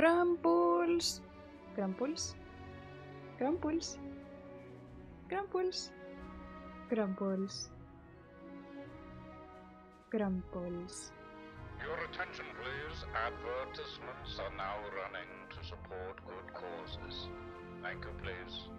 Grumbles. Grumbles. Grumbles. Grumbles. Grumbles. Grumbles. Your attention, please. Advertisements are now running to support good causes. Thank you, please.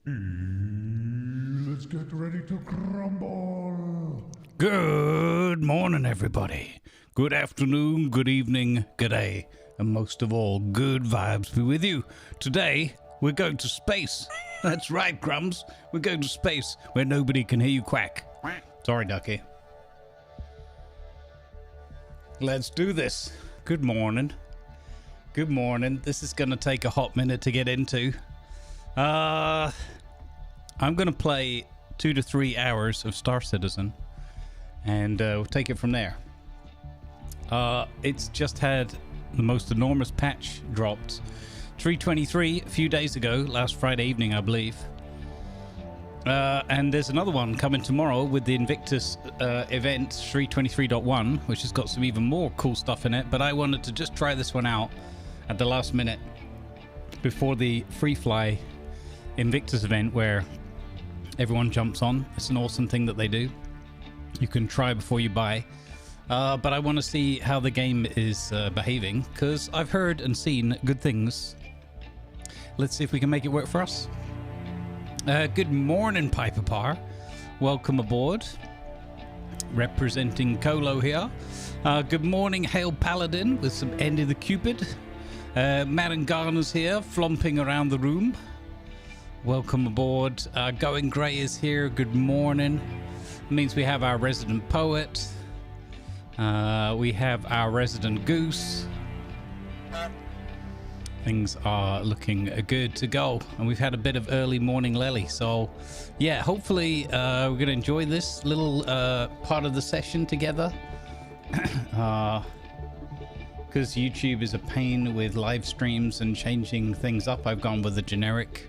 Let's get ready to crumble. Good morning, everybody. Good afternoon, good evening, good day, and most of all, good vibes be with you. Today, we're going to space. That's right, Crumbs. We're going to space where nobody can hear you quack. Sorry, Ducky. Let's do this. Good morning. Good morning. This is going to take a hot minute to get into. I'm going to play 2 to 3 hours of Star Citizen, and we'll take it from there. It's just had the most enormous patch dropped. 3.23 a few days ago, last Friday evening, I believe. And there's another one coming tomorrow with the Invictus event 3.23.1, which has got some even more cool stuff in it. But I wanted to just try this one out at the last minute before the Free Fly Invictus event, where everyone jumps on. It's an awesome thing that they do. You can try before you buy. But I want to see how the game is behaving, because I've heard and seen good things. Let's see if we can make it work for us. Good morning, Piper Par. Welcome aboard. Representing Colo here. Good morning, Hail Paladin, with some End of the Cupid. Marin Garner's here, flomping around the room. Welcome aboard. Going Grey is here. Good morning. It means we have our resident poet. We have our resident goose. Things are looking good to go, and we've had a bit of early morning lelly, so yeah, hopefully we're gonna enjoy this little part of the session together. Because YouTube is a pain with live streams and changing things up. I've gone with the generic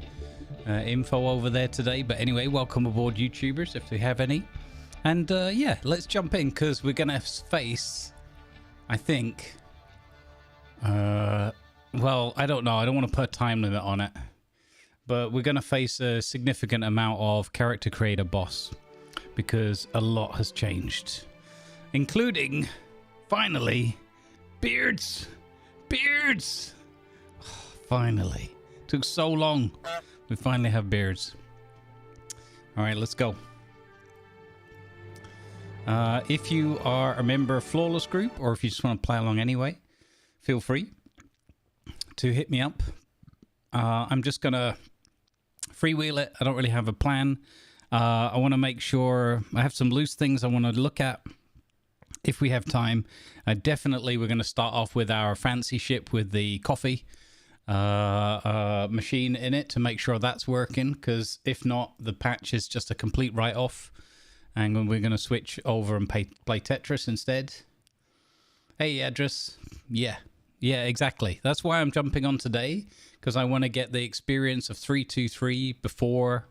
info over there today, but anyway, welcome aboard, YouTubers, if we have any. And yeah, let's jump in, because we're gonna face, I think, well, I don't know. I don't want to put a time limit on it. But we're going to face a significant amount of character creator boss, because a lot has changed. Including, finally, beards. Beards! Oh, finally. Took so long. We finally have beards. Alright, let's go. If you are a member of Flawless Group, or if you just want to play along anyway, feel free to hit me up. I'm just gonna freewheel it. I don't really have a plan. I want to make sure I have some loose things I want to look at if we have time. Definitely we're going to start off with our fancy ship with the coffee machine in it to make sure that's working, because if not, the patch is just a complete write-off, and we're going to switch over and play Tetris instead. Hey, Address. Yeah, exactly. That's why I'm jumping on today, because I want to get the experience of 3.2.3 before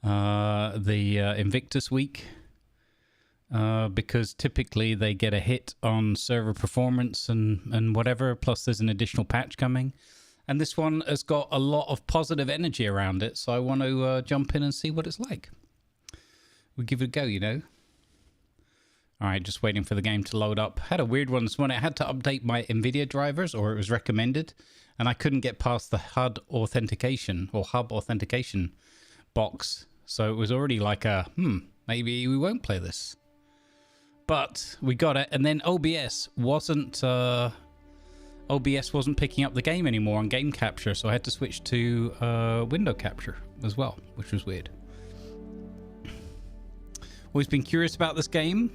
the Invictus week, because typically they get a hit on server performance and whatever, plus there's an additional patch coming. And this one has got a lot of positive energy around it, so I want to jump in and see what it's like. We'll give it a go, you know. All right, just waiting for the game to load up. Had a weird one this morning. I had to update my NVIDIA drivers, or it was recommended, and I couldn't get past the HUD authentication or hub authentication box. So it was already like a, maybe we won't play this. But we got it, and then OBS wasn't picking up the game anymore on game capture, so I had to switch to window capture as well, which was weird. Always been curious about this game.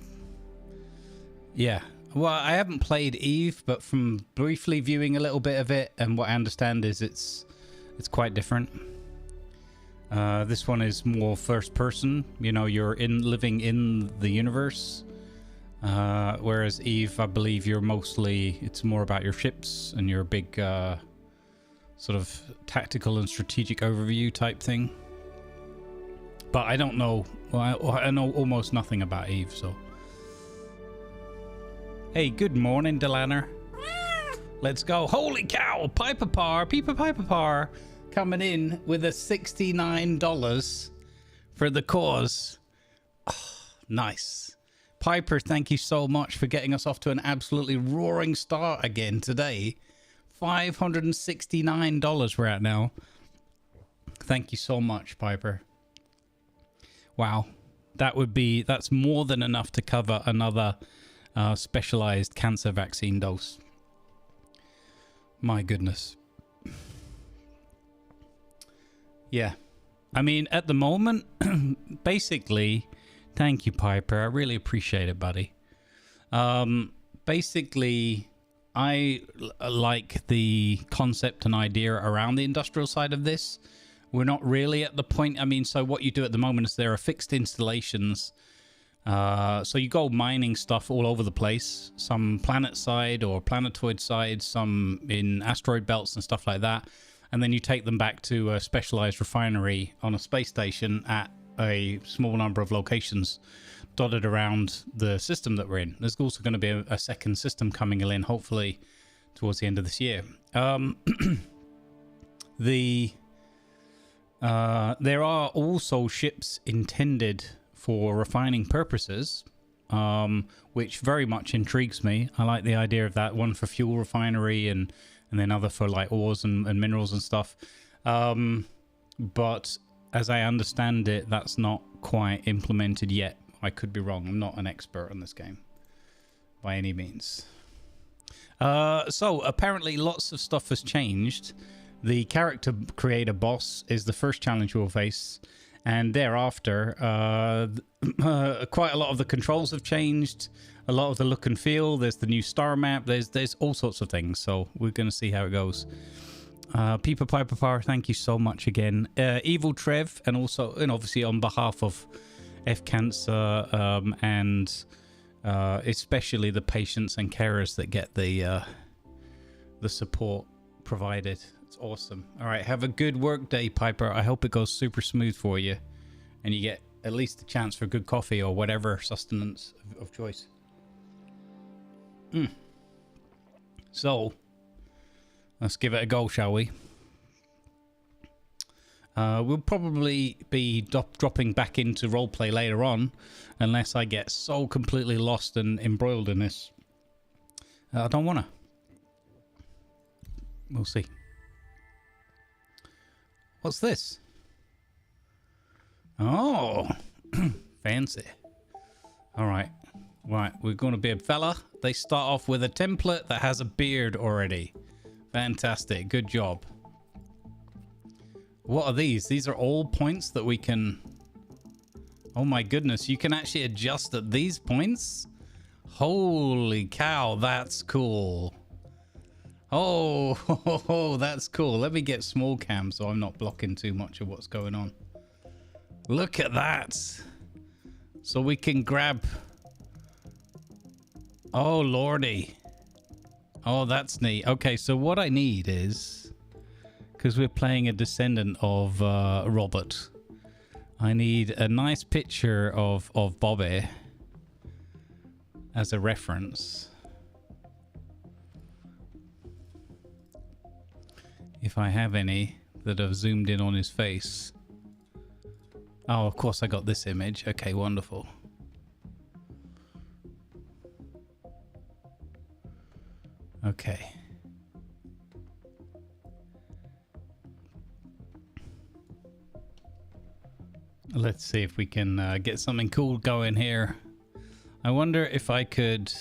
Yeah, well, I haven't played Eve, but from briefly viewing a little bit of it, and what I understand is it's quite different. This one is more first person. You know, you're living in the universe. Whereas Eve, I believe it's more about your ships and your big sort of tactical and strategic overview type thing. But I don't know. Well, I know almost nothing about Eve, so. Hey, good morning, Delanner. Let's go. Holy cow! Piper Par coming in with a $69 for the cause. Oh, nice. Piper, thank you so much for getting us off to an absolutely roaring start again today. $569 we're at now. Thank you so much, Piper. Wow. That's more than enough to cover another specialized cancer vaccine dose. My goodness. Yeah. I mean, at the moment, basically, thank you, Piper. I really appreciate it, buddy. Basically, I like the concept and idea around the industrial side of this. We're not really at the point. I mean, so what you do at the moment is there are fixed installations. So you go mining stuff all over the place, some planet side or planetoid side, some in asteroid belts and stuff like that. And then you take them back to a specialized refinery on a space station at a small number of locations dotted around the system that we're in. There's also going to be a second system coming in, hopefully towards the end of this year. There are also ships intended for refining purposes, which very much intrigues me. I like the idea of that, one for fuel refinery and then other for like ores and minerals and stuff. But as I understand it, that's not quite implemented yet. I could be wrong. I'm not an expert on this game by any means. So apparently lots of stuff has changed. The character creator boss is the first challenge we'll face, and thereafter quite a lot of the controls have changed, a lot of the look and feel. There's the new star map, there's all sorts of things, so we're going to see how it goes. Piper Power, thank you so much again. Evil Trev, and also, and obviously on behalf of F Cancer and especially the patients and carers that get the support provided. It's awesome. All right, have a good work day, Piper. I hope it goes super smooth for you and you get at least a chance for good coffee or whatever sustenance of choice. So let's give it a go, shall we? We'll probably be dropping back into roleplay later on, unless I get so completely lost and embroiled in this. I don't want to. We'll see. What's this? Oh, fancy. All right. Right, we're going to be a fella. They start off with a template that has a beard already. Fantastic. Good job. What are these? These are all points that we can... Oh my goodness, you can actually adjust at these points? Holy cow, that's cool. Oh, that's cool. Let me get small cam so I'm not blocking too much of what's going on. Look at that. So we can grab... Oh, lordy. Oh, that's neat. Okay, so what I need is... Because we're playing a descendant of Robert. I need a nice picture of Bobby as a reference. If I have any that have zoomed in on his face. Oh, of course I got this image. Okay, wonderful. Okay. Let's see if we can get something cool going here. I wonder if I could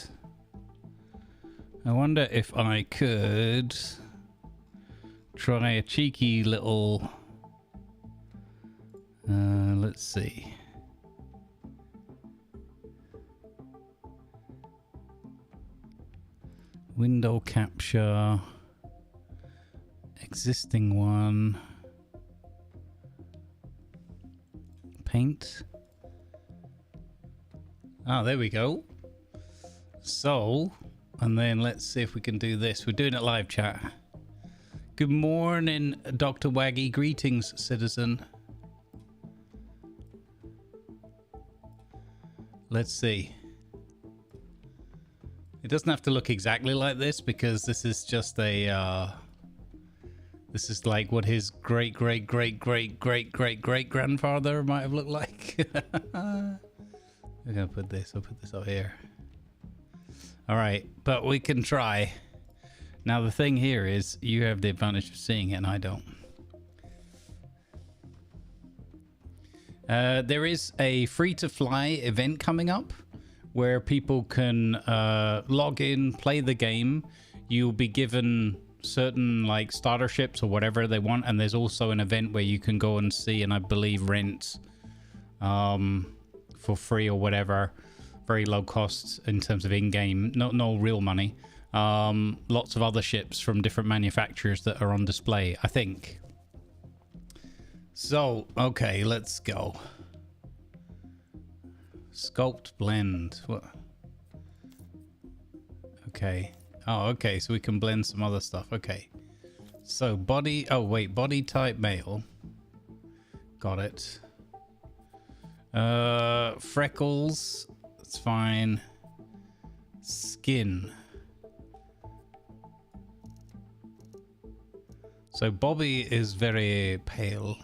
try a cheeky little... let's see. Window capture. Existing one. Paint. Ah, there we go. So, and then let's see if we can do this. We're doing it live, chat. Good morning, Dr. Waggy. Greetings, citizen. Let's see. It doesn't have to look exactly like this because this is just a this is like what his great grandfather might have looked like. We're gonna put this. I'll put this up here. All right, but we can try. Now the thing here is you have the advantage of seeing it and I don't. There is a free-to-fly event coming up where people can log in, play the game. You'll be given certain like starter ships or whatever they want, and there's also an event where you can go and see and I believe rent for free or whatever, very low cost in terms of in-game, no real money. Lots of other ships from different manufacturers that are on display, I think. So okay, let's go. Sculpt blend. What? Okay. Oh, okay, so we can blend some other stuff. Okay. So body, oh wait, body type male. Got it. Freckles, that's fine. Skin. So Bobby is very pale.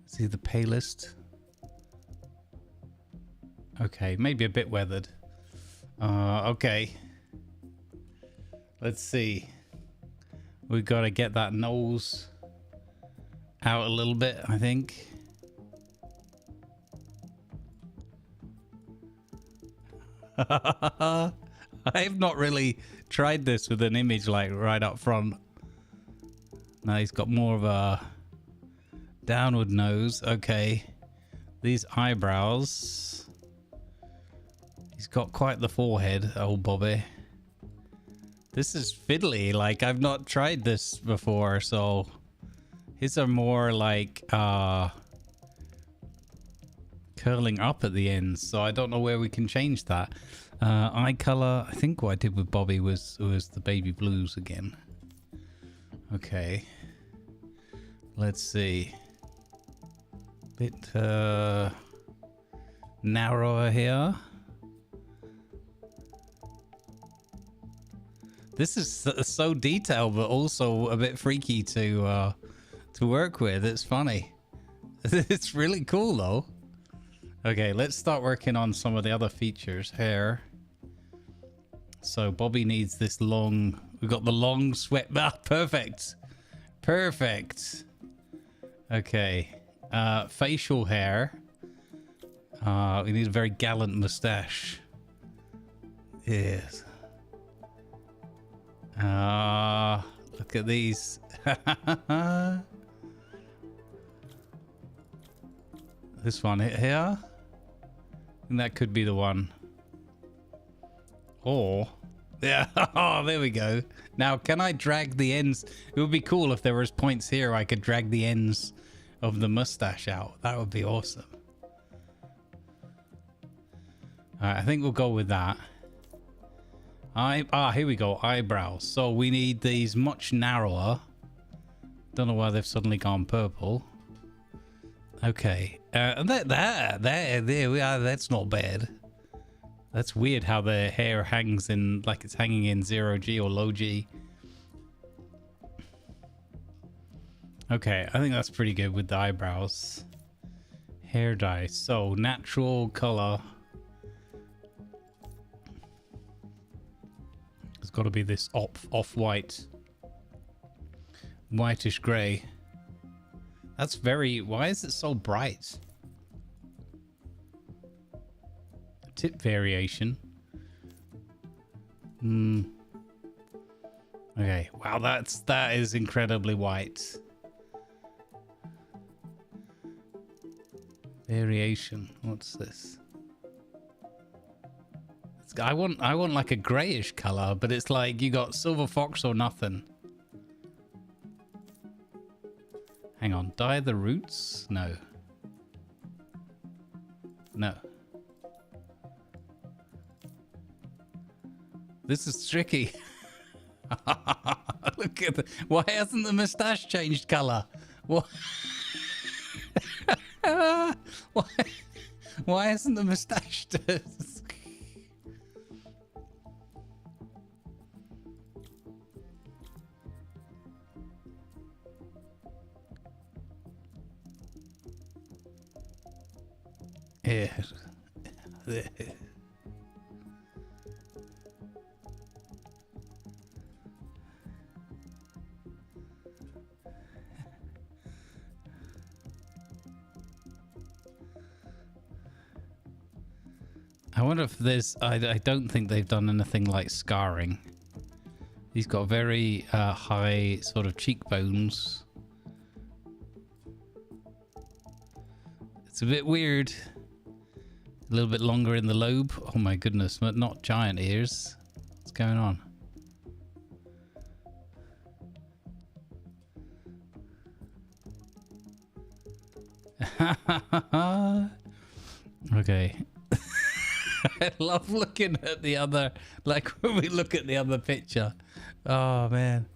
Is he the palest? Okay, maybe a bit weathered. Okay. Let's see. We've got to get that nose out a little bit, I think. I've not really tried this with an image like right up front. Now he's got more of a downward nose. Okay. These eyebrows. He's got quite the forehead, old Bobby. This is fiddly. Like, I've not tried this before, so his are more like curling up at the ends, so I don't know where we can change that. Eye color, I think what I did with Bobby was the baby blues again. Okay. Let's see. Bit narrower here. This is so detailed, but also a bit freaky to work with. It's funny. It's really cool, though. Okay, let's start working on some of the other features. Hair. So Bobby needs this long. We've got the long sweat. Ah, perfect. Perfect. Okay. Facial hair. We need a very gallant mustache. Yes. Look at these. This one here. And that could be the one. Or, yeah, oh, there we go. Now, can I drag the ends? It would be cool if there was points here I could drag the ends of the mustache out. That would be awesome. All right, I think we'll go with that. Here we go, eyebrows. So we need these much narrower. Don't know why they've suddenly gone purple. Okay, there we are. That's not bad. That's weird how the hair hangs in, like it's hanging in 0G or low G. Okay, I think that's pretty good with the eyebrows. Hair dye. So natural color. It's got to be this off-white, whitish gray. That's very... Why is it so bright? Tip variation. Okay. Wow, that is incredibly white. Variation. What's this? I want like a grayish color, but it's like you got silver fox or nothing. Hang on, dye the roots? No. No. This is tricky. Look at the... Why hasn't the mustache changed color? What? Why hasn't the mustache... Yeah. I wonder if there's... I don't think they've done anything like scarring. He's got very high sort of cheekbones. It's a bit weird. A little bit longer in the lobe. Oh my goodness, but not giant ears. What's going on? Okay. I love looking at the other, like when we look at the other picture. Oh man,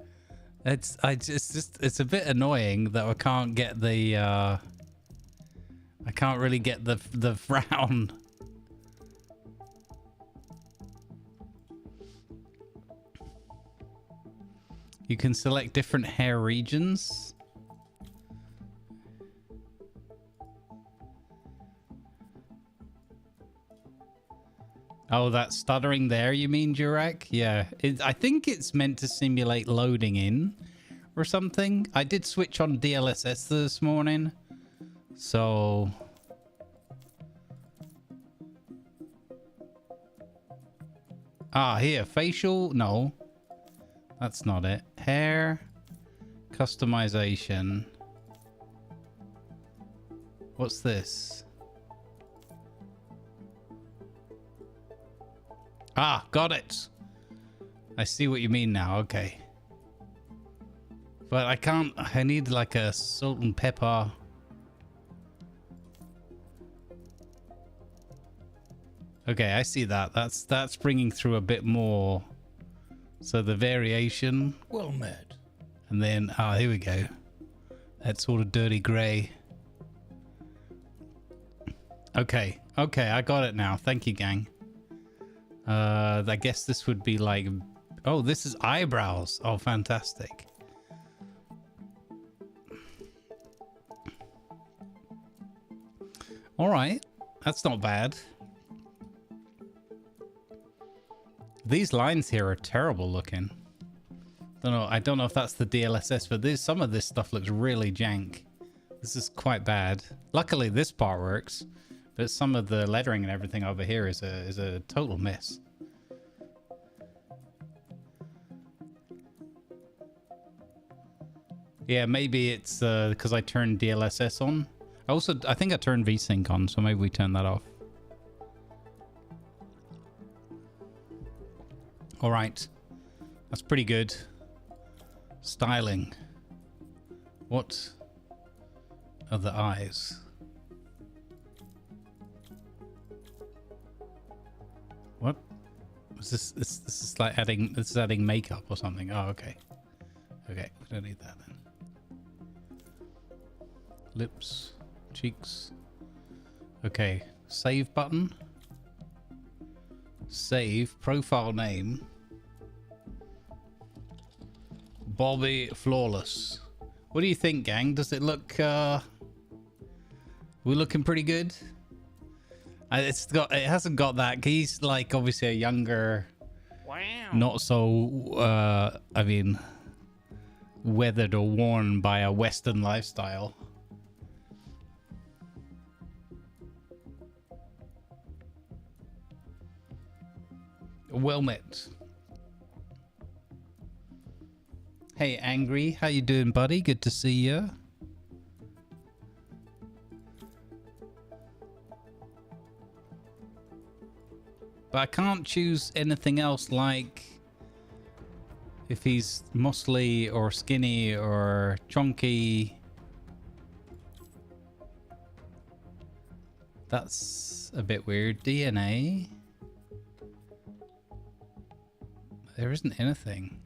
it's a bit annoying that I can't get the I can't really get the frown. You can select different hair regions. Oh, that stuttering there, you mean, Jurek? Yeah, I think it's meant to simulate loading in or something. I did switch on DLSS this morning, so... Ah, here, facial, no. That's not it. Hair, customization. What's this? Ah, got it. I see what you mean now. Okay. But I can't... I need like a salt and pepper. Okay, I see that. That's bringing through a bit more. So the variation... Well met. And then... Ah, here we go. That sort of dirty grey. Okay. Okay, I got it now. Thank you, gang. I guess this would be like... Oh, this is eyebrows. Oh, fantastic. All right. That's not bad. These lines here are terrible looking. I don't know if that's the DLSS, but some of this stuff looks really jank. This is quite bad. Luckily, this part works. But some of the lettering and everything over here is a total mess. Yeah, maybe it's because I turned DLSS on. I think I turned VSync on, so maybe we turn that off. All right, that's pretty good. Styling. What are the eyes? What? Is this? This is like adding. This is adding makeup or something. Oh, okay. Okay, we don't need that then. Lips, cheeks. Okay, save button. Save profile name. Bobby Flawless. What do you think, gang? Does it look? We're looking pretty good. It hasn't got that. He's like obviously a younger, wow, not so I mean, weathered or worn by a Western lifestyle. Well met. Hey, Angry, how you doing, buddy? Good to see you. But I can't choose anything else, like if he's muscly or skinny or chunky. That's a bit weird. DNA. There isn't anything.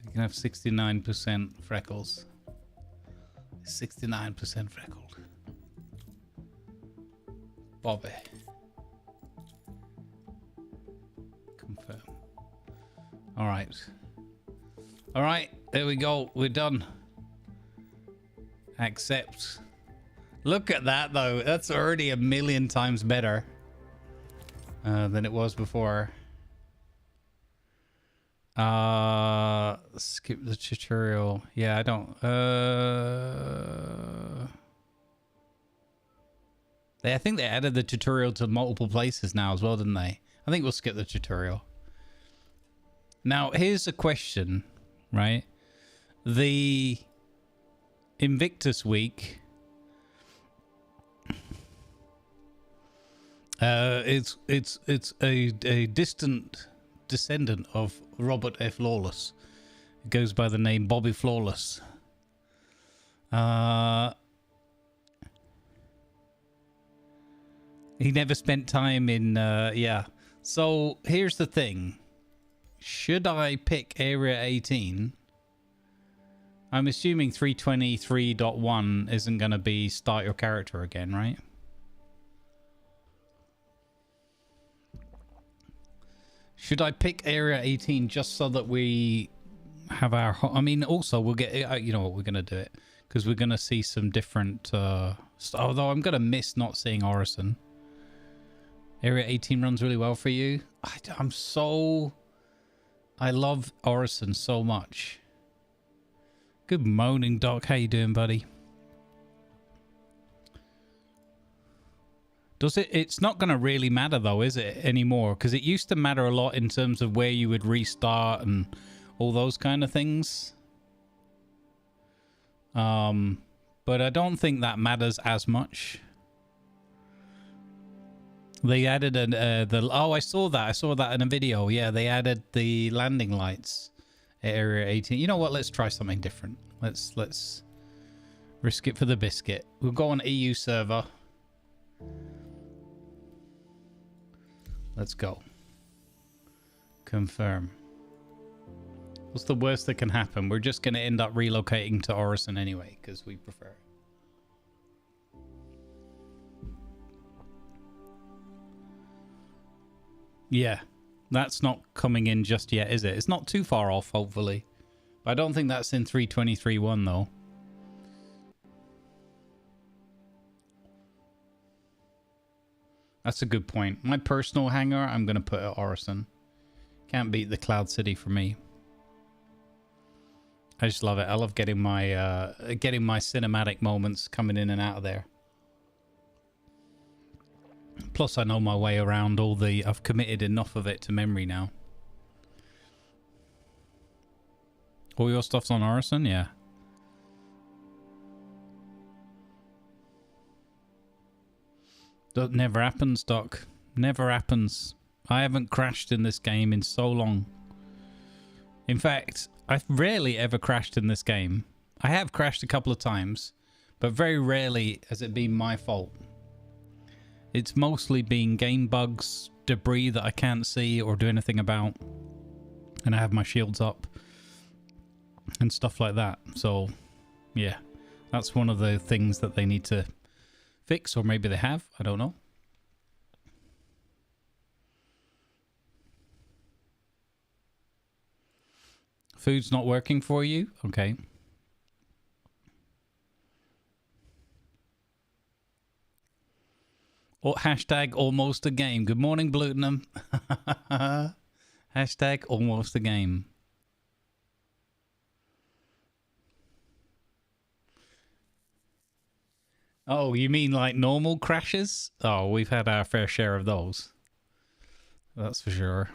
You can have 69% freckles. 69% freckled. Bobby. Confirm. All right. All right. There we go. We're done. Accept. Look at that, though. That's already a million times better than it was before. Skip the tutorial. Yeah, I don't. I think they added the tutorial to multiple places now as well, didn't they? I think we'll skip the tutorial. Now, here's a question, right? The Invictus Week. It's a distant descendant of Robert F. Lawless. It goes by the name Bobby Flawless. He never spent time in, yeah. So here's the thing. Should I pick Area 18? I'm assuming 323.1 isn't going to be start your character again, right? Should I pick Area 18 just so that we have our... I mean, also, we'll get... You know what? We're going to do it. Because we're going to see some different... although I'm going to miss not seeing Orison. Area 18 runs really well for you. I'm so... I love Orison so much. Good morning, Doc. How you doing, buddy? Does it? It's not going to really matter, though, is it, anymore? Because it used to matter a lot in terms of where you would restart and all those kind of things. But I don't think that matters as much. They added oh, I saw that. I saw that in a video. Yeah, they added the landing lights at Area 18. You know what? Let's try something different. Let's risk it for the biscuit. We'll go on EU server. Let's go. Confirm. What's the worst that can happen? We're just going to end up relocating to Orison anyway, because we prefer it. Yeah, that's not coming in just yet, is it? It's not too far off, hopefully. But I don't think that's in 323.1, though. That's a good point. My personal hangar, I'm going to put at Orison. Can't beat the Cloud City for me. I just love it. I love getting my cinematic moments coming in and out of there. Plus, I know my way around all the... I've committed enough of it to memory now. All your stuff's on Orison? Yeah. That never happens, Doc. Never happens. I haven't crashed in this game in so long. In fact, I've rarely ever crashed in this game. I have crashed a couple of times, but very rarely has it been my fault. It's mostly been game bugs, debris that I can't see or do anything about. And I have my shields up and stuff like that. So, yeah, that's one of the things that they need to fix, or maybe they have. I don't know. Food's not working for you? Okay. Or hashtag almost a game. Good morning, Blutenham. Hashtag almost a game. Oh, you mean like normal crashes? Oh, we've had our fair share of those. That's for sure.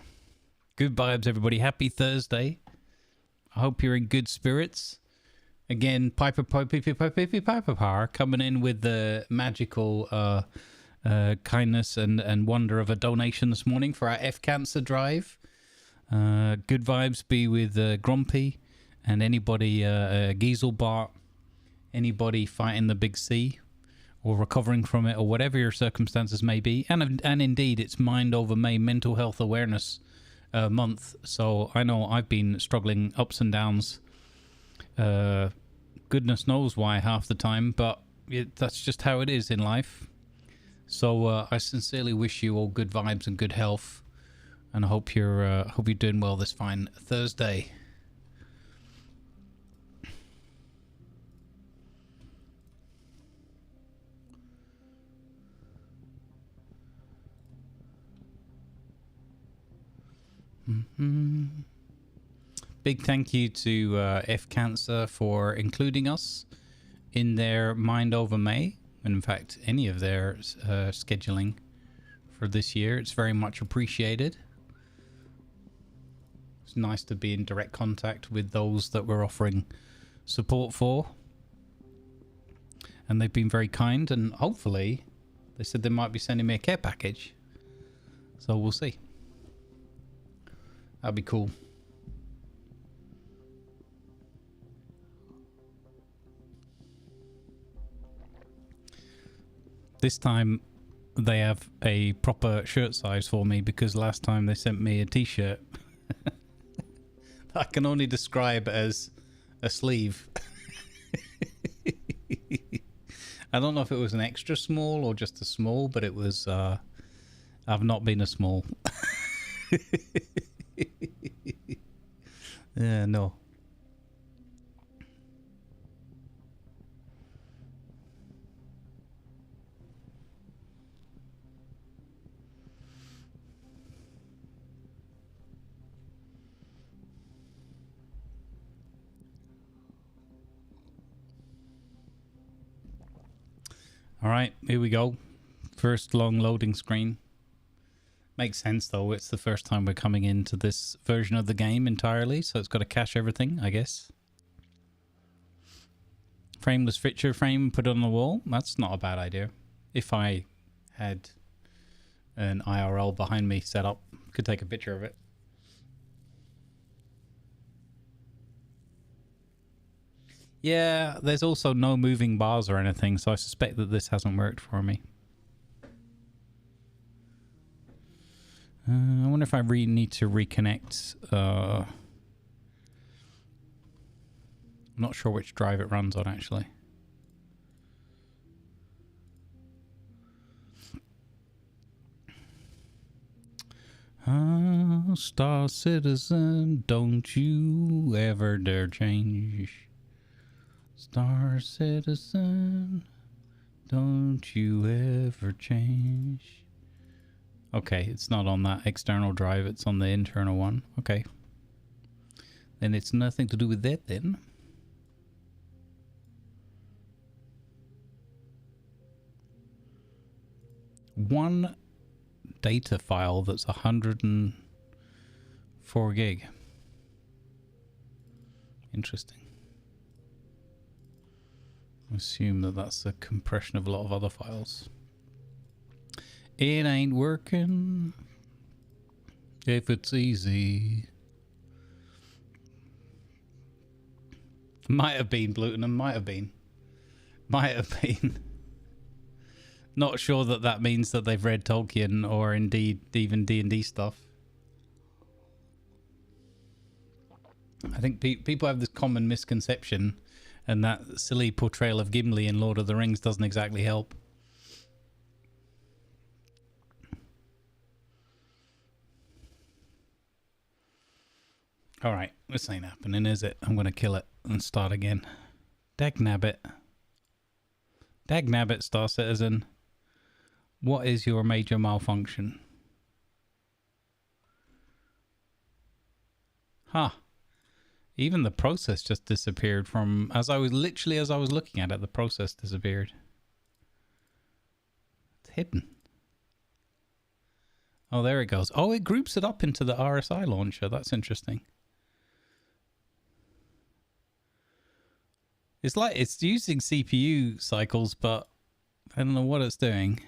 Good vibes, everybody. Happy Thursday. I hope you're in good spirits. Again, Piper Power coming in with the magical kindness and wonder of a donation this morning for our F Cancer drive. Good vibes be with Grumpy and anybody, Gieselbart, anybody fighting the big C or recovering from it or whatever your circumstances may be. And indeed, it's Mind Over May Mental Health Awareness month. So I know I've been struggling ups and downs. Goodness knows why half the time, but that's just how it is in life. So I sincerely wish you all good vibes and good health, and I hope you're doing well this fine Thursday. Big thank you to F Cancer for including us in their Mind Over May, and in fact, any of their scheduling for this year. It's very much appreciated. It's nice to be in direct contact with those that we're offering support for. And they've been very kind, and hopefully they said they might be sending me a care package. So we'll see. That'd be cool. This time they have a proper shirt size for me, because last time they sent me a t-shirt I can only describe as a sleeve. I don't know if it was an extra small or just a small, but it was I've not been a small. Yeah, no. All right, here we go. First long loading screen. Makes sense though, it's the first time we're coming into this version of the game entirely, so it's got to cache everything, I guess. Frameless picture frame put on the wall. That's not a bad idea. If I had an IRL behind me set up, could take a picture of it. Yeah, there's also no moving bars or anything, so I suspect that this hasn't worked for me. I wonder if I really need to reconnect. I'm not sure which drive it runs on, actually. Star Citizen, don't you ever dare change. Star Citizen, don't you ever change. Okay, it's not on that external drive, it's on the internal one. Okay. Then it's nothing to do with that then. One data file that's 104 gig. Interesting. I assume that that's a compression of a lot of other files. It ain't working if it's easy. Might have been, Blutenham, might have been. Might have been. Not sure that that means that they've read Tolkien or indeed even D&D stuff. I think people have this common misconception, and that silly portrayal of Gimli in Lord of the Rings doesn't exactly help. Alright, this ain't happening, is it? I'm gonna kill it and start again. Dagnabbit. Dagnabbit, Star Citizen. What is your major malfunction? Huh. Even the process just disappeared from... as I was looking at it, the process disappeared. It's hidden. Oh, there it goes. Oh, it groups it up into the RSI launcher. That's interesting. It's like it's using CPU cycles, but I don't know what it's doing.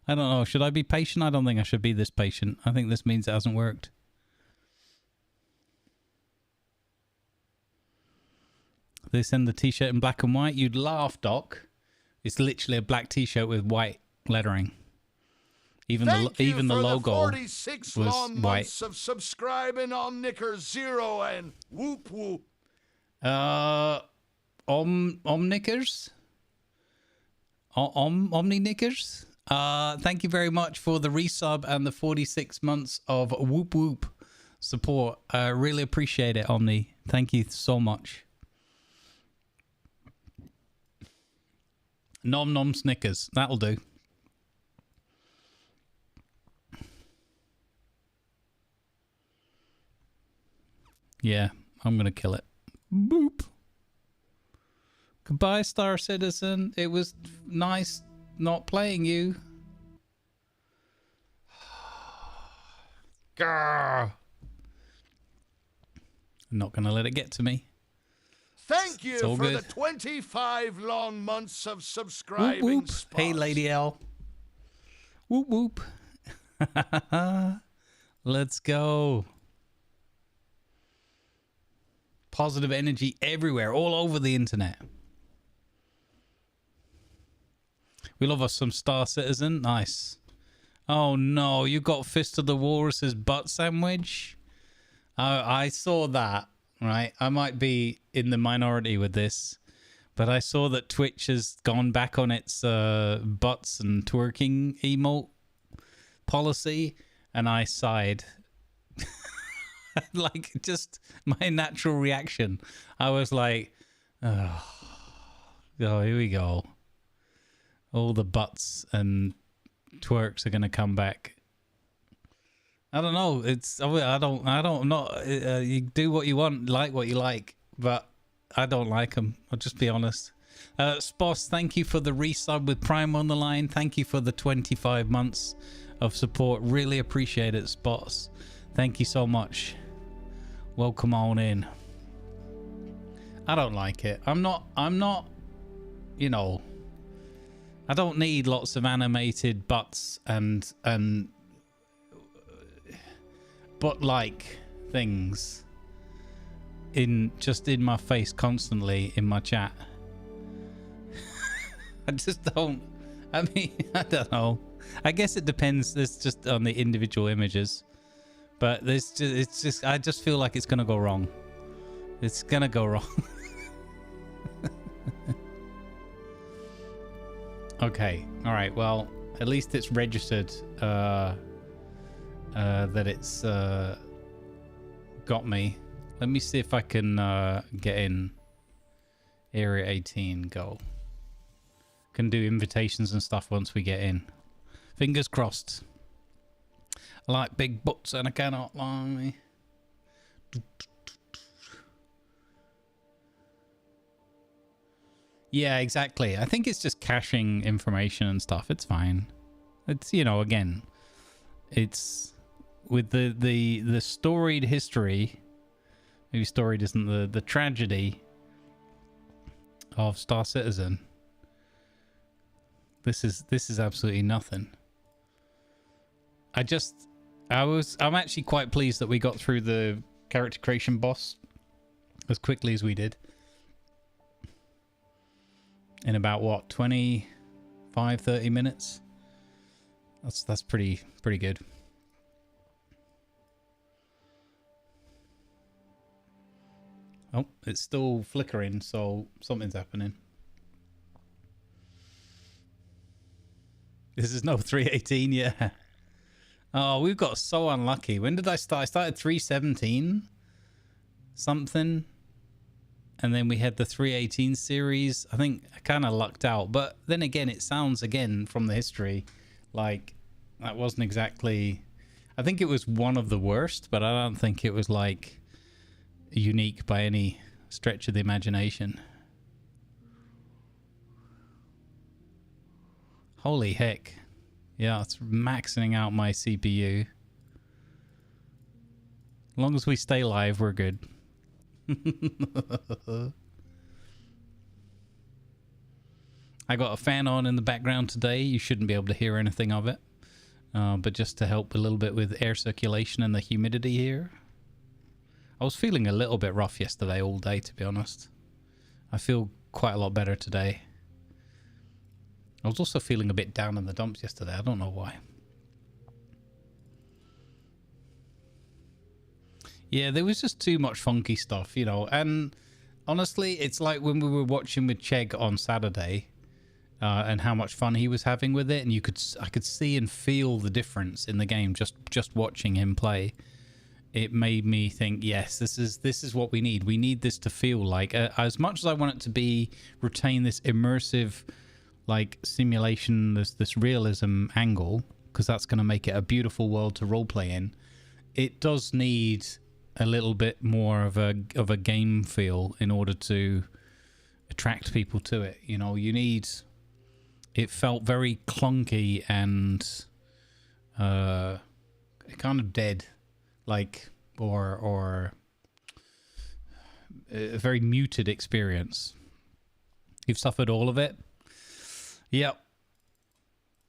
I don't know. Should I be patient? I don't think I should be this patient. I think this means it hasn't worked. They send the t-shirt in black and white. You'd laugh, Doc. It's literally a black t-shirt with white lettering. Even the logo 46 was long white. months of subscribing on Knickers Zero and whoop whoop. Omnickers? Omni-Knickers? Thank you very much for the resub and the 46 months of whoop whoop support. Really appreciate it, Omni. Thank you so much. Nom nom Snickers. That'll do. Yeah, I'm going to kill it. Boop. Goodbye, Star Citizen. It was nice not playing you. Grr. I'm not going to let it get to me. Thank you all for good. the 25 long months of Whoop, subscribing. whoop. Spots. Hey, Lady L. Whoop, whoop. Let's go. Positive energy everywhere, all over the internet. We love us some Star Citizen. Nice. Oh no, you got Fist of the Walrus's butt sandwich? I saw that, right? I might be in the minority with this, but I saw that Twitch has gone back on its butts and twerking emote policy, and I sighed. Like, just my natural reaction. I was like, oh, here we go. All the butts and twerks are going to come back. I don't know. You do what you want, like what you like, but I don't like them. I'll just be honest. Sposs, thank you for the resub with Prime on the line. Thank you for the 25 months of support. Really appreciate it, Sposs. Thank you so much. Welcome on in. I don't like it. I'm not, you know, I don't need lots of animated butts and butt-like things in my face constantly in my chat. I just don't. I mean, I don't know. I guess it depends. It's just on the individual images, but it's just. I just feel like it's gonna go wrong. It's gonna go wrong. Okay. All right. Well, at least it's registered that it's got me. Let me see if I can get in. Area 18. Go. Can do invitations and stuff once we get in. Fingers crossed. I like big butts and I cannot lie. Yeah, exactly. I think it's just caching information and stuff. It's fine. It's, you know, again, it's with the storied history. Maybe storied isn't the tragedy of Star Citizen. This is absolutely nothing. I'm actually quite pleased that we got through the character creation boss as quickly as we did. In about what, 25-30 minutes? That's pretty good. Oh, it's still flickering, so something's happening. This is no 318, yeah. Oh, we've got so unlucky. When did I start? I started 317 something. And then we had the 318 series. I think I kind of lucked out. But then again, it sounds, again, from the history, like that wasn't exactly... I think it was one of the worst, but I don't think it was, like, unique by any stretch of the imagination. Holy heck. Yeah, it's maxing out my CPU. As long as we stay live, we're good. I got a fan on in the background today. You shouldn't be able to hear anything of it. But just to help a little bit with air circulation and the humidity here. I was feeling a little bit rough yesterday all day, to be honest. I feel quite a lot better today. I was also feeling a bit down in the dumps yesterday. I don't know why. Yeah, there was just too much funky stuff, you know. And honestly, it's like when we were watching with Chegg on Saturday, and how much fun he was having with it, and I could see and feel the difference in the game just watching him play. It made me think, yes, this is what we need. We need this to feel like, as much as I want it to retain this immersive, like, simulation, this realism angle, because that's going to make it a beautiful world to roleplay in. It does need a little bit more of a game feel in order to attract people to it. You know, you need. It felt very clunky and kind of dead, like or a very muted experience. You've suffered all of it. Yep.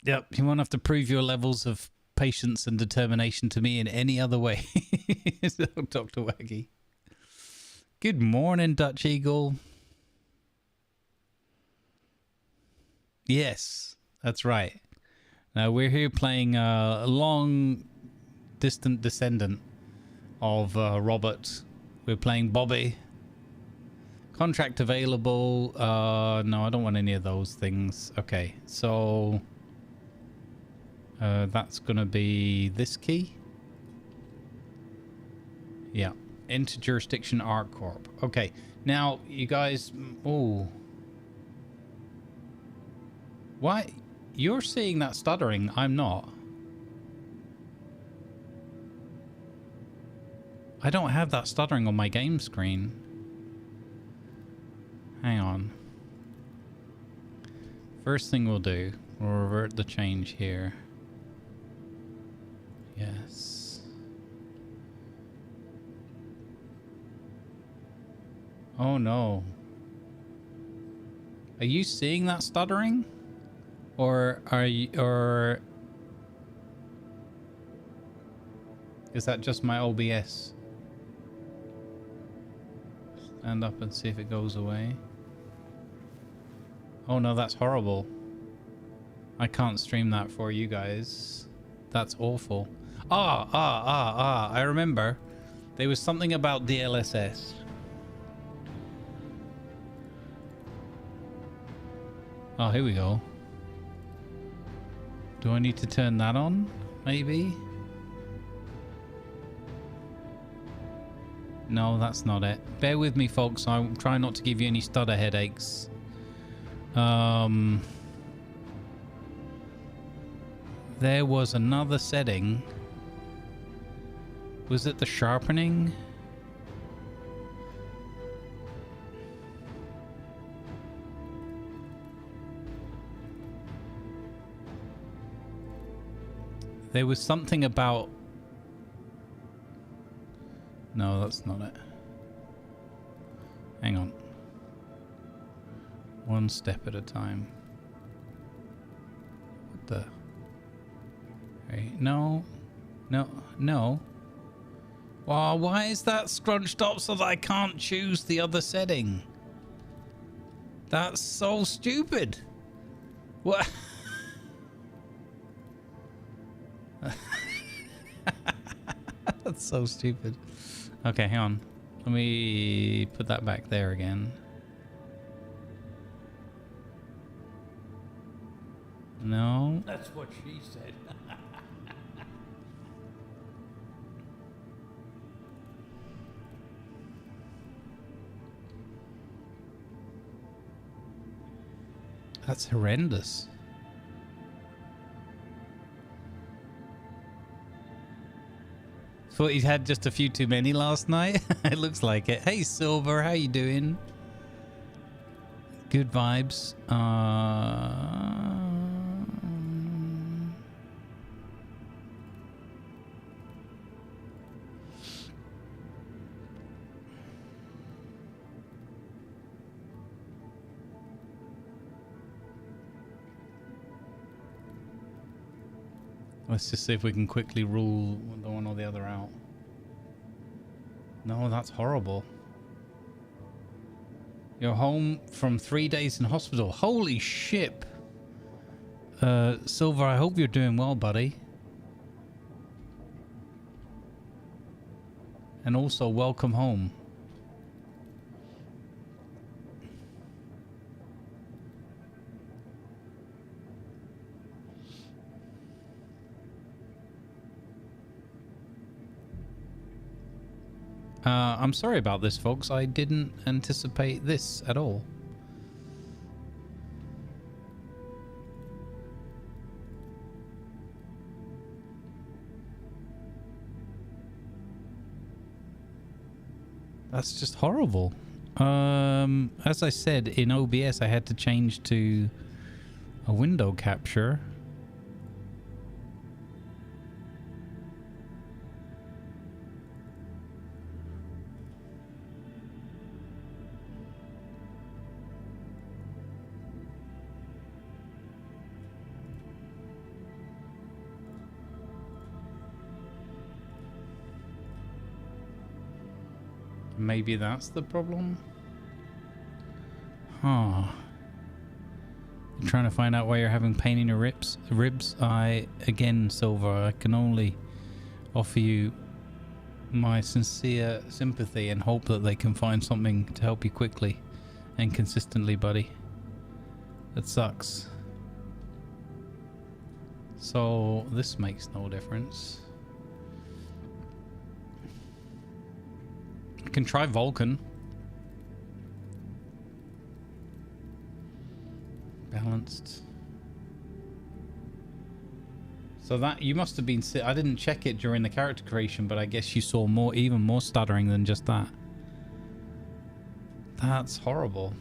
You won't have to prove your levels of patience and determination to me in any other way. Dr. Waggy. Good morning, Dutch Eagle. Yes, that's right. Now we're here playing a long distant descendant of Robert. We're playing Bobby. Contract available. No, I don't want any of those things. Okay, so that's gonna be this key. Yeah, enter jurisdiction ArcCorp. Okay, now you guys. Oh, why? You're seeing that stuttering. I'm not. I don't have that stuttering on my game screen. Hang on. First thing we'll do, we'll revert the change here. Yes. Oh no. Are you seeing that stuttering? Or are you, or is that just my OBS? Stand up and see if it goes away. Oh no, that's horrible. I can't stream that for you guys. That's awful. I remember. There was something about DLSS. Oh, here we go. Do I need to turn that on? Maybe? No, that's not it. Bear with me, folks. I'm trying not to give you any stutter headaches. There was another setting. Was it the sharpening? There was something about... No, that's not it. Hang on. One step at a time. What the... Hey, no. No. Well, why is that scrunched up so that I can't choose the other setting? That's so stupid. What? That's so stupid. Okay, hang on. Let me put that back there again. No. That's what she said. That's horrendous. Thought he'd had just a few too many last night. It looks like it. Hey Silver, how you doing? Good vibes. Let's just see if we can quickly rule the one or the other out. No, that's horrible. You're home from 3 days in hospital. Holy shit. Silver, I hope you're doing well, buddy. And also, welcome home. I'm sorry about this, folks. I didn't anticipate this at all. That's just horrible. As I said, in OBS I had to change to a window capture. Maybe that's the problem? Huh. I'm trying to find out why you're having pain in your ribs. Again, Silver, I can only offer you my sincere sympathy and hope that they can find something to help you quickly and consistently, buddy. That sucks. So, this makes no difference. Can try Vulcan. Balanced. So that you must have been. I didn't check it during the character creation, but I guess you saw more, even more stuttering than just that. That's horrible.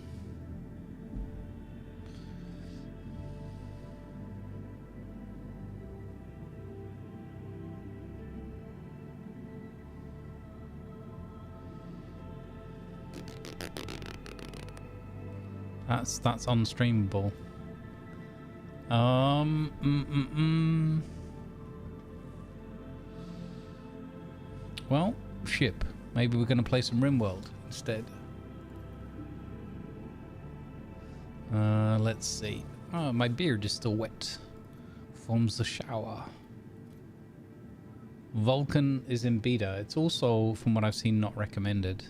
That's unstreamable. Well, ship. Maybe we're gonna play some RimWorld instead. Let's see. Oh, my beard is still wet. Forms the shower. Vulcan is in beta. It's also, from what I've seen, not recommended.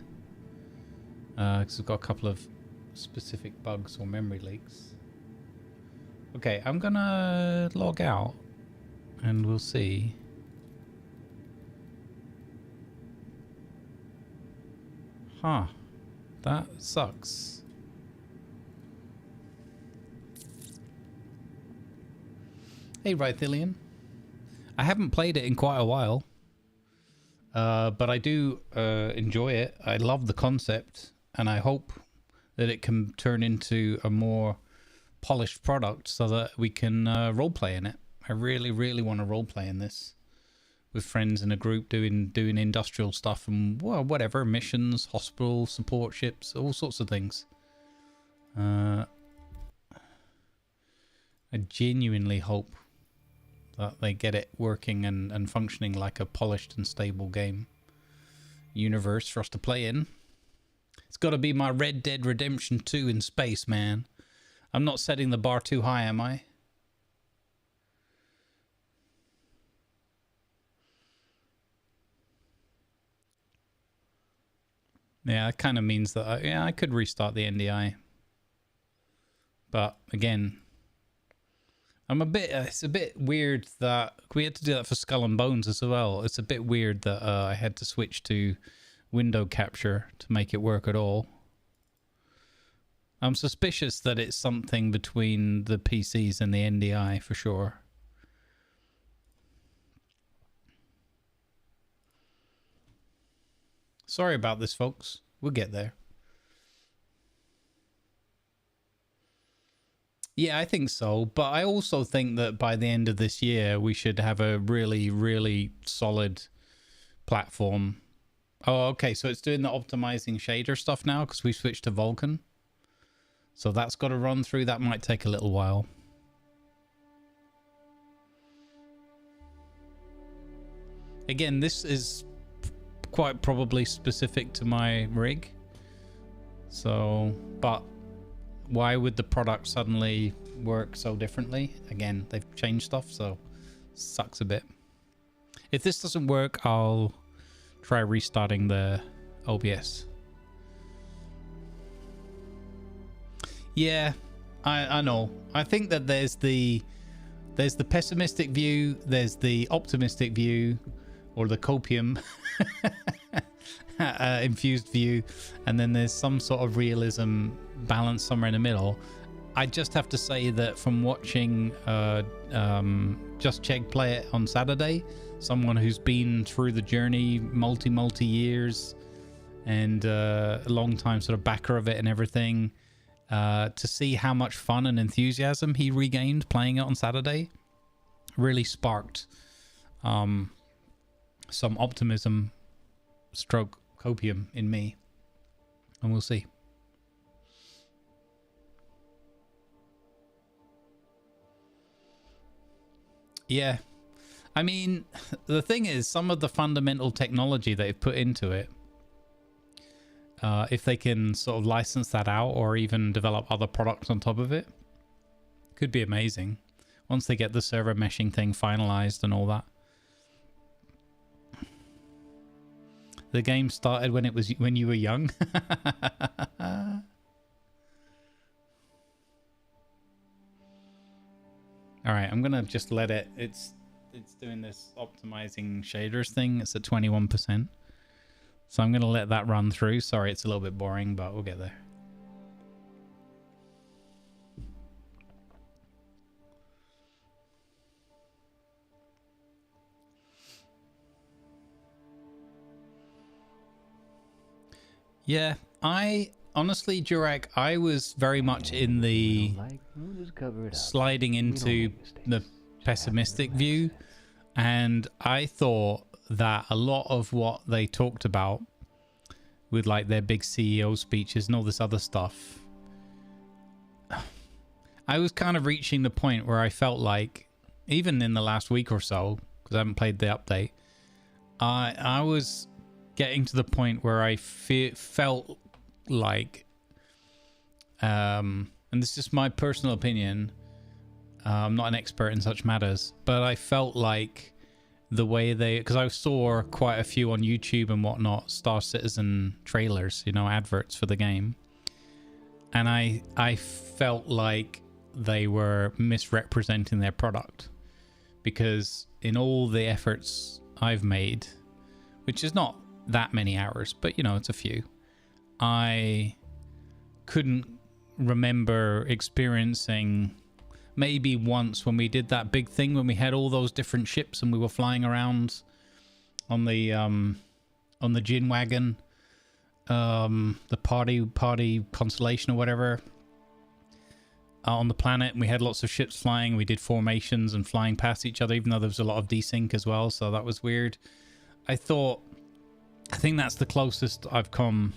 Because it's got a couple of specific bugs or memory leaks. Okay, I'm gonna log out and we'll see. Huh. That sucks. Hey, Rythilian. I haven't played it in quite a while. But I do enjoy it. I love the concept and I hope that it can turn into a more polished product so that we can roleplay in it. I really, really want to roleplay in this with friends in a group doing industrial stuff and, well, whatever, missions, hospital, support ships, all sorts of things. I genuinely hope that they get it working and functioning like a polished and stable game universe for us to play in. It's got to be my Red Dead Redemption 2 in space, man. I'm not setting the bar too high, am I? Yeah, it kind of means that I could restart the NDI. But again, it's a bit weird that we had to do that for Skull and Bones as well. It's a bit weird that I had to switch to window capture to make it work at all. I'm suspicious that it's something between the PCs and the NDI for sure. Sorry about this, folks. We'll get there. Yeah, I think so. But I also think that by the end of this year, we should have a really, really solid platform. Oh, okay. So it's doing the optimizing shader stuff now because we switched to Vulcan. So that's got to run through. That might take a little while. Again, this is quite probably specific to my rig. So, but why would the product suddenly work so differently? Again, they've changed stuff, so sucks a bit. If this doesn't work, I'll try restarting the OBS. Yeah, I know. I think that there's the pessimistic view, there's the optimistic view, or the copium infused view, and then there's some sort of realism balance somewhere in the middle. I just have to say that from watching Just Chegg play it on Saturday, someone who's been through the journey multi years, and a long time sort of backer of it and everything. To see how much fun and enthusiasm he regained playing it on Saturday really sparked some optimism stroke copium in me, and we'll see. Yeah, I mean, the thing is, some of the fundamental technology they've put into it, if they can sort of license that out or even develop other products on top of it, could be amazing once they get the server meshing thing finalized and all that. The game started when you were young. All right, I'm gonna just let it. It's doing this optimizing shaders thing. It's at 21%, so I'm gonna let that run through. Sorry, it's a little bit boring, but we'll get there. Yeah, I honestly, Jurek, I was very much in the sliding into the pessimistic view, and I thought that a lot of what they talked about with like their big CEO speeches and all this other stuff, I was kind of reaching the point where I felt like, even in the last week or so, because I haven't played the update, I was getting to the point where I felt like, and this is just my personal opinion, I'm not an expert in such matters, but I felt like the way because I saw quite a few on YouTube and whatnot, Star Citizen trailers, you know, adverts for the game, and I felt like they were misrepresenting their product, because in all the efforts I've made, which is not that many hours, but you know, it's a few, I couldn't remember experiencing, maybe once when we did that big thing when we had all those different ships and we were flying around on the gin wagon, the party constellation or whatever, on the planet, and we had lots of ships flying. We did formations and flying past each other, even though there was a lot of desync as well, so that was weird. I think that's the closest I've come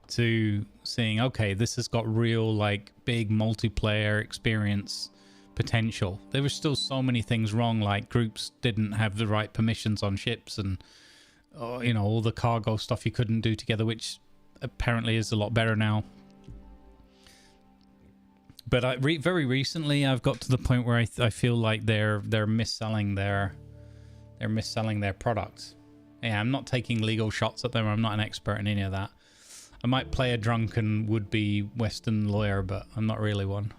to seeing, okay, this has got real, like, big multiplayer experience potential. There were still so many things wrong, like groups didn't have the right permissions on ships, and you know, all the cargo stuff you couldn't do together, which apparently is a lot better now. But very recently I've got to the point where I feel like they're misselling their product. Yeah, I'm not taking legal shots at them. I'm not an expert in any of that. I might play a drunken would-be Western lawyer, but I'm not really one.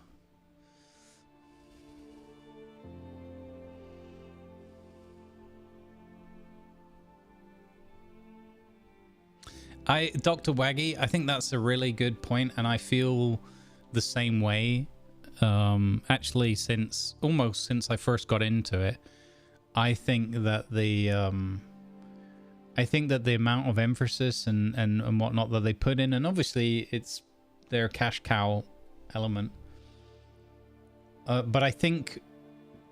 Dr. Waggy, I think that's a really good point, and I feel the same way. Actually, almost since I first got into it, I think that the amount of emphasis and whatnot that they put in, and obviously it's their cash cow element, but I think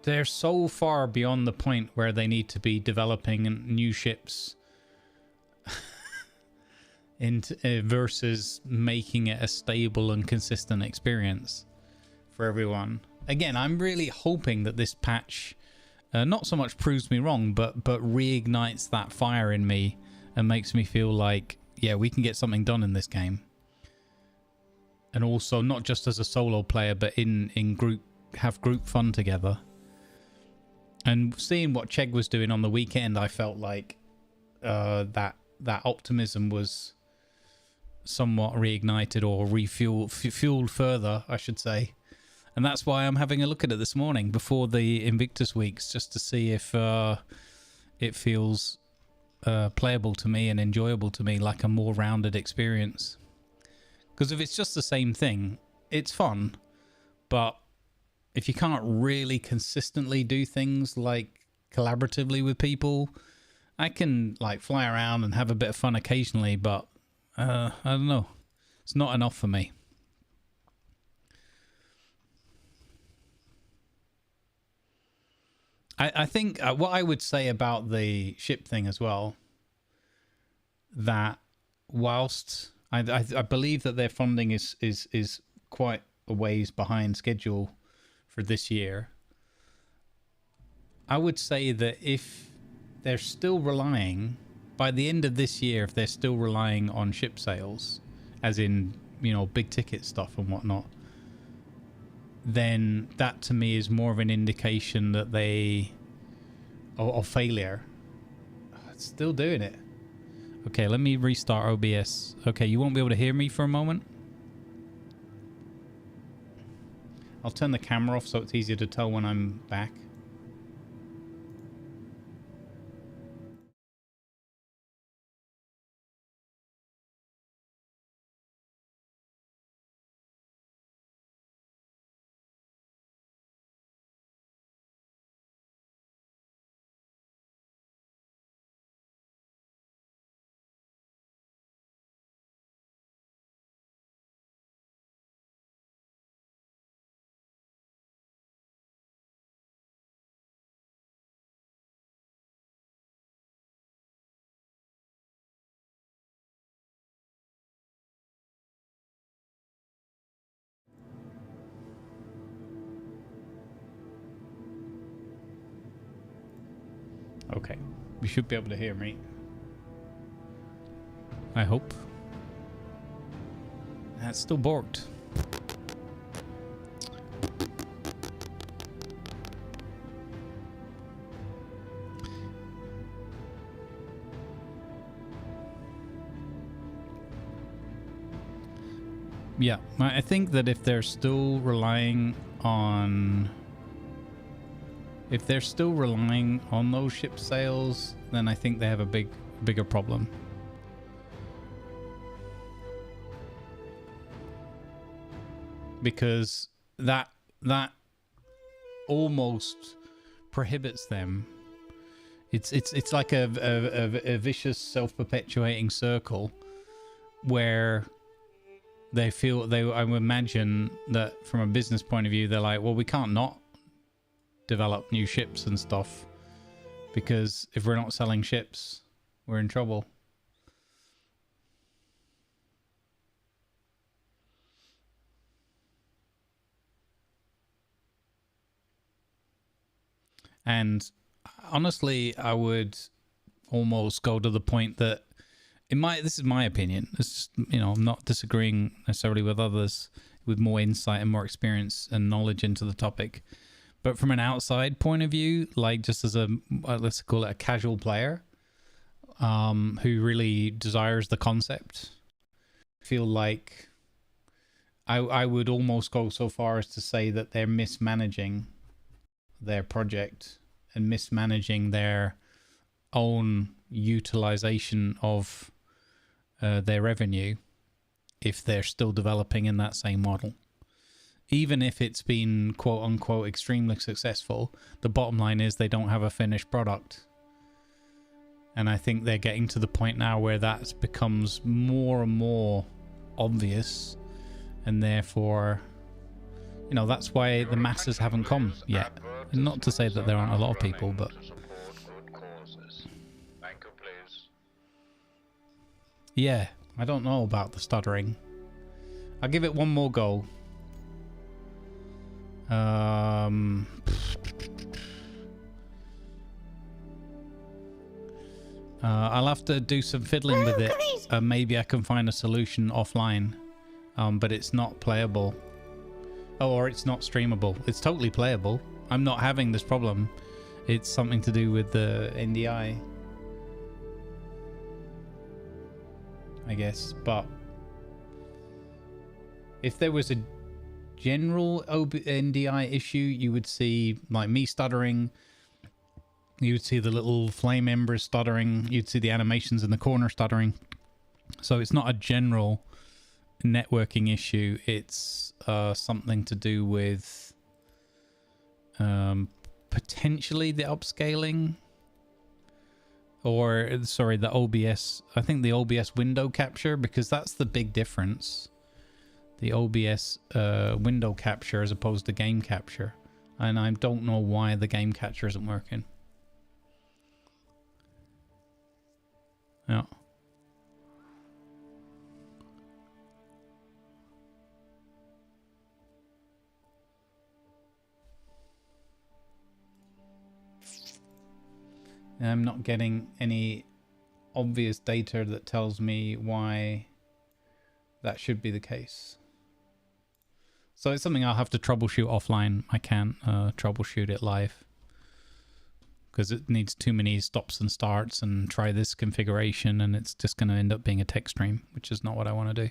they're so far beyond the point where they need to be developing new ships versus making it a stable and consistent experience for everyone. Again, I'm really hoping that this patch not so much proves me wrong, but reignites that fire in me and makes me feel like, yeah, we can get something done in this game. And also not just as a solo player, but in group, have group fun together. And seeing what Chegg was doing on the weekend, I felt like that optimism was somewhat reignited or fueled further, I should say. And that's why I'm having a look at it this morning before the Invictus weeks, just to see if it feels playable to me and enjoyable to me, like a more rounded experience. Because if it's just the same thing, it's fun, but if you can't really consistently do things like collaboratively with people, I can like fly around and have a bit of fun occasionally, but I don't know. It's not enough for me. I think what I would say about the ship thing as well, that whilst I believe that their funding is quite a ways behind schedule for this year, I would say that if they're still relying, by the end of this year, if they're still relying on ship sales, as in, you know, big ticket stuff and whatnot, then that to me is more of an indication that they of failure. It's still doing it. Okay, let me restart OBS. Okay, you won't be able to hear me for a moment. I'll turn the camera off so it's easier to tell when I'm back. Okay, you should be able to hear me. I hope. That's still borked. Yeah, I think that if they're still relying on... If they're still relying on those ship sales, then I think they have a bigger problem. Because that almost prohibits them. It's like a vicious self-perpetuating circle where they feel I would imagine that from a business point of view, they're like, well, we can't not develop new ships and stuff, because if we're not selling ships, we're in trouble. And honestly, I would almost go to the point that this is my opinion. It's, you know, I'm not disagreeing necessarily with others with more insight and more experience and knowledge into the topic. But from an outside point of view, like just as a, let's call it a casual player, who really desires the concept, I feel like I would almost go so far as to say that they're mismanaging their project and mismanaging their own utilization of their revenue if they're still developing in that same model. Even if it's been quote unquote extremely successful, the bottom line is they don't have a finished product. And I think they're getting to the point now where that becomes more and more obvious, and therefore, you know, that's why the masses haven't come yet. And not to say that there aren't a lot of people, but yeah, I don't know about the stuttering. I'll give it one more go. I'll have to do some fiddling with it. Maybe I can find a solution offline, but it's not playable. Oh, or it's not streamable. It's totally playable. I'm not having this problem. It's something to do with the NDI, I guess. But if there was a general NDI issue, you would see like me stuttering, you would see the little flame embers stuttering, you'd see the animations in the corner stuttering. So it's not a general networking issue, it's something to do with potentially the upscaling Or, sorry, the OBS. I think the OBS window capture, because that's the big difference. The OBS window capture as opposed to game capture. And I don't know why the game capture isn't working. Yeah. And I'm not getting any obvious data that tells me why that should be the case. So it's something I'll have to troubleshoot offline. I can't troubleshoot it live because it needs too many stops and starts and try this configuration, and it's just going to end up being a text stream, which is not what I want to do.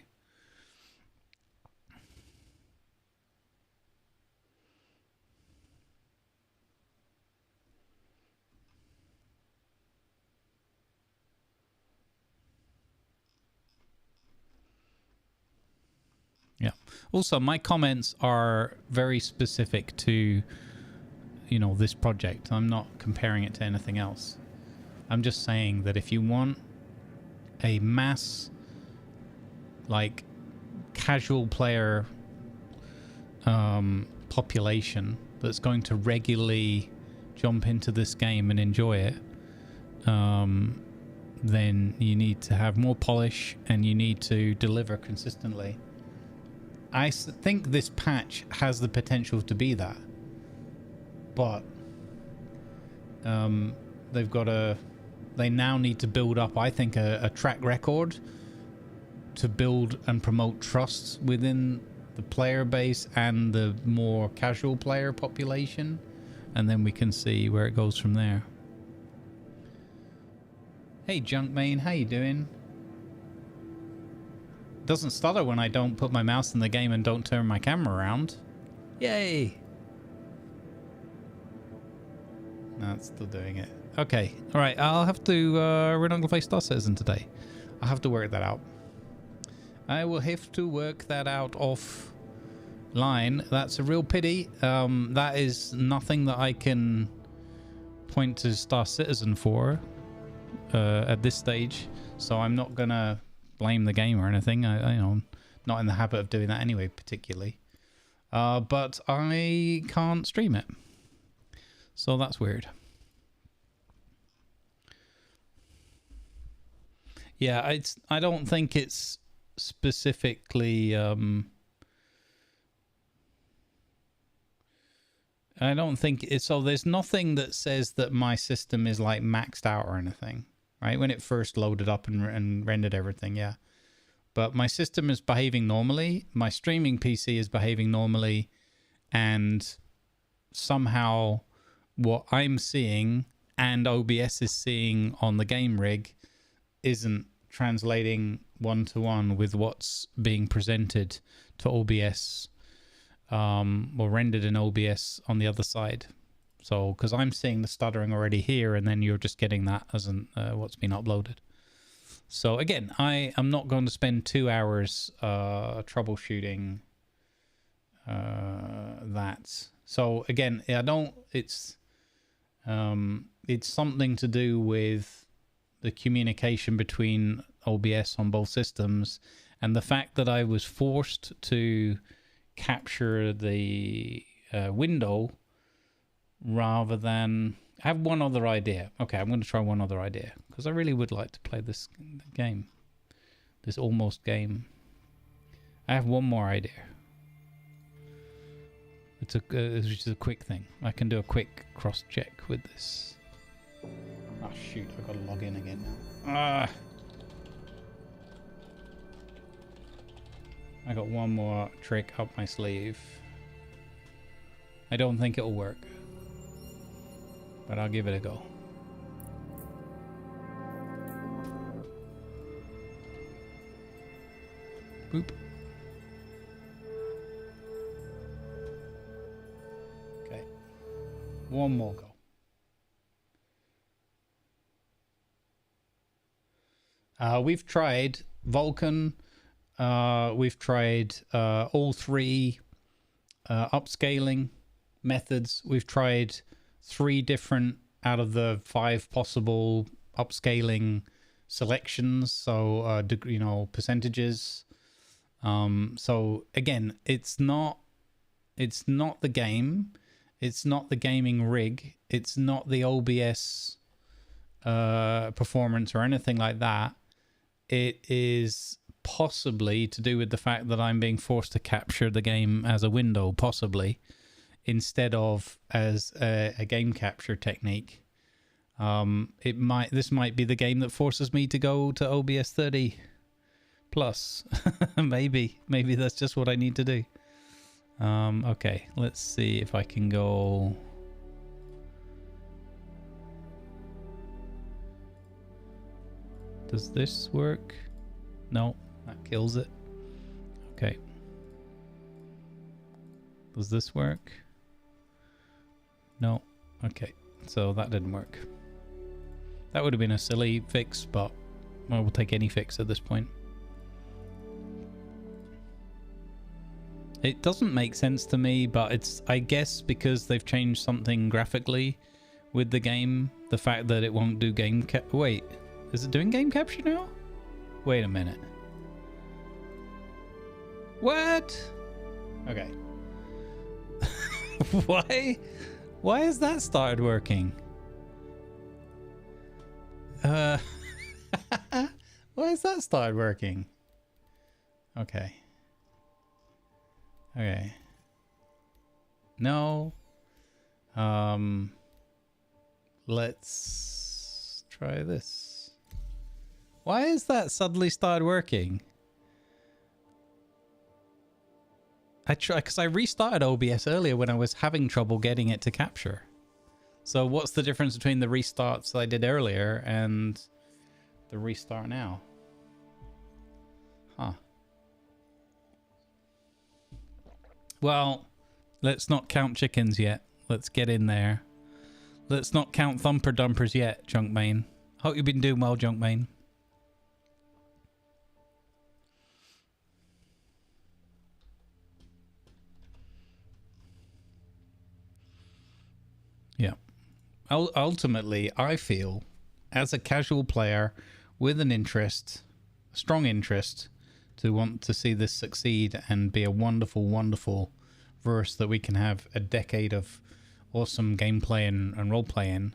Yeah. Also, my comments are very specific to, you know, this project. I'm not comparing it to anything else. I'm just saying that if you want a mass, like, casual player population that's going to regularly jump into this game and enjoy it, then you need to have more polish and you need to deliver consistently. I think this patch has the potential to be that, but they now need to build up, I think, a track record to build and promote trust within the player base and the more casual player population, and then we can see where it goes from there. Hey Junkmain, how you doing? Doesn't stutter when I don't put my mouse in the game and don't turn my camera around. Yay! No, it's still doing it. Okay, alright, I'll have to... we're not going to play Star Citizen today. I'll have to work that out. I will have to work that out offline. That's a real pity. That is nothing that I can point to Star Citizen for at this stage. So I'm not going to blame the game or anything. I'm not in the habit of doing that anyway, particularly. But I can't stream it. So that's weird. Yeah, I don't think it's specifically... I don't think it's... So there's nothing that says that my system is like maxed out or anything. Right? When it first loaded up and rendered everything, yeah. But my system is behaving normally. My streaming PC is behaving normally. And somehow what I'm seeing and OBS is seeing on the game rig isn't translating one-to-one with what's being presented to OBS or rendered in OBS on the other side. So, because I'm seeing the stuttering already here, and then you're just getting that as what's been uploaded. So again, I am not going to spend 2 hours troubleshooting that. So again, I don't. It's something to do with the communication between OBS on both systems, and the fact that I was forced to capture the window rather than... I have one other idea. Okay, I'm going to try one other idea because I really would like to play this game, this almost game. I have one more idea. It's just a quick thing. I can do a quick cross check with this. Oh shoot! I've got to log in again now. Ah! I got one more trick up my sleeve. I don't think it'll work, but I'll give it a go. Boop. Okay. One more go. We've tried Vulkan. We've tried all three upscaling methods. We've tried 3 different out of the 5 possible upscaling selections, so you know, percentages. So again, it's not the game, it's not the gaming rig, it's not the OBS performance or anything like that. It is possibly to do with the fact that I'm being forced to capture the game as a window, possibly, instead of as a game capture technique. This might be the game that forces me to go to OBS 30 plus. maybe that's just what I need to do. Okay, let's see if I can go. Does this work? No, that kills it. Okay. Does this work? No. Okay, so that didn't work. That would have been a silly fix, but well, we'll take any fix at this point. It doesn't make sense to me, but it's, I guess, because they've changed something graphically with the game. The fact that it won't do game cap. Wait, is it doing game capture now? Wait a minute. What? Okay. Why has that started working? Why has that started working? Okay. Okay. No. Let's try this. Why has that suddenly started working? Because I restarted OBS earlier when I was having trouble getting it to capture. So what's the difference between the restarts I did earlier and the restart now? Huh. Well, let's not count chickens yet. Let's get in there. Let's not count thumper dumpers yet, Junkmain. Hope you've been doing well, Junkmain. Yeah. Ultimately, I feel, as a casual player with an interest, a strong interest, to want to see this succeed and be a wonderful, wonderful verse that we can have a decade of awesome gameplay and role-play in.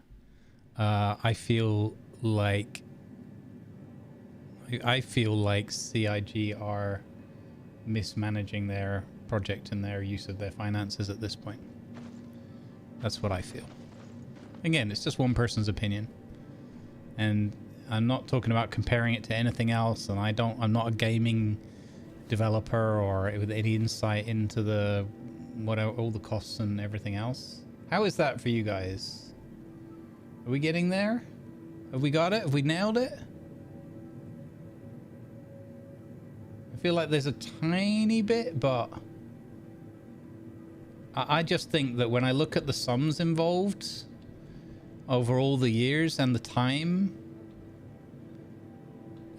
I feel like CIG are mismanaging their project and their use of their finances at this point. That's what I feel. Again, it's just one person's opinion, and I'm not talking about comparing it to anything else, and I'm not a gaming developer or with any insight into the all the costs and everything else. How is that for you guys? Are we getting there? Have we got it? Have we nailed it? I feel like there's a tiny bit, but I just think that when I look at the sums involved over all the years and the time,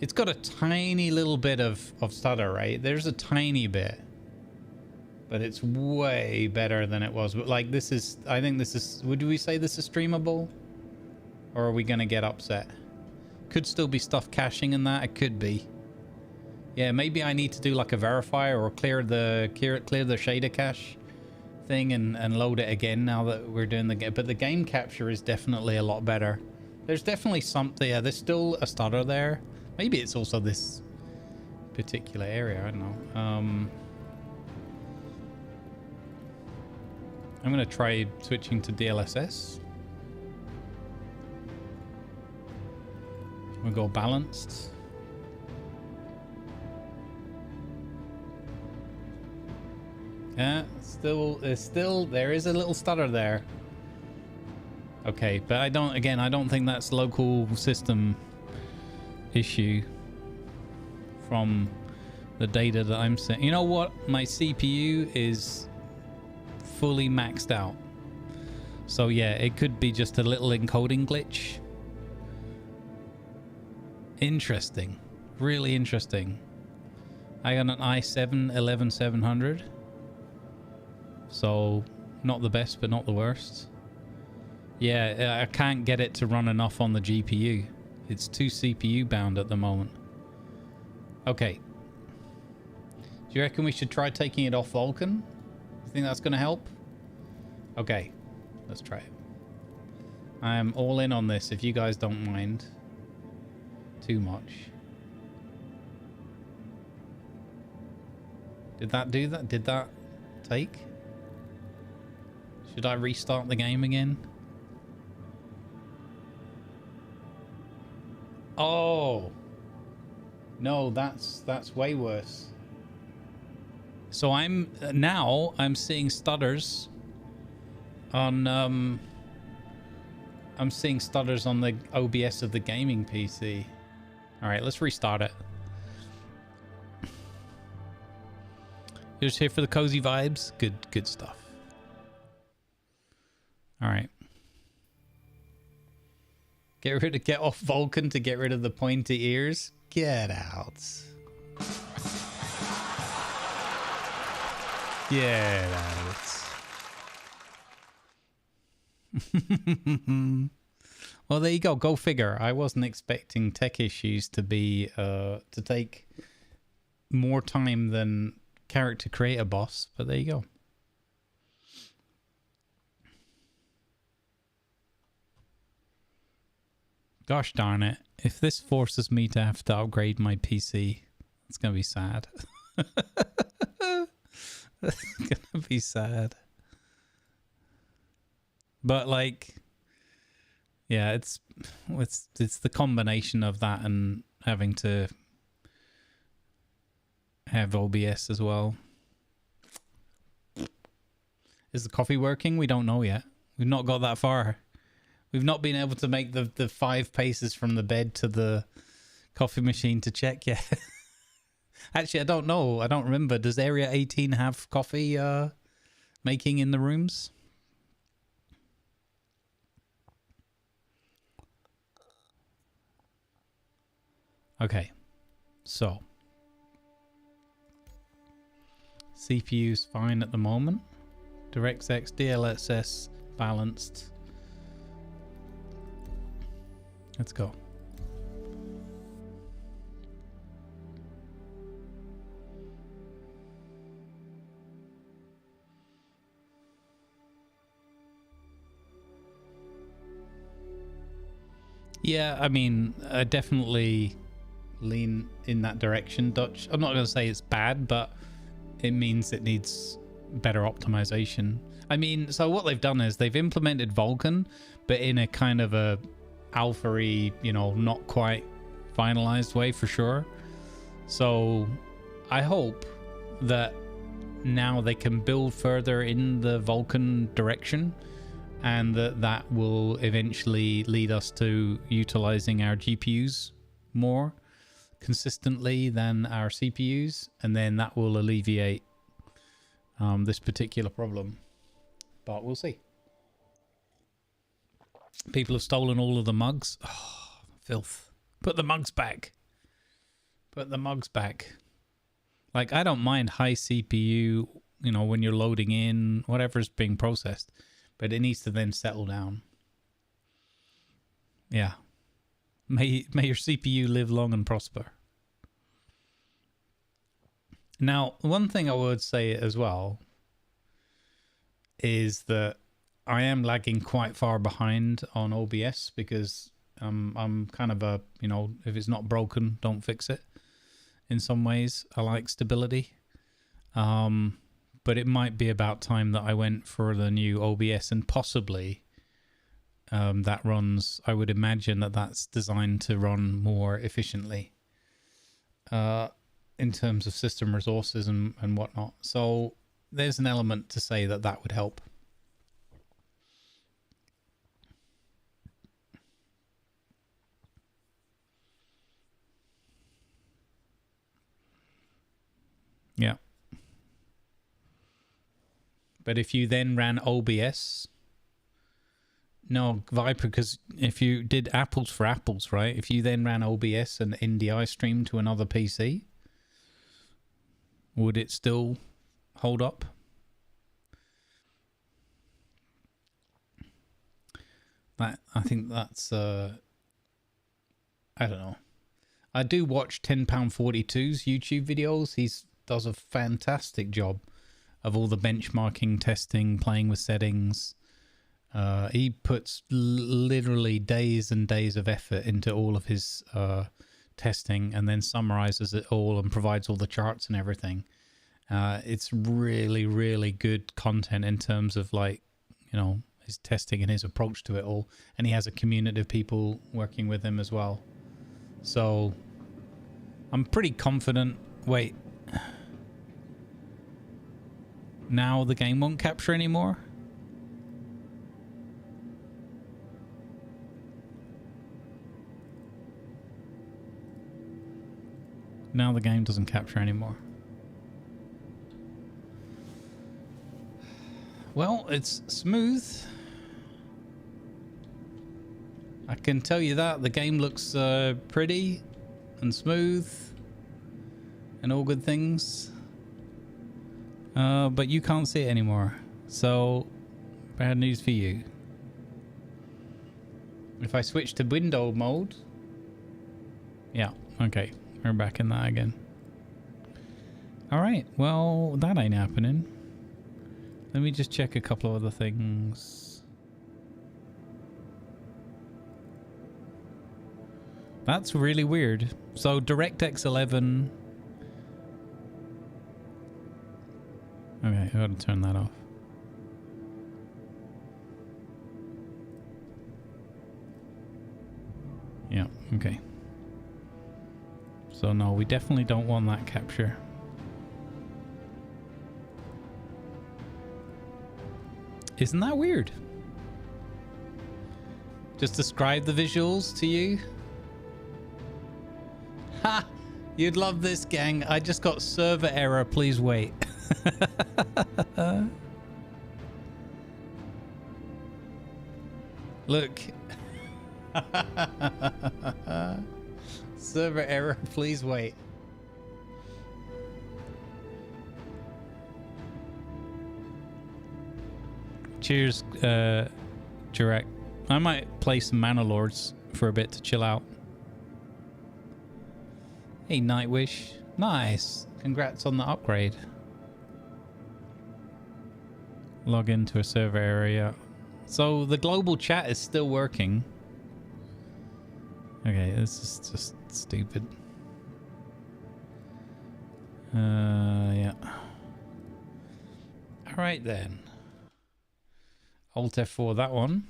it's got a tiny little bit of stutter, right? There's a tiny bit, but it's way better than it was. But like, this is, I think this is, would we say this is streamable? Or are we going to get upset? Could still be stuff caching in that. It could be. Yeah, maybe I need to do like a verifier or clear the shader cache thing and load it again now that we're doing the game. But the game capture is definitely a lot better. There's definitely something. Yeah, there's still a stutter there. Maybe it's also this particular area. I don't know. I'm going to try switching to DLSS. We'll go balanced. Yeah, there is a little stutter there. Okay, but I don't think that's local system issue from the data that I'm seeing. You know what? My CPU is fully maxed out. So yeah, it could be just a little encoding glitch. Interesting. Really interesting. I got an i7 11700. So not the best, but not the worst. Yeah, I can't get it to run enough on the GPU. It's too CPU bound at the moment. Okay. Do you reckon we should try taking it off Vulkan? You think that's going to help? Okay. Let's try it. I'm all in on this if you guys don't mind too much. Did that do that? Did that take? Should I restart the game again? Oh. No, that's way worse. So I'm seeing stutters on I'm seeing stutters on the OBS of the gaming PC. All right, let's restart it. You're just here for the cozy vibes. Good stuff. All right. Get off Vulkan to get rid of the pointy ears. Get out. Get out. Well, there you go. Go figure. I wasn't expecting tech issues to be to take more time than character creator boss, but there you go. Gosh darn it. If this forces me to have to upgrade my PC, it's going to be sad. It's going to be sad. But like, yeah, it's the combination of that and having to have OBS as well. Is the coffee working? We don't know yet. We've not got that far. We've not been able to make the 5 paces from the bed to the coffee machine to check yet. Actually, I don't know. I don't remember. Does Area 18 have coffee making in the rooms? Okay. So. CPU's fine at the moment. DirectX, DLSS, balanced. Let's go. Yeah, I mean, I definitely lean in that direction, Dutch. I'm not going to say it's bad, but it means it needs better optimization. I mean, so what they've done is they've implemented Vulkan, but in a kind of a alpha-y, you know, not quite finalized way for sure. So I hope that now they can build further in the Vulkan direction, and that will eventually lead us to utilizing our GPUs more consistently than our CPUs, and then that will alleviate this particular problem. But we'll see. People have stolen all of the mugs. Oh, filth. Put the mugs back. Put the mugs back. Like, I don't mind high CPU, you know, when you're loading in whatever's being processed, but it needs to then settle down. Yeah. May your CPU live long and prosper. Now, one thing I would say as well is that I am lagging quite far behind on OBS because I'm kind of a, you know, if it's not broken, don't fix it. In some ways, I like stability. But it might be about time that I went for the new OBS, and possibly that runs, I would imagine that that's designed to run more efficiently in terms of system resources and whatnot. So there's an element to say that that would help. Yeah. But if you then ran OBS, no, Viper, because if you did apples for apples, right? If you then ran OBS and NDI stream to another PC, would it still hold up? That, I think that's I don't know. I do watch £10.42's YouTube videos. He does a fantastic job of all the benchmarking, testing, playing with settings. He puts literally days and days of effort into all of his testing, and then summarizes it all and provides all the charts and everything. It's really, really good content in terms of, like, you know, his testing and his approach to it all. And he has a community of people working with him as well. So I'm pretty confident. Wait. Now the game won't capture anymore? Now the game doesn't capture anymore. Well, it's smooth. I can tell you that. The game looks pretty and smooth and all good things. But you can't see it anymore. So, bad news for you. If I switch to window mode... Yeah, okay. We're back in that again. Alright, well, that ain't happening. Let me just check a couple of other things. That's really weird. So DirectX 11... Okay, I gotta turn that off. Yeah, okay. So no, we definitely don't want that capture. Isn't that weird? Just describe the visuals to you. Ha! You'd love this, gang. I just got server error. Please wait. Look. Server error. Please wait. Cheers, Jurek. I might play some Mana Lords for a bit to chill out. Hey, Nightwish. Nice. Congrats on the upgrade. Log into a server area. So the global chat is still working. Okay, this is just stupid. Yeah. Alright then. Alt F4 that one.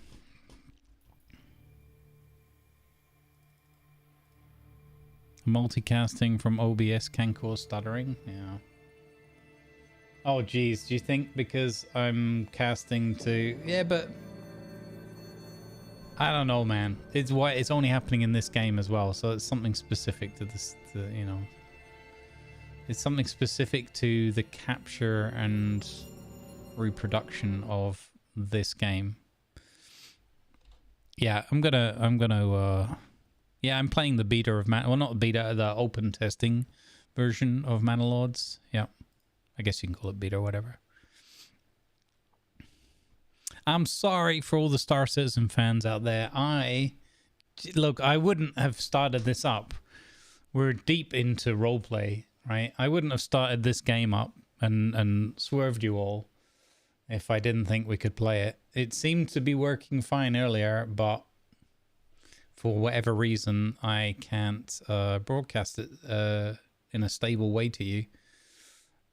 Multicasting from OBS can cause stuttering. Yeah. Oh geez, do you think because I'm casting to... Yeah, but... I don't know, man. It's why it's only happening in this game as well, so it's something specific to this, you know. It's something specific to the capture and reproduction of this game. Yeah, I'm gonna yeah, I'm playing the beta of well, not the beta, the open testing version of Mana Lords. Yeah. I guess you can call it beta or whatever. I'm sorry for all the Star Citizen fans out there. Look, I wouldn't have started this up. We're deep into roleplay, right? I wouldn't have started this game up and swerved you all if I didn't think we could play it. It seemed to be working fine earlier, but for whatever reason, I can't broadcast it in a stable way to you.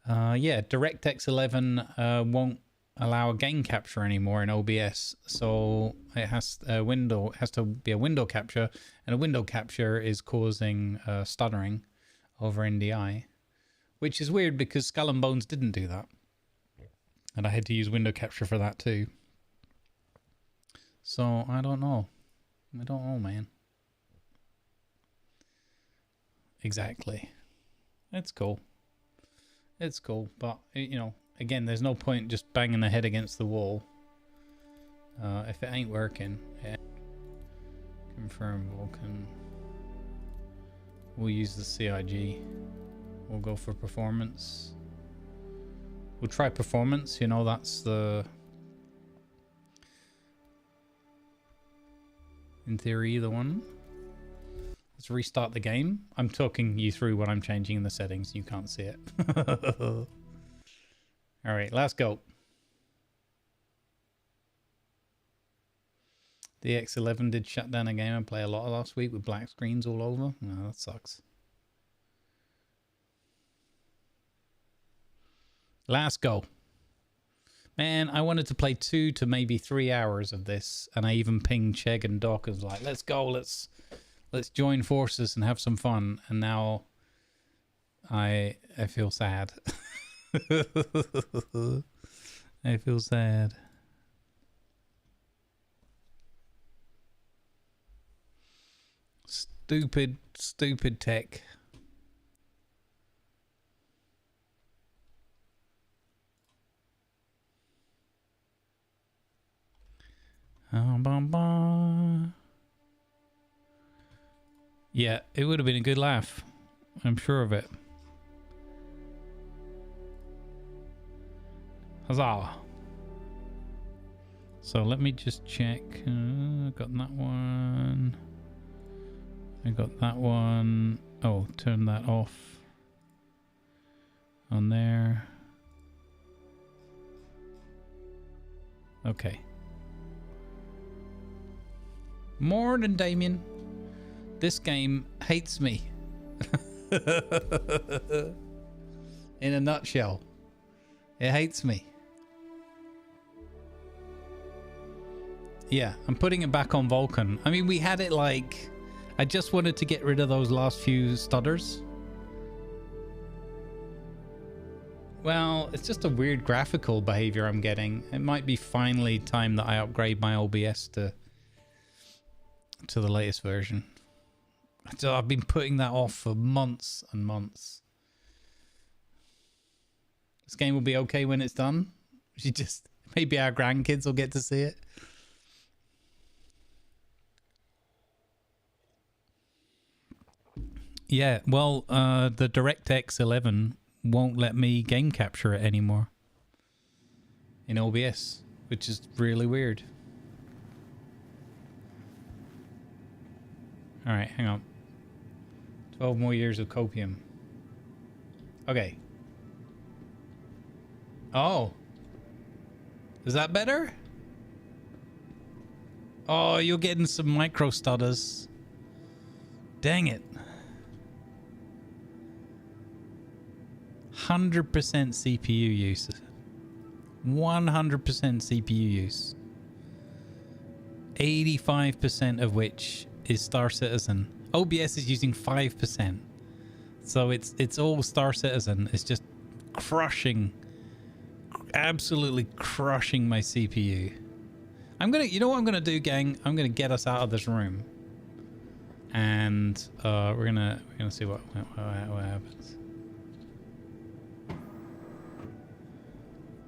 Yeah, DirectX 11 won't allow a game capture anymore in OBS, so it has to be a window capture, and a window capture is causing stuttering over NDI, which is weird because Skull and Bones didn't do that, and I had to use window capture for that too. So I don't know, man. Exactly. It's cool. It's cool, but you know, again, there's no point just banging the head against the wall if it ain't working. Yeah. Confirm Vulcan. We'll use the CIG. We'll go for performance. We'll try performance. You know, that's the, in theory, the one. Let's restart the game. I'm talking you through what I'm changing in the settings. You can't see it. All right, let's go. The X11 did shut down a game I played a lot last week with black screens all over. No, that sucks. Let's go. Man, I wanted to play 2 to maybe 3 hours of this, and I even pinged Chegg and Doc and was like, let's go, let's join forces and have some fun. And now I feel sad. I feel sad. Stupid tech. Yeah, it would have been a good laugh. I'm sure of it. Huzzah. So let me just check. Got that one. I got that one. Oh, turn that off. On there. Okay. Morning, Damien. This game hates me. In a nutshell. It hates me. Yeah, I'm putting it back on Vulkan. I mean, we had it like... I just wanted to get rid of those last few stutters. Well, it's just a weird graphical behavior I'm getting. It might be finally time that I upgrade my OBS to the latest version. So I've been putting that off for months and months. This game will be okay when it's done. Maybe our grandkids will get to see it. Yeah, well, the DirectX 11 won't let me game capture it anymore in OBS, which is really weird. All right, hang on. 12 more years of copium. Okay. Oh. Is that better? Oh, you're getting some micro stutters. Dang it. 100% CPU use. 100% CPU use. 85% of which is Star Citizen. OBS is using 5%. So it's all Star Citizen. It's just crushing, absolutely crushing my CPU. You know what I'm gonna do, gang? I'm gonna get us out of this room. And we're gonna see what happens.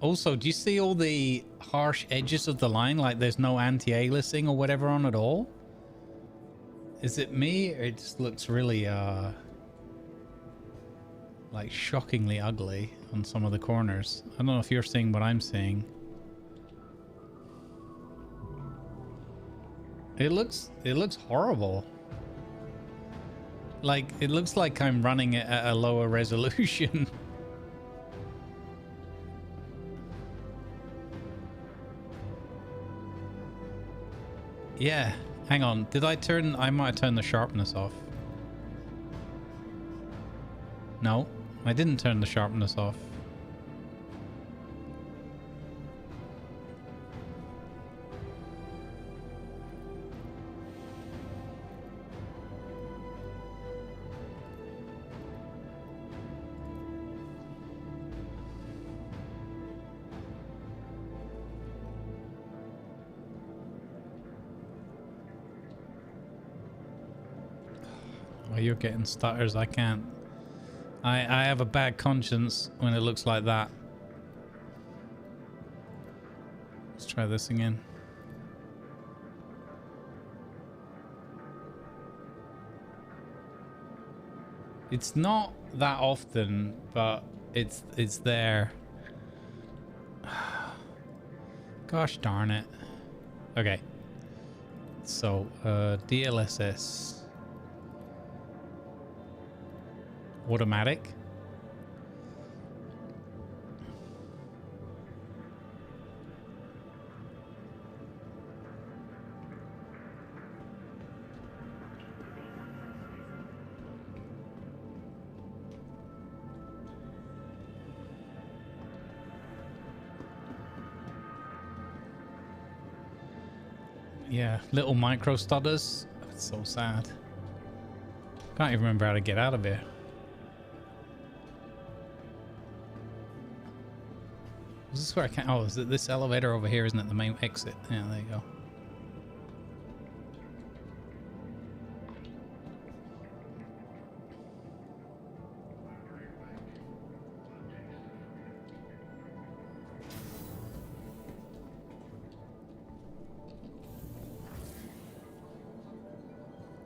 Also, do you see all the harsh edges of the line? Like there's no anti-aliasing or whatever on at all? Is it me? Or it just looks really, like shockingly ugly on some of the corners. I don't know if you're seeing what I'm seeing. It looks horrible. Like, it looks like I'm running it at a lower resolution. Yeah, hang on. I might have turned the sharpness off. No, I didn't turn the sharpness off. Oh, you're getting stutters. I can't. I have a bad conscience when it looks like that. Let's try this again. It's not that often, but it's there. Gosh darn it. Okay. So, DLSS. Automatic. Yeah, little micro stutters. That's so sad. Can't even remember how to get out of here. Is this where I can? Oh, is it this elevator over here? Isn't it the main exit? Yeah, there you go.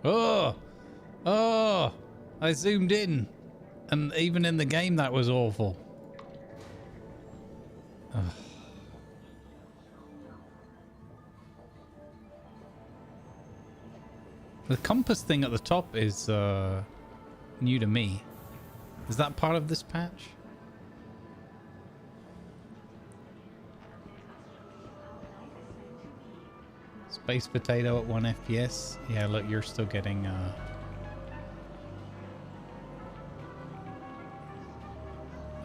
Oh! Oh! I zoomed in. And even in the game, that was awful. Ugh. The compass thing at the top is new to me. Is that part of this patch? Space potato at 1 FPS. Yeah, look, you're still getting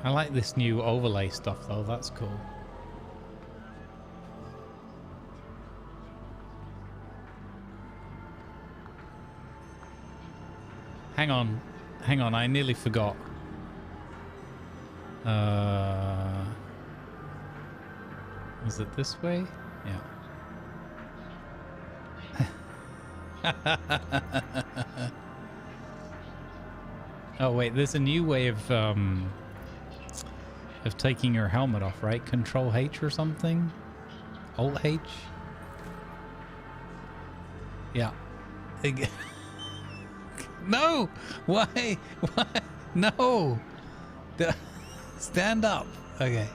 I like this new overlay stuff though, that's cool. Hang on, I nearly forgot. Was it this way? Yeah. Oh wait, there's a new way of taking your helmet off, right? Control H or something? Alt H? Yeah. No! Why? Why? No! Stand up. Okay.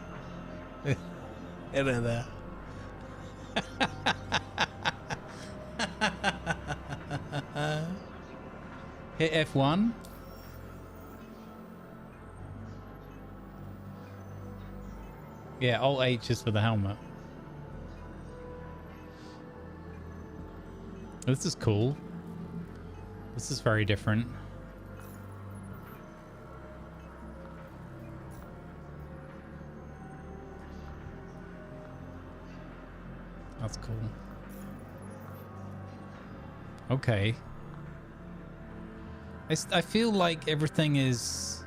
Get in there. Hit F1. Yeah, Alt H is for the helmet. This is cool. This is very different. That's cool. Okay. I feel like everything is...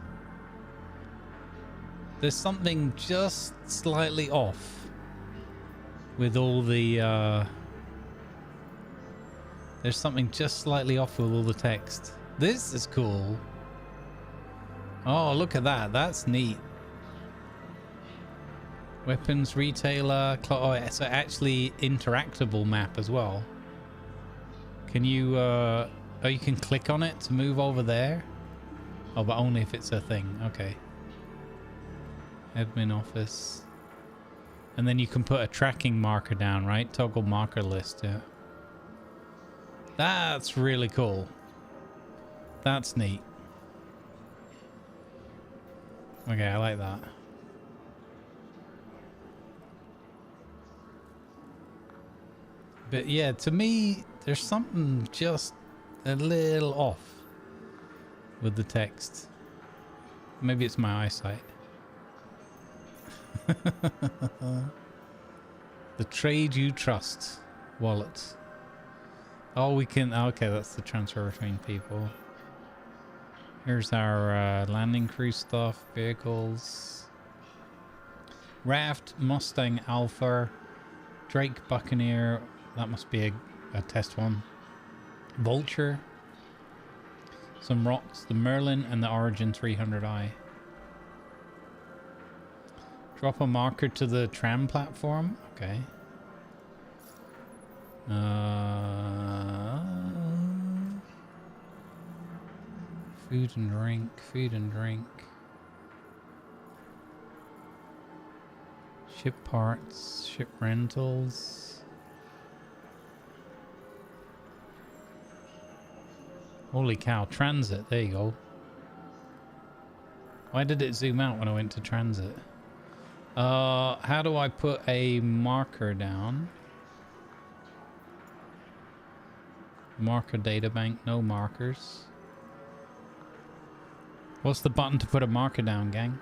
There's something just slightly off with all the... There's something just slightly off with all the text. This is cool. Oh, look at that. That's neat. Weapons retailer. Oh, it's actually interactable map as well. Can you... Oh, you can click on it to move over there? Oh, but only if it's a thing. Okay. Admin office. And then you can put a tracking marker down, right? Toggle marker list, yeah. That's really cool. That's neat. Okay, I like that. But yeah, to me, there's something just a little off with the text. Maybe it's my eyesight. The trade you trust wallet. Oh, we can... Okay, that's the transfer between people. Here's our landing crew stuff. Vehicles. Raft, Mustang Alpha, Drake Buccaneer. That must be a test one. Vulture. Some rocks. The Merlin and the Origin 300i. Drop a marker to the tram platform. Okay. Food and drink. Food and drink. Ship parts. Ship rentals. Holy cow. Transit. There you go. Why did it zoom out when I went to transit? How do I put a marker down? Marker data bank, no markers. What's the button to put a marker down, gang?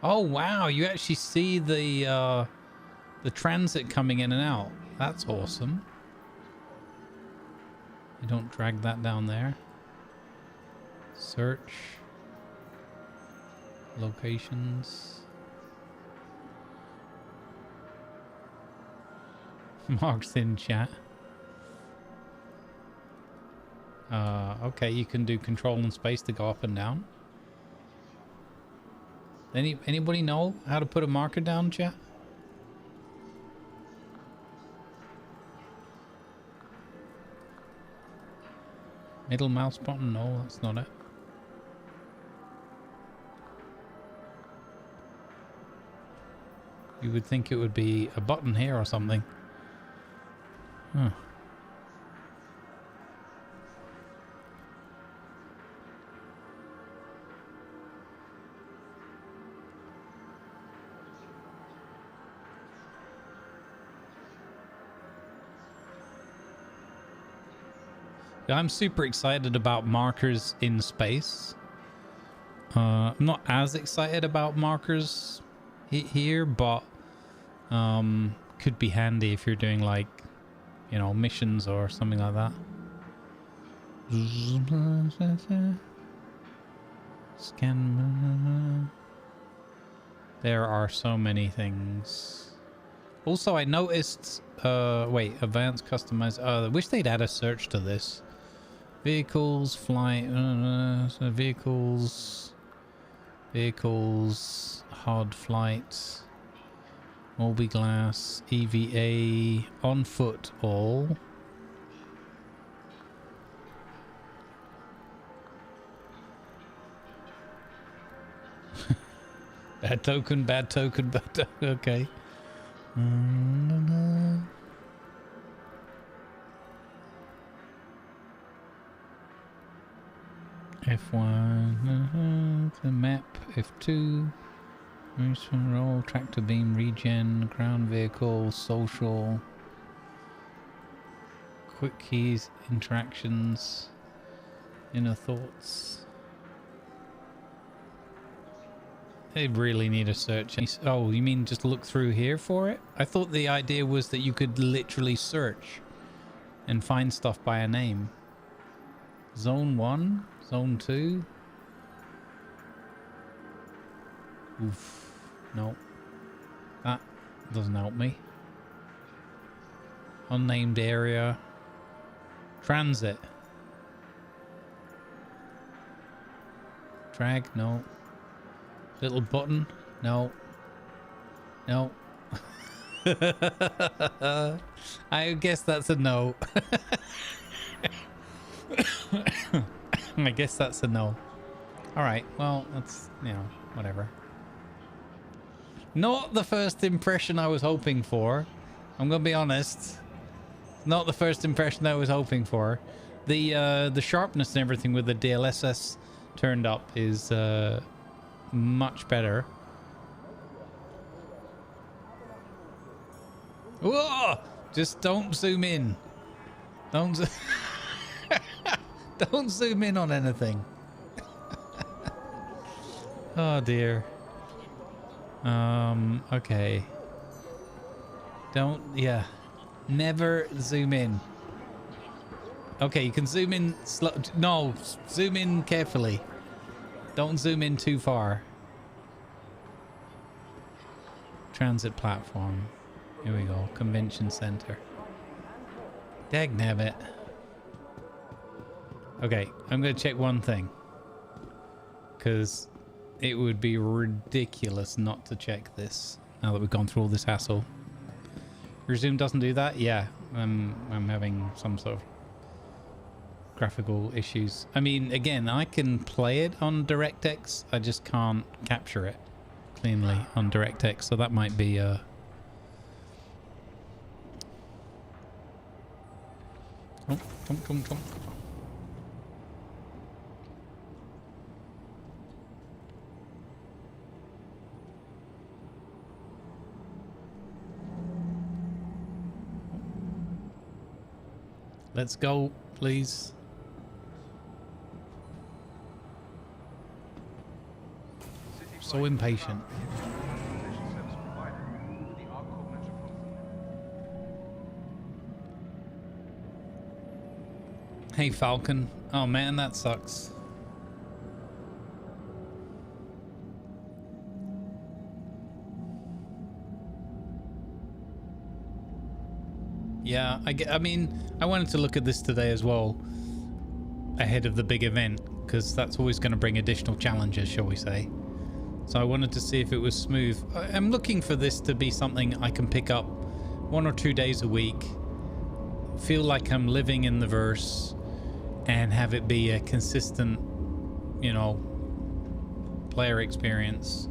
Oh wow, you actually see the transit coming in and out. That's awesome. You don't drag that down there. Search. Locations. Mark's in chat. Okay, you can do control and space to go up and down. Anybody know how to put a marker down, chat? Middle mouse button? No, that's not it. You would think it would be a button here or something. Huh. I'm super excited about markers in space. I'm not as excited about markers here, but could be handy if you're doing like, you know, missions or something like that. Scan. There are so many things. Also, I noticed. Wait, advanced customize. I wish they'd add a search to this. Vehicles, flight, vehicles, hard flight, Mobi-glass, EVA, on foot, all. Bad token, bad token, bad token, okay. F1, the map, F2, roll, tractor beam, regen, ground vehicle, social, quick keys, interactions, inner thoughts. They really need a search. Oh, you mean just look through here for it? I thought the idea was that you could literally search and find stuff by a name. Zone 1? Zone 2? Oof. No. That doesn't help me. Unnamed area. Transit. Drag? No. Little button? No. No. I guess that's a no. I guess that's a no. Alright, well, that's, you know, whatever. Not the first impression I was hoping for. I'm gonna be honest. Not the first impression I was hoping for. The sharpness and everything with the DLSS turned up is much better. Whoa! Just don't zoom in. Don't don't zoom in on anything. Oh dear. Okay. Don't, yeah. Never zoom in. Okay, you can zoom in slow. No, zoom in carefully. Don't zoom in too far. Transit platform. Here we go. Convention center. Dagnabbit. Okay, I'm going to check one thing. Because it would be ridiculous not to check this now that we've gone through all this hassle. Resume doesn't do that? Yeah, I'm having some sort of graphical issues. I mean, again, I can play it on DirectX. I just can't capture it cleanly on DirectX, so that might be Oh, come. Let's go, please. So impatient. Hey, Falcon. Oh man, that sucks. Yeah, I mean, I wanted to look at this today as well, ahead of the big event, because that's always going to bring additional challenges, shall we say. So I wanted to see if it was smooth. I'm looking for this to be something I can pick up 1 or 2 days a week, feel like I'm living in the verse, and have it be a consistent, you know, player experience.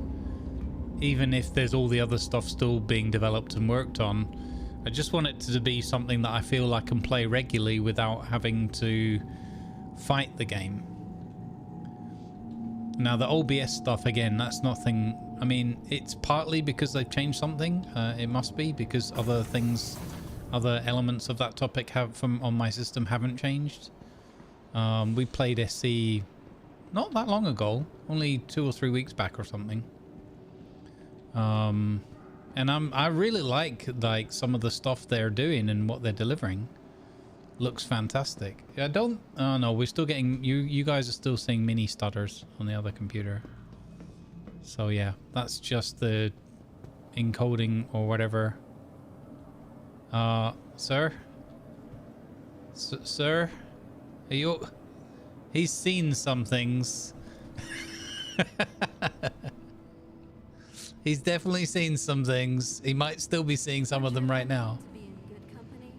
Even if there's all the other stuff still being developed and worked on, I just want it to be something that I feel I can play regularly without having to fight the game. Now the OBS stuff, again, that's nothing. I mean, it's partly because they've changed something. It must be because other things, other elements of that topic on my system haven't changed. We played SC not that long ago, only 2 or 3 weeks back or something. And I really like some of the stuff they're doing and what they're delivering. Looks fantastic. I don't. Oh no, we're still getting. You guys are still seeing mini stutters on the other computer. So yeah, that's just the encoding or whatever. Sir. Sir, are you? He's seen some things. He's definitely seen some things. He might still be seeing some of them right now. To be in good company,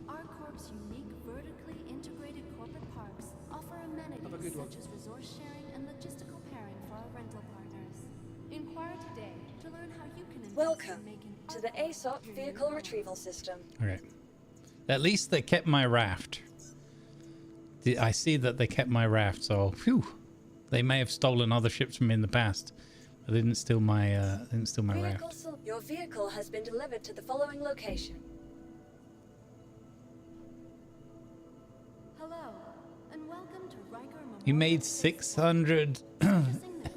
our corp's unique vertically integrated corporate parks offer amenities such as resource sharing and logistical pairing for our rental partners. Inquire today to learn how you can invest Welcome in making to the ASOP vehicle retrieval system. Okay. At least they kept my raft. I see that they kept my raft, so phew. They may have stolen other ships from me in the past. They didn't steal my raft. Your vehicle has been delivered to the following location. Hello, and welcome to Riker You made 600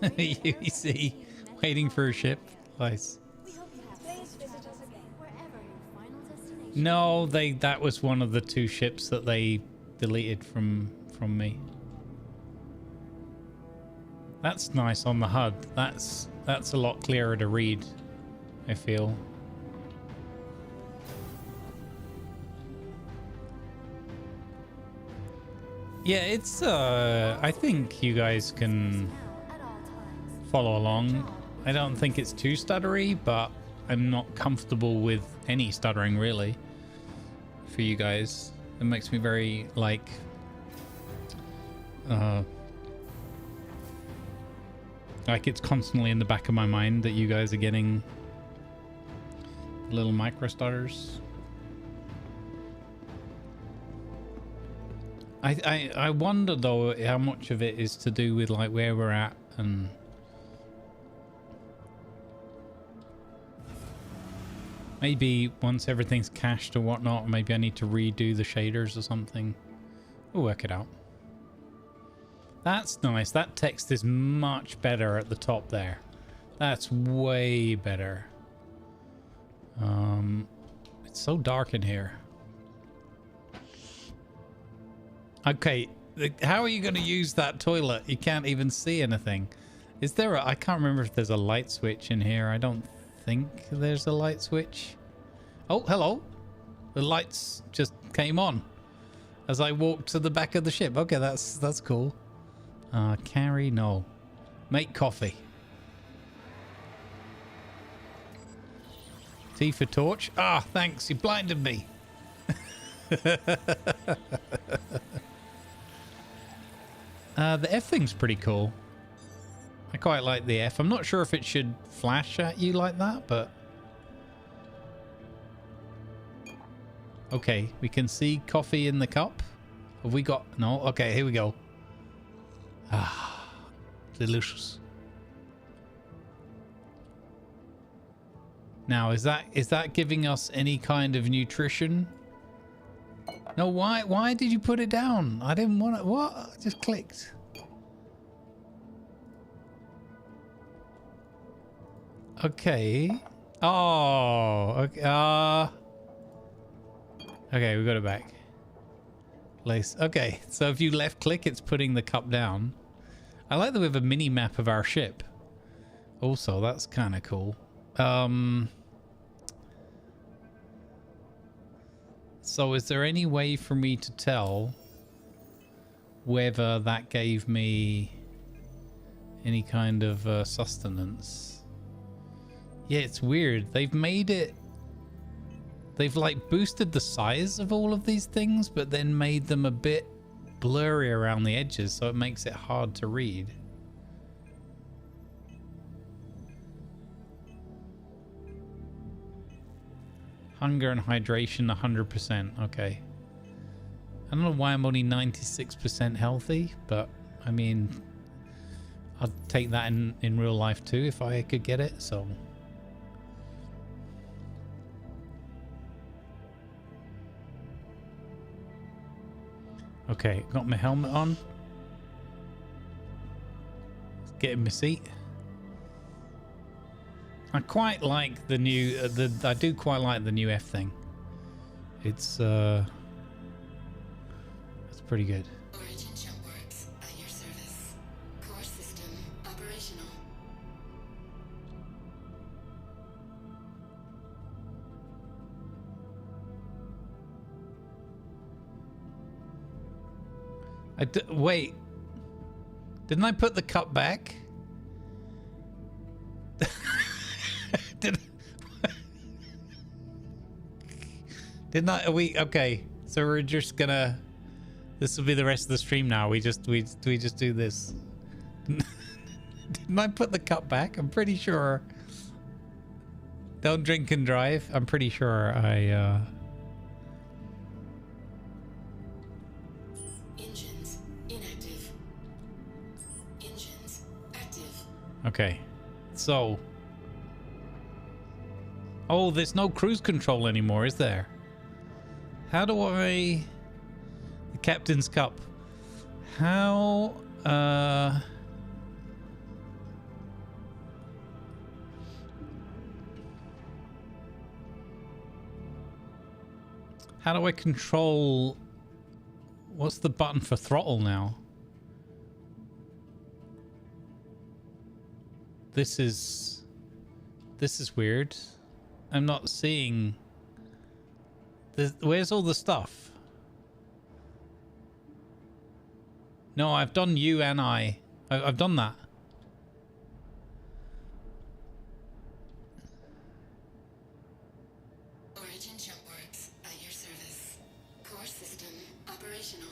UEC waiting for a ship. Nice. We hope you have Please visit us again. wherever your final destination. No, that was one of the 2 ships that they deleted from me. That's nice on the HUD. That's a lot clearer to read, I feel. Yeah, it's I think you guys can At all times. follow along. I don't think it's too stuttery, but I'm not comfortable with any stuttering really for you guys. It makes me very like it's constantly in the back of my mind that you guys are getting little micro stutters. I wonder though how much of it is to do with like where we're at, and maybe once everything's cached or whatnot, maybe I need to redo the shaders or something. We'll work it out. That's nice. That text is much better at the top there. That's way better. It's so dark in here. Okay, how are you going to use that toilet? You can't even see anything. Is there I can't remember if there's a light switch in here. I don't think there's a light switch. Oh, hello. The lights just came on as I walked to the back of the ship. Okay, that's cool. Carry, no. Make coffee. Tea for torch. Ah, thanks. You blinded me. The F thing's pretty cool. I quite like the F. I'm not sure if it should flash at you like that, but... Okay, we can see coffee in the cup. Have we got... No? Okay, here we go. Ah, delicious. Now, is that giving us any kind of nutrition? No, why did you put it down? I didn't want it. What? I just clicked. Okay. Oh, okay. Okay, we got it back. Place. Okay, so if you left click, it's putting the cup down. I like that we have a mini map of our ship. Also, that's kind of cool. So is there any way for me to tell whether that gave me any kind of sustenance? Yeah, it's weird. They've made it... They've like boosted the size of all of these things, but then made them a bit blurry around the edges, so it makes it hard to read. Hunger and hydration 100%. Okay. I don't know why I'm only 96% healthy, but I mean, I'd take that in real life too if I could get it, so... Okay, got my helmet on. Let's get in my seat. I quite like the new, I do quite like the new F thing. It's pretty good. Origin jump works at your service. Core system operational. Wait, didn't I put the cup back? Didn't I? Okay, so we're just gonna... This will be the rest of the stream now. We just do this. Didn't I put the cup back? I'm pretty sure. Don't drink and drive. I'm pretty sure I... Engines inactive. Engines active. Okay, so... Oh, there's no cruise control anymore, is there? How do I... The Captain's Cup. How... How do I control... What's the button for throttle now? This is weird. I'm not seeing... Where's all the stuff? No, I've done you and I've done that. Origin jump works at your service. Core system operational.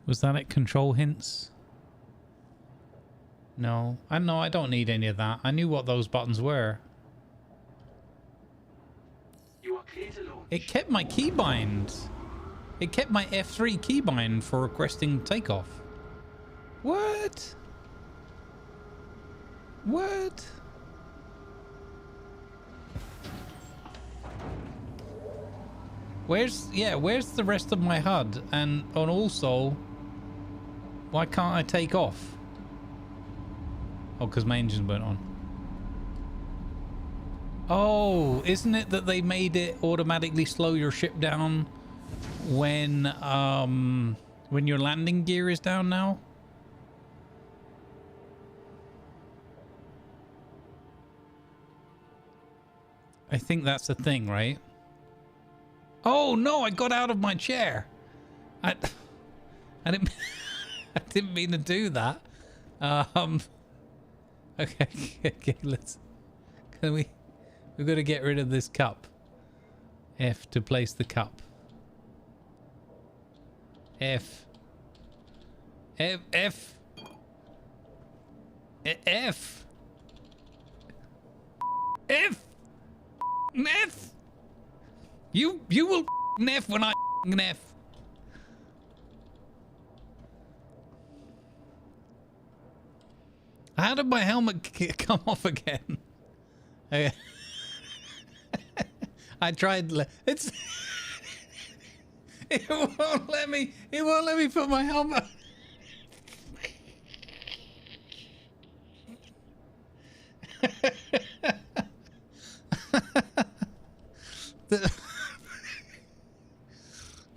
Was that it? Control hints? No. I don't need any of that. I knew what those buttons were. You are clear to launch. It kept my keybind. It kept my F3 keybind for requesting takeoff. What? What? Where's the rest of my HUD? And also, why can't I take off? Oh, because my engines weren't on. Oh, isn't it that they made it automatically slow your ship down when your landing gear is down now? I think that's the thing, right? Oh no, I got out of my chair. I didn't I didn't mean to do that. Okay, okay, let's... Can we... We've got to get rid of this cup. F to place the cup. F. F. F. F. F. F. You will F when I F. How did my helmet come off again? Okay. I tried. It's. It won't let me. It won't let me put my helmet.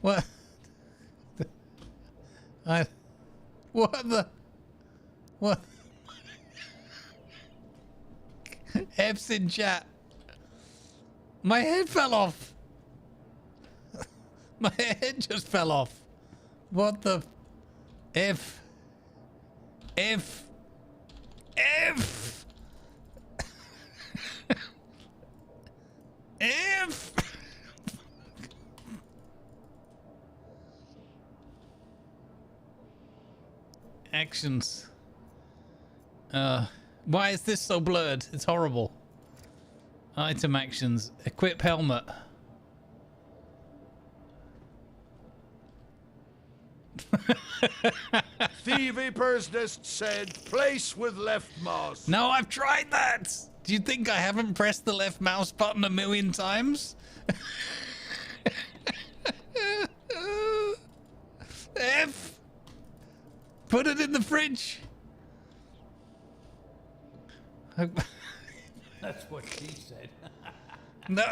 What? What the? What? F's in chat. My head fell off. My head just fell off. What the? F. F. F. F. Actions. Why is this so blurred? It's horrible. Item actions. Equip helmet. Thievy Persnist said, place with left mouse. No, I've tried that. Do you think I haven't pressed the left mouse button a million times? F. Put it in the fridge. That's what she said. No.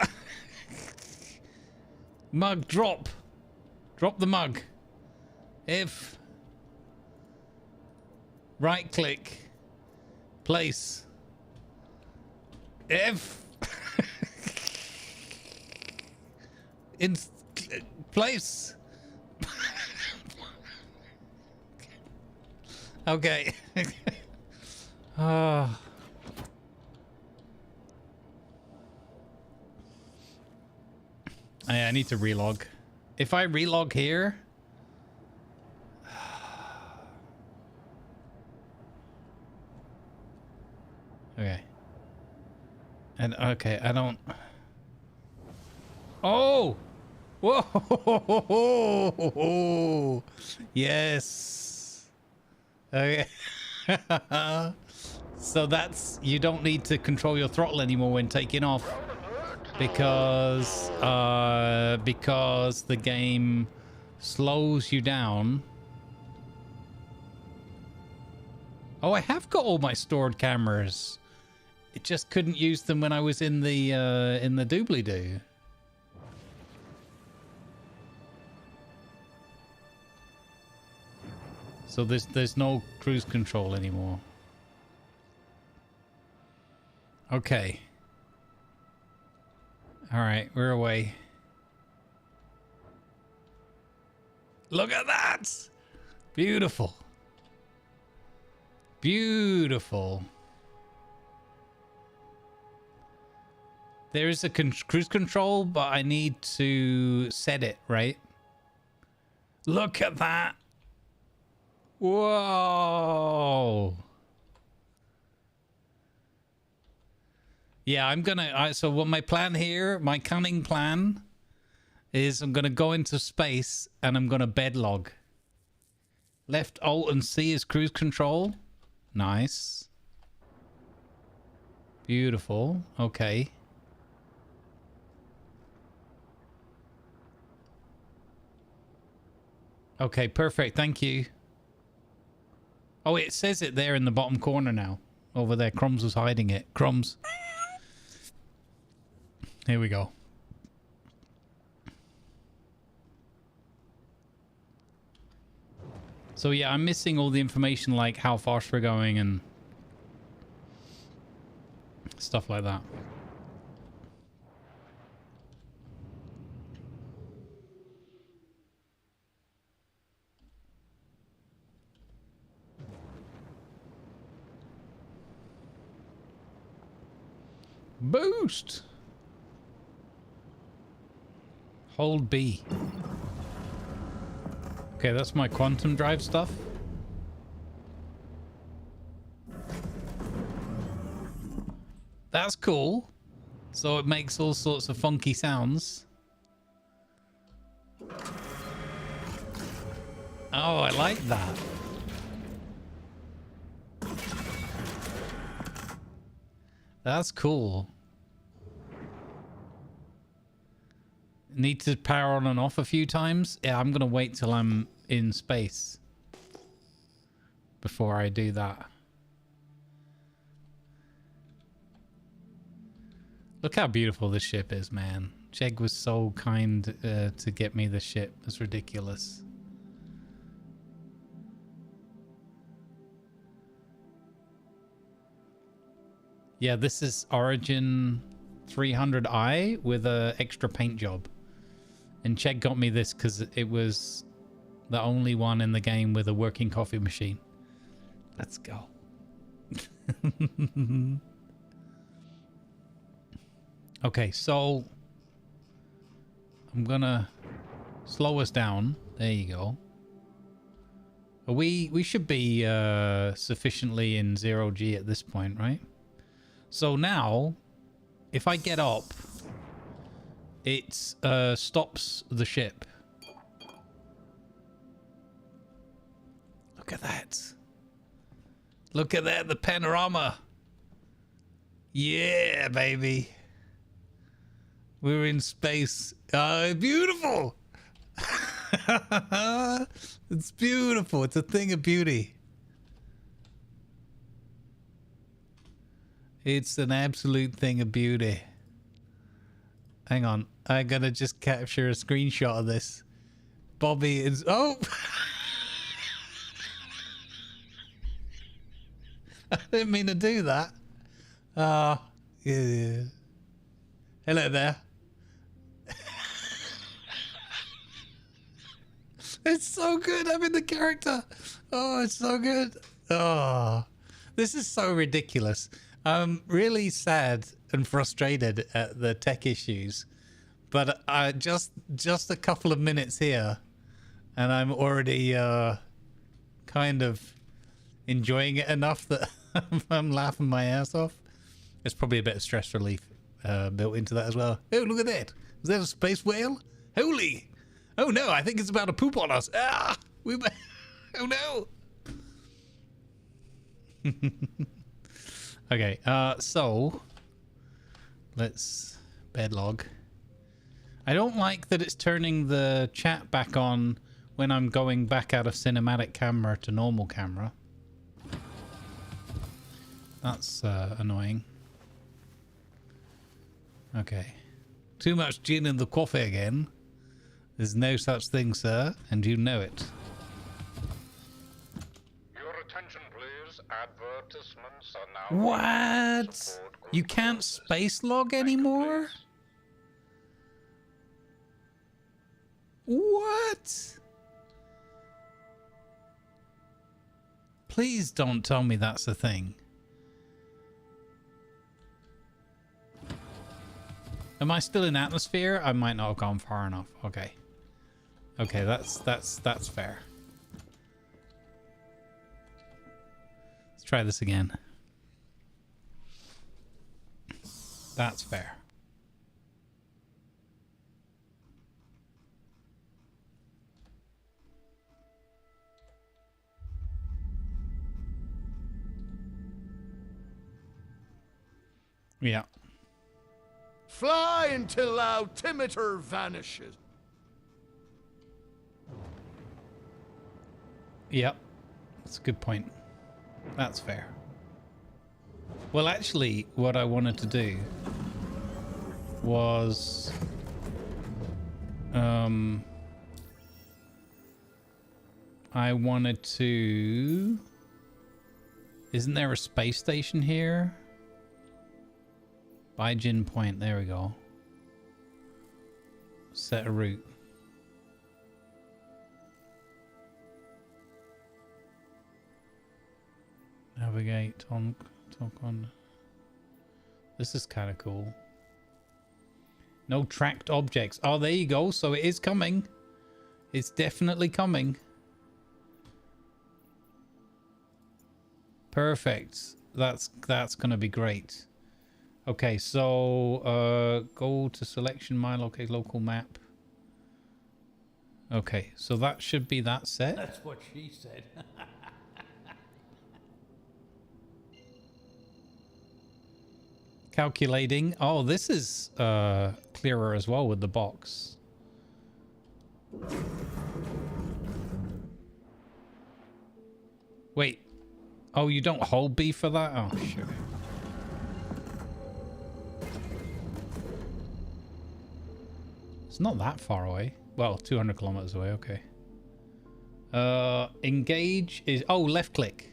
Mug, drop. Drop the mug. F. Right click. Place. F. In place. Okay. Ah. I need to relog. If I relog here... Okay. And okay, I don't... Oh! Whoa! Yes! Okay. So that's... You don't need to control your throttle anymore when taking off. Because the game slows you down. Oh, I have got all my stored cameras. It just couldn't use them when I was in the doobly-doo. So there's no cruise control anymore. Okay. All right, we're away. Look at that! Beautiful. Beautiful. There is a cruise control, but I need to set it, right? Look at that. Whoa. Yeah, I'm gonna... so what my plan here, my cunning plan, is I'm gonna go into space and I'm gonna bed log. Left Alt and C is cruise control. Nice. Beautiful. Okay. Okay, perfect. Thank you. Oh, it says it there in the bottom corner now. Over there. Crumbs was hiding it. Crumbs. Here we go. So yeah, I'm missing all the information like how fast we're going and stuff like that. Boost. Hold B. Okay, that's my quantum drive stuff. That's cool. So it makes all sorts of funky sounds. Oh, I like that. That's cool. Need to power on and off a few times? Yeah, I'm gonna wait till I'm in space before I do that. Look how beautiful this ship is, man. Jeg was so kind to get me this ship. It's ridiculous. Yeah, this is Origin 300i with a extra paint job. And Jeg got me this because it was the only one in the game with a working coffee machine. Let's go. Okay, so I'm gonna slow us down. There you go. We should be sufficiently in 0G at this point, right? So now, if I get up, it stops the ship. Look at that. Look at that, the panorama. Yeah, baby. We're in space. Beautiful. It's beautiful. It's a thing of beauty. It's an absolute thing of beauty. Hang on. I'm going to just capture a screenshot of this. Bobby is... Oh! I didn't mean to do that. Yeah. Hello there. It's so good. I'm in the character. Oh, it's so good. Oh, this is so ridiculous. I'm really sad and frustrated at the tech issues, but just a couple of minutes here, and I'm already kind of enjoying it enough that I'm laughing my ass off. There's probably a bit of stress relief built into that as well. Oh, look at that. Is that a space whale? Holy. Oh no, I think it's about to poop on us. Ah! Oh no. Okay, so let's bedlog. I don't like that it's turning the chat back on when I'm going back out of cinematic camera to normal camera. That's annoying. Okay. Too much gin in the coffee again. There's no such thing, sir, and you know it. Your attention, please. Advertisements are now... What? You can't space log anymore? What? Please don't tell me that's a thing. Am I still in atmosphere? I might not have gone far enough. Okay. Okay, that's fair. Let's try this again. That's fair. Yeah. Fly until altimeter vanishes. Yep. That's a good point. That's fair. Well, actually, what I wanted to do was... I wanted to... Isn't there a space station here? Baijin Point, there we go. Set a route. Navigate, talk on. This is kind of cool. No tracked objects. Oh, there you go. So it is coming. It's definitely coming. Perfect. That's gonna be great. Okay, so go to selection, my local map. Okay, so that should be that set. That's what she said. Calculating. Oh, this is clearer as well with the box. Wait. Oh, you don't hold B for that? Oh, sure. It's not that far away. Well, 200 kilometers away. Okay. Engage is... Oh, left click.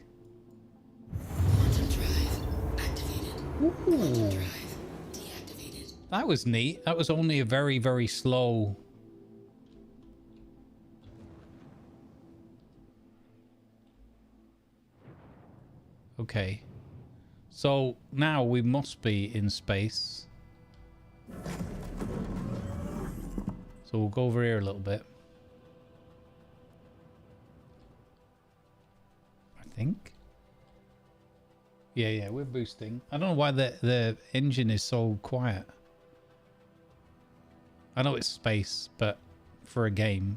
Quantum drive activated. Quantum drive deactivated. That was neat. That was only a very, very slow... Okay. So now we must be in space. So we'll go over here a little bit. I think. Yeah, we're boosting. I don't know why the engine is so quiet. I know it's space, but for a game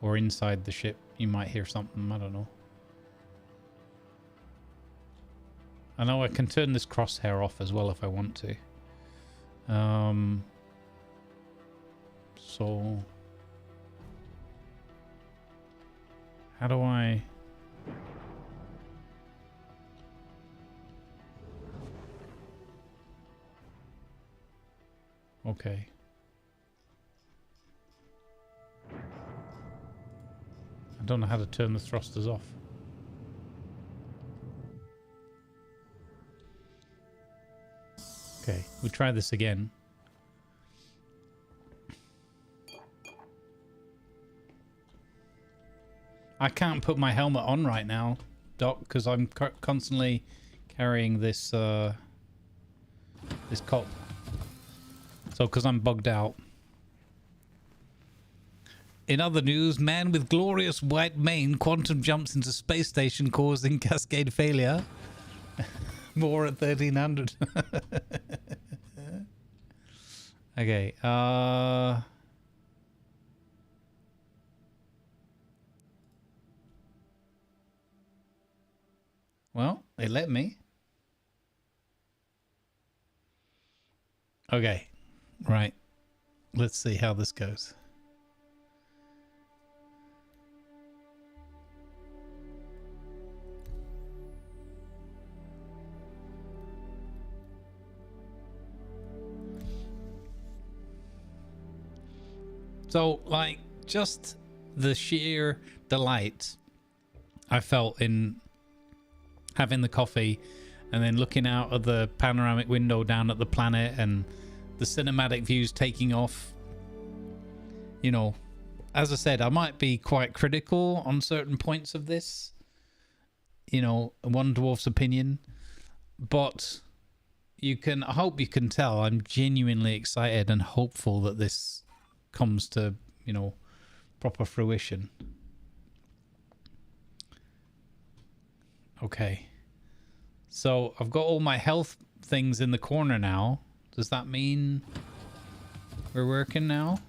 or inside the ship, you might hear something. I don't know. I know I can turn this crosshair off as well if I want to. So how do I... Okay. I don't know how to turn the thrusters off. Okay, we'll try this again. I can't put my helmet on right now, Doc, because I'm constantly carrying this this cop. So, because I'm bugged out. In other news, man with glorious white mane quantum jumps into space station causing cascade failure. More at 1300. Okay, well, they let me. Okay, right. Let's see how this goes. So, like, just the sheer delight I felt in having the coffee and then looking out of the panoramic window down at the planet and the cinematic views taking off. You know, as I said, I might be quite critical on certain points of this. You know, One Dwarf's opinion. But I hope you can tell I'm genuinely excited and hopeful that this comes to, you know, proper fruition. Okay. So I've got all my health things in the corner now. Does that mean we're working now?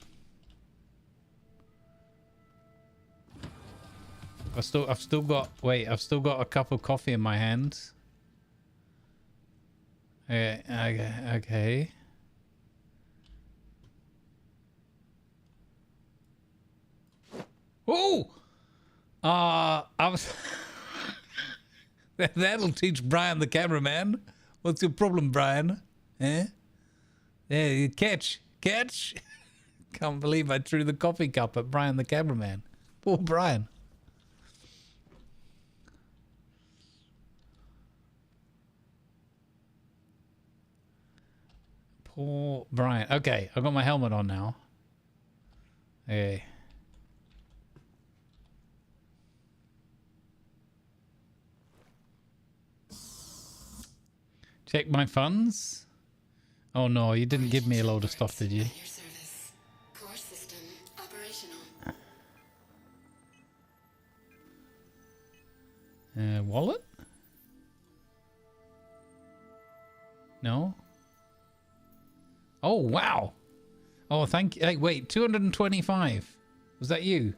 I've still got a cup of coffee in my hand. Okay. Oh! I was... That'll teach Brian the cameraman. What's your problem, Brian? Eh? Yeah, catch. Can't believe I threw the coffee cup at Brian the cameraman. Poor Brian. Poor Brian. Okay, I've got my helmet on now. Okay. Check my funds? Oh no, you didn't give me a load of stuff, did you? At your service. Core system operational. Wallet? No? Oh, wow. Oh, thank you. Hey, wait, 225. Was that you?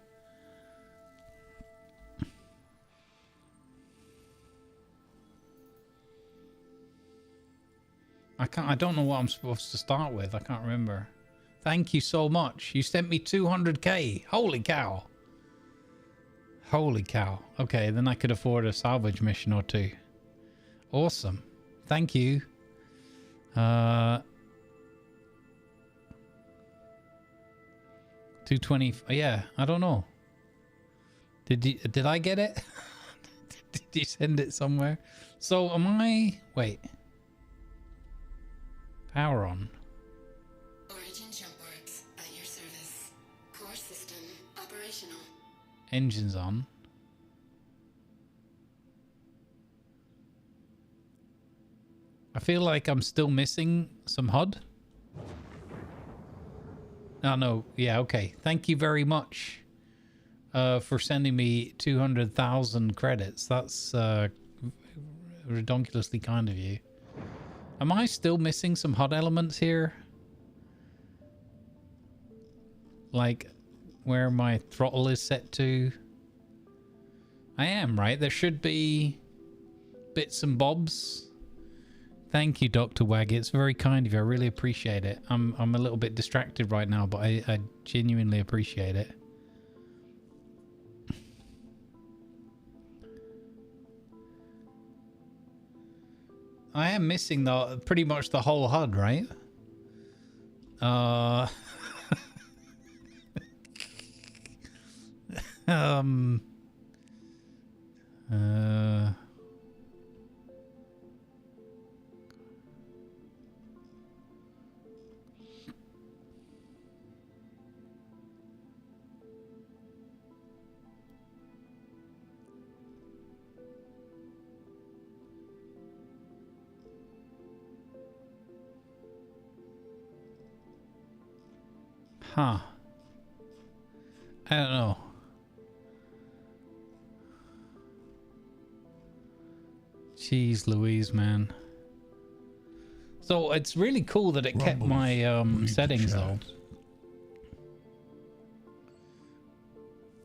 I don't know what I'm supposed to start with. I can't remember. Thank you so much. You sent me 200k. Holy cow. Holy cow. Okay, then I could afford a salvage mission or two. Awesome. Thank you. 220. Yeah, I don't know. Did I get it? Did you send it somewhere? So am I... Wait. Power on. Origin jump works at your service. Core system operational. Engines on. I feel like I'm still missing some HUD. Oh, no. Yeah, okay. Thank you very much for sending me 200,000 credits. That's ridiculously kind of you. Am I still missing some HUD elements here? Like where my throttle is set to? I am, right? There should be bits and bobs. Thank you, Dr. Waggy. It's very kind of you. I really appreciate it. I'm a little bit distracted right now, but I genuinely appreciate it. I am missing pretty much the whole HUD, right? Huh. I don't know. Jeez Louise, man. So it's really cool that it kept my settings though.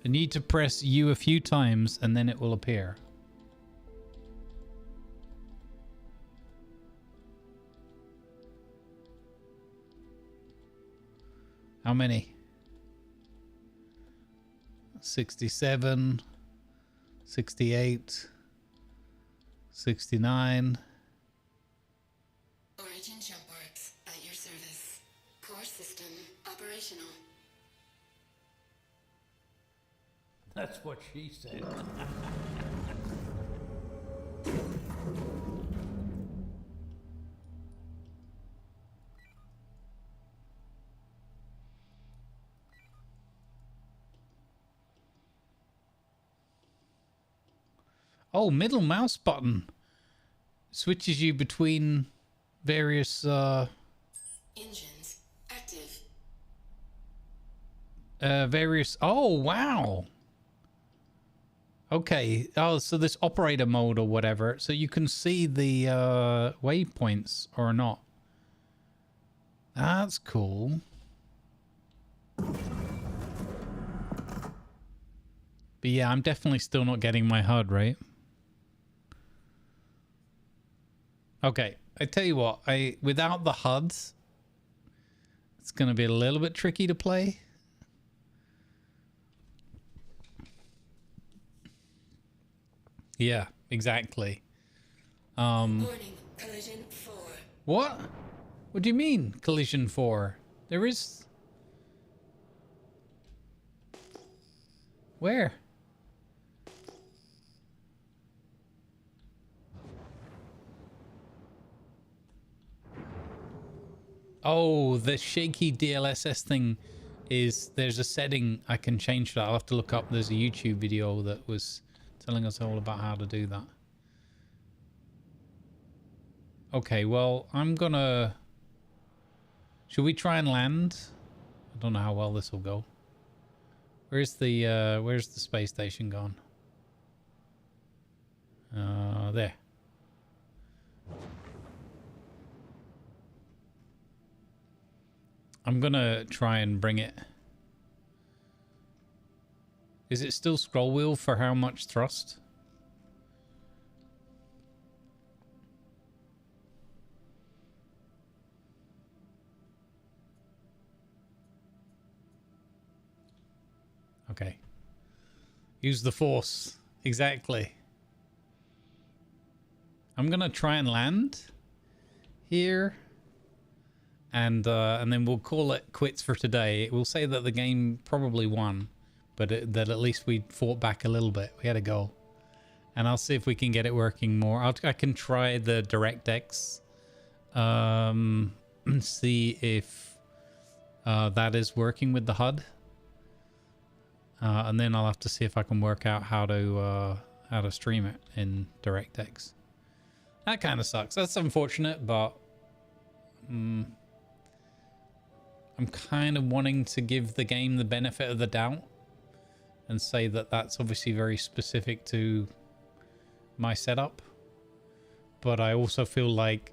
I need to press U a few times and then it will appear. How many? 67, 68, 69. Origin jump works at your service. Core system operational. That's what she said. Oh, middle mouse button switches you between various Engines active. Oh wow. Okay. Oh, so this operator mode or whatever, so you can see the waypoints or not. That's cool. But yeah, I'm definitely still not getting my HUD right. Okay, I tell you what, without the HUDs, it's going to be a little bit tricky to play. Yeah, exactly. Warning, collision 4. What? What do you mean, collision 4? There is... Where? Oh, the shaky DLSS thing is... There's a setting I can change for that. I'll have to look up. There's a YouTube video that was telling us all about how to do that. Okay, well, I'm gonna... Should we try and land? I don't know how well this will go. Where's the space station gone? There. I'm gonna try and bring it. Is it still scroll wheel for how much thrust? Okay. Use the force. Exactly. I'm gonna try and land here, and then we'll call it quits for today. We'll say that the game probably won, but that at least we fought back a little bit. We had to go, and I'll see if we can get it working more. I can try the DirectX, and see if that is working with the HUD. And then I'll have to see if I can work out how to stream it in DirectX. That kind of sucks. That's unfortunate, but I'm kind of wanting to give the game the benefit of the doubt and say that that's obviously very specific to my setup. But I also feel like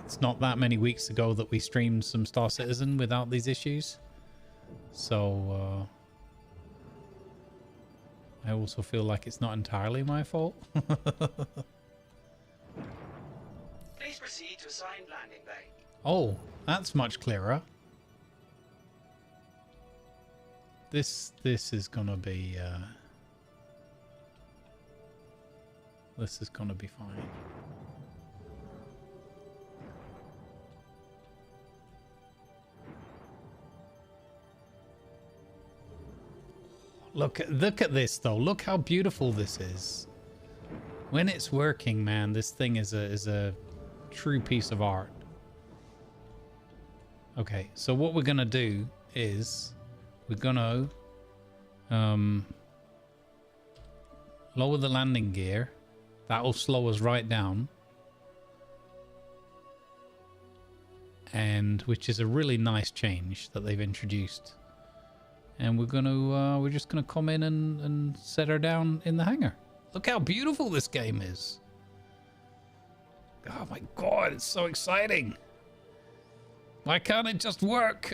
it's not that many weeks ago that we streamed some Star Citizen without these issues. So I also feel like it's not entirely my fault. Please proceed to assigned landing bay. Oh, that's much clearer. This is gonna be this is gonna be fine. Look at this though. Look how beautiful this is. When it's working, man, this thing is a true piece of art. Okay, so what we're gonna do is we're gonna lower the landing gear. That will slow us right down, and which is a really nice change that they've introduced. And we're just gonna come in and set her down in the hangar. Look how beautiful this game is. Oh my god, it's so exciting. Why can't it just work?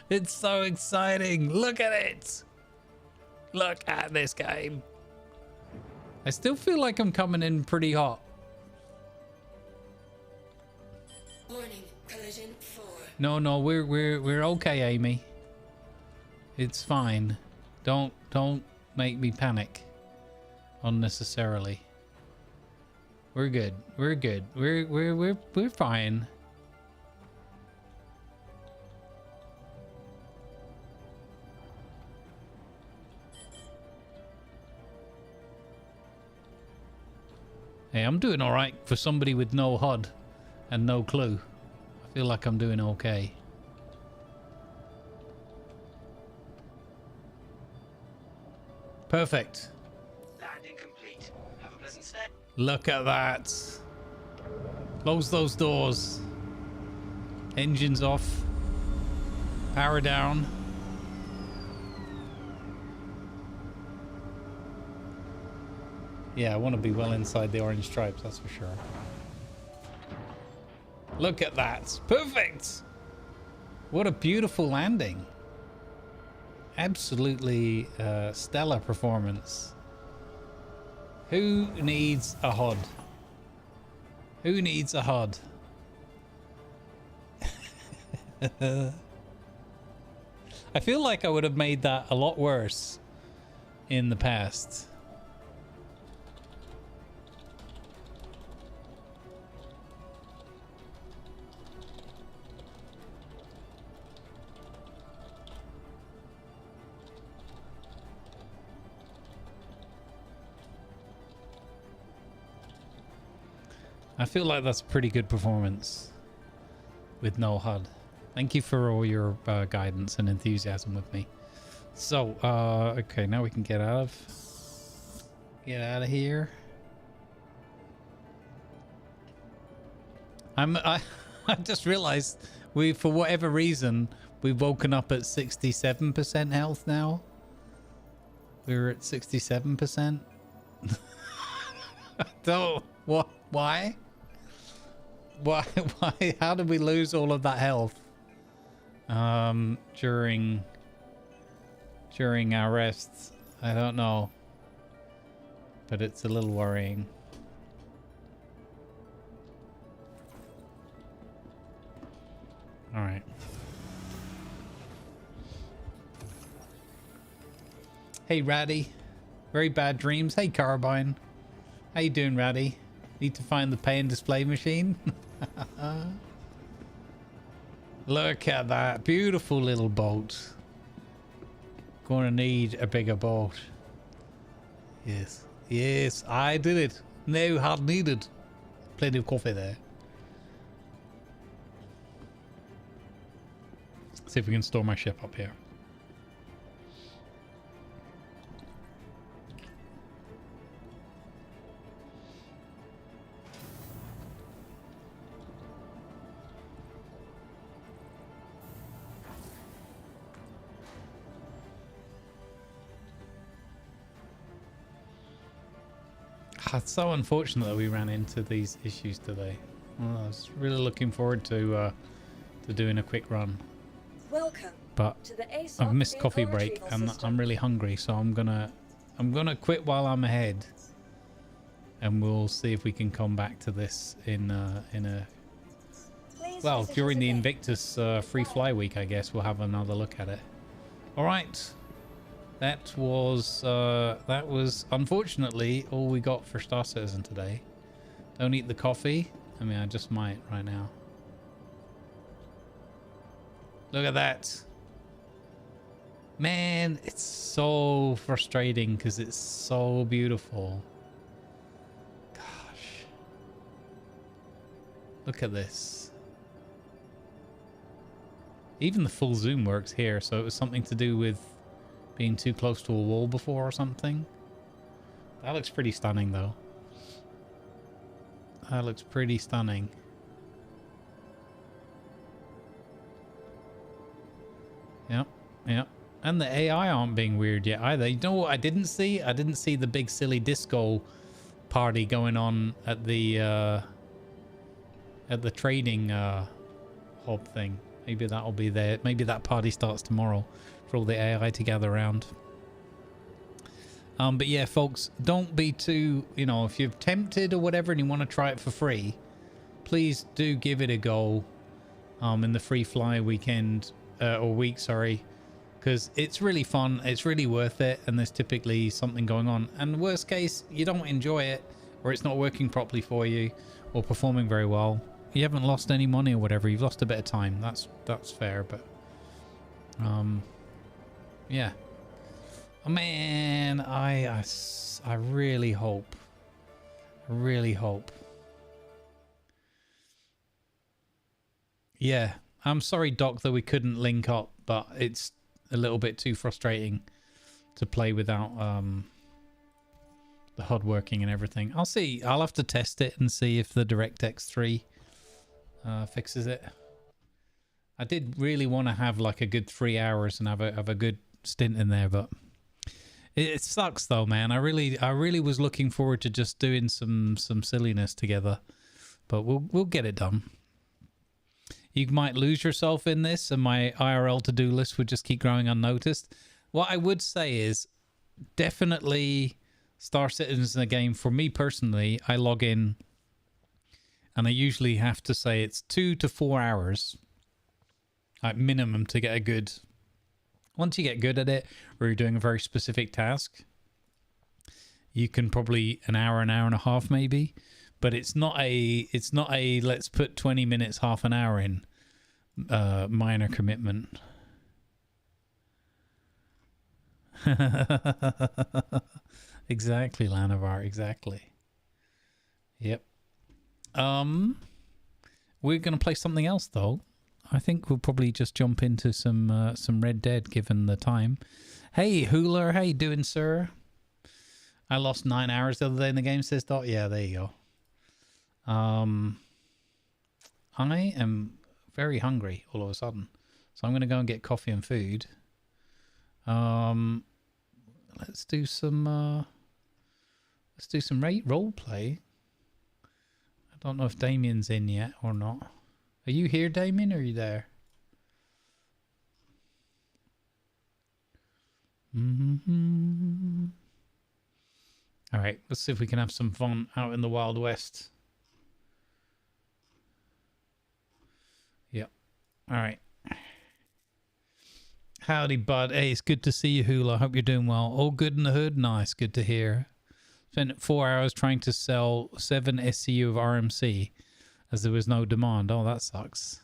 It's so exciting. Look at it. Look at this game. I still feel like I'm coming in pretty hot. Warning, collision 4. No, we're okay, Amy. It's fine. Don't make me panic unnecessarily. We're good. We're good. We're fine. Hey, I'm doing all right for somebody with no HUD and no clue. I feel like I'm doing okay. Perfect. Landing complete. Have a pleasant stay. Look at that. Close those doors. Engines off. Power down. Yeah, I want to be well inside the orange stripes, that's for sure. Look at that. Perfect. What a beautiful landing. Absolutely stellar performance. Who needs a HUD? Who needs a HUD? I feel like I would have made that a lot worse in the past. I feel like that's a pretty good performance with no HUD. Thank you for all your guidance and enthusiasm with me. So, okay, now we can get out of here. I just realized for whatever reason, we've woken up at 67% health now. We were at 67%. Don't, what, why? Why, how did we lose all of that health? During our rests? I don't know. But it's a little worrying. All right. Hey, Ratty. Very bad dreams. Hey, Carbine. How you doing, Ratty? Need to find the pay and display machine? Look at that. Beautiful little boat. Gonna need a bigger boat. Yes. Yes, I did it. No, hard needed. Plenty of coffee there. See if we can store my ship up here. It's so unfortunate that we ran into these issues today. Well, I was really looking forward to doing a quick run. Welcome But to the ASOP I've missed vehicle coffee break retrieval and system. I'm really hungry, so I'm gonna quit while I'm ahead, and we'll see if we can come back to this in a Please well, visit during us the again. Invictus free fly week, I guess we'll have another look at it. All right, that was unfortunately all we got for Star Citizen today. Don't eat the coffee. I mean, I just might right now. Look at that. Man, it's so frustrating because it's so beautiful. Gosh. Look at this. Even the full zoom works here, so it was something to do with being too close to a wall before or something. That looks pretty stunning though. That looks pretty stunning. Yep, yep. And the AI aren't being weird yet either. You know what I didn't see? I didn't see the big silly disco party going on at the trading hub thing. Maybe that'll be there. Maybe that party starts tomorrow for all the AI to gather around. But yeah, folks, don't be too, if you're tempted or whatever and you want to try it for free, please do give it a go in the free fly weekend or week, sorry, because it's really fun. It's really worth it, and there's typically something going on. And worst case, you don't enjoy it, or it's not working properly for you, or performing very well. You haven't lost any money or whatever. You've lost a bit of time. That's fair, but yeah. Oh, man, I really hope. Yeah, I'm sorry, Doc, that we couldn't link up, but it's a little bit too frustrating to play without the HUD working and everything. I'll see. I'll have to test it and see if the DirectX 3 fixes it. I did really want to have like a good 3 hours and have a good stint in there, but it sucks though, man. I really was looking forward to just doing some silliness together, but we'll get it done. You might lose yourself in this, and my IRL to-do list would just keep growing unnoticed. What I would say is definitely Star Citizen is a game. For me personally, I log in and I usually have to say it's 2 to 4 hours at minimum to get a good... Once you get good at it, or you're doing a very specific task, you can probably an hour and a half maybe. But it's not a let's put 20 minutes, half an hour in minor commitment. Exactly, Lanavar, exactly. Yep. We're gonna play something else though. I think we'll probably just jump into some Red Dead given the time. Hey, Hooler, how you doing, sir? I lost 9 hours the other day in the game, says Dot. Yeah, there you go. I am very hungry all of a sudden. So I'm going to go and get coffee and food. Let's do some role play. I don't know if Damien's in yet or not. Are you here, Damien, or are you there? All right, let's see if we can have some fun out in the Wild West. Yep. All right. Howdy, bud. Hey, it's good to see you, Hula. Hope you're doing well. All good in the hood? Nice. Good to hear. Spent 4 hours trying to sell 7 SCU of RMC as there was no demand. Oh, that sucks.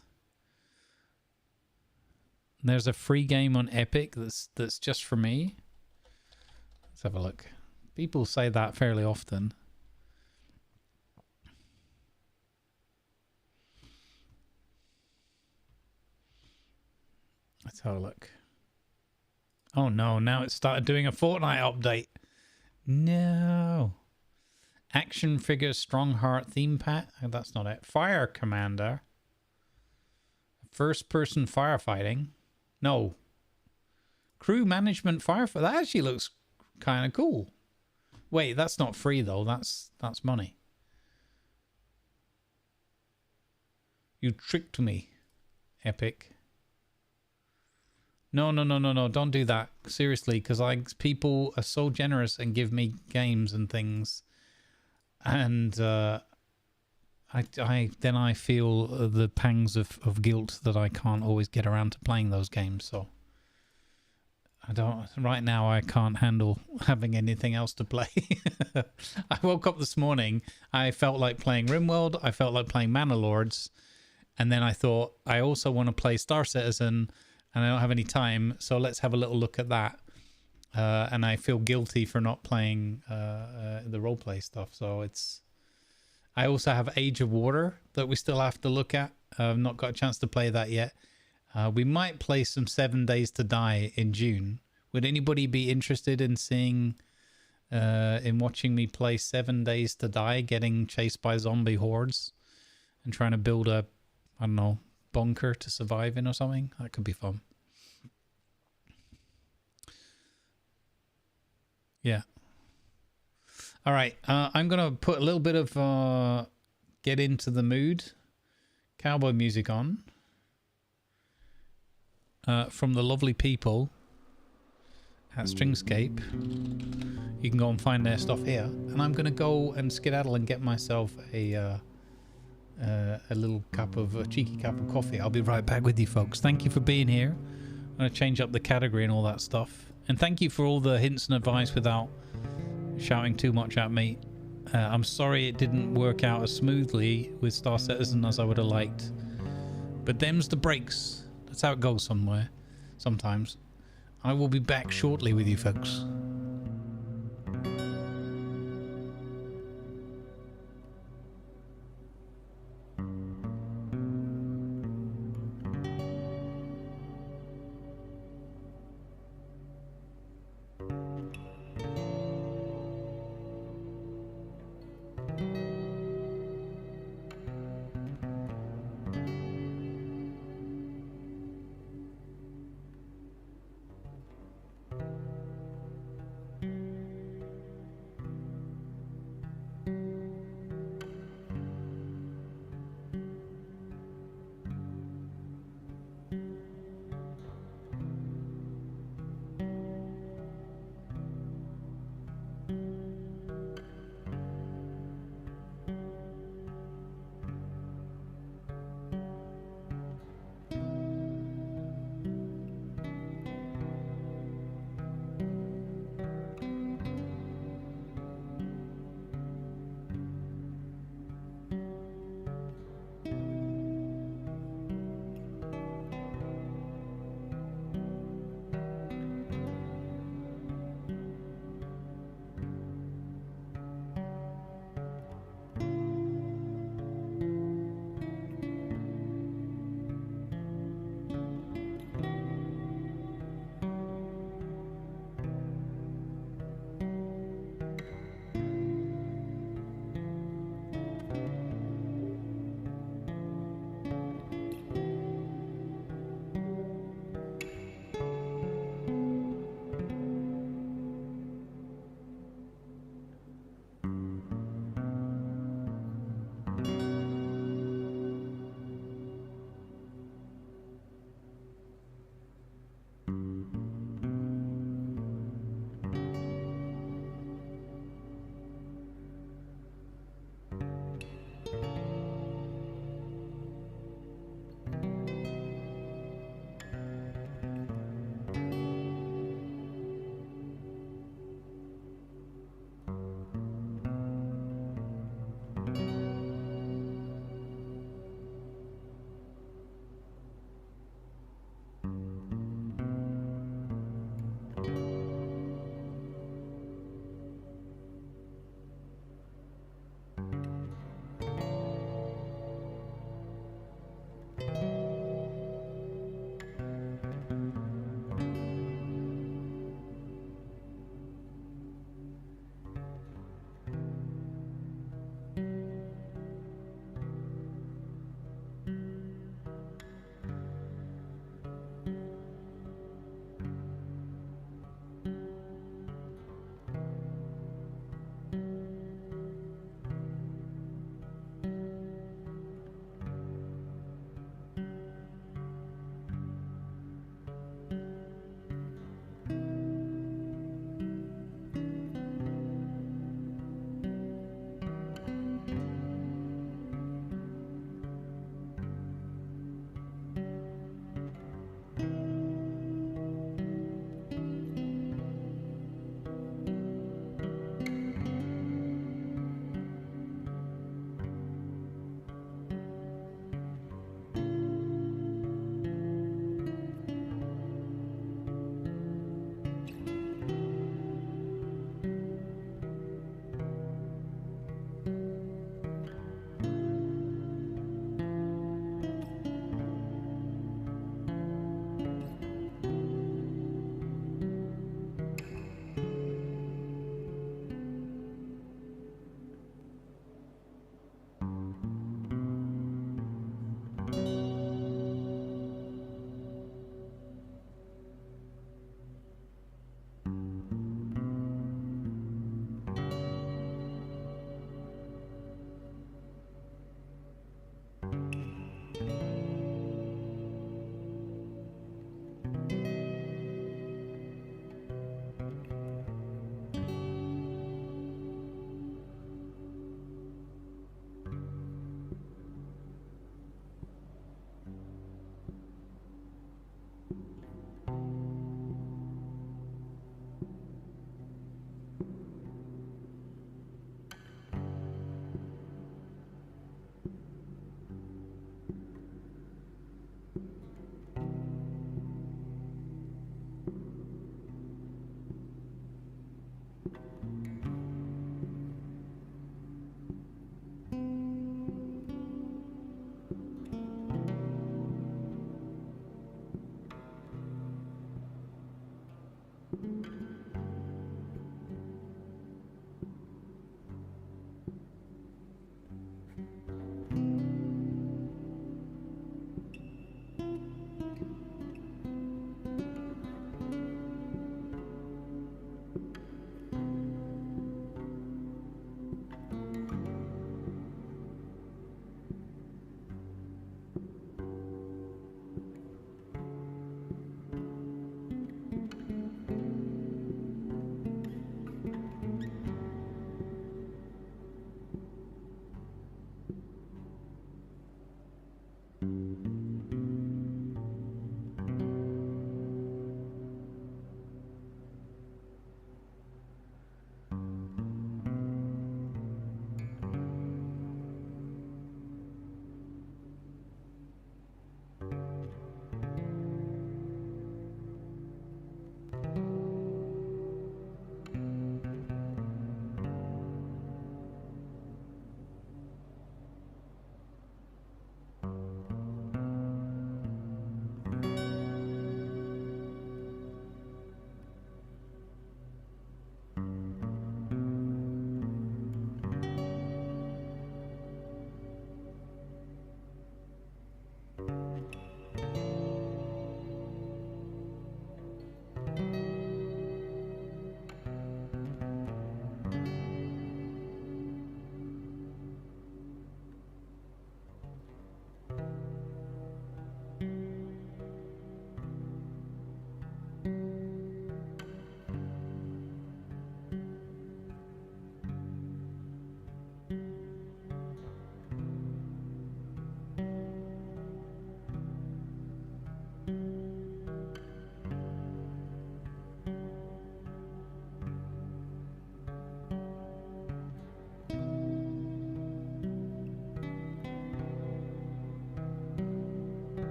There's a free game on Epic that's just for me. Let's have a look. People say that fairly often. Let's have a look. Oh no, now it started doing a Fortnite update. No. Action figure strong heart theme pack. Oh, that's not it. Fire commander. First person firefighting. No. Crew management firefighter. That actually looks kind of cool. Wait, that's not free though. That's money. You tricked me, Epic. No. Don't do that. Seriously, because people are so generous and give me games and things. And I feel the pangs of guilt that I can't always get around to playing those games. So right now I can't handle having anything else to play. I woke up this morning, I felt like playing RimWorld, I felt like playing Manor Lords, and then I thought I also want to play Star Citizen, and I don't have any time, so let's have a little look at that. And I feel guilty for not playing the roleplay stuff. So I also have Age of Water that we still have to look at. I've not got a chance to play that yet. We might play some 7 Days to Die in June. Would anybody be interested in seeing, in watching me play 7 Days to Die, getting chased by zombie hordes and trying to build a, I don't know, bunker to survive in or something? That could be fun. Yeah. All right. I'm going to put a little bit of get into the mood cowboy music on from the lovely people at Stringscape. You can go and find their stuff here. And I'm going to go and skedaddle and get myself a little a cheeky cup of coffee. I'll be right back with you folks. Thank you for being here. I'm going to change up the category and all that stuff. And thank you for all the hints and advice without shouting too much at me. I'm sorry it didn't work out as smoothly with Star Citizen as I would have liked. But them's the breaks. That's how it goes sometimes. I will be back shortly with you folks.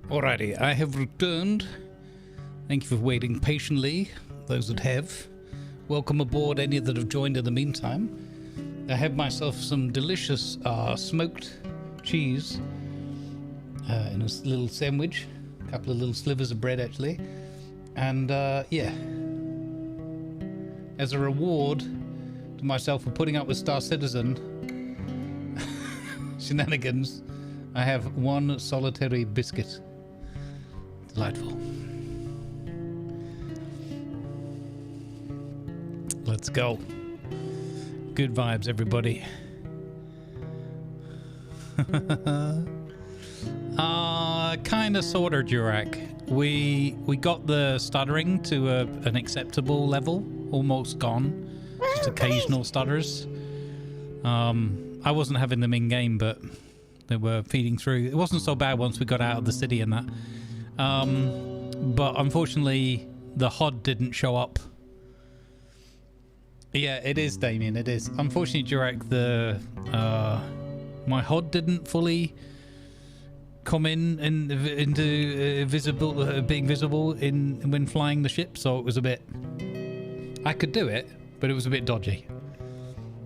Alrighty, I have returned. Thank you for waiting patiently. those that have. Welcome aboard any that have joined in the meantime. I have myself some delicious smoked cheese in a little sandwich. A couple of little slivers of bread, actually. And, yeah. As a reward to myself for putting up with Star Citizen shenanigans, I have one solitary biscuit. Delightful. Let's go. Good vibes, everybody. Kinda sorta, Durak. We got the stuttering to an acceptable level, almost gone. Just occasional stutters. I wasn't having them in game, but they were feeding through. It wasn't so bad once we got out of the city and that. But unfortunately, the HOD didn't show up. Yeah, it is, Damien. It is. Unfortunately, Durak, my HOD didn't fully come into being visible when flying the ship, so it was a bit. I could do it, but it was a bit dodgy.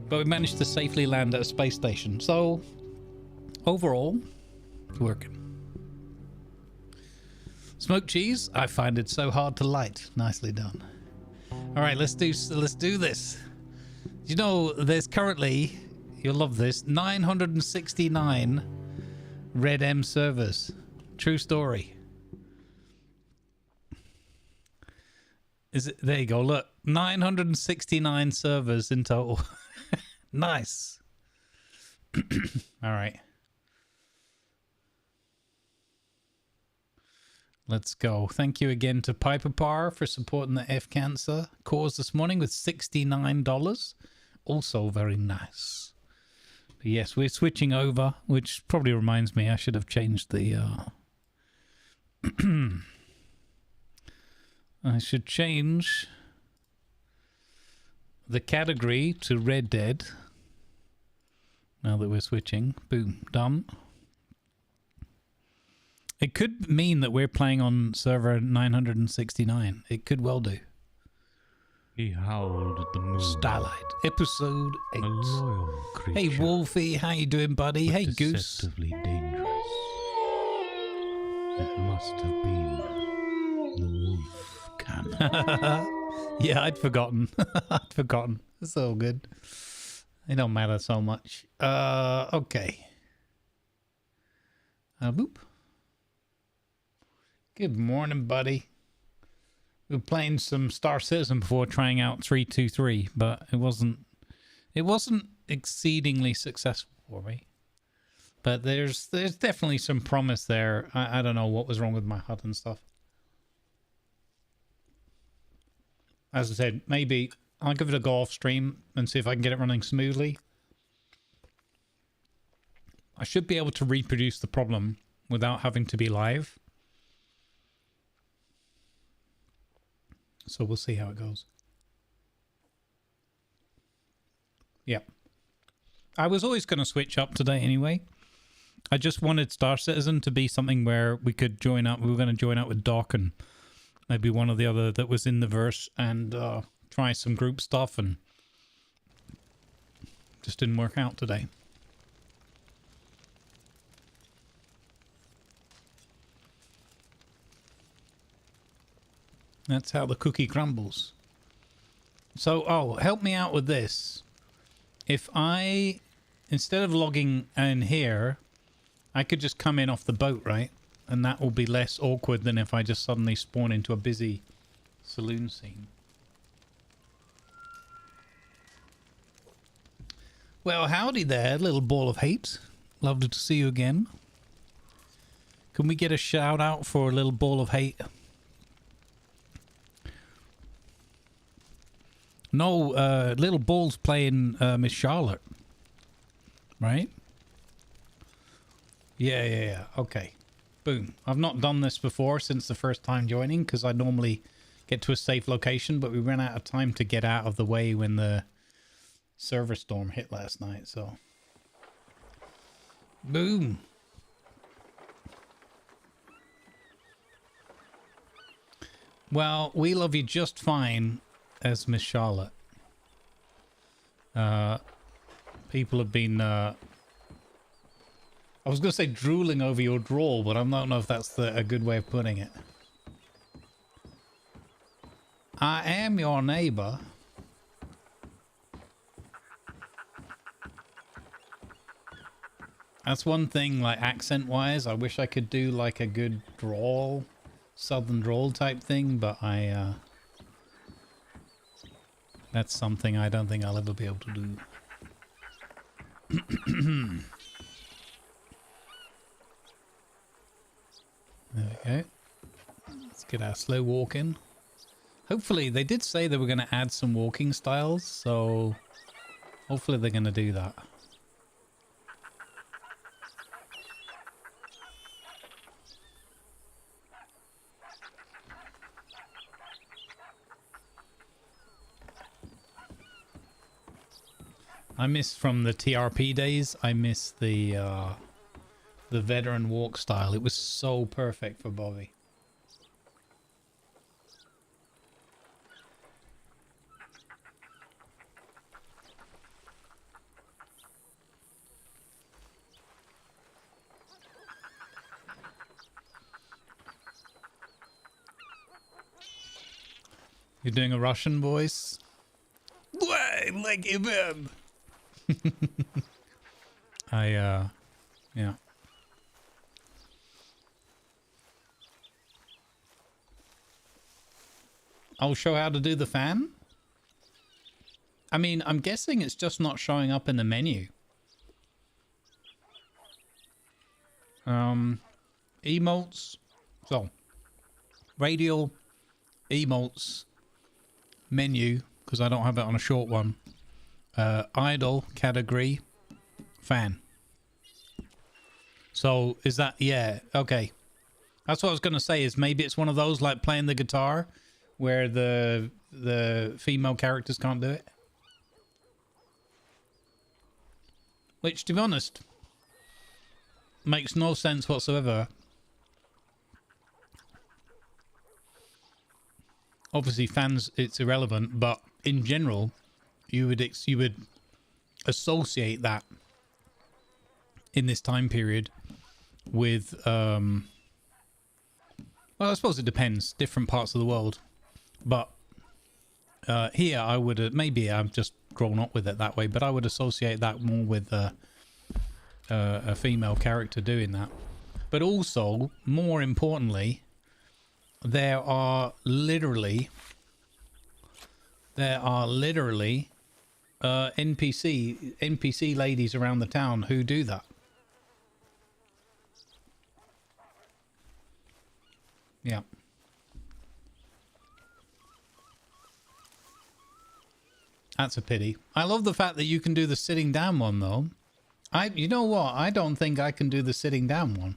But we managed to safely land at a space station, so overall, it's working. Smoked cheese, I find it so hard to light. Nicely done. All right, let's do this. You know, there's currently, you'll love this, 969 Red M servers. True story. Is it? There you go. Look, 969 servers in total. Nice. All right. Let's go. Thank you again to Piper Power for supporting the F Cancer cause this morning with $69. Also very nice. But yes, we're switching over, which probably reminds me I should have changed the... I should change the category to Red Dead. Now that we're switching. Boom. Done. It could mean that we're playing on server 969. It could well do. He howled at the moon. Starlight, episode 8. A loyal creature. Hey, Wolfie, how you doing, buddy? Hey, Goose. Deceptively dangerous. It must have been the wolf cannon. Yeah, I'd forgotten. I'd forgotten. It's all good. It don't matter so much. Okay. Boop. Good morning, buddy. We were playing some Star Citizen before trying out 323, but it wasn't exceedingly successful for me. But there's definitely some promise there. I don't know what was wrong with my HUD and stuff. As I said, maybe I'll give it a go off stream and see if I can get it running smoothly. I should be able to reproduce the problem without having to be live. So we'll see how it goes. Yep. I was always going to switch up today anyway. I just wanted Star Citizen to be something where we could join up. We were going to join up with Doc and maybe one or the other that was in the verse and try some group stuff, and just didn't work out today. That's how the cookie crumbles. So, oh, help me out with this. If I, instead of logging in here, I could just come in off the boat, right? And that will be less awkward than if I just suddenly spawn into a busy saloon scene. Well, howdy there, little ball of hate. Lovely to see you again. Can we get a shout out for a little ball of hate? No, little ball's playing Miss Charlotte. Right? Yeah. Okay. Boom. I've not done this before since the first time joining because I normally get to a safe location, but we ran out of time to get out of the way when the server storm hit last night, so. Boom. Well, we love you just fine as Miss Charlotte. People have been, I was going to say drooling over your drawl, but I don't know if that's a good way of putting it. I am your neighbor. That's one thing, like, accent-wise. I wish I could do, like, a good drawl, southern drawl type thing, but that's something I don't think I'll ever be able to do. There we go. Let's get our slow walk in. Hopefully, they did say they were going to add some walking styles, so hopefully they're going to do that. I miss from the TRP days, I miss the veteran walk style. It was so perfect for Bobby. You're doing a Russian voice? Why, like him? Yeah. I'll show how to do the fan? I mean, I'm guessing it's just not showing up in the menu. Emotes. So, radial, emotes, menu, because I don't have it on a short one. Idle, category, fan. So, is that... Yeah, okay. That's what I was going to say, is maybe it's one of those, like playing the guitar, where the female characters can't do it. Which, to be honest, makes no sense whatsoever. Obviously, fans, it's irrelevant, but in general, you would associate that in this time period with, well, I suppose it depends, different parts of the world. But here, I would, maybe I've just grown up with it that way, but I would associate that more with a female character doing that. But also, more importantly, there are literally NPC ladies around the town who do that. Yeah. That's a pity. I love the fact that you can do the sitting down one though. You know what? I don't think I can do the sitting down one.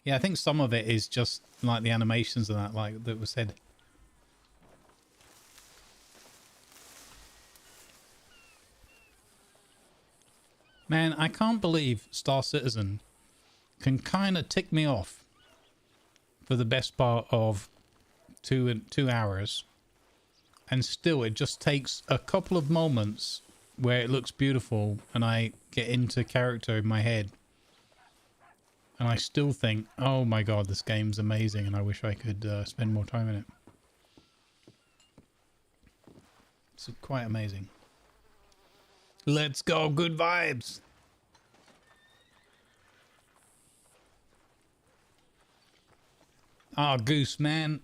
Yeah, I think some of it is just like the animations and that, like that was said. Man, I can't believe Star Citizen can kind of tick me off for the best part of 2 hours, and still it just takes a couple of moments where it looks beautiful and I get into character in my head. And I still think, oh my god, this game's amazing and I wish I could spend more time in it. It's quite amazing. Let's go, good vibes! Ah, Goose, man.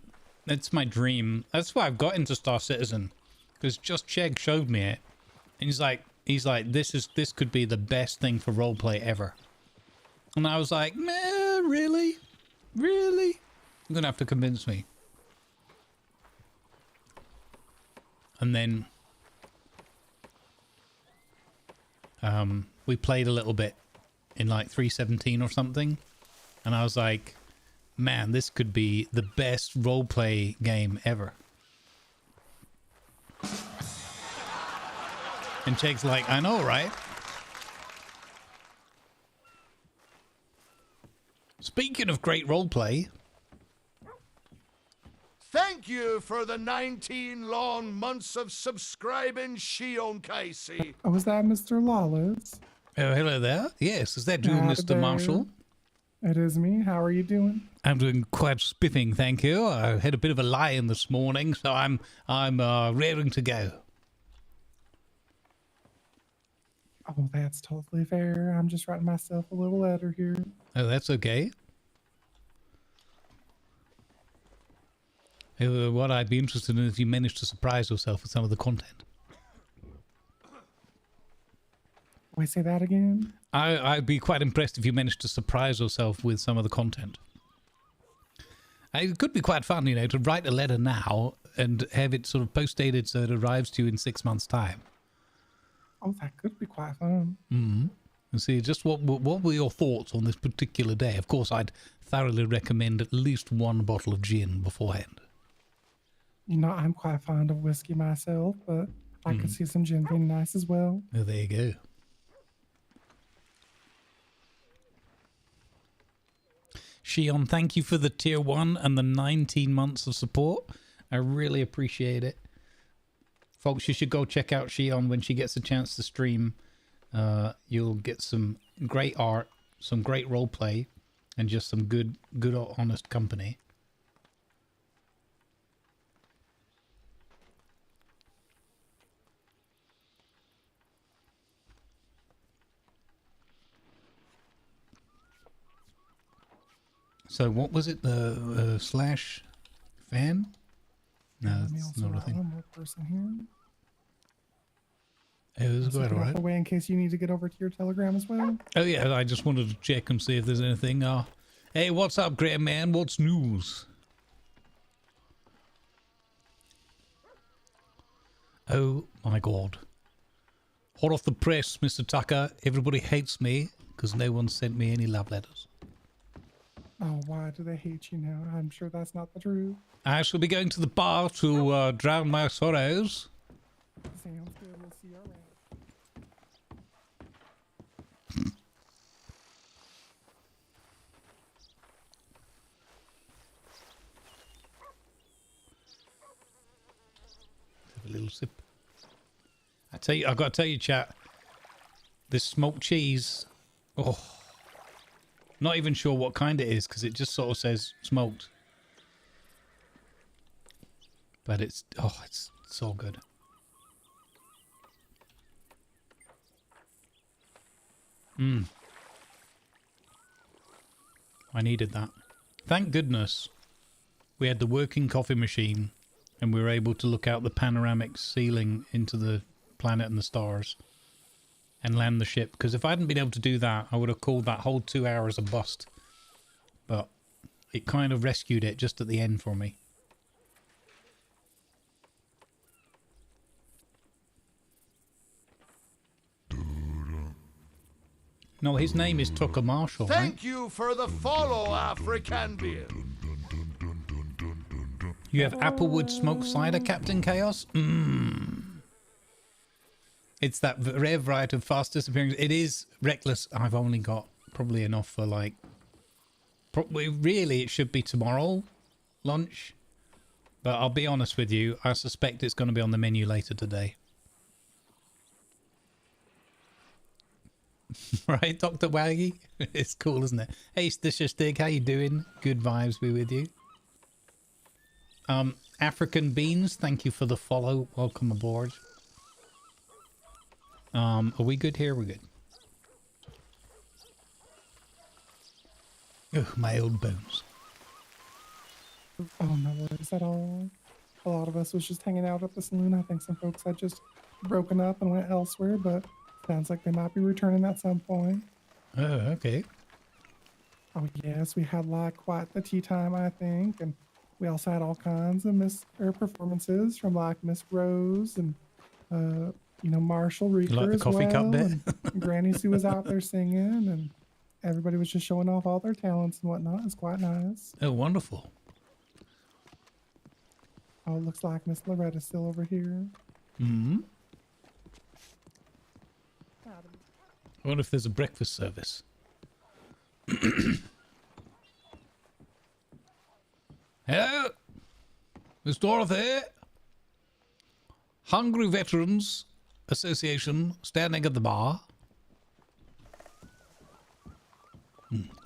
That's my dream. That's why I've got into Star Citizen. Because just Chegg showed me it. And he's like, this could be the best thing for roleplay ever. And I was like, man, really? Really? You're going to have to convince me. And then we played a little bit in like 3.17 or something. And I was like, man, this could be the best roleplay game ever. And Chegg's like, I know, right? Speaking of great roleplay, Thank you for the 19 long months of subscribing, Shion Casey. Oh, was that Mr. Lawless? oh, hello there. Yes, is that you, Howdy Mr. there. Marshall? It is me. How are you doing? I'm doing quite spiffing, thank you. I had a bit of a lie-in this morning, so I'm raring to go. Oh, that's totally fair. I'm just writing myself a little letter here. Oh, that's okay. What I'd be interested in is if you managed to surprise yourself with some of the content. Wait, say that again? I'd be quite impressed if you managed to surprise yourself with some of the content. It could be quite fun, you know, to write a letter now and have it sort of post-dated so it arrives to you in 6 months' time. Oh, that could be quite fun. Mm-hmm. And see, just what were your thoughts on this particular day? Of course, I'd thoroughly recommend at least one bottle of gin beforehand. You know, I'm quite fond of whiskey myself, but I could see some gin being nice as well. Oh, there you go. Shion, thank you for the tier 1 and the 19 months of support. I really appreciate it. Folks, you should go check out Shion when she gets a chance to stream. You'll get some great art, some great roleplay, and just some good honest company. So what was it? The slash fan? No, Let me that's also not a write thing. one more person here. It was So quite get alright. out the way in case you need to get over to your Telegram as well. Oh yeah, I just wanted to check and see if there's anything. Hey, what's up, Graham man? What's news? Oh my god. Hot off the press, Mr. Tucker. Everybody hates me because no one sent me any love letters. Oh, why do they hate you now? I'm sure that's not the truth. I shall be going to the bar to drown my sorrows. Sounds good. We'll see you around. Have a little sip. I've got to tell you, chat. This smoked cheese. Oh, not even sure what kind it is because it just sort of says smoked. But it's so good. I needed that. Thank goodness we had the working coffee machine and we were able to look out the panoramic ceiling into the planet and the stars and land the ship. Because if I hadn't been able to do that, I would have called that whole 2 hours a bust. But it kind of rescued it just at the end for me. No, his name is Tucker Marshall, right? Thank you for the follow, African beer. You have Applewood smoked cider, Captain Chaos? It's that rare variety of fast disappearing. It is reckless. I've only got probably enough for like... Probably, really, it should be tomorrow lunch. But I'll be honest with you. I suspect it's going to be on the menu later today. Right, Dr. Waggy? It's cool, isn't it? Hey, Stisher Stig, how you doing? Good vibes be with you. African Beans, thank you for the follow. Welcome aboard. Are we good here? We're good. Oh, my old bones. Oh, no worries at all. A lot of us was just hanging out at the saloon. I think some folks had just broken up and went elsewhere, but sounds like they might be returning at some point. Oh, okay. Oh, yes, we had like quite the tea time, I think, and we also had all kinds of performances from like Miss Rose and you know, Marshall Reeker like the as coffee well, cup bit? and Granny Sue was out there singing, and everybody was just showing off all their talents and whatnot. It's quite nice. Oh, wonderful. Oh, it looks like Miss Loretta's still over here. Mm-hmm. I wonder if there's a breakfast service. Hello? Miss Dorothy? Hungry Veterans Association standing at the bar.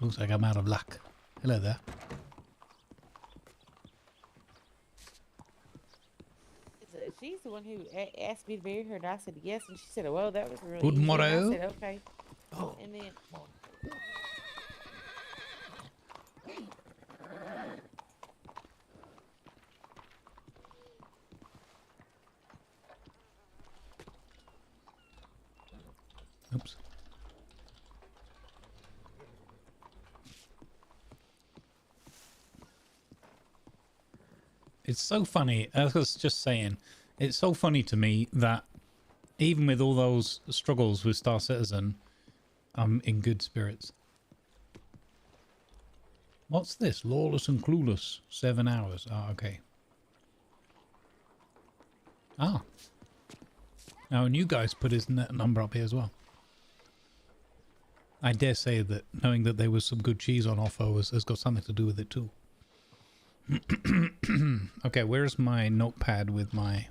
Looks like I'm out of luck. Hello there. She's the one who asked me to marry her, and I said yes, and she said, well, that was really Good easy. morrow. And I said, okay. Oh. And then... Oops. It's so funny. I was just saying, it's so funny to me that even with all those struggles with Star Citizen, I'm in good spirits. What's this? Lawless and Clueless. 7 hours. Ah, okay. Ah. Now, and you guys put his number up here as well. I dare say that knowing that there was some good cheese on offer has got something to do with it too. Okay, where's my notepad with my...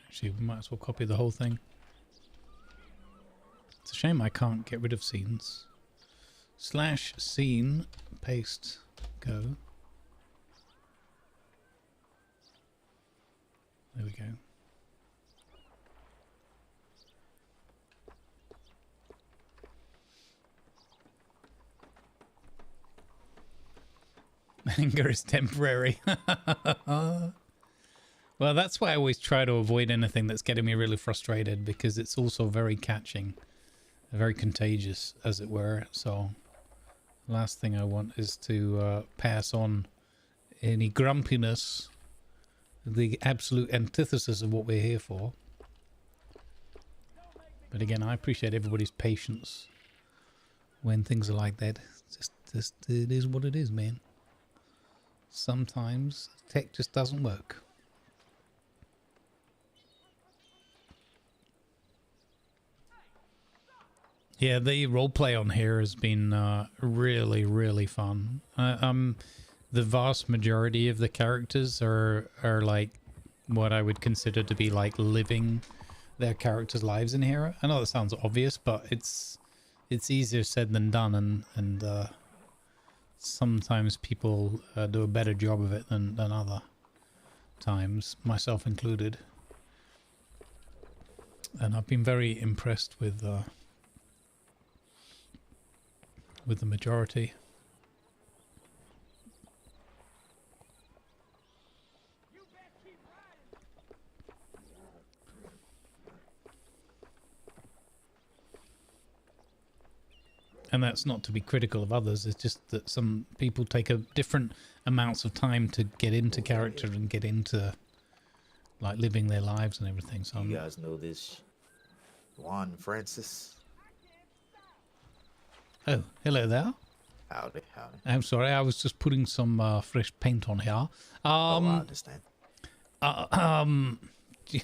Actually, we might as well copy the whole thing. It's a shame I can't get rid of scenes. / scene, paste, go. There we go. Anger is temporary. Well, that's why I always try to avoid anything that's getting me really frustrated, because it's also very catching, very contagious, as it were. So, last thing I want is to pass on any grumpiness, the absolute antithesis of what we're here for. But again, I appreciate everybody's patience when things are like that. Just it is what it is, man. Sometimes tech just doesn't work. Yeah, the roleplay on here has been really, really fun. The vast majority of the characters are like what I would consider to be like living their characters' lives in here. I know that sounds obvious, but it's easier said than done, and sometimes people do a better job of it than other times, myself included. And I've been very impressed with the majority. And that's not to be critical of others, it's just that some people take a different amounts of time to get into character and get into like living their lives and everything. So you guys know this Juan Francis? Oh, hello there. Howdy, howdy. I'm sorry, I was just putting some fresh paint on here. I understand.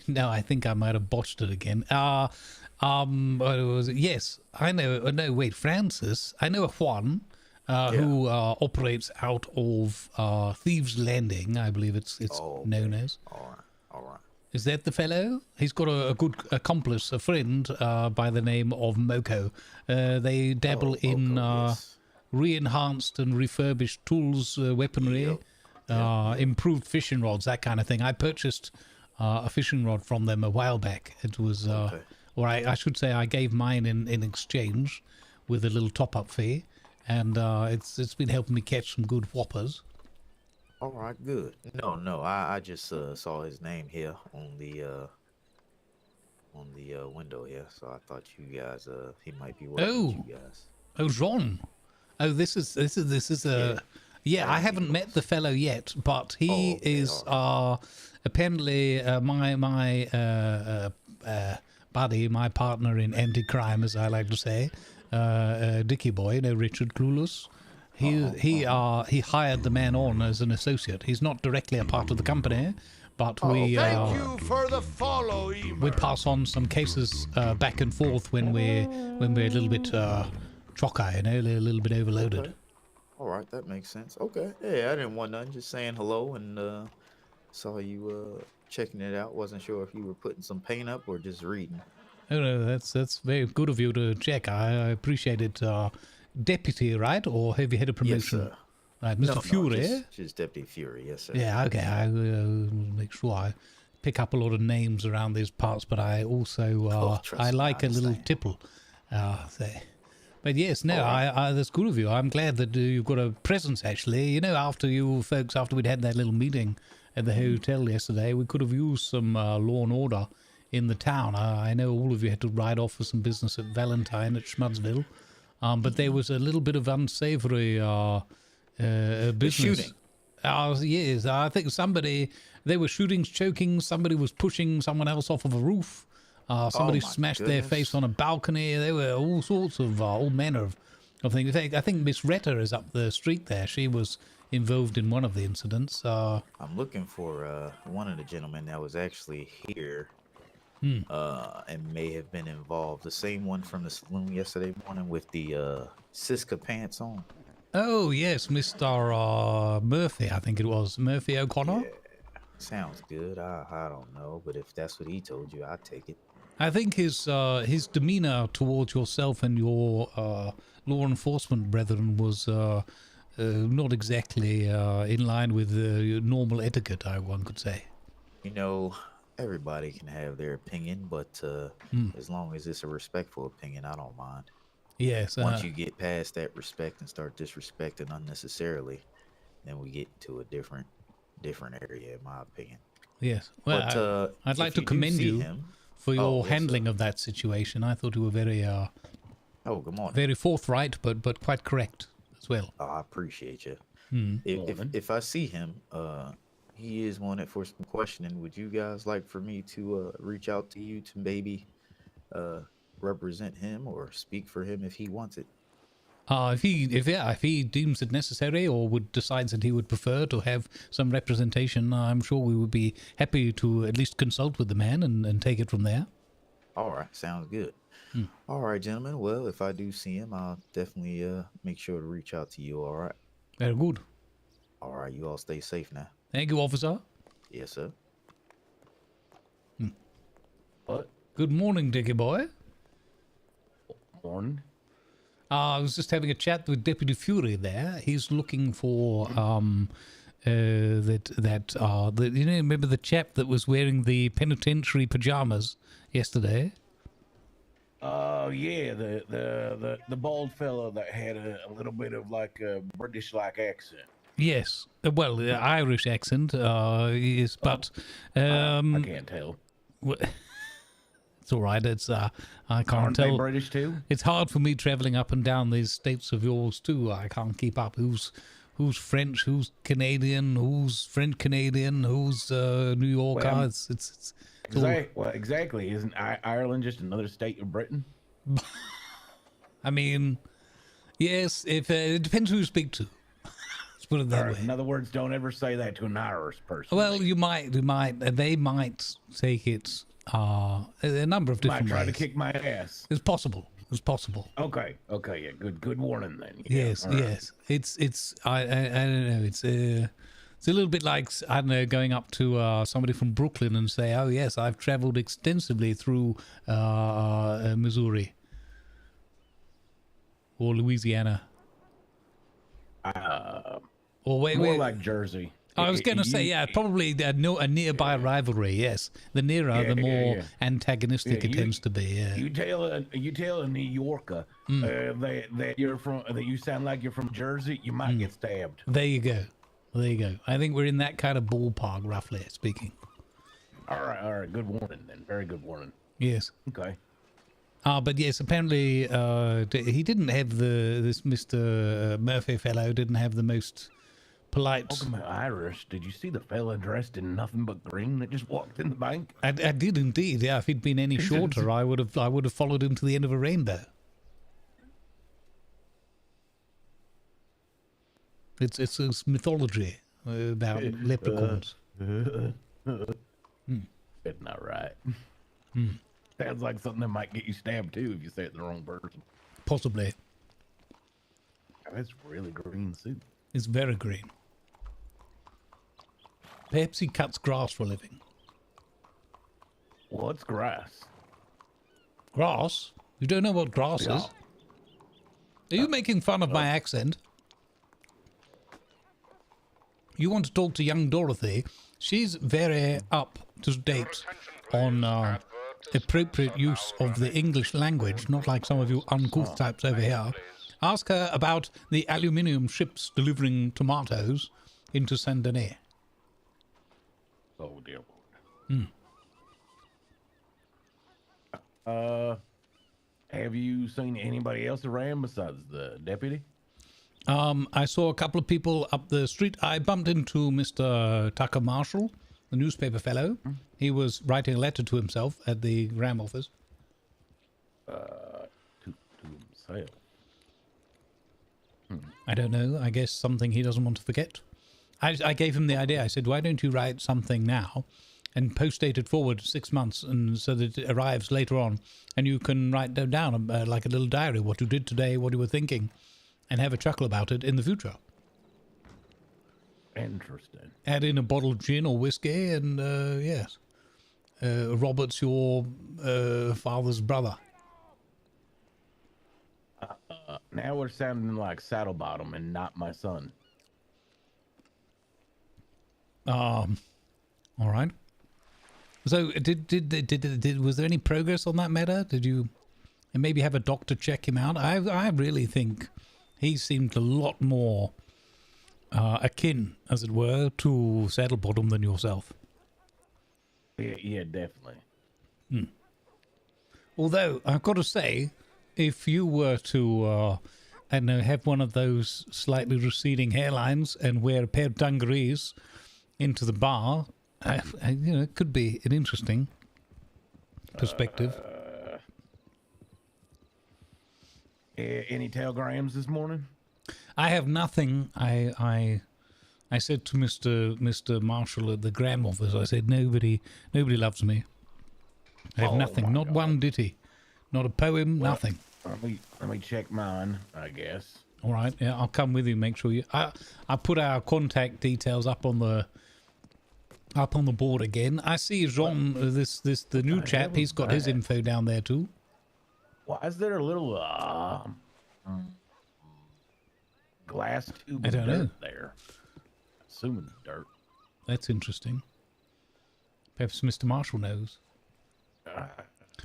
No, I think I might have botched it again. What was it? Yes, I know. No, wait, Francis. I know a Juan who operates out of Thieves Landing. I believe it's known as. All right. Is that the fellow? He's got a good accomplice, a friend by the name of Moko. They dabble in yes. re-enhanced and refurbished tools, weaponry, improved fishing rods, that kind of thing. I purchased a fishing rod from them a while back. It was, or I should say, I gave mine in exchange with a little top-up fee, and it's been helping me catch some good whoppers. All right, good. No, I just saw his name here on the window here, so I thought you guys he might be working with you guys. Oh, Ron. Oh, this is a yeah. I haven't met the fellow yet, but he is apparently my buddy, my partner in anti-crime, as I like to say, Dickie Boy, Richard Clueless. He hired the man on as an associate. He's not directly a part of the company, but we Thank you for the follow, Emer. we pass on some cases back and forth when we're a little bit chocker, you know, a little bit overloaded. Okay. All right, that makes sense. Okay. Yeah, I didn't want nothing. Just saying hello and saw you checking it out. Wasn't sure if you were putting some paint up or just reading. Oh, no, that's very good of you to check. I appreciate it. Deputy, right? Or have you had a promotion? Yes, sir. Right, Mr. No, Fury. just Deputy Fury. Yes, sir. Yeah, okay. I make sure I pick up a lot of names around these parts, but I also I like a little tipple. But yes, no, I that's good of you. I'm glad that you've got a presence. Actually, you know, after we'd had that little meeting at the hotel yesterday, we could have used some law and order in the town. I know all of you had to ride off for some business at Valentine at Schmudsville, but there was a little bit of unsavory business. Shooting. Yes, I think there were shootings, choking, somebody was pushing someone else off of a roof, somebody smashed their face on a balcony. There were all sorts of, all manner of things. In fact, I think Miss Retter is up the street there. She was involved in one of the incidents. I'm looking for one of the gentlemen that was actually here and may have been involved. The same one from the saloon yesterday morning with the Siska pants on. Oh, yes, Mr. Murphy, I think it was. Murphy O'Connor? Yeah, sounds good. I don't know, but if that's what he told you, I'll take it. I think his demeanor towards yourself and your law enforcement brethren was not exactly in line with normal etiquette, one could say. You know, everybody can have their opinion, but as long as it's a respectful opinion, I don't mind. Yes. Once you get past that respect and start disrespecting unnecessarily, then we get to a different area, in my opinion. Yes. Well, but, I'd like to commend you for your handling of that situation. I thought you were very good morning. Very forthright, but quite correct as well. Oh, I appreciate you. If I see him, he is wanted for some questioning. Would you guys like for me to reach out to you to maybe represent him or speak for him if he wants it? If he deems it necessary or decides that he would prefer to have some representation, I'm sure we would be happy to at least consult with the man and take it from there. All right, sounds good. All right, gentlemen. Well, if I do see him, I'll definitely make sure to reach out to you. All right. Very good. All right, you all stay safe now. Thank you, officer. Yes, sir. What? Good morning, Dickie boy. Morning. I was just having a chat with Deputy Fury there. He's looking for you know, remember the chap that was wearing the penitentiary pajamas yesterday? Oh yeah, the bald fellow that had a little bit of like a British-like accent. Yes, well, Irish accent. Yes, but I can't tell. It's all right. It's I can't Aren't tell. they British too? It's hard for me traveling up and down these states of yours too. I can't keep up. Who's French? Who's Canadian? Who's French Canadian? Who's New Yorker? Well, it's exactly. Isn't Ireland just another state of Britain? I mean, yes. If it depends who you speak to. Let's put it that way. In other words, don't ever say that to an Irish person. Well, they might take it a number of different ways. Might try to kick my ass. It's possible. It's possible. Okay. Yeah. Good warning then. Yes. All right. Yes. It's I don't know. It's a little bit like, I don't know, going up to somebody from Brooklyn and say, oh yes, I've traveled extensively through Missouri or Louisiana. More like Jersey. I was going to say, yeah, probably a nearby rivalry. Yes, the nearer, the more antagonistic it tends to be. Yeah. You tell a New Yorker that you're from, that you sound like you're from Jersey, you might get stabbed. There you go. I think we're in that kind of ballpark, roughly speaking. All right. Good warning then. Very good warning. Yes. Okay. But yes, apparently he didn't have this Mr. Murphy fellow didn't have the most polite. Talking about Irish, did you see the fella dressed in nothing but green that just walked in the bank? I did indeed. Yeah, if he'd been any shorter, I would have followed him to the end of a rainbow. It's mythology about leprechauns. It's not right. Hmm. Sounds like something that might get you stabbed too if you say it to the wrong person. Possibly. That's really green soup. It's very green. Perhaps he cuts grass for a living. What's grass? Grass? You don't know what grass Yeah. is? Are you making fun of my accent? You want to talk to young Dorothy? She's very up to date on appropriate use of the English language, not like some of you uncouth types over here. Ask her about the aluminium ships delivering tomatoes into Saint Denis. Oh dear Hmm. Lord. Have you seen anybody else around besides the deputy? I saw a couple of people up the street. I bumped into Mr. Tucker Marshall, the newspaper fellow. He was writing a letter to himself at the Graham office. To himself. I don't know. I guess something he doesn't want to forget. I gave him the idea. I said, why don't you write something now and post-date it forward 6 months and so that it arrives later on and you can write down like a little diary what you did today, what you were thinking, and have a chuckle about it in the future. Interesting. Add in a bottle of gin or whiskey and, yes. Robert's your father's brother. Now we're sounding like Saddle Bottom and not my son. All right. So, was there any progress on that matter? Did you maybe have a doctor check him out? I really think he seemed a lot more akin, as it were, to Saddlebottom than yourself. Yeah, definitely. Hmm. Although, I've got to say, if you were to, I don't know, have one of those slightly receding hairlines and wear a pair of dungarees into the bar, you know, it could be an interesting perspective. Any telegrams this morning? I have nothing. I said to Mr. Marshall at the Graham office, I said, nobody loves me. I have nothing, not one ditty, not a poem, nothing. Let me check mine, I guess. All right, yeah, I'll come with you. Make sure you. I put our contact details up on the board again. I see Jean, the new chap. He's got his info down there too. Why is there a little glass tube of dirt there? Assuming it's dirt. That's interesting. Perhaps Mr. Marshall knows.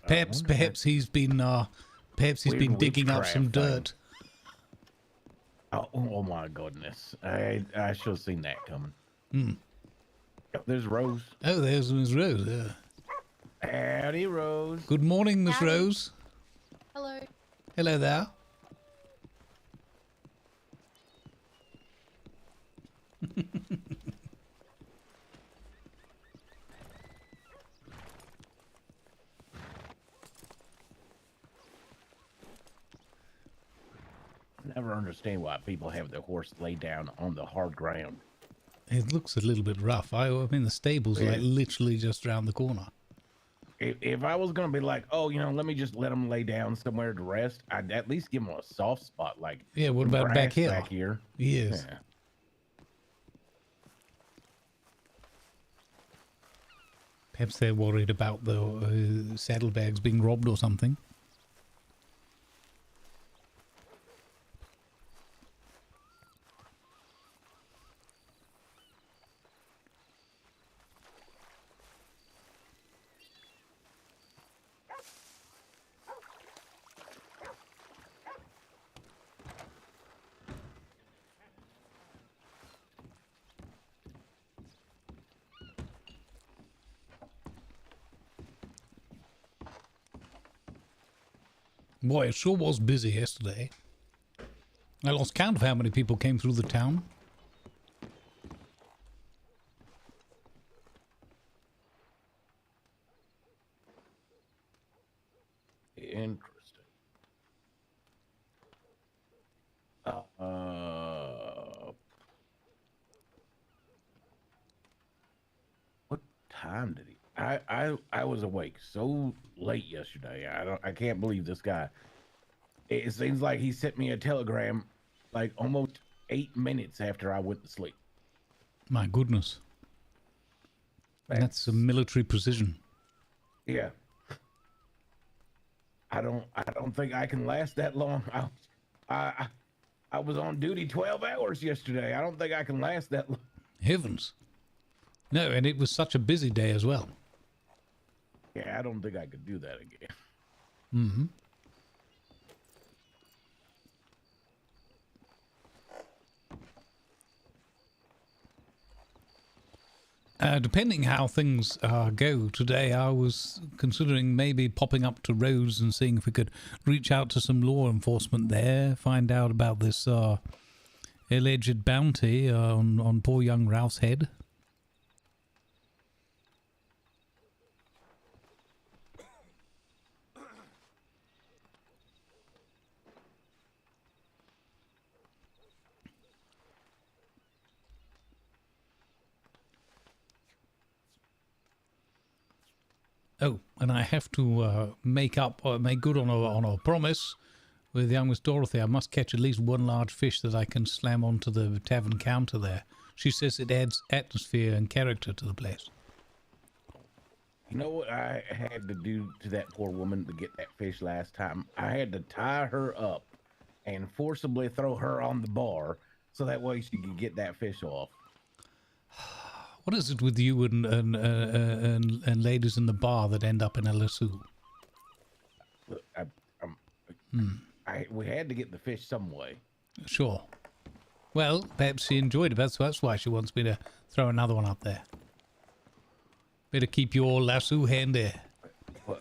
Perhaps he's been digging up some dirt. Oh my goodness! I should have seen that coming. Hmm. There's Rose. Oh, there's Miss Rose. Howdy, Rose. Good morning, Miss Rose. Hello. Hello there. I never understand why people have their horse laid down on the hard ground. It looks a little bit rough. I mean, the stable's like literally just around the corner. If I was going to be like, oh, you know, let me just let them lay down somewhere to rest, I'd at least give them a soft spot. Like, yeah, what about back here? Back here. Yes. Yeah. Perhaps they're worried about the saddlebags being robbed or something. Boy, it sure was busy yesterday. I lost count of how many people came through the town. Interesting. What time did he? I was awake so late yesterday. I can't believe this guy. It seems like he sent me a telegram like almost 8 minutes after I went to sleep. My goodness. That's a military precision. Yeah. I don't think I can last that long. I was on duty 12 hours yesterday. I don't think I can last that long. Heavens. No, and it was such a busy day as well. Yeah, I don't think I could do that again. Mm-hmm. Depending how things go today, I was considering maybe popping up to Rose and seeing if we could reach out to some law enforcement there, find out about this alleged bounty on poor young Ralph's head. Oh, and I have to make good on a promise with young Miss Dorothy. I must catch at least one large fish that I can slam onto the tavern counter there. She says it adds atmosphere and character to the place. You know what I had to do to that poor woman to get that fish last time? I had to tie her up and forcibly throw her on the bar so that way she could get that fish off. What is it with you and ladies in the bar that end up in a lasso? Look, we had to get the fish some way. Sure. Well, perhaps she enjoyed it. That's why she wants me to throw another one up there. Better keep your lasso handy. Well,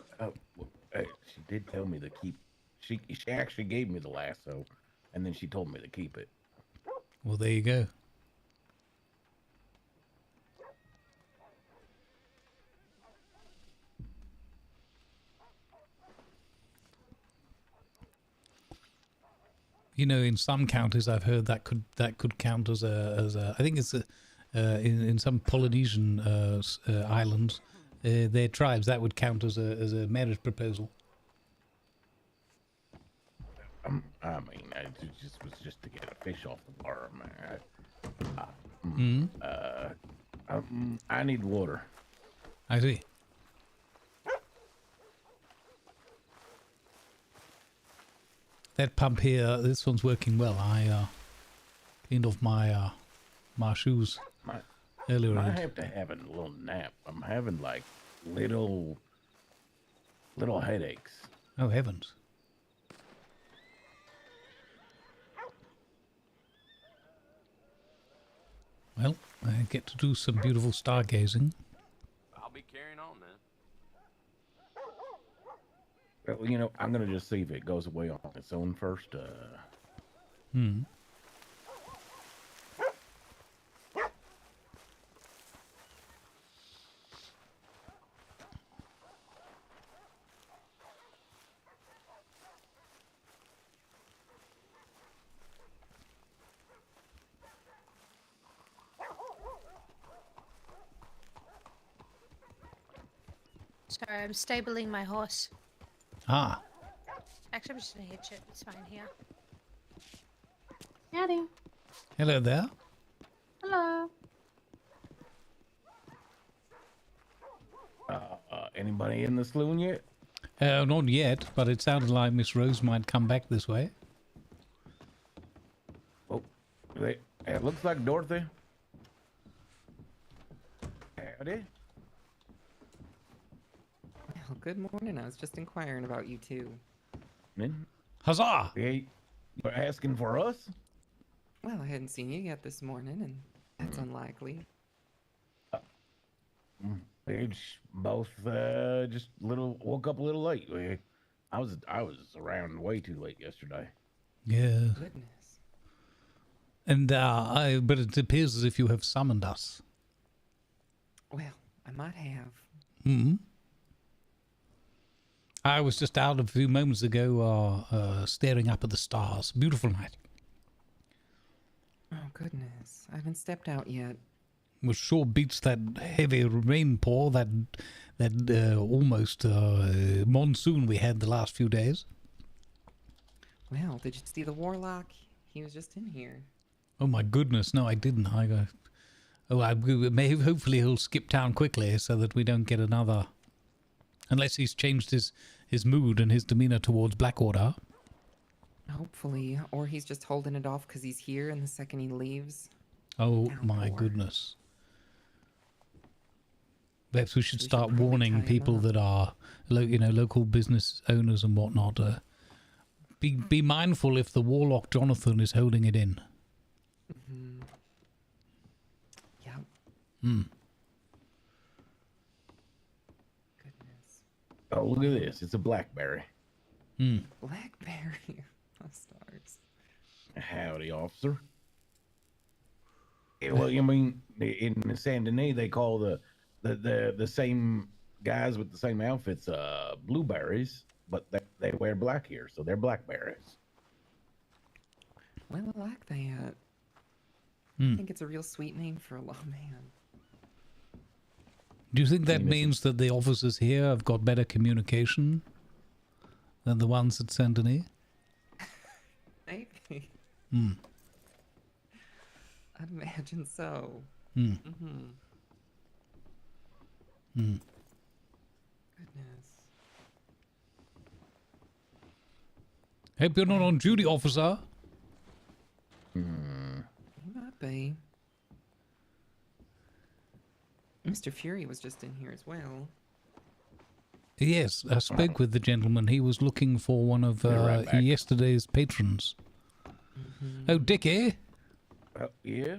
she did tell me to keep. She actually gave me the lasso, and then she told me to keep it. Well, there you go. You know, in some counties, I've heard that could count as a. I think it's in some Polynesian islands, their tribes, that would count as a marriage proposal. I mean, it was just to get a fish off the bar, man. I need water. I see. That pump here, this one's working well. I cleaned off my shoes earlier. I have to have a little nap. I'm having like little headaches. Oh heavens! Well, I get to do some beautiful stargazing. I'll be carrying on then. Well, you know, I'm gonna just see if it goes away on its own first. Sorry, I'm stabling my horse. Ah. Actually, I'm just gonna hitch it. It's fine here. Howdy. Hello there. Hello. Anybody in the saloon yet? Not yet, but it sounded like Miss Rose might come back this way. Oh, it looks like Dorothy. Howdy. Well, good morning. I was just inquiring about you two. Huzzah! Hey, you're asking for us? Well, I hadn't seen you yet this morning, and that's unlikely. We both just woke up a little late. I was around way too late yesterday. Yeah. Goodness. And but it appears as if you have summoned us. Well, I might have. Hmm. I was just out a few moments ago, staring up at the stars. Beautiful night. Oh goodness, I haven't stepped out yet. Which sure beats that heavy rainpour, that almost monsoon we had the last few days. Well, did you see the warlock? He was just in here. Oh my goodness, no, I didn't. Hopefully he'll skip town quickly so that we don't get another... Unless he's changed his mood and his demeanor towards Blackwater. Hopefully. Or he's just holding it off because he's here, and the second he leaves... Oh my goodness. Perhaps we should start warning people that are, local business owners and whatnot. Be mindful if the warlock Jonathan is holding it in. Mm-hmm. Yeah. Hmm. Goodness. Oh, look at this. It's a blackberry. Hmm. Blackberry. Oh, stars. Howdy, officer. Yeah, well, I mean, in Saint Denis, they call the same guys with the same outfits blueberries, but they wear black here, so they're blackberries. Well, I like that. Hmm. I think it's a real sweet name for a lawman. Do you think that means that the officers here have got better communication than the ones at Saint Denis? Maybe. Hmm. I'd imagine so. Hmm. Mm-hmm. Hmm. Goodness. Hope you're not on duty, officer. Hmm. He might be. Mr. Fury was just in here as well. Yes, I spoke with the gentleman. He was looking for one of yesterday's patrons. Mm-hmm. Oh, Dickie. Yeah?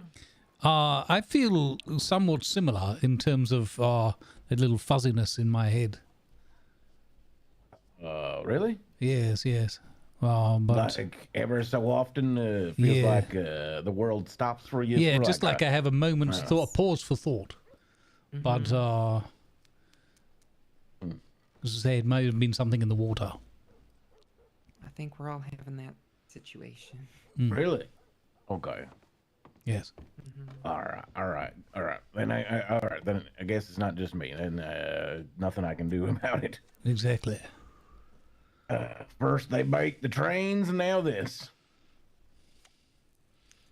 I feel somewhat similar in terms of a little fuzziness in my head. Really? Yes, yes. But like ever so often, feels like the world stops for you. Yeah, for just like I have a moment's thought, a pause for thought. Mm-hmm. But as I say, it may have been something in the water. I think we're all having that situation. Really? Okay. Yes. Mm-hmm. All right. Then all right. Then I guess it's not just me. Then nothing I can do about it. Exactly. First they bake the trains, and now this.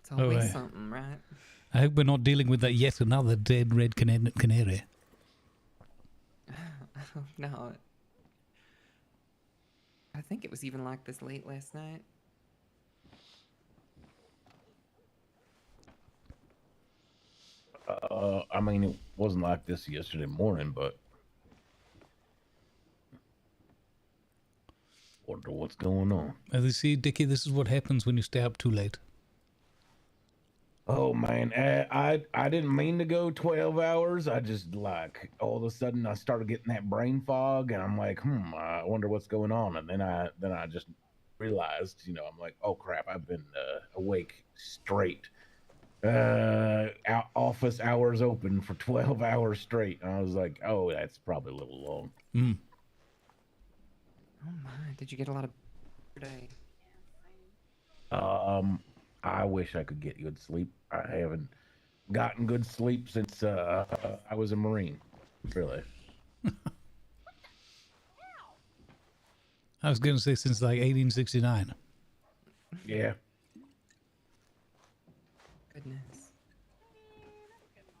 It's always something, right? I hope we're not dealing with that yet another dead red canary. Oh, no. I think it was even like this late last night. I mean, it wasn't like this yesterday morning, but wonder what's going on. As you see, Dickie, this is what happens when you stay up too late. Oh man, I didn't mean to go 12 hours. I just like all of a sudden I started getting that brain fog, and I'm like, I wonder what's going on. And then I just realized, I'm like, oh crap, I've been awake straight. Office hours open for 12 hours straight. And I was like, oh, that's probably a little long. Mm. Oh my, did you get a lot of today? I wish I could get good sleep. I haven't gotten good sleep since I was a Marine. Really. I was going to say since like 1869. Yeah. Goodness.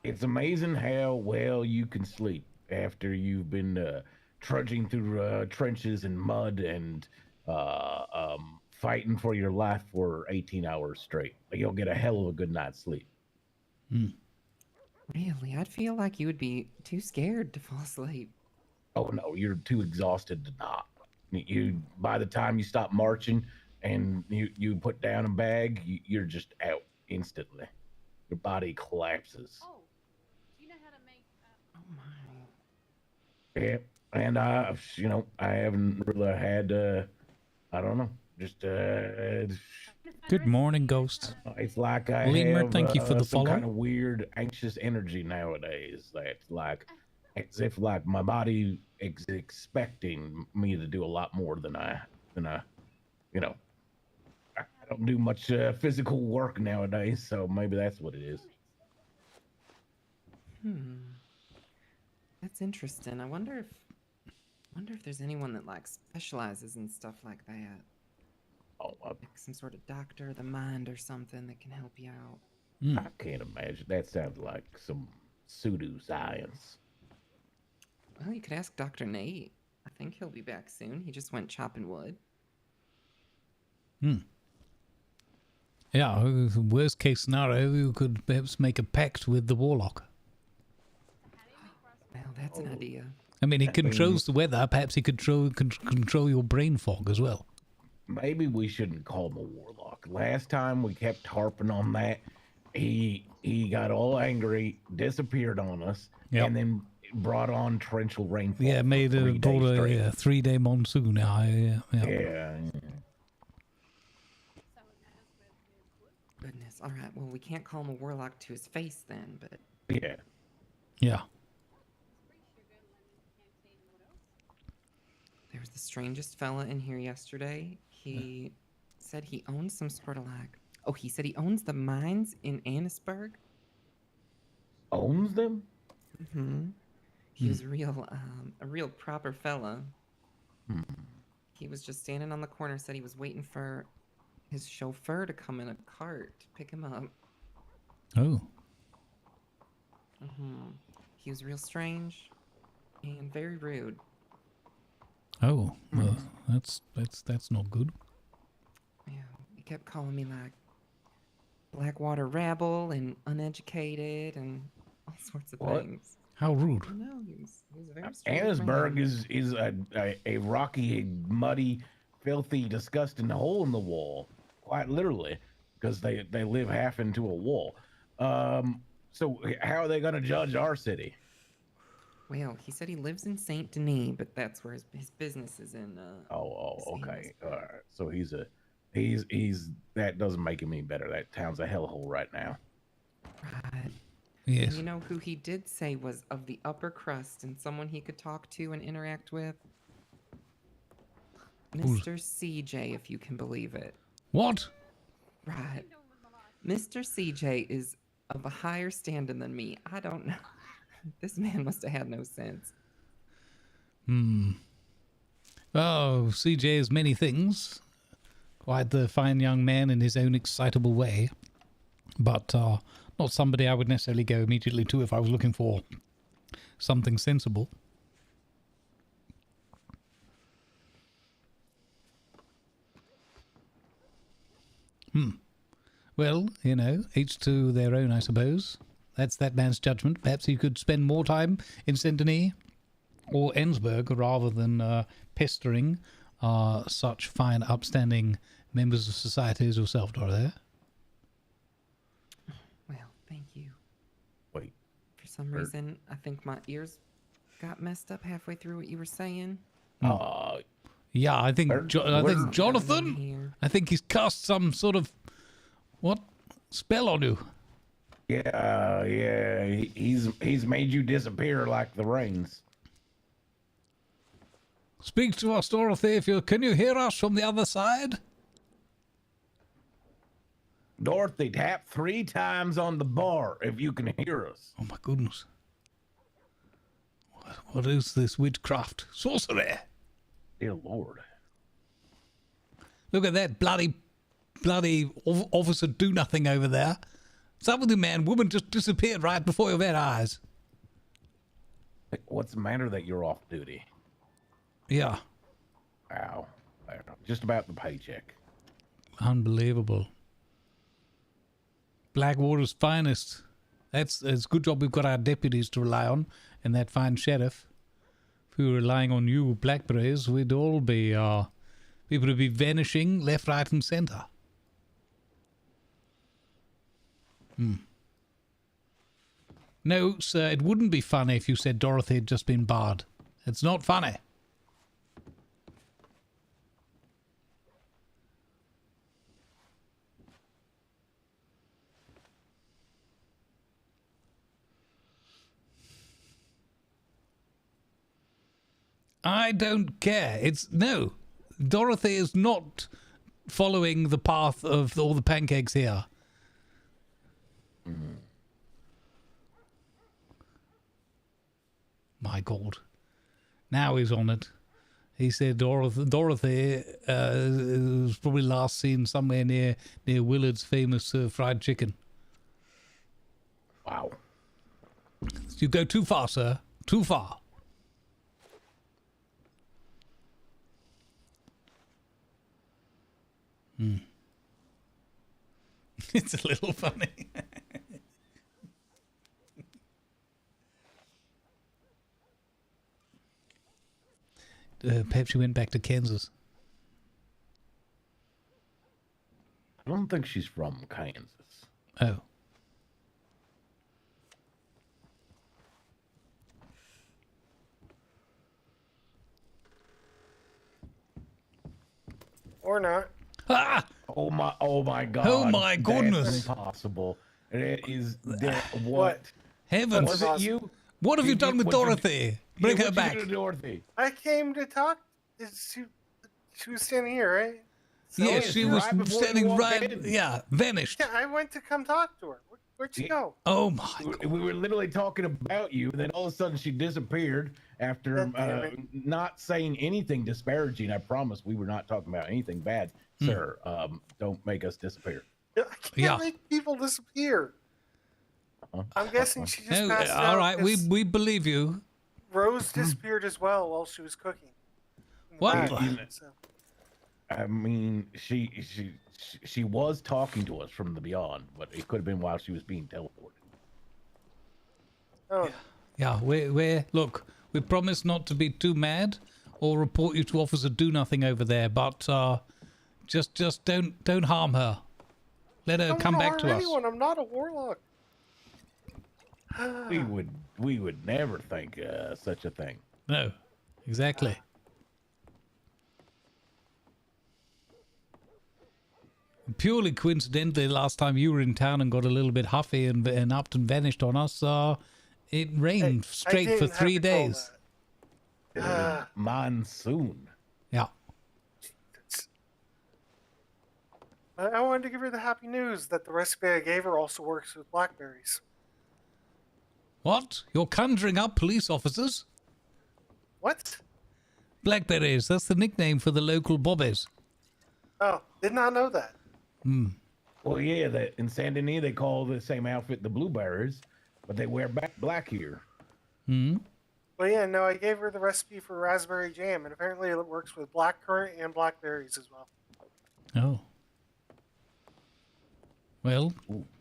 It's amazing how well you can sleep after you've been trudging through trenches and mud and fighting for your life for 18 hours straight. You'll get a hell of a good night's sleep. Really? I'd feel like you would be too scared to fall asleep. Oh no, you're too exhausted to not. By the time you stop marching and you put down a bag, you're just out instantly. Your body collapses. Oh, do you know how to make? Oh my. Yeah, and I haven't really had. I don't know. Just Good morning, Ghost. It's like I Lemur, have thank you for the some follow. kind of weird anxious energy nowadays. That's like as if like my body is expecting me to do a lot more than I I don't do much physical work nowadays, so maybe that's what it is. That's interesting. I wonder if there's anyone that like specializes in stuff like that. Oh, like some sort of doctor of the mind or something that can help you out. I can't imagine. That sounds like some pseudoscience. Well, you could ask Dr. Nate. I think he'll be back soon. He just went chopping wood. Yeah, worst case scenario, you could perhaps make a pact with the warlock. Well, that's an idea. I mean, he controls the weather. Perhaps he could control your brain fog as well. Maybe we shouldn't call him a warlock. Last time we kept harping on that, he got all angry, disappeared on us, and then brought on torrential rainfall. Yeah, brought a 3-day monsoon. Yeah. Goodness. All right. Well, we can't call him a warlock to his face then, but. Yeah. There was the strangest fella in here yesterday. He said he owns some sort of like. Oh, he said he owns the mines in Annisburg. Owns them? Mm-hmm. He was a real proper fella. He was just standing on the corner, said he was waiting for his chauffeur to come in a cart to pick him up. Oh. He was real strange and very rude. Oh, well, that's not good. Yeah, he kept calling me like Blackwater rabble and uneducated and all sorts of things. How rude. I know, he was a very strange Annisburg man. is a rocky, muddy, filthy, disgusting hole in the wall, quite literally, because they live half into a wall. So how are they going to judge our city? Well, he said he lives in Saint Denis, but that's where his business is in. Okay. All right. So he's that doesn't make him any better. That town's a hellhole right now. Right. Yes. And you know who he did say was of the upper crust and someone he could talk to and interact with? Mr. CJ, if you can believe it. What? Right. Mr. CJ is of a higher standing than me. I don't know. This man must have had no sense. Oh, CJ is many things. Quite the fine young man in his own excitable way. But not somebody I would necessarily go immediately to if I was looking for something sensible. Well, you know, each to their own, I suppose. That's that man's judgment. Perhaps he could spend more time in Saint-Denis or Ensburg rather than pestering such fine, upstanding members of society as yourself, Dorothea. Well, thank you. Wait. For some reason, I think my ears got messed up halfway through what you were saying. Yeah, I think Jonathan. I think he's cast some sort of spell on you. Yeah. He's made you disappear like the rains. Speak to us, Dorothy. Can you hear us from the other side? Dorothy, tap 3 times on the bar if you can hear us. Oh my goodness! What is this witchcraft? Sorcery! Dear Lord! Look at that bloody officer do nothing over there. What's up with you, man? Woman just disappeared right before your very eyes. What's the matter that you're off duty? Yeah. Ow. Just about the paycheck. Unbelievable. Blackwater's finest. It's a good job we've got our deputies to rely on and that fine sheriff. If we were relying on you, Blackberries, we'd all be, people would be vanishing left, right, and centre. No, sir, it wouldn't be funny if you said Dorothy had just been barred. It's not funny. I don't care. Dorothy is not following the path of all the pancakes here. My God. Now he's on it. He said Dorothy was probably last seen somewhere near Willard's famous fried chicken. Wow. You go too far, sir. Too far. It's a little funny. Perhaps she went back to Kansas. I don't think she's from Kansas. Oh. Or not. Ah! Oh my God. Oh my goodness. That's impossible. It is what? Heavens. Was it you? What have you done with Dorothy? Bring her what'd back. You do to Dorothy? I came to talk. She was standing here, right? So Yes, she was right before you standing walked right. in. Yeah, vanished. Yeah, I went to come talk to her. Where'd she go? Oh my God. We were literally talking about you, and then all of a sudden she disappeared after not saying anything disparaging. I promise we were not talking about anything bad, sir. Don't make us disappear. I can't make people disappear. I'm guessing she just passed out. All right, we believe you. Rose disappeared as well while she was cooking. What? I mean, she was talking to us from the beyond, but it could have been while she was being teleported. Oh. Yeah, look, we promise not to be too mad or report you to Officer Do Nothing over there, but just don't harm her. Let her come back to us. Anyone. I'm not a warlock. we would never think such a thing. No, exactly. Purely coincidentally, last time you were in town and got a little bit huffy and up and vanished on us, it rained straight for 3 days. Monsoon. Yeah. I wanted to give her the happy news that the recipe I gave her also works with blackberries. What? You're conjuring up police officers? What? Blackberries, that's the nickname for the local bobbies. Oh, did not know that. Well, yeah, in Saint Denis they call the same outfit the blueberries, but they wear black here. Well, yeah, no, I gave her the recipe for raspberry jam, and apparently it works with blackcurrant and blackberries as well. Oh. Well,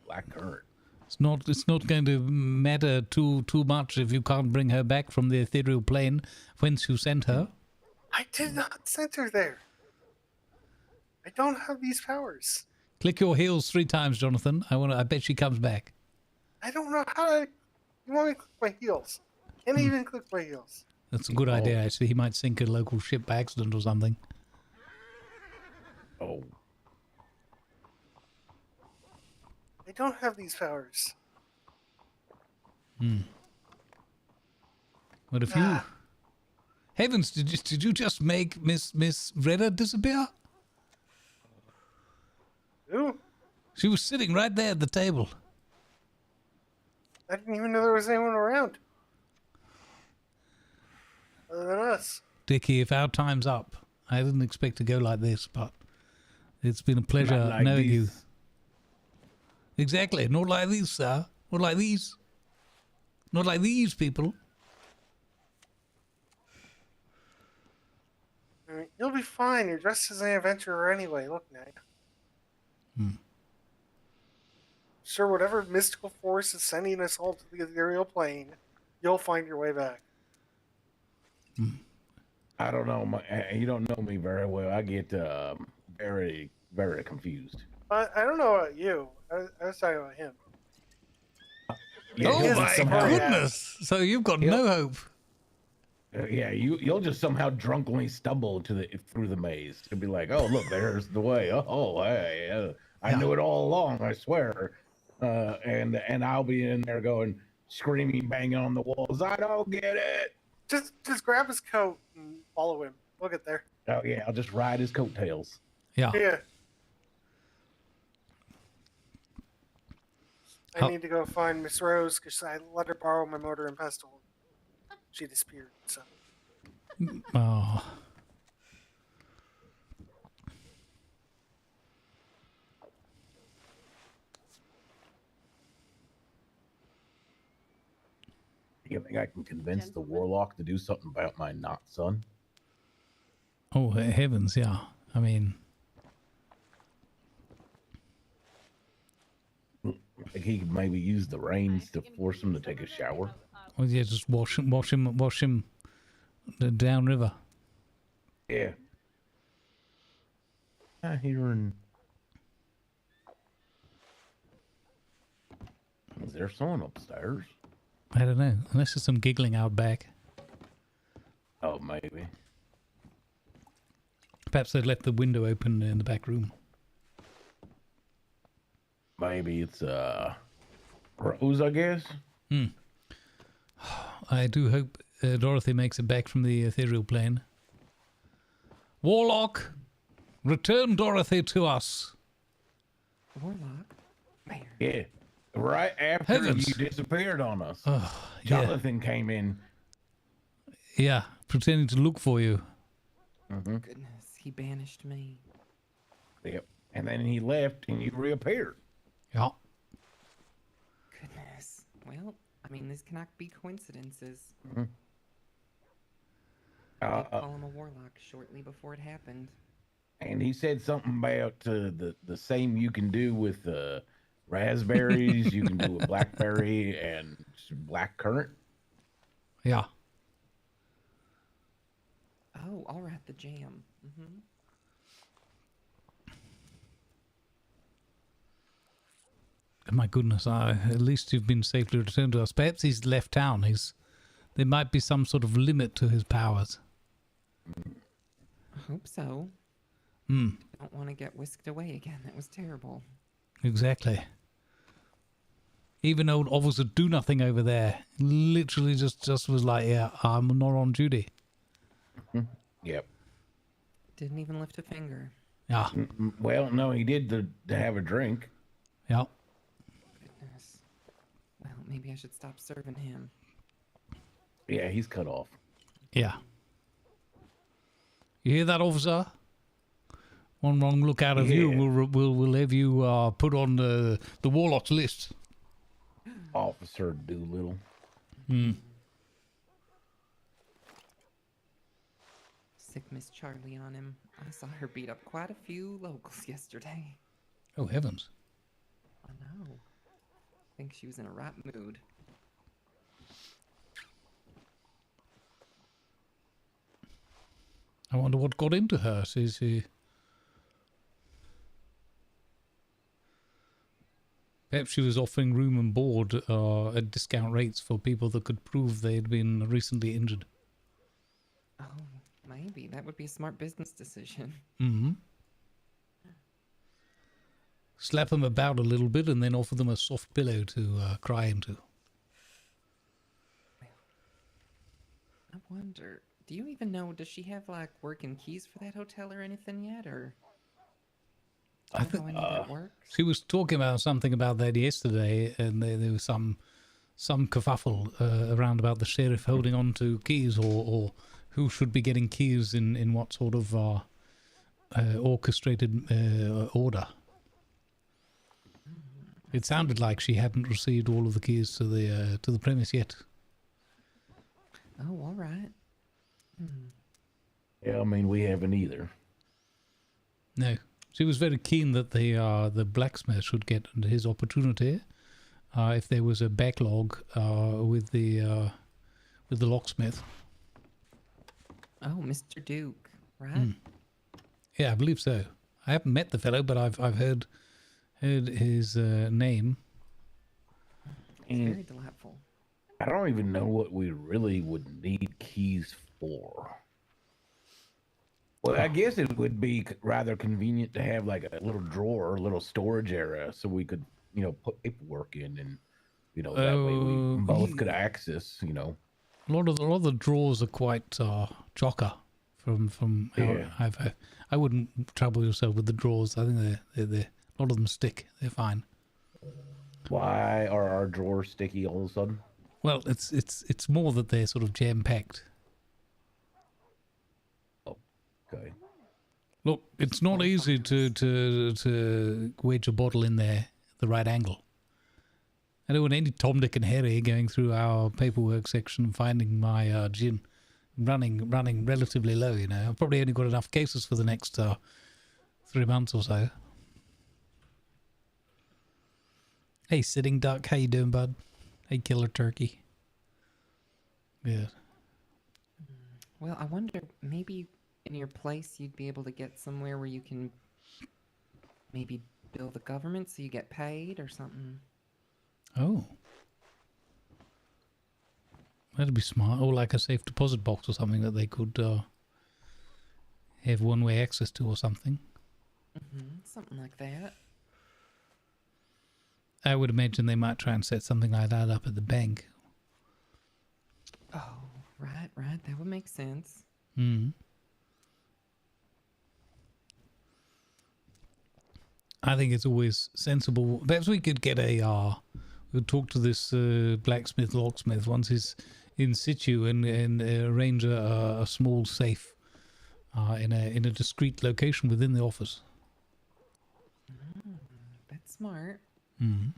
blackcurrant. It's not going to matter too much if you can't bring her back from the ethereal plane whence you sent her. I did not send her there. I don't have these powers. Click your heels 3 times, Jonathan. I bet she comes back. I don't know how to. You want me to click my heels? Can't even click my heels. That's a good idea, actually. He might sink a local ship by accident or something. Oh. I don't have these powers. What if you... Heavens, did you just make Miss Redder disappear? Who? She was sitting right there at the table. I didn't even know there was anyone around. Other than us. Dickie, if our time's up, I didn't expect to go like this, but it's been a pleasure Not like knowing this. you. Exactly. Not like these, sir. Not like these. Not like these people. I mean, you'll be fine. You're dressed as an adventurer anyway. Look now. Sure, whatever mystical force is sending us all to the ethereal plane, you'll find your way back. I don't know. You don't know me very well. I get very, very confused. I don't know about you. I was talking about him. Yeah, Oh my goodness! So you've got no hope. Yeah, you'll just somehow drunkenly stumble through the maze. You'll be like, "Oh, look, there's the way." Oh, hey, I knew it all along. I swear. And I'll be in there going, screaming, banging on the walls. I don't get it. Just grab his coat and follow him. We'll get there. Oh yeah, I'll just ride his coattails. Yeah. I need to go find Miss Rose because I let her borrow my mortar and pestle. she disappeared. So Oh. You think I can convince the warlock to do something about my not son? Oh, heavens, yeah. I mean... Like he could maybe use the reins to force him to take a shower. Oh, yeah, just wash him downriver. Yeah. I hear an... Is there someone upstairs? I don't know. Unless there's some giggling out back. Oh, maybe. Perhaps they left the window open in the back room. Maybe it's, Rose, I guess? I do hope Dorothy makes it back from the ethereal plane. Warlock! Return Dorothy to us! Warlock? Where? Yeah. Right after Heavens. you disappeared on us. Oh, Jonathan came in. Yeah, pretending to look for you. Mm-hmm. Goodness, he banished me. Yep. And then he left and you reappeared. Yeah. Goodness. Well, I mean, these cannot be coincidences. Mm-hmm. I did call him a warlock shortly before it happened. And he said something about the same you can do with raspberries, you can do with blackberry and black currant. Yeah. Oh, all right, the jam. Mm-hmm. My goodness, at least you've been safely returned to us. Perhaps he's left town. There might be some sort of limit to his powers. I hope so. Hmm. Don't want to get whisked away again. That was terrible. Exactly. Even old Officer Do Nothing over there literally just was like, yeah, I'm not on duty. Yep. Didn't even lift a finger. Yeah. Well, no, he did to have a drink. Yeah. Goodness. Well, maybe I should stop serving him. Yeah, he's cut off. Yeah. You hear that, officer? One wrong look out of you, we'll have you put on the warlock's list. Officer Doolittle. Sick Miss Charlie on him. I saw her beat up quite a few locals yesterday. Oh, heavens. I know. I think she was in a right mood. I wonder what got into her. Perhaps she was offering room and board at discount rates for people that could prove they'd been recently injured. Oh, maybe. That would be a smart business decision. Mm-hmm. Slap them about a little bit and then offer them a soft pillow to cry into. I wonder, do you even know, does she have, like, working keys for that hotel or anything yet, or... I think how any of that works? she was talking about something about that yesterday, and there was some kerfuffle around about the sheriff holding on to keys, or who should be getting keys in what sort of orchestrated order. It sounded like she hadn't received all of the keys to the premise yet. Oh, all right. Yeah, I mean, we haven't either. No. She was very keen that the blacksmith should get his opportunity if there was a backlog with the locksmith. Oh, Mr. Duke, right? Yeah, I believe so. I haven't met the fellow, but I've heard his name. Very delightful. I don't even know what we really would need keys for. Well, I guess it would be rather convenient to have like a little drawer, a little storage area, so we could, put paperwork in, and that way we both could access. A lot of the drawers are quite chocker. From how I wouldn't trouble yourself with the drawers. I think they a lot of them stick. They're fine. Why are our drawers sticky all of a sudden? Well, it's more that they're sort of jam-packed. Okay. Look, it's not easy to wedge a bottle in there at the right angle. I don't want any Tom, Dick and Harry going through our paperwork section and finding my gin running relatively low, you know. I've probably only got enough cases for the next 3 months or so. Hey, Sitting Duck, how you doing, bud? Hey, Killer Turkey. Yeah. Well, I wonder, maybe in your place you'd be able to get somewhere where you can maybe bill the government so you get paid or something. Oh. That'd be smart. Or like a safe deposit box or something that they could have one-way access to or something. Something like that. I would imagine they might try and set something like that up at the bank. Oh, right. That would make sense. I think it's always sensible. Perhaps we could get we'll talk to this blacksmith, locksmith, once he's in situ and arrange a small safe in a discreet location within the office. That's smart. I'd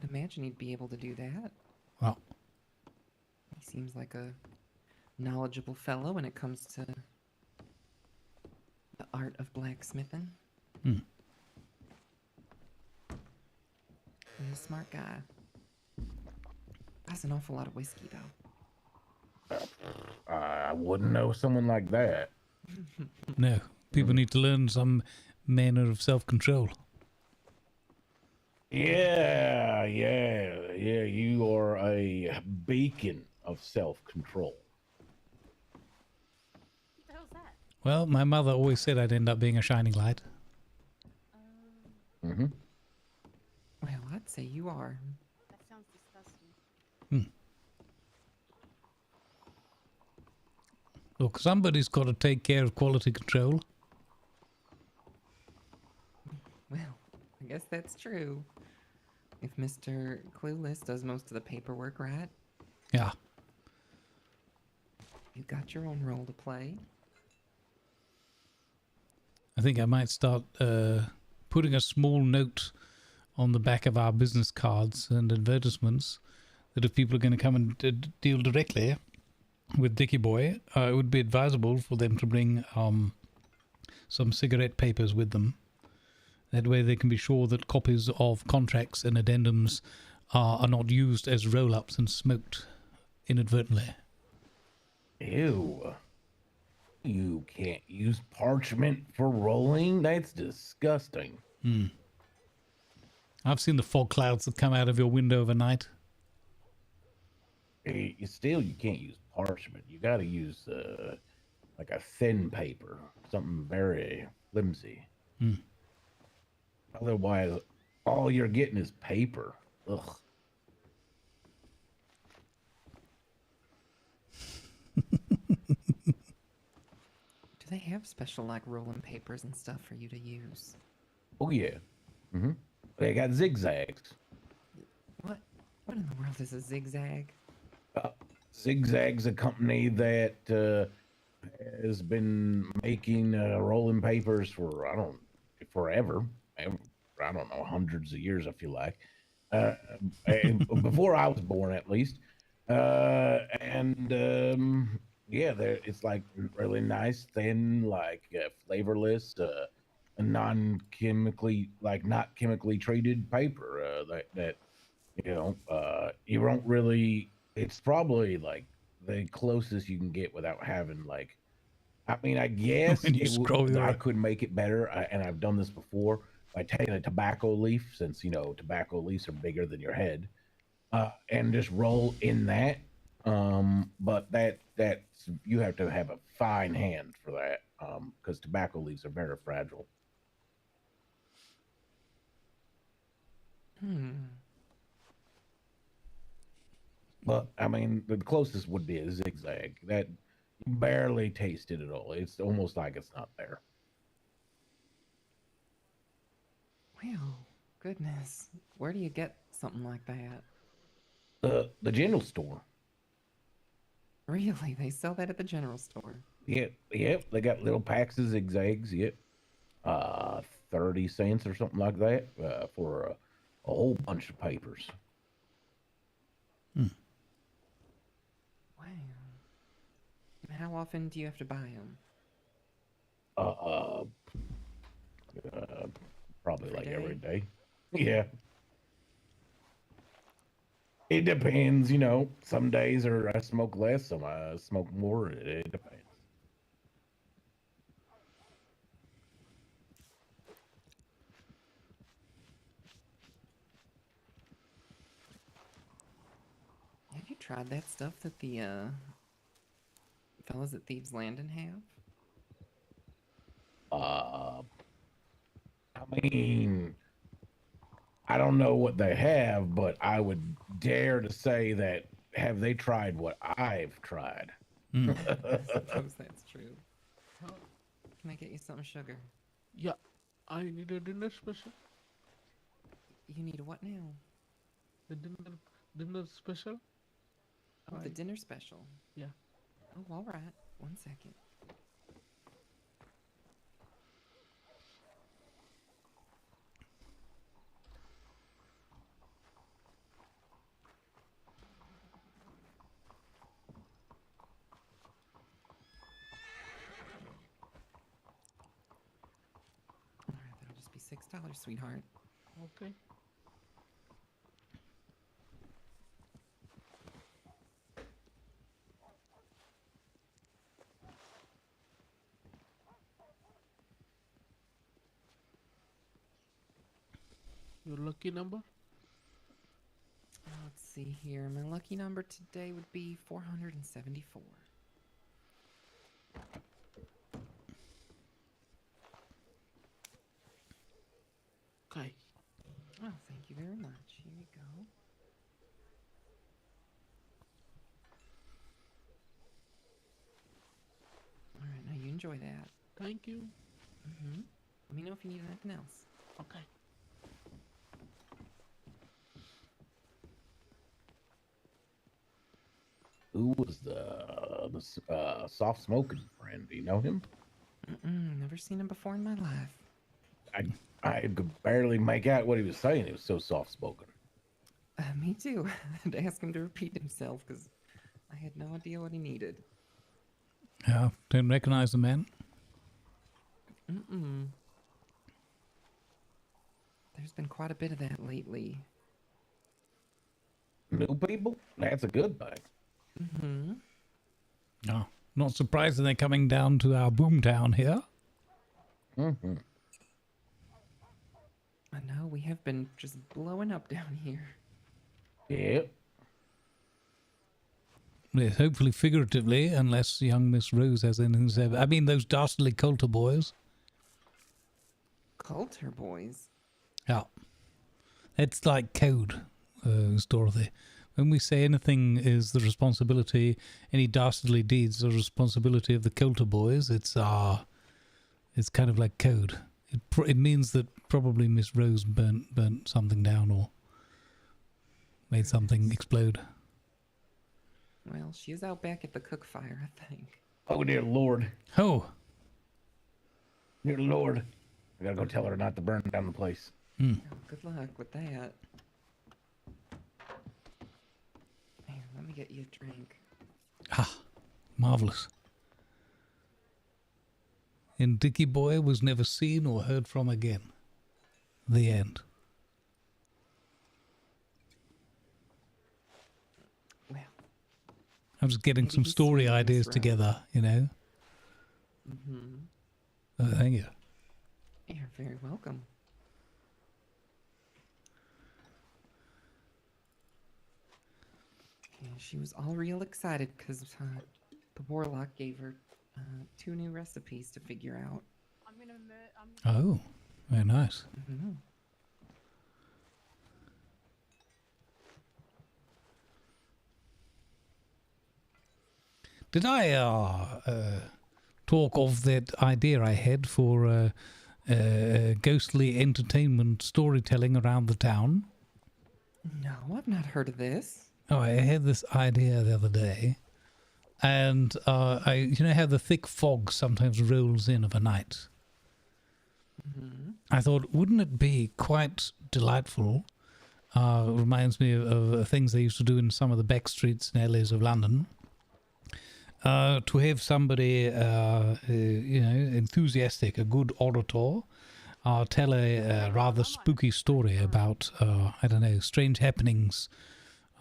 imagine he'd be able to do that. Well, he seems like a knowledgeable fellow when it comes to the art of blacksmithing. He's a smart guy. That's an awful lot of whiskey, though. I wouldn't know someone like that. No, people need to learn some manner of self-control. Yeah, you are a beacon of self-control. What the hell's that? Well, my mother always said I'd end up being a shining light. Well, I'd say you are. That sounds disgusting. Look, somebody's got to take care of quality control. Well, I guess that's true. If Mr. Clueless does most of the paperwork, right? Yeah. You got your own role to play. I think I might start putting a small note on the back of our business cards and advertisements that if people are going to come and deal directly with Dickie Boy, it would be advisable for them to bring some cigarette papers with them. That way they can be sure that copies of contracts and addendums are not used as roll-ups and smoked inadvertently. Ew. You can't use parchment for rolling? That's disgusting. I've seen the fog clouds that come out of your window overnight. You can't use parchment. You gotta use like a thin paper, something very flimsy. Otherwise, all you're getting is paper. Ugh. Do they have special, like, rolling papers and stuff for you to use? Oh, yeah. They got zigzags. What in the world is a zigzag? Zigzag's a company that has been making rolling papers for, forever. I don't know, hundreds of years, I feel like. Before I was born, at least. It's like really nice, thin, like flavorless, non-chemically, like not chemically treated paper that you won't really. It's probably like the closest you can get without having like. I mean, I guess I could make it better, and I've done this before by taking a tobacco leaf, since tobacco leaves are bigger than your head, and just roll in that. But that's you have to have a fine hand for that, because tobacco leaves are very fragile. But I mean, the closest would be a zigzag that you barely taste it at all. It's almost like it's not there. Well, goodness. Where do you get something like that? The general store. Really? They sell that at the general store? Yep. They got little packs of zigzags. Yep. 30 cents or something like that for a whole bunch of papers. Wow. How often do you have to buy them? Probably Every like day? every day. Yeah. It depends, you know. Some days I smoke less, some I smoke more. It depends. Have you tried that stuff that the fellas at Thieves Landing have? I mean, I don't know what they have, but I would dare to say that have they tried what I've tried? I suppose that's true. Can I get you some sugar? Yeah, I need a dinner special. You need a what now? The dinner special. Oh, the dinner special. Yeah. Oh, all right. 1 second. All right, that'll just be $6, sweetheart. Okay. Your lucky number? Let's see here. My lucky number today would be 474. Okay. Oh, thank you very much. Here you go. All right, now you enjoy that. Thank you. Let me know if you need anything else. Okay. Who was the soft smoking friend? Do you know him? Never seen him before in my life. I could barely make out what he was saying. He was so soft spoken. Me too. I had to ask him to repeat himself because I had no idea what he needed. Yeah, don't recognize the man. There's been quite a bit of that lately. New people? That's a good thing. Oh, not surprising they're coming down to our boomtown here. I know, we have been just blowing up down here. Yep. Yes, hopefully figuratively, unless young Miss Rose has anything to say. I mean, those dastardly Coulter boys. Coulter boys? Yeah. It's like code, Dorothy. When we say anything is the responsibility, any dastardly deeds are the responsibility of the Coulter boys, it's kind of like code. It means that probably Miss Rose burnt something down or made something explode. Well, she is out back at the cook fire, I think. Oh, dear Lord. Oh. Dear Lord. I gotta go tell her not to burn down the place. Oh, good luck with that. Here, let me get you a drink. Ah, marvellous. And Dickie Boy was never seen or heard from again. The end. Well, I'm just getting some story ideas together, you know. Oh, thank you. You're very welcome. Yeah, she was all real excited because the warlock gave her 2 new recipes to figure out. Oh, very nice. Did I talk of that idea I had for ghostly entertainment storytelling around the town? No, I've not heard of this. Oh, I had this idea the other day, and you know how the thick fog sometimes rolls in of a night. I thought, wouldn't it be quite delightful? Reminds me of things they used to do in some of the back streets and alleys of London. To have somebody, enthusiastic, a good orator, tell a rather spooky story about, strange happenings,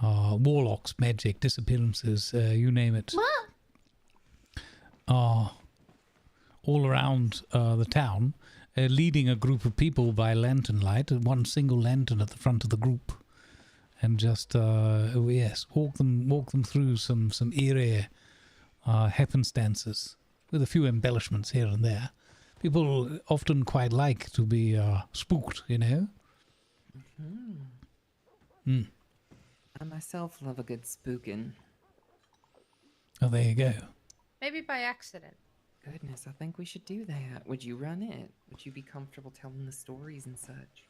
warlocks, magic, disappearances, you name it. All around the town, leading a group of people by lantern light, one single lantern at the front of the group, and just walk them through some eerie happenstances with a few embellishments here and there. People often quite like to be spooked, you know. I myself love a good spooking. Oh, there you go. Maybe by accident. Goodness, I think we should do that. Would you run it? Would you be comfortable telling the stories and such?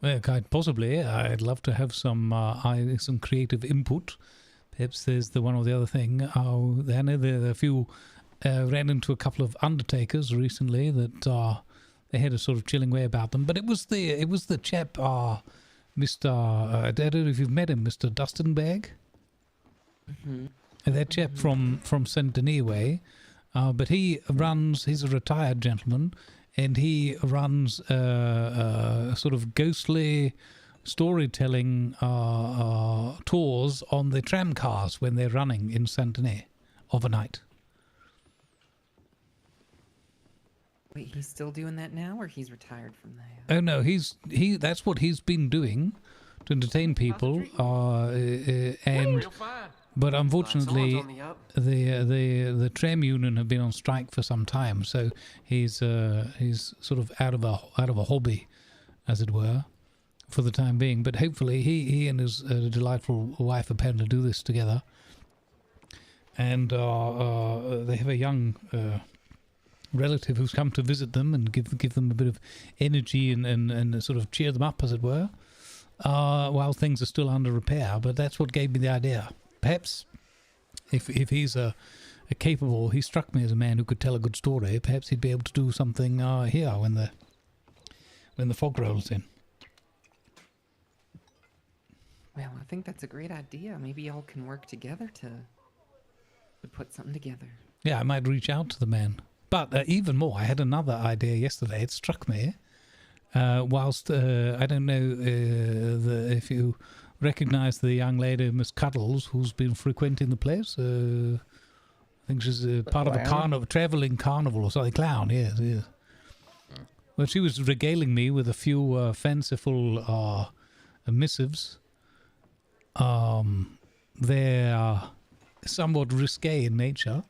Well, quite possibly. I'd love to have some creative input. Perhaps there's the one or the other thing. I know there are a few. Ran into a couple of undertakers recently that they had a sort of chilling way about them. But it was the chap, Mr. I don't know if you've met him, Mr. Dustenberg. That chap from Saint Denis way. But he's a retired gentleman, and he runs sort of ghostly storytelling tours on the tram cars when they're running in Saint Denis overnight. Wait, he's still doing that now, or he's retired from that? Oh no, that's what he's been doing to entertain people, but unfortunately, the tram union have been on strike for some time, so he's sort of out of a hobby, as it were, for the time being. But hopefully, he and his delightful wife are planning to do this together, and they have a young relative who's come to visit them and give them a bit of energy and sort of cheer them up, as it were, while things are still under repair. But that's what gave me the idea. Perhaps if he's he struck me as a man who could tell a good story. Perhaps he'd be able to do something here when the fog rolls in. Well, I think that's a great idea. Maybe y'all can work together to put something together. Yeah, I might reach out to the man. But even more, I had another idea yesterday. It struck me whilst I don't know if you recognise the young lady, Miss Cuddles, who's been frequenting the place. I think she's part of a travelling carnival or something. Clown, yes. Well, she was regaling me with a few fanciful missives. They're somewhat risque in nature,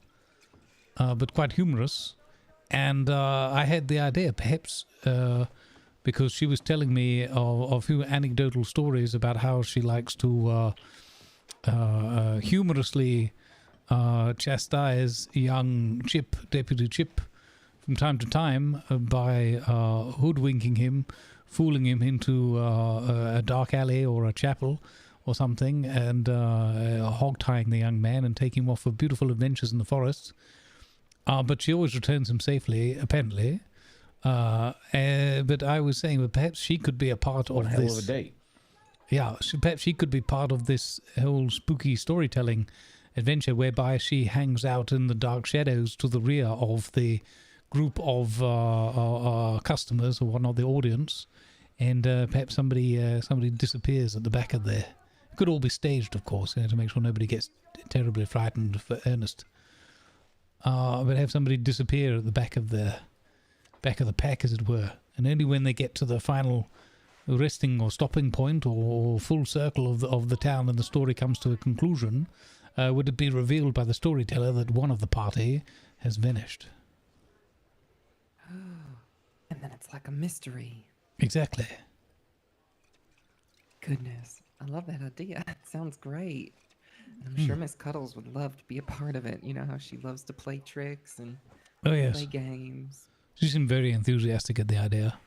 but quite humorous. And I had the idea, perhaps because she was telling me of a few anecdotal stories about how she likes to humorously chastise young Deputy Chip, from time to time by hoodwinking him, fooling him into a dark alley or a chapel or something, and hog-tying the young man and taking him off for beautiful adventures in the forests. But she always returns him safely, apparently. But I was saying, that perhaps she could be a part of this. Hell of a date. Yeah, perhaps she could be part of this whole spooky storytelling adventure, whereby she hangs out in the dark shadows to the rear of the group of customers, or whatnot, the audience, and perhaps somebody disappears at the back of there. It could all be staged, of course, to make sure nobody gets terribly frightened for earnest. But have somebody disappear at the back of the pack, as it were, and only when they get to the final resting or stopping point or full circle of the town and the story comes to a conclusion, would it be revealed by the storyteller that one of the party has vanished. And then it's like a mystery. Exactly. Goodness, I love that idea. It sounds great. I'm sure Miss Cuddles would love to be a part of it. You know how she loves to play tricks and play games. She seemed very enthusiastic at the idea.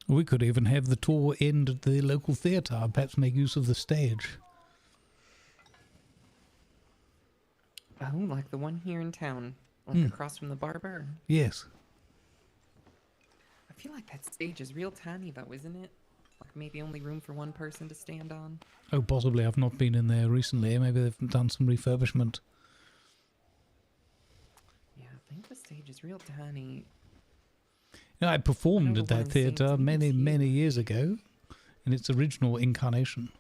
We could even have the tour end at the local theatre, perhaps make use of the stage. Oh, like the one here in town, like across from the barber. Yes. I feel like that stage is real tiny, though, isn't it? Like maybe only room for one person to stand on. Oh, possibly. I've not been in there recently. Maybe they've done some refurbishment. Yeah, I think the stage is real tiny. You know, I performed at what I'm that saying, theatre it's many, huge. many years ago, in its original incarnation.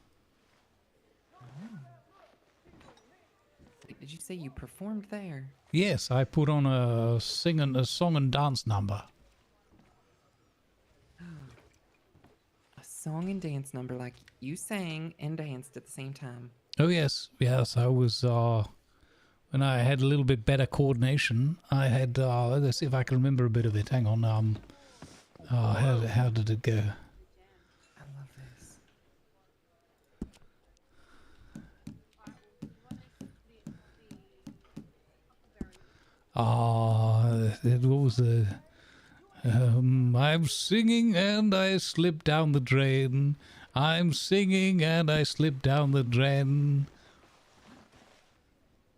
Wait, did you say you performed there? Yes, I put on a song and dance number. A song and dance number, like you sang and danced at the same time. Oh yes, yes. I was when I had a little bit better coordination. I had let's see if I can remember a bit of it. Hang on. How did it go? I love this. What was the? I'm singing and I slip down the drain. I'm singing and I slip down the drain.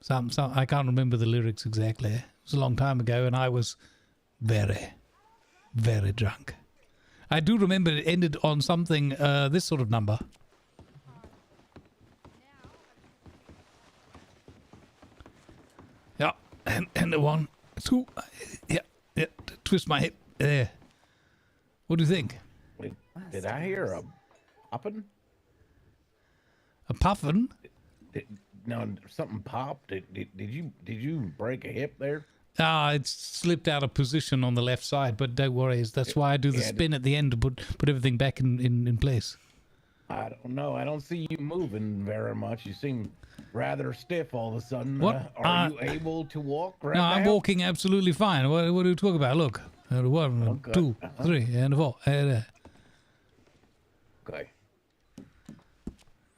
Some I can't remember the lyrics exactly. It was a long time ago, and I was very, very drunk. I do remember it ended on something this sort of number. Yeah, and the 1, 2, yeah, twist my hip there. What do you think? Did I hear a popping? A puffin? No, something popped. Did you break a hip there? It slipped out of position on the left side, but don't worry. That's why I do the spin at the end to put everything back in place. I don't know. I don't see you moving very much. You seem rather stiff all of a sudden. What? Are you able to walk right No, now? I'm walking absolutely fine. What are you talking about? Look. 1, Okay. 2, 3, and 4. Okay.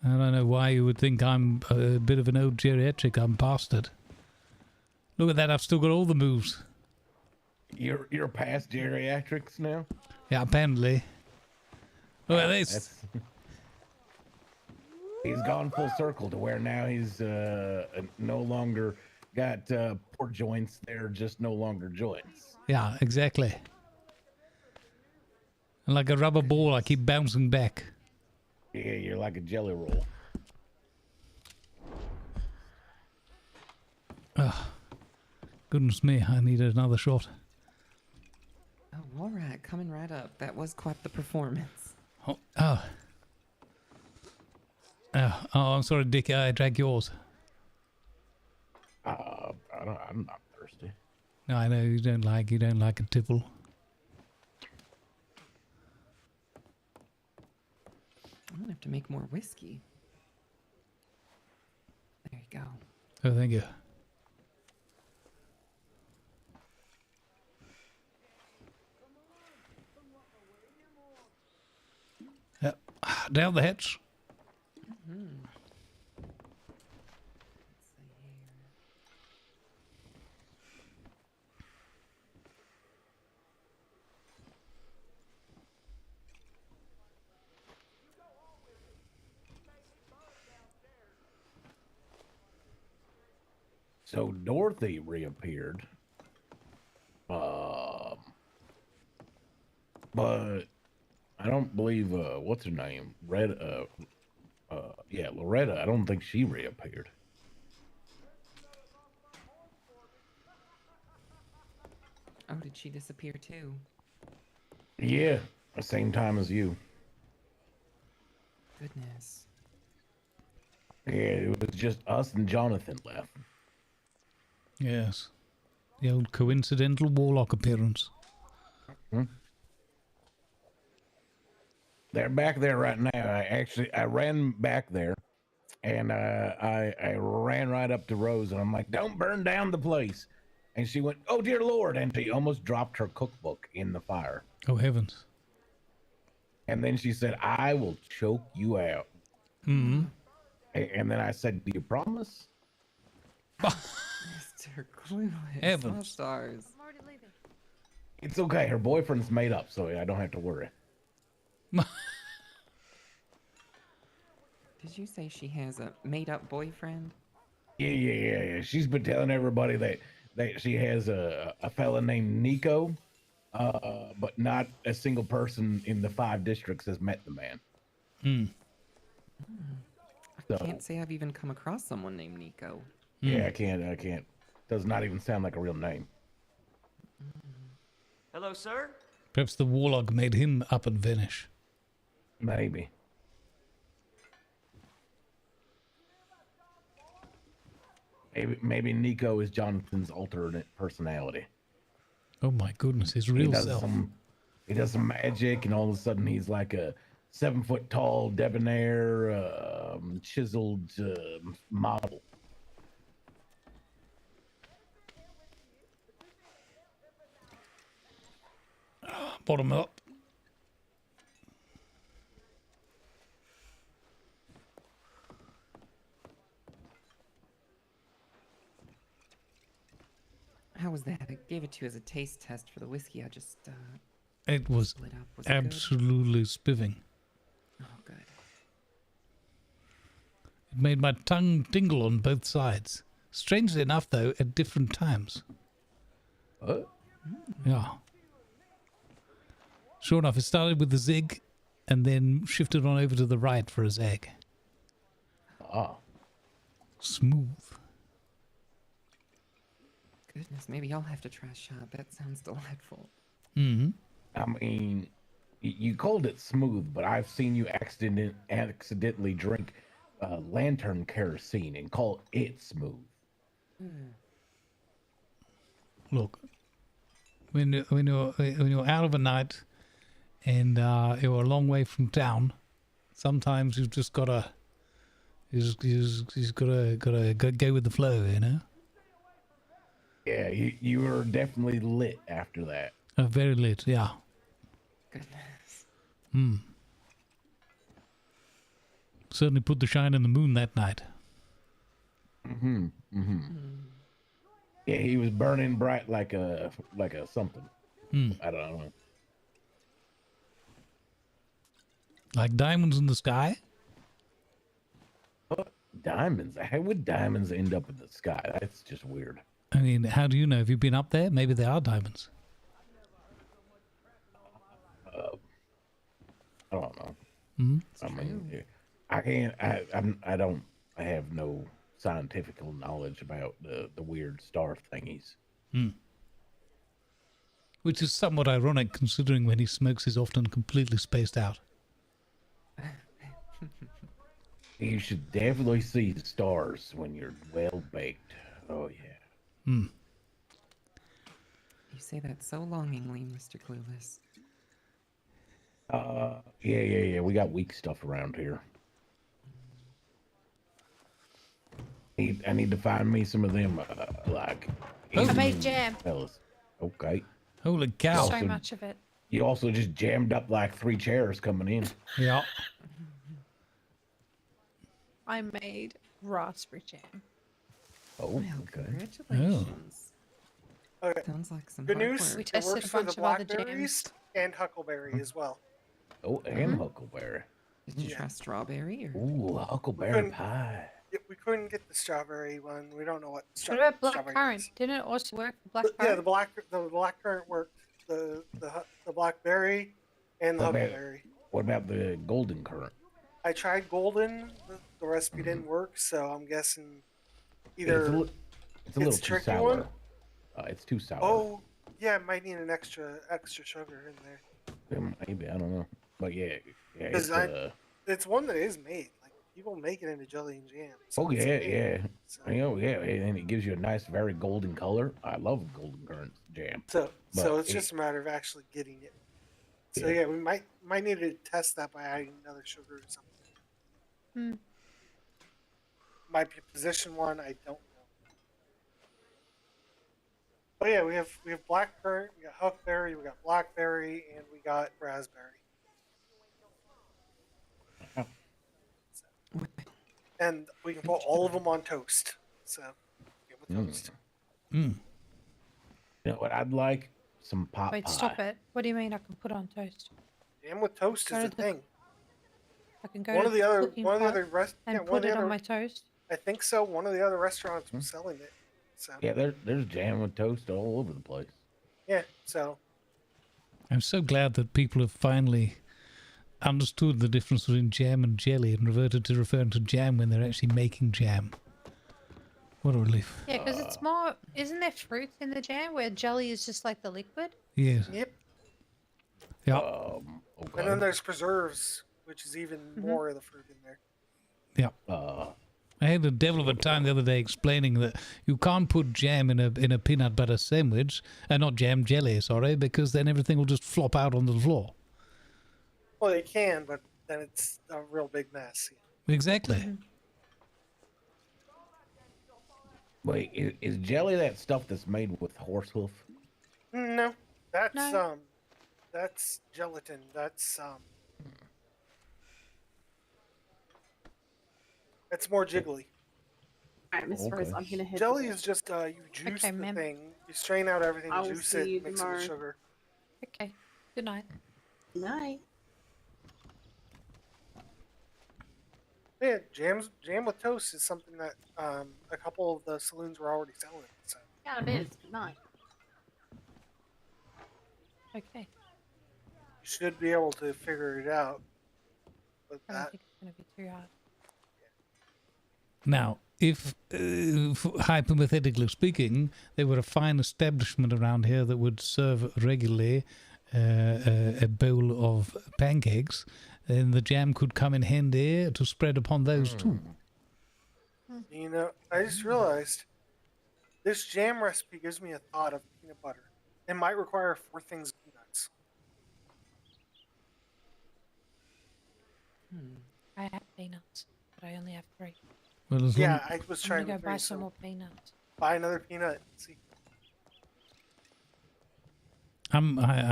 I don't know why you would think I'm a bit of an old geriatric. I'm past it. Look at that. I've still got all the moves. You're past geriatrics now? Yeah, apparently. Look at this. He's gone full circle to where now he's no longer got poor joints. They're just no longer joints. Yeah, exactly. And like a rubber ball, I keep bouncing back. Yeah, you're like a jelly roll. Goodness me, I needed another shot. Oh, all right, coming right up. That was quite the performance. Oh, I'm sorry, Dick. I drank yours. I'm not thirsty. No, I know you don't like a tipple. I'm gonna have to make more whiskey. There you go. Oh, thank you. Yep. Down the hatch. So Dorothy reappeared. But I don't believe what's her name? Loretta. I don't think she reappeared. Oh, did she disappear too? Yeah, the same time as you. Goodness. Yeah, it was just us and Jonathan left. Yes. The old coincidental warlock appearance. They're back there right now. I ran back there, and I ran right up to Rose, and I'm like, "Don't burn down the place." And she went, "Oh dear Lord!" And she almost dropped her cookbook in the fire. Oh heavens! And then she said, "I will choke you out." Mm-hmm. And then I said, "Do you promise?" Mr. Clueless. Heavens. All stars. It's okay. Her boyfriend's made up, so I don't have to worry. Did you say she has a made-up boyfriend? Yeah. She's been telling everybody that she has a fella named Nico, but not a single person in the 5 districts has met the man. I can't say I've even come across someone named Nico. Yeah, I can't. Does not even sound like a real name. Hello, sir. Perhaps the warlock made him up and vanish. Maybe. Maybe Nico is Jonathan's alternate personality. Oh my goodness, his real self. He does some magic, and all of a sudden he's like a 7-foot tall, debonair, chiseled model. Bottom up. How was that? I gave it to you as a taste test for the whiskey. I just It was split up. Was it absolutely spiving. good? Oh, good. It made my tongue tingle on both sides. Strangely enough, though, at different times. What? Yeah. Sure enough, it started with the zig and then shifted on over to the right for a zag. Ah. Smooth. Goodness, maybe I'll have to try a shot. That sounds delightful. Mm-hmm. I mean, you called it smooth, but I've seen you accidentally drink lantern kerosene and call it smooth. Look, when you're out of a night and you're a long way from town, sometimes you've just gotta gotta go with the flow, you know. Yeah, you were definitely lit after that. Very lit, yeah. Goodness. Certainly put the shine in the moon that night. Yeah, he was burning bright like a something. I don't know. Like diamonds in the sky? What? Diamonds? How would diamonds end up in the sky? That's just weird. I mean, how do you know? Have you been up there? Maybe they are diamonds. I don't know. Mm-hmm. I mean, I can't. I have no scientific knowledge about the weird star thingies. Which is somewhat ironic, considering when he smokes, he's often completely spaced out. You should definitely see the stars when you're well baked. Oh yeah. You say that so longingly, Mr. Clueless. Yeah. We got weak stuff around here. I need to find me some of them, like. I made jam. Fellas. Okay. Holy cow! So much of it. You also just jammed up like 3 chairs coming in. Yeah. I made raspberry jam. Oh, Well, okay. congratulations. Okay. Sounds like some Good hard news. work. We It tested works a for the bunch of other blackberries and huckleberry as well. Oh, and huckleberry. Did you try strawberry or? Ooh, huckleberry couldn't- pie. We couldn't get the strawberry one. We don't know what. What about black strawberry currant? is. Didn't it also work for black Yeah, currant? the black currant worked. The blackberry and the huckleberry. What about the golden currant? I tried golden. The recipe didn't work, so I'm guessing It's either a little it's too tricky sour. one. It's too sour. Oh, yeah, it might need an extra sugar in there. Maybe, I don't know. But yeah, Because it's, it's one that is made. Like people make it into jelly and jam. oh it's yeah, made. yeah. So, And it gives you a nice, very golden color. I love golden currant jam. so But it's just a matter of actually getting it. So Yeah. yeah, we might need to test that by adding another sugar or something. Might be position one. I don't know. Oh yeah, we have black currant, we got huckberry, we got blackberry, and we got raspberry. And we can put all of them on toast. So, get with toast. You know what I'd like? Some pot Wait, pie. stop it. What do you mean I can put on toast? Jam with toast Go is to the the- thing. I can go One to of the other cooking one of the pot other rest and yeah, one put of the it on other my toast. I think so. One of the other restaurants was selling it. So Yeah, there's jam with toast all over the place. yeah, so I'm so glad that people have finally understood the difference between jam and jelly and reverted to referring to jam when they're actually making jam. What a relief. Yeah, because it's more. Isn't there fruit in the jam where jelly is just like the liquid? Yes. yep. Yeah. Okay. And then there's preserves, which is even more of the fruit in there. Yeah. I had a devil of a time the other day explaining that you can't put jam in a peanut butter sandwich, not jam, jelly, sorry, because then everything will just flop out on the floor. Well, you can, but then it's a real big mess. Exactly. Wait, is jelly that stuff that's made with horse hoof? No, that's gelatin. That's more jiggly. Alright, Miss Rose, I'm gonna hit Jelly the is just you juice Okay, the ma'am. thing, you strain out everything, I will juice see you it, mix it with tomorrow. sugar. Okay. Good night. night. Yeah, jam with toast is something that a couple of the saloons were already selling. So Yeah, it is. Good night. Okay. you should be able to figure it out. With I don't that, think it's going to be too hard. Now, if, hypothetically speaking, there were a fine establishment around here that would serve regularly a bowl of pancakes, then the jam could come in handy to spread upon those too. you know, I just realized this jam recipe gives me a thought of peanut butter. It might require 4 things of peanuts. I have peanuts, but I only have 3. Well, as Yeah, long- I was I'm trying gonna to go buy think, some so more peanuts. buy another peanut. See, I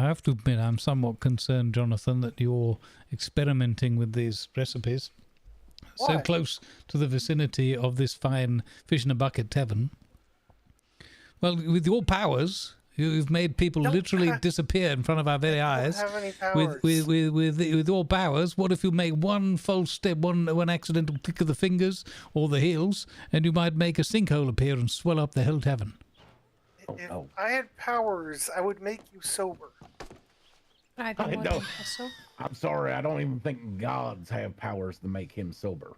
have to admit, I'm somewhat concerned, Jonathan, that you're experimenting with these recipes so Why? close to the vicinity of this fine fish in a bucket tavern. Well, with your powers, you've made people literally disappear in front of our very eyes. have any powers. With your powers, what if you make one false step, one accidental click of the fingers or the heels, and you might make a sinkhole appear and swell up the whole tavern? If I had powers, I would make you sober. I I don't. I'm sorry, I don't even think gods have powers to make him sober.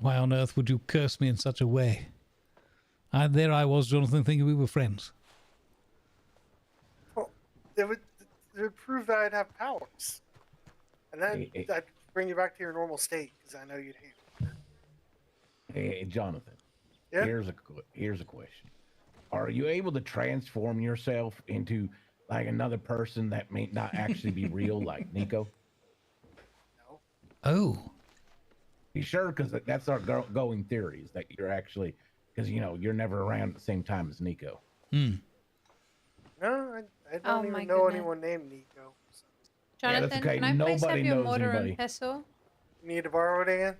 Why on earth would you curse me in such a way? There I was, Jonathan, thinking we were friends. Well, it would prove that I'd have powers, and then I'd bring you back to your normal state because I know you'd hate it. Hey, Jonathan. Yeah? Here's a question. Are you able to transform yourself into like another person that may not actually be real, like Nico? No. Oh. You sure? Because that's our going theory is that you're actually, because you're never around at the same time as Nico. Hmm. No, I Oh don't my even know goodness. anyone named Nico. So. Jonathan, that's okay. can I please have Nobody your knows mortar anybody. and pestle? You need to borrow it again?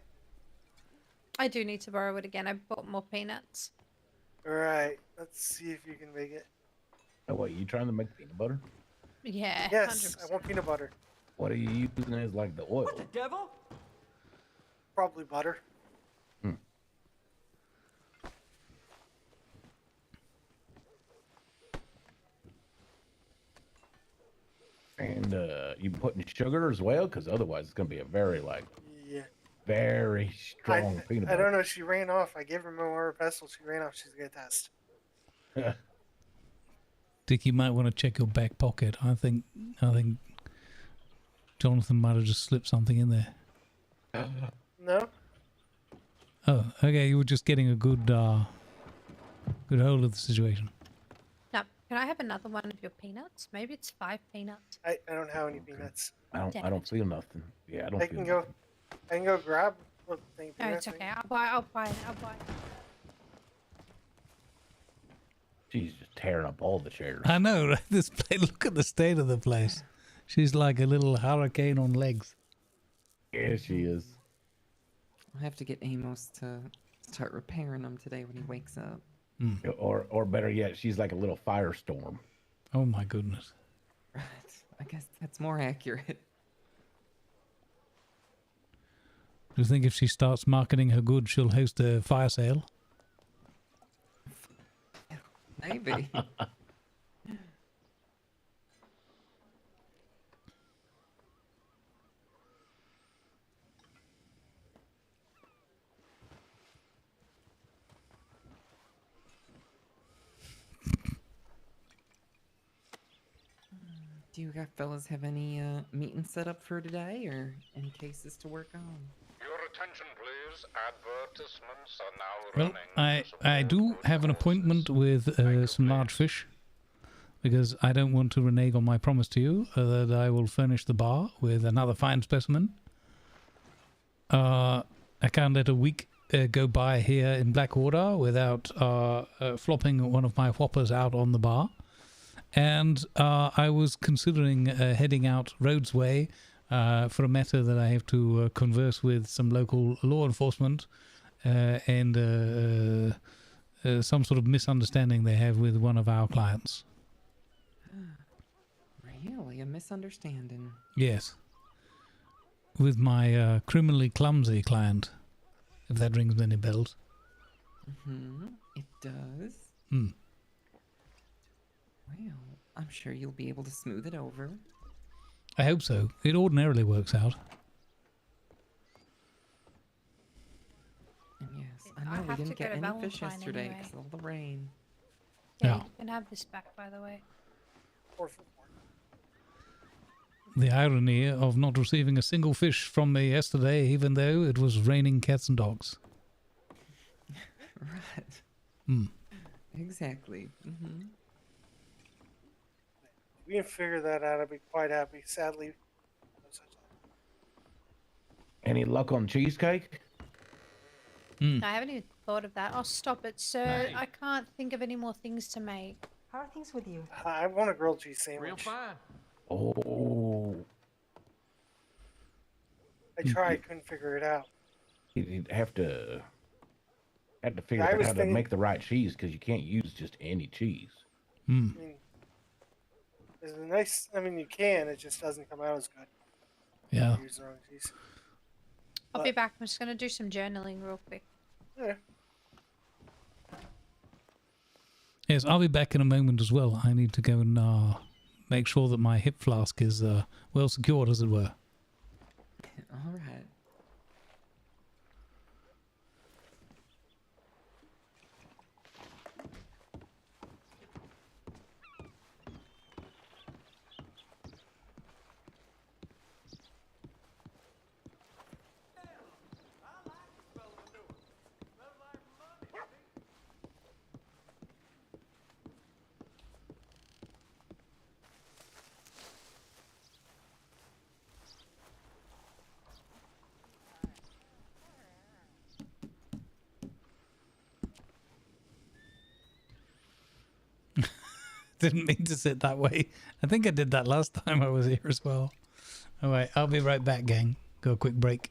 I do need to borrow it again. I bought more peanuts. Alright, let's see if you can make it. Oh, wait, you trying to make peanut butter? Yeah. Yes, 100%. I want peanut butter. What are you using as like the oil? Devil? Probably butter. And you putting sugar as well? Because otherwise it's going to be a very Yeah. very strong peanut I butter. don't know. She ran off. I gave her more pestle. She ran off. She's gonna test. Dick, you might want to check your back pocket. I think Jonathan might have just slipped something in there. No. Oh, okay. You were just getting a good hold of the situation. Now, can I have another one of your peanuts? Maybe it's 5 peanuts. I don't have any peanuts. I don't feel nothing. Yeah, I don't I feel can nothing. go. I can go grab the thing. No, it's okay. I'll buy it. She's just tearing up all the chairs. I know, right? This place, look at the state of the place. She's like a little hurricane on legs. Yeah, she is. I have to get Amos to start repairing them today when he wakes up. Or better yet, she's like a little firestorm. Oh my goodness. Right. I guess that's more accurate. Do you think if she starts marketing her goods, she'll host a fire sale? Maybe. Do you guys fellas have any meetings set up for today or any cases to work on? Your attention, please. Advertisements are now Well, running. I do have an appointment with some large fish because I don't want to renege on my promise to you that I will furnish the bar with another fine specimen. I can't let a week go by here in Blackwater without flopping one of my whoppers out on the bar. And I was considering heading out Rhodes Way for a matter that I have to converse with some local law enforcement and some sort of misunderstanding they have with one of our clients. Really? A misunderstanding? Yes. With my criminally clumsy client, if that rings many bells. Mm-hmm. It does. Hmm. Well, I'm sure you'll be able to smooth it over. I hope so. It ordinarily works out. And yes, I know we have to didn't go get to any Valentine fish yesterday anyway. because of all the rain. Yeah, you can have this back, by the way. The irony of not receiving a single fish from me yesterday, even though it was raining cats and dogs. Right. Hmm. Exactly. Mm-hmm. If we can figure that out, I'd be quite happy. Sadly, no such luck. Any luck on cheesecake? I haven't even thought of that. I'll stop it, sir. I can't think of any more things to make. How are things with you? I want a grilled cheese sandwich. Real fine. Oh. I tried, couldn't figure it out. You'd have to figure I out was how to thinking- make the right cheese because you can't use just any cheese. Hmm. I mean, it's a nice. I mean, you can. It just doesn't come out as good. Yeah. Use the wrong cheese. I'll be back. I'm just going to do some journaling real quick. Yeah. Yes, I'll be back in a moment as well. I need to go and make sure that my hip flask is well secured, as it were. All right. Didn't mean to sit that way. I think I did that last time I was here as well. All right, I'll be right back, gang. Go a quick break.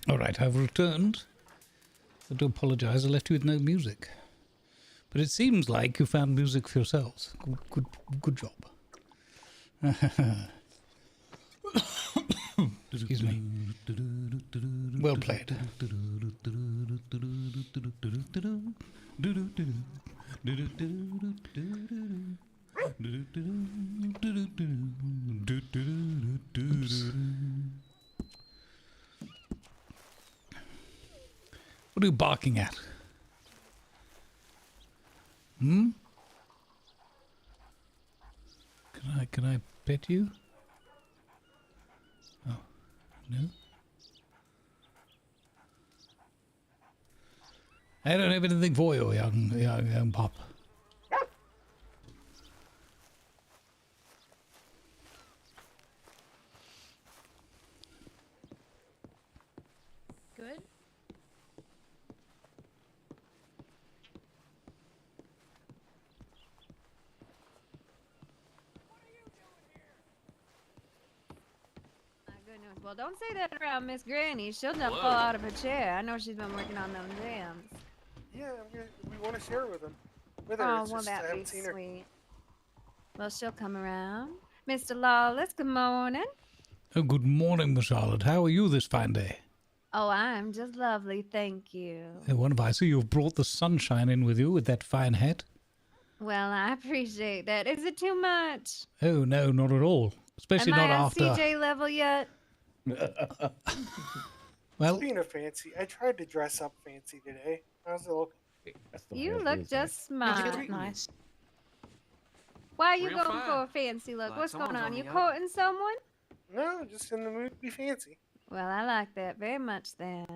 All right, I've returned. I do apologize. I left you with no music. But it seems like you found music for yourselves. Good job. Excuse me. Well played. What are you barking at? Hmm? Can I pet you? Oh, no? I don't have anything for you, young pup. Good. My goodness. Well, don't say that around Miss Granny. She'll jump fall out of her chair. I know she's been working on them jams. Yeah, we want to share with them. With her. Oh, It's well, just I that'd be haven't seen her. sweet. Well, she'll come around. Mr. Lawless, good morning. Oh, good morning, Miss Charlotte. How are you this fine day? Oh, I'm just lovely, thank you. Wonderful. I see you've brought the sunshine in with you with that fine hat. Well, I appreciate that. Is it too much? Oh, no, not at all. Especially Am not I on after... CJ level yet? Well, Speaking of fancy, I tried to dress up fancy today. How's it look? You look just smart. Nice. Why are you Real going fine. for a fancy look? Glad What's going someone's on? on You the up. courting someone? No, just in the mood to be fancy. Well, I like that very much then.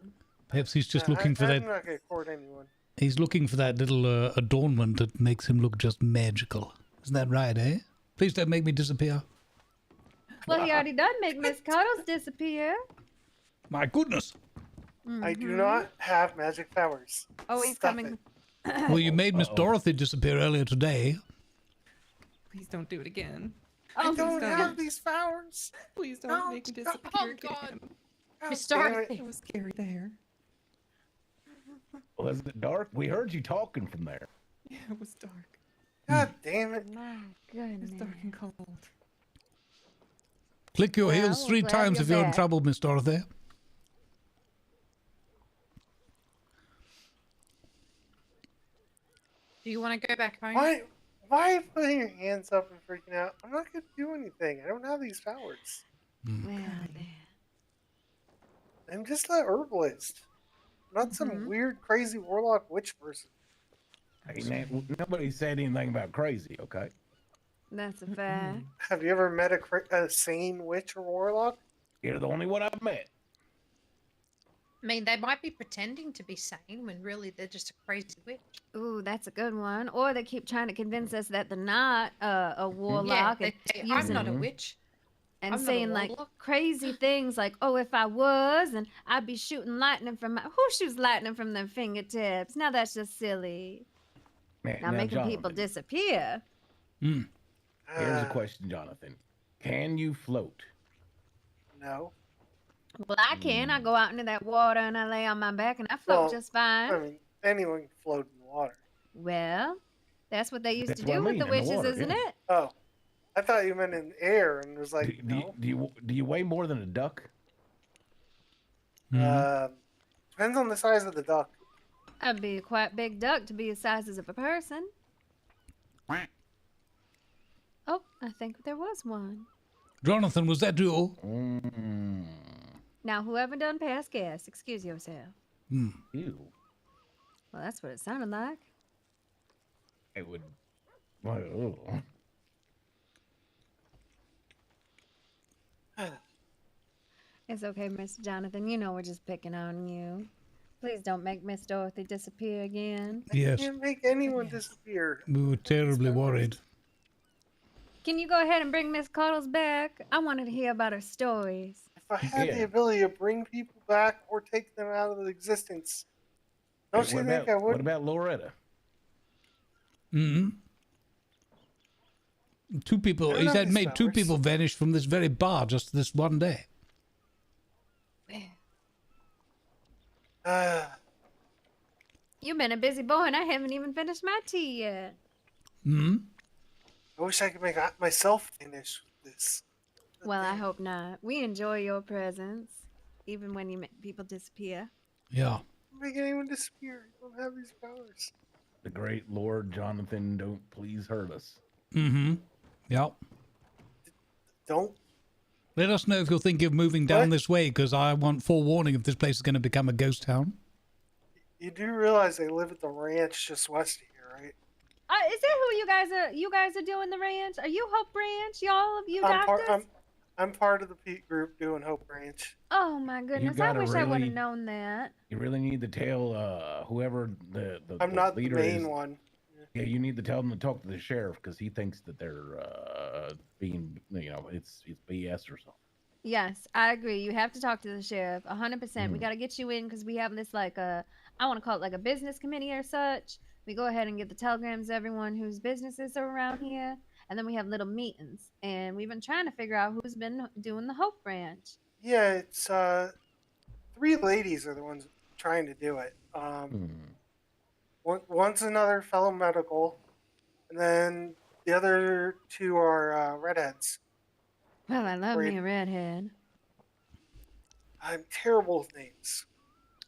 perhaps he's just looking for I'm that... not going to court anyone. He's looking for that little adornment that makes him look just magical. Isn't that right, eh? Please don't make me disappear. Well, he already done make Miss Cuddles disappear. My goodness. I do not have magic powers. Oh, he's Stop coming. it. Well, you made Miss Dorothy disappear earlier today. Please don't do it again. Oh, I don't please have these powers. Please don't make me disappear again. Miss damn Dorothy. It was scary there. Was it dark? We heard you talking from there. Yeah, it was dark. God damn it. My It goodness. was dark and cold. Click your Well, heels we're 3 glad times you're if you're in back. trouble, Miss Dorothy. Do you want to go back home? Why are you putting your hands up and freaking out? I'm not going to do anything. I don't have these powers. Well, then. I'm just a herbalist. Not some weird, crazy warlock witch person. Hey, nobody said anything about crazy, okay? That's a fact. Have you ever met a sane witch or warlock? You're the only one I've met. I mean, they might be pretending to be sane when really they're just a crazy witch. Ooh, that's a good one. Or they keep trying to convince us that they're not a warlock. Yeah, and they say, I'm not a using- witch. And I'm not a saying like warlock. crazy things like, oh, if I was, and I'd be shooting lightning from my... Who shoots lightning from their fingertips? Now that's just silly. Now making people Jonathan, disappear. Here's a question, Jonathan. Can you float? No. Well, I can. I go out into that water and I lay on my back and I float Well, just fine. I mean, anyone can float in the water. Well, that's what they used That's to what I do with mean, the in the witches, water, isn't yeah. it? Oh. I thought you meant in the air and was like, no. Do you weigh more than a duck? Depends on the size of the duck. I'd be a quite big duck to be the sizes of a person. Oh, I think there was one. Jonathan, was that you? Now, whoever done pass gas, excuse yourself. Ew. Well, that's what it sounded like. It would. Well, It's okay, Mr. Jonathan. You know we're just picking on you. Please don't make Miss Dorothy disappear again. Yes. You can't make anyone disappear. We were terribly worried. Can you go ahead and bring Miss Cuddles back? I wanted to hear about her stories. If I had the ability to bring people back or take them out of existence, don't you think I would? What about Loretta? Mm-hmm. 2 people, I don't he's have had these made 2 powers. people vanish from this very bar just this one day. You've been a busy boy, and I haven't even finished my tea yet. Hmm. I wish I could make myself finish this. Well, I hope not. We enjoy your presence, even when you make people disappear. Yeah. Make anyone disappear. I don't have these powers. The great Lord Jonathan, don't please hurt us. Mm-hmm. Yep. Don't. Let us know if you're thinking of moving down this way, because I want forewarning if this place is going to become a ghost town. You do realize they live at the ranch just west of here, right? Is that who you guys are? You guys are doing the ranch? Are you Hope Ranch? Y'all of you doctors? I'm part of the Pete group doing Hope Ranch. Oh my goodness! I wish I would have known that. You really need to tell whoever the I'm not the leader main is. one. Yeah, you need to tell them to talk to the sheriff because he thinks that they're being, it's BS or something. Yes, I agree. You have to talk to the sheriff. 100%. We got to get you in because we have this I want to call it like a business committee or such. We go ahead and get the telegrams to everyone whose businesses are around here, and then we have little meetings. And we've been trying to figure out who's been doing the Hope Branch. Yeah, it's 3 ladies are the ones trying to do it. One's another fellow medical, and then the other 2 are redheads. Well, I love me a redhead. I'm terrible with names.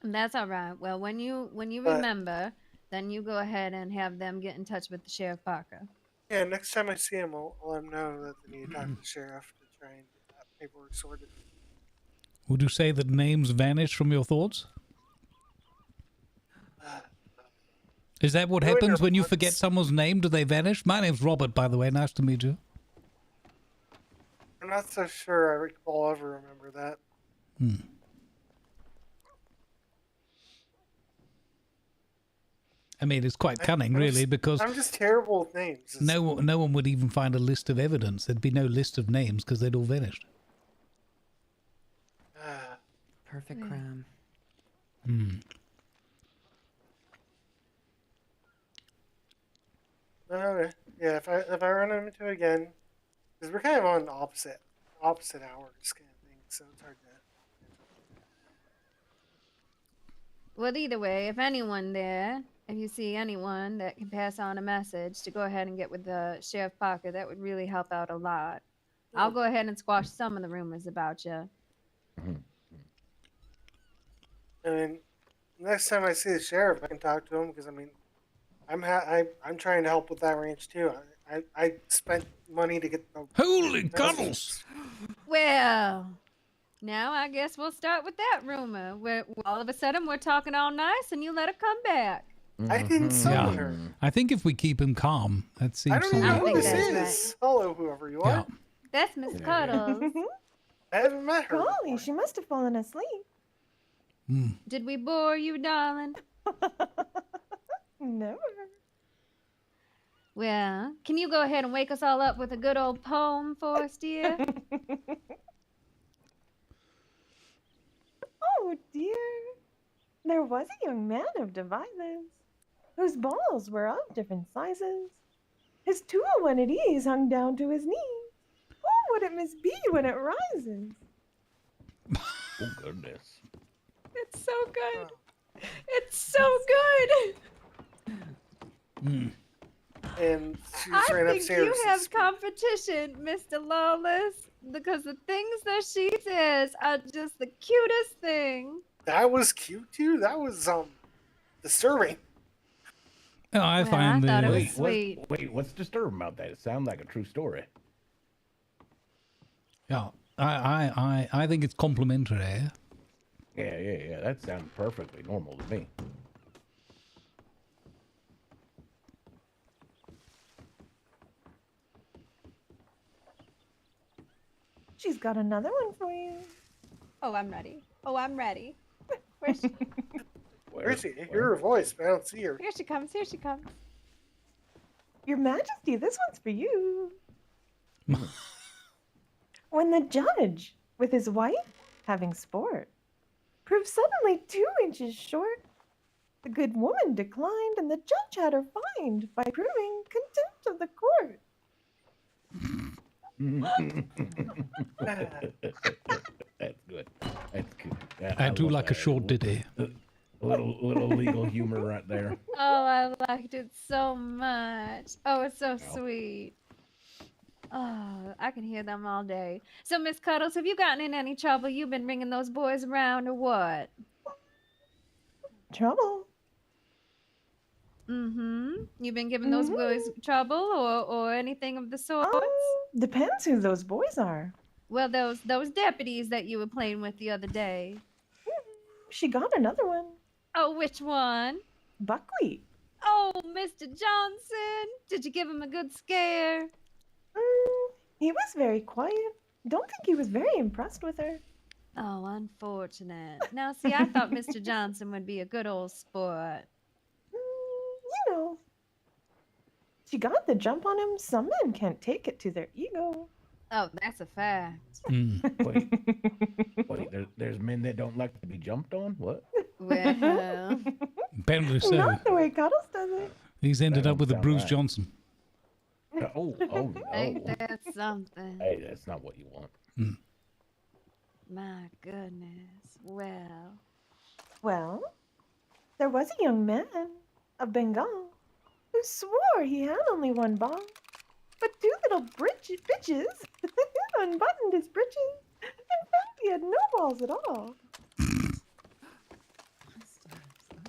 That's all right. Well, when you remember, then you go ahead and have them get in touch with the Sheriff Parker. Yeah, next time I see him, I'll let him know that they need to talk to the sheriff to try and get that paperwork sorted. Would you say that names vanish from your thoughts? Is that what happens when you forget someone's name? Do they vanish? My name's Robert, by the way. Nice to meet you. I'm not so sure I'll ever remember that. I mean, it's quite cunning, really, because I'm just terrible with names. no one would even find a list of evidence. There'd be no list of names because they'd all vanished. Perfect crime. Okay. Yeah, if I run into it again, because we're kind of on opposite hours kind of thing, so it's hard to. Well, either way, if anyone there, if you see anyone that can pass on a message to go ahead and get with the Sheriff Parker, that would really help out a lot. I'll go ahead and squash some of the rumors about you. I mean, next time I see the sheriff, I can talk to him because I mean, I'm trying to help with that ranch too. I spent money to get the holy cuddles. Well, now I guess we'll start with that rumor. Where all of a sudden we're talking all nice and you let her come back. I didn't summon her. I think if we keep him calm, that seems. I don't even know who this is. Hello, whoever you are. That's Miss Cuddles. I haven't met her. Golly, she must have fallen asleep. Did we bore you, darling? Never. Well, can you go ahead and wake us all up with a good old poem for us, dear? Oh, dear. There was a young man of dividends, whose balls were of different sizes. His tool, when at ease, hung down to his knees. Oh, what it must be when it rises. Oh, goodness. It's so good. It's so good. And she's I right think upstairs. you have competition, Mr. Lawless, because the things that she says are just the cutest thing. That was cute too. That was disturbing. Oh, I find thought it was the sweet. Wait, what's disturbing about that? It sounds like a true story. yeah, I think it's complimentary. Yeah. That sounds perfectly normal to me. She's got another one for you. Oh, I'm ready. Where's she? Where is she? I hear her voice, but I don't see her. Here she comes. Your Majesty, this one's for you. When the judge, with his wife having sport, proved suddenly 2 inches short, the good woman declined, and the judge had her fined by proving contempt of the court. That's good. That's good. I do love like a that. short ditty. little legal humor right there. Oh, I liked it so much. Oh, it's so sweet. Oh, I can hear them all day. So, Miss Cuddles, have you gotten in any trouble? You've been ringing those boys around or what? Trouble? Mm-hmm. You've been giving those boys trouble or anything of the sorts? Depends who those boys are. Well, those deputies that you were playing with the other day. She got another one. Oh, which one? Buckwheat. Oh, Mr. Johnson. Did you give him a good scare? He was very quiet. Don't think he was very impressed with her. Oh, unfortunate. Now, see, I thought Mr. Johnson would be a good old sport. You know, she got the jump on him. Some men can't take it to their ego. Oh, that's a fact. Wait, there's men that don't like to be jumped on? What? Well, Apparently so. Not the way Cuddles does it. He's ended That up with a don't sound Bruce right. Johnson. ain't that something? Hey, that's not what you want. My goodness. Well, there was a young man of Bengal who swore he had only one ball, but two little bitches unbuttoned his breeches and found he had no balls at all.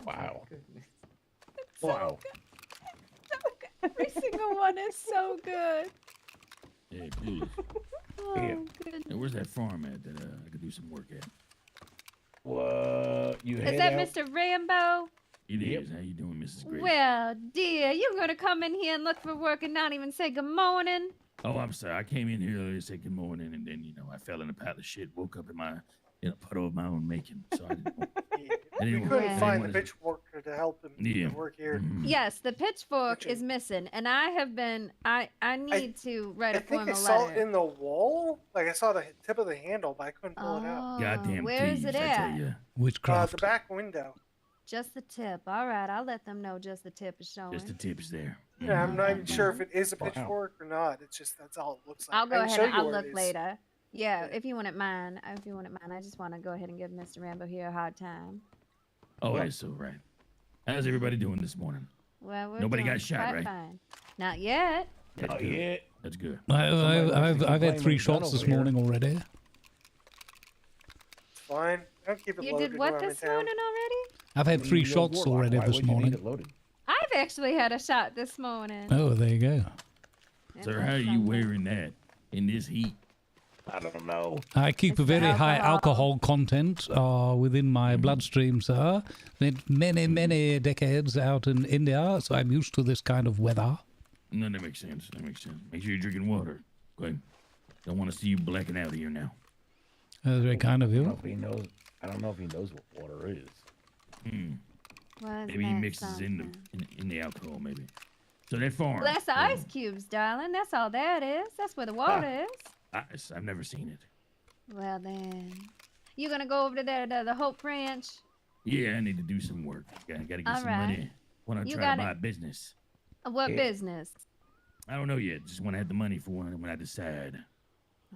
Wow. Wow. Every single one is so good. Hey, please. Oh, goodness. Hey, where's that farm at that I could do some work at? What? You Is head that out? Mr. Rambo? It is. How you doing, Mrs. Grace? Well, dear, you're gonna come in here and look for work and not even say good morning? Oh, I'm sorry. I came in here earlier to say good morning, and then, I fell in a pile of shit, woke up in a puddle of my own making. So I didn't We want- couldn't I find the didn't pitchfork to help him Yeah. work here. Yes, the pitchfork is missing, and I have been. I need to write I a think I formal saw letter. it in the wall. Like I saw the tip of the handle, but I couldn't pull it out. Goddamn where is thieves, it I at? tell you. Witchcraft. The back window. Just the tip. All right, I'll let them know just the tip is showing. Just the tips there. Yeah, I'm not even sure if Mhm. it is a pitchfork or not. It's just that's all it looks like. I'll go I can ahead show and you I'll where it look is. later. Yeah, if you wouldn't mind. If you wouldn't mind, I just want to go ahead and give Mr. Rambo here a hard time. Oh, that's so right. How's everybody doing this morning? Well, we're Nobody doing got shot, quite right? fine. Not yet. That's Not good. yet. That's good. I've had 3 shots this morning already. It's fine. I don't keep it You loaded did when what I'm in this town. morning already? I've had 3 shots already this morning. I've actually had a shot this morning. Oh, there you go. Sir, how are you wearing that in this heat? I don't know. I keep a very high alcohol content within my bloodstream, sir. Spent many decades out in India, so I'm used to this kind of weather. No, that makes sense. That makes sense. Make sure you're drinking water. Okay. Don't want to see you blacking out here now. That's very kind of I don't know you. if he knows. I don't know if he knows what water is. Maybe he mixes in the alcohol, maybe. So that farm. Well, that's the ice cubes, darling. That's all that is. That's where the water is. I've never seen it. Well then, you gonna go over to the Hope Ranch? Yeah, I need to do some work. Gotta get All some right. money. Want to You try got to it. buy a business. What business? I don't know yet. Just want to have the money for when I decide.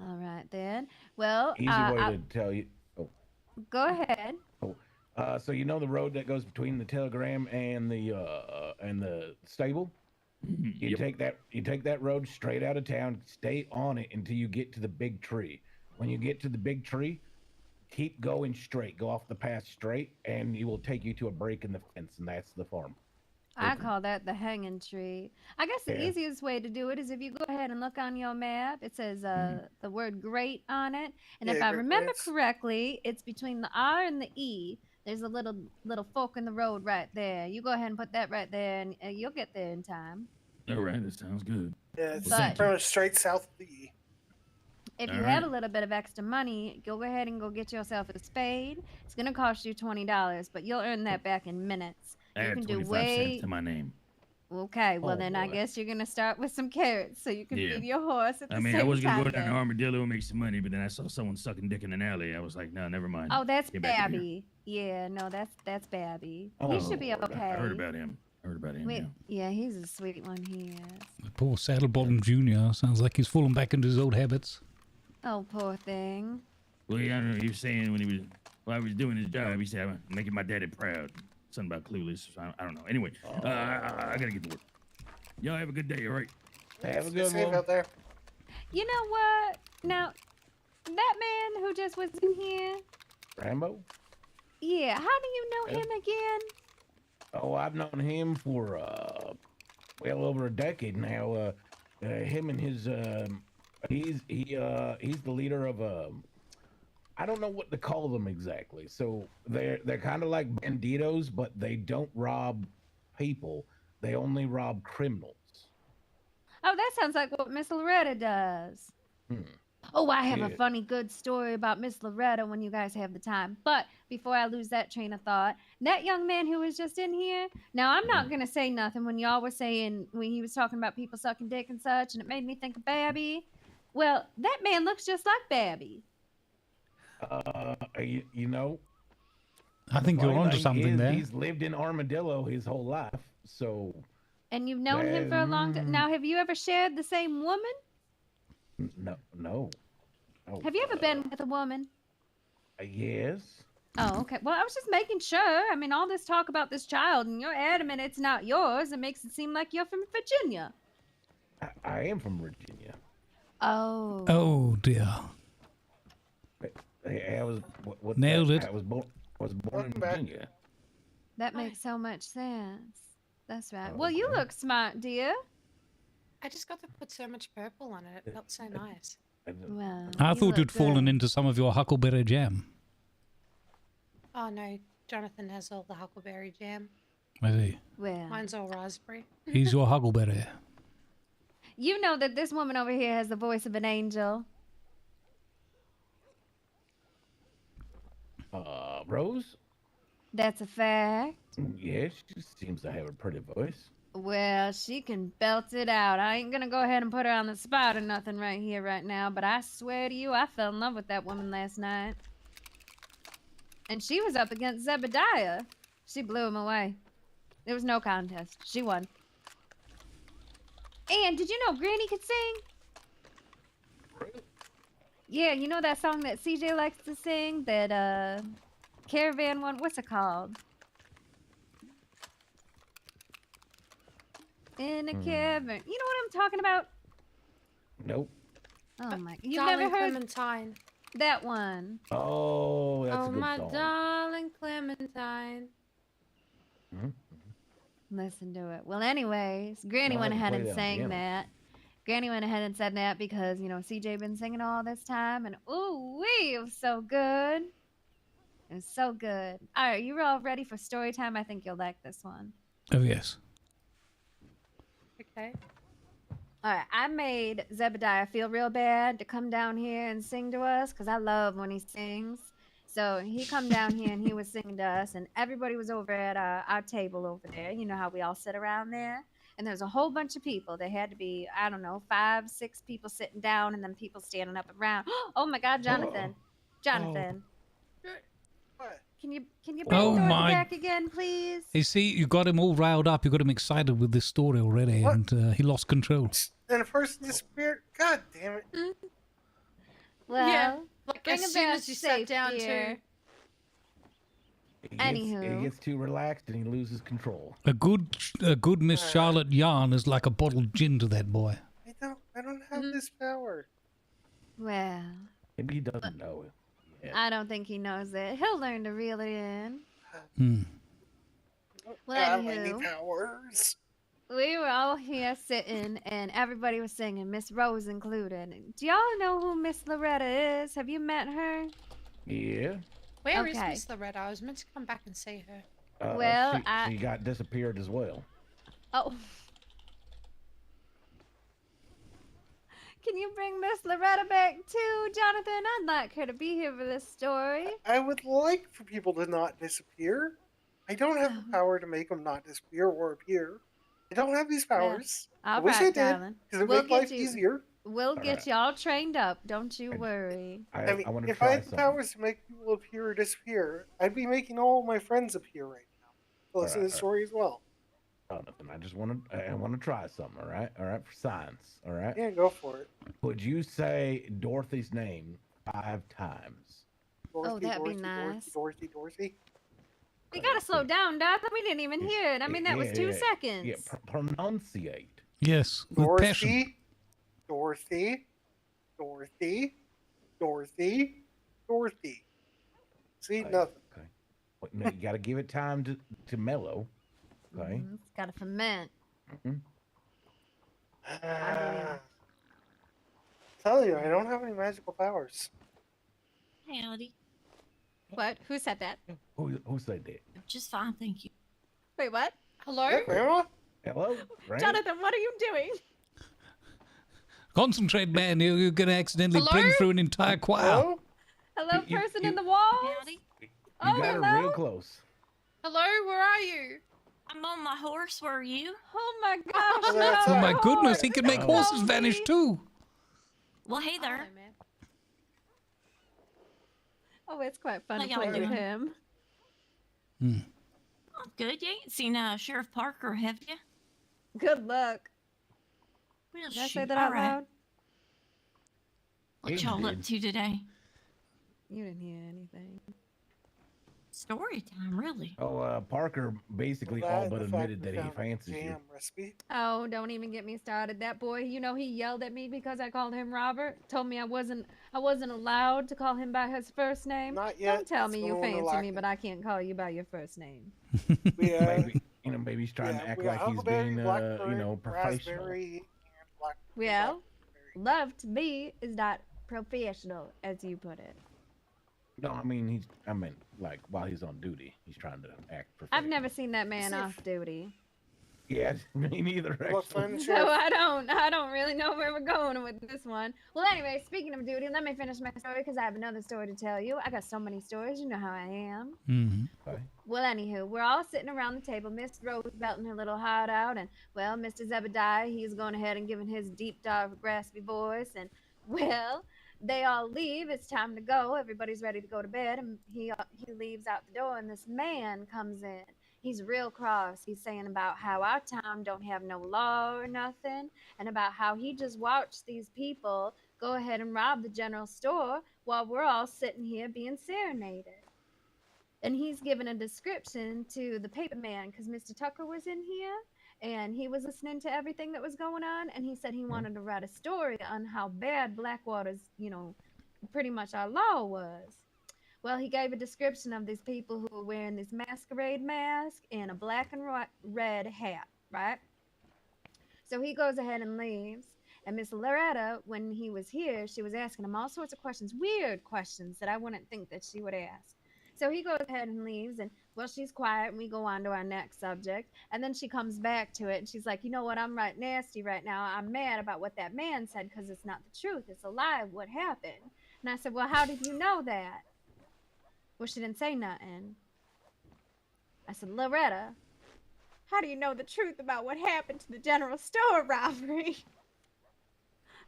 All right then. Well, Easy way to tell you. Oh. go ahead. So you know the road that goes between the telegram and the stable? You take that road straight out of town, stay on it until you get to the big tree. When you get to the big tree, keep going straight. Go off the path straight, and it will take you to a break in the fence, and that's the farm. I call that the hanging tree. I guess the Yeah. easiest way to do it is if you go ahead and look on your map. It says the word great on it. And if Yeah, I Great remember Plains. correctly, it's between the R and the E. There's a little fork in the road right there. You go ahead and put that right there, and you'll get there in time. All right, that sounds good. Yeah, it's But- pretty much straight south of the E. If you All have a right. little bit of extra money, go ahead and go get yourself a spade. It's gonna cost you $20, but you'll earn that back in minutes. I You have can do 25 way. cents to my name. Okay, well Oh, then I boy. guess you're gonna start with some carrots so you can Yeah. feed your horse at the I mean, same I was gonna time. go down to then. Armadillo and make some money, but then I saw someone sucking dick in an alley. I was like, no, never mind. Oh, that's Get back in here. Babby. Yeah, no, that's Babby. Oh, He should be Lord, okay. I heard about him. Wait, yeah, he's a sweet one. He is. Poor Saddlebottom Jr. Sounds like he's fallen back into his old habits. Oh, poor thing. Well, yeah, I don't know. He was saying when I was doing his job, he said, I'm making my daddy proud. something about clueless. I don't know. Anyway, I gotta get to work. Y'all have a good day. All right. Have a Stay good safe one. out there. You know what? Now, that man who just was in here, Rambo? yeah, how do you know him again? Oh, I've known him for well over a decade now. Him and his he's the leader of I don't know what to call them exactly. So they're kind of like banditos, but they don't rob people. They only rob criminals. Oh, that sounds like what Miss Loretta does. Oh, I have a Yeah. funny, good story about Miss Loretta when you guys have the time. But before I lose that train of thought, that young man who was just in here, now I'm not going to say nothing when y'all were saying, when he was talking about people sucking dick and such, and it made me think of Babby. Well, that man looks just like Babby. You know, I think you're funny onto thing something is, there. He's lived in Armadillo his whole life, so. And you've known him for a long time. Now, have you ever shared the same woman? No. Have you ever been with a woman? Yes. Oh, okay. Well, I was just making sure. I mean, all this talk about this child, and you're adamant it's not yours. It makes it seem like you're from Virginia. I am from Virginia. Oh. Oh dear. I was Nailed it. I was born in Virginia. That makes so much sense. That's right. Well, you look smart, dear. I just got to put so much purple on it. It felt so nice. Well, I you thought look you'd fallen good. into some of your huckleberry jam. Oh no, Jonathan has all the huckleberry jam. I see. Well, Mine's all raspberry. He's your huckleberry. You know that this woman over here has the voice of an angel. Rose? That's a fact. Yes, she seems to have a pretty voice. Well, she can belt it out. I ain't gonna go ahead and put her on the spot or nothing right here, right now, but I swear to you, I fell in love with that woman last night. And she was up against Zebediah. She blew him away. There was no contest. She won. And did you know Granny could sing? Yeah, you know that song that CJ likes to sing? That, Caravan one? What's it called? In a caravan. You know what I'm talking about? Nope. Oh my. You've Darling never heard Clementine. that one? Oh, that's a good my song. darling Clementine. Listen to it. Well, anyways, Granny I'll went have to ahead play and that on sang piano. that. Granny went ahead and said that because, you know, CJ been singing all this time, and ooh wee, it was so good. It was so good. All right, you all ready for story time? I think you'll like this one. Oh yes. Okay. All right, I made Zebediah feel real bad to come down here and sing to us because I love when he sings. So he come down here and he was singing to us, and everybody was over at our table over there. You know how we all sit around there? And there's a whole bunch of people. There had to be, I don't know, 5, 6 people sitting down and then people standing up around. Oh my God, Jonathan. Jonathan. Can you bring Oh Dorothy my- back again, please? You see, you got him all riled up. You got him excited with this story already, and he lost control. Then a person disappeared. God damn it. Well, Yeah, like bring as him soon back as you sat safe, down dear. He Anywho. gets too relaxed and he loses control. A good Miss Charlotte yarn is like a bottled gin to that boy. I don't have this power. Well, Maybe he doesn't know. I don't think he knows it. He'll learn to reel it in. Well, Have any anywho, powers? we were all here sitting, and everybody was singing, Miss Rose included. Do y'all know who Miss Loretta is? Have you met her? Yeah. Where is Okay. Miss Loretta? I was meant to come back and see her. Well, she got disappeared as well. Oh. Can you bring Miss Loretta back too, Jonathan? I'd like her to be here for this story. I would like for people to not disappear. I don't have the power to make them not disappear or appear. I don't have these powers. I All wish I right, did, darling. because it We'll would make get life you- easier. We'll get you all trained up. Don't you worry. I mean, if I had the powers to make people appear or disappear, I'd be making all my friends appear right now. So listen to the story as well. Oh, nothing. I just want to try something. All right, for science. All right. Yeah, go for it. Would you say Dorothy's name 5 times? Dorothy, that'd be Dorothy, nice. Dorothy, Dorothy. You gotta slow down, Doc. We didn't even hear it. I mean, that was 2 seconds. Yeah, pronunciate. Yes, with passion. Dorothy, Dorothy, Dorothy, Dorothy. See, nothing. Okay. Wait, no, you got to give it time to mellow. Okay. It's gotta ferment. Tell you, I don't have any magical powers. Howdy. What? Who said that? Who said that? Just fine, thank you. Wait, what? Hello? Yeah, Grandma? Hello? Jonathan, what are you doing? Concentrate, man. You're going to accidentally bring through an entire choir. Hello, person in the walls? Howdy. You Oh, got hello. her real close. Hello, where are you? I'm on my horse. Where are you? Oh my gosh. Oh, my no. goodness. He can make horses vanish, too. Well, hey there. Oh, it's quite fun How to y'all play with doing? him. I'm good. You ain't seen Sheriff Parker, have you? Good luck. Well, Did I say shoot, that out all right. loud? What Yeah, y'all you up did. to today? You didn't hear anything. Story time, really. Oh, Parker basically That all and but the fact admitted we that he found a fancies you. jam recipe. Oh, don't even get me started. That boy, you know, he yelled at me because I called him Robert. Told me I wasn't allowed to call him by his first name. Not yet. Don't tell It's me you going to fancy lack me, it. but I can't call you by your first name. We, Maybe he's trying to act we got like he's huckleberry, being, blackberry, professional. raspberry, and black. Well, love to me is not professional, as you put it. No, I mean like while he's on duty, he's trying to act professional. I've never seen that man off duty. Yeah, me neither. Look, Actually. So I don't really know where we're going with this one. Well, anyway, speaking of duty, let me finish my story because I have another story to tell you. I got so many stories, you know how I am. Mm-hmm. Okay. Well, anywho, we're all sitting around the table. Miss Rose belting her little heart out, and well, Mr. Zebediah, he's going ahead and giving his deep, dark, raspy voice, and well, they all leave. It's time to go. Everybody's ready to go to bed, and he leaves out the door, and this man comes in. He's real cross. He's saying about how our town don't have no law or nothing, and about how he just watched these people go ahead and rob the general store while we're all sitting here being serenaded. And he's given a description to the paper man because Mr. Tucker was in here and he was listening to everything that was going on, and he said he wanted to write a story on how bad Blackwater's, pretty much our law was. Well, he gave a description of these people who were wearing this masquerade mask and a black and red hat, right? So he goes ahead and leaves. And Miss Loretta, when he was here, she was asking him all sorts of questions, weird questions that I wouldn't think that she would ask. So he goes ahead and leaves, and well, she's quiet, and we go on to our next subject. And then she comes back to it, and she's like, you know what, I'm right nasty right now. I'm mad about what that man said because it's not the truth. It's a lie of what happened. And I said, well, how did you know that? Well, she didn't say nothing. I said, Loretta, how do you know the truth about what happened to the general store robbery?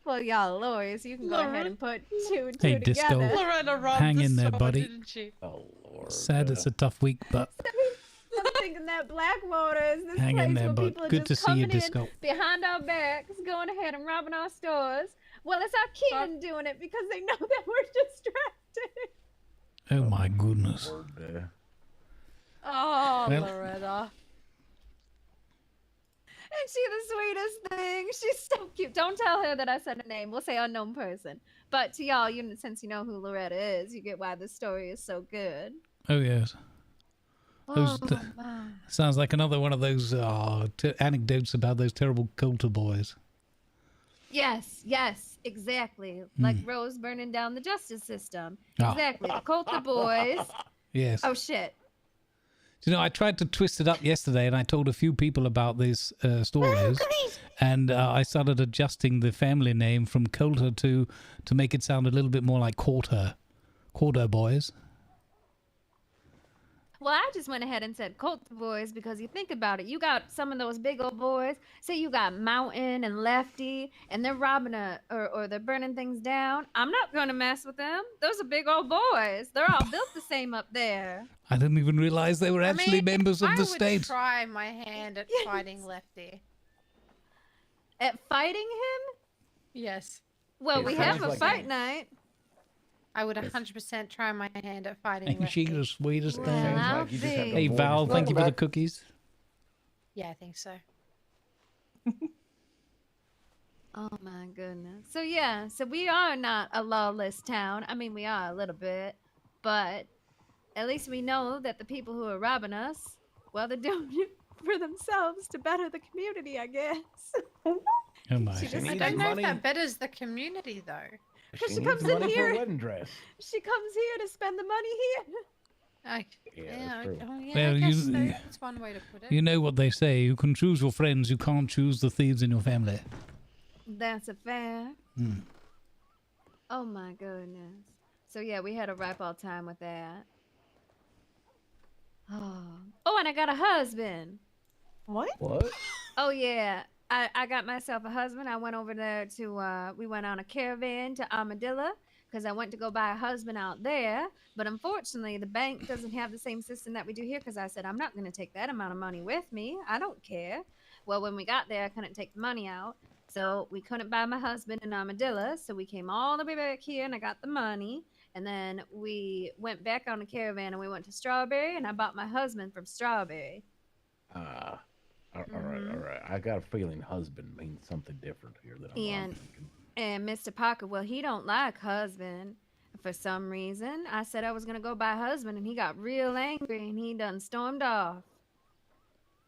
Well, y'all lawyers, you can go ahead and put two and two Hey, together. Disco. Loretta robbed Hang the in there, store, buddy. didn't she? Oh Lord. Sad it's a tough week, but I'm thinking that Blackwater is this Hang place in there, where bud. people are Good just to see you, coming Disco. in behind our backs, going ahead and robbing our stores. Well, it's our kin doing it because they know that we're distracted. oh my goodness. Oh, Well- Loretta. And she's the sweetest thing. She's so cute. Don't tell her that I said her name. We'll say unknown person. But to y'all, since you know who Loretta is, you get why the story is so good. Oh, yes. Those, Oh, my. sounds like another one of those anecdotes about those terrible Coulter boys. Yes, exactly. Like Rose burning down the justice system. Ah. Exactly. The Coulter boys. Yes. Oh, shit. You know, I tried to twist it up yesterday, and I told a few people about these stories, and I started adjusting the family name from Coulter to make it sound a little bit more like Quarter boys. Well, I just went ahead and said Coulter boys because you think about it. You got some of those big old boys. Say you got Mountain and Lefty, and they're robbing or they're burning things down. I'm not going to mess with them. Those are big old boys. They're all built the same up there. I didn't even realize they were actually members of the I state. would try my hand at fighting Lefty. At fighting him? Yes. Well, It we have sounds a like- fight night. I would 100% try my hand at fighting. Ain't she Lefty. the sweetest Well, thing? I'll see. Hey, Val, thank you for the cookies. Yeah, I think so. Oh my goodness. So yeah, so we are not a lawless town. I mean, we are a little bit, but at least we know that the people who are robbing us, well, they're doing it for themselves to better the community, I guess. Oh my. She just I don't know if that betters the community though. Because she needs comes in money for a here. wedding dress. She comes here to spend the money here. Yeah, that's true. Oh, yeah, Well, I guess you- so. That's one way to put it. You know what they say, you can choose your friends, you can't choose the thieves in your family. That's a fact. Hmm. Oh my goodness. So yeah, we had a ripe all time with that. Oh, and I got a husband. What? What? Oh yeah, I got myself a husband. I went over there to we went on a caravan to Armadillo because I went to go buy a husband out there. But unfortunately, the bank doesn't have the same system that we do here because I said I'm not going to take that amount of money with me. I don't care. Well, when we got there, I couldn't take the money out. So we couldn't buy my husband in Armadillo. So we came all the way back here and I got the money. And then we went back on the caravan and we went to Strawberry and I bought my husband from Strawberry. All right. I got a feeling husband means something different here than I'm thinking. And Mr. Parker, well, he don't like husband for some reason. I said I was going to go buy husband and he got real angry and he done stormed off.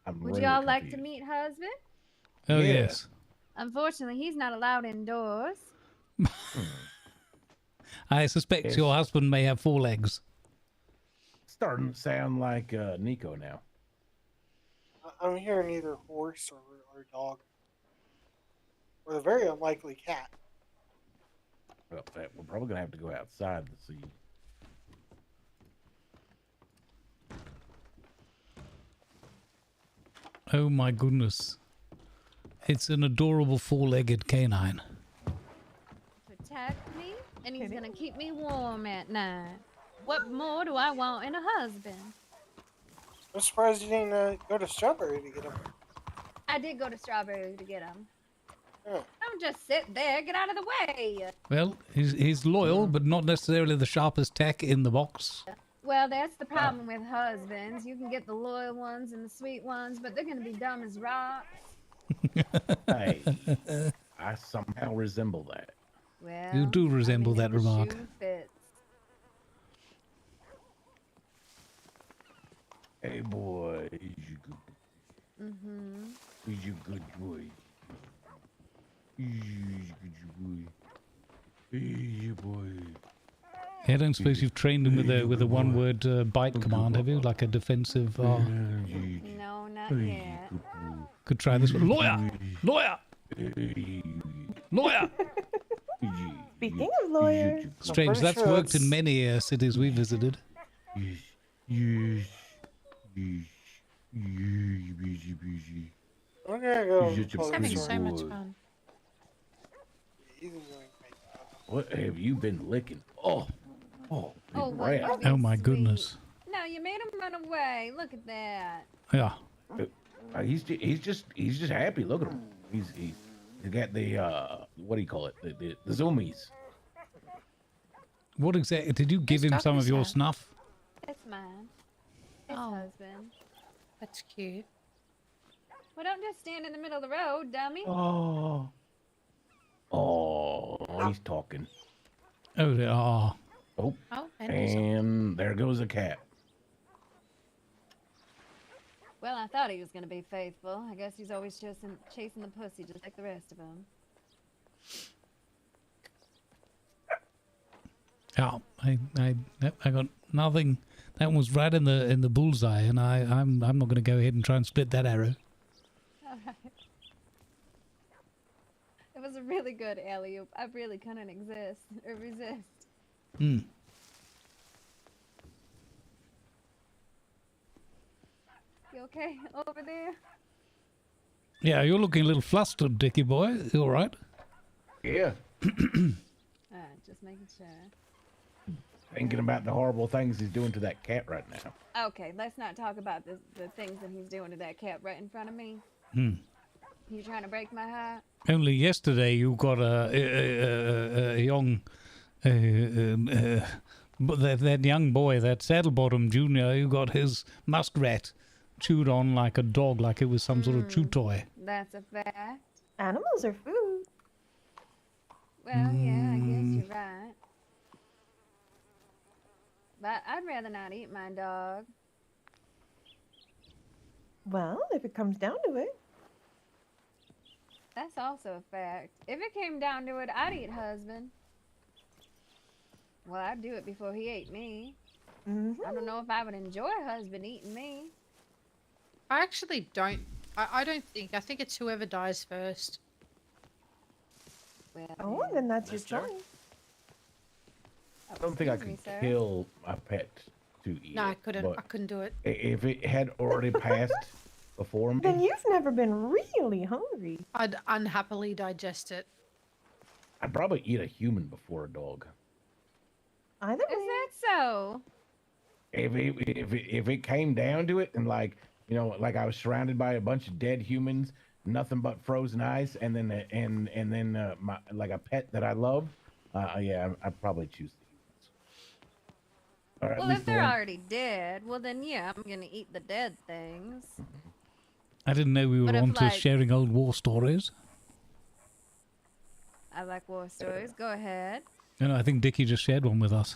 Would really y'all like to meet husband? Oh, yes. Unfortunately, he's not allowed indoors. I suspect your husband may have 4 legs. Starting to sound like Nico now. I'm hearing either horse or dog. Or a very unlikely cat. Well, we're probably gonna have to go outside to see. Oh my goodness. It's an adorable 4-legged canine. Protect me, and he's going to keep me warm at night. What more do I want in a husband? I'm surprised you didn't go to Strawberry to get him. I did go to Strawberry to get him. Yeah. Don't just sit there. Get out of the way. Well, he's loyal, but not necessarily the sharpest tack in the box. Well, that's the problem with husbands. You can get the loyal ones and the sweet ones, but they're going to be dumb as rocks. Hey, I somehow resemble that. Well, You do resemble that the remark. shoe fits. Hey, boy, is you good? Is you good boy? Is you good boy? Is you boy? I don't suppose you've trained him with a one-word bite command, have you? Like a defensive... No, not yet. Could try this one. Lawyer! Lawyer! Lawyer! Speaking of lawyers, Strange, that's worked in many cities we visited. Yes. We're gonna go. He's having so much fun. What have you been licking? Oh, big rat. what Oh my goodness. No, you made him run away. Look at that. Yeah. He's just happy. Look at him. He's got the what do you call it? The zoomies. What exactly? Did you give him some of your snuff? It's mine. It's husband. That's cute. Well, don't just stand in the middle of the road, dummy. Oh, he's talking. Oh, they are. Oh, and there goes a cat. Well, I thought he was going to be faithful. I guess he's always chasing the pussy just like the rest of them. Yeah, I got nothing. That was right in the bullseye, and I'm not going to go ahead and try and split that arrow. All right. It was a really good alley-oop. I really couldn't resist. Hmm. You okay over there? Yeah, you're looking a little flustered, Dickie boy. You all right? Yeah. Alright, just making sure. Thinking about the horrible things he's doing to that cat right now. Okay, let's not talk about the things that he's doing to that cat right in front of me. Hmm. You trying to break my heart? Only yesterday you got a young But that young boy, that Saddlebottom Jr., who got his muskrat chewed on like a dog, like it was some sort of chew toy. That's a fact. Animals are food. Well, yeah, I guess you're right. But I'd rather not eat my dog. Well, if it comes down to it. That's also a fact. If it came down to it, I'd eat husband. Well, I'd do it before he ate me. I don't know if I would enjoy husband eating me. I actually don't. I don't think. I think it's whoever dies first. Well, Oh, then that's your choice. I don't think I Excuse could me, sir. kill a pet to eat. No, I it, couldn't. but I couldn't do it. If it had already passed before me, Then you've never been really hungry. I'd unhappily digest it. I'd probably eat a human before a dog. Either way. Is that so? If it came down to it, and like I was surrounded by a bunch of dead humans, nothing but frozen ice, and then my like a pet that I love, yeah, I'd probably choose the humans. Or at Well, least if the they're one- already dead, well then yeah, I'm gonna eat the dead things. I didn't know we were But if, on to like- sharing old war stories. I like war stories. Go ahead. No, I think Dickie just shared one with us.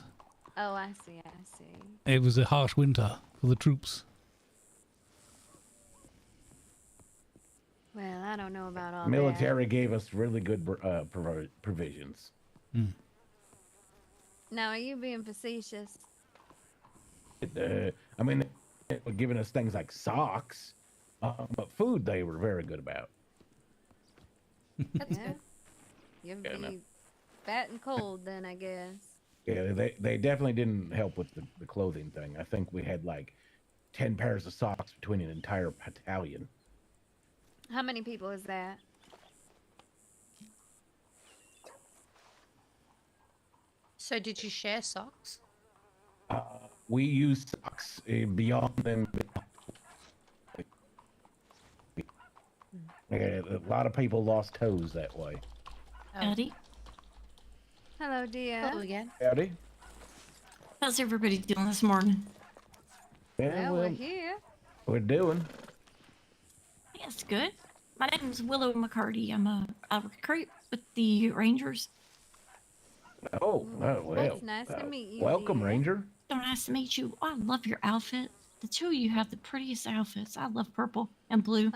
Oh, I see. I see. It was a harsh winter for the troops. Well, I don't know about all military gave us really good provisions. Hmm. that. Now, are you being facetious? I mean, they were giving us things like socks, but food they were very good about. That's good. You'd Yeah, be no. fat and cold then, I guess. Yeah, they definitely didn't help with the clothing thing. I think we had like 10 pairs of socks between an entire battalion. How many people is that? So did you share socks? We used socks beyond them. Yeah, a lot of people lost toes that way. Howdy. Hello, dear. Hello again. Howdy. How's everybody doing this morning? Yeah, Well, we're well, here. we're doing. Yes, good. My name's Willow McCarty. I'm a recruit with the Rangers. Oh, well. It's nice to meet you, Welcome, dear. Ranger. So nice to meet you. I love your outfit. The two of you have the prettiest outfits. I love purple and blue.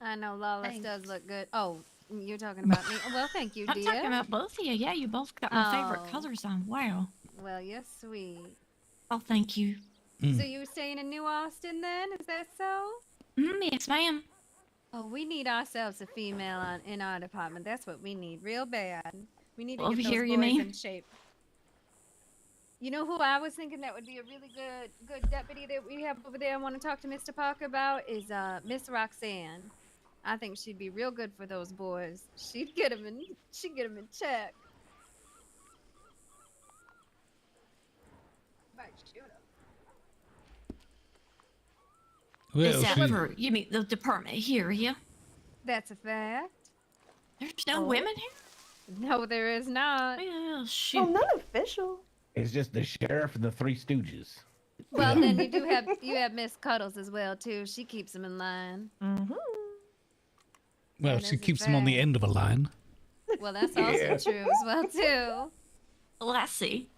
I know Lawless Thanks. does look good. Oh, you're talking about me. Well, thank you, I'm dear. talking about both of you. Yeah, you both got my favorite Oh. colors on. Wow. Well, you're sweet. Oh, thank you. So you were staying in New Austin then? Is that so? Yes, ma'am. Oh, we need ourselves a female in our department. That's what we need, real bad. We need to Over get those here, you boys mean? in shape. You know who I was thinking that would be a really good deputy that we have over there? I want to talk to Mr. Parker about is Miss Roxanne. I think she'd be real good for those boys. She'd get them in check. Might shoot 'em. Well, Is that she- for, you mean the department here, yeah? That's a fact. There's no Oh. women here? No, there is not. Well, shoot. Oh, not official. It's just the sheriff and the Three Stooges. Well, then you have Miss Cuddles as well too. She keeps them in line. Mm-hmm. Well, That she is a keeps them on the fact. end of a line. Well, that's also Yeah. true as well too. Well, I see.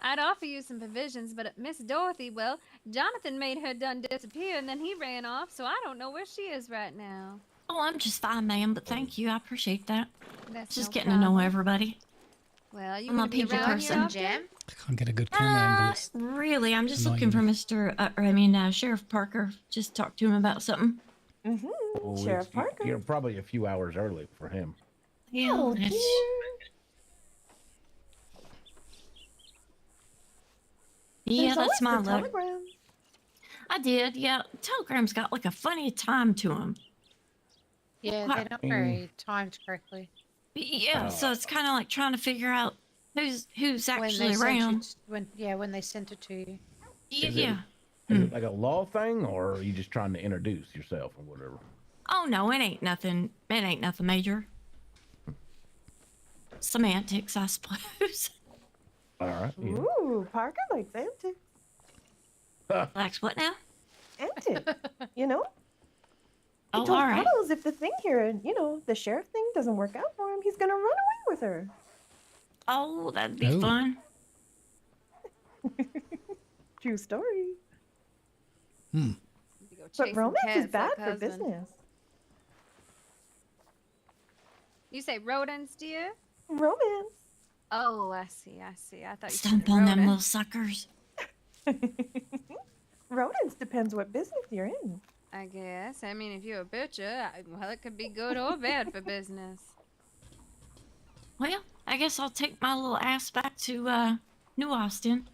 I'd offer you some provisions, but Miss Dorothy, well, Jonathan made her done disappear, and then he ran off, so I don't know where she is right now. Oh, I'm just fine, ma'am, but thank you. I appreciate that. That's Just no getting to know problem. everybody. Well, you I'm a gonna be people around person. here often? I can't get a good camera angle. Not It's really. I'm just annoying looking me. for Sheriff Parker. Just talk to him about something. Mm-hmm. Oh, Sheriff it's- Parker. You're probably a few hours early for him. Yeah, Oh, that's- dear. yeah, There's that's always my the luck. telegram. I did. Yeah, Telegram's got like a funny time to them. Yeah, What? they're not very timed correctly. Yeah, so it's kind of like trying to figure out who's When actually they sent around. it, when they sent it to you. Yeah, Is yeah. it like a law thing, or are you just trying to introduce yourself or whatever? Oh no, it ain't nothing. It ain't nothing major. semantics, I suppose. All right. Yeah. Ooh, Parker likes antics. Likes what now? Antics. You know? He Oh, told all right. Cuddles if the thing here, the sheriff thing doesn't work out for him, he's gonna run away with her. Oh, that'd be fun. True story. You go But chasing romance is cats bad like for husband. business. You say rodents, dear? Romance. Oh, I see. I thought you Stomp said on them little rodents. suckers. Rodents depends what business you're in. I guess. I mean, if you're a butcher, well, it could be good or bad for business. Well, I guess I'll take my little ass back to New Austin.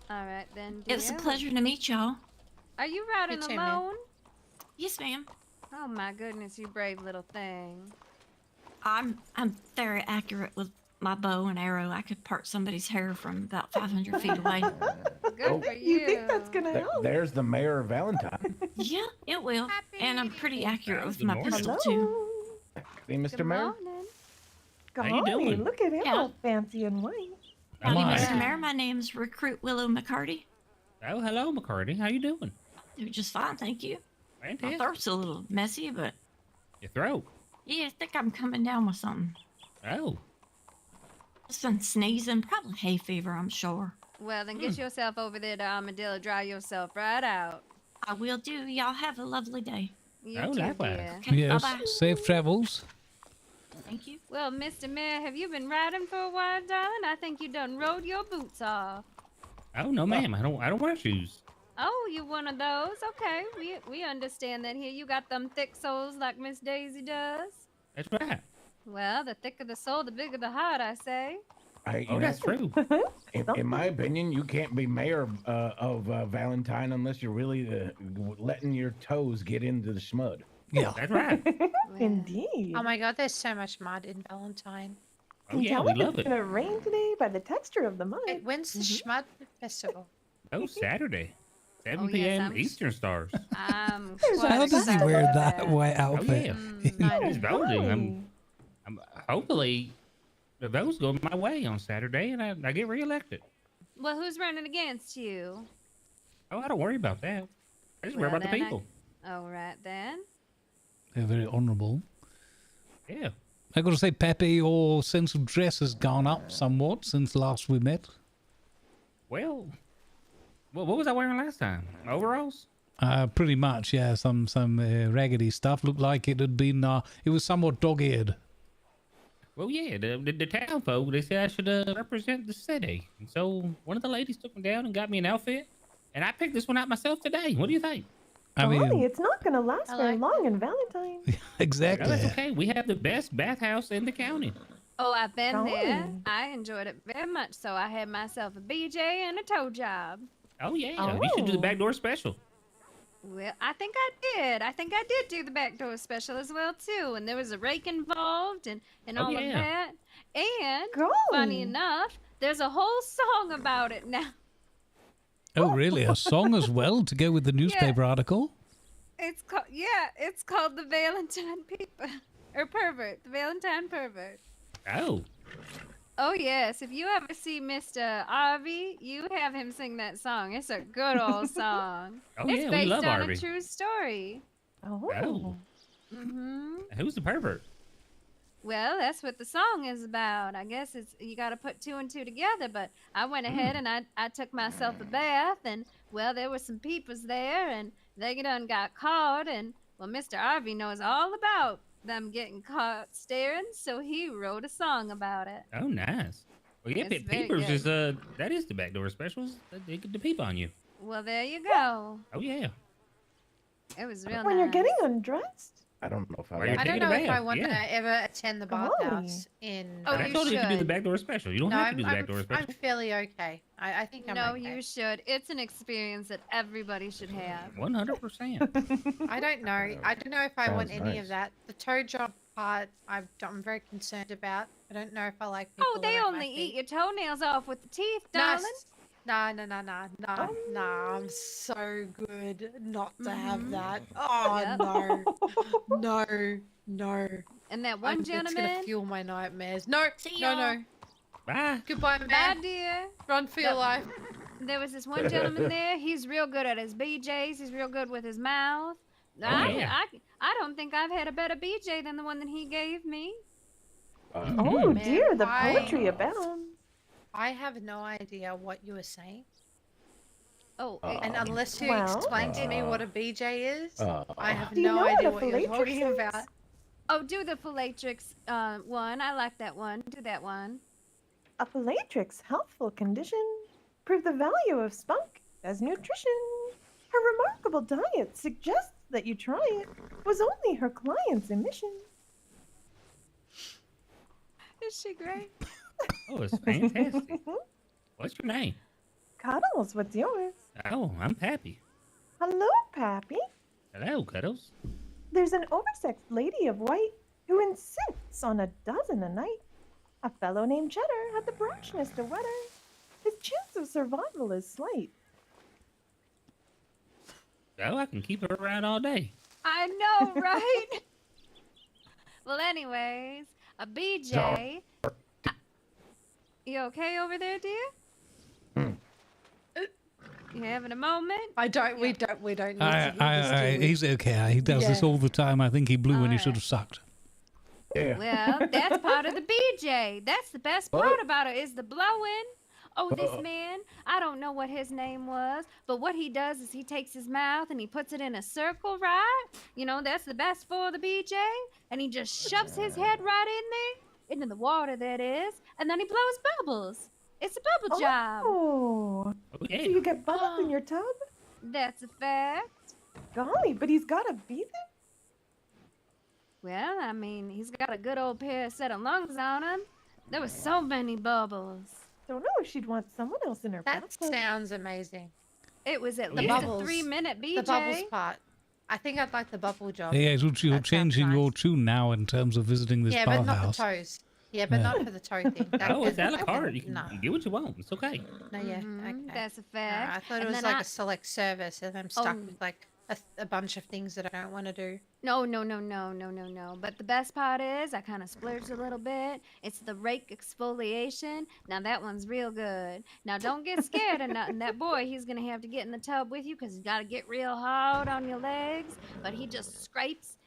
All right, then, dear. It was a pleasure to meet y'all. Are you riding You too, man. alone? Yes, ma'am. Oh, my goodness, you brave little thing. I'm very accurate with my bow and arrow. I could part somebody's hair from about 500 feet away. Good for you. You think that's gonna help? There's the mayor of Valentine. Yeah, it will. And I'm pretty accurate with Good my morning. pistol Hello. too. See, Mr. Good Mayor? morning. Golly, How you doing? look at him Yeah. all fancy and white. Howdy, Am I? Mr. Mayor. My name's Recruit Willow McCarty. Oh, hello, McCarty. How you doing? Doing just fine, thank you. My Fantastic. throat's a little messy, but Your throat. yeah, I think I'm coming down with something. Oh. Just been sneezing, probably hay fever, I'm sure. Well, then get yourself over there to Armadillo. Dry yourself right out. I will do. Y'all have a lovely day. You Oh, too, likewise. dear. Okay, Yes, bye-bye. safe travels. Thank you. Well, Mr. Mayor, have you been riding for a while, darling? I think you done rode your boots off. Oh no, ma'am. I don't wear shoes. Oh, you one of those? Okay, we understand that here. You got them thick soles like Miss Daisy does. That's right. Well, the thicker the sole, the bigger the heart, I say. Oh, that's true. In my opinion, you can't be mayor of Valentine unless you're really letting your toes get into the smud. Yeah. That's right. Indeed. Oh my god, there's so much mud in Valentine. Oh yeah, Tell we him love it's it. gonna rain today by the texture of the mud. Hey, when's the Schmud Festival? Oh, Saturday. 7 Oh, yes, p.m. I'm- Eastern Stars. I'm There's quite How does he excited wear about that white outfit? It's voting. I'm hopefully the votes go my way on Saturday, and I get reelected. Well, who's running against you? Oh, I don't worry about that. I just worry about the then people. All right, then. They're very honourable. Yeah. I got to say, Pepe, your sense of dress has gone up somewhat since last we met. Well, what was I wearing last time? Overalls? Pretty much, yeah. Some raggedy stuff. Looked like it had been. It was somewhat dog-eared. Well, yeah. The town folk, they said I should represent the city. And so one of the ladies took me down and got me an outfit, and I picked this one out myself today. What do you think? I Golly, mean, it's not gonna last very long in Valentine. exactly. No, that's okay. We have the best bathhouse in the county. Oh, I've been there. Golly. I enjoyed it very much. So I had myself a BJ and a toe job. Oh, yeah. You should do the Oh. backdoor special. Well, I think I did. I think I did do the backdoor special as well too, and there was a rake involved and Oh, all yeah. of that. And Golly. funny enough, there's a whole song about it now. Oh, really? A song as well to go with the newspaper article? It's called the Valentine People or Pervert, the Valentine Pervert. Oh. Oh yes, if you ever see Mr. Arvy, you have him sing that song. It's a good old song. Oh, it's yeah, we based love on a Arvy. true story. Oh. Mhm. Who's the pervert? Well, that's what the song is about. I guess it's you got to put two and two together. But I went ahead and I took myself a bath, and well, there were some peepers there, and they done got caught, and well, Mr. Arvy knows all about them getting caught staring, so he wrote a song about it. Oh, nice. Well, yeah, It's very peepers good. is that is the backdoor specials. They get to peep on you. Well, there you go. Oh yeah. It was real When nice. you're getting undressed. I don't know if While you're I don't taking a know if I bath, want yeah. to ever attend the bathhouse in. Oh, I you told you to do the should. backdoor special. You don't No, have to do the I'm backdoor special. fairly okay. I think I'm No, okay. you should. It's an experience that everybody should have. 100%. I don't know. I don't know if I want Sounds any nice. of that. The toe job part, I'm very concerned about. I don't know if I like people. Oh, they that only eat your toenails off with the teeth, darling. No, I'm so good not to have that. Oh Yep. no, no, no. And that one It's gonna gentleman. fuel my nightmares. No, See no, y'all. no. Bye. Goodbye, Bye, man. dear. Run for your life. There was this one gentleman there. He's real good at his BJs. He's real good with his mouth. yeah. I don't think I've had a better BJ than the one that he gave me. Oh Man, dear, the poetry I- abounds. I have no idea what you were saying. Oh, and unless you Well- explain to me what a BJ is, I have Do you no know what idea a what you're filatrix talking is? about. Oh, do the filatrix one. I like that one. Do that one. A filatrix healthful condition. Prove the value of spunk as nutrition. Her remarkable diet suggests that you try it. Was only her client's admission. Is she great? Oh, it's fantastic. What's your name? Cuddles, what's yours? Oh, I'm Pappy. Hello, Pappy. Hello, Cuddles. There's an oversexed lady of white who insists on a dozen a night. A fellow named Cheddar had the brashness to wed her. His chance of survival is slight. Oh, I can keep her around all day. I know, right? Well, anyways, a BJ. You okay over there, dear? You having a moment? We don't need to do this, do we? He's okay. He does this Yeah. all the time. I think he blew when he should have sucked. Yeah. Well, that's part of the BJ. That's the best part about it is the blowing. Oh, this man, I don't know what his name was, but what he does is he takes his mouth and he puts it in a circle, right? You know, that's the best for the BJ. And he just shoves his head right in there, into the water, that is, and then he blows bubbles. It's a bubble job. Oh. yeah. So you get bubbles in your tub? That's a fact. Golly, but he's got a beat it? Well, I mean, he's got a good old pair of set of lungs on him. There were so many bubbles. Don't know if she'd want someone else in her That bathtub. sounds amazing. It was at The least bubbles. a 3-minute BJ. The bubbles part. I think I'd like the bubble job. Yeah, you're changing your tune now in terms of visiting this Yeah, but not the bathhouse. toes. Yeah, but Yeah. not for the toe thing. That Oh, it's can- a la that carte. can- You can no. get what you want. It's okay. No, yeah. Mhm, Okay. that's a fact. I thought it And was then like a select service, and I'm stuck Oh. with like a bunch of things that I don't want to do. No. But the best part is I kind of splurged a little bit. It's the rake exfoliation. Now that one's real good. Now don't get scared of nothing. That boy, he's gonna have to get in the tub with you because he's got to get real hard on your legs. But he just scrapes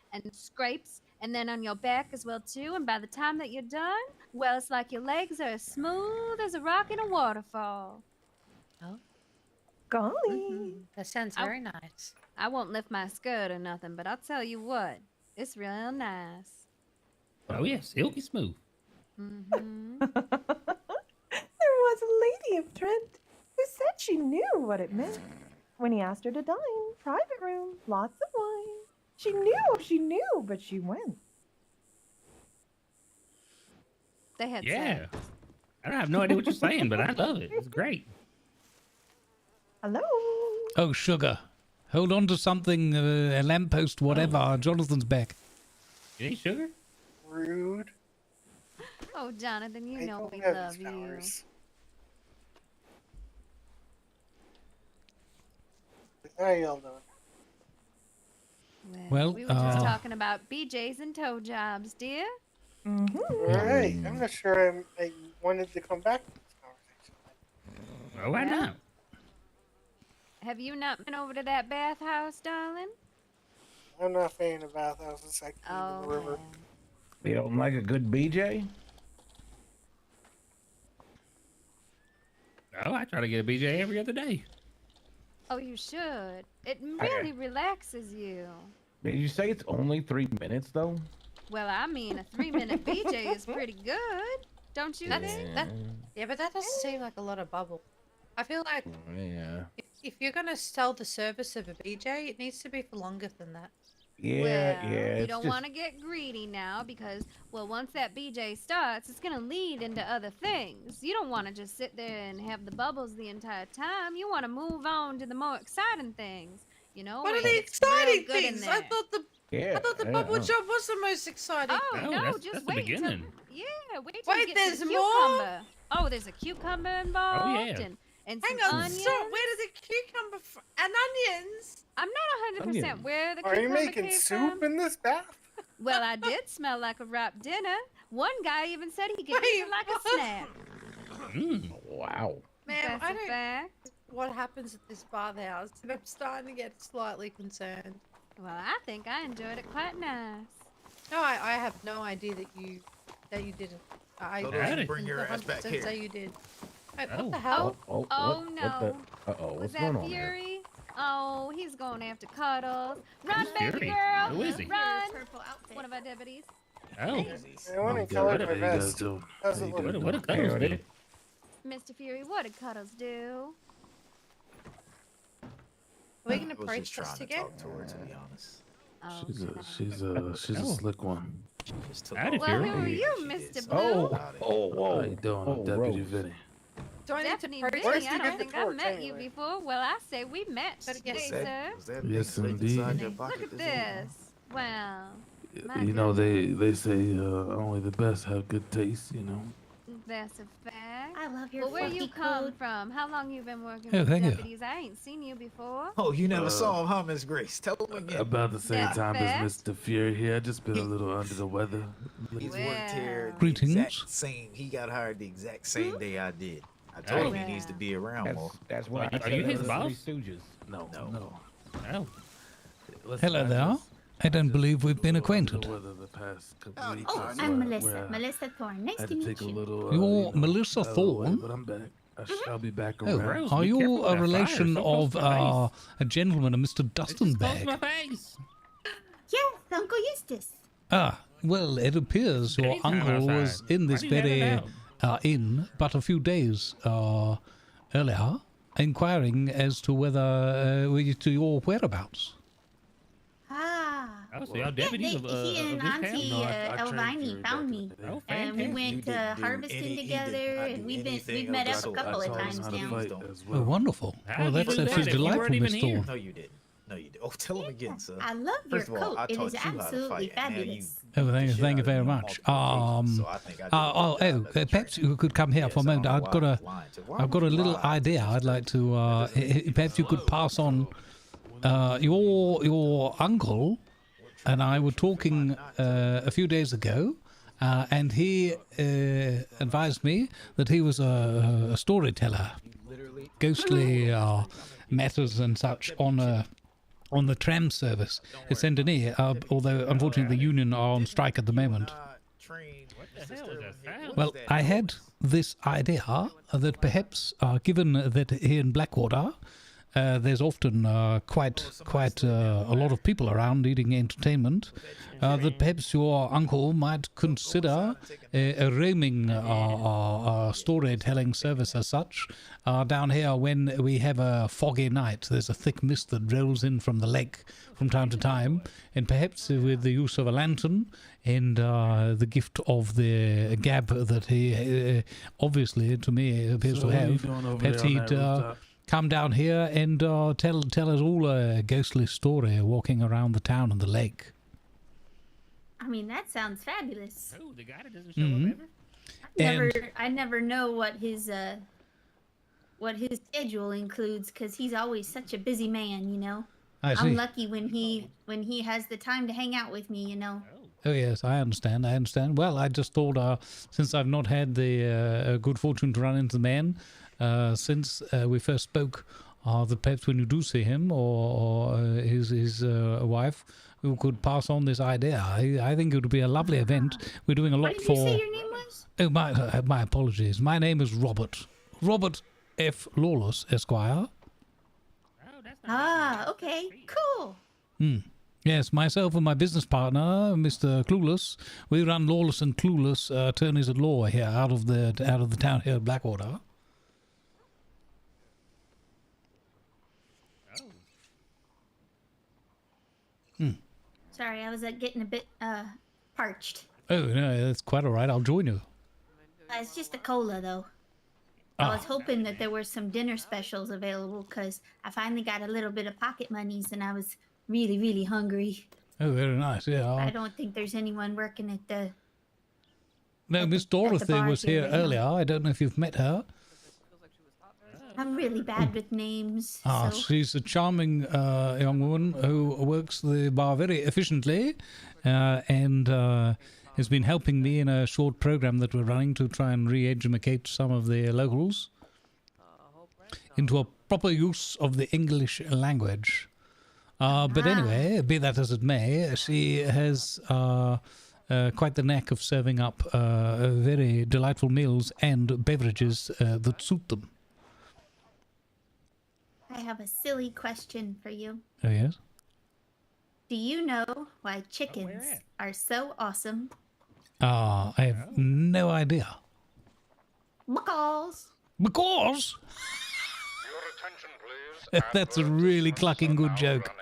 and then on your back as well too. And by the time that you're done, well, it's like your legs are as smooth as a rock in a waterfall. Oh. Golly. That sounds very nice. I won't lift my skirt or nothing, but I'll tell you what, it's real nice. Oh, yeah. Silky smooth. Mm-hmm. There was a lady of Trent who said she knew what it meant. When he asked her to dine, private room, lots of wine. She knew, but she went. They had Yeah. sex. I don't have no idea what you're saying, but I love it. It's great. Hello? Oh, sugar. Hold on to something, a lamppost, whatever. Jonathan's back. You ain't sugar? Rude. Oh, Jonathan, you I know don't we have love these you. powers. How y'all doing? Well, we were just talking about BJs and toe jobs, dear. Alright, I'm not sure I wanted to come back to this conversation. Oh, why not? Have you not been over to that bathhouse, darling? I'm not a fan of bathhouses. I can the river. You don't like a good BJ? Oh, I try to get a BJ every other day. Oh, you should. It really relaxes you. Did you say it's only 3 minutes though? Well, I mean, a 3-minute BJ is pretty good, don't you think? Yeah, but that doesn't seem like a lot of bubble. I feel like Yeah. if you're gonna sell the service of a BJ, it needs to be for longer than that. Yeah, Well, yeah. you it's don't just- want to get greedy now because, well, once that BJ starts, it's going to lead into other things. You don't want to just sit there and have the bubbles the entire time. You want to move on to the more exciting things, you know? What where are the it's real exciting good in things? I there. thought the Yeah, bubble job was the most exciting. Oh, No, no, that's- just that's the wait until, beginning. yeah, wait till you Wait, get to there's the more? cucumber. Oh, there's a cucumber involved yeah. and Hang some on, onions. stop. Where did the cucumber and onions? I'm not 100% Onions. where the Are you cucumber making came soup from. in this bath? Well, I did smell like a ripe dinner. One guy even said he could eat it like a snack. Wow. Ma'am, That's I a don't fact. what happens at this bathhouse, and I'm starting to get slightly concerned. Well, I think I enjoyed it quite nice. No, I have no idea that you didn't. I Toto, bring your ass back 100% here. say you did. Hey, what Oh. the hell? Oh no. Uh-oh, Was what's that going on here? Fury? Oh, he's going after Cuddles. Run, Who's baby Fury? girl. Who is he? Run. One of our deputies. Oh. I want to color my vest. How's it look? What a Cuddles do? Mr. Fury, what did Cuddles do? Are we gonna I was approach just us trying to again? talk to her, to be honest. Oh, She's a slick one. Just took Howdy, all well, the who are years you, she did, Mr. so Blue? How you doing, Deputy Rose. Vinny? Do I need to Stephanie approach Vinny, us? I don't think I've met you anyway. before. Well, I say we met today, Was sir. that, was that Yes, big indeed. inside your Look pocket at this whole time? this. Well, my You know they say only the best have good taste. You know. that's a fact. I love your Well, where you funky come coat. from? How long you been working Oh, with thank you. deputies? I ain't seen you before. Oh, you never saw him, huh, Miss Grace? Tell him again. About the same That's time fair. as Mr. Fury here. I just been a little under the weather. He's Well. worked here the Greetings. exact same. He got hired the exact same day I did. I told him he needs to be around more. That's what I Are said you his to the boss? Three Stooges. No. Oh. Listen, Hello I there. just- I don't just believe we've been under the acquainted. weather the past couple Oh, weeks, so I'm where Melissa. I Melissa Thorne. Nice had to to meet take a you. little. You're Melissa out of the way, Thorne? but I'm back. I'll be back Oh, around. Rose, are be you careful with a that relation fire. So close of to my face. a gentleman, a Mr. It's just close to Dustenberg? my face. Yes, Uncle Eustace. Ah, well, it appears your Daytime uncle was outside. in Why this do you have it very out? inn but a few days earlier, inquiring as to whether to your whereabouts. Ah. Oh, so y'all Yeah, deputies of he this and town? Auntie No, I trained Elvini Fury found back me. in the day. Oh, And we fantastic. went You didn't do harvesting he did together, not and do we've anything met else. up a couple I of taught him times how to now. fight as Oh, well. wonderful. How Well, did you that's do just that if you weren't delightful, even Miss here? Thorne. No, you didn't. No, you didn't. Oh, tell him again, sir. I love your First of all, coat. I It taught is you how to absolutely fight, and now you fabulous. Oh, beat thank the you shit out of very me on much. multiple occasions, so I think I did a good job as a Perhaps trainer. you could come here for a Yes, I moment. don't know I've why got I a, was lying to- why I've got a would you little lie? idea. I'd like to. Perhaps you could pass on. Your uncle and I were talking a few days ago, and he advised me that he was a storyteller, ghostly matters and such on the tram service at Saint Denis. Although unfortunately the union are on strike at the moment. What the hell was that sound? Well, I had this idea that perhaps, given that here in Blackwater, there's often quite a lot of people around needing entertainment, that perhaps your uncle might consider a roaming storytelling service as such down here when we have a foggy night. There's a thick mist that rolls in from the lake from time to time, and perhaps with the use of a lantern and the gift of the gab that he obviously to me appears So to what are you have, doing over perhaps there on he'd that rooftop? come down here and tell us all a ghostly story walking around the town and the lake. I mean, that sounds fabulous. Oh, the guy that doesn't show up ever? I never know what his schedule includes because he's always such a busy man, you know. I see. I'm lucky when he has the time to hang out with me, you know. Oh yes, I understand. Well, I just thought, since I've not had the good fortune to run into the man since we first spoke, that perhaps when you do see him or his wife, you could pass on this idea. I think it would be a lovely event. We're doing a lot What did for. you say your name was? Oh, my apologies. My name is Robert. Robert F. Lawless, Esquire. Ah, okay, cool. Yes, myself and my business partner, Mr. Clueless, we run Lawless and Clueless attorneys at law here out of the town here at Blackwater. Sorry, I was getting a bit parched. Oh no, that's quite all right. I'll join you. It's just a cola though. I was hoping that there were some dinner specials available because I finally got a little bit of pocket monies and I was really, really hungry. Oh, very nice. Yeah. I don't think there's anyone working at the. No, Miss Dorothy bar was here here right now. earlier. I don't know if you've met her. I'm really bad with names. Ah, so. she's a charming young woman who works the bar very efficiently and has been helping me in a short program that we're running to try and re-educate some of the locals into a proper use of the English language. But anyway, be that as it may, she has quite the knack of serving up very delightful meals and beverages that suit them. I have a silly question for you. Oh, yes? Do you know why chickens are so awesome? I have no idea. Because. Because? That's a really clucking good joke.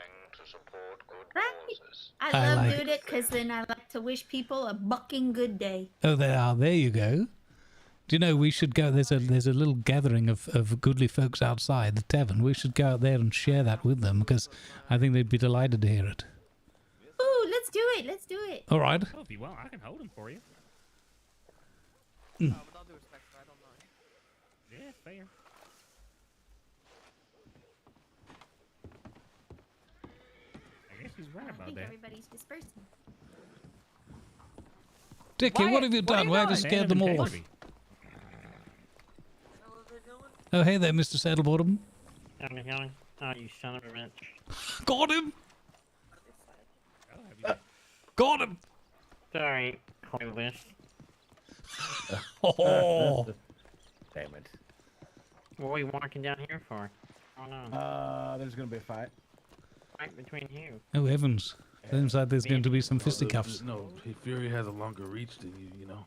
I I love like doing it because then I like to wish people a bucking good day. Oh, there you go. Do you know, we should go, there's a little gathering of goodly folks outside the tavern. We should go out there and share that with them, because I think they'd be delighted to hear it. Ooh, let's do it. Let's do it. All right. Oh, if you want, I can hold him for you. Mm. With all due respect, sir, I don't know. Yeah, fair. I guess he's right I about think that. everybody's dispersing. Dickie, what have you done? Why have you scared them off? Oh, hey there, Mr. Saddlebottom. Oh, you son of a bitch. Got him! Got him! Sorry, clueless. Oh! Damn it. What are you walking down here for? Oh no. There's gonna be a fight. Fight between you. Oh, heavens. Seems like there's going to be some fisticuffs. No, Fury has a longer reach than you, you know.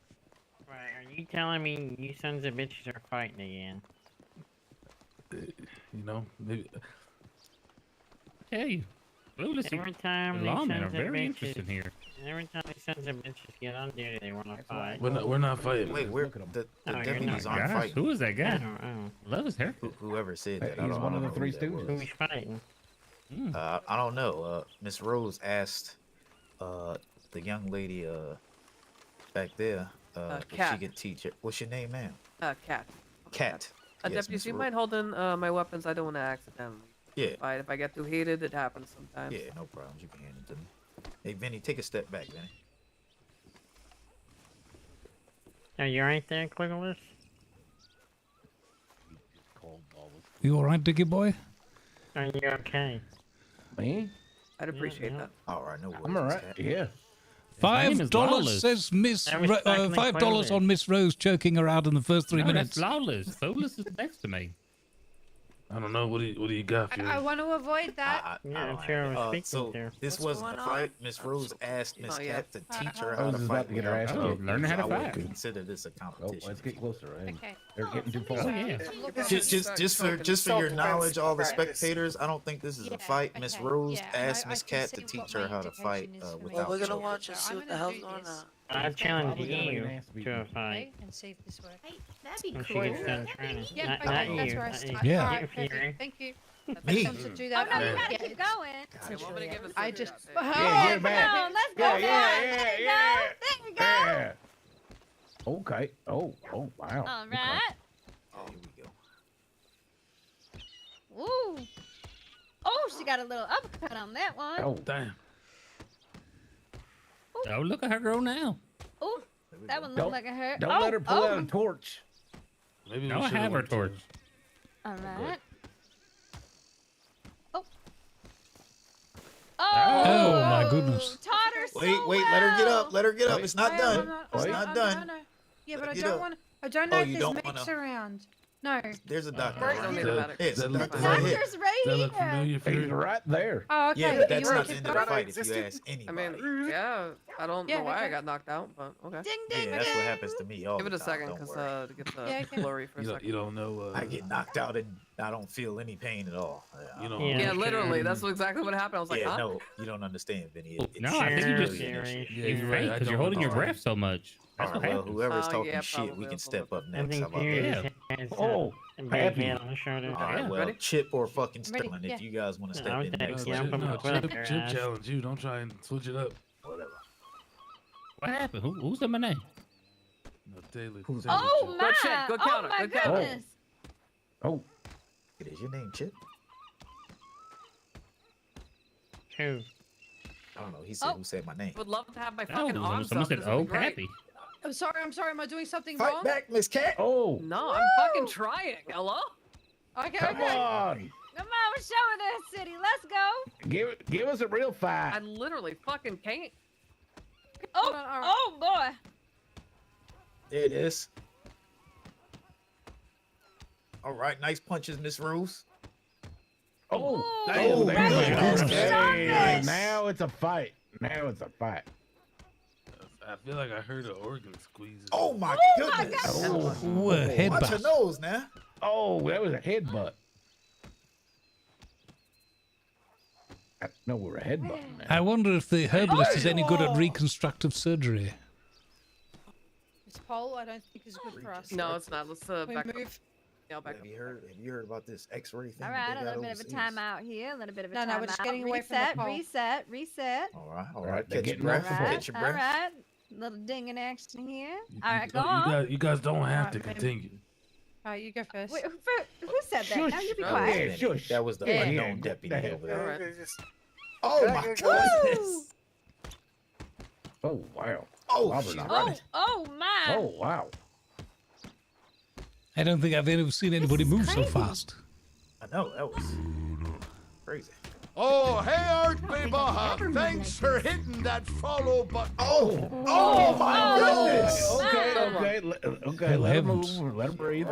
Right, are you telling me you sons of bitches are fighting again? You know, maybe. Tell you, Clueless Every time the these lawmen are sons of very bitches- interested here. Every time these sons of bitches get on duty, they want to fight. We're not fighting. Wait, the Oh, you're deputy's not. on Gosh, fight. who is that guy? Oh. Love his hair. Whoever said that. I He's don't- one I of the don't know three who that stooges. was. Who's fighting? I don't know. Miss Rose asked the young lady back there if she Kat. could teach it. What's your name, ma'am? Cat. Cat. Yes, Deputy, Miss do you Ro- mind holding my weapons? I don't want to accidentally. Yeah. Fight. If I get too heated, it happens sometimes. Yeah, no problems. You can hand it to me. Hey, Vinny, take a step back, Vinny. Are you right there, clueless? You all right, Dickie boy? Are you okay? Me? I'd appreciate that. All right, no worries. I'm alright. Cat. Yeah. name is $5 Lawless. says Miss. I respect my $5 clueless. on Miss Rose choking her out in the first 3 No, minutes. that's Lawless. Clueless is next to me. I don't know. What do you got, Fury? I want to avoid that. Yeah, that's who I was speaking So to. this What's wasn't a going fight. Miss Rose asked Miss Oh, yeah. Cat to teach her I how was to just fight. about to get her ass without- kicked. Learn how to I would fight. consider this a Oh, competition. let's get closer. Hang. Okay. They're getting too far. Oh, yeah. Just for your knowledge, all the spectators, I don't think this is a Yeah, fight. Miss okay, Rose yeah, and asked I Miss can Cat say to what teach my her how to fight intention is for me. without we're gonna choking. watch and So see I'm what the gonna hell's do going this. on. I challenge Probably gonna be you nasty. to a fight. Okay, and see if this works. Hey, that'd be When she cool. gets done training. Yeah, Not, okay, not that's you. where I Not you. start. Yeah. All right, You, Fury. perfect. Thank you. Me? I want to do Oh that. no, you Yeah, gotta keep it's- going. Okay, well, I'm gonna give it I some just. shot. Yeah, get it back. Come on, let's go. Yeah, for yeah, it. yeah, There you yeah. go. There you go. Yeah. Okay. Oh, wow. All right. Oh, here we go. Ooh. Oh, she got a little uppercut on that one. Oh, Damn. Oh, look at her go now. Ooh, that one looked Don't- like it hurt. Don't oh, let her pull oh. out a torch. Maybe No, we I should've have her went to- torch. All right. Oh. Oh, my goodness. Taught her so Wait, let her get well. up. Let her get up. It's not I done. am not- It's Wait. not I'm done. trying to- Yeah, but I Get don't up. want. I don't know Oh, if you there's don't mates wanna- around. No. There's a doctor. Right, right don't here. need about it. Yeah, it's a That doctor look- right here. Doctor's right Does that look here. familiar, He's Fury? right there. Oh, okay. Yeah, but that's you not were- the end of the fight if you ask I anybody. mean, yeah, I don't Yeah, know why okay. I got knocked out, but okay. Ding Yeah, ding that's ding. what happens to me all Give the it a time. second, Don't cause worry. to get the Yeah, okay. blurry for a second. You don't know. I get knocked out and I don't feel any pain at all. You know. Yeah. Yeah, literally, that's exactly what happened. I was like, Yeah, huh? no, you don't understand, Vinny. It's No, I think you Sure, just Fury. Yeah, you you're right. faint I because you're don't holding your understand. breath so much. That's all what right, well, happens. whoever's Oh, talking yeah, shit, probably, we can that's step what up I next. How think about Fury that? has Oh, a big happy. head on his shoulder. All right, Yeah. well, Ready? Chip or fucking Ready, Stellan, yeah. if you guys want to No, step I in was next. Yeah, I'm putting my foot up there, Chip ass. challenge you. Don't try and switch it up. Whatever. What happened? Who's in my name? No, Taylor. Who's- Taylor Oh Chip. my! Good shit, good counter, Oh my good counter. goodness! Oh, Is your name Chip? Who? I don't know. He said, Oh. "Who said my name?" Would love to have my Oh, fucking arms someone up. said, This would "Oh, be great. Pappy." I'm sorry. Am I doing something Fight wrong? back, Miss Cat. Oh, No, I'm fucking trying. Hello? Okay. come okay. on. Come on, we're showing this city. Let's go. Give us a real fight. I literally fucking can't. Oh, on, all right. oh boy. There it is. All right, nice punches, Miss Rose. Oh, Ooh, damn, right there we in go. the Okay, stomach. now it's a fight. Now it's a fight. I feel like I heard an organ squeezing. Oh my Oh my goodness! God. Ooh, a Watch your headbutt. nose now. Oh, that was a headbutt. No, we're a headbutt now. I wonder if the herbalist is any good at reconstructive surgery. This pole, I don't think is good for us. No, it's not. Let's We back up. move. Yeah, back Have you heard about this X-ray thing? All that right, they a got little bit of a overseas? timeout here. A little bit of a No, timeout. no, we're just getting away from the reset, pole. reset. All right, all All right. right, they're Catch your getting breath. off the Catch your All breath. right. Little dinging action here. All right, go You on. you guys don't have to Alright, baby. continue. All right, you go first. Wait, who said that? Now you be Shush. quiet. Yeah, shush. That was the Yeah. unknown deputy over All there. right. Okay, just Oh Go, my go, go. goodness! Oh, wow. Oh, Robert, she's I'm Oh, running. oh my. Oh, wow. I don't think I've ever seen anybody move so fast. I know that was crazy. Oh, hey, Archbishop! Thanks for hitting that follow button. Oh my goodness! Okay. Let him move. Let him breathe.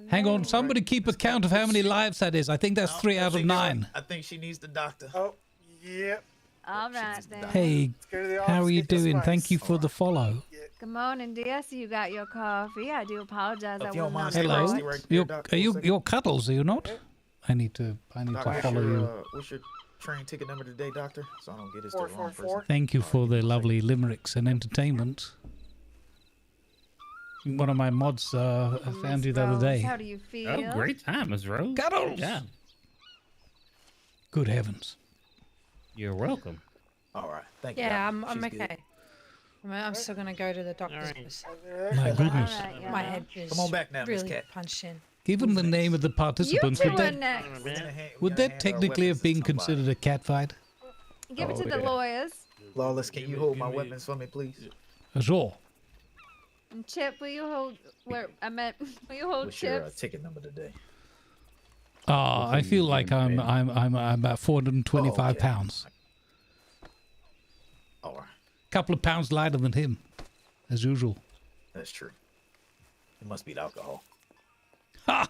Hang on, somebody keep a count of how many lives that is. I think that's 3 out of 9. I think she needs the doctor. Oh, yep. All right then. Hey, Let's go to the how office, are you get your doing? spice. Thank you for the follow. Good morning, dear. So you got your coffee. I do apologize. I If you don't wasn't on mind, the stay right- Hello. stay board. right there, You're, Doc, are you for a you're Cuddles, are you not? I need to Doctor, follow you. what's your train ticket number today, doctor? So I don't get this to the wrong person. 444. Thank you for the lovely limericks and entertainment. One of my mods I found you the other Rose, day. how do you feel? Oh, great time, Miss Rose. Cuddles! Yeah. Good heavens. You're welcome. All right, thank you. Yeah, Doc. I'm She's good. okay. I'm still gonna go to the doctor's Alright. office. My goodness. All right, My yeah. head is Come on back now, Miss really Cat. punched in. Given the name of the You participants, two would are that, next. would that technically have been considered a cat fight? Give it to Oh, the yeah. lawyers. Lawless, can you hold my weapons for me, please? Sure. And Chip, will you hold where I meant? Will you hold What's your Chip's? ticket number today? I feel like I'm about 425 okay. pounds. All right, Couple of pounds lighter than him, as usual. that's true. It must be the alcohol.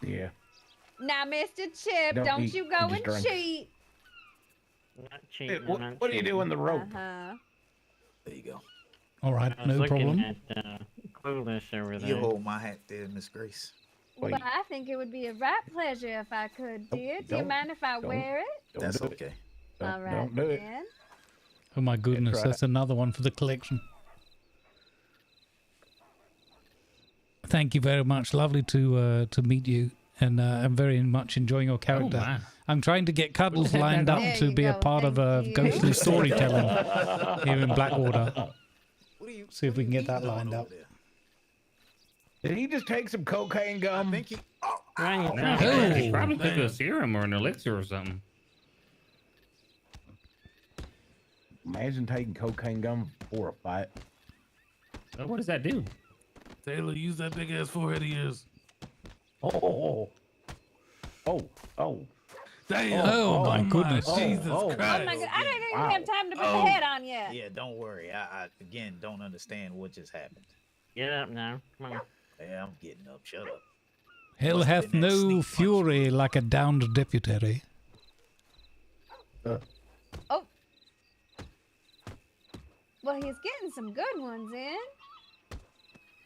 Yeah. Now, Mr. Chip, Don't don't eat, you go just and drink. cheat. Not cheating. What not do you do cheating. in the rope? Uh-huh. There you go. All right, I was no looking problem. at Clueless over You there. hold my hat there, Miss Grace. Wait. Well, I think it would be a right pleasure if I could, dear. Do you don't- mind if I don't. wear it? Don't That's do it. okay. All right, Don't do it. then. Oh my goodness, try that's another one for the collection. Thank you very much. Lovely to meet you, and I'm very much enjoying your character. my. I'm trying to get Cuddles lined up There to you be a go, part of thank a you. ghostly storytelling here in Blackwater. What are you? See if we can get that eating on lined over up. there? Did he just take some cocaine gum? I think he. Oh, Right. No, Oh, he probably took man. a serum or an elixir or something. Imagine taking cocaine gum before a fight. Oh, what does that do? Taylor, use that big ass forehead of yours. Oh. Damn. Oh, my goodness. Jesus Oh. Oh Christ. my god, I didn't even Wow. have time to put Oh. the head on yet. yeah, don't worry. I again don't understand what just happened. Get up now. Come on. Yeah, I'm getting up. Shut up. Hell Must have hath been that no sneak punch. fury like a downed deputy. Oh. Well, he's getting some good ones in.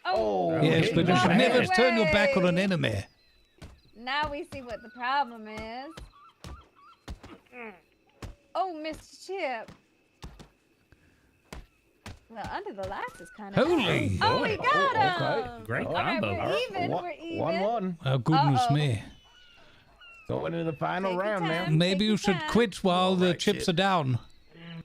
Oh. Yes, but you should Walk never turn your back on an away. enemy. Now we see what the problem is. Oh, Mr. Chip. Well, under the lights is kind of. Holy. Oh, we got him. okay. Great All right, combo. we're even. One- We're even. 1-1. Oh, goodness Uh-oh. me. Going into the final Take your round now. time. Maybe Take you your should time. quit while the Alright, chips shit. are down.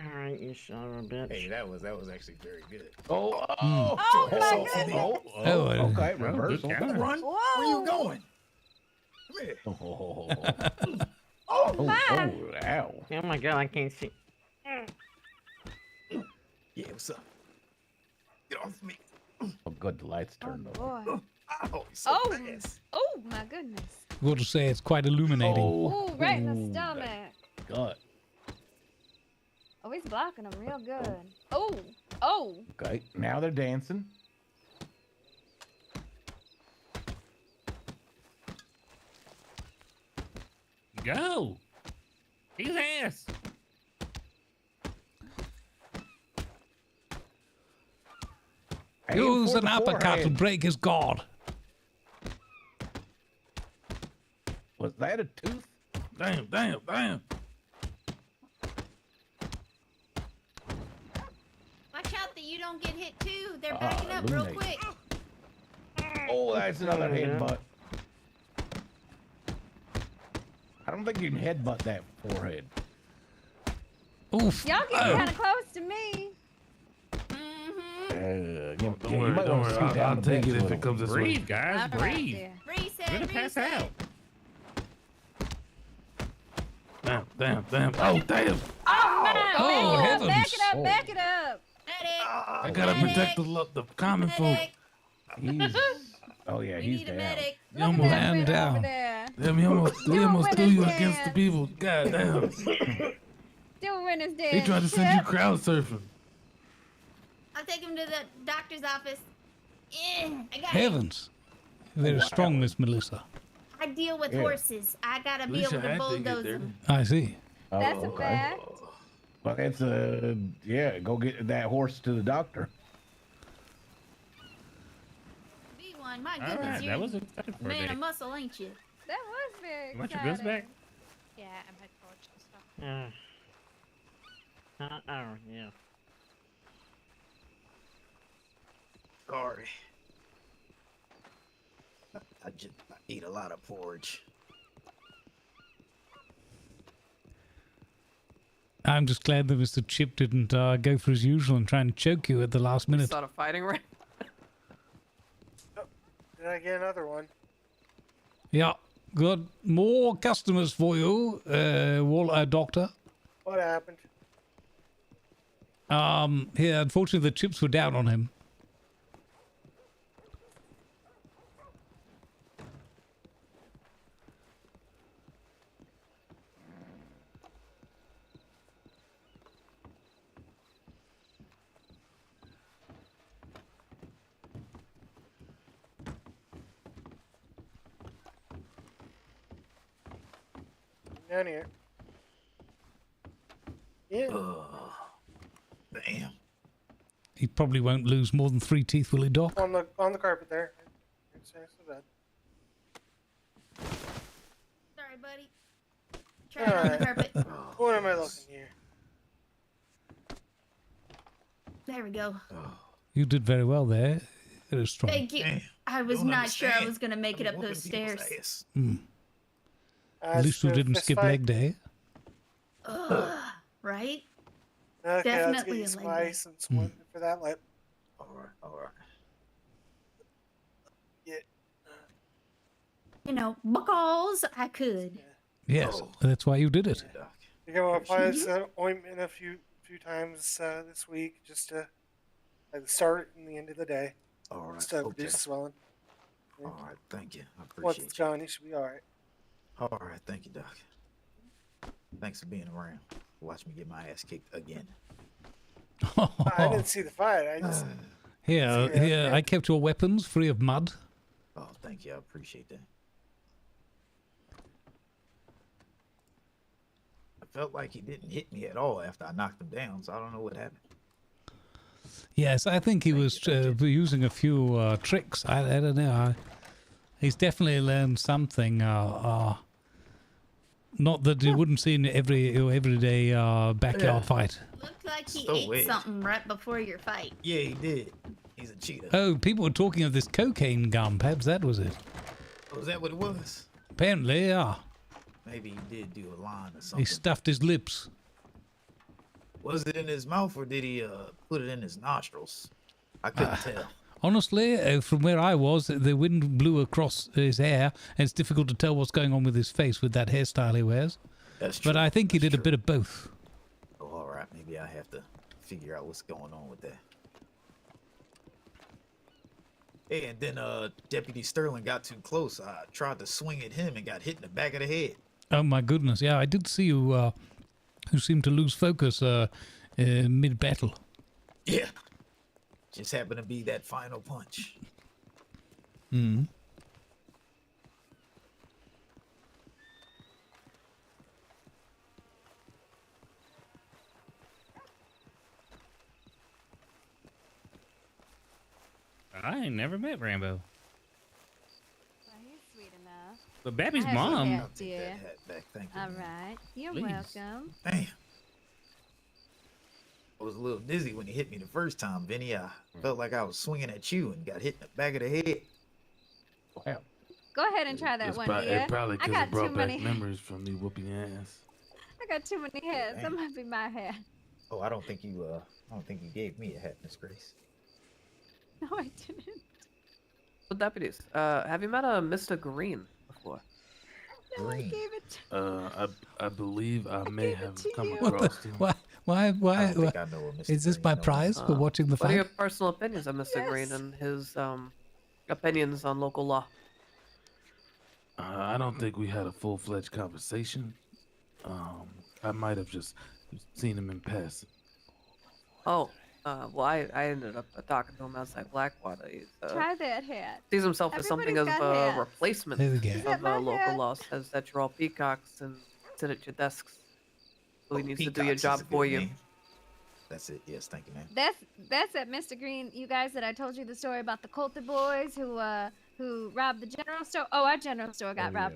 All right, you son of a bitch. Hey, that was actually very good. Oh. Oh, my Oh, goodness. oh, Oh, okay. Oh, good Reversal. counter. Run. Whoa. Where you going? Come here. Oh, man. ow. Oh my god, I can't see. Yeah, what's up? Get off me. Oh, good. The lights turned on. Boy. Oh, so Oh, fast. oh my goodness. Got to say, it's quite illuminating. Ooh, right in the stomach. Gut. Oh, he's blocking him real good. Oh, oh. Okay, now they're dancing. Go. His ass. Use an uppercut to break his guard. Was that a tooth? Damn. Watch out that you don't get hit too. They're backing up real illuminate. quick. Oh, that's another headbutt. I don't think you can headbutt that forehead. Oof. Y'all getting kind of close to me. Don't worry. I'll take it if it comes this way. Breathe, guys. All right, Breathe. dear. Reset, We're gonna pass reset. out. Damn. Oh, damn. Oh, man. Oh, heavens. Back it up, back it up. Medic. I gotta protect the common folk. Medic. He's, oh yeah, We he's need a down. medic. You almost That Man friend down. over there. Damn, he almost threw you against the people. God damn. Still win his He tried to send you crowd surfing. I'll take him to the doctor's office. I got it. Heavens. Very strong, Miss Melissa. I deal with Yeah. horses. I gotta be Alicia able to had to get bulldoze there. them. I see. Oh, That's a okay. fact. Well, it's a yeah. Go get that horse to the doctor. Be one. My All goodness, right, you're that was exciting for a man day. of muscle, ain't you? That was very You want your goods back? Yeah, I'm head coach and stuff. Oh, yeah. Sorry. I eat a lot of porridge. I'm just glad that Mr. Chip didn't go for his usual and try and choke you at the last minute. Started fighting, right? Did I get another one? Yeah, got more customers for you, Doctor. What happened? Yeah, unfortunately the chips were down on him. Down here. Yeah. Damn. He probably won't lose more than 3 teeth, will he, Doc? On the carpet there. It's next to that. Sorry, buddy. Try it on the carpet. What am I looking here? There we go. You did very well there. It was strong. Thank you. I was don't not sure I understand. was gonna make it I'm up those whooping people's stairs. ass. At least you didn't skip leg day. Ugh, right? Okay, Definitely let's get you a some leg day. ice and some for that lip. Alright. Yeah. You know, buckles, I could. Yes, that's why you did it. You're gonna apply this ointment a few times this week, just to at the start and the end of the day. Alright. Just to Okay. reduce swelling. Alright, thank you. I Once appreciate it's gone, you should be all right. you. Alright, thank you, Doc. Thanks for being around. Watch me get my ass kicked again. I didn't see the fight. I just Here, I kept your weapons free of mud. Oh, thank you. I appreciate that. I felt like he didn't hit me at all after I knocked him down, so I don't know what happened. Yes, I think he was using a few tricks. I don't know. He's definitely learned something. Not that you wouldn't see in everyday backyard fight. Looked like he So ate weird. something right before your fight. Yeah, he did. He's a cheater. Oh, people were talking of this cocaine gum. Perhaps that was it. Oh, is that what it was? Apparently, yeah. Maybe he did do a line or He something. stuffed his lips. Was it in his mouth or did he put it in his nostrils? I couldn't tell. honestly, from where I was, the wind blew across his hair, and it's difficult to tell what's going on with his face with that hairstyle he wears. That's true. But I think he did a bit of both. Oh, all right. Maybe I have to figure out what's going on with that. Hey, and then Deputy Sterling got too close. I tried to swing at him and got hit in the back of the head. Oh my goodness! Yeah, I did see you. Who seemed to lose focus mid-battle. Yeah. Just happened to be that final punch. Hmm. I ain't never met Rambo. Well, he's sweet enough. But Babby's I have your mom. hat, dear. Thank you. All right. You're Please. welcome. Damn. I was a little dizzy when he hit me the first time, Vinny. I felt like I was swinging at you and got hit in the back of the head. Wow. Go ahead and try that one, dear. It probably I because got it too brought back many. memories from me whooping your ass. I got too many hats. That might be my hat. Oh, I don't think you gave me a hat, Miss Grace. No, I didn't. So deputies, have you met a Mr. Green before? No, I gave it to I believe I may have come What across the, him. why I don't think I know a Mr. is this my prize for watching the What are your fight? personal opinions on Mr. Green and his opinions on local law? I don't think we had a full-fledged conversation. I might have just seen him in passing. Oh, well, I ended up talking to him outside Blackwater. He's, Try that hat. sees himself as something of Everybody's got a hats. replacement There we go. Is that of my local hat? law. Says that you're all peacocks and sit at your desks. So he needs to do Peacocks your is job a good for you. name. That's it. Yes, thank you, ma'am. That's at Mr. Green. You guys that I told you the story about the Coulter boys who robbed the general store. Oh, our general store got robbed.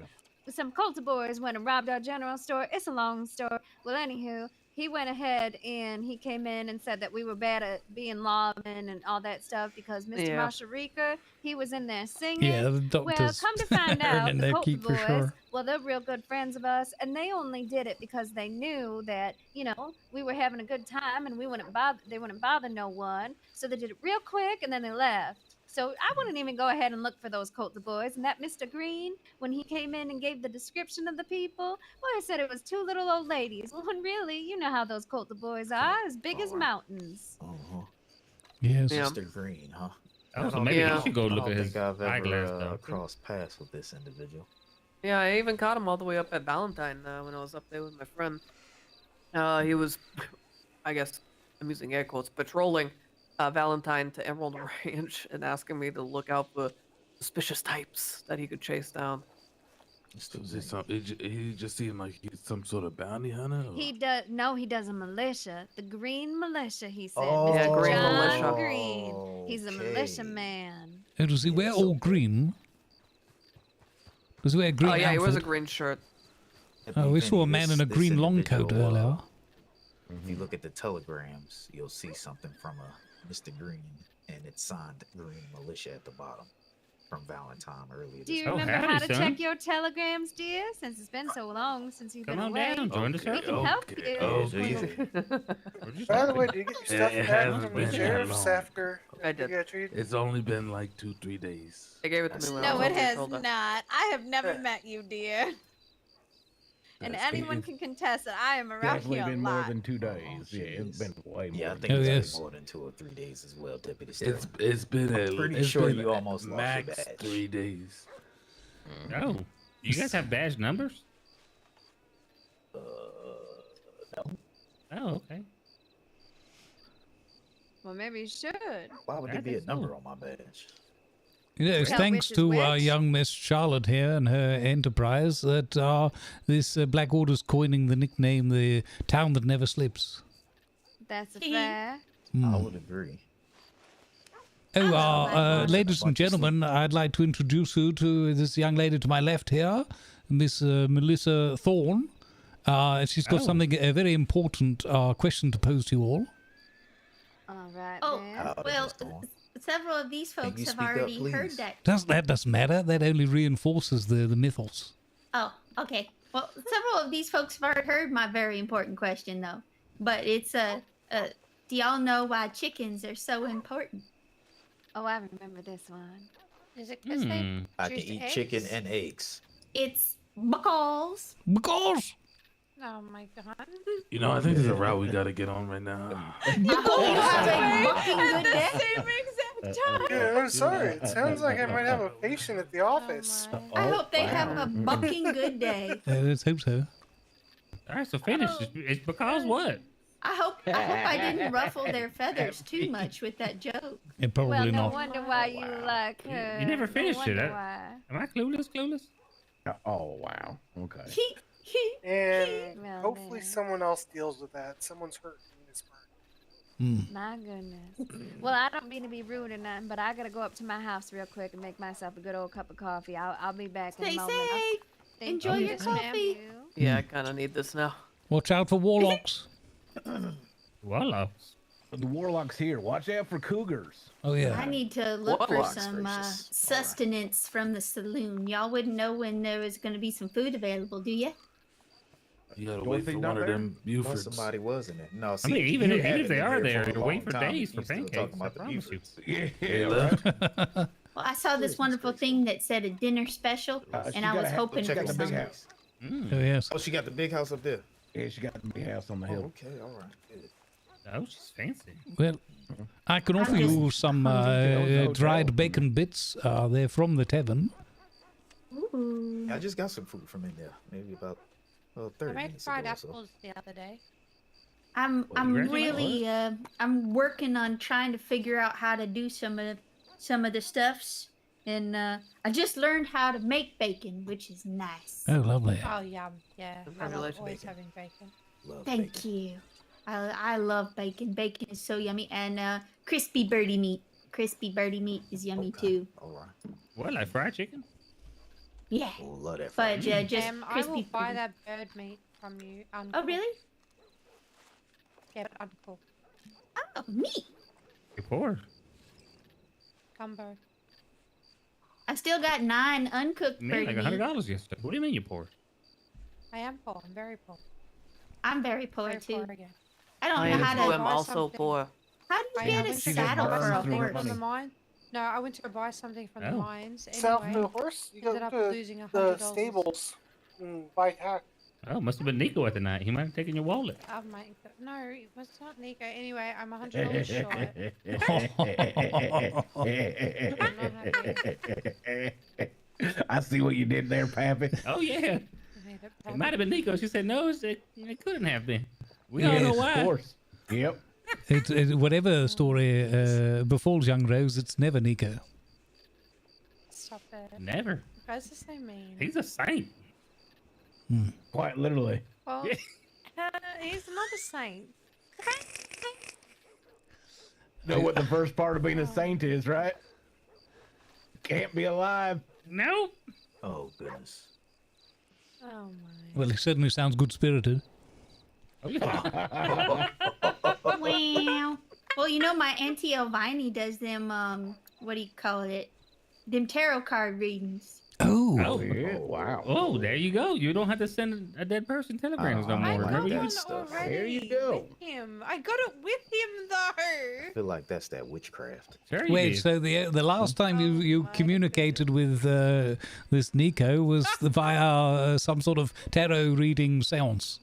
Some Coulter boys went and robbed our general store. It's a long story. Well, anywho, he went ahead and he came in and said that we were bad at being lawmen and all that stuff because Mr. Yeah. Marshall Reeker, he was in there singing. Yeah, the Well, doctors come to find out, earning the their Coulter keep for boys, sure. well, they're real good friends of us, and they only did it because they knew that, you know, we were having a good time and we wouldn't bother. They wouldn't bother no one, so they did it real quick and then they left. So I wouldn't even go ahead and look for those Coulter boys. And that Mr. Green, when he came in and gave the description of the people, well, he said it was two little old ladies. Well, when really, you know how those Coulter boys are, as big as mountains. Yes. Mr. Green, huh? Oh, so maybe he should go look at his I don't think I've eyeglass ever though. crossed paths with this individual. Yeah, I even caught him all the way up at Valentine when I was up there with my friend. He was, I guess, I'm using air quotes, patrolling Valentine to Emerald Ranch and asking me to look out for suspicious types that he could chase down. He just seemed like he's some sort of bounty hunter. Or? He does he does a militia, the Green Militia. He said, Oh, Mr. Green John Militia. Green. He's a militia man. Oh, does he wear all green? Does he wear a green Oh yeah, he wears a outfit? green shirt. Oh, we saw a man in a green long coat earlier. If you look at the telegrams, you'll see something from a Mr. Green, and it's signed Green Militia at the bottom from Valentine earlier. Do you this remember month. how to check your telegrams, dear? Since it's been so long since you've Come been on away. down, join the We circle. can help Okay, you. By the way, did you get your stuff It back hasn't from been the that sheriff's long. after I you did. got treated? It's only been like 2-3 days. They gave it to me when I No, was it over has shoulder. not. I have never met you, dear. And That's- anyone can contest that I am around Definitely here a been more lot. than 2 days. Yeah, it's been way more. Yeah, I than think Oh, it's yes. been more than 2 or 3 days as well, Deputy It's Sterling. been I'm pretty it's sure been you almost lost max your badge. 3 days. Oh, you guys have badge numbers? No. Oh, okay. Well, maybe you should. Why would I there be a think so. number on my badge? You know, it's Tell thanks which is to which. young Miss Charlotte here and her enterprise that this Black Order's coining the nickname the town that never sleeps. That's a fair. I would agree. Oh, ladies and gentlemen, I'd like to introduce you to this young lady to my left here, Miss Melissa Thorne. She's got something, a very important question to pose to you all. All right, Oh, then. well, several of these folks you have speak up, already heard please? that. That doesn't matter. That only reinforces the mythos. Oh, okay. Well, several of these folks have already heard my very important question, though. But it's do y'all know why chickens are so important? Oh, I remember this one. Is it because they I can produced eat eggs? chicken and eggs. It's buckles. Buckles. Oh my god. You know, I think there's a route we gotta get on right now. I hope you have a bucking good day. Same exact time. Yeah, I'm sorry. It sounds like I might have a patient at the office. I hope they have a bucking good day. Let's hope so. All right, so finish. It's because what? I hope I didn't ruffle their feathers too much with that joke. It probably Well, no not. wonder why you like her. You never No finished it. wonder why. Am I clueless? Oh wow. Okay. And Well, hopefully then. someone else deals with that. Someone's hurt in this part. My goodness. Well, I don't mean to be rude or nothing, but I gotta go up to my house real quick and make myself a good old cup of coffee. I'll be back in Stay a moment. safe. Thank Enjoy you. your Yes, ma'am. coffee. Yeah, I kind of need this now. Watch out for warlocks. Warlocks. The warlock's here. Watch out for cougars. Oh yeah. I need to look for Warlocks some versus- sustenance from the saloon. Y'all wouldn't know when there was going to be some food available, do you? You gotta Dorothy wait for not one of there? them Well, Bufords. somebody was in it. No, I see, mean, even you if haven't they been are here there, for a you're waiting long for time. days for You still pancakes. talking I about the promise you. Bufords. They left. Well, I saw this wonderful thing that said a dinner special, She and I gotta was have- hoping check for out the big some. house. Oh yes. Oh, she got the big house up there. Yeah, she got the big house on the Oh, hill. okay, all right. Good. Oh, she's fancy. Well, I can offer just you some dried bacon bits. They're from the tavern. Ooh. I just got some food from in there. Maybe about 30 I made minutes fried ago or so. apples the other day. I'm congratulations. really I'm working on trying to figure out how to do some of the stuffs, and I just learned how to make bacon, which is nice. Oh, lovely. Oh yum, yeah. I love Congratulations. always having bacon. Love Thank bacon. you. I love bacon. Bacon is so yummy, and crispy birdie meat. Crispy birdie meat is yummy Okay, too. all right. What, like fried chicken? Yeah, Oh, love that. but fried chicken. just I crispy. will buy birdie. that bird meat from you. Oh really? Yeah, but uncooked. Oh, meat. You're poor. Gumbo. I still got 9 uncooked Me, birdie like meat. $100 yesterday. What do you mean you're poor? I am poor. I'm very poor. I'm very poor Very too. poor again. I don't I know am how too. to. I'm also poor. How do I you get went a to She go just saddle buy for a burns through her something from the money. mine. No, I went to go buy something from the Oh. mines. South Anyway, the horse? You ended go up to losing the $100. stables and buy tack. Oh, must have been Nico at the night. He might have taken your wallet. Oh my god. No, it was not Nico. Anyway, I'm $100 short. I see what you did there, Pappy. Oh, yeah. I made it It pop. might have been Nico. She said, no, it couldn't have been. We don't know Yes, why. Of course. Yep. Whatever story befalls young Rose, it's never Nico. Stop it. Never. You guys are so mean. He's a saint. Quite literally. Well, he's not a saint. Know what the first part of being a saint is, right? Can't be alive. Nope. Oh, goodness. Oh my. Well, he certainly sounds good spirited. Oh, yeah. Wow. Well, you know, my Auntie Elvini does them, what do you call it? Them tarot card readings. Oh. Oh, Yeah, wow. oh, there you go. You don't have to send a dead person telegrams no I more. like Remember that you stuff. Already There you go. with him. I got it with him though. I feel like that's that witchcraft. Sure you Wait, did. so the last time you communicated with this Nico was via some sort of tarot reading seance?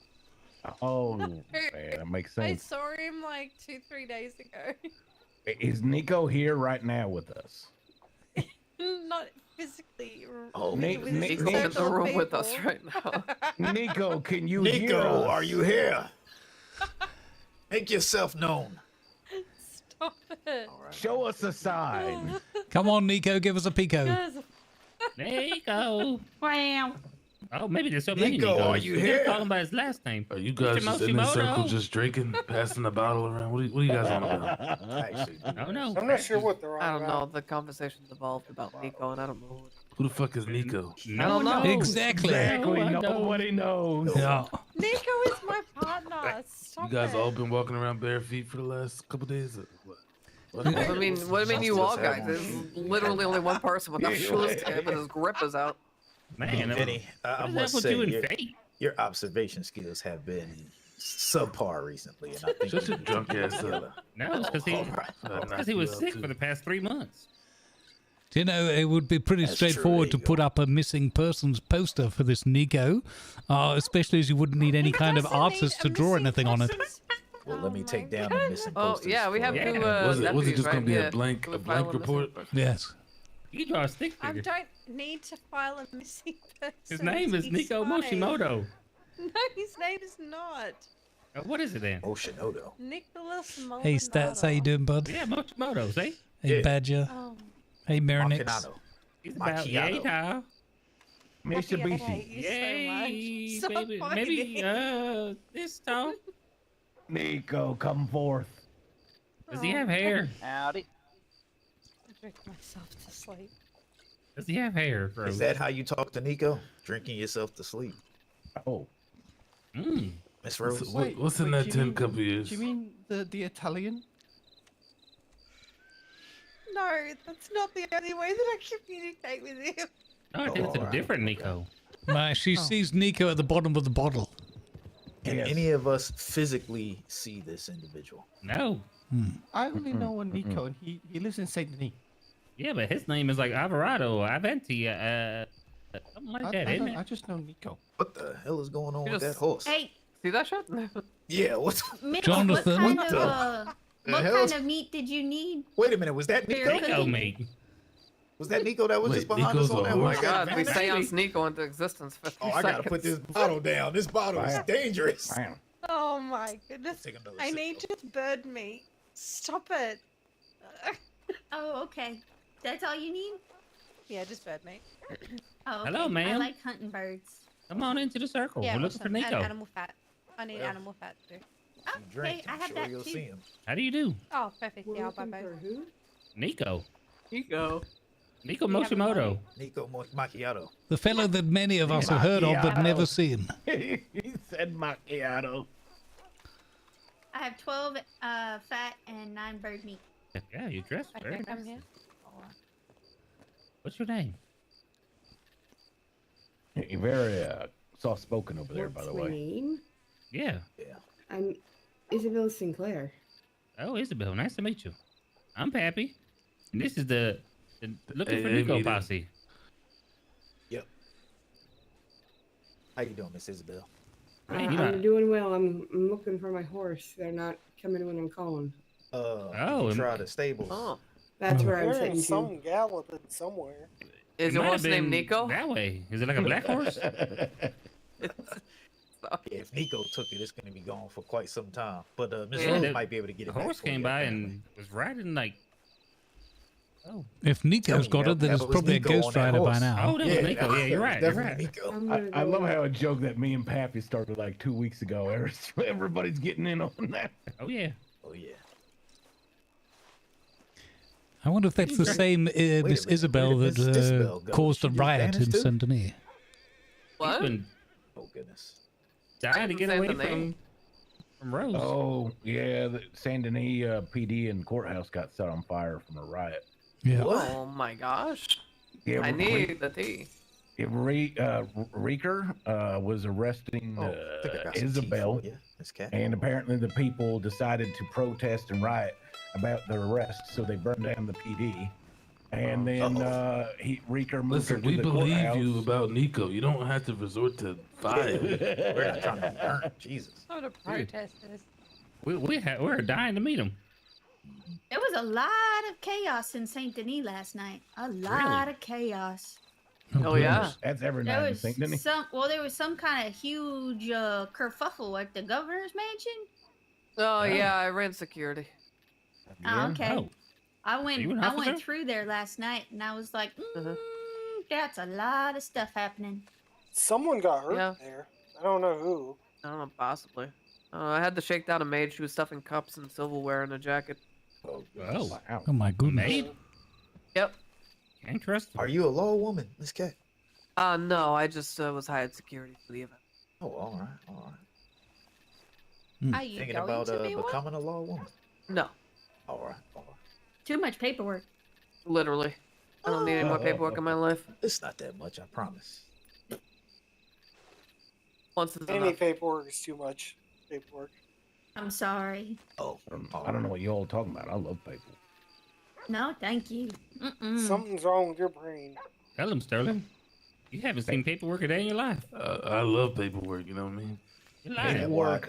Oh, man, that makes I sense. saw him like 2-3 days ago. Is Nico here right now with us? Not physically. Oh, Nick- with Nick- his Nick's in the social room with people. us right now. Nico, can you hear Nico, us? are you here? Make yourself known. Stop it. Show us a sign. Come on, Nico, give us a pico. Guys, Nico. Wow. Oh, maybe there's so many Nico, Nikos. are you We gotta here? call him by his last name. Are you guys just in this circle, just drinking, passing the bottle around? What are you guys on about? Actually, Oh, no. I'm not sure what they're on I don't know. about. The conversation's evolved about Nico, and I don't know. Who the fuck is Nico? No, don't know. Exactly. Exactly. I know. Nobody knows. Yeah. Nico is my partner. Stop You guys it. all been walking around bare feet for the last couple days? What? What do you mean? What do you mean, you all guys? There's literally only one person without shoes, but his grip is out. Man, Vinny, I what must is that with say, you and Fate? your observation skills have been subpar recently, and I think Just you a need to drunk be ass together. No, it's because he was sick for the past 3 months. Do you know, it would be pretty That's true, straightforward there to you put up a missing persons poster for this Nico, especially as you wouldn't need any kind of artist to draw anything on it. Well, let me take down the missing Oh posters. yeah, we have for- two. Was it deputies just gonna right be a here. blank Who would blank file a missing report? person. Yes. You can draw a stick I figure. don't need to file a missing person. His name is He's Nico fine. Moshimoto. No, his name is not. What is it then? Oshinodo. Nicholas Molinado. Hey, Stats, how you doing, bud? Yeah, Moshimoto, see? Hey, Yeah. Badger. Oh, Hey, Marinix. Machinado. He's about yay Macchiato. now. I hate Mitsubishi. you Yay, so much. baby. So Maybe funny. this tall. Nico, come forth. Does he have hair? Howdy. I drink myself to sleep. Does he have hair, bro? Is that how you talk to Nico? Drinking yourself to sleep. Oh. Miss Rose. What's in that tin cup of yours? Do you mean the Italian? No, that's not the only way that I communicate with him. Oh, I think it's a different Nico. She sees Nico at the bottom of the bottle. Can any of us physically see this individual? No. I only know one Nico, and he lives in Saint Denis. Yeah, but his name is like Alvarado, Aventi, something like that, isn't I it? just know Nico. What the hell is going on You with just- that horse? Hey, See that shit? Yeah, what's Mitch, Jonathan. what What kind the- of meat did you need? Wait a minute, was that for your Nico? Nico cooking? mate. Was that Nico that was just Wait, behind Nico's us on a that horse? Oh one? my god, we seance Nico into existence for 3 Oh, I gotta put this bottle down. This bottle is Wow. dangerous. Wow. oh my goodness. Take another I sip. need just bird meat. Stop it. Oh, okay. That's all you need? Yeah, just bird meat. Oh, okay. Hello, I ma'am. like hunting birds. Come on into the circle. Yeah, We're looking for awesome. And Nico. animal fat. I need Well. animal fat too. Oh, You drink, okay, I I'm have sure that you'll too. see him. How do you do? Oh, perfect. Yeah, I'll buy both. Nico. Nico. Nico We haven't Moshimoto. Nico Macchiato. The fellow that many of us have heard of but never seen. He said macchiato. I have 12 fat and 9 bird meat. Yeah, you dressed I very think I'm nice. here. What's your name? You're very soft spoken over there, by the What's my way. name? Yeah. I'm Isabel Sinclair. Oh, Isabel, nice to meet you. I'm Pappy. And this is the Looking for Hey, Nico meeting. posse. Yep. How you doing, Miss Isabel? Man, you I'm not- doing well. I'm looking for my horse. They're not coming when I'm calling. Oh, you try the stables. Oh. That's where I'm Hearing sitting to. some galloping somewhere. Is It your might horse have named been Nico? That way. Is it like a black horse? Yeah, if Nico took it, it's going to be gone for quite some time. But Miss Yeah, Rose the- might be able to get The it back horse for came you, by apparently. and was riding like. Oh. If Nico's Tell got me, it, then that it's was probably Nico a on Ghost that Rider by horse. now. Oh, that was Nico. Yeah, you're right. You're Definitely right. Nico. I'm I gonna love go- how a joke that me and Pappy started like 2 weeks ago. Everybody's getting in on that. Oh yeah. Oh yeah. I wonder if that's the same Miss Isabel where did that Miss Isabel go? caused She a just riot in vanished too? Saint Denis. What? He's been Oh goodness. trying to get away Saint Denis. from Rose. Oh, yeah. The Saint Denis PD and courthouse got set on fire from a riot. Yeah. Oh my gosh. Yeah, I need the tea. Reeker was arresting Oh, I think I got some tea Isabel, for you, Miss Cat. and apparently the people decided to protest and riot about their arrest, so they burned down the PD. And then Reeker moved her Listen, to we the believe courthouse. you about Nico. You don't have to resort to fire. We're not trying to burn. Jesus. Not a protesters. We're dying to meet him. There was a lot of chaos in Saint Denis last night. A lot of chaos. Oh yeah. That's every There night in was Saint Denis. there was some kind of huge kerfuffle at the governor's mansion. Oh yeah, I ran security. Oh, okay. Oh. I went you an I went officer? through there last night and I was like, Uh-huh. that's a lot of stuff happening. Someone got hurt Yeah. there. I don't know who. I don't know, possibly. I had to shake down a maid. She was stuffing cups and silverware in a jacket. Oh. Wow. Oh my goodness. Maid? Yep. Can't trust him. Are you a law woman, Miss Cat? No, I just was hired security for the event. Oh, all right, all right. Are you Thinking going about to be one? becoming a law woman? No, All right, all right. Too much paperwork. literally. I don't need any more paperwork in my life. It's not that much, I promise. Once is Any enough. paperwork is too much. paperwork. I'm sorry. Oh, I don't know what you all talking about. I love paper. No, thank you. Something's wrong with your brain. Tell him, Sterling. You haven't seen paperwork a day in your life. I love paperwork. You know what I mean? You're Is lying.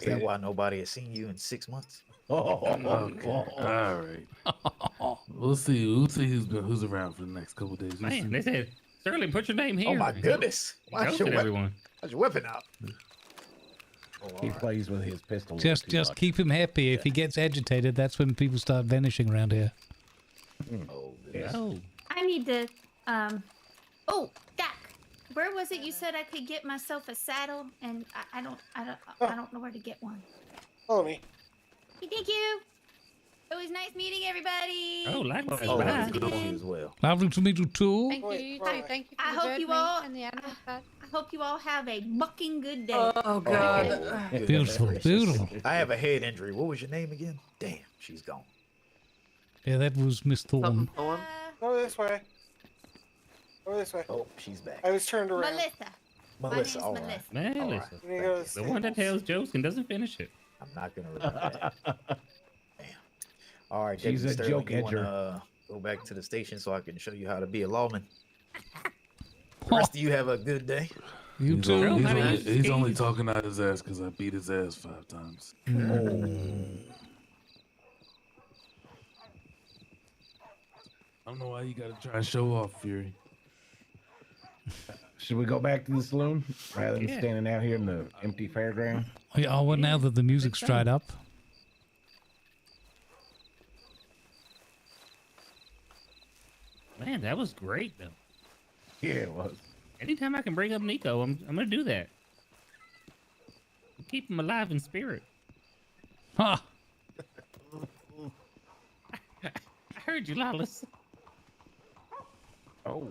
that why nobody has seen you in 6 months? Okay. All right. We'll see. We'll see who's around for the next couple of days. We'll Man, see. they said, Sterling, put your name here. Oh my goodness! He Why's ghosted your everyone. How's your weapon out? He plays with his pistol. Just keep him happy. If he gets agitated, that's when people start vanishing around here. Oh, Oh. I need to. Oh, Doc, where was it you said I could get myself a saddle? And I don't know where to get one. Follow me. Hey, thank you. It was nice meeting everybody. Oh, likewise. See you Bye. once Good on you again. as well. Lovely to meet you too. Thank you. Thank you for I the hope bird you meat all. and the animal fat. I hope you all have a bucking good day. Oh God. Goodness Beautiful, gracious. beautiful. I have a head injury. What was your name again? Damn, she's gone. Yeah, that was Miss Thorne. Thorn. Go this way. Go this way. Oh, she's back. I was turned around. Melissa. Melissa, name's all right. Melissa. Man, All listen. You need to go to The one that tells jokes and doesn't finish it. I'm not gonna remember that. Damn. All right, She's Deputy a Sterling, joke you edger. wanna go back to the station so I can show you how to be a lawman? The rest of you have a good day. You He's too. only, he's only talking out his ass because I beat his ass 5 times. I don't know why you gotta try and show off, Fury. Should we go back to the saloon rather than Yeah. standing out here in the empty fairground? Yeah, oh, well, now that the music's dried up. Man, that was great, though. Yeah, it was. Anytime I can bring up Nico, I'm gonna do that. Keep him alive in spirit. Ha! I heard you, Lawless. Oh.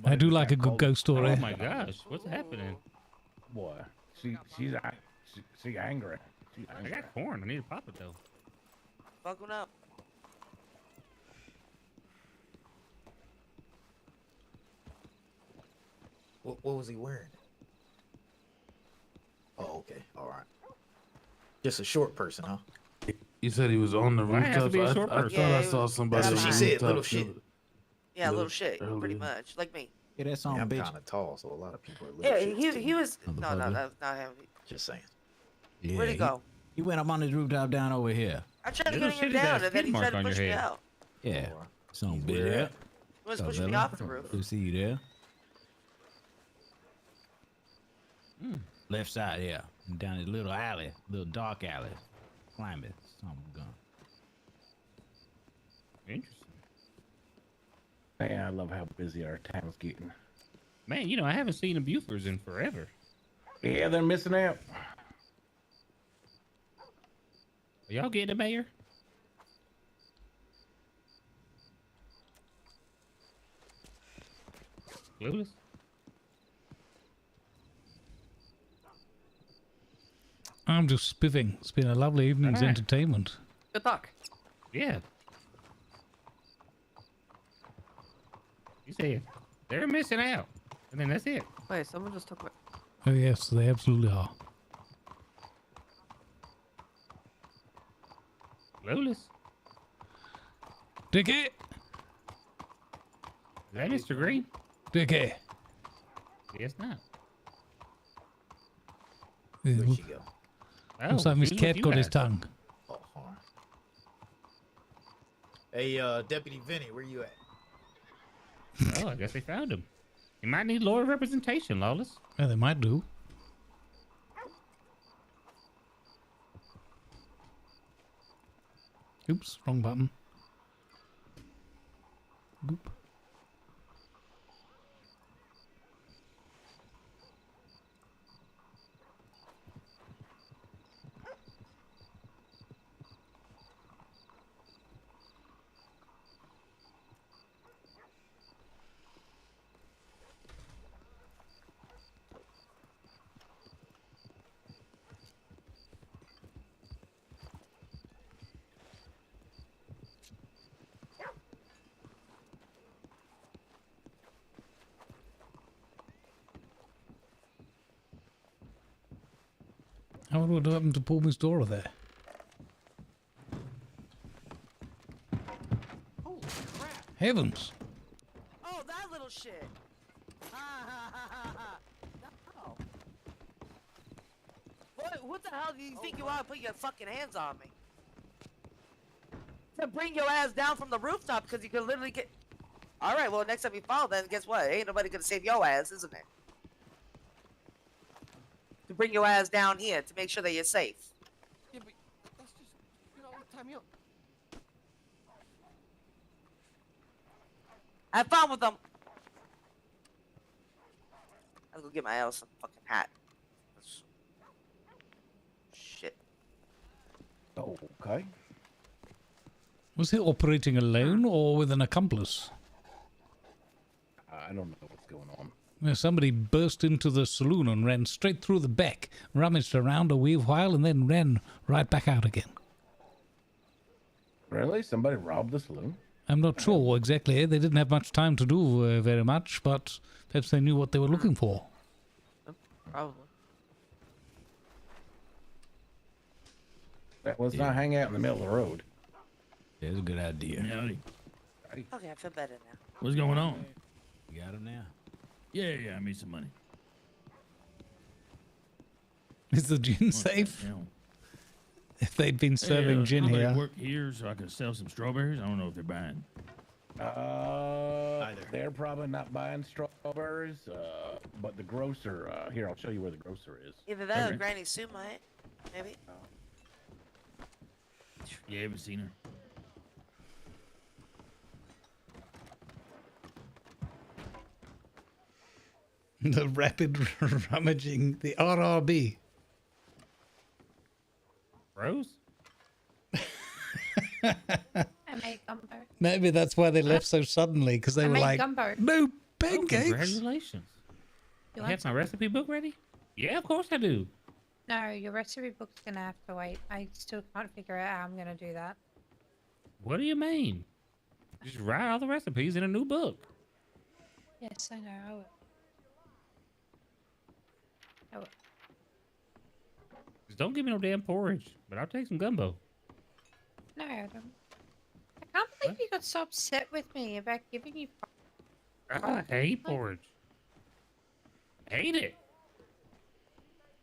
I do like a good ghost story. Oh my gosh, what's happening? Boy, she's angry. She's I angry. got corn. I need to pop it though. Fucking up. What was he wearing? Oh, okay. All right. Just a short person, huh? You said he was on the Why it have to rooftop. be a I short thought person? I saw somebody That's on what the she said, rooftop little shit. Yeah, a little little shit, pretty earlier. much, like me. Yeah, that song, Yeah, I'm bitch. kind of tall, so a lot of people are little Yeah, shits to he me. was. No, that's not him. Just saying. Yeah, Where'd he go? He went up on his rooftop down over here. I tried to Little get him shit, he's got down, a and then he skid tried mark to on your push me head. out. Yeah, some He's bitch. weird. Yeah. He was So, pushing me Villa, off the roof. Good to see you there. Mm. Left side, yeah. Down this little alley, little dark alley. Climb it. Some gun. Interesting. Man, I love how busy our town's getting. Man, you know, I haven't seen the Bufors in forever. Yeah, they're missing out. Are y'all getting the mayor? Clueless? I'm just spiffing. It's been a lovely evening's Alright. entertainment. Good talk. Yeah. You said they're missing out. And then that's it. Wait, someone just took my. Oh, yes, they absolutely are. Clueless? Dickie! Is that Mr. Green? Dickie! Yes, not. Where'd she go? Oh, Looks like she Miss was with Cat you got his guys. tongue. Oh, all right. Hey, Deputy Vinny, where you at? Oh, I guess they found him. He might need lower representation, Lawless. Yeah, they might do. Oops, wrong button. Oop. How would what happened to Paul Store there? Holy crap! Heavens! Oh, that little shit! Ha ha ha ha ha! No. What the hell do you think you are? Put your fucking hands on me. To bring your ass down from the rooftop because you could literally get. All right, well next time you fall, then guess what? Ain't nobody gonna save your ass, isn't it? To bring your ass down here to make sure that you're safe. Yeah, but that's just, time you up. Have fun with them. I'll go get my Allison fucking hat. Shit. Okay. Was he operating alone or with an accomplice? I don't know what's going on. Well, somebody burst into the saloon and ran straight through the back, rummaged around a wee while, and then ran right back out again. Really? Somebody robbed the saloon? I'm not sure exactly. They didn't have much time to do very much, but perhaps they knew what they were looking for. Probably. Let's not hang out in the middle of the road. That's a good idea. Okay, I feel better now. What's going on? You got him now? Yeah, I made some money. Is the gin safe? Yeah. If they'd been serving gin somebody here. work here so I can sell some strawberries. I don't know if they're buying. They're probably not buying strawberries, but the grocer, here, I'll show you where the grocer is. Either that or Granny Sue might. Maybe. Yeah, I haven't seen her. The rapid rummaging, the RRB. Rose? I made gumbo. Maybe that's why they left so suddenly, because they I were made like, gumbo. no Oh, pancakes. congratulations. You You want have my some? recipe book ready? Yeah, of course I do. No, your recipe book's gonna have to wait. I still can't figure out how I'm gonna do that. What do you mean? Just write all the recipes in a new book. Yes, I know. I will. I will. Just don't give me no damn porridge, but I'll take some gumbo. No, I don't. I can't believe you got so upset with me about giving you. I hate porridge. Hate it.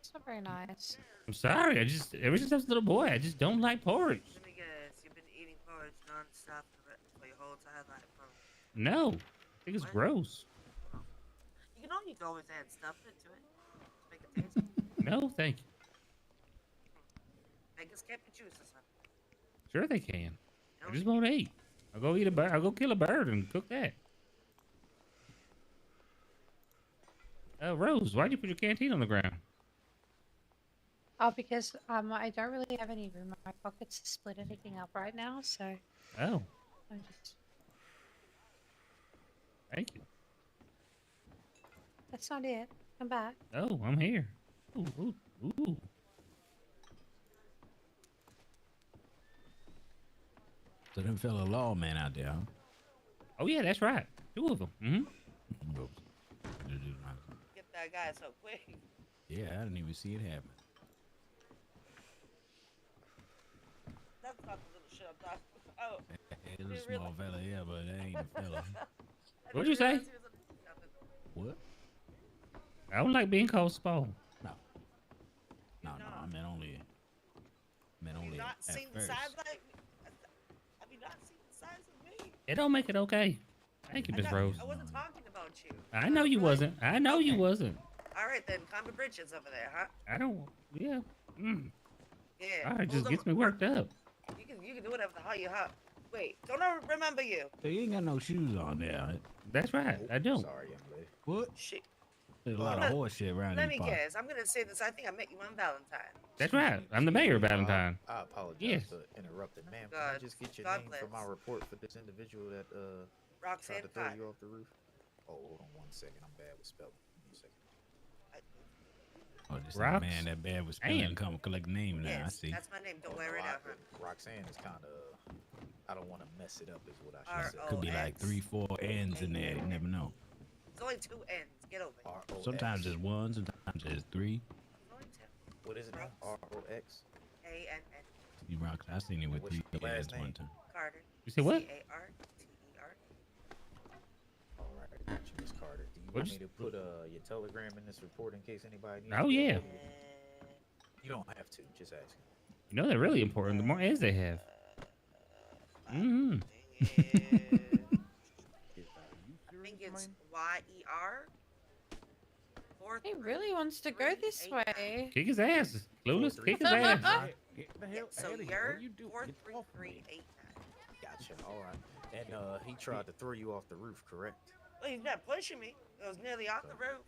It's not very nice. I'm sorry. Ever since I was a little boy, I just don't like porridge. Let me guess, you've been eating porridge non-stop for your whole entire life, huh? No. I think it's gross. You can always add stuff into it. Make it taste. No, thank you. Make it skip the juices, huh? Sure they can. I just won't eat. I'll go eat a bird. I'll go kill a bird and cook that. Rose, why'd you put your canteen on the ground? Oh, because I don't really have any room in my pockets to split anything up right now, so Oh, I'm just. thank you. That's not it. Come back. Oh, I'm here. Ooh, ooh, ooh. So them fellow lawmen out there, huh? Oh, yeah, that's right. 2 of them. Mm-hmm. Get that guy so quick. Yeah, I didn't even see it happen. That's not the little shit I'm talking about. It's a small fella, yeah, but it ain't a fella. What'd you say? What? I don't like being called small. No, I meant only Not at seen the first. size like. Have you not seen the size of me? It don't make it okay. Thank you, Miss Rose. I wasn't talking about you. I know you wasn't. I know you wasn't. All right then, calm your britches over there, huh? I don't. Yeah. Yeah. All right, Well, just don't- gets me worked up. You can do whatever the hell you have. Wait, don't I remember you? So you ain't got no shoes on there. That's right. I don't. Sorry, young lady. What? Shit. There's a lot of horse shit around Let these me parts. guess. I'm gonna say this. I think I met you on Valentine. That's right. I'm the mayor of Valentine. I apologize Yes. for interrupting, ma'am. Can I just get your God name bless. for my report for this individual that Roxanne tried to throw Cotton. you off the roof? Oh, hold on 1 second. I'm bad with spelling. 1 second. Oh, this Rox? man that bad with spelling Damn. come collect the name now. I Yes, see. that's my name. Don't wear it out. Huh? Roxanne is kind of. I don't want to mess it up, is what I should say. Could be like 3, 4 N's in there. You never know. It's only 2 N's. Get over it. Sometimes there's 1, sometimes there's 3. It's only 2. What is it now? ROX? A-N-N. You rock. I seen you with What's three your last ads one name? time. Carter. You say what? C-A-R-T-E-R. All right, I got you, Miss Carter. Do you want me to put your telegram in this report in case anybody needs Oh, to yeah. You don't have to. Just ask. You know they're really important. The more ads they have. Mm-hmm. I think it's Y-E-R. He really wants to go this way. Kick his ass. Clueless, kick his ass. Get the hell so you're 43389. Gotcha. All right. And he tried to throw you off the roof, correct? Well, he's not pushing me. It was nearly off the roof.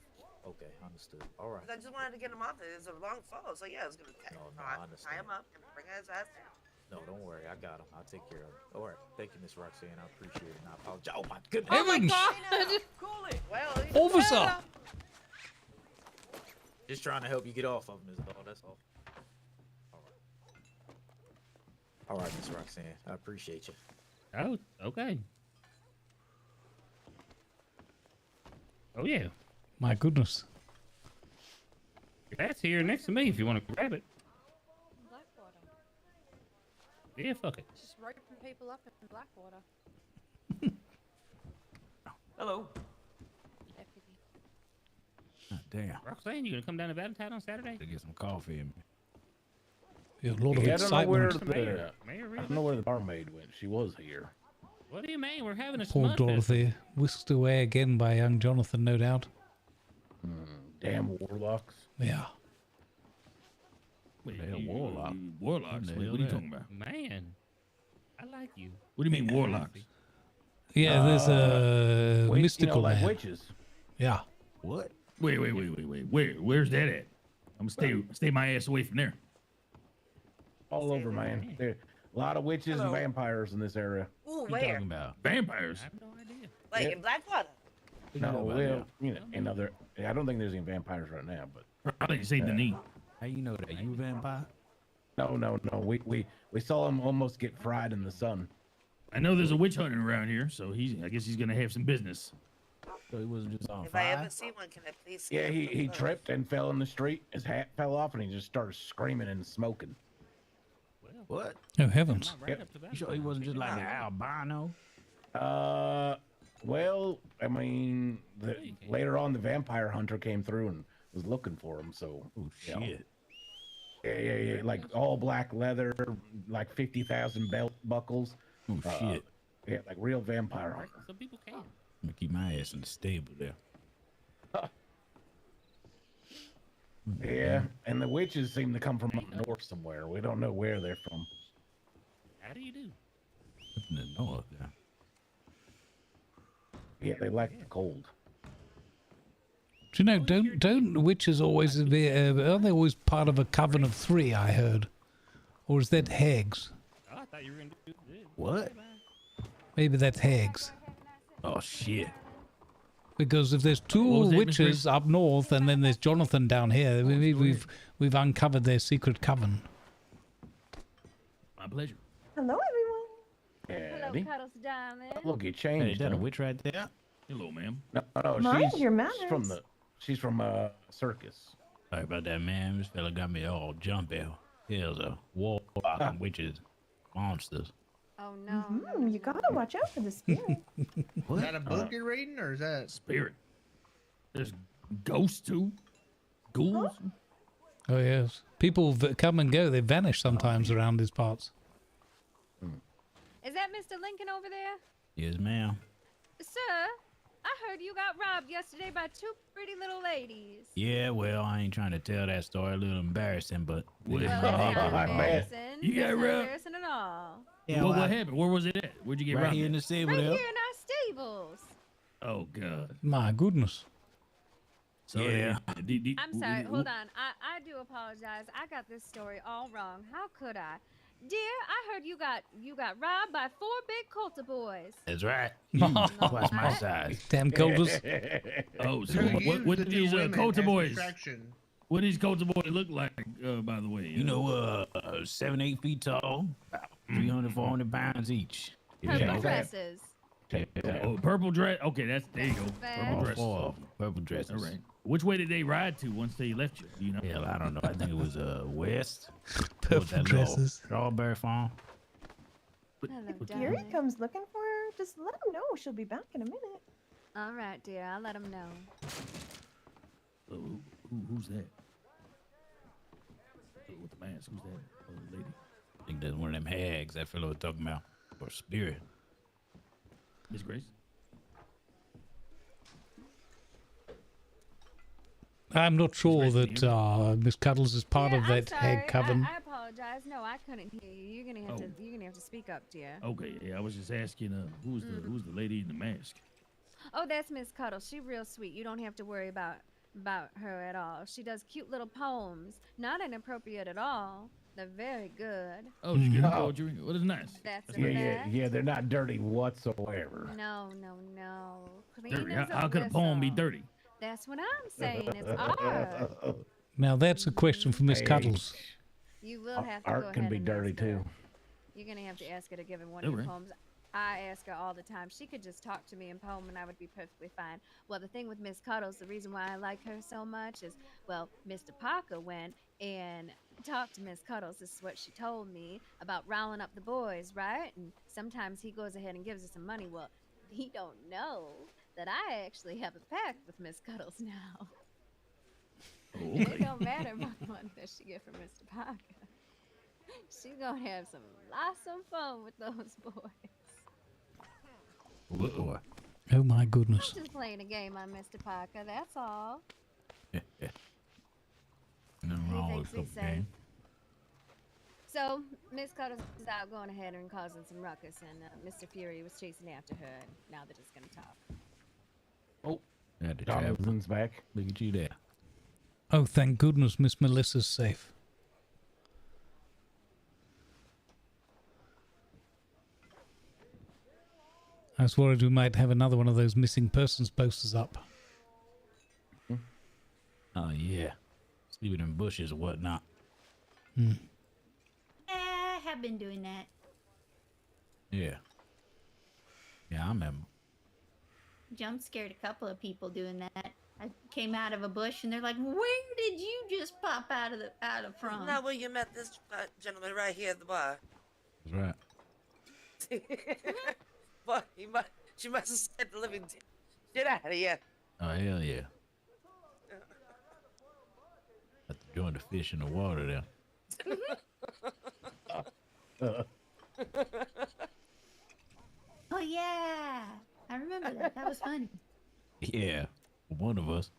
Okay, understood. All right. 'Cause I just wanted to get him off it. It's a long fall, so yeah, I was gonna tie him up and bring his ass down. No, don't worry. I got him. I'll take care of him. All right. Thank you, Miss Roxanne. I appreciate it. And I apologize. Oh, my goodness. Oh my god! Cool it. Well, Officer! Just trying to help you get off of him is all. That's all. All right. All right, Miss Roxanne. I appreciate you. Oh, okay. Oh, yeah. My goodness. That's here next to me if you want to grab it. Blackwater. Yeah, fuck it. Just roping people up in Blackwater. Hello. Deputy. Oh, damn. Roxanne, you gonna come down to Valentine on Saturday? To get some coffee in me. Yeah, a lot of I don't know where excitement. I don't know where the barmaid went. She was here. What do you mean? We're having a Poor smut fest. Dorothy. Whisked away again by young Jonathan, no doubt. Damn warlocks. Yeah. What the hell, warlock? Warlocks? What are you talking about? Man, I like you. What do you mean warlocks? Yeah, there's a wait, mystical like there. witches. Yeah. What? Wait. Where's that at? I'm gonna stay my ass away from there. All over, man. There a lot of witches and vampires in this area. Ooh, What you where? talking about? Vampires? I have no idea. Like Yeah. in Blackwater? No, well, you know, another. I don't think there's any vampires right now, but I think Saint Denis. How you know that? You a vampire? no. We saw him almost get fried in the sun. I know there's a witch hunter around here, so I guess he's gonna have some business. So he wasn't just on If I fire? ever see one, can I please see Yeah, him he from tripped and fell in the street. His hat fell off, and he just started screaming and smoking. What? Oh, heavens. Yep. You sure he wasn't just like an albino? Well, I mean, later on, the vampire hunter came through and was looking for him. So, Oh you know. shit. Yeah. Like all black leather, like 50,000 belt buckles. Oh shit. Yeah, like real vampire hunter. Some people can. I'm gonna keep my ass in the stable there. Yeah, and the witches seem to come from up north somewhere. We don't know where they're from. How do you do? Up in the north there. Yeah, they like the cold. Do you know, don't witches always be, are they always part of a coven of three, I heard? Or is that hags? Oh, I thought you were gonna do this. What? Maybe that's hags. Oh shit. Because if there's two was that, Miss witches up north and then there's Jonathan down here, we've uncovered their secret coven. My pleasure. Hello, everyone. Yeah. Hello, Cuddles, darling. Look, you Hey, changed. is that a huh? witch right there? Hello, ma'am. No, Mind she's your from manners. she's from a circus. Sorry about that, man. This fella got me all jumpy. Here's a warlock and witches, monsters. Oh no. You gotta watch out for the spirit. What? Is that a book you're reading, or is that Spirit. There's ghosts too. Ghouls. Oh, yes. People come and go. They vanish sometimes around these parts. Is that Mr. Lincoln over there? Yes, ma'am. Sir, I heard you got robbed yesterday by two pretty little ladies. Yeah, well, I ain't trying to tell that story. A little embarrassing, but. Well, Well, that's not man. embarrassing. You got That's not robbed? embarrassing at all. Yeah, what well, happened? Where was it at? Where'd you get right robbed? here in the at? stable Right there. here in our stables. Oh God. My goodness. Sorry. Yeah. I'm sorry. Hold on. I do apologize. I got this story all wrong. How could I? Dear, I heard you got robbed by 4 big Coulter boys. That's right. Twice my size. Damn colders. Oh, so Who what used do the these two women Coulter as boys? distraction? What do these Coulter boys look like? By the way, You know, 7, 8 feet tall, about 300, 400 pounds each. Purple Yeah. dresses. Oh, purple dress. Okay, there you go. Bad. Purple All dress. 4 of them, purple dresses. All right. Which way did they ride to once they left you? Do you know? Hell, I don't know. I think it was west. Purple dresses. Strawberry farm. Hello, If Yuri darling. comes looking for her, just let him know she'll be back in a minute. All right, dear. I'll let him know. Who's that? With the mask, who's that lady? I think that's one of them hags that fellow was talking about. Or spirit. Miss Grace? I'm not sure that Miss Cuddles is part of that hag coven. I apologize. No, I couldn't hear you. You're gonna have to speak up, dear. Okay, yeah, I was just asking, who's the lady in the mask? Oh, that's Miss Cuddles. She's real sweet. You don't have to worry about her at all. She does cute little poems. Not inappropriate at all. They're very good. Oh, she get poetry. Well, that's nice. That's Yeah, they're not dirty whatsoever. No. Dirty. Clean as How could a poem be dirty? That's what I'm saying. It's art. Now that's a question for Miss Hey, Cuddles. You will have to Art go can ahead be and dirty ask her. too. You're gonna have to ask her to give him one of your Okay. poems. I ask her all the time. She could just talk to me in poem and I would be perfectly fine. Well, the thing with Miss Cuddles, the reason why I like her so much is, well, Mr. Parker went and talked to Miss Cuddles. This is what she told me about riling up the boys, right? And sometimes he goes ahead and gives her some money. Well, he don't know that I actually have a pact with Miss Cuddles now. It don't matter about the money that she get from Mr. Parker. She's gonna have some lots of fun with those boys. Oh my goodness. I'm just playing a game on Mr. Parker, that's all. Nothing wrong with a thinks he's couple games. So, Miss Cuddles is out going ahead and causing some ruckus, and Mr. Fury was chasing after her, and now they're just gonna talk. Oh, Had to Jonathan's back. Look at you there. Oh, thank goodness Miss Melissa's safe. I was worried we might have another one of those missing persons posters up. Oh, yeah. Sleeping in bushes or whatnot. I have been doing that. Yeah. Yeah, I remember. Jump scared a couple of people doing that. I came out of a bush and they're like, "Where did you just pop out of from?" Isn't that where you met this gentleman right here at the bar? That's right. But she must have said the living shit out of you. Oh, hell yeah. Have to join the fish in the water there. Oh yeah, I remember that. That was funny. Yeah. One of us.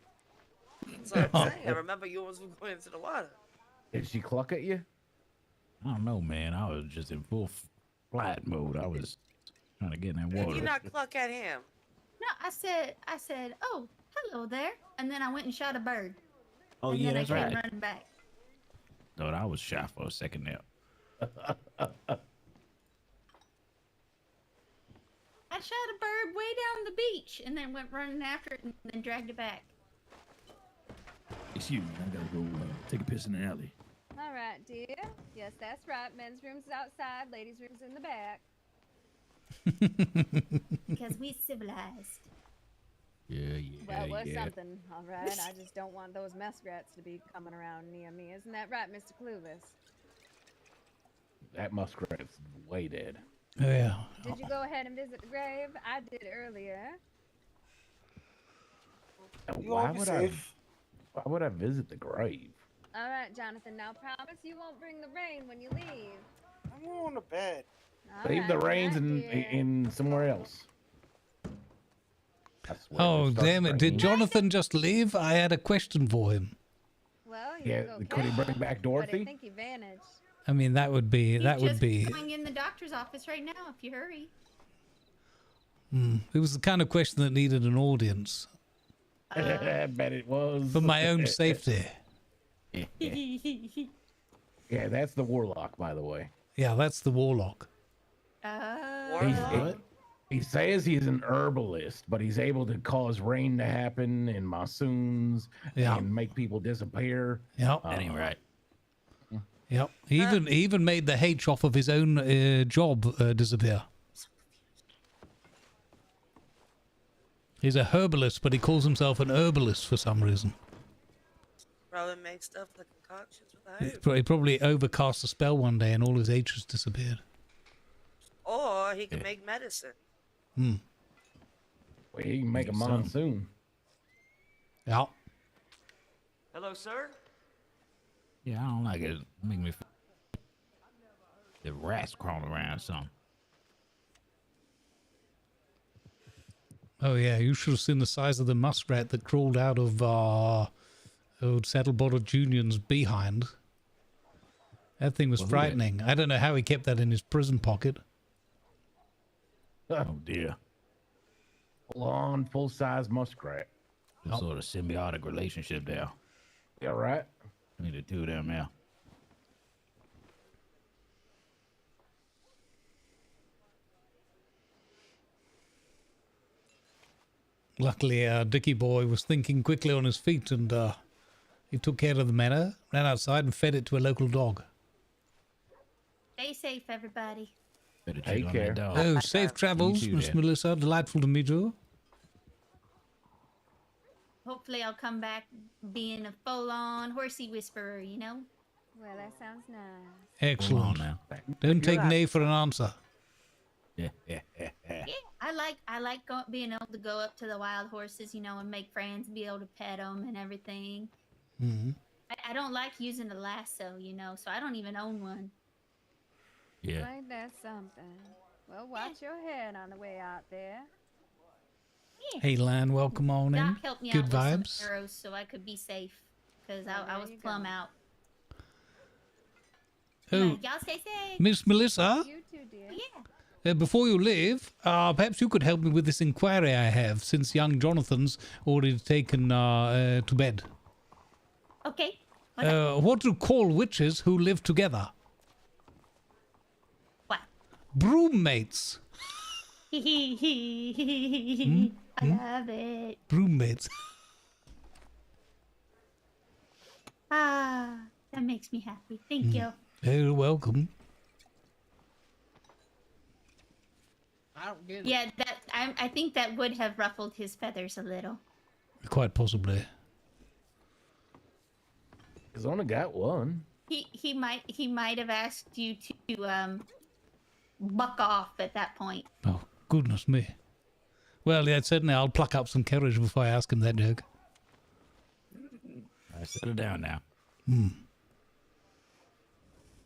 That's what I'm saying. I remember you was going into the water. Did she cluck at you? I don't know, man. I was just in full flight mode. I was trying to get in that water. Did you not cluck at him? No, I said, "Oh, hello there," and then I went and shot a bird. Oh, and yeah, then that's I came right. running back. Thought I was shy for a second there. I shot a bird way down the beach and then went running after it and then dragged it back. Excuse me, I gotta go take a piss in the alley. All right, dear. Yes, that's right. Men's room's outside, ladies' room's in the back. Because we civilized. Yeah. Well, it was something, all right. I just don't want those muskrats to be coming around near me. Isn't that right, Mr. Clovis? That muskrat's way dead. Oh, yeah. Did you go ahead and visit the grave? I did earlier. Why would I visit the grave? All right, Jonathan. Now promise you won't bring the rain when you leave. I'm going to bed. All Leave the right, reins good night, dear. in somewhere else. I swear, Oh, it starts damn it. Did raining. Jonathan just leave? I had a question for him. Well, Yeah, could he bring back But I Dorothy? think he vanished. I mean, that would be, He's that would just be, going in the doctor's office right now if you hurry. it was the kind of question that needed an audience. I bet it was. For my own safety. Yeah, that's the warlock, by the way. Yeah, that's the warlock. He says he's an herbalist, but he's able to cause rain to happen in monsoons and make people disappear. Yep. That ain't right. Yep. He even made the H off of his own job disappear. He's a herbalist, but he calls himself an herbalist for some reason. Probably make stuff like concoctions with the He probably overcast a spell one day and all his H's disappeared. Or he can make medicine. Hmm. Well, he can make a monsoon. Yeah. Hello, sir. Yeah, I don't like it. Make me feel the rats crawling around or something. Oh yeah, you should have seen the size of the muskrat that crawled out of old Saddlebottle Junior's behind. That thing was frightening. I don't know how he kept that in his prison pocket. Oh dear. Full-on, full-size muskrat. Some sort of symbiotic relationship there. Yeah, right. Between the two of them, yeah. Luckily, Dickie boy was thinking quickly on his feet, and he took care of the matter, ran outside and fed it to a local dog. Stay safe, everybody. Better Take check on care. that dog. Oh, safe travels, You too, Miss there. Melissa. Delightful to meet you. Hopefully I'll come back being a full-on horsey whisperer, you know? Well, that sounds nice. Excellent. Hold on now. Don't take nay for an answer. Yeah, I like being able to go up to the wild horses, you know, and make friends, be able to pet them and everything. Mm-hmm. I don't like using a lasso, you know, so I don't even own one. Yeah. Ain't that something? Well, watch your head on the way out there. Hey, Lan, welcome on in. Doc helped me Good out with vibes. some arrows so I could be safe, because Well, I there was you plumb go. out. Oh, Anyway, y'all stay safe. Miss Melissa, You too, dear. Yeah. before you leave, perhaps you could help me with this inquiry I have, since young Jonathan's already taken to bed. Okay. What do you call witches who live together? What? Broommates. I love it. Broommates. Ah, that makes me happy. Thank you. You're welcome. I don't get it. Yeah, I think that would have ruffled his feathers a little. Quite possibly. He's only got one. He might have asked you to buck off at that point. Oh, goodness me. Well, yeah, certainly I'll pluck up some courage before I ask him that joke. All right, settle down now.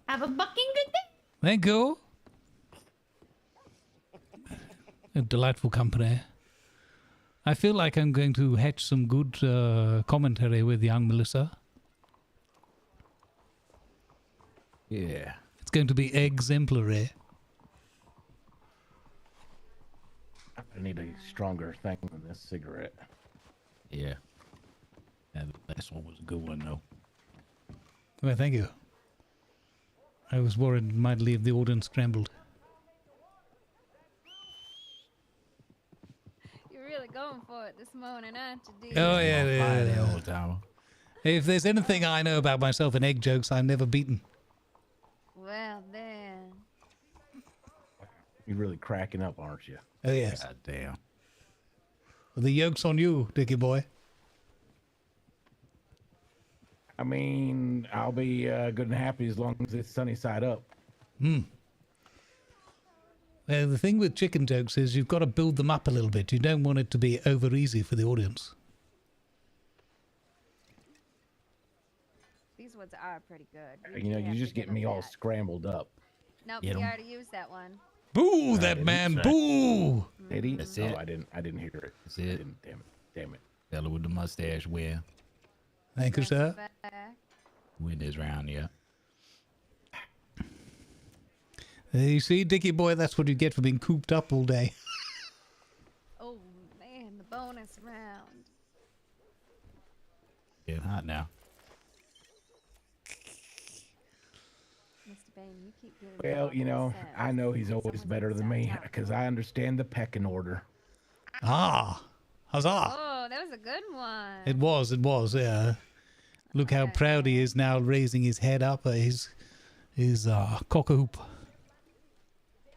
Have a bucking good day. Thank you. A delightful company. I feel like I'm going to hatch some good commentary with young Melissa. Yeah. It's going to be exemplary. I need a stronger thing than this cigarette. Yeah. That last one was a good one, though. Well, thank you. I was worried it might leave the audience scrambled. You're really going for it this morning, aren't you, dear? Oh, yeah, Fire yeah. there, old timer. If there's anything I know about myself in egg jokes, I'm never beaten. Well, then. You're really cracking up, aren't you? Oh, yes. God damn. The yoke's on you, Dickie boy. I mean, I'll be good and happy as long as it's sunny side up. The thing with chicken jokes is you've got to build them up a little bit. You don't want it to be over easy for the audience. These ones are pretty good. You know, do you have just to get give me them all that. scrambled up. Nope, Get we 'em. already used that one. Boo, that didn't man, say. boo! Did he? That's Oh, it. I didn't hear it. That's it. Damn it. Fella with the mustache win. Thank you, sir. Back. Win this round, yeah. You see, Dickie boy, that's what you get for being cooped up all day. Oh, man, the bonus round. Getting hot now. Mr. Bane, you keep giving me Well, all you these know, sounds. I know he's always Someone's better gonna than start me talking. because I understand the pecking order. Ah, huzzah. Oh, that was a good one. It was, yeah. Look how proud he is now, raising his head up, his cock-a-hoop.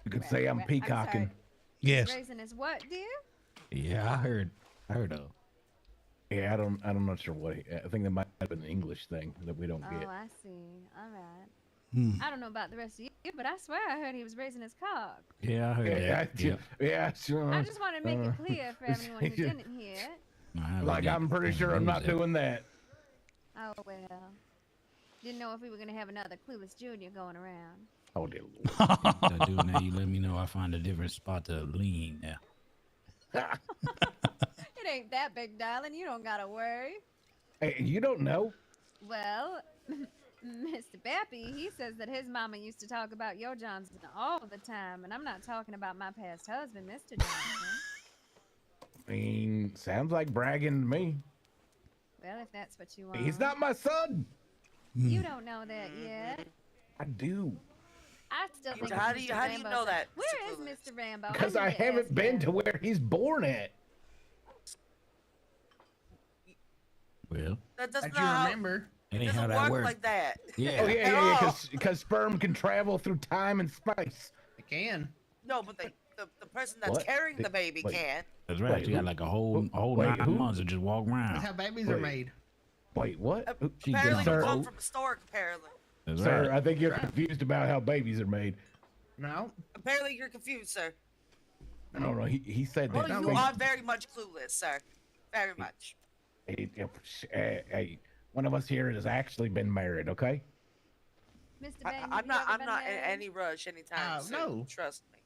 You could say I'm peacocking. Yes. Raising his what, dear? Yeah, I heard Heard of. Yeah, I'm not sure what. I think that might have been an English thing that we don't Oh, get. I see. All right. Hmm. I don't know about the rest of you, but I swear I heard he was raising his cock. Yeah, I heard that. Yeah, sure. I just want to make it clear for everyone who didn't hear it. Like, I'm pretty sure I'm not doing that. Oh, well. Didn't know if we were going to have another Clueless Junior going around. Oh, dear Lord. If I do now, you let me know. I find a different spot to lean now. It ain't that big, darling. You don't got to worry. Hey, you don't know. Well, Mr. Bappy, he says that his mama used to talk about your Johnson all the time, and I'm not talking about my past husband, Mr. Johnson. I mean, sounds like bragging to me. Well, if that's what you want. He's not my son. You don't know that yet. I do. I still think How it's do you Mr. how do you Rambo's know son. that? Where is Mr. Rambo? Because need I to haven't ask been him. to where he's born at. Well, That doesn't How'd you remember? It ain't doesn't how that work works. like that. Yeah. Oh, At yeah, all. because sperm can travel through time and space. It can. No, but the person that's What? carrying the baby Wait. can't. That's right. Wait, you got who- like a whole wait, 9 who? months to just walk around. That's how babies are Wait. made. Wait, what? She get Apparently, on we the come boat. from a stork. Apparently, That's Sir, right. I think you're confused about how babies are made. No. apparently you're confused, sir. No, he said Well, that. you are very much clueless, sir. Very much. Hey, one of us here has actually been married, okay? Mr. Bang, have I'm you not. ever I'm been not in married? any rush anytime soon. no. Trust me.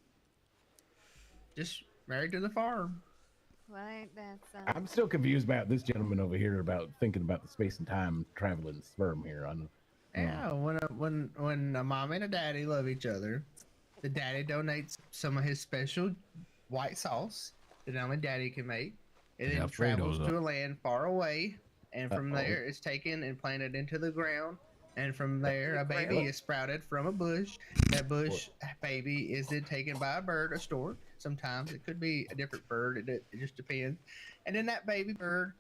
Just married to the farm. Well, ain't that something? I'm still confused about this gentleman over here about thinking about the space and time traveling sperm here. Yeah, when a mom and a daddy love each other, the daddy donates some of his special white sauce that only daddy can make. It then travels to a land far away, and from there it's taken and planted into the ground. And from there, a baby is sprouted from a bush. That bush baby is then taken by a bird, a stork. Sometimes it could be a different bird. It just depends. And then that baby bird,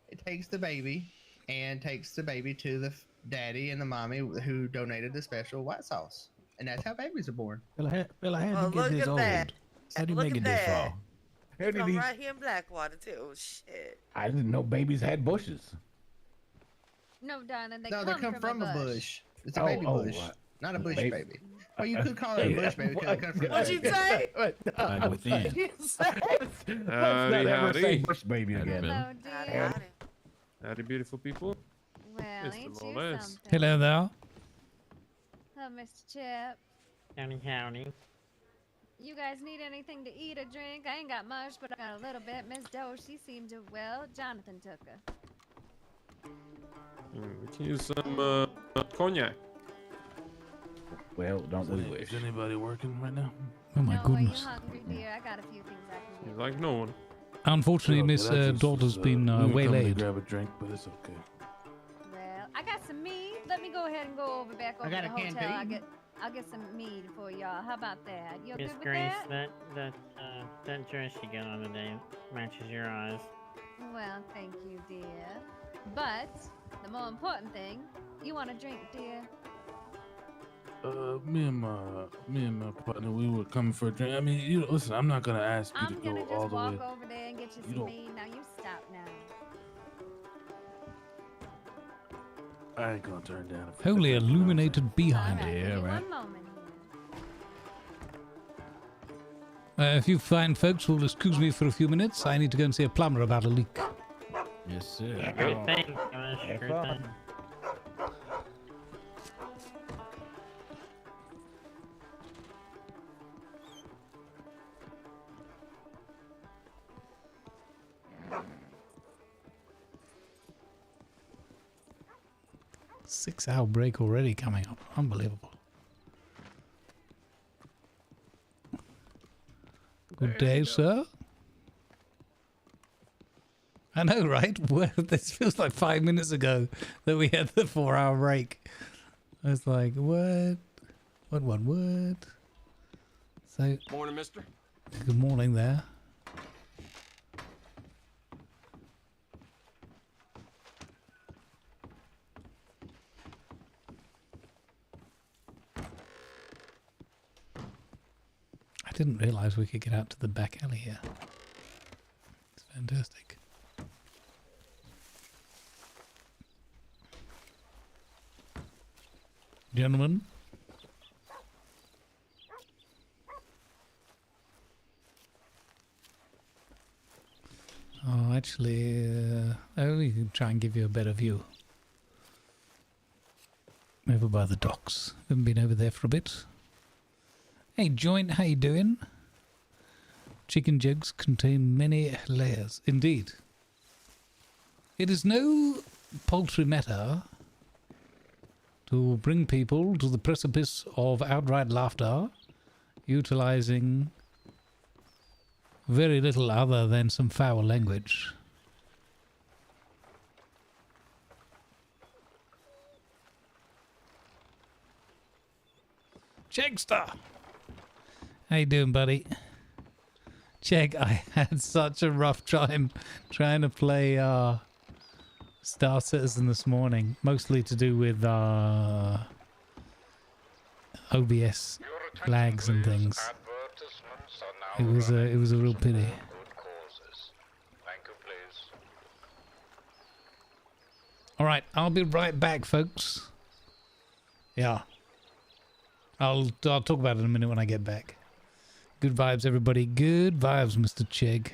it takes the baby and takes the baby to the daddy and the mommy who donated the special white sauce. And that's how babies are born. Fella had Well, to look get this at old. that. How do you Look make at it this that. far? How did From he? right here in Blackwater too. Shit. I didn't know babies had bushes. No, darling, they No, they come from a bush. It's a Oh, baby bush, not a bush baby. Well, you could call it a bush baby because it comes from. What'd you say? Like within. Let's not ever say bush baby again. Hello, dear. Howdy, beautiful people. Well, Mr. ain't you Lawless. something? Hello there. Hello, Mr. Chip. Howdy, howdy. You guys need anything to eat or drink? I ain't got much, but I got a little bit. Miss Doe, she seemed to, well, Jonathan took her. We can use some cognac. Well, don't we wish? Is anybody working right now? Oh my no, goodness. are you hungry, dear? I got a few things I can He's do. like no one. Unfortunately, Okay, Miss I just Daughter's was, been we were coming to waylaid. grab a drink, but it's okay. Well, I got some meat. Let me go ahead and go over back over got to a the hotel. canteen. I'll get some meat for y'all. How about that? You Miss good with Grace, that? that dress you got on today matches your eyes. Well, thank you, dear. But the more important thing, you want a drink, dear? Me and my partner, we were coming for a drink. I mean, you know, listen, I'm not gonna ask you I'm to gonna go all just the walk way. over there and get you You some don't- meat. Now you stop now. I ain't gonna turn down. Holy illuminated behind. All right, give Yeah, me right. one moment If you fine folks will excuse me for a few minutes, I need to go and see a plumber about a leak. Yes, sir. Sure thing, Josh, sure thing. Six-hour break already coming up. Unbelievable. Good day, sir. I know, right? Well, this feels like 5 minutes ago that we had the 4-hour break. I was like, what? What? So, Morning, mister. good morning there. I didn't realize we could get out to the back alley here. It's fantastic. gentlemen. Oh, actually, we can try and give you a better view. Over by the docks. Haven't been over there for a bit. Hey, Joint, how you doing? Chicken jugs contain many layers. Indeed. It is no paltry matter to bring people to the precipice of outright laughter, utilizing very little other than some foul language. Chegster! How you doing, buddy? Chegg, I had such a rough time trying to play Star Citizen this morning, mostly to do with OBS lags and things. It was a real pity. All right, I'll be right back, folks. Yeah, I'll talk about it in a minute when I get back. Good vibes, everybody. Good vibes, Mr. Chegg.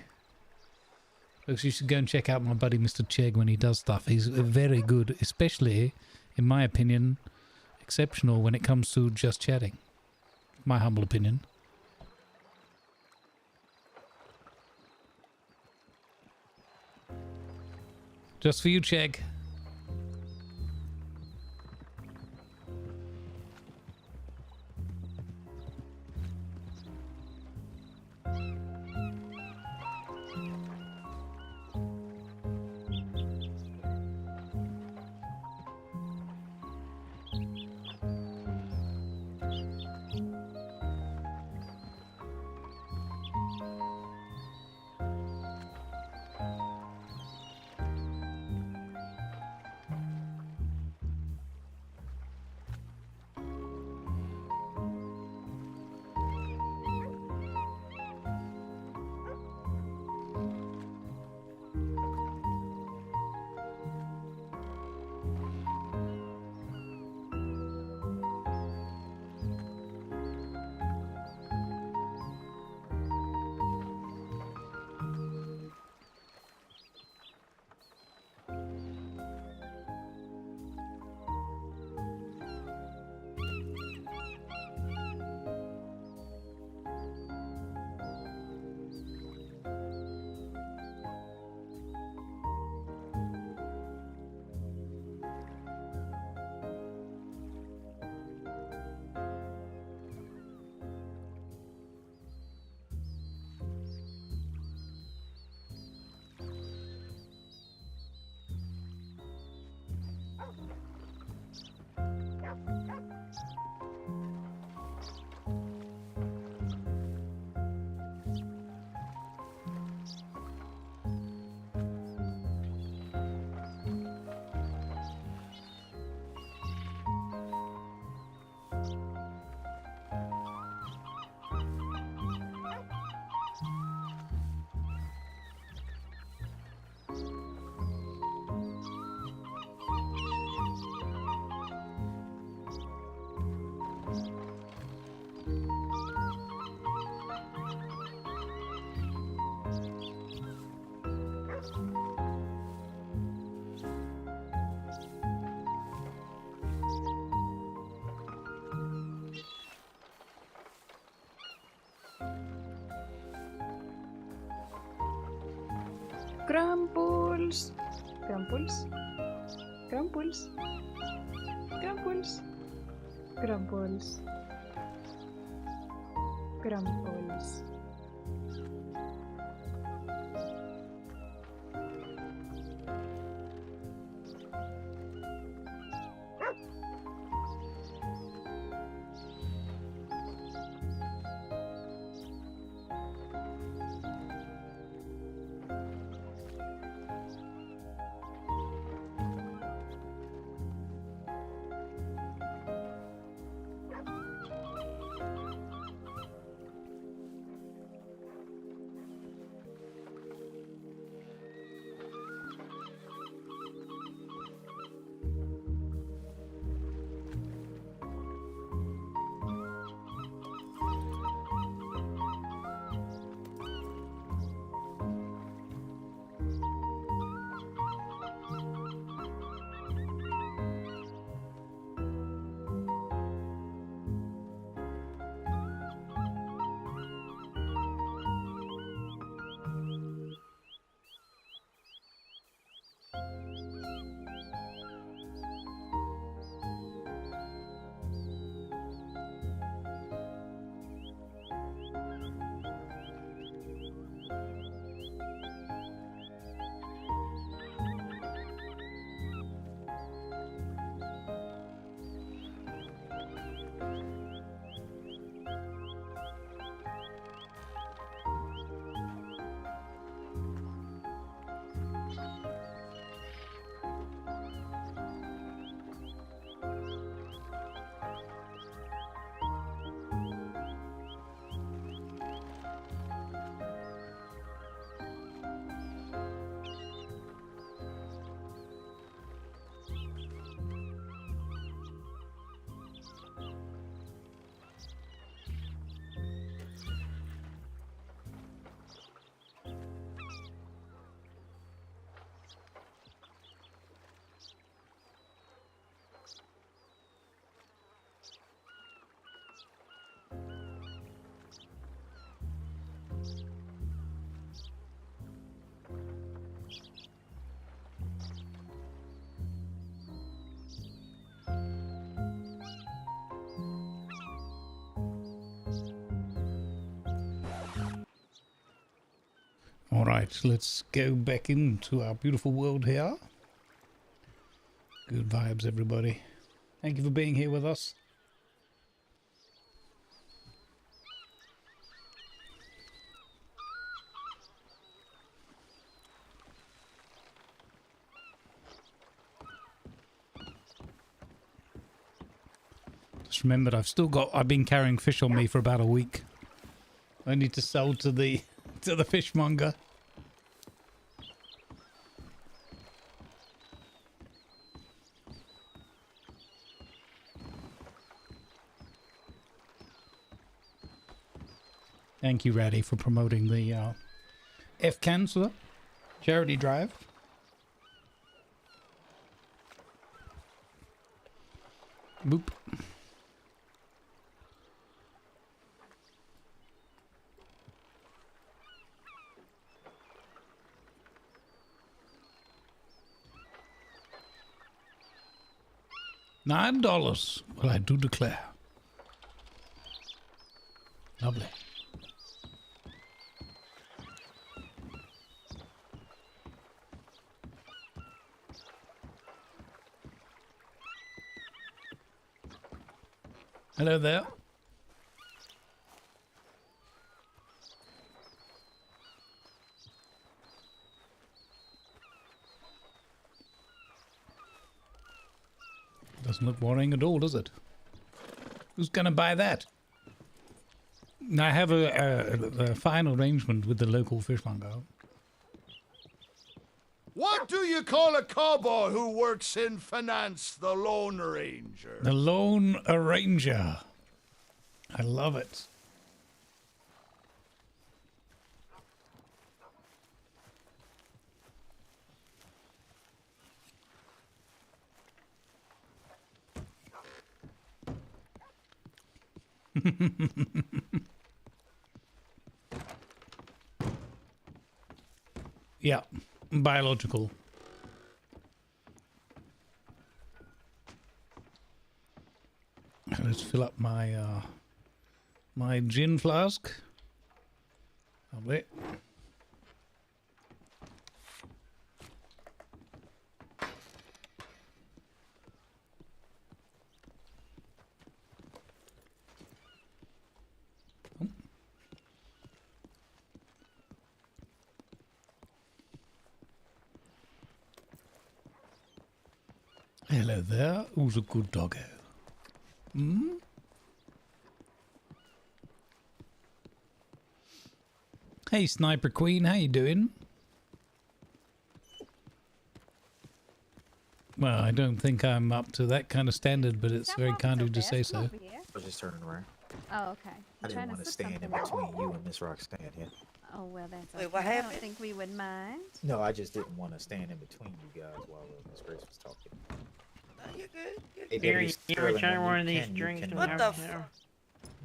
Folks, you should go and check out my buddy Mr. Chegg when he does stuff. He's very good, especially, in my opinion, exceptional when it comes to just chatting. My humble opinion. Just for you, Chegg. Grumbles. Grumbles. Grumbles. Grumbles. Grumbles. Grumbles. Right, let's go back into our beautiful world here. Good vibes, everybody. Thank you for being here with us. Just remembered I've been carrying fish on me for about a week. I need to sell to the fishmonger. Thank you, Ratty, for promoting the F-Cancer charity drive. Boop. $9. Well, I do declare. Lovely. Hello there. Doesn't look worrying at all, does it? Who's gonna buy that? I have a fine arrangement with the local fishmonger. What do you call a cowboy who works in finance? The Lone Ranger. The Lone Ranger. I love it. Yeah, biological. Let's fill up my my gin flask. Lovely. Hello there. Who's a good doggo? Hmm? Hey, Sniper Queen, how you doing? Well, I don't think I'm up to that kind of standard, but it's very kind of you to say so. I was just turning around. Oh, okay. I didn't want to stand in between you and Miss Roxanne here. Oh, well, that's Wait, okay. what I don't happened? think we would mind. No, I just didn't want to stand in between you guys while Miss Grace was talking. You're good. Hey, Here, Deputy you Sterling, reach out when one you of these can, you drinks can, and What have the it here.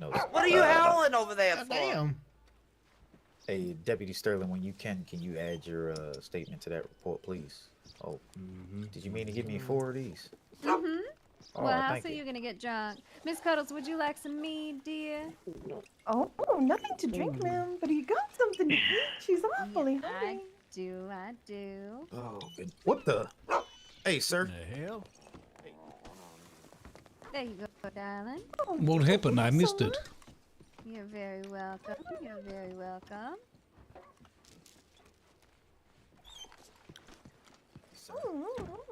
No, What are you howling over there for? Damn. Hey, Deputy Sterling, when you can you add your statement to that report, please? Oh, did you mean to give me 4 of these? Mm-hmm. All Well, right, how thank so you. you're gonna get drunk? Miss Cuddles, would you like some mead, dear? Oh, nothing to drink, ma'am, but you got something to eat. She's awfully hungry. I do. Oh, good. What the? Hey, sir. The hell? There you go, darling. What happened? I missed it. You're very welcome. You're very welcome.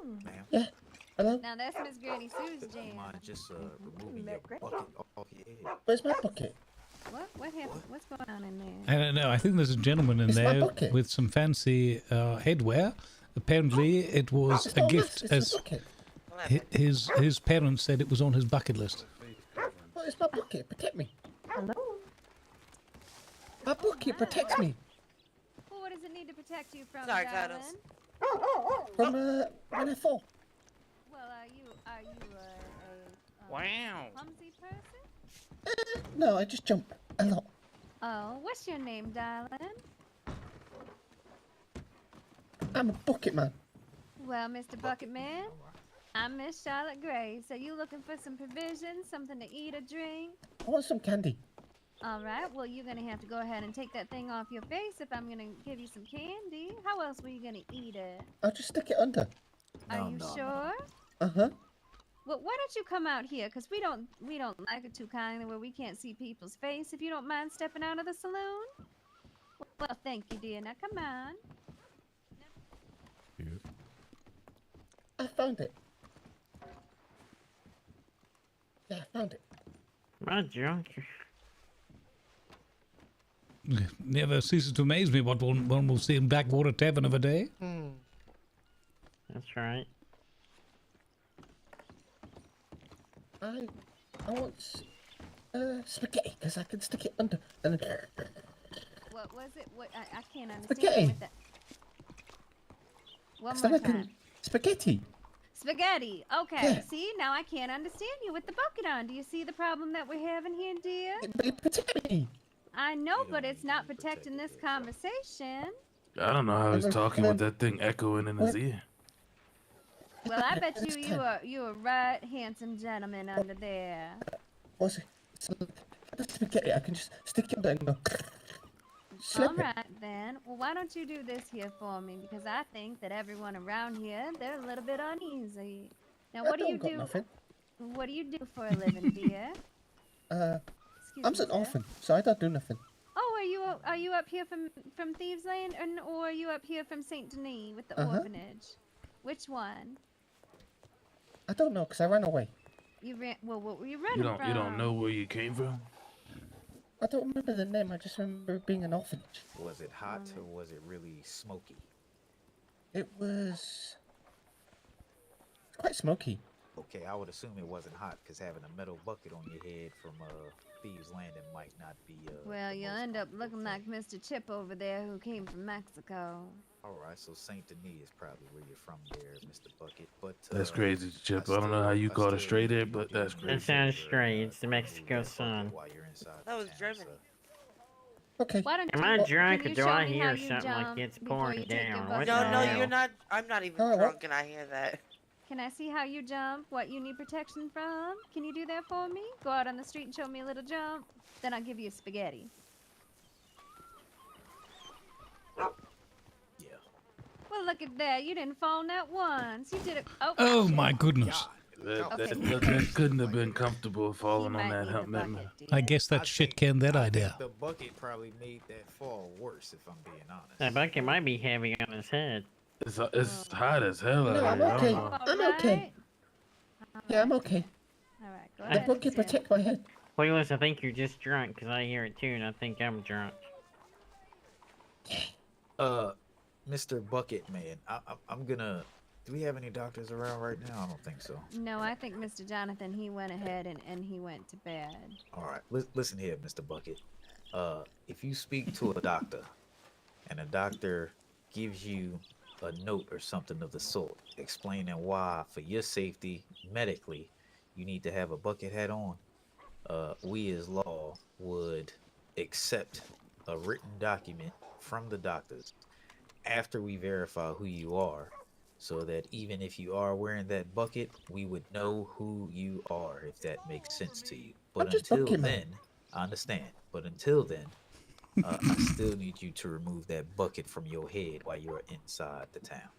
Ma'am. Yeah. Hello? Now that's Miss Granny Sue's jam. Mind just removing your bucket off your head. Where's my bucket? What happened? What's going on in there? I don't know. I think there's a gentleman in It's my there bucket. with some fancy headwear. Apparently, it was It's a not gift it's my as bucket. his parents said it was on his bucket list. What is my bucket? Protect me. Hello? My bucket protects me Well, what does it need to protect you from, Sorry, darling? Cuddles. from when I fall. Well, are you a Wow. clumsy person? No, I just jump a lot. Oh, what's your name, darling? I'm a bucket man. Well, Mr. Bucketman, I'm Miss Charlotte Gray. So you looking for some provisions, something to eat or drink? I want some candy. All right. Well, you're gonna have to go ahead and take that thing off your face if I'm gonna give you some candy. How else were you gonna eat it? I'll just stick it under. Are you sure? Uh-huh. Well, why don't you come out here? Cause we don't like it too kindly where we can't see people's face. If you don't mind stepping out of the saloon. Well, thank you, dear. Now come on. I found it. Yeah, I found it. My junk. Never ceases to amaze me what one will see in Blackwater Tavern of a day. That's right. I want spaghetti because I can stick it under. And What was it? What I can't understand. Spaghetti. What that... One so more I can time. spaghetti. Spaghetti. Okay. Yeah. See, now I can't understand you with the bucket on. Do you see the problem that we're having here, dear? Protect me. I know, but it's not protecting this conversation. I don't know how he's talking with that thing echoing in his ear. Well, I bet you're a right handsome gentleman under there. What's it? The spaghetti. I can just stick it under and go. Slip All it. right then. Well, why don't you do this here for me? Because I think that everyone around here, they're a little bit uneasy. Now, what do you do? Nothing. What do you do for a living, dear? I'm an orphan, so I don't do nothing. Oh, are you up here from Thieves Lane, or are you up here from Saint Denis with the orphanage? Which one? I don't know, because I ran away. You ran. Well, what were you running from? You don't know where you came from? I don't remember the name. I just remember it being an orphanage. Was it hot or was it really smoky? It was quite smoky. Okay, I would assume it wasn't hot because having a metal bucket on your head from Thieves Landing might not be. Well, you'll end up looking like Mr. Chip over there who came from Mexico. All right, so Saint Denis is probably where you're from, there, Mr. Bucket. But That's crazy, Chip. I don't know how you caught it straight there, but that's That crazy. sounds straight. It's the Mexico sun. That was Germany. Okay. Why don't Am you, I can drunk or you do show I me hear how you something like jump it's before pouring you take your down? bucket What No, the no, hell? you're not. I'm not even drunk, and I hear that. Can I see how you jump? What you need protection from? Can you do that for me? Go out on the street and show me a little jump. Then I'll give you spaghetti. Yeah. Well, look at that. You didn't fall not once. You did it. Oh my goodness. That couldn't have been comfortable falling on that help. I guess that shit canned that idea. The bucket probably made that fall worse, if I'm being honest. That bucket might be heavy on his head. It's hot as hell out No, here. I'm I don't okay. know. I'm okay. Yeah, I'm okay. Alright, go The ahead. bucket protect my head. Wait, listen, I think you're just drunk, because I hear it too, and I think I'm drunk. Mr. Bucket Man, I'm gonna. Do we have any doctors around right now? I don't think so. No, I think Mr. Jonathan, he went ahead and he went to bed. All right, listen here, Mr. Bucket. If you speak to a doctor, and a doctor gives you a note or something of the sort, explaining why, for your safety, medically, you need to have a bucket hat on, we as law would accept a written document from the doctors after we verify who you are, so that even if you are wearing that bucket, we would know who you are, if that makes sense to you. But until then, I understand. But until then, I still need you to remove that bucket from your head while you're inside the town.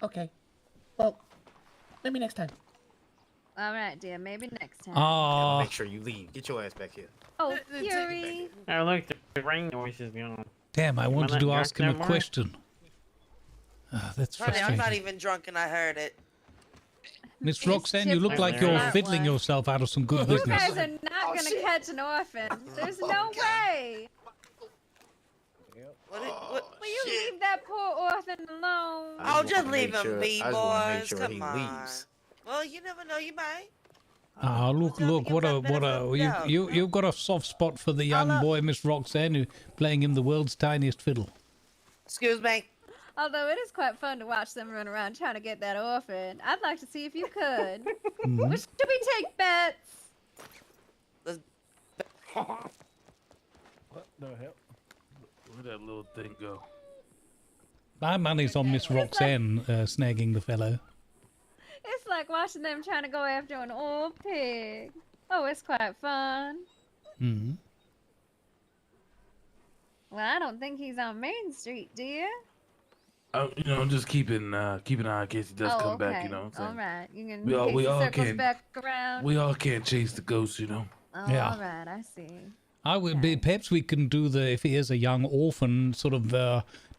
Okay. Well, maybe next time. All right, dear. Maybe next time. Aw. Make sure you leave. Get your ass back here. Oh, Fury. Oh, look, the rain noise is gone. Damn, I wanted not to drunk ask him no a more? question. That's Honey, I'm frustrating. not even drunk, and I heard it. Miss Roxanne, you look like you're fiddling yourself out of some good You business. guys are not gonna catch an orphan. There's no way. Will you leave that poor orphan alone? I'll just leave him sure- be, I just wanna make boys. sure Come he on. leaves. Well, you never know. You might. Ah, look, you've got a soft spot for the young boy, Miss Roxanne, who playing him the world's tiniest fiddle. Excuse me. Although it is quite fun to watch them run around trying to get that orphan. I'd like to see if you could. Mhm. Which should we take bets? What the hell? Where'd that little thing go? My money's on Miss Roxanne snagging the fellow. It's like watching them trying to go after an old pig. Oh, it's quite fun. Hmm. Well, I don't think he's on Main Street, do you? I'm just keeping an eye in case he does come back. You know what I'm saying? All right. You can. We all- we all circles can- back around. We all can't chase the ghost, you know. Oh, Yeah. All right. I see. I would be. Perhaps we can do the. If he is a young orphan, sort of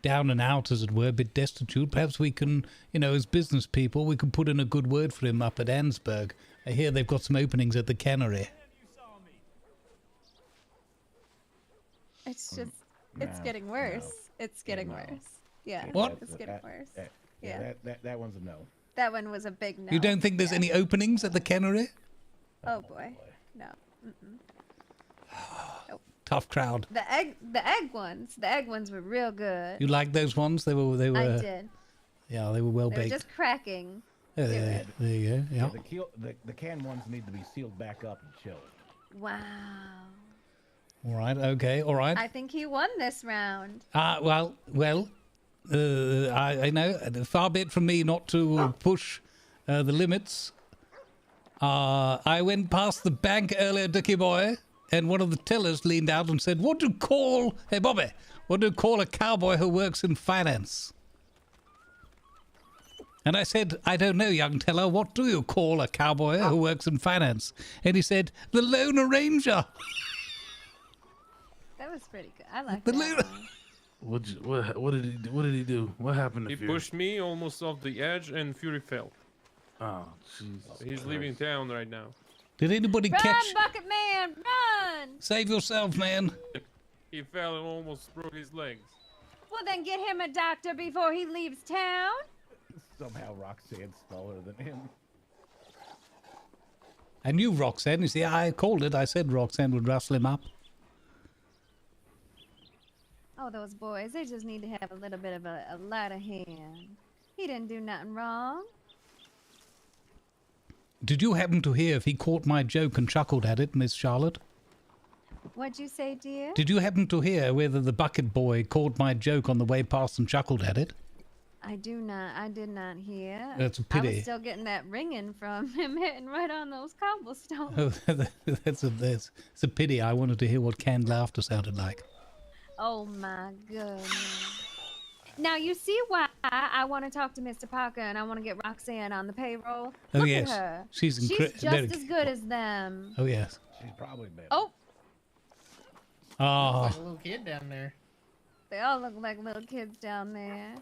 down and out, as it were, a bit destitute. Perhaps we can, as business people, we can put in a good word for him up at Ansburg. I hear they've got some openings at the cannery. It's just. It's getting worse. It's getting worse. Yeah. What? It's getting worse. Yeah. That one's a no. That one was a big no. You don't think there's any openings at the cannery? Oh boy. No. Mm-mm. Tough crowd. The egg ones were real good. You like those ones? They were. I did. Yeah, they were well They were baked. just cracking. There you go. Yeah. The canned ones need to be sealed back up and chilled. Wow. All right. Okay. All right. I think he won this round. Well. I know. Far be it from me not to push the limits. I went past the bank earlier, Dickie boy, and one of the tellers leaned out and said, "Hey, Bobby, what do you call a cowboy who works in finance?" And I said, "I don't know, young teller. What do you call a cowboy who works in finance?" And he said, "The Lone Ranger." That was pretty good. I like The that one. What did he do? What did he do? What happened to He Fury? pushed me almost off the edge, and Fury fell. Oh, Jesus. He's leaving town right now. Did anybody Run, catch? Bucket Man, run! Save yourself, man. He fell and almost broke his legs. Well, then get him a doctor before he leaves town. Somehow Roxanne's smaller than him. I knew Roxanne. You see, I called it. I said Roxanne would rustle him up. Oh, those boys, they just need to have a little bit of a lighter hand. He didn't do nothing wrong. Did you happen to hear if he caught my joke and chuckled at it, Miss Charlotte? What'd you say, dear? Did you happen to hear whether the bucket boy caught my joke on the way past and chuckled at it? I did not hear. That's a I pity. was still getting that ringing from him hitting right on those cobblestones. Oh, that's a pity. I wanted to hear what canned laughter sounded like. Oh my goodness. Now you see why I want to talk to Mr. Parker and I want to get Roxanne on the payroll. Oh, Look yes. at her. She's just as good as them. Oh, yes. She's probably better. Oh, Oh. Like a little kid down there. they all look like little kids down there.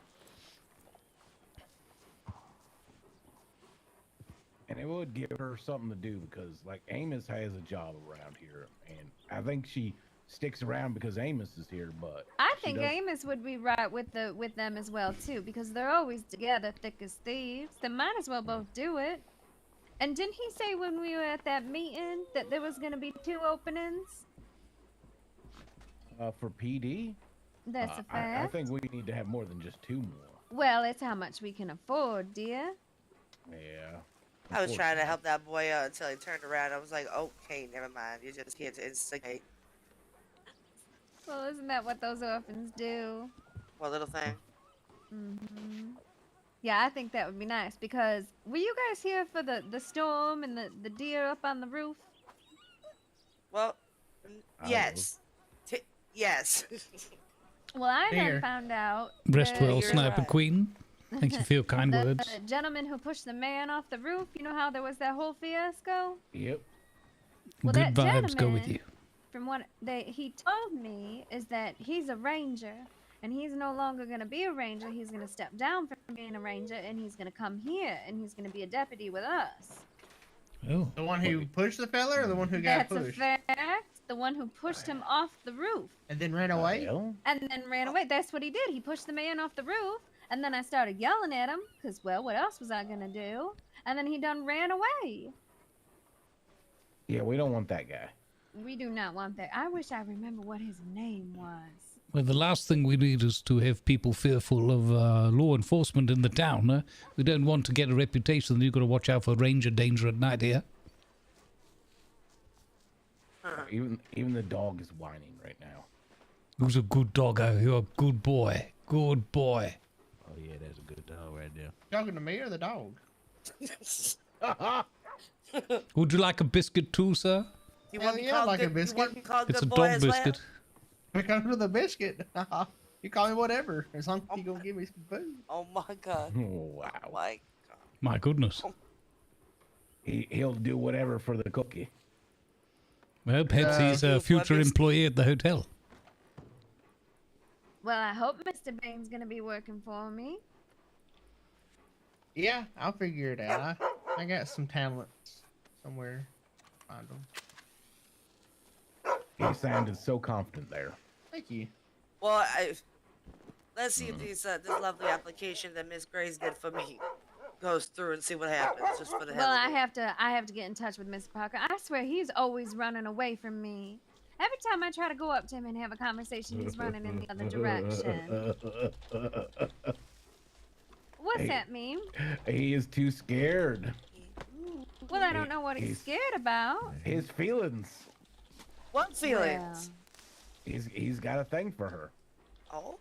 And it would give her something to do because, like, Amos has a job around here, and I think she sticks around because Amos is here. But I she think doesn't- Amos would be right with them as well too, because they're always together, thick as thieves. They might as well both do it. And didn't he say when we were at that meeting that there was going to be 2 openings? for PD, That's a I fact. think we need to have more than just 2 more. Well, it's how much we can afford, dear. Yeah. I was trying to help that boy out until he turned around. I was like, okay, never mind. You're just here to instigate. Well, isn't that what those orphans do? Poor little thing. Yeah, I think that would be nice because were you guys here for the storm and the deer up on the roof? Well, yes. Yes. Well, I Deer. had found out. Rest that- well, Sniper Queen. Thank you for your kind words. The gentleman who pushed the man off the roof, you know how there was that whole fiasco? Yep. Well, Good that vibes go with gentleman, you. From what he told me is that he's a ranger and he's no longer going to be a ranger. He's going to step down from being a ranger and he's going to come here and he's going to be a deputy with us. Oh. The one who pushed the fella or the one who got That's pushed? a fact. The one who pushed him off the roof. And then ran away? And then ran away. That's what he did. He pushed the man off the roof. And then I started yelling at him. Because, well, what else was I going to do? And then he done ran away. Yeah, we don't want that guy. We do not want that. I wish I remember what his name was. Well, the last thing we need is to have people fearful of law enforcement in the town. We don't want to get a reputation that you've got to watch out for ranger danger at night here. Even the dog is whining right now. Who's a good doggo? You're a good boy. Good boy. Oh yeah, that's a good dog right there. Talking to me or the dog? Would you like a biscuit too, sir? You Hell want me yeah, called like a good, biscuit. You want me called It's a good boy dog as well? biscuit. When it comes to the biscuit, you call me whatever, as long as you gonna give me some food. Oh my god. Wow. My My goodness. He'll do whatever for the cookie. Well, perhaps he's a future employee at the hotel. Well, I hope Mr. Bane's gonna be working for me. Yeah, I'll figure it out. I got some talents somewhere. Find them. He sounded so confident there. Thank you. Well, let's see if this lovely application that Miss Grace did for me goes through and see what happens. Just for the hell Well, of I it. have to get in touch with Mr. Parker. I swear he's always running away from me. Every time I try to go up to him and have a conversation, he's running in the other direction. What's that mean? He is too scared. Well, I don't know what he's scared about. His feelings. What feelings? He's got a thing for her. Oh.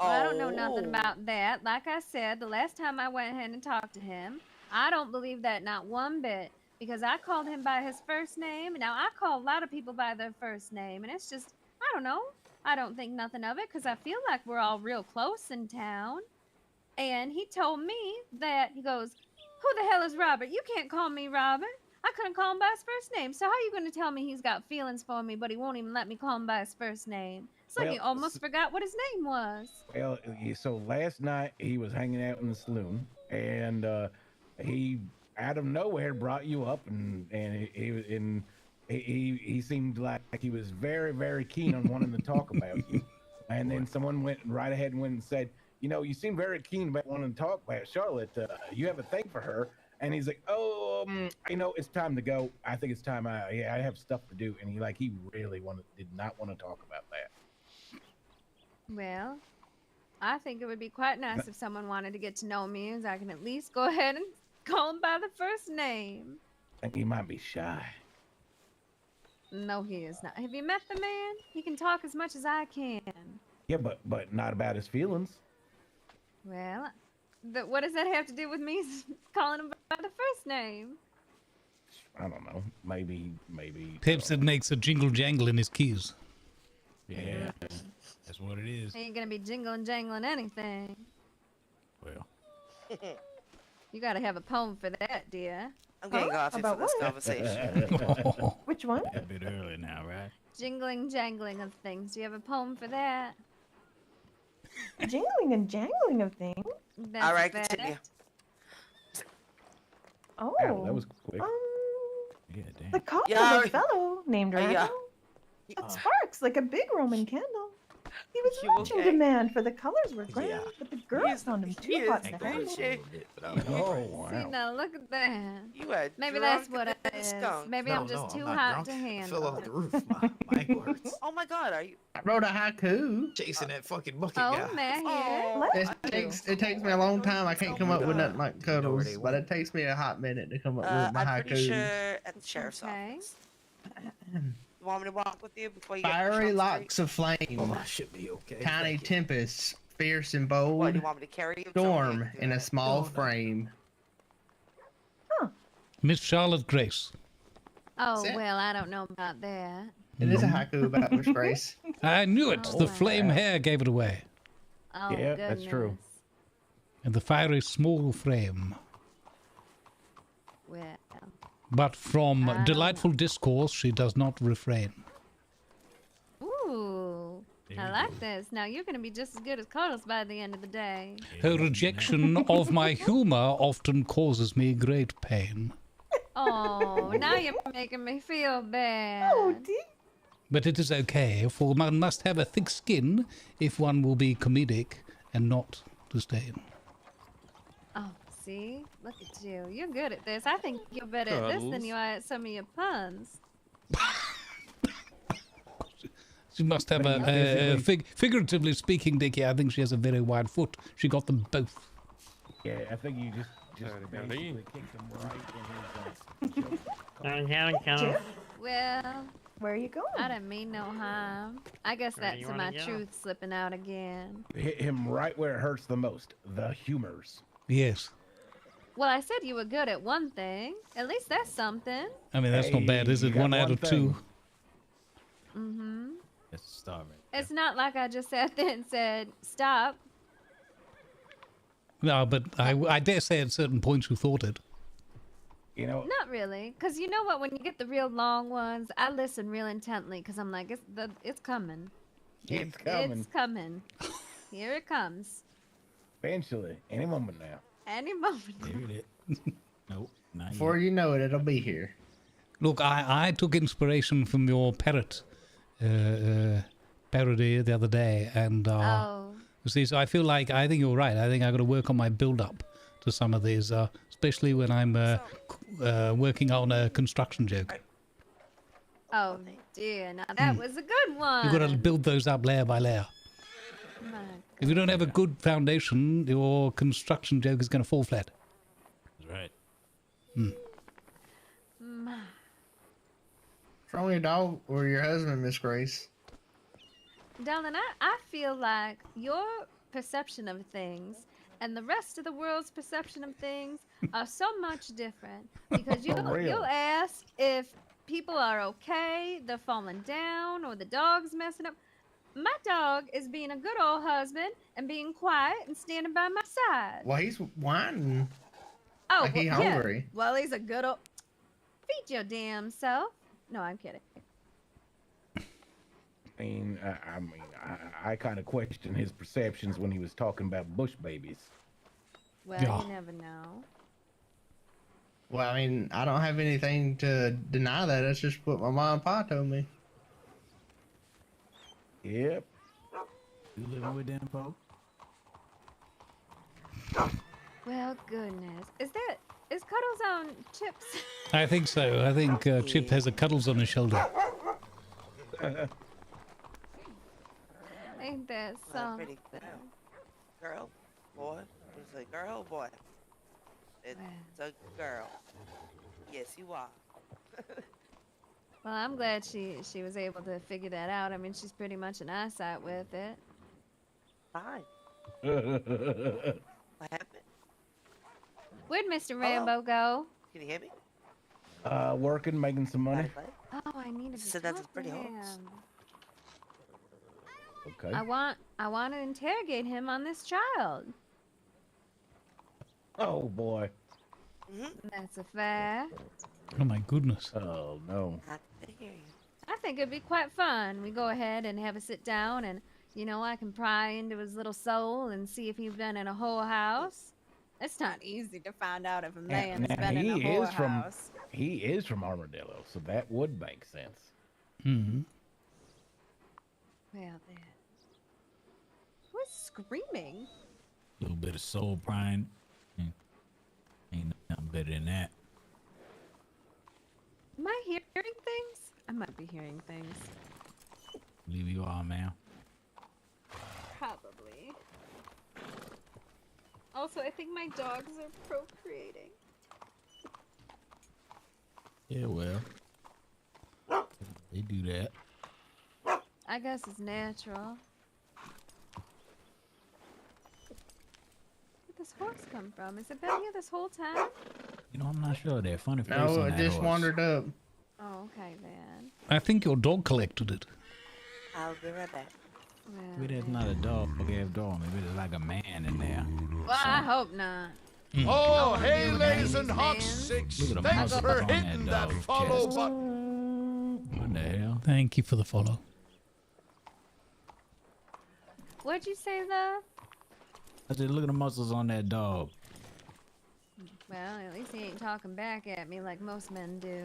Well, I don't know nothing about that. Like I said, the last time I went ahead and talked to him, I don't believe that not one bit. Because I called him by his first name. Now, I call a lot of people by their first name. And it's just, I don't know. I don't think nothing of it because I feel like we're all real close in town. And he told me that, he goes, who the hell is Robert? You can't call me Robert. I couldn't call him by his first name. So how are you going to tell me he's got feelings for me, but he won't even let me call him by his first name? It's like he almost forgot what his name was. Well, so last night he was hanging out in the saloon, and he out of nowhere brought you up, and he seemed like he was very, very keen on wanting to talk about you. And then someone went right ahead and went and said, you know, you seem very keen about wanting to talk about Charlotte. You have a thing for her. And he's like, oh, you know, it's time to go. I think it's time. I have stuff to do. And he really did not want to talk about that. Well, I think it would be quite nice if someone wanted to get to know me, as I can at least go ahead and call him by the first name. I think he might be shy. No, he is not. Have you met the man? He can talk as much as I can. Yeah, but not about his feelings. Well, what does that have to do with me calling him by the first name? I don't know. Maybe. Perhaps it makes a jingle jangle in his keys. Yeah, that's what it is. He ain't gonna be jingling jangling anything. Well. You gotta have a poem for that, dear. I'm getting off here for this conversation. Which one? A bit early now, right? Jingling jangling of things. Do you have a poem for that? Jingling and jangling of things. That's All right, that. continue. Oh. Wow, that was quick. Yeah, damn. The call Yeah, of a fellow named Randall. yeah. That sparks like a big Roman candle. He was You much in okay? demand, for the colors were grand, Yeah. but the girls found him too hot to handle. Oh, wow. See, now look at that. You had Maybe drunk that's what it and is. skunk. Maybe No, I'm just no, too I'm not hot drunk. to I handle. fell off the roof. My words. Oh my god, are you? I wrote a haiku. Chasing that fucking bucket Oh, guy. man, Oh, It takes me a long time. I can't come up with nothing like You know where cuddles, they but went. it takes me a hot minute to come up with my I'm pretty haiku. sure at the sheriff's Okay. office. You want me to walk with you before you get Fiery shot locks of flame, Oh, I should be okay. tiny Thank you. tempests, fierce and What, bold, do you want me to carry you? storm in a small No, no. frame. Miss Charlotte Grace. Oh, Set. well, I don't know about that. It is a haiku about Miss Grace. I knew it. Oh, The wow. flame hair gave it away. Oh, Yeah, that's true. goodness. And the fiery small frame. Well, But from I don't delightful discourse, she does not refrain. ooh. I like this. Now you're going to be just as good as Carlos by the end of the day. Her rejection of my humor often causes me great pain. Oh, now you're making me feel bad. Oh, dear. But it is okay, for one must have a thick skin if one will be comedic and not disdain. Oh, see? Look at you. You're good at this. I think you're better at this than Cuddles. you are at some of your puns. She must have figuratively speaking, Dickie, I think she has a very wide foot. She got them both. Yeah, I think you just Howdy, basically kicked him right in his Well, Where are you going? I didn't mean no harm. I guess Where do that's you wanna my go? truth slipping out again. Hit him right where it hurts the most. The humors. Yes. Well, I said you were good at one thing. At least that's something. I mean, that's not bad, is you it? got 1 out one of thing. 2. Mm-hmm. That's the star right. It's not like I just sat there and said, stop. No, but I dare say at certain points you thought it. You know, Not really. Because you know what? When you get the real long ones, I listen real intently because I'm like, it's coming. It's coming. It's coming. Here it comes. Eventually, any moment now. Any moment. There it is. Nope. Not Before you know it, it'll be here. Look, I took inspiration from your parrot parody the other day, and you see, so I think you're right. I think I got to work on my build-up to some of these, especially when I'm working on a construction joke. Oh dear, now that was a good one. You've got to build those up layer by layer. If you don't have a good foundation, your construction joke is going to fall flat. That's right. What's wrong with your dog or your husband, Miss Grace? Darling, I feel like your perception of things and the rest of the world's perception of things are so much different. Because you'll ask if people are okay, they're falling down, or the dog's messing up. My dog is being a good old husband and being quiet and standing by my side. Well, he's whining. Oh, like he's hungry. Yeah. Well, he's a good old... Feed your damn self. No, I'm kidding. I kind of question his perceptions when he was talking about bush babies. Well, you never know. Well, I mean, I don't have anything to deny that. That's just what my mom and pa told me. Yep. You living with them folks? Well, goodness. Is Cuddles on Chip's? I think so. I think Chip has a Cuddles on his shoulder. Ain't that something? Girl, boy. It's a girl, boy. It's a girl. Yes, you are. Well, I'm glad she was able to figure that out. I mean, she's pretty much an eyesight with it. Fine. What happened? Where'd Mr. Rambo go? Can you hear me? Working, making some money. Oh, I need to Said that's a pretty horse. Okay. I want to interrogate him on this child. Oh boy. That's a fact. Oh my goodness. Oh no. I think it'd be quite fun. We go ahead and have a sit down, and I can pry into his little soul and see if he's been in a whole house. It's not easy to find out if a man has been in a whole house. He is from Armadillo, so that would make sense. Mm-hmm. Well then. Who's screaming? A little bit of soul prying. Ain't nothing better than that. Am I hearing things? I might be hearing things. Leave you all, man. Probably. Also, I think my dogs are procreating. Yeah, well. They do that. I guess it's natural. Where'd this horse come from? Has it been here this whole time? I'm not sure. They're funny face No, on it that just horse. wandered up. Oh, okay then. I think your dog collected it. I'll be right back. Maybe that's not a dog. Maybe there's like a man in there. Well, I hope not. Oh, hey, ladies and hot six. Look at the Thanks muscle for on hitting that that dog's follow chest. button. What the hell? Thank you for the follow. What'd you say, love? I said, look at the muscles on that dog. Well, at least he ain't talking back at me like most men do.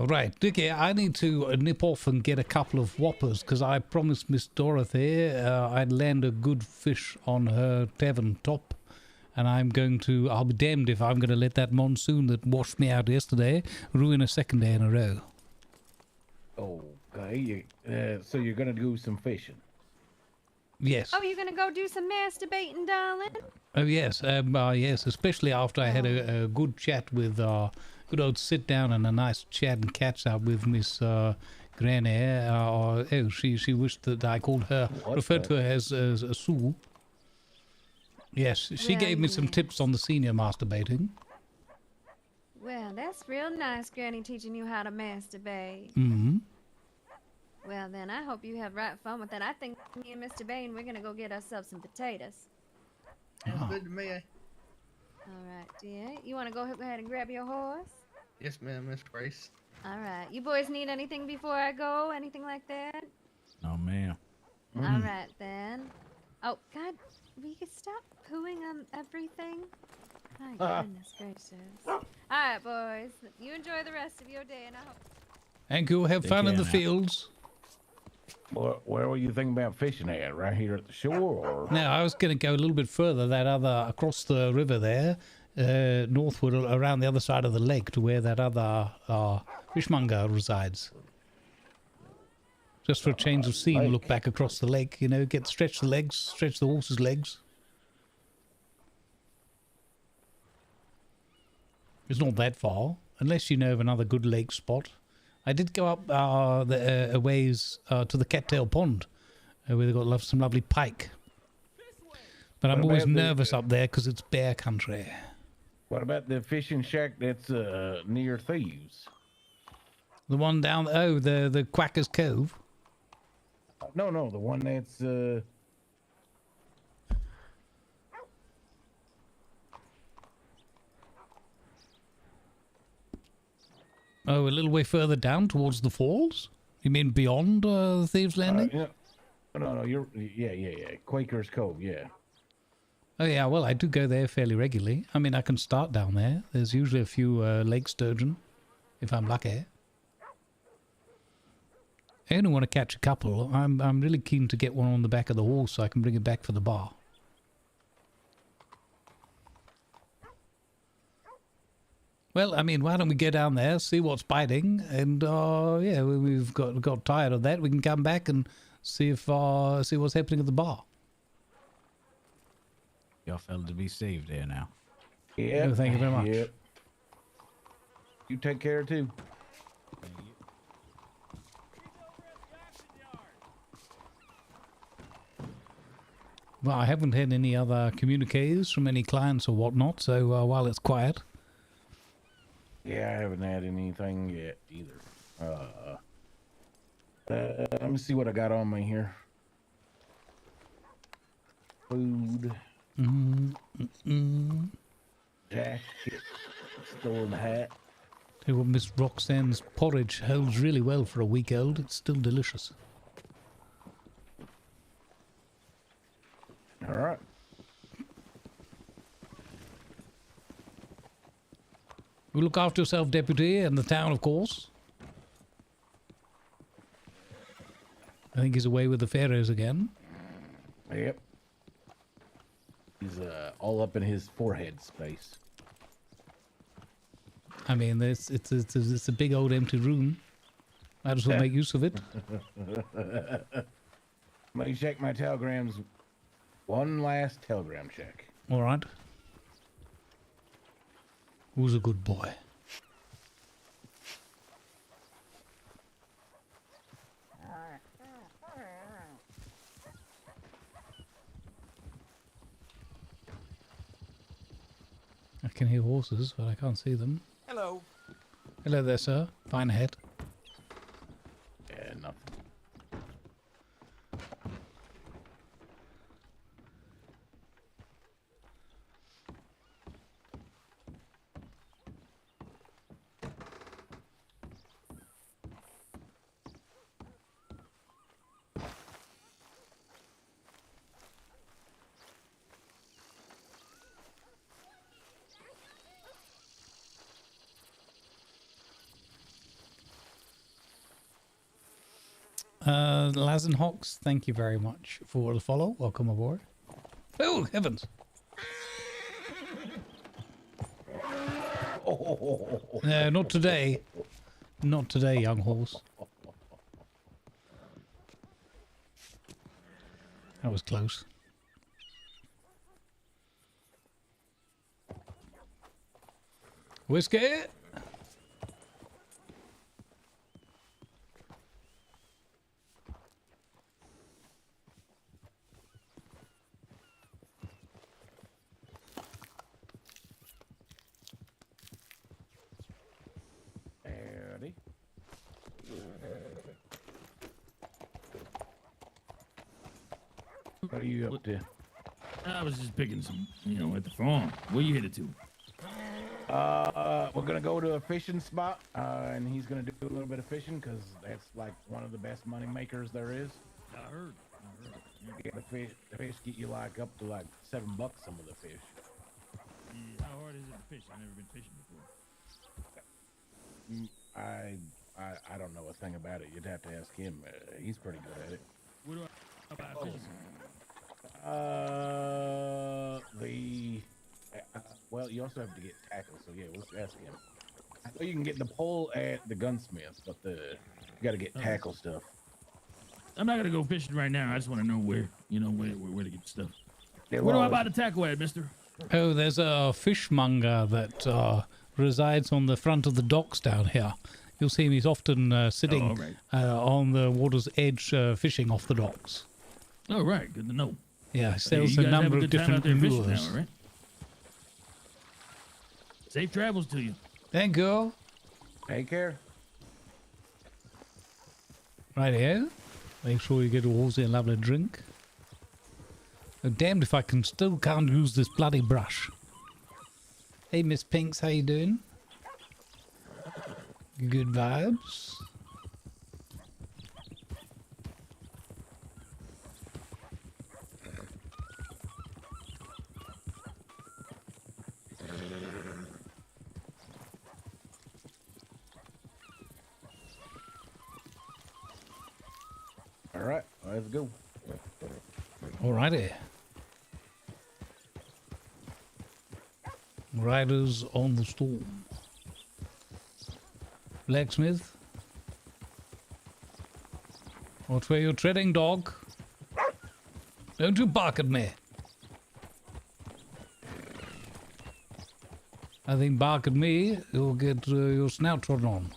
Right. Okay, I need to nip off and get a couple of whoppers because I promised Miss Dorothy I'd land a good fish on her tavern top. And I'll be damned if I'm going to let that monsoon that washed me out yesterday ruin a second day in a row. Okay, so you're going to do some fishing? Yes. Oh, you gonna go do some masturbating, darling? Oh, yes. Yes, especially after I had a good chat with, good old sit down and a nice chat and catch up with Miss Granny. She wished that I called her, referred to her as Sue. Yes, she gave me some tips on the senior masturbating. Well, that's real nice, Granny teaching you how to masturbate. Mm-hmm. Well, then I hope you have right fun with that. I think me and Mr. Bain, we're gonna go get ourselves some potatoes. Sounds good to me. All right, dear. You want to go ahead and grab your horse? Yes, ma'am, Miss Grace. All right. You boys need anything before I go? Anything like that? Oh, man. All right, then. Oh, God. We could stop pooing on everything? My goodness gracious. All right, boys. You enjoy the rest of your day, and I hope... And go have fun in the fields. Where were you thinking about fishing at? Right here at the shore? Or? Now, I was going to go a little bit further, across the river there, northward around the other side of the lake to where that other fishmonger resides. Just for a change of scene, look back across the lake, stretch the legs, stretch the horse's legs. It's not that far, unless you know of another good lake spot. I did go up a ways to the Cattail Pond, where they've got some lovely pike. But I'm always nervous up there because it's bear country. What about the fishing shack that's near Thieves? The one down, the Quacker's Cove? No, the one that's... Oh, a little way further down towards the falls? You mean beyond the Thieves' Landing? Yeah. No, yeah. Quaker's Cove, yeah. Oh, yeah, well, I do go there fairly regularly. I mean, I can start down there. There's usually a few lake sturgeon, if I'm lucky. I only want to catch a couple. I'm really keen to get one on the back of the horse so I can bring it back for the bar. Well, I mean, why don't we go down there, see what's biting, and yeah, we've got tired of that. We can come back and see what's happening at the bar. Y'all fellas to be safe there now. Yeah. No, thank you very much. Yep. You take care too. Well, I haven't had any other communiques from any clients or whatnot, so while it's quiet. Yeah, I haven't had anything yet either. Let me see what I got on me here. Food. Jacket. Stolen hat. Tell you what, Miss Roxanne's porridge holds really well for a week old. It's still delicious. All right. You look after yourself, Deputy, and the town, of course. I think he's away with the pharaohs again. Yep. He's all up in his forehead space. I mean, it's a big old empty room. Might as well make use of it. Let me check my telegrams. One last telegram check. All right. Who's a good boy? I can hear horses, but I can't see them. Hello. Hello there, sir. Fine head. Yeah, nothing. Lazenhawks, thank you very much for the follow. Welcome aboard. Oh, heavens. No, not today. Not today, young horse. That was close. Whiskey? What are you up to? I was just picking some, at the farm. Where you headed to? We're gonna go to a fishing spot, and he's gonna do a little bit of fishing because that's like one of the best money makers there is. I heard. Yeah, the fish get you like up to like $7 some of the fish. Yeah, how hard is it to fish? I've never been fishing before. I don't know a thing about it. You'd have to ask him. He's pretty good at it. Where do I buy a fishing? Well, you also have to get tackle. So yeah, let's ask him. I know you can get the pole at the gunsmith, but you got to get tackle stuff. I'm not gonna go fishing right now. I just want to know where to get stuff. Yeah, Where do I buy the tackle at, mister? Oh, there's a fishmonger that resides on the front of the docks down here. You'll see him. He's often sitting on the water's edge fishing off the docks. Oh, right. Good to know. Yeah, he sells a number of different lures. Now, right? Safe travels to you. Thank you. Take care. Right here. Make sure you get all a lovely drink. I'm damned if I can't use this bloody brush. Hey, Miss Pinks, how you doing? Good vibes. All right, let's go. Alrighty. Riders on the storm. Blacksmith. Watch where you're treading, dog. Don't you bark at me. I think bark at me, you'll get your snout trodden on.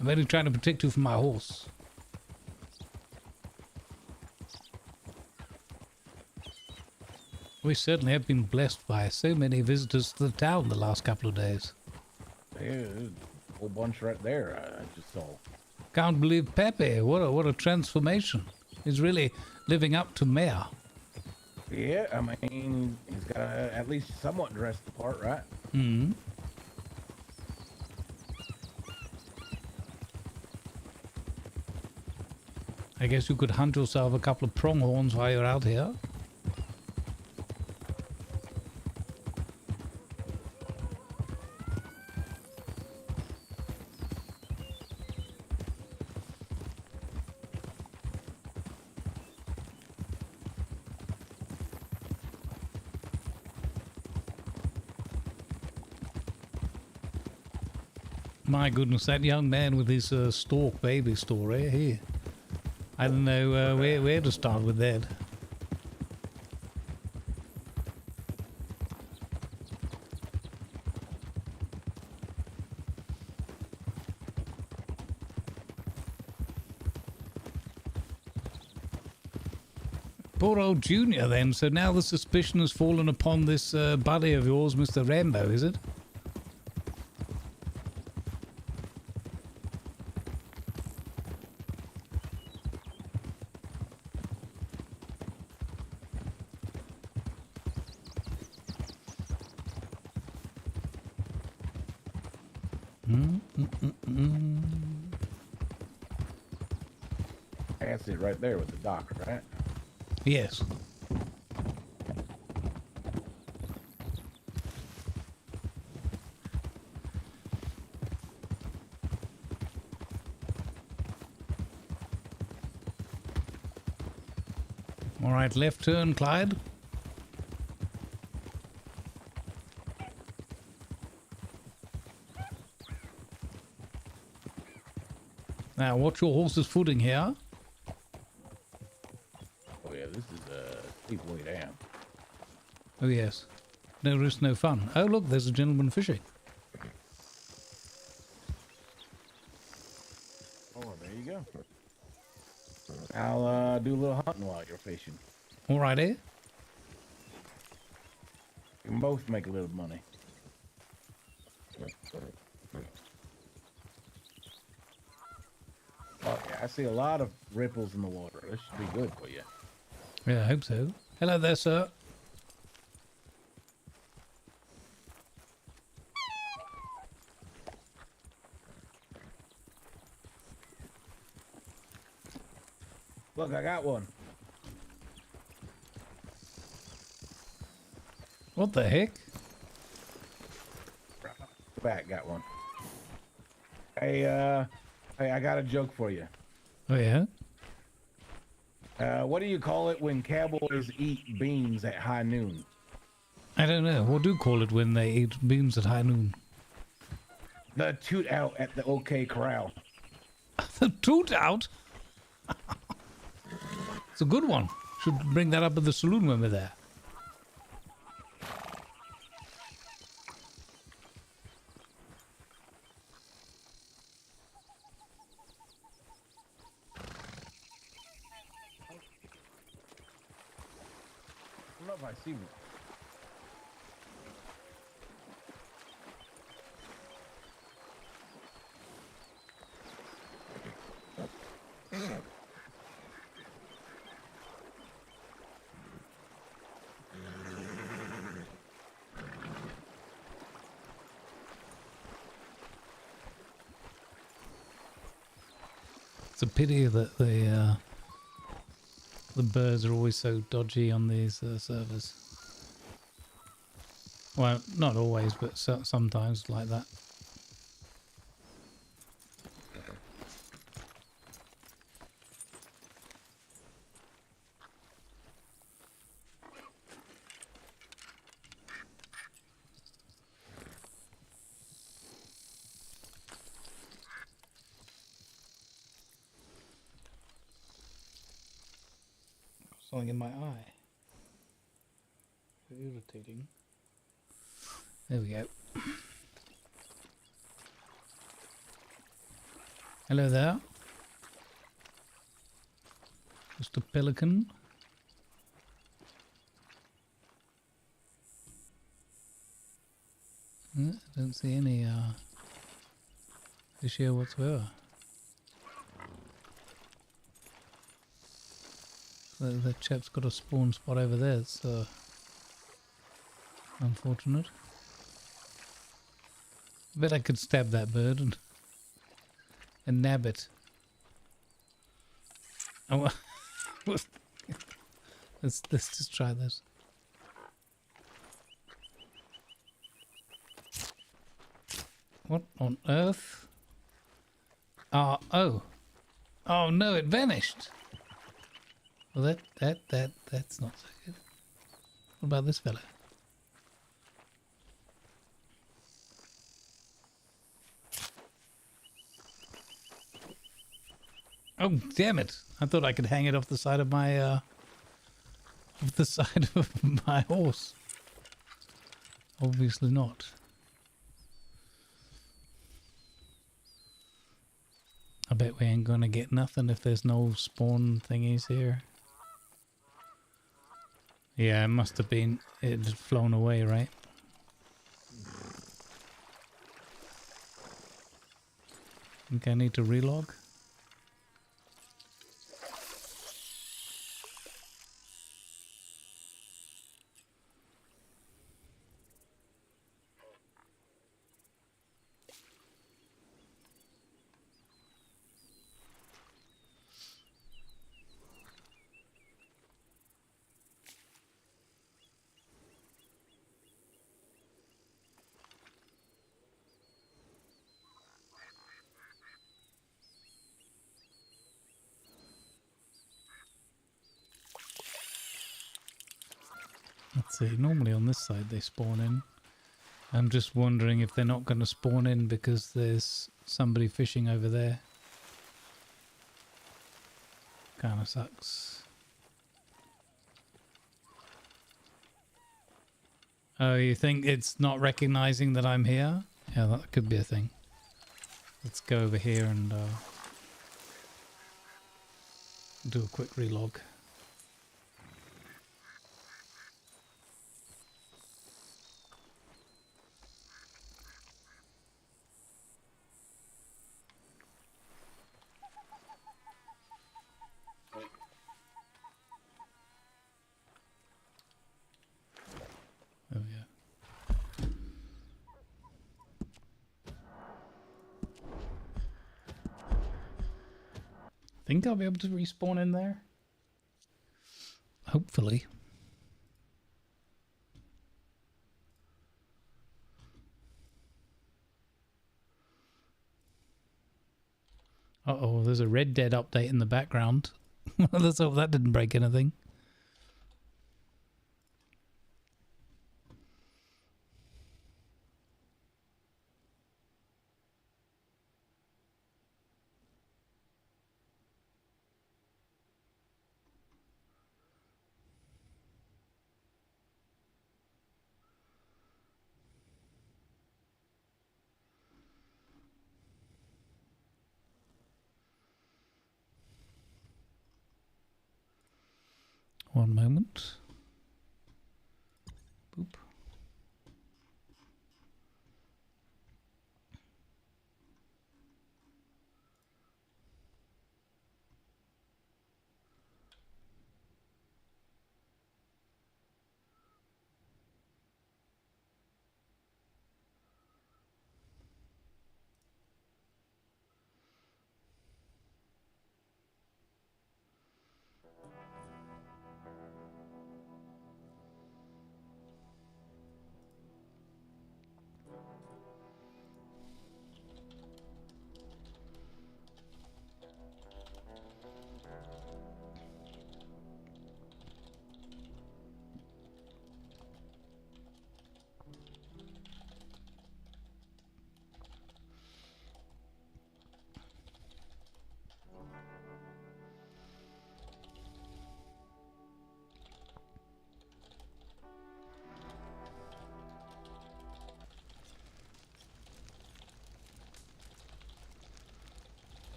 I'm only trying to protect you from my horse. We certainly have been blessed by so many visitors to the town the last couple of days. Yeah, there's a whole bunch right there I just saw. Can't believe Pepe. What a transformation. He's really living up to Mayor. Yeah, I mean, he's got to at least somewhat dressed the part, right? Hmm. I guess you could hunt yourself a couple of pronghorns while you're out here. My goodness, that young man with his stork baby story here. I don't know where to start with that. Poor old Junior then. So now the suspicion has fallen upon this buddy of yours, Mr. Rambo, is it? That's it right there with the dock, right? Yes. All right, left turn, Clyde. Now, watch your horse's footing here. Oh yeah, this is a steep way down. Oh, yes. No risk, no fun. Oh, look, there's a gentleman fishing. Oh, there you go. I'll do a little hunting while you're fishing. Alrighty. You can both make a little money. Oh, yeah, I see a lot of ripples in the water. This should be good for you. Yeah, I hope so. Hello there, sir. Look, I got one. What the heck? Back, got one. Hey, I got a joke for you. Oh, yeah? What do you call it when cowboys eat beans at high noon? I don't know. What do you call it when they eat beans at high noon? The toot out at the OK Corral. The toot out? It's a good one. Should bring that up at the saloon when we're there. I don't know if I see one. It's a pity that the birds are always so dodgy on these servers. Well, not always, but sometimes like that. Something in my eye. Irritating. There we go. Hello there. Mr. Pelican. I don't see any fish here whatsoever. The chap's got a spawn spot over there. It's unfortunate. I bet I could stab that bird and nab it. Oh, let's just try this. What on earth? Oh no! It vanished. Well, that's not so good. What about this fella? Oh, damn it! I thought I could hang it off the side of my off the side of my horse. Obviously not. I bet we ain't gonna get nothing if there's no spawn thingies here. Yeah, it must have been, it had flown away, right? Think I need to relog? Let's see, normally on this side they spawn in. I'm just wondering if they're not going to spawn in because there's somebody fishing over there. Kinda sucks. Oh, you think it's not recognizing that I'm here? Yeah, that could be a thing. Let's go over here and do a quick relog. think I'll be able to respawn in there. Hopefully. Uh-oh, there's a Red Dead update in the background. Let's hope that didn't break anything. One moment. Boop.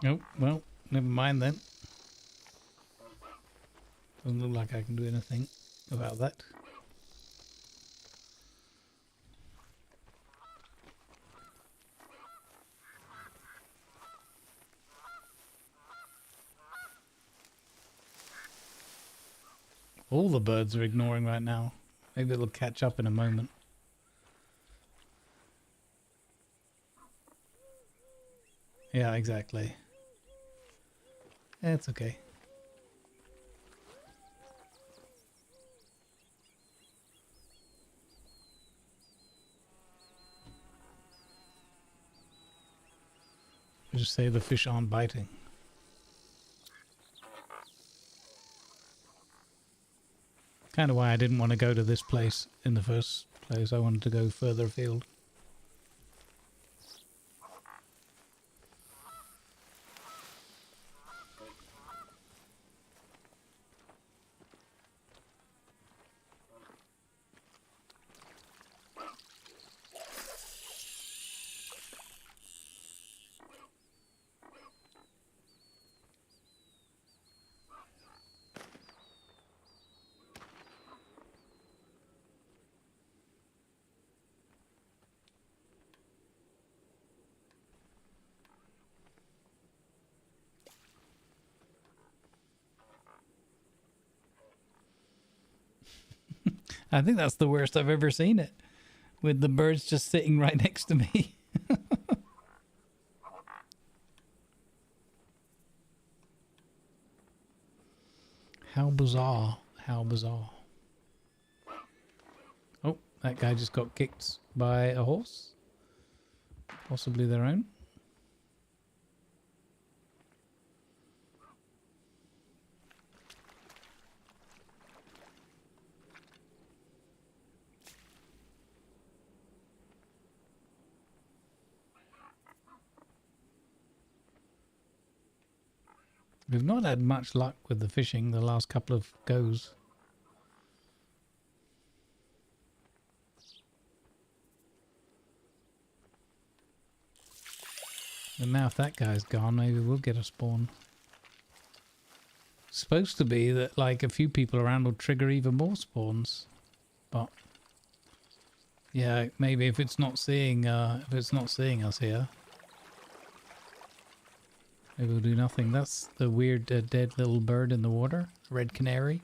Oh, well, never mind then. Doesn't look like I can do anything about that. All the birds are ignoring right now. Maybe it'll catch up in a moment. Yeah, exactly. It's okay. Just say the fish aren't biting. Kind of why I didn't want to go to this place in the first place. I wanted to go further afield. I think that's the worst I've ever seen it, with the birds just sitting right next to me. How bizarre. How bizarre. Oh, that guy just got kicked by a horse. Possibly their own. We've not had much luck with the fishing the last couple of goes. And now if that guy's gone, maybe we'll get a spawn. It's supposed to be that like a few people around will trigger even more spawns. But yeah, maybe if it's not seeing us here, maybe we'll do nothing. That's the weird dead little bird in the water, red canary.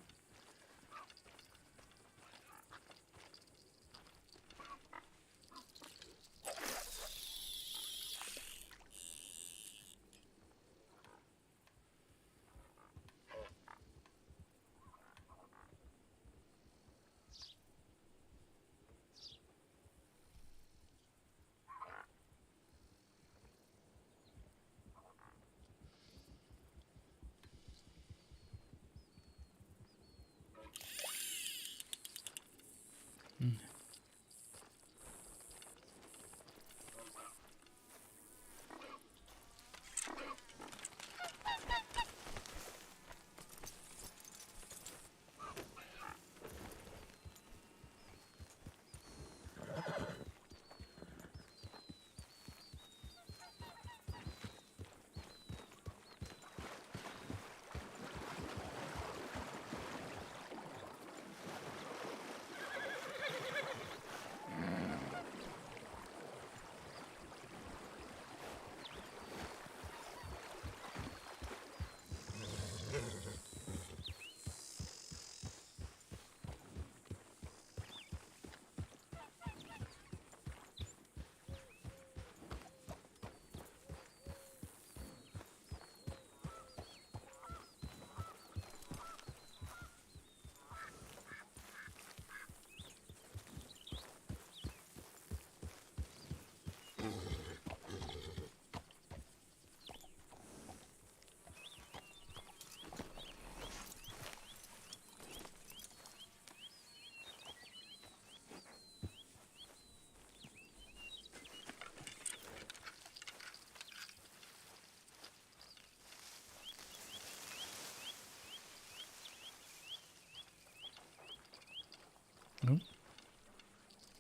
Oh.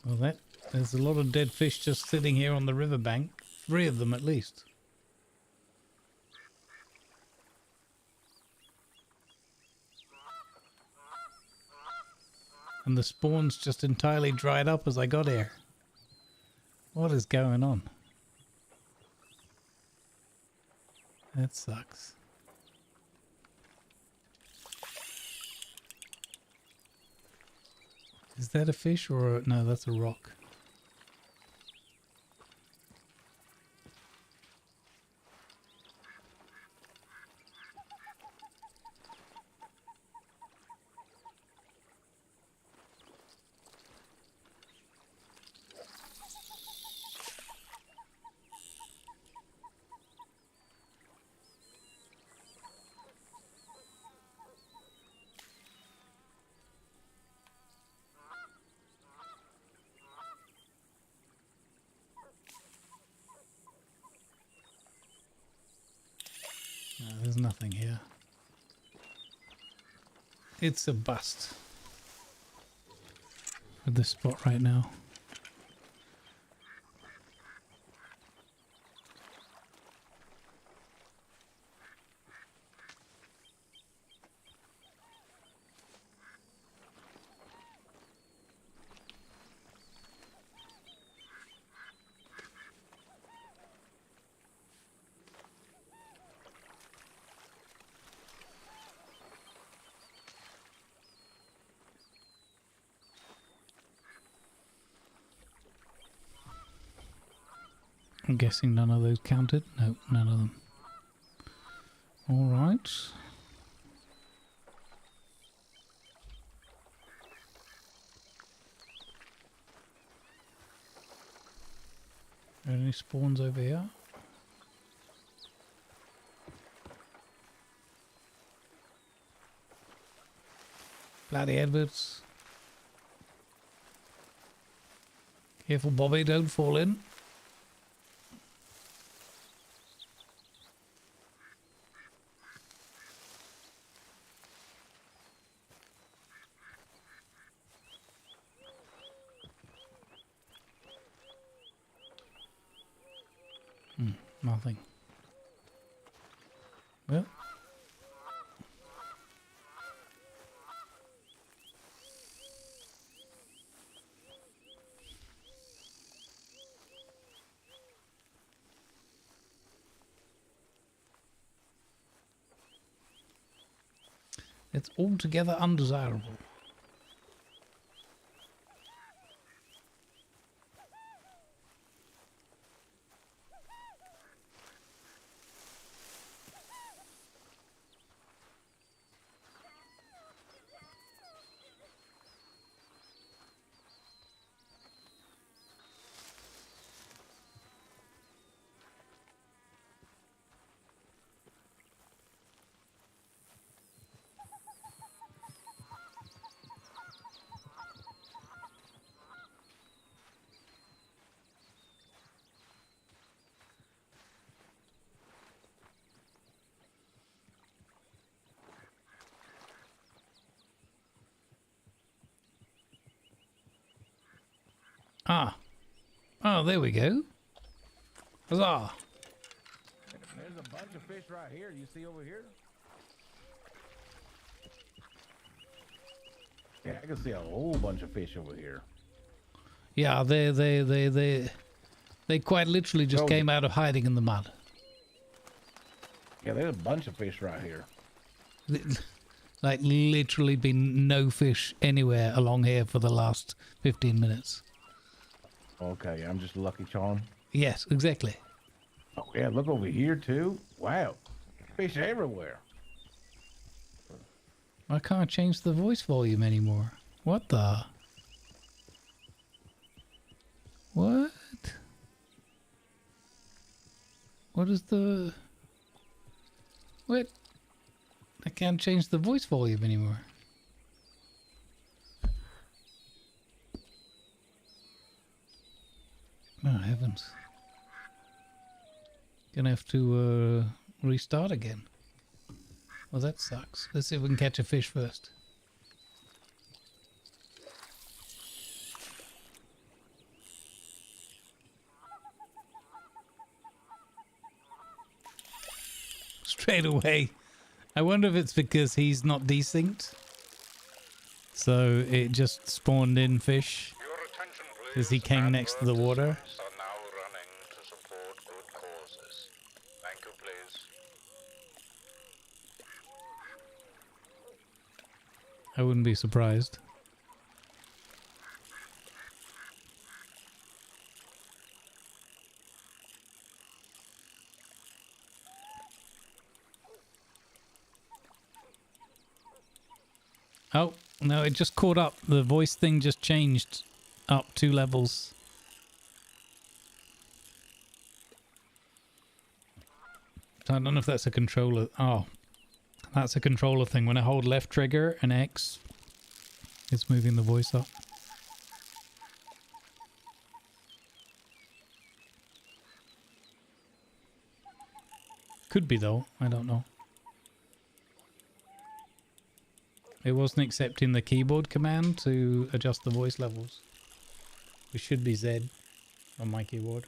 Well, there's a lot of dead fish just sitting here on the riverbank. 3 of them at least. And the spawns just entirely dried up as I got here. What is going on? That sucks. Is that a fish or no, that's a rock. No, there's nothing here. It's a bust for this spot right now. I'm guessing none of those counted. No, none of them. All right. Are there any spawns over here? Bloody Edwards. Careful, Bobby, don't fall in. Nothing. Well. It's altogether undesirable. Ah. Oh, there we go. Huzzah. There's a bunch of fish right here. You see over here? Yeah, I can see a whole bunch of fish over here. Yeah, they quite literally just came out of hiding in the mud. Yeah, there's a bunch of fish right here. Like literally been no fish anywhere along here for the last 15 minutes. Okay, I'm just Lucky Charm. Yes, exactly. Oh yeah, look over here too. Wow, fish everywhere. I can't change the voice volume anymore. What the? What? What is the... What? I can't change the voice volume anymore. Oh, heavens. Gonna have to restart again. Well, that sucks. Let's see if we can catch a fish first. Straight away. I wonder if it's because he's not desynced. So it just spawned in fish. Because he came next to the water. I wouldn't be surprised. Oh, no, it just caught up. The voice thing just changed up 2 levels. So I don't know if that's a controller. Oh, that's a controller thing. When I hold left trigger and X, it's moving the voice up. Could be though, I don't know. It wasn't accepting the keyboard command to adjust the voice levels. It should be Z on my keyboard.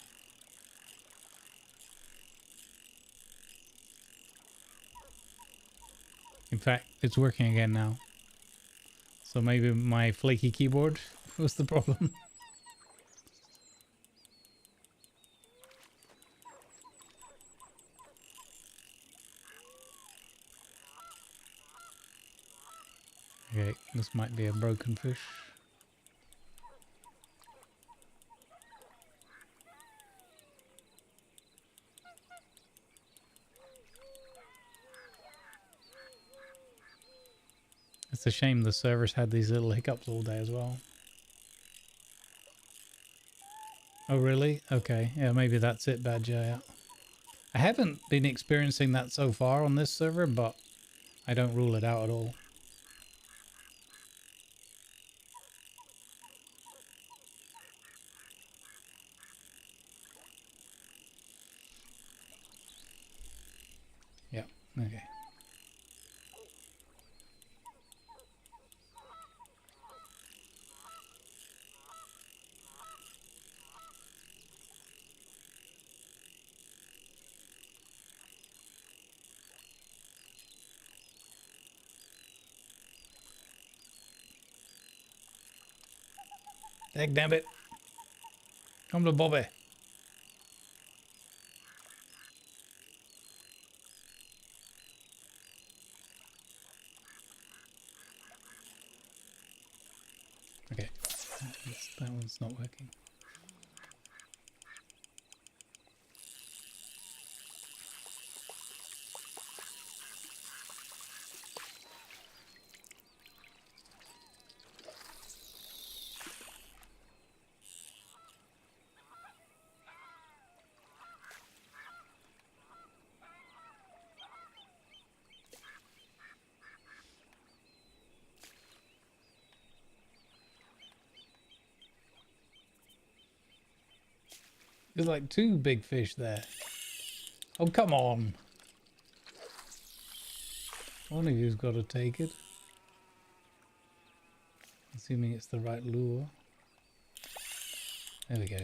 In fact, it's working again now. So maybe my flaky keyboard was the problem. Okay, this might be a broken fish. It's a shame the servers had these little hiccups all day as well. Oh really? Okay, yeah, maybe that's it, Badger. Yeah. I haven't been experiencing that so far on this server, but I don't rule it out at all. Yeah, okay. Dag damn it. Come to Bobby. Okay. That one's not working. There's like 2 big fish there. Oh, come on. One of you's got to take it. Assuming it's the right lure. There we go.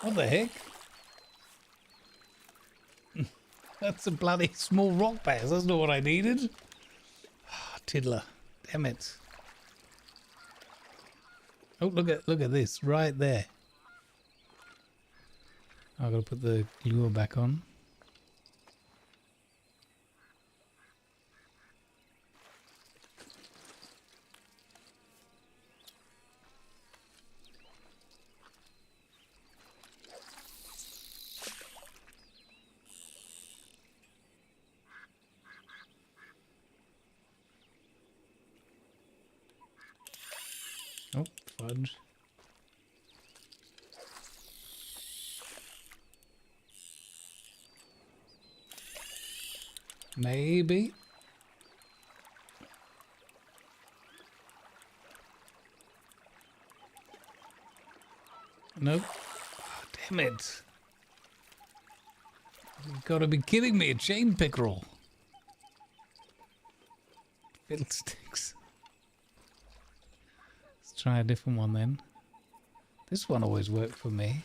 What the heck? That's a bloody small rock bass. That's not what I needed. Tiddler. Damn it. Oh, look at this right there. I've got to put the lure back on. Oh, fudge. Maybe. Nope. Oh, damn it. You've got to be kidding me. A chain pickerel. Fiddlesticks. Let's try a different one then. This one always worked for me.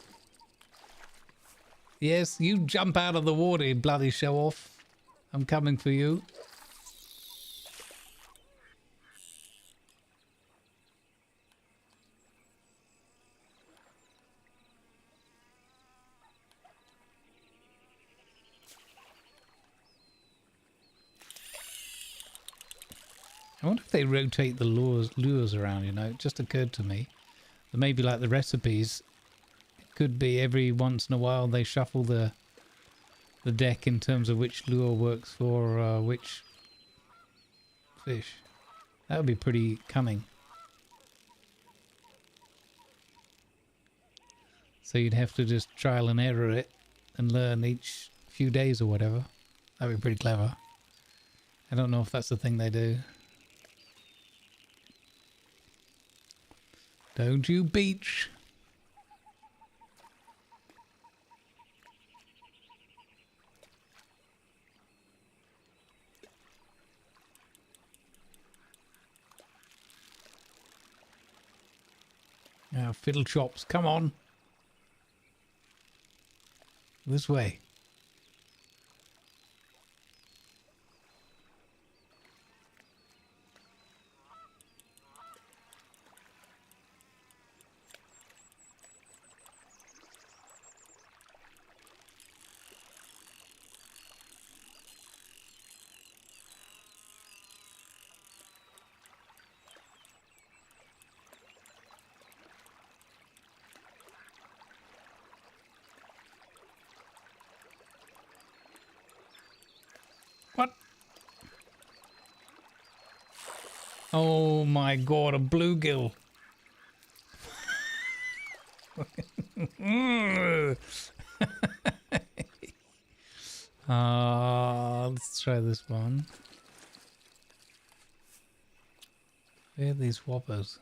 Yes, you jump out of the water, you bloody show off. I'm coming for you. I wonder if they rotate the lures around, you know. It just occurred to me that maybe like the recipes, it could be every once in a while they shuffle the deck in terms of which lure works for which fish. That would be pretty cunning. So you'd have to just trial and error it and learn each few days or whatever. That'd be pretty clever. I don't know if that's the thing they do. Don't you beach. Now, fiddle chops, come on. This way. What? Oh my god, a bluegill. Let's try this one. Where are these whoppers?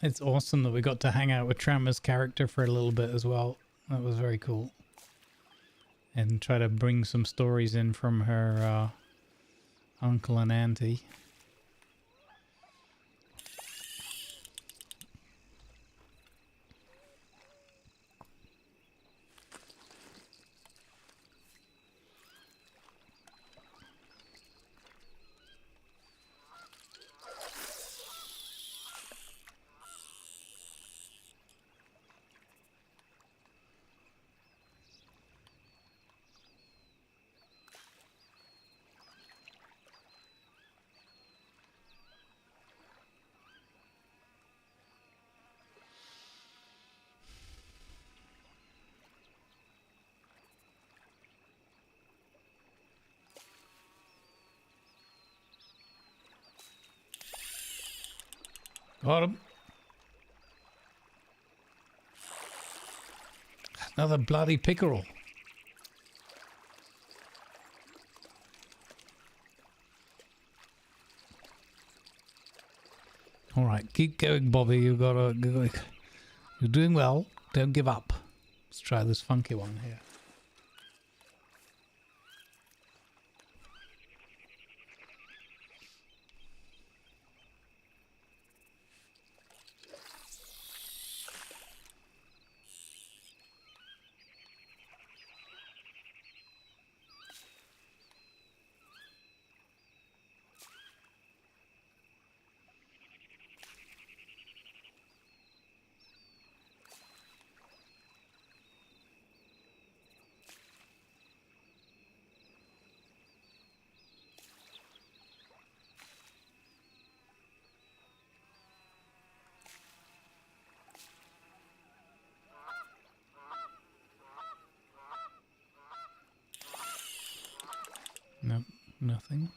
It's awesome that we got to hang out with Trammer's character for a little bit as well. That was very cool. And try to bring some stories in from her uncle and auntie. Got him. Another bloody pickerel. All right, keep going, Bobby. You're doing well. Don't give up. Let's try this funky one here. Nope, nothing.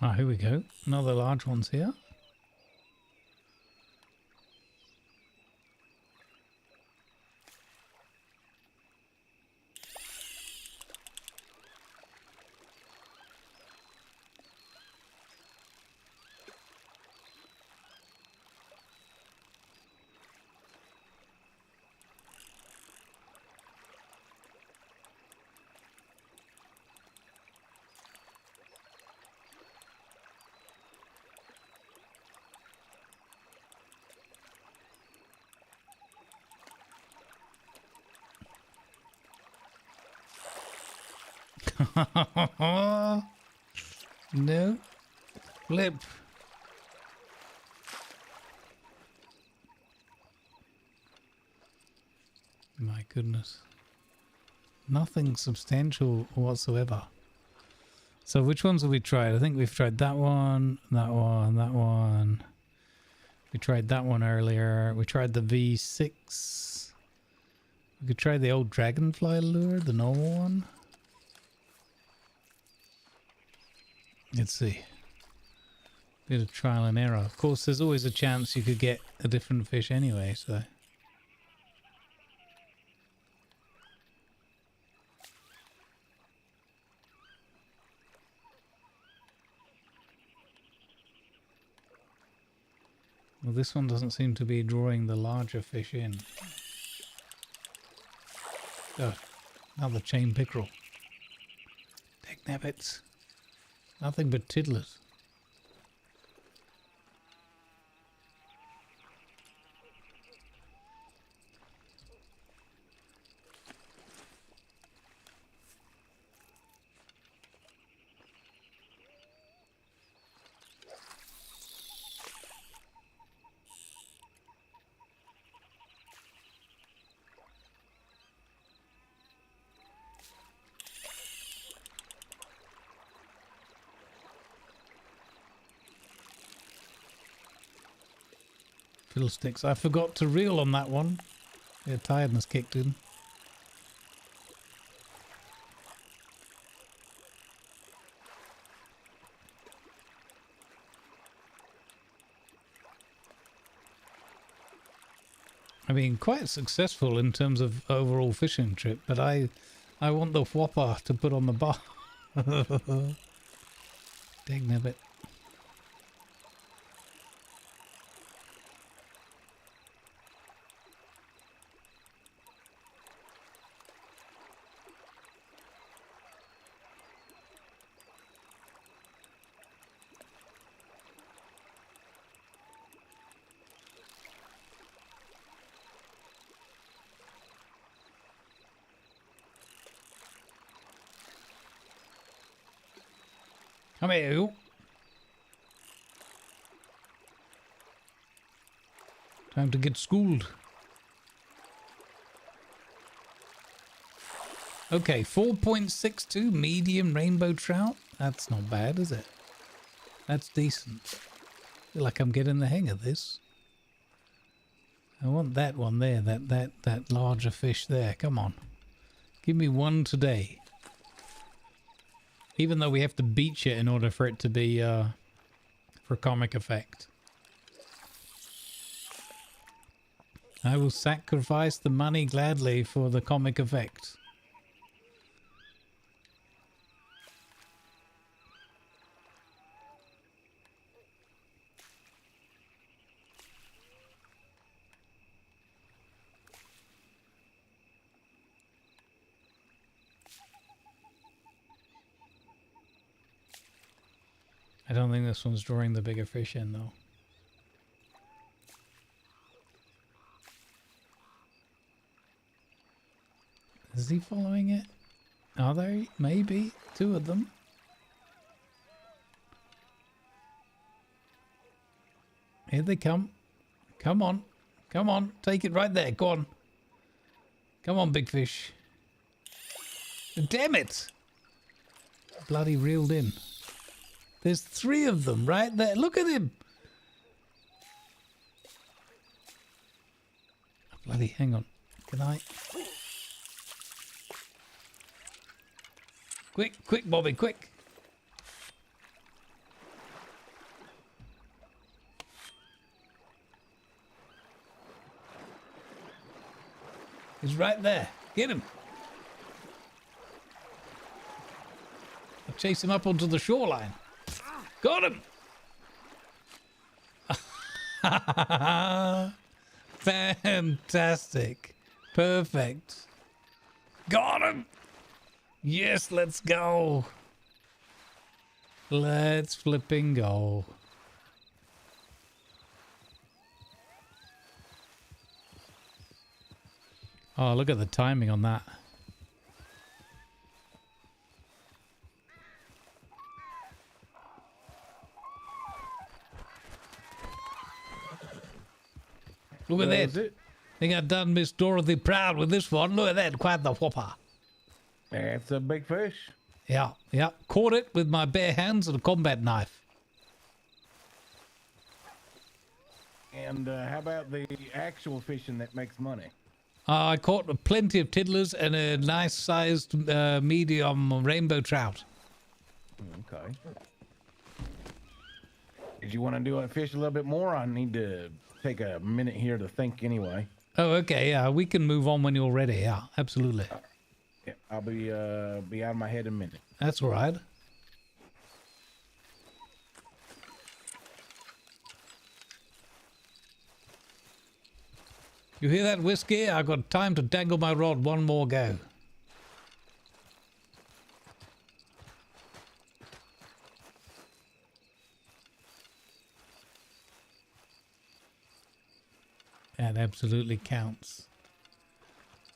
Ah, here we go. Another large one's here. No. Flip. My goodness. Nothing substantial whatsoever. So which ones have we tried? I think we've tried that one, that one, that one. We tried that one earlier. We tried the V6. We could try the old dragonfly lure, the normal one. Let's see. Bit of trial and error. Of course, there's always a chance you could get a different fish anyway, so. Well, this one doesn't seem to be drawing the larger fish in. Oh, another chain pickerel. Take nabbits. Nothing but tiddlers. Fiddlesticks. I forgot to reel on that one. Yeah, tiredness kicked in. I mean, quite successful in terms of overall fishing trip, but I want the whopper to put on the bar. Dang nabbit. Come here, you. Time to get schooled. Okay, 4.62 medium rainbow trout. That's not bad, is it? That's decent. Feel like I'm getting the hang of this. I want that one there, that larger fish there. Come on. Give me one today. Even though we have to beach it in order for it to be for comic effect. I will sacrifice the money gladly for the comic effect. I don't think this one's drawing the bigger fish in though. Is he following it? Are there? Maybe. Two of them. Here they come. Come on. Come on. Take it right there. Go on. Come on, big fish. Damn it! Bloody reeled in. There's three of them right there. Look at him. Bloody, hang on. Can I? Quick, quick, Bobby, quick. He's right there. Get him. I'll chase him up onto the shoreline. Got him. Fantastic. Perfect. Got him. Yes, let's go. Let's flipping go. Oh, look at the timing on that. Look at that. I think I've done Miss Dorothy proud with this one. Look at that. Quite the whopper. That's a big fish. Yeah, yeah. Caught it with my bare hands and a combat knife. And how about the actual fishing that makes money? I caught plenty of tiddlers and a nice sized medium rainbow trout. Okay. Did you want to do a fish a little bit more? I need to take a minute here to think anyway. Oh, okay. Yeah, we can move on when you're ready. Yeah, absolutely. Yeah, I'll be out of my head in a minute. That's all right. You hear that, Whiskey? I got time to dangle my rod one more go. That absolutely counts.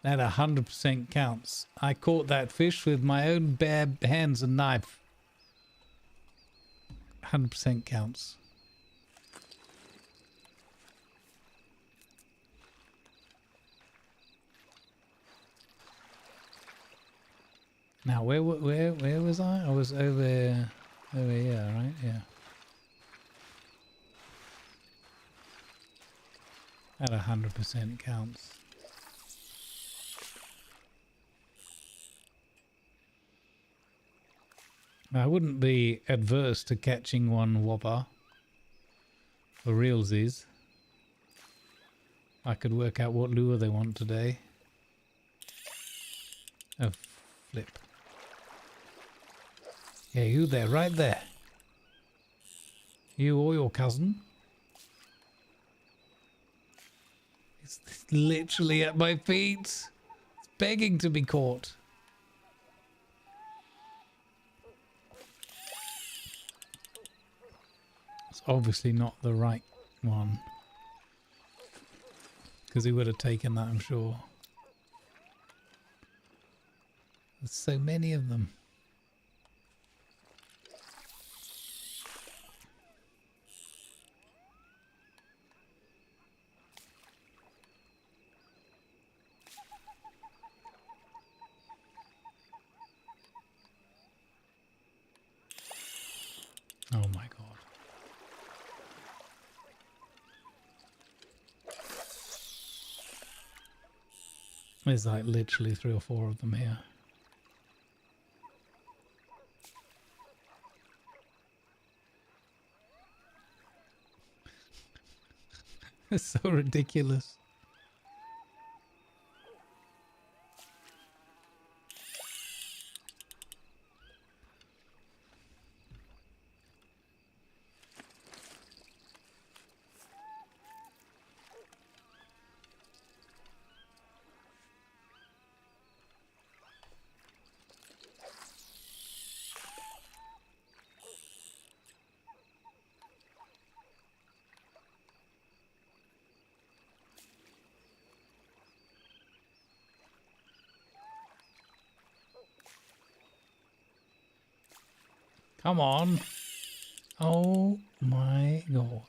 That 100% counts. I caught that fish with my own bare hands and knife. 100% counts. Now, where was I? I was over here, right? Yeah. That 100% counts. I wouldn't be adverse to catching one whopper for realsies. I could work out what lure they want today. Oh, flip. Yeah, you there, right there. You or your cousin. It's literally at my feet. It's begging to be caught. It's obviously not the right one. Because he would have taken that, I'm sure. There's so many of them. Oh my god. There's like literally 3 or 4 of them here. It's so ridiculous. Come on. Oh my god.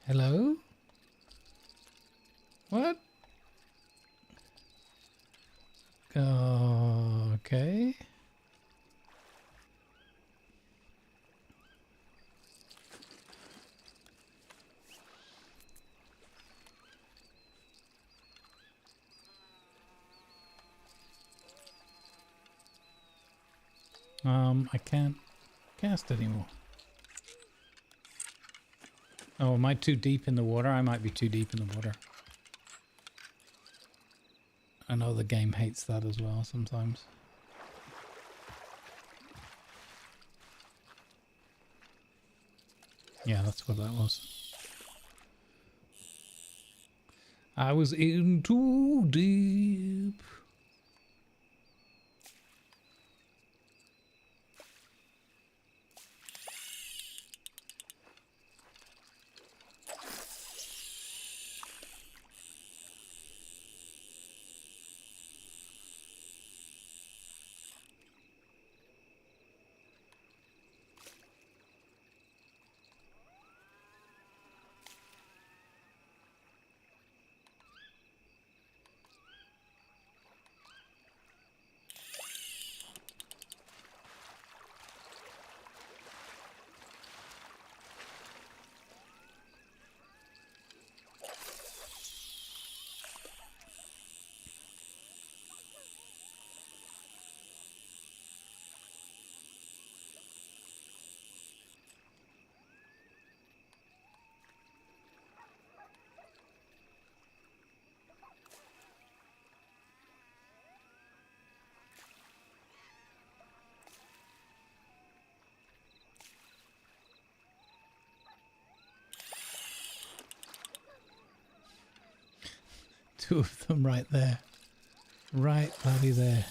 Hello? What? Okay. I can't cast anymore. Oh, am I too deep in the water? I might be too deep in the water. I know the game hates that as well sometimes. Yeah, that's what that was. I was in too deep. Two of them right there. Right bloody there.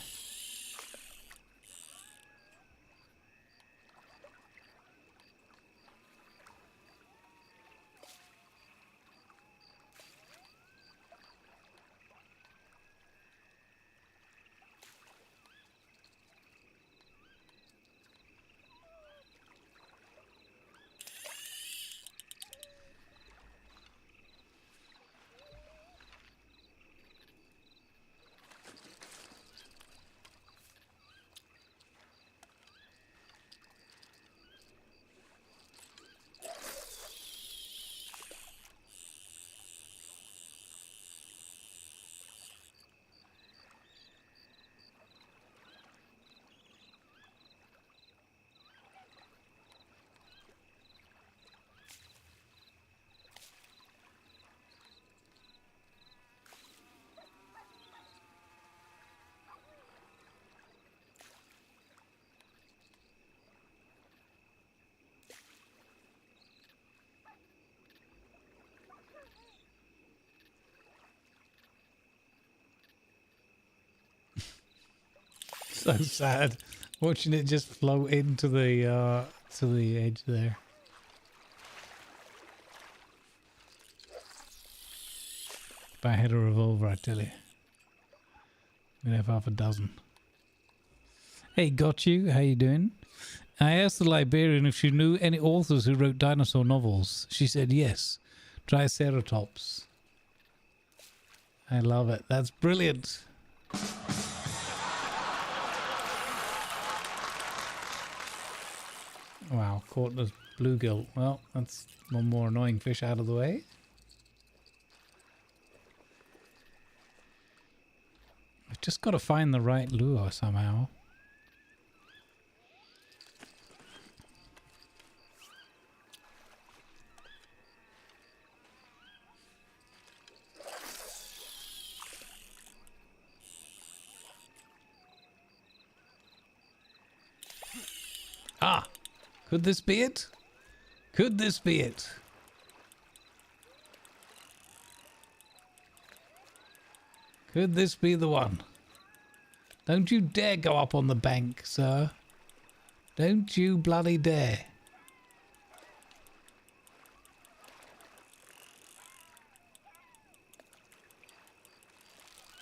So sad watching it just float into the to the edge there. If I had a revolver, I tell you, we'd have half a dozen. Hey, got you. How you doing? I asked the librarian if she knew any authors who wrote dinosaur novels. She said yes. Triceratops. I love it. That's brilliant. Wow, caught the bluegill. Well, that's one more annoying fish out of the way. I've just got to find the right lure somehow. Ah! Could this be it? Could this be it? Could this be the one? Don't you dare go up on the bank, sir. Don't you bloody dare.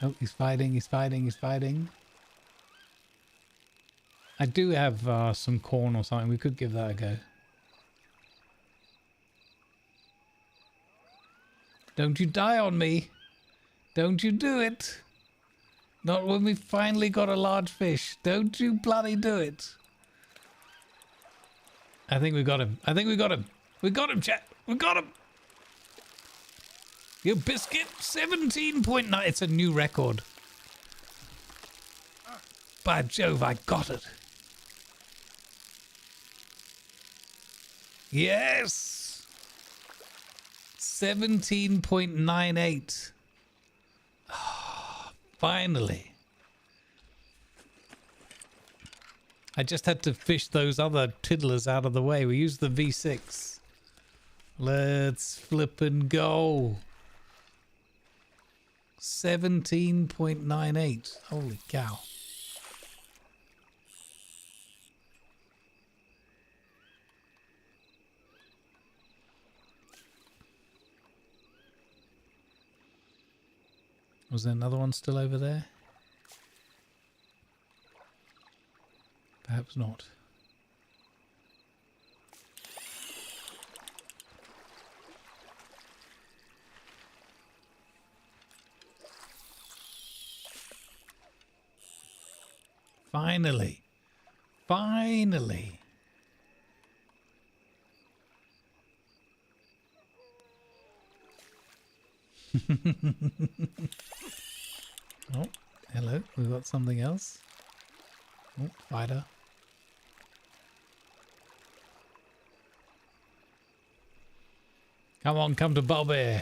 Oh, he's fighting, he's fighting, he's fighting. I do have some corn or something. We could give that a go. Don't you die on me. Don't you do it. Not when we finally got a large fish. Don't you bloody do it. I think we got him. I think we got him. We got him, chat. We got him. You biscuit. 17.9. It's a new record. By Jove, I got it. Yes. 17.98. Finally. I just had to fish those other tiddlers out of the way. We used the V6. Let's flip and go. 17.98. Holy cow. Was there another one still over there? Perhaps not. Finally. Finally. Oh, hello. We've got something else. Oh, fighter. Come on, come to Bobby.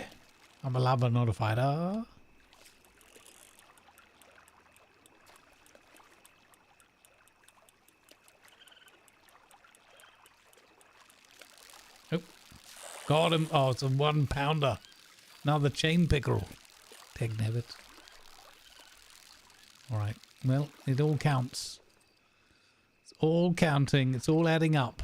I'm a labber, not a fighter. Oh, got him. Oh, it's a 1 pounder. Another chain pickerel. Peg nebbit. Alright, well, it all counts. It's all counting. It's all adding up.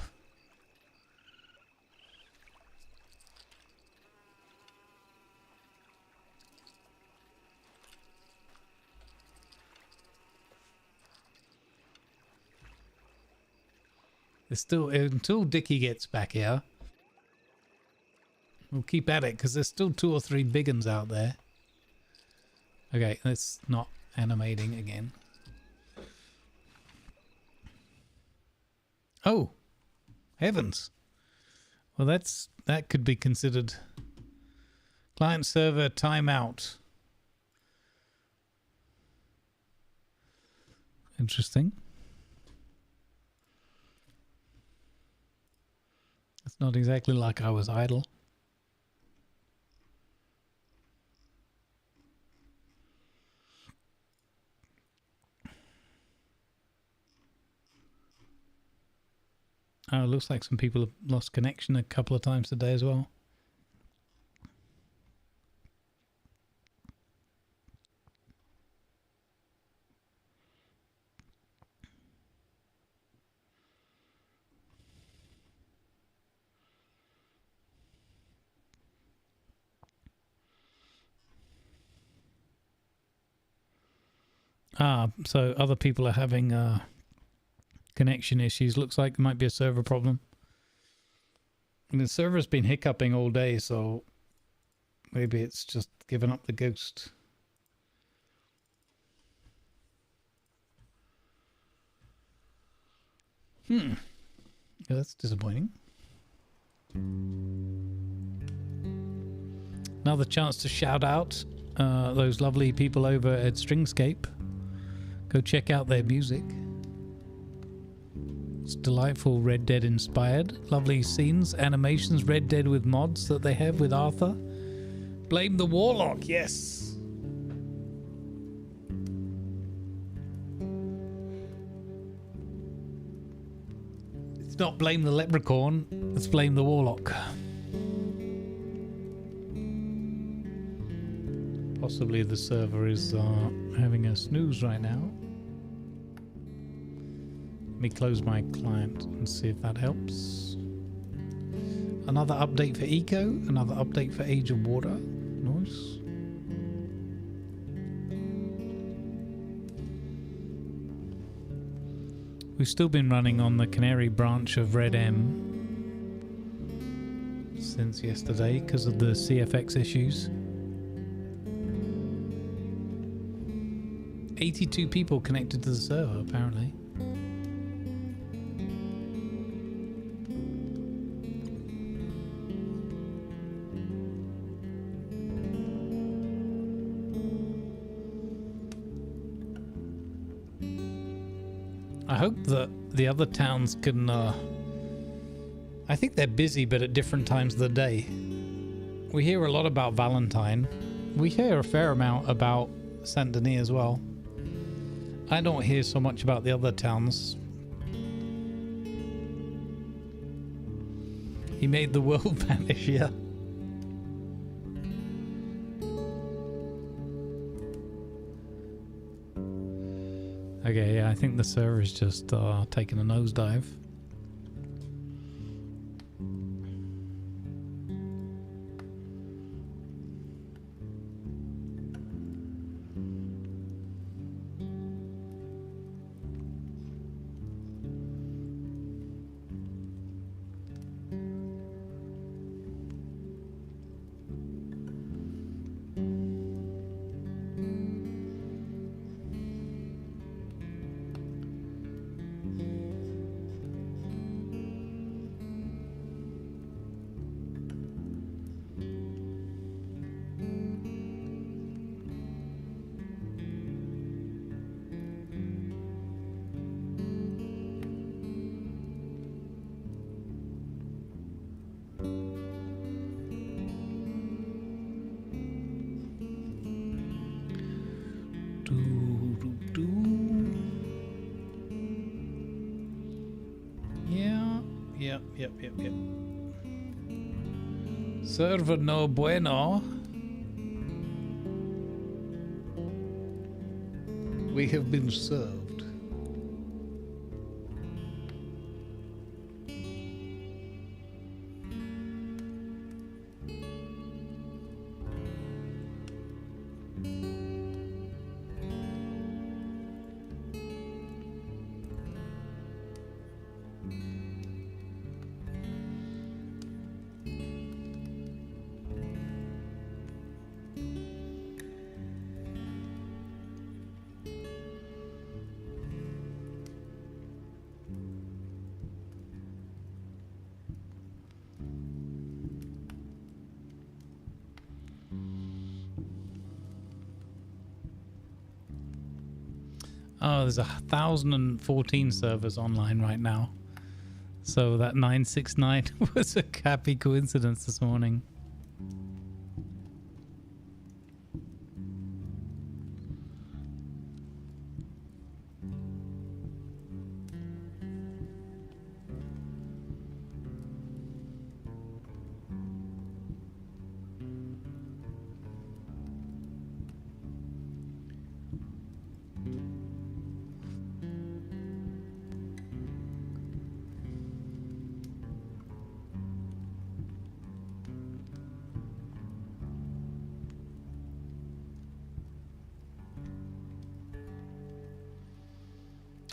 There's still, until Dickie gets back here, we'll keep at it, because there's still 2 or 3 big uns out there. Okay, let's not animating again. Oh, heavens. Well, that could be considered client server timeout. Interesting. It's not exactly like I was idle. Oh, it looks like some people have lost connection a couple of times today as well. Ah, so other people are having connection issues. Looks like it might be a server problem. And the server's been hiccuping all day, so maybe it's just given up the ghost. Yeah, that's disappointing. Another chance to shout out those lovely people over at Stringscape. Go check out their music. It's delightful Red Dead inspired. Lovely scenes, animations, Red Dead with mods that they have with Arthur. Blame the Warlock, yes. It's not blame the Leprechaun, it's blame the Warlock. Possibly the server is having a snooze right now. Let me close my client and see if that helps. Another update for Eco, another update for Age of Water. Nice. We've still been running on the Canary branch of Red M since yesterday because of the CFX issues. 82 people connected to the server, apparently. I hope that the other towns can... I think they're busy, but at different times of the day. We hear a lot about Valentine. We hear a fair amount about Saint Denis as well. I don't hear so much about the other towns. He made the world vanish, yeah. Okay, yeah, I think the server is just taking a nosedive. Yep. Server no bueno. We have been served. Oh, there's 1,014 servers online right now. So that 969 was a happy coincidence this morning.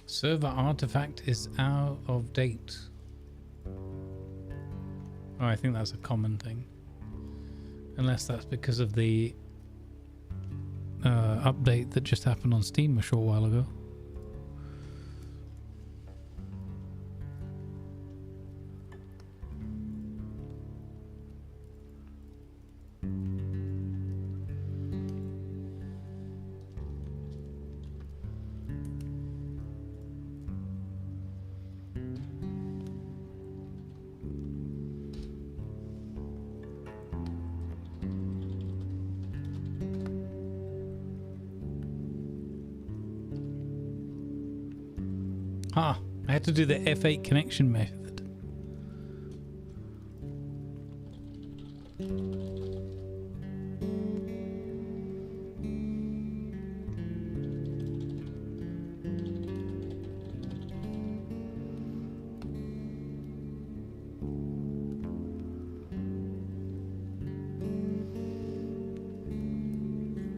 Server artifact is out of date. Oh, I think that's a common thing. Unless that's because of the update that just happened on Steam a short while ago. Ah, I had to do the F8 connection method.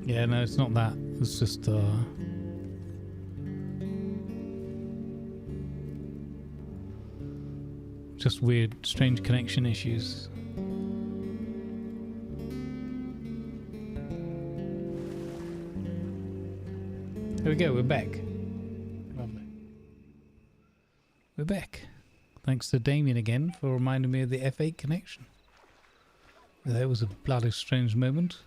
Yeah, no, it's not that. It's just weird, strange connection issues. There we go, we're back. Lovely. We're back. Thanks to Damien again for reminding me of the F8 connection. That was a bloody strange moment.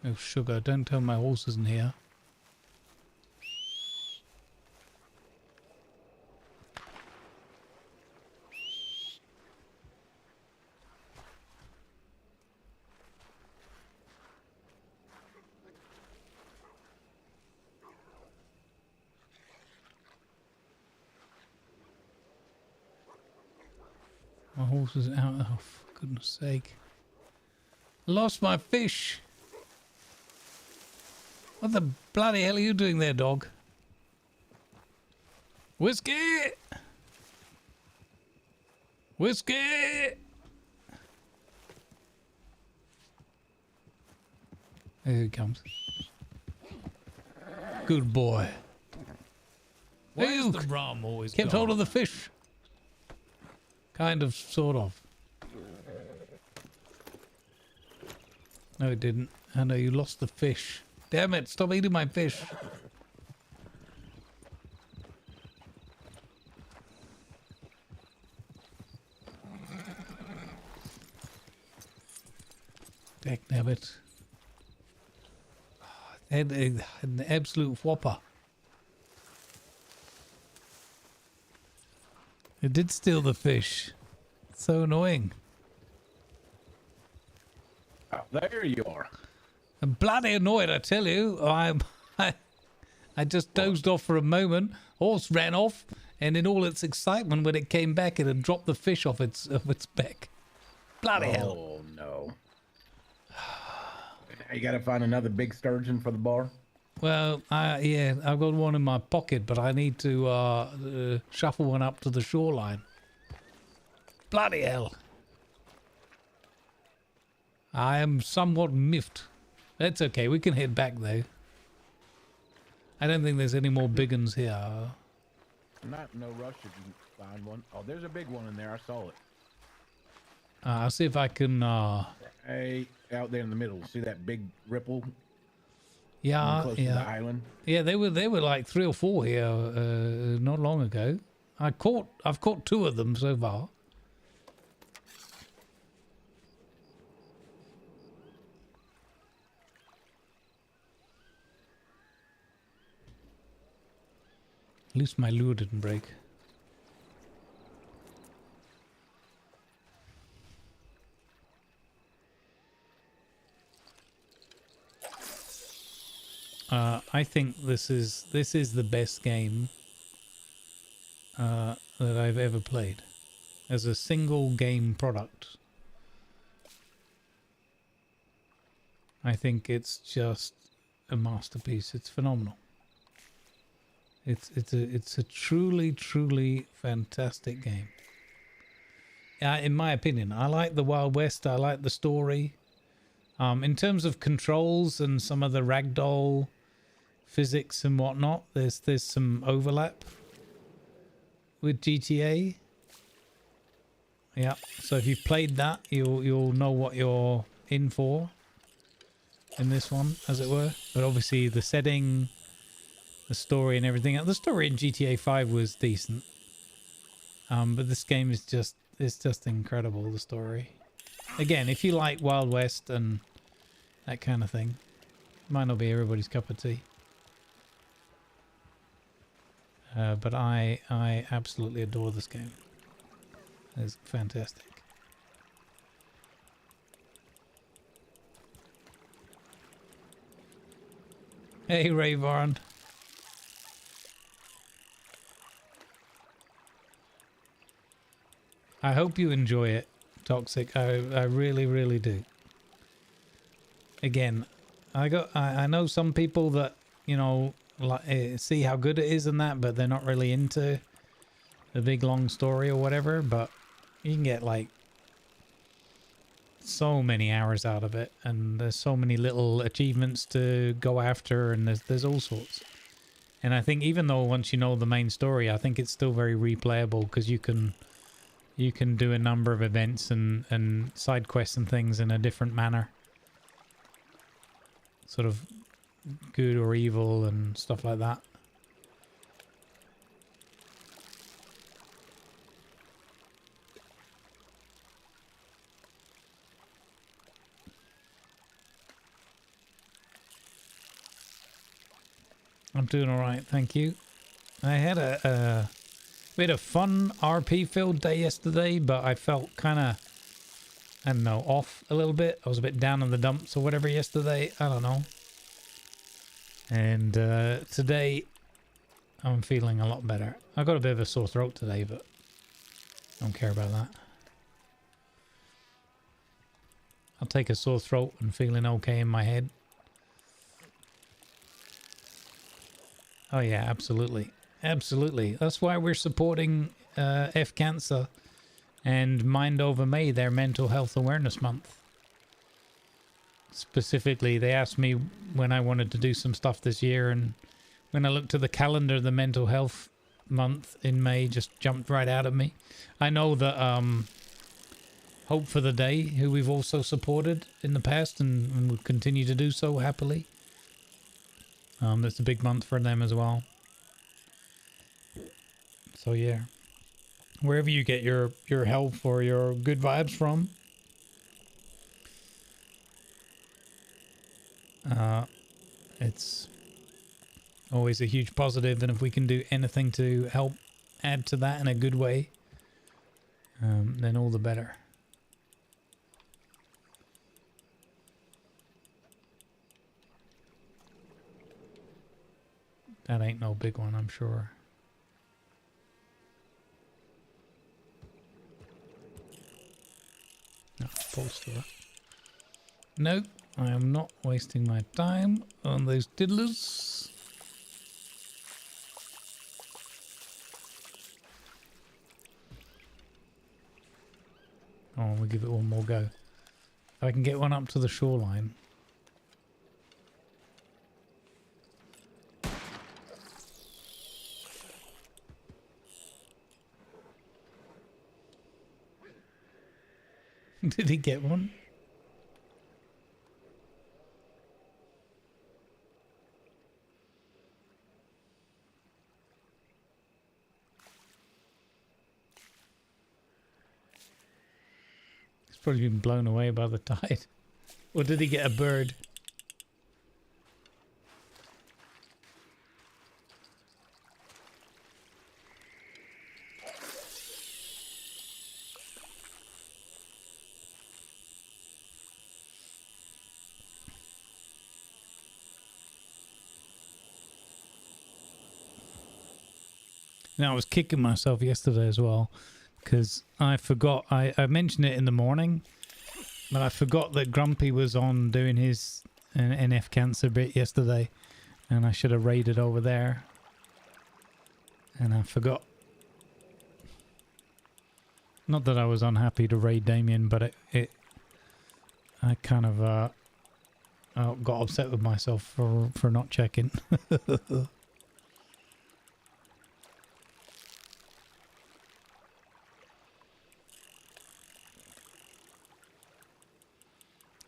Oh, sugar, don't tell my horse isn't here. My horse is out. Oh, for goodness sake. Lost my fish. What the bloody hell are you doing there, dog? Whiskey! Whiskey! Here he comes. Good boy. Why Hey, is you the rum always kept gone? hold of the fish. Kind of, sort of. No, it didn't. I know you lost the fish. Damn it, stop eating my fish. Dagnabbit. An absolute whopper. It did steal the fish. So annoying. Oh, there you are. I'm bloody annoyed, I tell you. I just dozed off for a moment. Horse ran off, and in all its excitement, when it came back, it had dropped the fish off its back. Bloody hell! Oh no! You gotta find another big sturgeon for the bar. Well, yeah, I've got one in my pocket, but I need to shuffle one up to the shoreline. Bloody hell! I am somewhat miffed. That's okay, we can head back though. I don't think there's any more big uns here. Not no rush if you find one. Oh, there's a big one in there. I saw it. I'll see if I can. Hey, out there in the middle. See that big ripple? Yeah, close to the island. Yeah, they were like 3 or 4 here not long ago. I've caught 2 of them so far. At least my lure didn't break. I think this is the best game that I've ever played as a single game product. I think it's just a masterpiece. It's phenomenal. It's a truly fantastic game. In my opinion, I like the Wild West. I like the story. In terms of controls and some of the ragdoll physics and whatnot, there's some overlap with GTA. Yeah, so if you've played that, you'll know what you're in for in this one, as it were. But obviously the setting, the story and everything. The story in GTA 5 was decent. But this game is just incredible, the story. Again, if you like Wild West and that kind of thing, might not be everybody's cup of tea. But I absolutely adore this game. It's fantastic. Hey, Rayvon. I hope you enjoy it, Toxic. I really, really do. Again, I know some people that, you know, like, see how good it is and that, but they're not really into the big long story or whatever. But you can get like so many hours out of it, and there's so many little achievements to go after, and there's all sorts. And I think even though once you know the main story, I think it's still very replayable because you can do a number of events and side quests and things in a different manner. Sort of good or evil and stuff like that. I'm doing all right, thank you. I had we had a fun RP filled day yesterday, but I felt kind of, I don't know, off a little bit. I was a bit down in the dumps or whatever yesterday. I don't know. And today I'm feeling a lot better. I got a bit of a sore throat today, but I don't care about that. I'll take a sore throat and feeling okay in my head. Oh yeah, absolutely. Absolutely. That's why we're supporting F Cancer and Mind Over May, their Mental Health Awareness Month. Specifically, they asked me when I wanted to do some stuff this year, and when I looked at the calendar, the Mental Health Month in May just jumped right out at me. I know that Hope for the Day, who we've also supported in the past and would continue to do so happily. It's a big month for them as well. So yeah, wherever you get your health or your good vibes from, it's always a huge positive, and if we can do anything to help add to that in a good way, then all the better. That ain't no big one, I'm sure. No, post to that. Nope, I am not wasting my time on those diddlers. Oh, we'll give it one more go. If I can get one up to the shoreline. Did he get one? He's probably been blown away by the tide. Or did he get a bird? Now, I was kicking myself yesterday as well because I forgot. I mentioned it in the morning, but I forgot that Grumpy was on doing his NF Cancer bit yesterday, and I should have raided over there. And I forgot. Not that I was unhappy to raid Damien, but I kind of got upset with myself for not checking.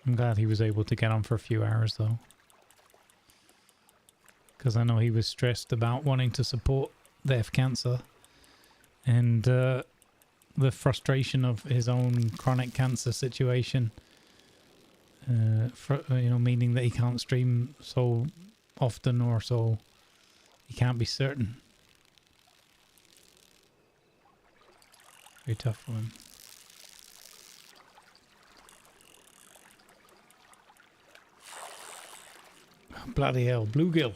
I'm glad he was able to get on for a few hours though, because I know he was stressed about wanting to support the F Cancer and the frustration of his own chronic cancer situation. Meaning that he can't stream so often, or so he can't be certain. Very tough for him. Bloody hell, bluegill.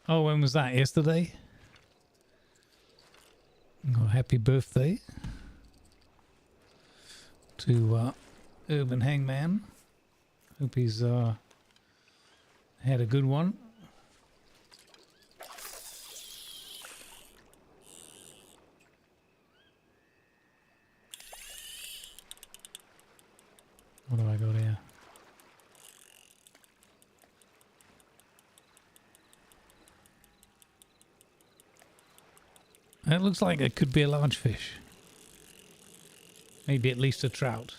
Oh, when was that? Yesterday? Oh, happy birthday to Urban Hangman. Hope he's had a good one. What do I got here? It looks like it could be a large fish. Maybe at least a trout.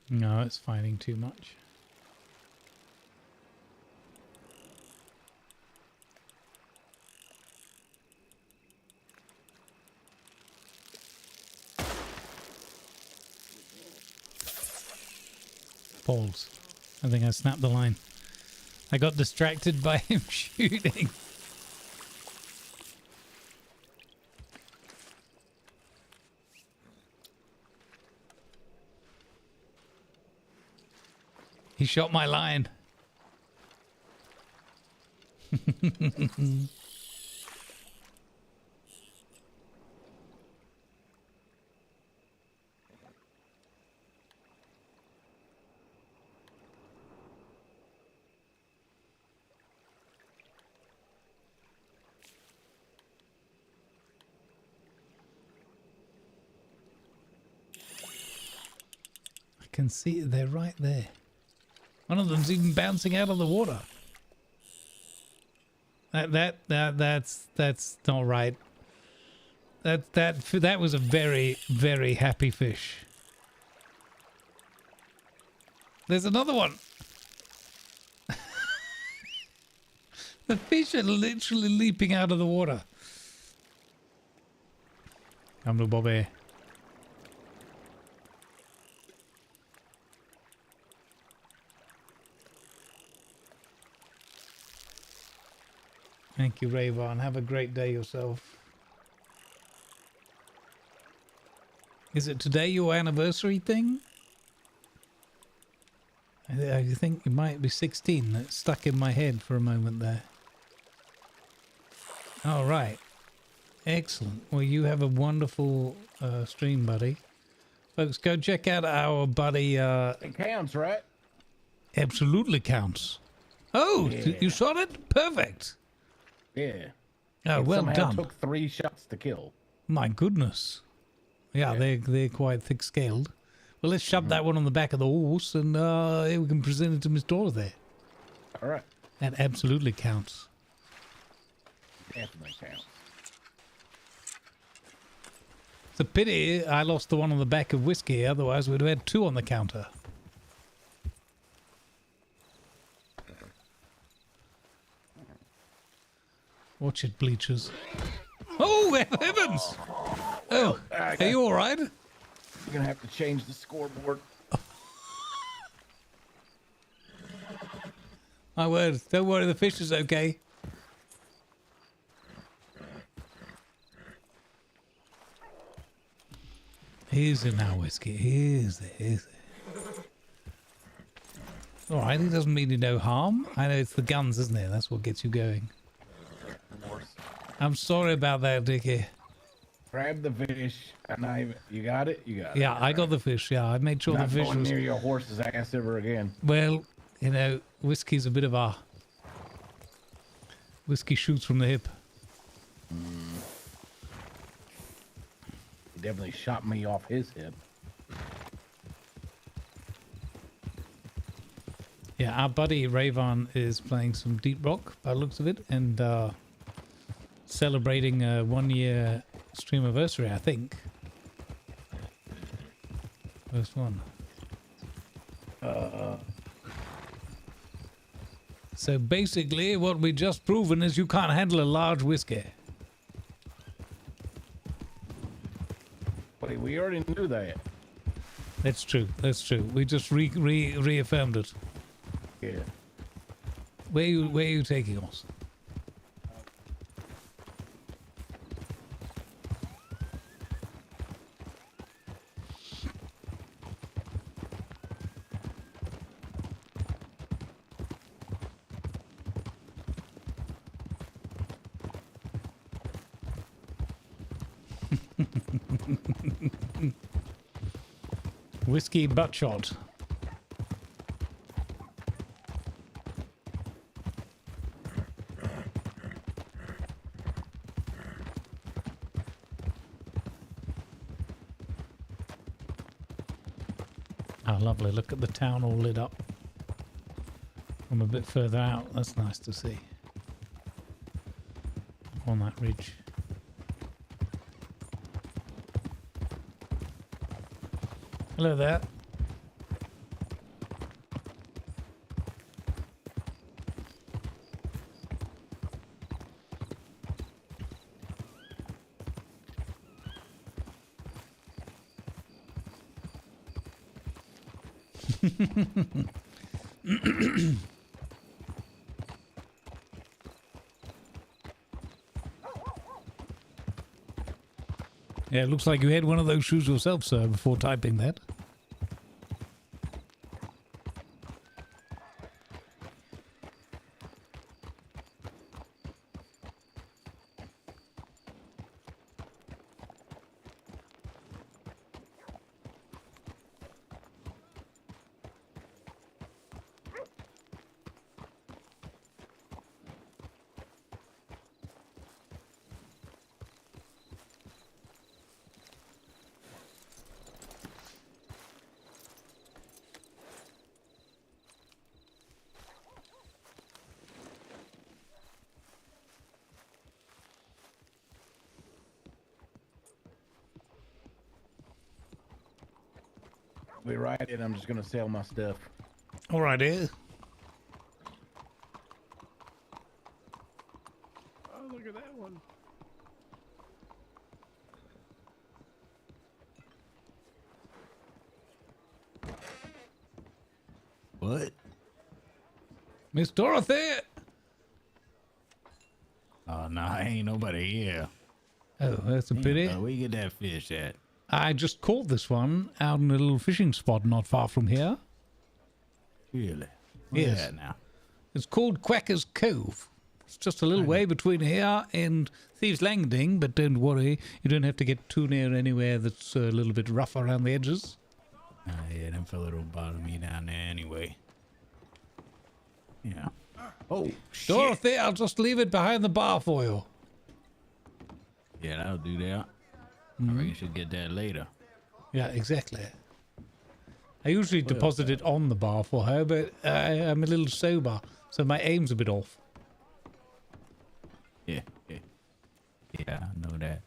No, it's fighting too much. Balls. I think I snapped the line. I got distracted by him shooting. He shot my line. I can see it. They're right there. One of them's even bouncing out of the water. That's not right. That was a very, very happy fish. There's another one. The fish are literally leaping out of the water. Come to Bobby. Thank you, Rayvon. Have a great day yourself. Is it today your anniversary thing? I think it might be 16. That stuck in my head for a moment there. All right. Excellent. Well, you have a wonderful stream, buddy. Folks, go check out our buddy. It counts, right? Absolutely counts. Oh, Yeah. you shot it? Perfect. Yeah. Oh, It well somehow done. Took 3 shots to kill. My goodness. Yeah, they're quite thick-scaled. Well, let's shove that one on the back of the horse and we can present it to Miss Dora there. All right. That absolutely counts. Definitely counts. It's a pity I lost the one on the back of whiskey, otherwise we'd have had 2 on the counter. Watch it, bleachers. Oh, heavens! Oh, are you all right? You're going to have to change the scoreboard. My word, don't worry, the fish is okay. Here's it now, whiskey. Here's it. All right, it doesn't mean you no harm. I know it's the guns, isn't it? That's what gets you going. I'm sorry about that, Dickie. Grab the fish, and you got it? You got it. Yeah, I got the fish. Yeah, I made sure Not the fish going was... near your horse's ass ever again. Well, you know, whiskey's a bit of a... Whiskey shoots from the hip. He definitely shot me off his hip. Yeah, our buddy Rayvon is playing some Deep Rock by the looks of it, and celebrating a 1-year stream anniversary, I think. First one. So basically, what we just proven is you can't handle a large whiskey. Wait, we already knew that. That's true. That's true. We just reaffirmed it. Yeah. Where are you taking us? Whiskey butt shot. Oh, lovely. Look at the town all lit up. From a bit further out. That's nice to see. On that ridge. Hello there. Yeah, it looks like you had one of those shoes yourself, sir, before typing that. Be right in. I'm just gonna sell my stuff. All right, eh? Oh, look at that one. What? Miss Dorothy! Oh, no, ain't nobody here. Oh, that's a pity. Where you get that fish at? I just caught this one out in a little fishing spot not far from here. Really? Where's Yes. that now? It's called Quacker's Cove. It's just a little way between here and Thieves' Landing, but don't worry, you don't have to get too near anywhere that's a little bit rough around the edges. Yeah, them fella don't bother me down there anyway. Yeah. Oh, shit. Dorothy, I'll just leave it behind the bar for you. Yeah, that'll do that. I reckon you should get that later. Yeah, exactly. I usually deposit it on the bar for her, but I'm a little sober, so my aim's a bit off. Yeah, yeah. Yeah, I know that.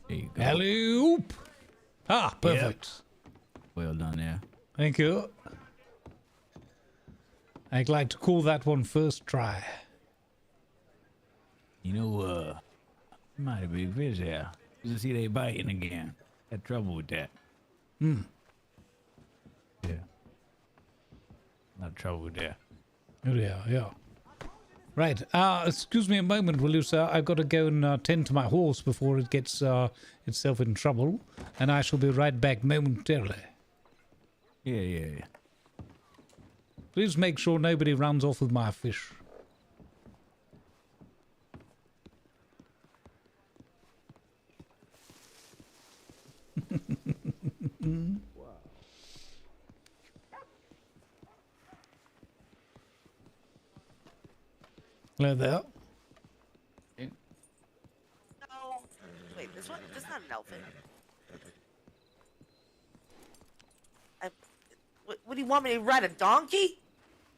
There you go. Alley-oop! Ah, perfect. Yep. Well done there. Thank you. I'd like to call that one first try. You know, might be fish here. You see they biting again. Had trouble with that. Hmm. Yeah. Not trouble with that. Oh, yeah. Right. Excuse me a moment, will you, sir? I've got to go and tend to my horse before it gets itself in trouble, and I shall be right back momentarily. Yeah. Please make sure nobody runs off with my fish. Hello there. No. Wait, this one? This is not an elephant. What do you want me to ride, a donkey?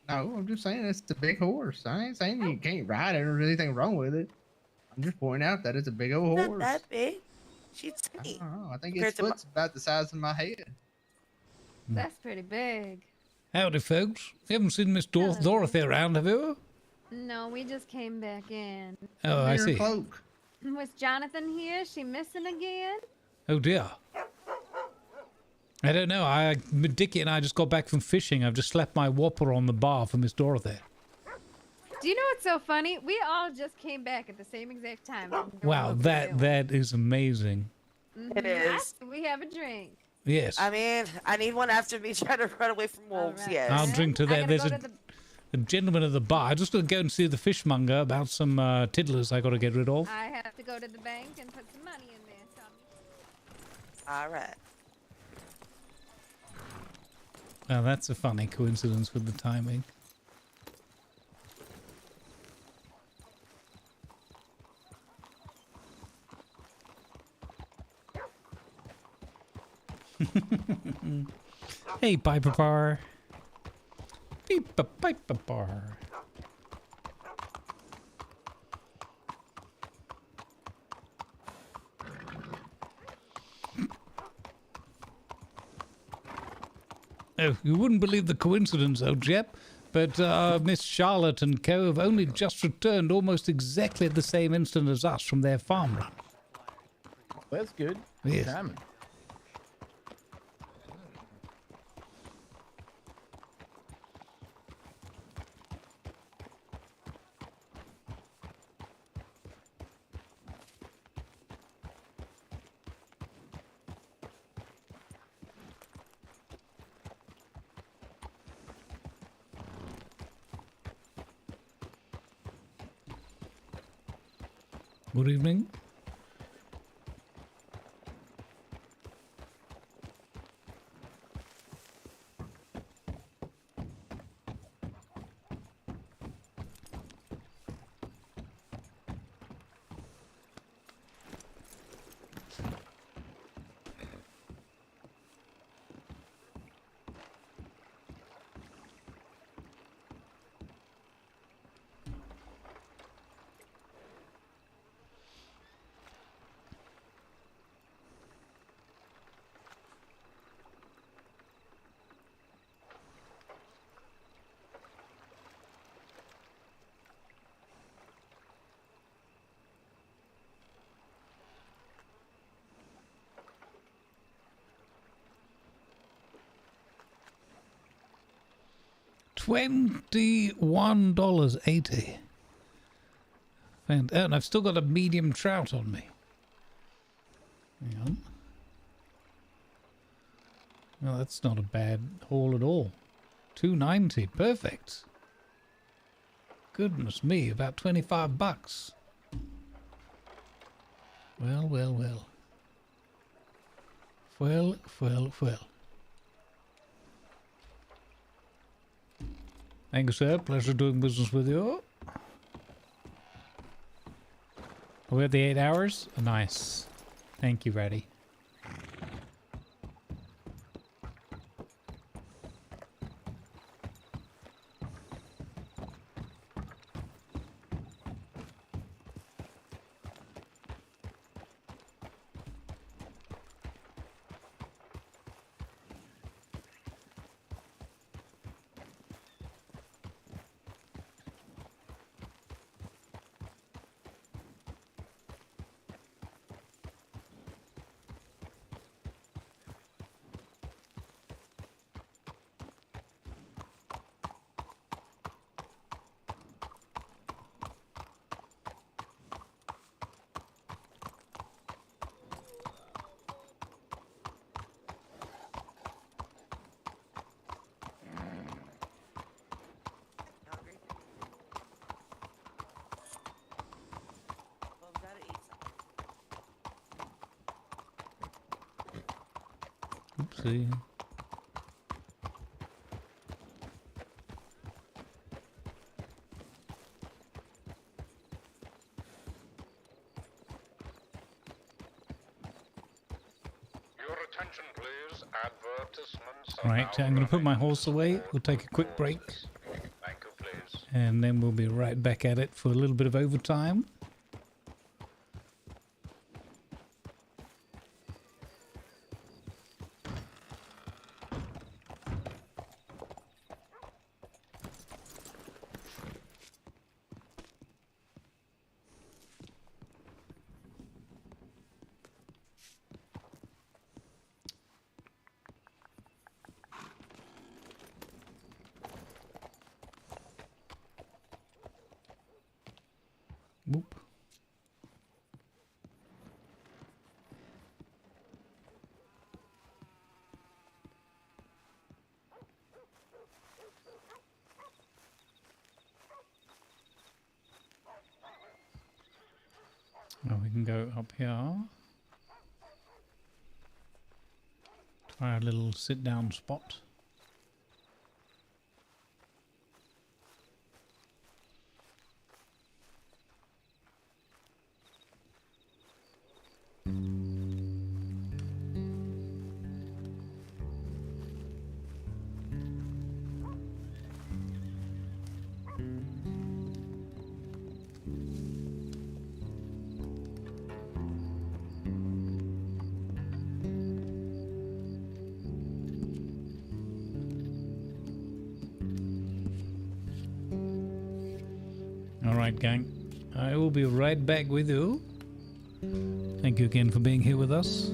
No, I'm just saying it's a big horse. I ain't saying you can't ride it or there's anything wrong with it. I'm just pointing out that it's a big old horse. Not that big. She's tiny. I think its foot's about the size of my head. That's pretty big. Howdy, folks. You haven't seen Miss Dorothy around, have you? No, we just came back in. Oh, I see. Was Jonathan here? She missing again? Oh, dear. I don't know. Dickie and I just got back from fishing. I've just slapped my whopper on the bar for Miss Dorothy. Do you know what's so funny? We all just came back at the same exact time. Wow, that is amazing. It is. We have a drink. Yes. I mean, I need one after me trying to run away from wolves. Yes. I'll drink to that. There's a gentleman at the bar. I'm just going to go and see the fishmonger about some tiddlers I got to get rid of. I have to go to the bank and put some money in there. All right. Now that's a funny coincidence with the timing. Hey, Piper Bar. Piper Bar. Oh, you wouldn't believe the coincidence, old chap, but Miss Charlotte and co have only just returned almost exactly at the same instant as us from their farm run. That's good. Yes. Timing. Good evening. $21.80. And I've still got a medium trout on me. Hang on. Well, that's not a bad haul at all. $2.90, perfect. Goodness me, about 25 bucks. Well, well, well. Well, well, well. Thank you, sir. Pleasure doing business with you. Are we at the 8 hours? Nice. Thank you, Reddy. Oopsie. Your attention, please. Advertisements. Right, I'm going to put my horse away. We'll take a quick break. Thank you, please. And then we'll be right back at it for a little bit of overtime. Oh, we can go up here. Try a little sit-down spot. Alright, gang. I will be right back with you. Thank you again for being here with us.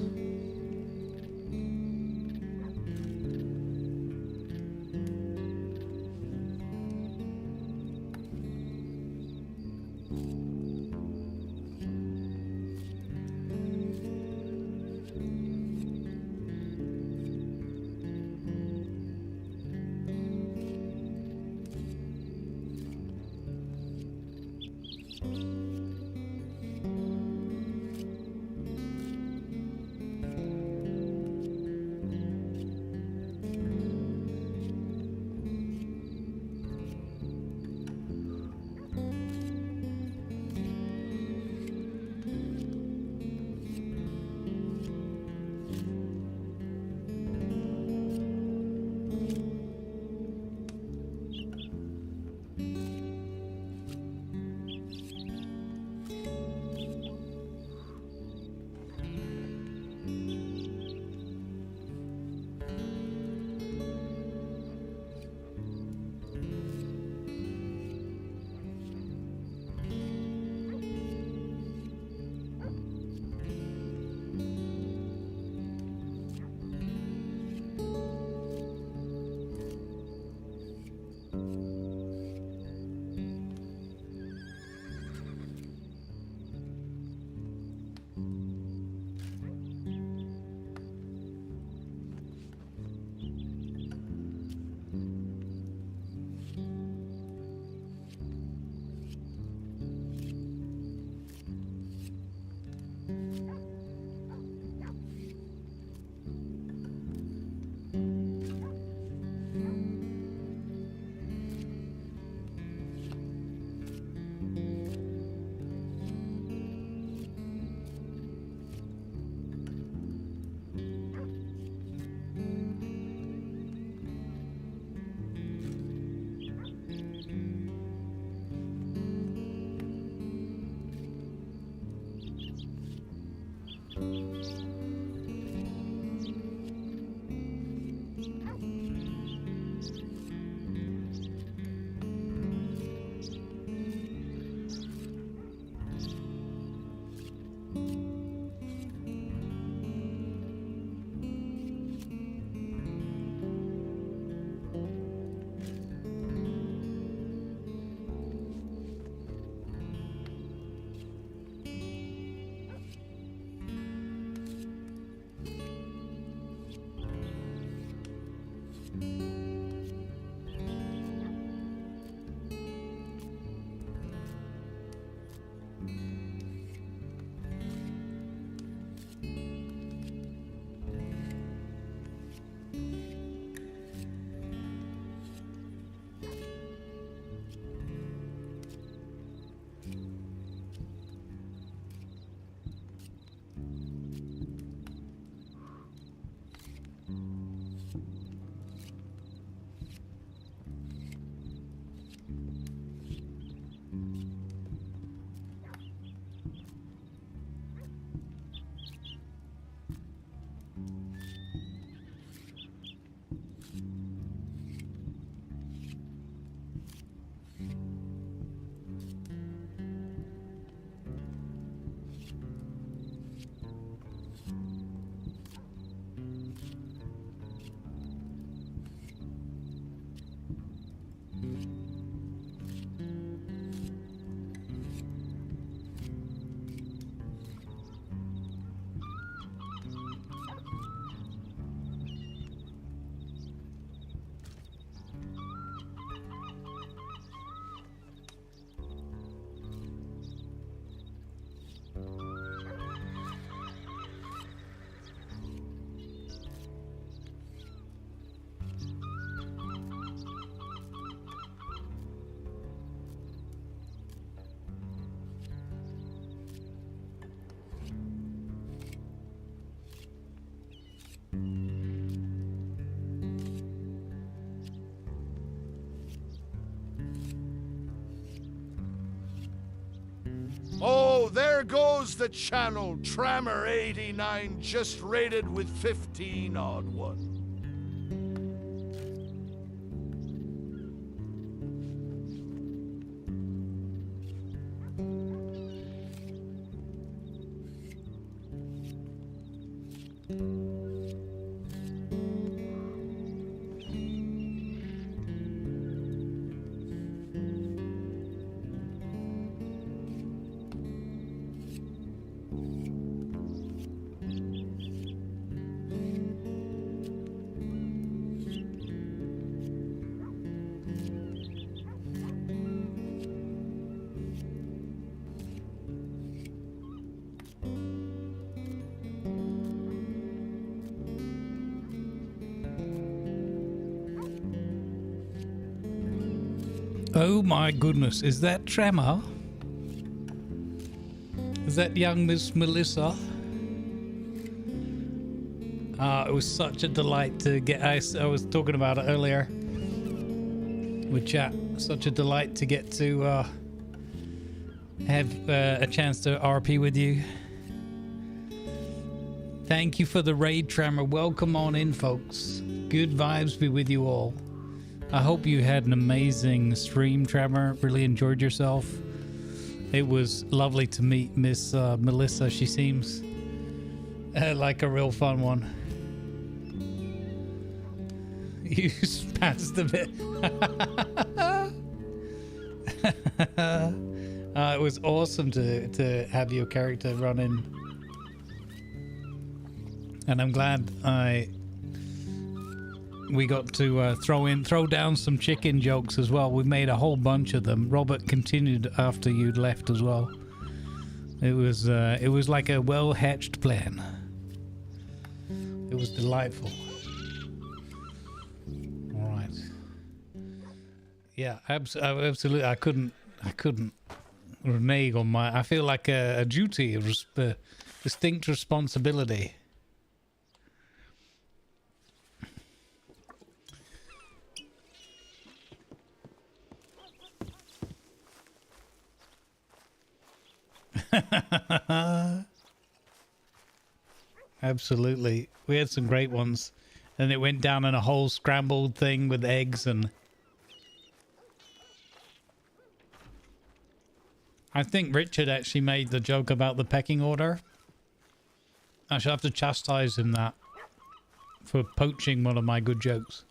there goes the channel. Trammer 89 just rated with 15 odd one. Oh my goodness, is that Tremor? Is that young Miss Melissa? It was such a delight to get. I was talking about it earlier with chat. Such a delight to get to have a chance to RP with you. Thank you for the raid, Tremor. Welcome on in, folks. Good vibes be with you all. I hope you had an amazing stream, Tremor. Really enjoyed yourself. It was lovely to meet Miss Melissa. She seems like a real fun one. You spazzed a bit. It was awesome to have your character run in. And I'm glad we got to throw down some chicken jokes as well. We made a whole bunch of them. Robert continued after you'd left as well. It was like a well-hatched plan. It was delightful. All right. Yeah, absolutely. I couldn't renege on my. I feel like a duty, a distinct responsibility. Absolutely. We had some great ones. And it went down in a whole scrambled thing with eggs and... I think Richard actually made the joke about the pecking order. I should have to chastise him that for poaching one of my good jokes.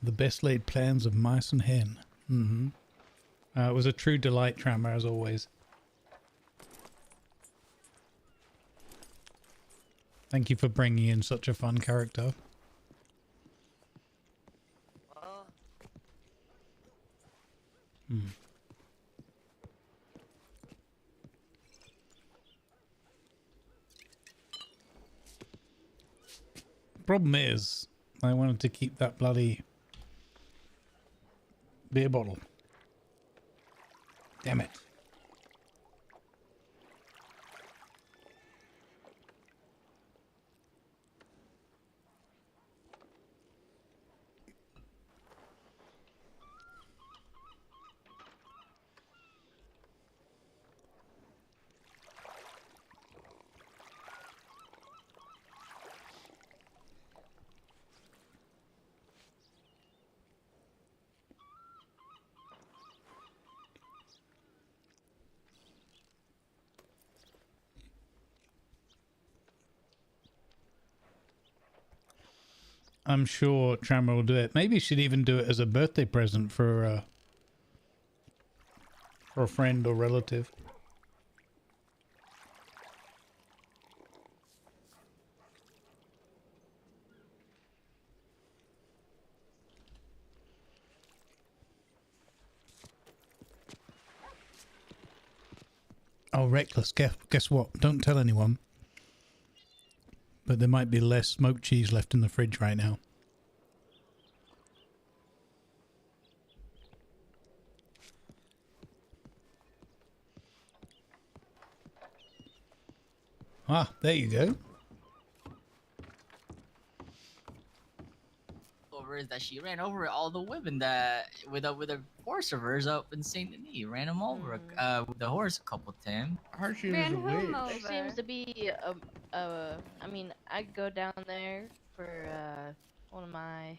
The best laid plans of mice and hen. It was a true delight, Tremor, as always. Thank you for bringing in such a fun character. Problem is, I wanted to keep that bloody beer bottle. Damn it. I'm sure Trammer will do it. Maybe you should even do it as a birthday present for a friend or relative. Oh, Reckless, guess what? Don't tell anyone. But there might be less smoked cheese left in the fridge right now. Ah, there you go. Over is that she ran over all the women that with a horse of hers up in Saint Denis. Ran them over with the horse a couple times. I heard she Ran was a whom witch. There seems to be I mean, I go down there for one of my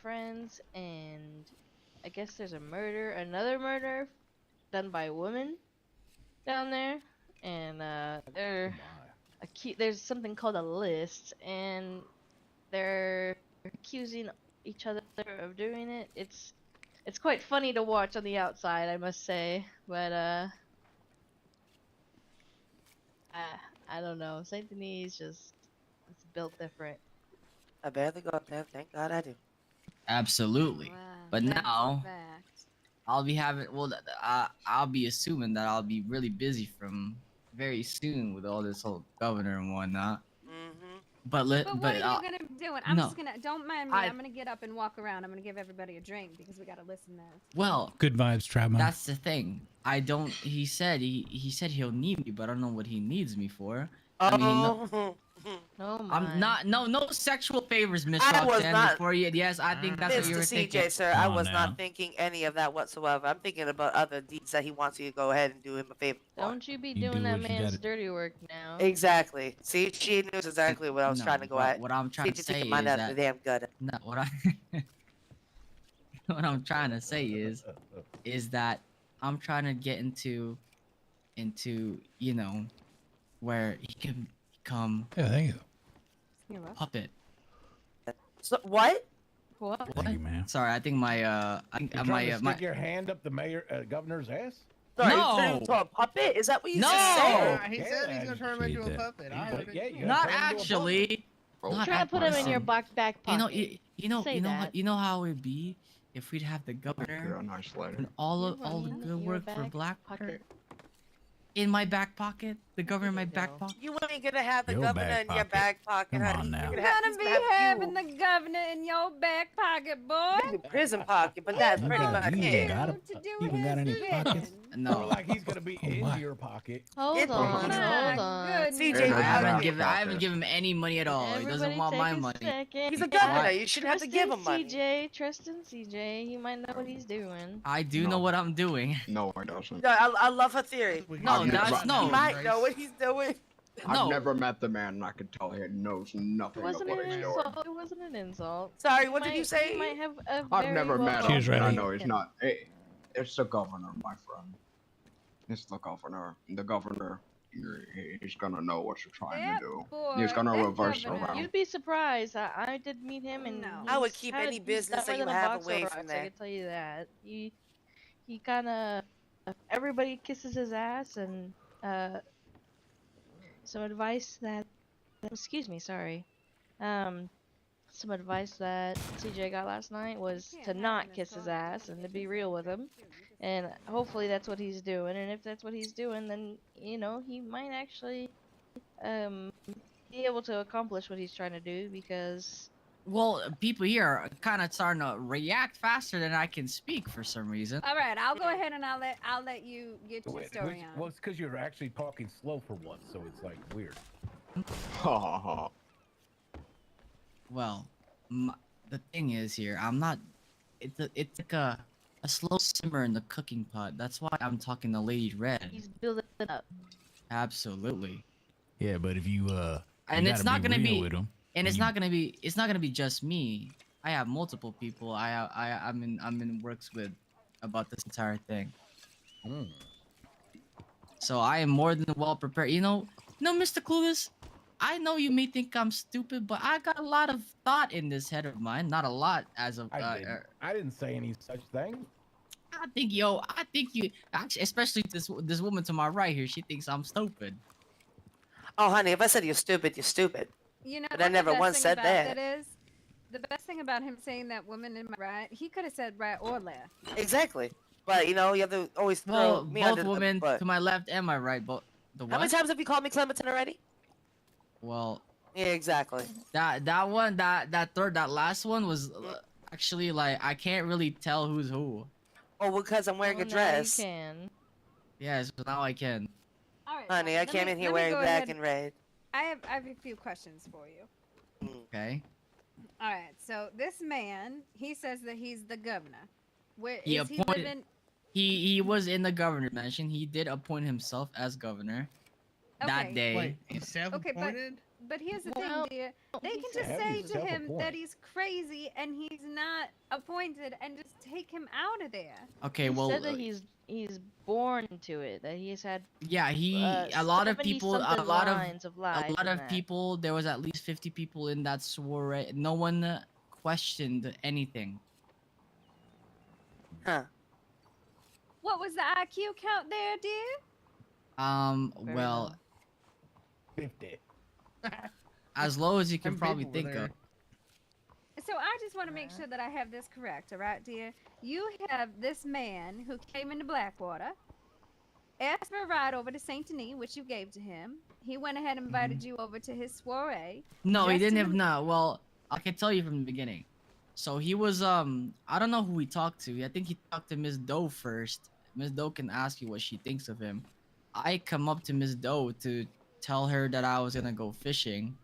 friends, and I guess there's another murder done by a woman down there, and there's something called a list, and they're accusing each other of doing it. It's quite funny to watch on the outside, I must say, but I don't know. Saint Denis it's built different. I barely go up there. Thank God I do. Absolutely. Wow, But that's a now fact. I'll be assuming that I'll be really busy from very soon with all this whole governor and whatnot. But But what are you I'll- gonna be doing? I'm no. just gonna. Don't mind me. I'm gonna get up and walk around. I'm gonna give everybody a drink because we gotta listen now. Well, Good vibes, Trapman. that's the thing. I don't. He said he'll need me, but I don't know what he needs me for. I mean, Oh, I'm not. No sexual favors, Miss I was Roxanne. not. Before you, yes, I think that's what you Mr. were CJ, thinking. sir, I was not thinking any of that whatsoever. I'm thinking about other deeds that he wants you to go ahead and do him a favor. Don't you be doing that man's dirty work now. Exactly. See, she knows exactly what I was No, trying to go but at. what I'm trying See, to just take say your mind is out that of the damn gutter. no, what I'm trying to say is that I'm trying to get into where he can become thank you. puppet. So what? What? Thank you, man. Sorry, I think my You're trying to stick your hand up the governor's ass? Sorry, No! turn him into a puppet? Is that what you No! just said? He said he's gonna turn him into a puppet. I heard it. Not actually. Not Try to put him in your back pocket. Say that. You know how it'd be if we'd have the governor and all the good work for Black pocket. in my back pocket. The governor in my back pocket. You ain't gonna have the Your governor back in your pocket. back pocket, Come honey. on now. You're You're gonna gonna be have having the governor in your back pocket, boy. maybe prison pocket, but that's pretty much it. Even got any pockets? No. Like he's gonna be in your pocket. Hold Get on, the- hold on. CJ, I haven't given him any money at all. He doesn't Everybody want take my a money. second. He's a governor. You shouldn't have to Trust give in him money. CJ, trust in CJ. He might know what he's doing. I do know what I'm doing. No, I don't. No, I love her theory. No, that's He no. might know what he's doing. No. I've never met the man, and I can tell he knows It nothing of wasn't what an he's doing. insult. It wasn't an insult. Sorry, what did you He say? might have a I've very never met well- him, and I know he's not. It's the governor, my friend. It's the governor. The governor, he's gonna know what you're trying to do. He's gonna reverse around. You'd be surprised. I did meet him, and I would he's keep had- any he's business that dumber you than a have box of away rocks, from I there. can tell you that. He kind of everybody kisses his ass, and some advice that excuse me, sorry. Some advice that CJ got last night was to not kiss his ass and to be real with him. And hopefully that's what he's doing. And if that's what he's doing, then, you know, he might actually be able to accomplish what he's trying to do because... Well, people here are kind of starting to react faster than I can speak for some reason. All right, I'll go ahead and I'll let you get your story on. Well, it's because you're actually talking slow for once, so it's like weird. Well, the thing is here, I'm not. It's like a slow simmer in the cooking pot. That's why I'm talking to Lady Red. He's building it up. Absolutely. Yeah, but if you And you it's gotta not gonna real be. with 'em. And it's not gonna be just me. I have multiple people. I'm in works with about this entire thing. So I am more than well prepared. You know, Mr. Clueless, I know you may think I'm stupid, but I got a lot of thought in this head of mine. Not a lot as of. I didn't say any such thing. I think you, actually, especially this woman to my right here, she thinks I'm stupid. Oh, honey, if I said you're stupid, you're stupid. You know, But I what the never best once thing said about that. is, the best thing about him saying that woman in my right, he could have said right or left. Exactly. But, you know, you have to always throw Well, me both under the women bus. to my left and my right, but the what? How many times have you called me Clementine already? Well, yeah, exactly. That last one was actually like I can't really tell who's who. Oh, because I'm wearing a Now dress. you can. Yes, but now I can. All right, Honey, I came in here wearing black and red. I have a few questions for you. Okay. All right, so this man, he says that he's the governor. Where He is he appointed. living? He was in the governor mansion. He did appoint himself as governor that Okay. day. Wait, he's self-appointed? But here's the Well, thing, dear. They can just Yeah, say he's to him that self-appointed. he's crazy and he's not appointed, and just take him out of there. Okay, He well, said that he's born to it. That he's had. yeah, a lot of people, a 70-something lot lines of of life in that. people. There was at least 50 people in that soiree. No one questioned anything. Huh. What was the IQ count there, dear? Very Well, 50. as low as you can Them probably people were think there. of. So I just want to make sure that I have this correct, all right, dear? You have this man who came into Blackwater, asked for a ride over to Saint Denis, which you gave to him. He went ahead and invited you over to his soiree. No, he dressed didn't in have. the- No, well, I can tell you from the beginning. So he was I don't know who he talked to. I think he talked to Miss Doe first. Miss Doe can ask you what she thinks of him. I come up to Miss Doe to tell her that I was gonna go fishing.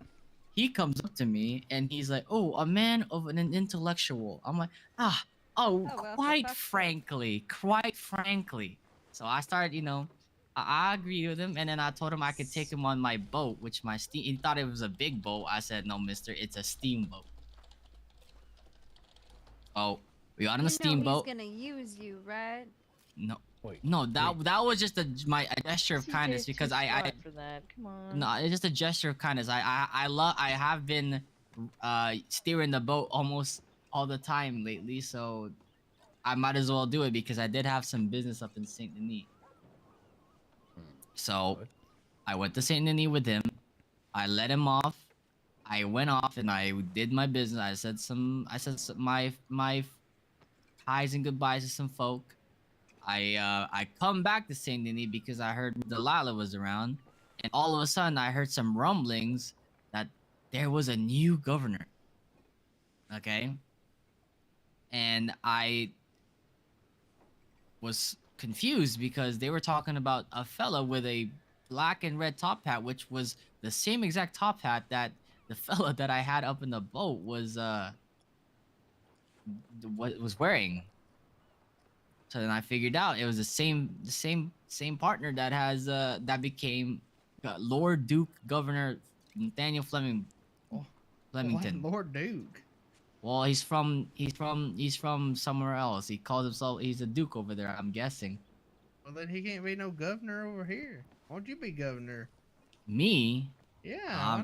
He comes up to me and he's like, "Oh, a man of an intellectual." I'm like, well, for quite fuck's frankly. So I started, I agreed with him, and then I told him I could take him on my boat, which my steam. He thought it was a big boat. I said, "No, mister, it's a steamboat." Oh, we got on a You know steamboat. he's gonna use you, right? No, Wait, no, that was just a gesture of kindness CJ's because too I smart for that. Come on. no, it's just a gesture of kindness. I have been steering the boat almost all the time lately, so I might as well do it because I did have some business up in Saint Denis. So I went to Saint Denis with him. I let him off. I went off and I did my business. I said my highs and goodbyes to some folk. I come back to Saint Denis because I heard Delilah was around, and all of a sudden I heard some rumblings that there was a new governor. Okay. And I was confused because they were talking about a fella with a black and red top hat, which was the same exact top hat that the fella that I had up in the boat was wearing. So then I figured out it was the same partner that has that became Lord Duke Governor Nathaniel Flemington. Why Lord Duke? Well, he's from somewhere else. He calls himself, he's a duke over there, I'm guessing. Well, then he can't be no governor over here. Why don't you be governor? Me? Yeah,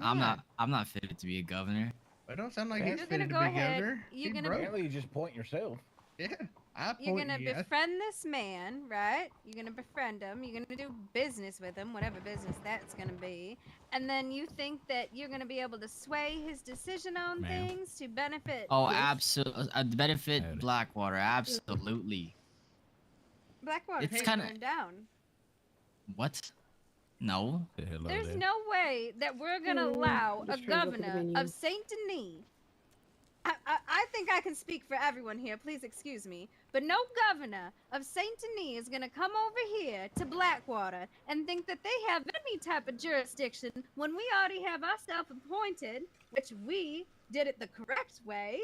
I'm not fitted to be a governor. It don't sound like You're he's gonna fitted to go be ahead, governor. you're He gonna- broke. Apparently, you just point yourself. Yeah, I You're point gonna you. befriend this man, right? You're gonna befriend him. You're gonna do business with him, whatever business that's gonna be. And then you think that you're gonna be able to sway his decision on Ma'am. things to benefit. Oh, his- absolutely. Benefit Blackwater, absolutely. Blackwater It's can't kinda- burn down. What? No. There's no way that we're gonna allow a governor of Saint Denis. I think I can speak for everyone here. Please excuse me, but no governor of Saint Denis is gonna come over here to Blackwater and think that they have any type of jurisdiction when we already have ourselves appointed, which we did it the correct way.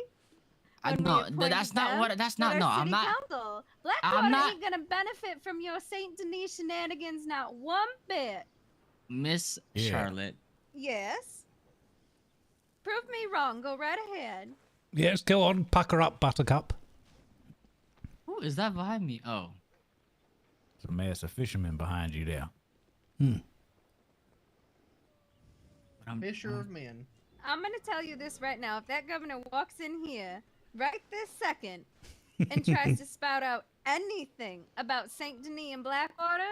when we No, appointed that's not them what. That's to not. their No, I'm city not. council. Blackwater I'm not- ain't gonna benefit from your Saint Denis shenanigans, not one bit. Miss Yeah. Charlotte. Yes. Prove me wrong. Go right ahead. Yes, go on, pack her up, Buttercup. Who is that behind me? Oh. There's a mass of fishermen behind you there. Fisher of men. I'm gonna tell you this right now. If that governor walks in here right this second and tries to spout out anything about Saint Denis and Blackwater,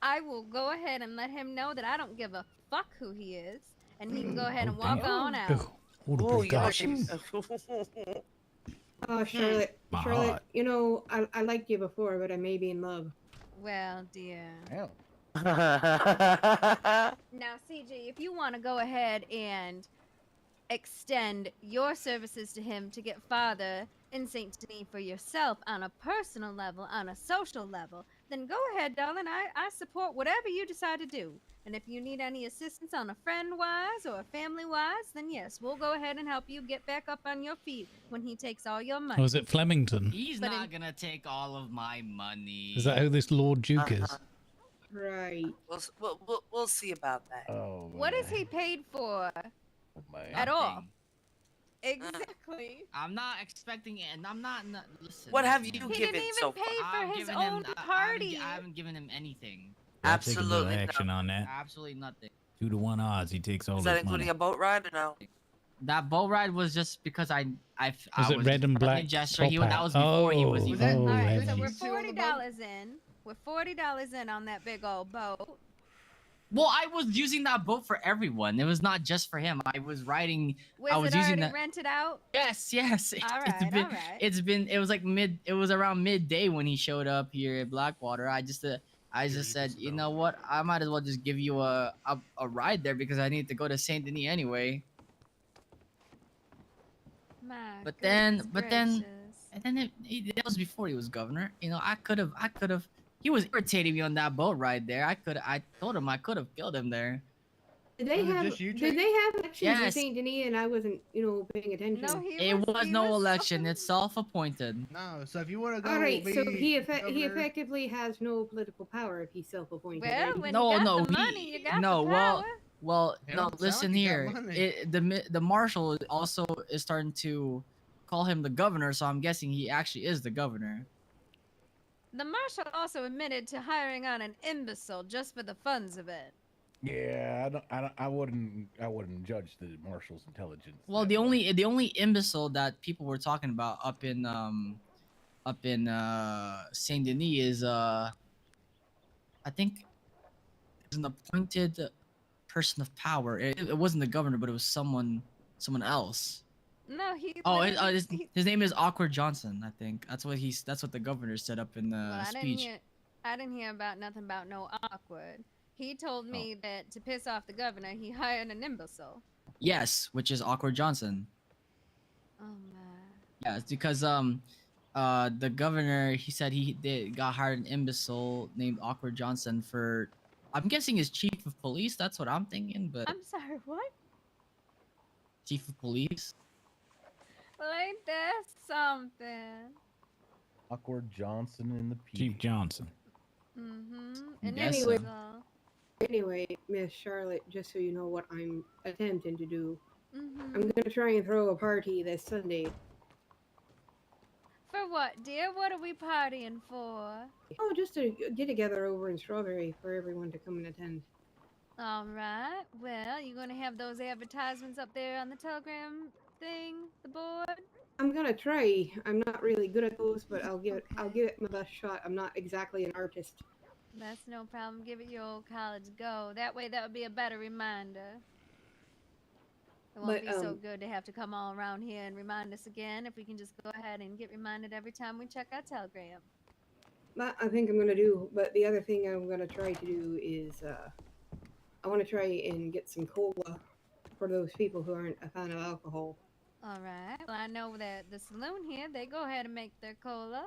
I will go ahead and let him know that I don't give a fuck who he is, and he can go ahead and walk on out. Oh, you know, Oh, Charlotte, My Charlotte, heart. you know, I liked you before, but I may be in love. Well, dear. Hell. Now, CJ, if you want to go ahead and extend your services to him to get farther in Saint Denis for yourself on a personal level, on a social level, then go ahead, darling. I support whatever you decide to do. And if you need any assistance on a friend-wise or a family-wise, then yes, we'll go ahead and help you get back up on your feet when he takes all your money. Or is it Flemington? He's not gonna take all of my money. Is that who this Lord Duke is? Right. We'll see about that. Oh, What is he paid for? At all? Exactly. I'm not expecting it, and I'm not. Listen. What have you listen. given He didn't even so pay far? for I've his given him- own I- party. I haven't given him anything. I'll take a little Absolutely action on that. Absolutely nothing. 2 to 1 odds. He takes all Is that his money. including a boat ride or no? That boat ride was just because I Was it was red and friendly black gesture. top That hat? was before he was Oh, even. oh, All right, so heavens. we're $40 in. We're $40 in on that big old boat. Well, I was using that boat for everyone. It was not just for him. I was riding. Was I was it using already that. rented out? Yes. All right, all right. It's been. It was like mid. It was around midday when he showed up here at Blackwater. I just said, you know what? I might as well just give you a ride there because I need to go to Saint Denis anyway. My But then, gracious. that was before he was governor. You know, I could have. He was irritating me on that boat ride there. I told him I could have killed him there. Did they have elections in Yes. Saint Denis and I wasn't, paying attention? No, It was no election. It's self-appointed. No, so if you want to go, All right, so be he governor- effectively has no political power if he's self-appointed. Well, right? when No, you got no, the he- money, you got no, the well- power. Well, It no, don't sound listen like you here. got money. The marshal also is starting to call him the governor, so I'm guessing he actually is the governor. The marshal also admitted to hiring on an imbecile just for the funds of it. Yeah, I wouldn't judge the marshal's intelligence. Well, the only imbecile that people were talking about up in Saint Denis is I think is an appointed person of power. It wasn't the governor, but it was someone else. No, he. Oh, literally- his name is Awkward Johnson. I think that's what the governor said up in the Well, speech. I didn't hear about nothing about no awkward. He told Oh. me that to piss off the governor, he hired an imbecile. Yes, which is Awkward Johnson. Oh my. Yeah, it's because the governor, he said got hired an imbecile named Awkward Johnson for, I'm guessing his chief of police. That's what I'm thinking. But I'm sorry, what? chief of police. Well, ain't that something? Awkward Johnson in the Chief Johnson. Mm-hmm. And Yes, anyway, Anyway, Miss Charlotte, just so you know what I'm attempting to do, mm-hmm. I'm gonna try and throw a party this Sunday. For what, dear? What are we partying for? Oh, just to get together over in Strawberry for everyone to come and attend. All right. Well, you gonna have those advertisements up there on the Telegram thing, the board? I'm gonna try. I'm not really good at those, but I'll give it my best shot. I'm not exactly an artist. That's no problem. Give it your old college go. That way, that would be a better reminder. It won't But, be so good to have to come all around here and remind us again. If we can just go ahead and get reminded every time we check our Telegram. That I think I'm gonna do. But the other thing I'm gonna try to do is I want to try and get some cola for those people who aren't a fan of alcohol. All right. Well, I know that the saloon here, they go ahead and make their cola.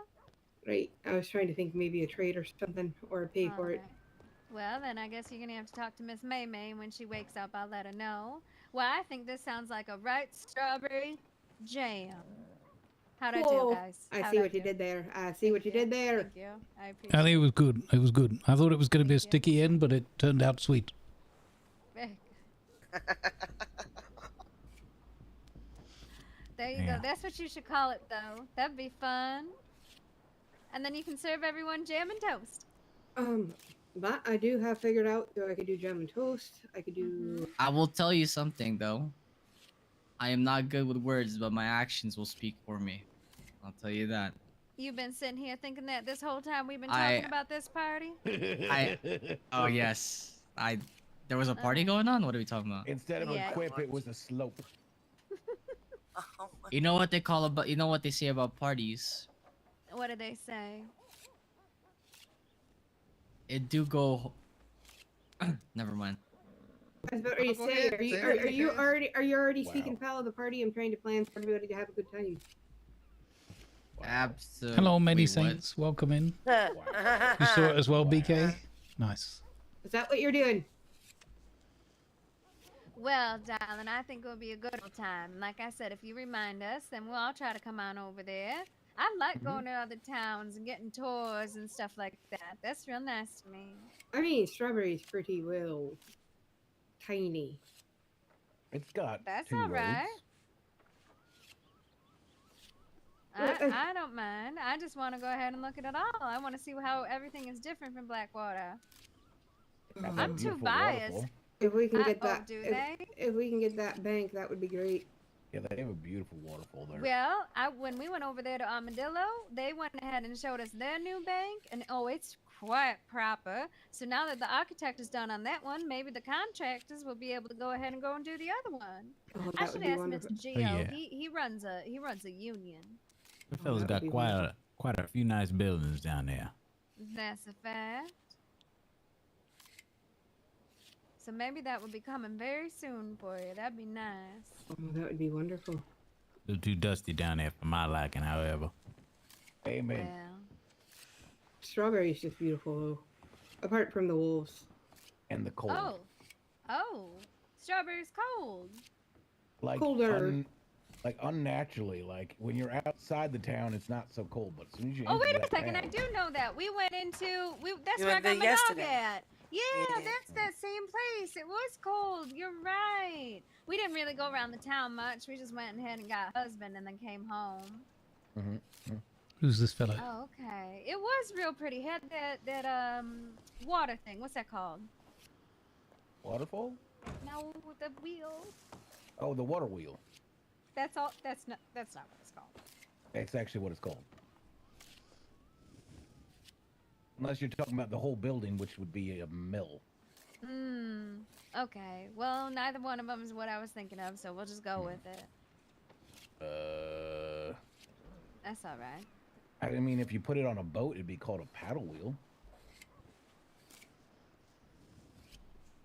Right. I was trying to think maybe a trade or something, or pay All for it. right. Well, then I guess you're going to have to talk to Miss May May. When she wakes up, I'll let her know. Well, I think this sounds like a right strawberry jam. How'd I do, Whoa, guys? I How'd see what you do? did there. I see what you did there. Thank you. I appreciate I think it was good. It was good. I thought it was going to be a sticky end, but it turned out sweet. it. There you Yeah. go. That's what you should call it, though. That'd be fun. And then you can serve everyone jam and toast. But I do have figured out so I could do jam and toast. I could do. I will tell you something though. I am not good with words, but my actions will speak for me. I'll tell you that. You've been sitting here thinking that this whole time we've been I- talking about this party? Oh yes, there was a party going on. What are we talking about? Instead of Yeah. a quip, it was a slope. You know what they call about? You know what they say about parties? What did they say? It do go. Never mind. I was about ready to Go say, ahead, are you say are, what are you you said. already Wow. speaking foul of the party? I'm trying to plan for everybody to have a good time. Absolutely. Hello, many what? saints. Welcome in. You saw it as well, BK? Nice. Is that what you're doing? Well, darling, I think it'll be a good old time. Like I said, if you remind us, then we'll all try to come on over there. I like going to other towns and getting tours and stuff like that. That's real nice to me. I mean, Strawberry's pretty well tiny. It's got That's 2 all right. roads. I don't mind. I just want to go ahead and look at it all. I want to see how everything is different from Blackwater. I'm too biased. If we can get that, do they? if we can get that bank, that would be great. Yeah, they have a beautiful waterfall there. Well, when we went over there to Armadillo, they went ahead and showed us their new bank, and oh, it's quite proper. So now that the architect is done on that one, maybe the contractors will be able to go ahead and go and do the other one. Oh, I that should would be ask wonderful. Mr. Gio. Oh, yeah. He runs a union. The fella's got quite a few nice buildings down there. That's a fact. So maybe that will be coming very soon for you. That'd be nice. Oh, that would be wonderful. A little too dusty down there for my liking, however. Amen. Well, Strawberry's just beautiful, though. Apart from the wolves. And the cold. oh, strawberry's cold. Like Colder. Like unnaturally, like when you're outside the town, it's not so cold. But as soon as you Oh, enter wait a that second. town, I do know that. We went into that's You where I went got there my yesterday. dog at. Yeah, that's that same place. It was cold. You're right. We didn't really go around the town much. We just went ahead and got a husband and then came home. Who's this fella? Oh, okay. It was real pretty. Had that water thing. What's that called? waterfall? No, the wheel. Oh, the water wheel. That's all. That's not what it's called. That's actually what it's called. Unless you're talking about the whole building, which would be a mill. Okay. Well, neither one of them is what I was thinking of, so we'll just go with it. That's all right. I mean, if you put it on a boat, it'd be called a paddle wheel.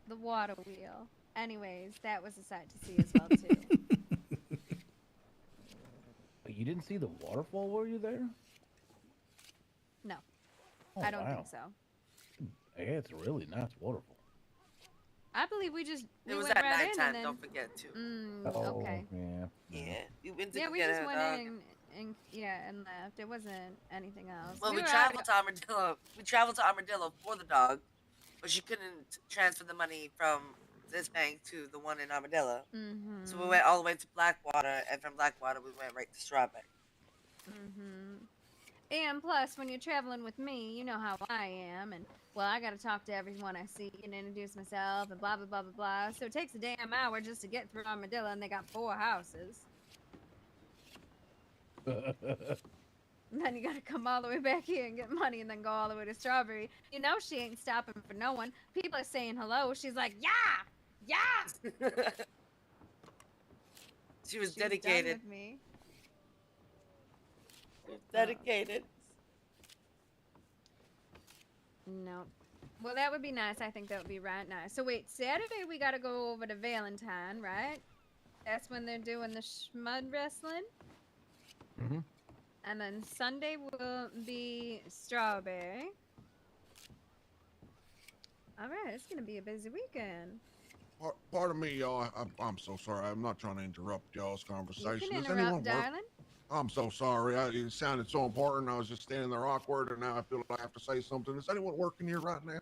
The water wheel. Anyways, that was a sight to see as well too. But you didn't see the waterfall, were you there? No, Oh, I don't wow. think so. Yeah, it's a really nice waterfall. I believe we It went was at right in nighttime, and then... don't forget to. Okay. Yeah. Yeah, we went to Yeah, we get just a went dog. in and left. It wasn't anything else. Well, we were traveled to Armadillo. We traveled to Armadillo for the dog, but she couldn't transfer the money from this bank to the one in Armadillo. So we went all the way to Blackwater, and from Blackwater we went right to Strawberry. And plus, when you're traveling with me, you know how I am, and well, I gotta talk to everyone I see and introduce myself and blah blah blah blah blah. So it takes a damn hour just to get through Armadillo, and they got 4 houses. And then you gotta come all the way back here and get money, and then go all the way to Strawberry. You know she ain't stopping for no one. People are saying hello. She's like, yeah, yeah. She was She's done dedicated. with me. She was dedicated. No. Well, that would be nice. I think that would be right nice. So wait, Saturday we gotta go over to Valentine, right? That's when they're doing the schmud wrestling. And then Sunday will be Strawberry. All right, it's gonna be a busy weekend. Pardon me, y'all. I'm so sorry. I'm not trying to interrupt y'all's conversation. You can Does anyone interrupt, work? darling. I'm so sorry. It sounded so important. I was just standing there awkward, and now I feel like I have to say something. Is anyone working here right now?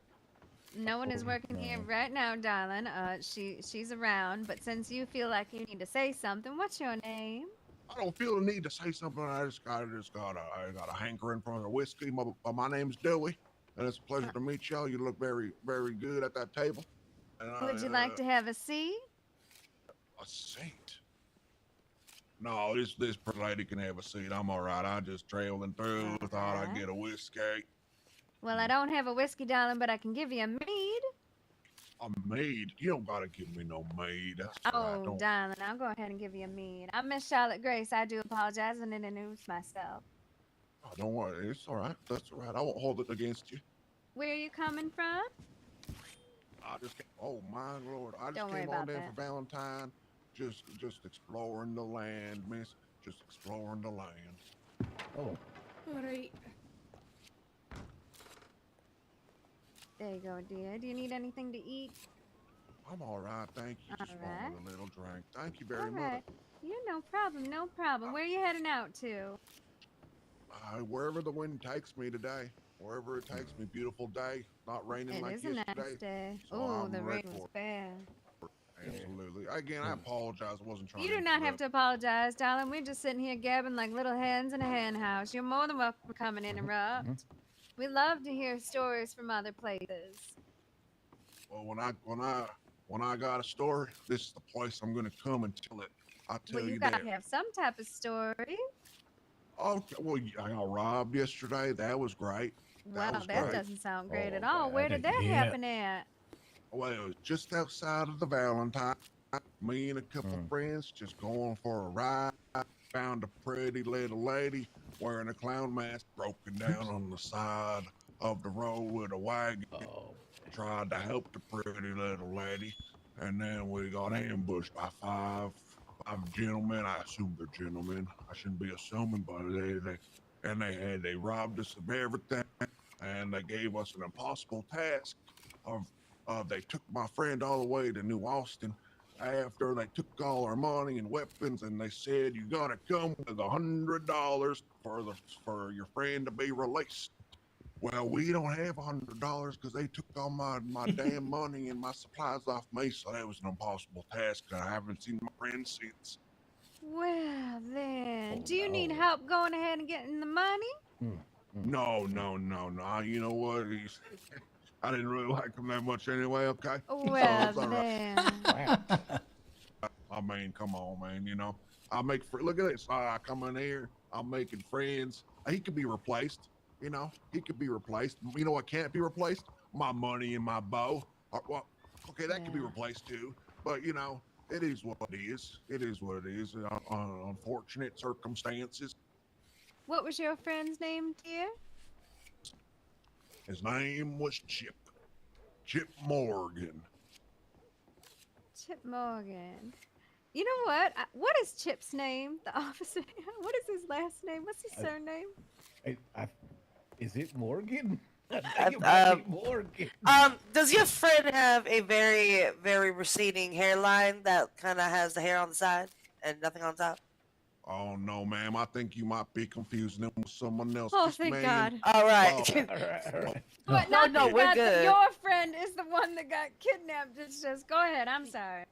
No one is working here right now, darling. She's around, but since you feel like you need to say something, what's your name? I don't feel the need to say something. I got a hankering for a whiskey. My name's Dewey, and it's a pleasure to meet y'all. You look very, very good at that table. And Would you like to have a seat? a seat? No, this pretty lady can have a seat. I'm all right. I just traveling through. Thought I'd get a whiskey. Well, I don't have a whiskey, darling, but I can give you a mead. A maid? You don't gotta give me no maid. That's all right. Oh, Don't. darling, I'll go ahead and give you a mead. I'm Miss Charlotte Grace. I do apologize and introduce myself. Oh, don't worry. It's all right. That's all right. I won't hold it against you. Where are you coming from? I just came, oh my lord! I just Don't worry came on about down that. for Valentine, just exploring the land, miss. Just exploring the land. Oh. All right. There you go, dear. Do you need anything to eat? I'm all right, thank you. Just Alright. wanted a little drink. Thank you very All much. right. Yeah, no problem, no problem. Where are you heading out to? Wherever the wind takes me today, wherever it takes me, beautiful day, not raining It like is a nice yesterday. day. So Oh, I'm the ready rain was for it. bad. Absolutely. Again, I apologize. I wasn't trying You to do not have interrupt. to apologize, darling. We're just sitting here gabbing like little hens in a hen house. You're more than welcome to come and interrupt. We love to hear stories from other places. Well, when I got a story, this is the place I'm gonna come and tell it. I tell Well, you you gotta that. have some type of story. Okay, well, I got robbed yesterday. That was great. Well, was that great. doesn't sound great at all. Where did that happen at? Well, it was just outside of the Valentine. Me and a couple friends just going for a ride. Found a pretty little lady wearing a clown mask, broken down on the side of the road with a wagon. Tried to help the pretty little lady, and then we got ambushed by five gentlemen. I assume they're gentlemen. I shouldn't be assuming, but they robbed us of everything, and they gave us an impossible task of they took my friend all the way to New Austin. After they took all our money and weapons, and they said you gotta come with $100 for your friend to be released. Well, we don't have $100 because they took all my damn money and my supplies off me, so that was an impossible task. I haven't seen my friend since. Well, then, do you need help going ahead and getting the money? No. You know what? I didn't really like him that much anyway, okay? Well, So it's all right. then. I mean, come on, man. You know, look at this. I come in here. I'm making friends. He could be replaced. You know, he could be replaced. You know what can't be replaced? My money and my bow. Well, okay, that could be replaced too. But you know, it is what it is. It is what it is. Unfortunate circumstances. What was your friend's name, dear? His name was Chip. Chip Morgan. Chip Morgan. You know what? What is Chip's name? The officer. What is his last name? What's his surname? Is it Morgan? Morgan. Does your friend have a very, very receding hairline that kind of has the hair on the side and nothing on top? Oh no, ma'am. I think you might be confusing him with someone else. Oh, This thank man- God. All right. all right. But No, not no, that we're that good. your friend is the one that got kidnapped. It's just go ahead. I'm sorry.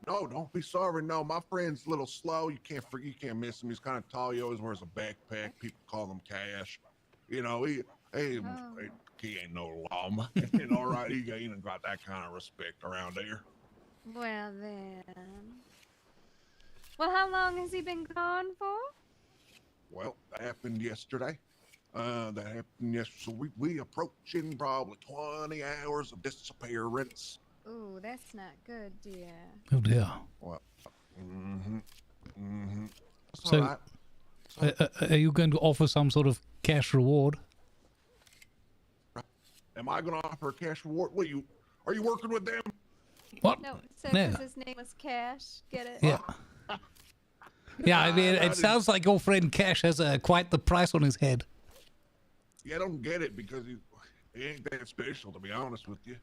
No, don't be sorry. No, my friend's a little slow. You can't miss him. He's kind of tall. He always wears a backpack. People call him Cash. You know, he ain't no lawman. All right, he ain't got that kind of respect around here. Well then. Well, how long has he been gone for? Well, that happened yesterday. So we approaching probably 20 hours of disappearance. Ooh, that's not good, dear. Oh dear. Well, That's So, all right. are you going to offer some sort of cash reward? Am I going to offer a cash reward? Are you working with them? What? No, so No. because his name was Cash. Get it? Yeah. Yeah, I mean, it sounds like your friend Cash has quite the price on his head. Yeah, I don't get it because he ain't that special, to be honest with you.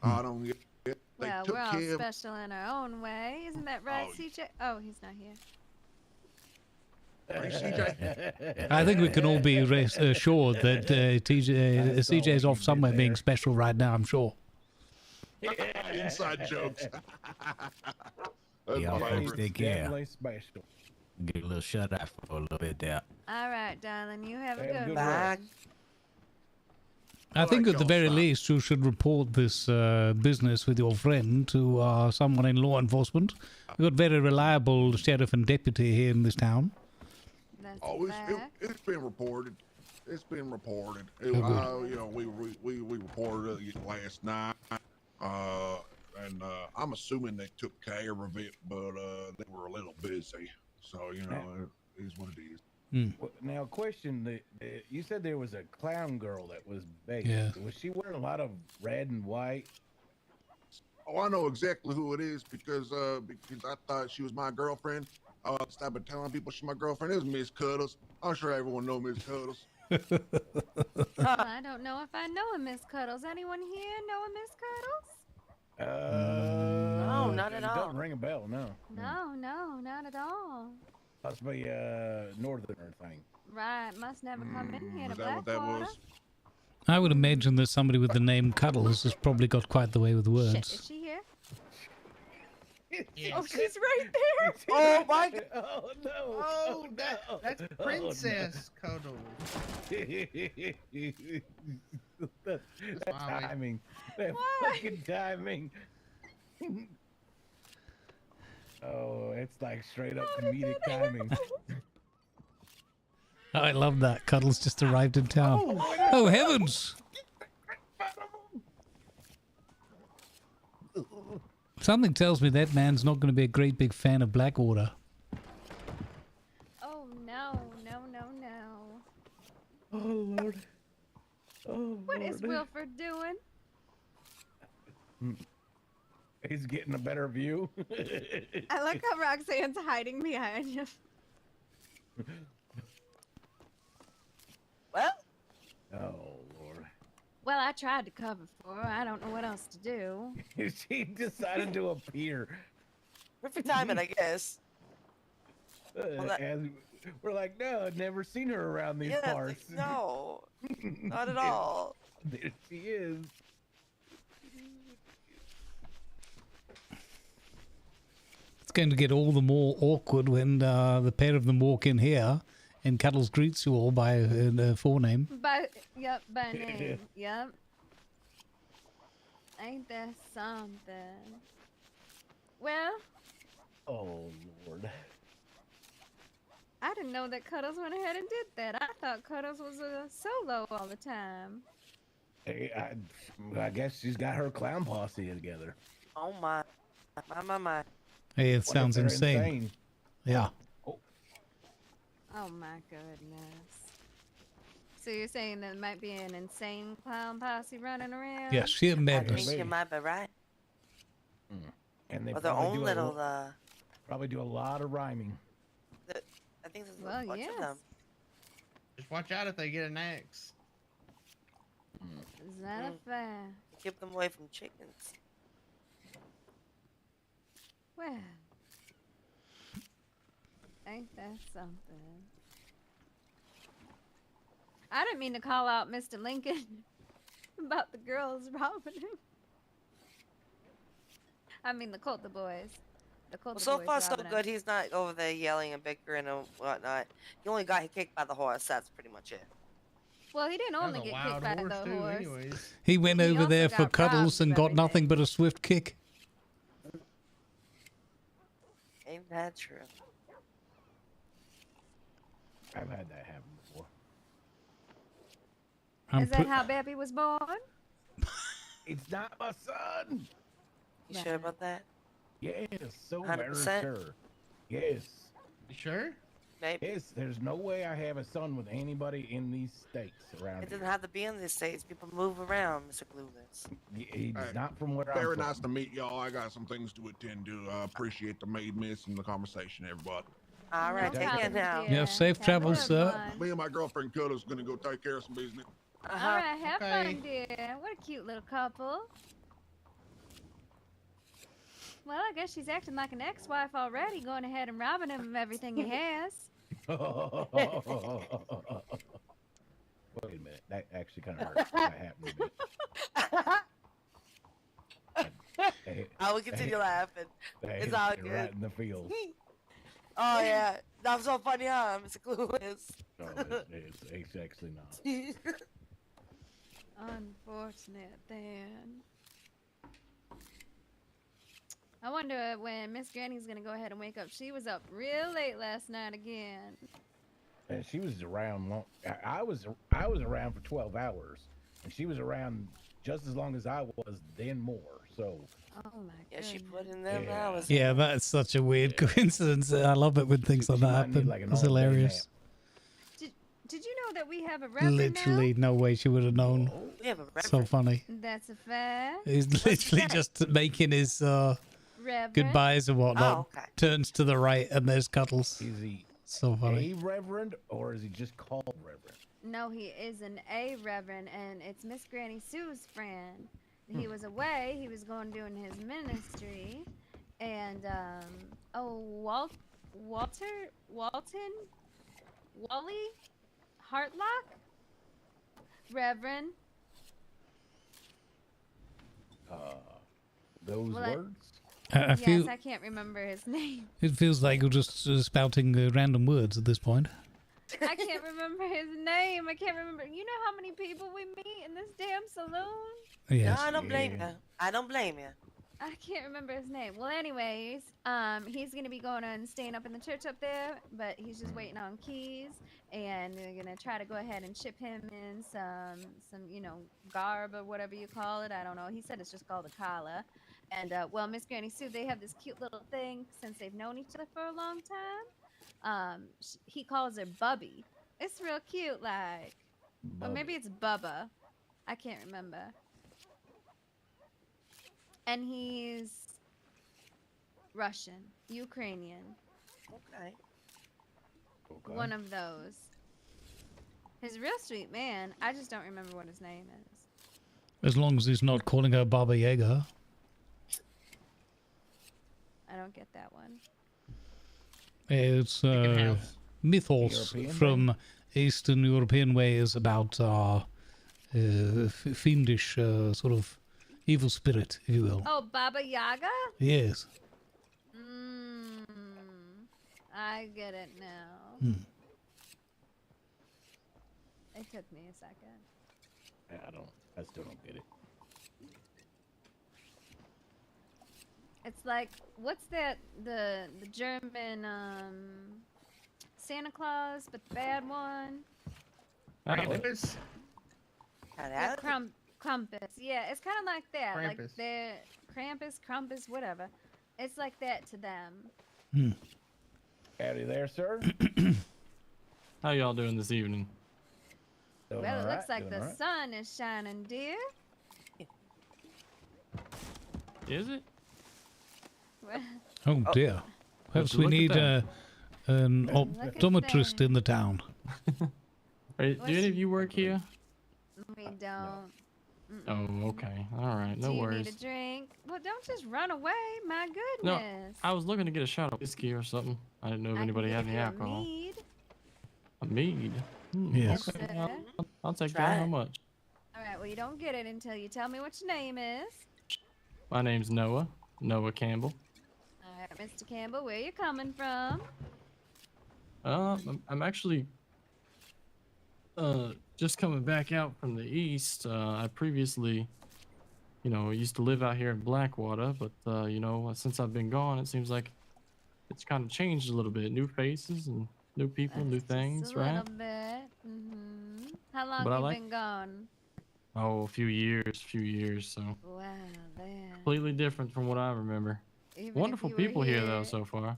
I don't get it. They Well, took we're all him. special in our own way. Isn't that right, CJ? Oh, he's not here. Are you CJ? I think we can all be assured that CJ's off somewhere being special right now, I'm sure. Inside jokes. Y'all folks take care. Definitely special. Get a little shut eye for a little bit there. All right, darling. You have a Have a good good one. rest. I think at the very least you should report this business with your friend to someone in law enforcement. We've got very reliable sheriff and deputy here in this town. It's been reported. It's been reported. good. You know, we reported it last night. And I'm assuming they took care of it, but they were a little busy. So, you know, it is what it is. Well, now, question: you said there was a clown girl that was based. Yeah. Was she wearing a lot of red and white? Oh, I know exactly who it is because I thought she was my girlfriend. I've been telling people she's my girlfriend is Miss Cuddles. I'm sure everyone knows Miss Cuddles. I don't know if I know a Miss Cuddles. Anyone here know a Miss Cuddles? No, not at It all. doesn't ring a bell, no. No, not at all. Must be northerner thing. Right, must never come in here to Is that what that Blackwater. was? I would imagine that somebody with the name Cuddles has probably got quite the way with Shit, words. is she here? Yes. Oh, she's right there. Oh my god. Oh no. Oh, that's Princess Cuddles. That Mommy. timing. That Why? fucking timing. Oh, it's like straight up comedic timing. I love that. Cuddles just arrived in town. Oh, heavens! Something tells me that man's not going to be a great big fan of Blackwater. Oh no. Oh Lord. Oh, What is Wilford doing? He's getting a better view. I like how Roxanne's hiding behind him. Well, Oh Lord. Well, I tried to cover for her. I don't know what else to do. She decided to appear. perfect timing, I guess. And we're like, no, I've never seen her around these Yeah, parts. no, not at all. There she is. It's going to get all the more awkward when the pair of them walk in here and Cuddles greets you all by a forename. By name. Yep. Ain't that something? Well, Oh Lord. I didn't know that Cuddles went ahead and did that. I thought Cuddles was a solo all the time. Hey, I guess she's got her clown posse together. Oh my. Hey, it What if sounds they're insane. Yeah. Oh my goodness. So you're saying there might be an insane clown posse running around? Yeah, sheer I madness. think you might be right. And they Or their probably own do little, probably do a lot of rhyming. I think there's a Well, bunch yes. of them. Just watch out if they get an axe. Is that a fact? Keep them away from chickens. Well, ain't that something? I didn't mean to call out Mr. Lincoln about the girls robbing him. I mean the Coulter boys. The Coulter Well, so boys far so robbing him. good. He's not over there yelling and bickering and whatnot. He only got kicked by the horse. That's pretty much it. Well, he didn't only get kicked by the horse. Anyways. He went He over also there for got Cuddles robbed and of got nothing but a swift kick. Ain't that true? I've had that happen before. Is that how Baby was born? It's not my son. You sure about that? Yes, so very 100%? sure. Yes. You sure? Maybe. Yes, there's no way I have a son with anybody in these states around It here. doesn't have to be in these states. People move around, Mr. Clueless. He's Hey, not from where I'm Very from. nice to meet y'all. I got some things to attend to. I appreciate the maid miss and the conversation, everybody. All right, take care now. Yeah, safe travels, sir. Me and my girlfriend Cuddles gonna go take care of some business. All right, have fun, dear. What a cute little couple. Well, I guess she's acting like an ex-wife already, going ahead and robbing him of everything he has. Wait a minute, that actually kind of hurts. That happened to me. I will continue laughing. That It's hit all me good. right in the feels. Oh yeah, that was so funny, huh, Mr. Clueless? No, it's actually not. Unfortunate, then. I wonder when Miss Granny's gonna go ahead and wake up. She was up real late last night again. And she was around long. I was around for 12 hours, and she was around just as long as I was, then more. So. Oh my Yeah, she put in them Yeah. hours. Yeah, that's such a weird coincidence. I love it when things like that might need, happen. like, an It's all-day hilarious. Did you know that we have a reverend Literally, no way she would have known. We have a So funny. now? That's a fact. He's literally just making his Reverend. goodbyes and whatnot. Oh, okay. Turns to the right and there's Cuddles. Is he So funny. a reverend or is he just called reverend? No, he is an A reverend, and it's Miss Granny Sue's friend. He was away. He was going doing his ministry, and Walton, Wally, Hartlock, Reverend. Those Well, words? I feel Yes, I can't remember his name. it feels like you're just spouting random words at this point. I can't remember his name. I can't remember. You know how many people we meet in this damn saloon? Yes. No, I don't blame you. I don't blame you. I can't remember his name. Well, anyways, he's gonna be going and staying up in the church up there, but he's just waiting on keys, and they're gonna try to go ahead and ship him in some garb or whatever you call it. I don't know. He said it's just called a collar. And well, Miss Granny Sue, they have this cute little thing since they've known each other for a long time. He calls her Bubby. It's real cute, like, or maybe it's Bubba. I can't remember. And he's Russian, Ukrainian. Okay. One of those. He's a real sweet man. I just don't remember what his name is. As long as he's not calling her Baba Yaga. I don't get that one. It's mythos European from Eastern European ways about fiendish sort of evil spirit, if you will. Oh, Baba Yaga? Yes. I get it now. It took me a second. I still don't get it. It's like, what's that? The German Santa Claus, but the bad one. Krampus? Krampus. Yeah, it's kind of like that. Like Krampus. they're Krampus, whatever. It's like that to them. Howdy there, sir. How y'all doing this evening? Doing Well, it all looks right, like doing the all right. sun is shining, dear. Is it? Well, Oh dear. Perhaps we look at need that. an Look at optometrist that. in the town. Do any of you work here? we don't. Oh, okay. All right. No Do you worries. need a drink? Well, don't just run away. My No, goodness. I was looking to get a shot of whiskey or something. I didn't know if I can anybody give had any you a alcohol. mead. A mead? Yes. Okay. Yes, I'll take Try that. How it. much? All right. Well, you don't get it until you tell me what your name is. My name's Noah. Noah Campbell. All right, Mr. Campbell, where you coming from? I'm actually just coming back out from the east. I previously, used to live out here in Blackwater, but since I've been gone, it seems like it's kind of changed a little bit. New faces and new people, new things, Just a right? little bit. How long But I you like- been gone? Oh, a few years. So Wow, man. completely different from what I remember. Even if Wonderful you were people here though so far.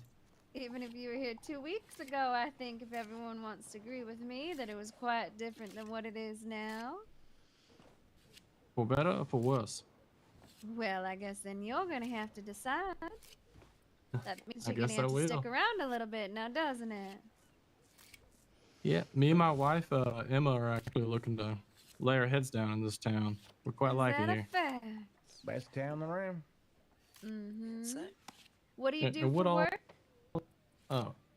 Even if you were here 2 weeks ago, I think if everyone wants to agree with me that it was quite different than what it is now. For better or for worse? Well, I guess then you're gonna have to decide. That means I you're gonna guess I have to will. stick around a little bit now, doesn't it? Yeah, me and my wife Emma are actually looking to lay our heads down in this town. We quite like it Is that here. a fact? Best town around. What do you And- do and what for all- work?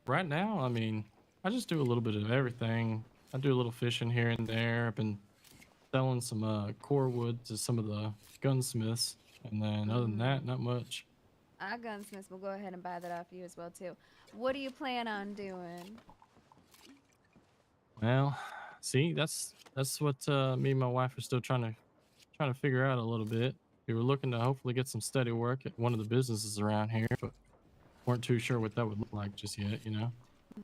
Right now, I mean, I just do a little bit of everything. I do a little fishing here and there. I've been selling some core wood to some of the gunsmiths, and then other than that, not much. Our gunsmiths will go ahead and buy that off you as well too. What do you plan on doing? Well, see, that's what me and my wife are still trying to figure out a little bit. We were looking to hopefully get some steady work at one of the businesses around here, but weren't too sure what that would look like just yet.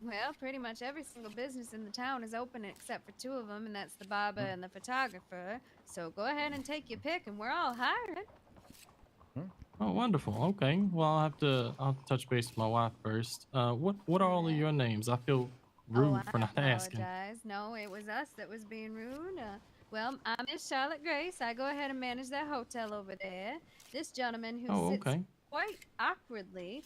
Well, pretty much every single business in the town is open except for two of them, and that's the barber and the photographer. So go ahead and take your pick, and we're all hired. Oh, wonderful. Okay. Well, I'll have to touch base with my wife first. What are all of your names? I feel rude for not asking. Apologize. No, it was us that was being rude. Well, I'm Miss Charlotte Grace. I go ahead and manage that hotel over there. This gentleman who Oh, sits okay. quite awkwardly,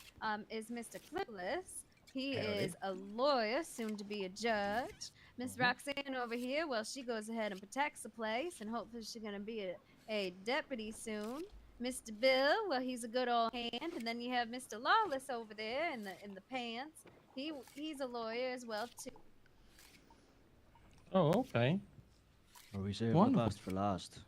is Mr. Clueless. He Howdy. is a lawyer, soon to be a judge. Miss Roxanne over here, well, she goes ahead and protects the place, and hopefully she's going to be a deputy soon. Mr. Bill, well, he's a good old hand, and then you have Mr. Lawless over there in the pants. He's a lawyer as well too. Oh, okay. Or we save the Wonderful. best for last.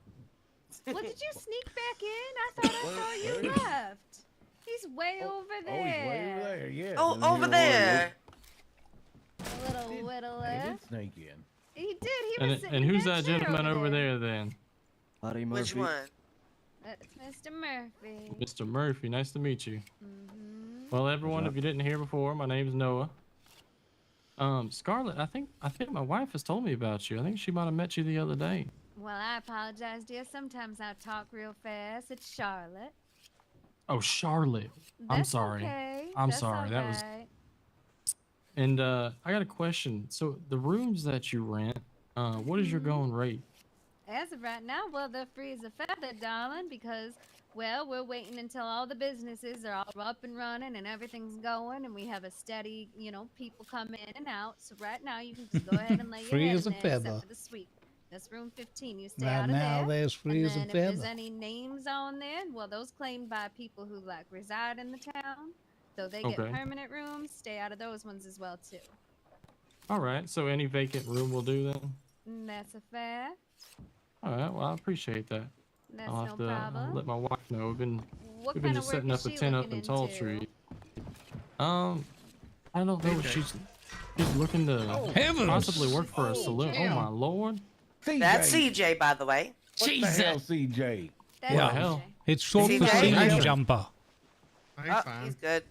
Well, did you sneak back in? I thought I saw you left. He's way over there. Oh, he's way over there, yeah. Oh, Then over you- there. A little He whittler. did sneak in. He did. He And, was sitting and in who's that that chair gentleman over there then? Harry Which Murphy. one? That's Mr. Murphy. Mr. Murphy, nice to meet you. Mm-hmm. Well, everyone, if you didn't hear before, my name's Noah. Scarlett, I think my wife has told me about you. I think she might have met you the other day. Well, I apologize, dear. Sometimes I talk real fast. It's Charlotte. Oh, Charlotte. I'm That's sorry. okay. I'm That's sorry. That was. alright. And I got a question. So the rooms that you rent, what is your going rate? As of right now, well, they're free as a feather, darling, because, well, we're waiting until all the businesses are all up and running and everything's going, and we have a steady, people come in and out. So right now, you can just go ahead and lay your Free head as in a there, feather. except for the suite. That's room 15. You stay Right out of now, there. there's free and as a then if there's feather. any names on there, well, those claimed by people who reside in the town, so they get Okay. permanent rooms. Stay out of those ones as well too. All right. So any vacant room will do then. And that's a fact. All right. Well, I appreciate that. That's I'll no have to problem. let my wife know. We've been What we've been kind of just work setting is up a she tent up looking in Tall into? Tree. I don't know. She's looking to Heavens. possibly work for a saloon. Oh my lord. That's CJ, by the way. What the hell, CJ? That's Yeah. hell? It's short Is for he ceiling okay? jumper. Oh, he's good.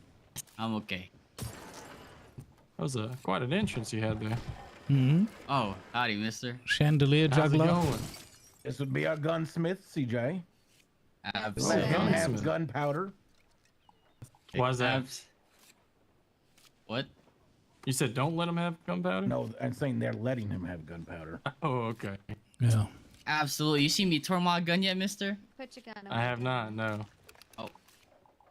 I'm okay. That was quite an entrance you had there. Hmm. Oh, howdy, mister. Chandelier How's it juggler. going? This would be our gunsmith, CJ. Let Absolutely. him have Gunsmith. gunpowder. Why is that? What? You said don't let him have gunpowder? No, I'm saying they're letting him have gunpowder. Oh, okay. Yeah. Absolutely. You seen me twirl my gun yet, mister? Put your gun I have not. No. Oh.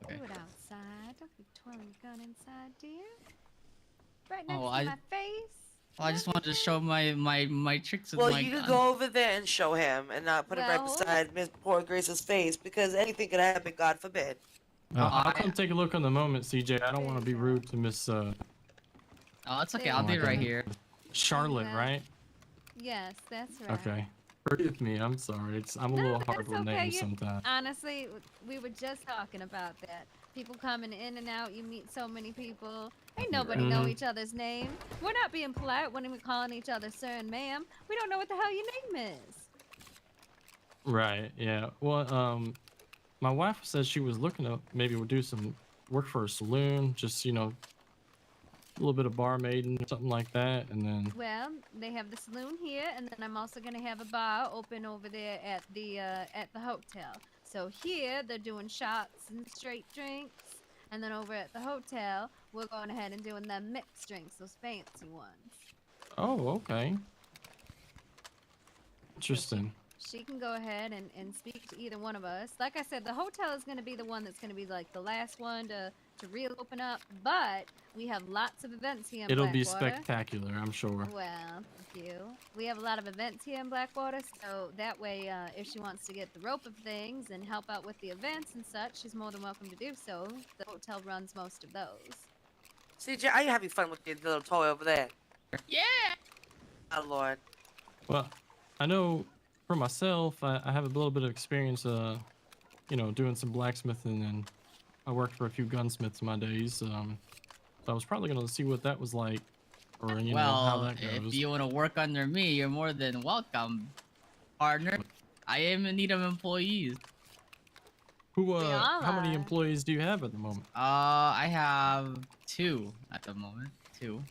Okay. Do it outside. Don't be twirling your gun inside, dear. Right next Oh, to my face. Well, I just wanted to show my tricks with Well, my you gun. could go over there and show him, and not put it right Well- beside Miss Poor Grace's face, because anything could happen. God forbid. I'll come take a look on the moment, CJ. I don't want to be rude to Miss Oh, it's okay. I'll do it right here. Charlotte, Okay. right? Yes, that's right. Okay. Forgive me. I'm sorry. I'm a little hard That's with okay. names You- sometimes. Honestly, we were just talking about that. People coming in and out. You meet so many people. Ain't nobody know Mhm. each other's name. We're not being polite when we're calling each other sir and ma'am. We don't know what the hell your name is. Right. Yeah. Well, my wife said she was looking to maybe do some work for a saloon, just a little bit of barmaiding or something like that, and then. Well, they have the saloon here, and then I'm also gonna have a bar open over there at the hotel. So here they're doing shots and straight drinks, and then over at the hotel we're going ahead and doing them mixed drinks, those fancy ones. Oh, okay. Interesting. She can go ahead and speak to either one of us. Like I said, the hotel is going to be the one that's going to be like the last one to really open up, but we have lots of events here in It'll be Blackwater. spectacular, I'm sure. Well, thank you. We have a lot of events here in Blackwater, so that way, if she wants to get the rope of things and help out with the events and such, she's more than welcome to do so. The hotel runs most of those. CJ, are you having fun with your little toy over there? Yeah. Oh Lord. Well, I know for myself, I have a little bit of experience, doing some blacksmithing, and I worked for a few gunsmiths in my days. So I was probably gonna see what that was like, or how Well, that if goes. you want to work under me, you're more than welcome, partner. I am in need of employees. How many employees do you have at the moment? I have 2 at the moment. 2.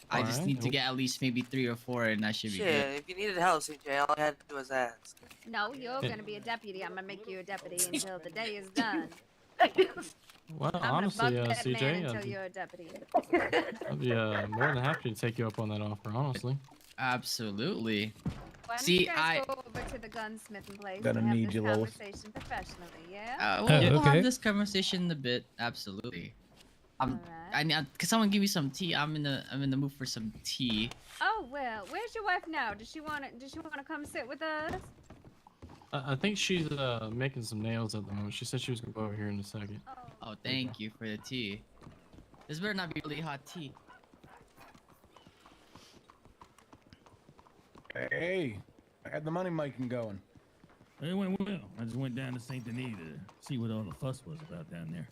I just Alright. need to get at least maybe 3 or 4, and that should be Shit, good. if you needed help, CJ, all I had to do was ask. No, you're Yeah. going to be a deputy. I'm going to make you a deputy until the day is done. Well, I'm honestly, gonna bug that CJ, man until you're a deputy. I'd be more than happy to take you up on that offer, honestly. Absolutely. Why don't See, you guys go over to the gunsmithing place Gonna and have need this you, Lois. conversation professionally, yeah? We'll okay. have this conversation in a bit. Absolutely. I need. Can someone give me some tea? I'm in the mood for some tea. Oh well, where's your wife now? Does she wanna come sit with us? I think she's making some nails at the moment. She said she was gonna go over here in a second. Oh, thank you for the tea. This better not be really hot tea. Hey, I had the money making going. It went well. I just went down to Saint Denis to see what all the fuss was about down there.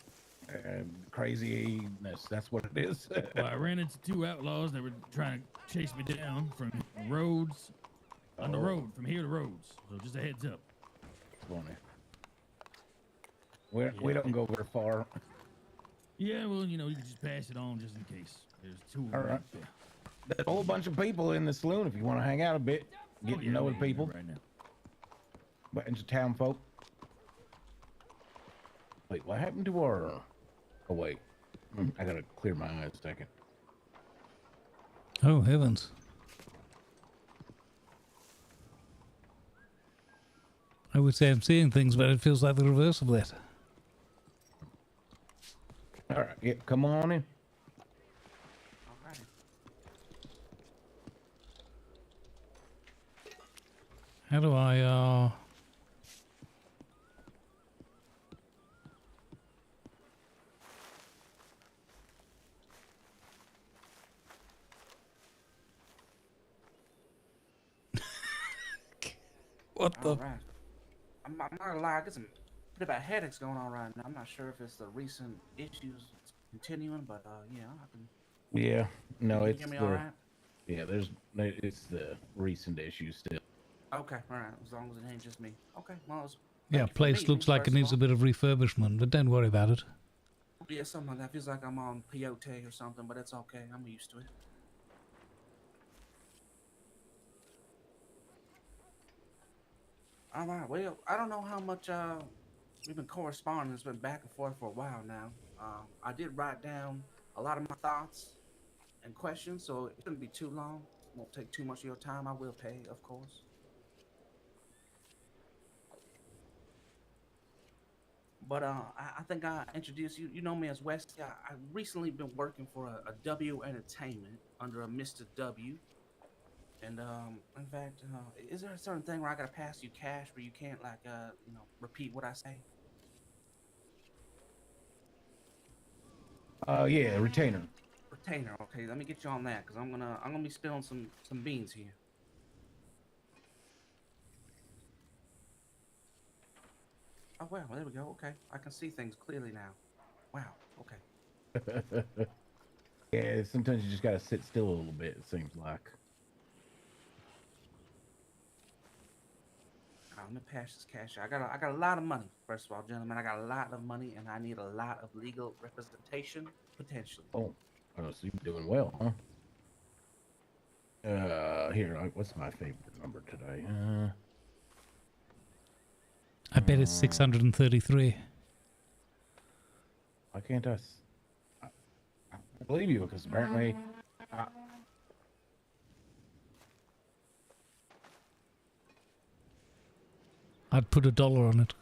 Craziness, that's what it is. Well, I ran into 2 outlaws that were trying to chase me down from Rhodes, on the road, from here to Rhodes. So just a heads up. Funny. We don't go very far. Yeah, well, you know, you can just pass it on just in case. There's 2 of them All right. right there. There's a whole bunch of people in the saloon if you want to hang out a bit, get to know the people. Right now. Bunch of town folk. Wait, what happened to our... Oh, wait. I gotta clear my eyes a second. Oh, heavens. I would say I'm seeing things, but it feels like the reverse of that. All right, yeah, come on in. How do I, What the? All right. I'm not gonna lie, I got some pretty bad headaches going on right now. I'm not sure if it's the recent issues continuing, but yeah, I can. Yeah, no, Can you it's hear me the... all right? Yeah, it's the recent issue still. Okay, all right. As long as it ain't just me. Okay, well, it's Yeah, place looks like it needs a bit of refurbishment, but don't worry about it. yeah, something like that. Feels like I'm on peyote or something, but it's okay. I'm used to it. All right. Well, I don't know how much we've been corresponding. It's been back and forth for a while now. I did write down a lot of my thoughts and questions, so it shouldn't be too long. Won't take too much of your time. I will pay, of course. But I think I introduced you. You know me as Westy. I recently been working for a W Entertainment under a Mr. W. And in fact, is there a certain thing where I gotta pass you cash where you can't like repeat what I say? Yeah, retainer. Retainer. Okay, let me get you on that because I'm gonna be spilling some beans here. Oh well, there we go. Okay, I can see things clearly now. Wow. Okay. Yeah, sometimes you just gotta sit still a little bit, it seems like. Let me pass this cash. I got a lot of money. First of all, gentlemen, I got a lot of money, and I need a lot of legal representation potentially. Oh, so you're doing well, huh? Here, what's my favorite number today? I bet it's 633. Why can't I believe you? Because apparently, I'd put $1 on it.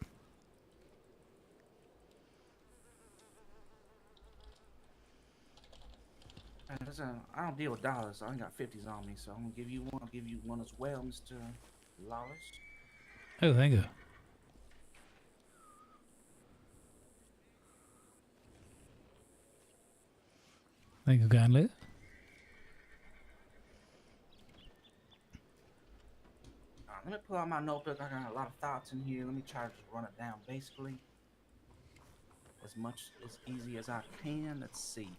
Listen, I don't deal with dollars, so I ain't got 50s on me. So I'm gonna give you one. I'll give you one as well, Mr. Lawless. Oh, thank you. Thank you kindly. Let me pull out my notebook. I got a lot of thoughts in here. Let me try to just run it down basically. As easy as I can. Let's see.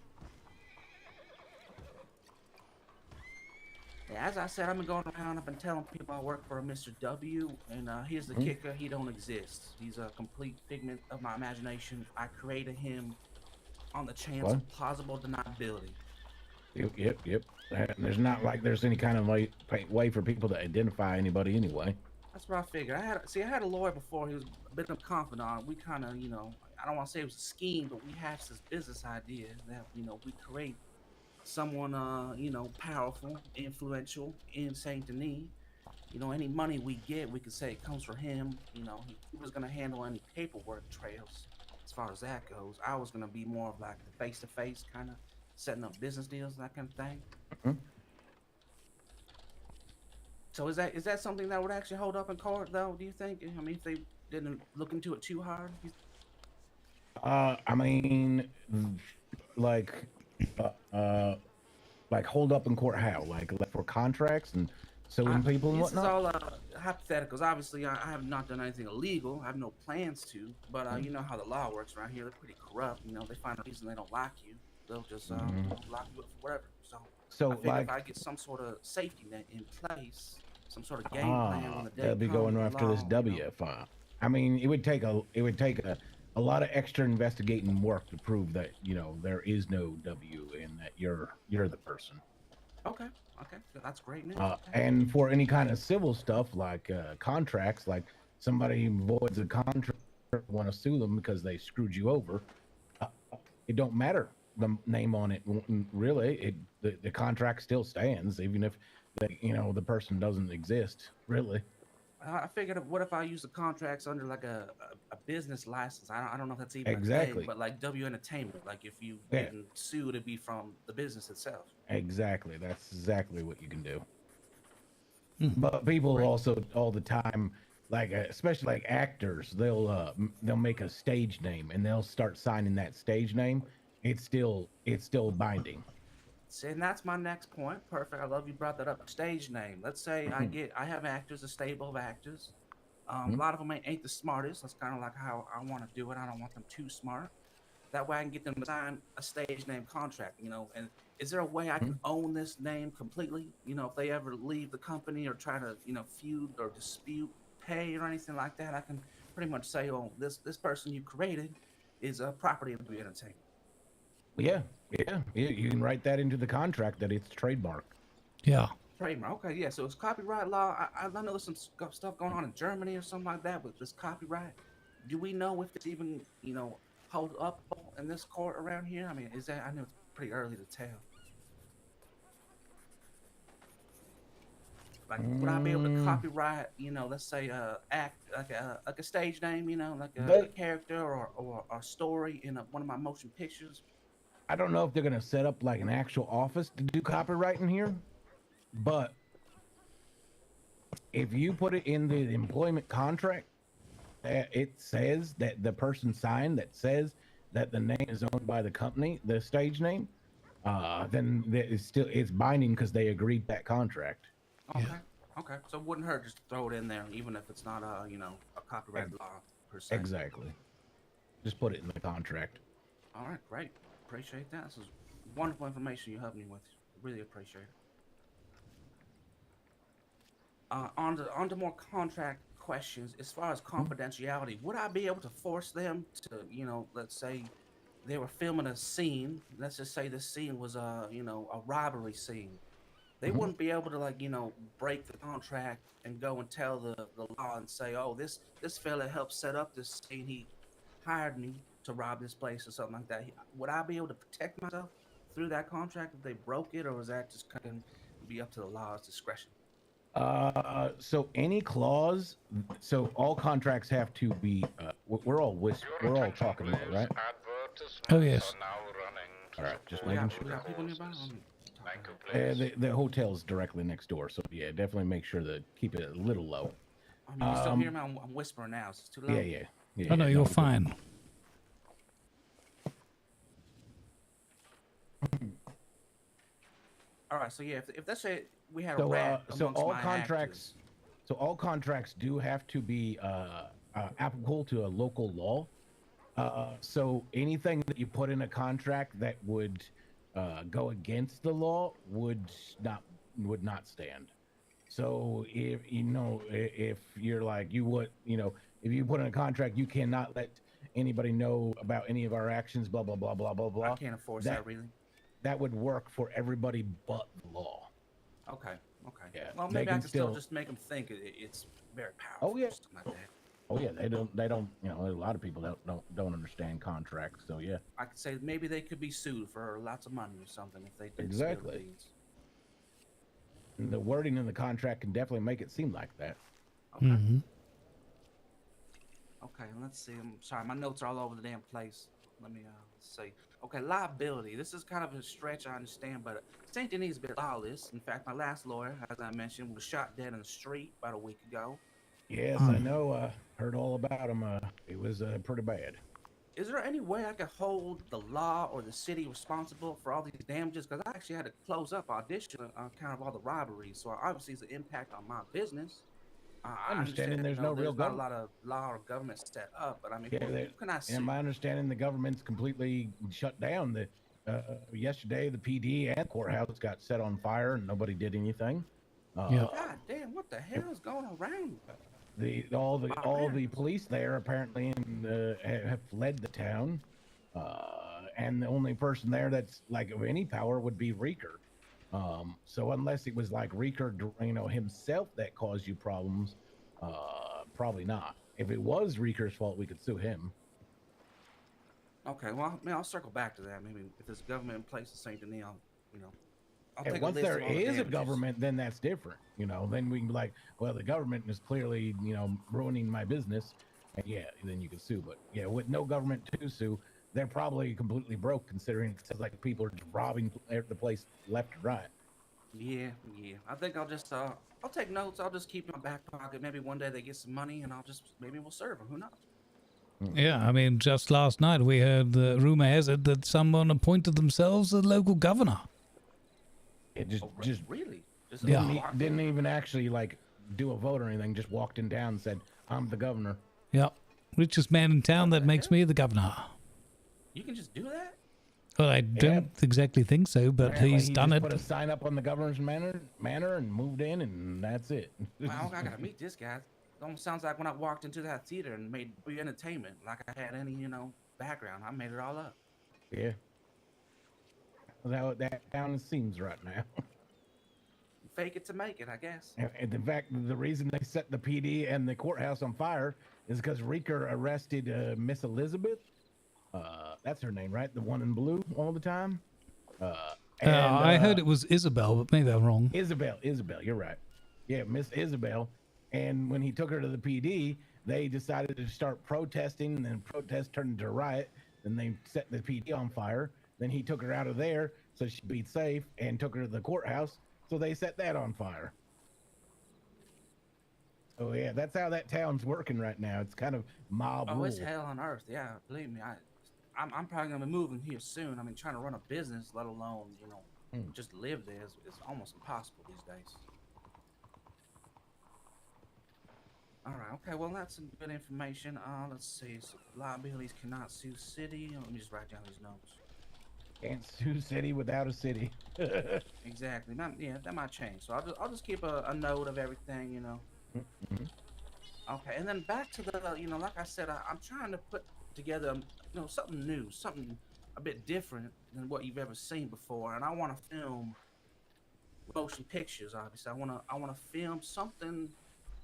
Yeah, as I said, I've been going around. I've been telling people I work for a Mr. W. And here's the kicker. He don't exist. He's a complete figment of my imagination. I created him on the chance of plausible deniability. Yep. There's not like there's any kind of way for people to identify anybody anyway. That's what I figured. I had a lawyer before. He was a bit of a confidant. We kind of, I don't want to say it was a scheme, but we hatched this business idea that, we create someone, powerful, influential in Saint Denis, you know, any money we get, we could say it comes from him. You know, he was gonna handle any paperwork trails as far as that goes. I was gonna be more of like the face-to-face kind of setting up business deals and that kind of thing. Mhm. So is that something that would actually hold up in court, though? Do you think? I mean, if they didn't look into it too hard. I mean, like, like hold up in court how? Like for contracts and suing people and This is whatnot? all hypotheticals. Obviously, I have not done anything illegal. I have no plans to. But you know how the law works around here. They're pretty corrupt. You know, they find a reason they don't like you, they'll just lock you up for whatever. So I figure like, if I get some sort of safety net in place, some sort of game plan when the day they'll be comes, going the after law, this W file. I mean, it would take a lot of extra investigating work to prove that, you know, there is no W and that you're the person. Okay, that's great news. And for any kind of civil stuff like contracts, like somebody voids a contract, want to sue them because they screwed you over, it don't matter the name on it. Really, the contract still stands even if the person doesn't exist. Really. I figured, what if I use the contracts under like a business license? I don't know if that's even a Exactly. thing, but like W Entertainment, like if you Yeah. getting sued, it'd be from the business itself. Exactly. That's exactly what you can do. But people also all the time, like especially like actors, they'll make a stage name and they'll start signing that stage name. It's still binding. See, and that's my next point. Perfect. I love you brought that up. Stage name. Let's say I have actors, a stable of actors. A lot of them ain't the smartest. That's kind of like how I want to do it. I don't want them too smart. That way I can get them to sign a stage name contract, you know. And is there a way I can own this name completely? You know, if they ever leave the company or try to, you know, feud or dispute pay or anything like that, I can pretty much say, oh, this person you created is a property of the entertainment. Yeah. You can write that into the contract that it's trademark. Yeah. Trademark. Okay, yeah. So it's copyright law. I know there's some stuff going on in Germany or something like that with this copyright. Do we know if it's even, you know, hold up in this court around here? I mean, is that? I know it's pretty early to tell. Like, would I be able to copyright, you know, let's say act like a stage name, you know, like a character or a story in one of my motion pictures? I don't know if they're gonna set up like an actual office to do copywriting here, but if you put it in the employment contract, it says that the person signed that says that the name is owned by the company, the stage name, then it's binding because they agreed to that contract. Okay. So it wouldn't hurt just to throw it in there, even if it's not a copyright law per se. Exactly. Just put it in the contract. All right, great. Appreciate that. This is wonderful information you helped me with. Really appreciate it. On to more contract questions. As far as confidentiality, would I be able to force them to, you know, let's say they were filming a scene. Let's just say this scene was a robbery scene. They wouldn't be able to, like, you know, break the contract and go and tell the law and say, oh, this fella helped set up this scene. He hired me to rob this place or something like that. Would I be able to protect myself through that contract if they broke it, or was that just kind of be up to the law's discretion? So any clause, so all contracts have to be. We're all talking about, right? Oh yes. All right, just making sure. We got people nearby. The hotel's directly next door, so yeah, definitely make sure to keep it a little low. I mean, you still hear me? I'm whispering now. It's too loud. Yeah. Oh no, you're fine. All right, so yeah, if let's say we had a rat amongst all my contracts, actors. so all contracts do have to be applicable to a local law. So anything that you put in a contract that would go against the law would not stand. So if you're like if you put in a contract, you cannot let anybody know about any of our actions, blah blah blah blah blah blah. I can't enforce that really. That would work for everybody but the law. Okay. Yeah. Well, maybe I can still just make them think it's very powerful. Oh yeah. Something like that. Oh yeah. They don't. You know, a lot of people don't understand contracts. So yeah. I could say maybe they could be sued for lots of money or something if they did. Exactly. The wording in the contract can definitely make it seem like that. Okay. Mm-hmm. Okay, let's see. I'm sorry, my notes are all over the damn place. Let me see. Okay, liability. This is kind of a stretch, I understand, but Saint Denis is a bit lawless. In fact, my last lawyer, as I mentioned, was shot dead in the street about a week ago. Yes, I know. Heard all about him. It was pretty bad. Is there any way I could hold the law or the city responsible for all these damages? Because I actually had to close up audition on account of all the robberies, so obviously it's an impact on my business. I Understanding understand, there's no real not a government. lot of law or government set up, but I mean, Yeah, who can I sue? in my understanding, the government's completely shut down. Yesterday, the PD and courthouse got set on fire, and nobody did anything. Yeah. God damn, what the hell is going around? All the police there apparently have fled the town, and the only person there that's like of any power would be Reeker. So unless it was like Reeker, himself that caused you problems, probably not. If it was Reeker's fault, we could sue him. Okay, well, I'll circle back to that. Maybe if there's government in place in Saint Denis, I'll And take once a list there of all the is a damages. government, then that's different. Then we can be like, well, the government is clearly, ruining my business. And yeah, then you can sue. But yeah, with no government to sue, they're probably completely broke, considering it says like people are just robbing the place left and right. Yeah. I think I'll just I'll take notes. I'll just keep in my back pocket. Maybe one day they get some money, and maybe we'll serve them. Who knows? Yeah, I mean, just last night we heard the rumor has it that someone appointed themselves the local governor. It just really didn't even actually like do a vote or anything. Just walked in town and said, "I'm the governor." Yeah, richest man in town. That makes me the governor. You can just do that? Well, I don't exactly think so, but Apparently he's he done just it. Put a sign up on the governor's manor and moved in, and that's it. Well, I gotta meet this guy. It almost sounds like when I walked into that theater and made entertainment, like I had any background. I made it all up. Yeah. That town seems right now. Fake it to make it, I guess. And in fact, the reason they set the PD and the courthouse on fire is because Reeker arrested Miss Elizabeth. That's her name, right? The one in blue all the time. I heard it was Isabel, but maybe I'm wrong. Isabel, you're right. Yeah, Miss Isabel. And when he took her to the PD, they decided to start protesting, and then protest turned into a riot. Then they set the PD on fire. Then he took her out of there so she'd be safe, and took her to the courthouse. So they set that on fire. Oh yeah, that's how that town's working right now. It's kind of mob rule. It's hell on earth. Yeah, believe me. I'm probably gonna be moving here soon. I mean, trying to run a business, let alone just live there, is almost impossible these days. All right. Okay. Well, that's some good information. Let's see. So liabilities cannot sue city. Let me just write down these notes. Can't sue city without a city. Exactly. Yeah, that might change. So I'll just keep a note of everything. Okay. And then back to the like I said, I'm trying to put together something new, something a bit different than what you've ever seen before, and I want to film motion pictures. Obviously, I want to film something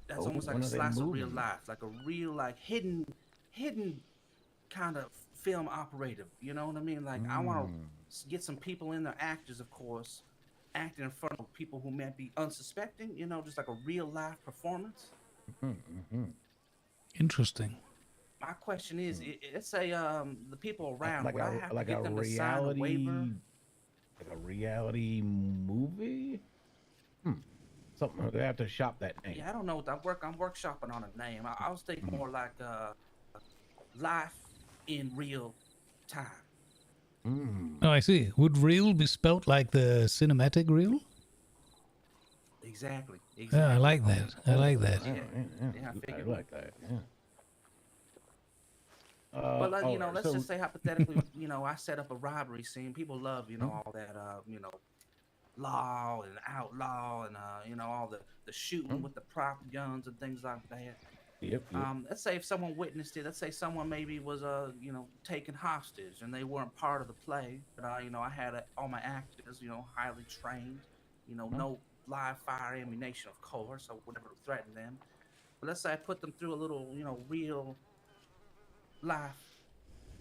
that's almost like a slice of real life, like a real hidden kind of film operative. You know what I mean? Like I want to get some people in there, actors, of course, acting in front of people who might be unsuspecting. Just like a real life performance. Interesting. My question is, let's say the people around, would I have to like get a them to sign a waiver? Like a reality movie? Something they have to shop that name. Yeah, I don't know. I'm workshopping on a name. I was thinking more like life in real time. Oh, I see. Would real be spelt like the cinematic reel? Exactly. Yeah, I like that. I like that. Yeah, I figured. I like that. Yeah. But let's just say hypothetically, I set up a robbery scene. People love, all that, law and outlaw and all the shooting with the prop guns and things like that. Yep. Let's say if someone witnessed it. Let's say someone maybe was taken hostage and they weren't part of the play. But I had all my actors, highly trained. No live fire ammunition, of course, so whatever threatened them. But let's say I put them through a little, real life.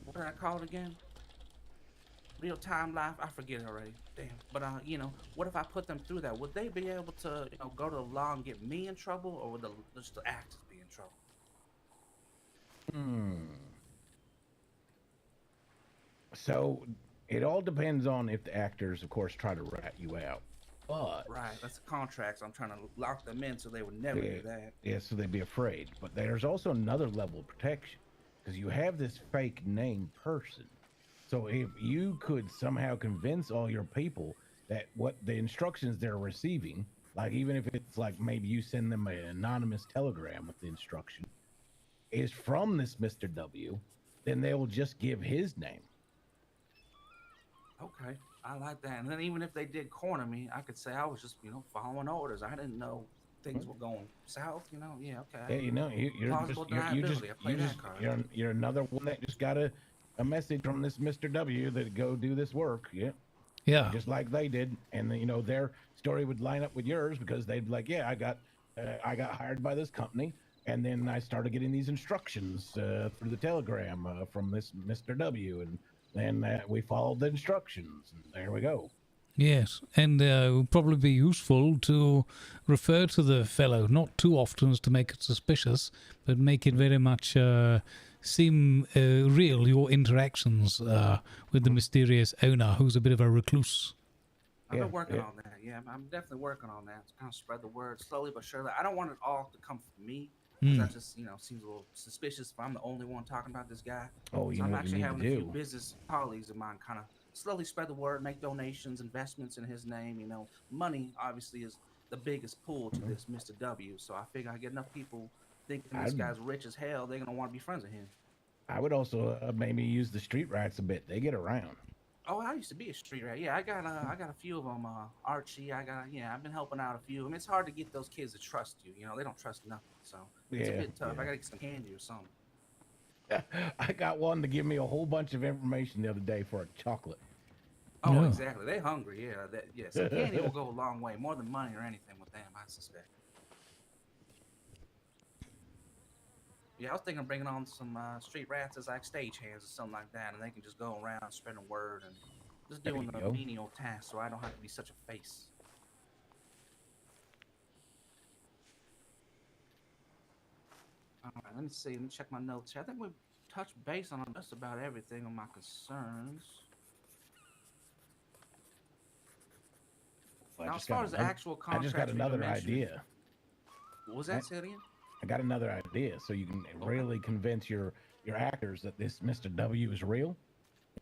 What did I call it again? real time life. I forget already. Damn. But you know, what if I put them through that? Would they be able to, you know, go to the law and get me in trouble, or would just the actors be in trouble? So it all depends on if the actors, of course, try to rat you out. But Right, that's the contract. So I'm trying to lock them in so they would never do that. yeah, so they'd be afraid. But there's also another level of protection because you have this fake name person. So if you could somehow convince all your people that what the instructions they're receiving, like even if it's like maybe you send them an anonymous telegram with the instruction, is from this Mr. W, then they will just give his name. Okay, I like that. And then even if they did corner me, I could say I was just, you know, following orders. I didn't know things were going south. You know, yeah, okay. Yeah, you know, you're another one that just got a message from this Mr. W that go do this work. Yeah. Yeah. Just like they did, and you know their story would line up with yours because they'd be like, yeah, I got hired by this company, and then I started getting these instructions through the telegram from this Mr. W, and then we followed the instructions, and there we go. Yes, and it would probably be useful to refer to the fellow not too often as to make it suspicious, but make it very much seem real, your interactions with the mysterious owner, who's a bit of a recluse. I've been working on that. Yeah, I'm definitely working on that. To kind of spread the word slowly but surely. I don't want it all to come from me. That just, you know, seems a little suspicious if I'm the only one talking about this guy. Oh, so I'm actually having a few business colleagues of mine kind of slowly spread the word, make donations, investments in his name. You know, money obviously is the biggest pull to this Mr. W. So I figure I get enough people thinking this guy's rich as hell, they're gonna want to be friends with him. I would also maybe use the street rats a bit. They get around. Oh, I used to be a street rat. Yeah, I got a few of them. Archie, I've been helping out a few of them. It's hard to get those kids to trust you. You know, they don't trust nothing. So it's a bit tough. I gotta get some candy or something. I got one to give me a whole bunch of information the other day for a chocolate. Oh, exactly. They're hungry. Yeah, some candy will go a long way, more than money or anything with them, I suspect. Yeah, I was thinking of bringing on some street rats as like stagehands or something like that, and they can just go around spreading word and just doing the menial tasks, so I don't have to be such a face. All right, let me see. Let me check my notes here. I think we've touched base on just about everything on my concerns. Now, as far as the actual contract, I just got another idea. What was that, Cillian? I got another idea, so you can really convince your actors that this Mr. W is real.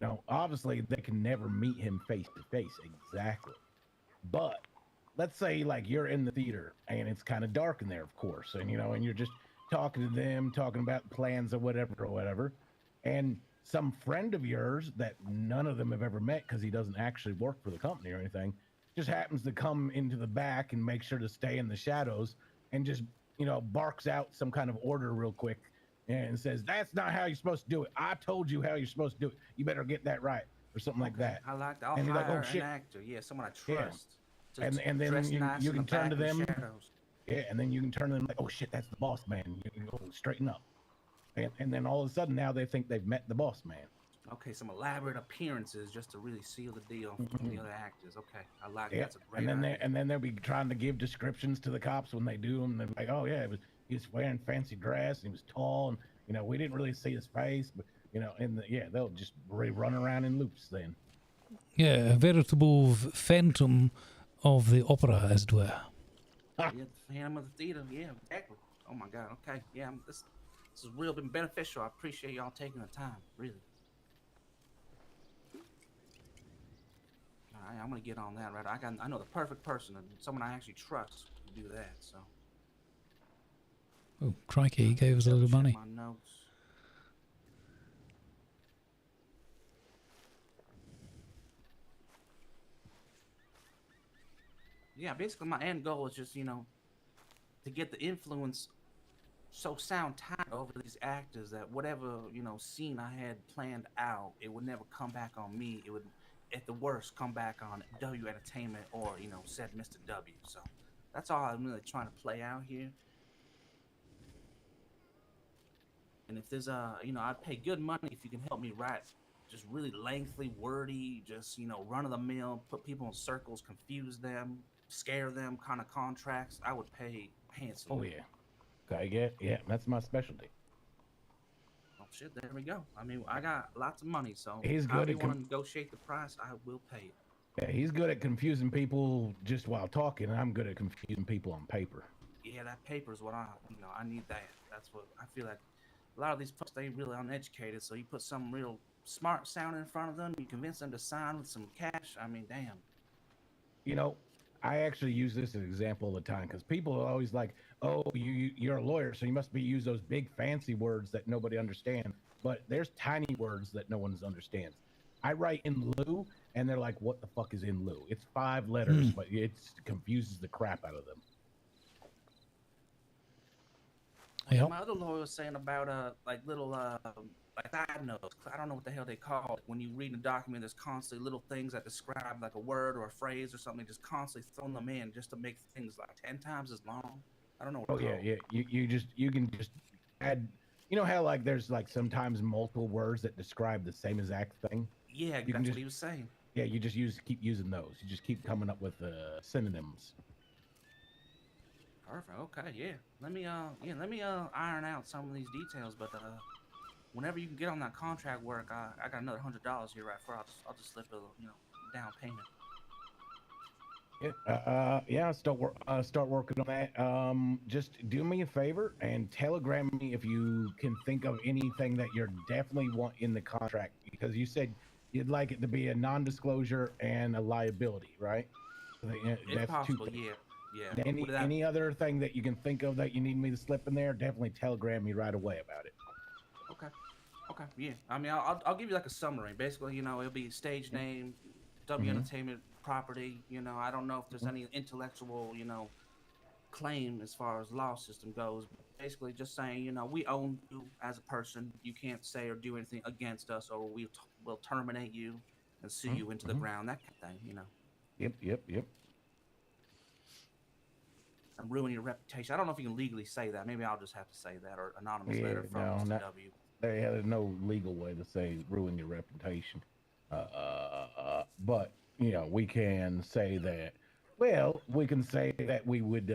You know, obviously they can never meet him face to face exactly, but let's say like you're in the theater and it's kind of dark in there, of course, and you know, and you're just talking to them, talking about plans or whatever, and some friend of yours that none of them have ever met because he doesn't actually work for the company or anything, just happens to come into the back and make sure to stay in the shadows and just, you know, barks out some kind of order real quick and says, that's not how you're supposed to do it. I told you how you're supposed to do it. You better get that right, or something like that. I like that. I'll hire like, oh, shit. an actor. Yeah, someone I trust. Yeah. And then you can turn to them. Yeah, and then you can turn to them like, oh shit, that's the boss man. You can go straighten up. And then all of a sudden now they think they've met the boss man. Okay, some elaborate appearances just to really seal the deal from the other actors. Okay, I like that. That's a great idea. And then they'll be trying to give descriptions to the cops when they do them. They're like, oh yeah, he was wearing fancy dress. And he was tall, and you know we didn't really see his face, but you know, they'll just run around in loops then. Yeah, a veritable phantom of the opera, as it were. Yeah, Phantom of the theater. Yeah, exactly. Oh my God. Okay. Yeah, this has really been beneficial. I appreciate y'all taking the time. Really. All right, I'm gonna get on that. Right. I know the perfect person, and someone I actually trust to do that. So. Oh, crikey! He gave us a little money. My notes. Yeah, basically my end goal is just, you know, to get the influence so sound tight over these actors that whatever, you know, scene I had planned out, it would never come back on me. It would, at the worst, come back on W Entertainment or, you know, said Mr. W. So that's all I'm really trying to play out here. And if there's you know, I'd pay good money if you can help me write just really lengthy, wordy, just run of the mill, put people in circles, confuse them, scare them kind of contracts, I would pay handsomely. Oh yeah. Okay, yeah, that's my specialty. Oh shit, there we go. I mean, I got lots of money, so He's good however at you want to negotiate the price, I will pay it. Yeah, he's good at confusing people just while talking, and I'm good at confusing people on paper. Yeah, that paper is what I need that. That's what I feel like. A lot of these folks, they ain't really uneducated, so you put some real smart sound in front of them, you convince them to sign with some cash. I mean, damn. You know, I actually use this as an example all the time because people are always like, "Oh, you're a lawyer, so you must be use those big fancy words that nobody understands." But there's tiny words that no one understands. I write in lieu, and they're like, "What the fuck is in lieu?" It's 5 letters, but it confuses the crap out of them. Yep. My other lawyer was saying about like little like I don't know what the hell they call it. When you read a document, there's constantly little things that describe like a word or a phrase or something, just constantly throwing them in just to make things like 10 times as long. I don't know what yeah. You can just add. You know how like there's like sometimes multiple words that describe the same exact thing. Yeah, that's what he was saying. Yeah, you just keep using those. You just keep coming up with synonyms. Perfect. Okay. Yeah. Let me iron out some of these details. But whenever you can get on that contract work, I got another $100 here right for. I'll just slip a down payment. Yeah. Start working on that. Just do me a favor and telegram me if you can think of anything that you're definitely want in the contract, because you said you'd like it to be a non-disclosure and a liability, right? If possible, yeah. Yeah. Any other thing that you can think of that you need me to slip in there, definitely telegram me right away about it. Okay. Yeah. I mean, I'll give you like a summary. Basically, it'll be stage name, W Entertainment property. I don't know if there's any intellectual, claim as far as law system goes. Basically, just saying, we own you as a person. You can't say or do anything against us, or we'll terminate you and sue you into the ground. That kind of thing. Yep. And ruin your reputation. I don't know if you can legally say that. Maybe I'll just have to say that, or anonymous letter from Mr. W. There's no legal way to say ruin your reputation. But we can say that. Well, we can say that we would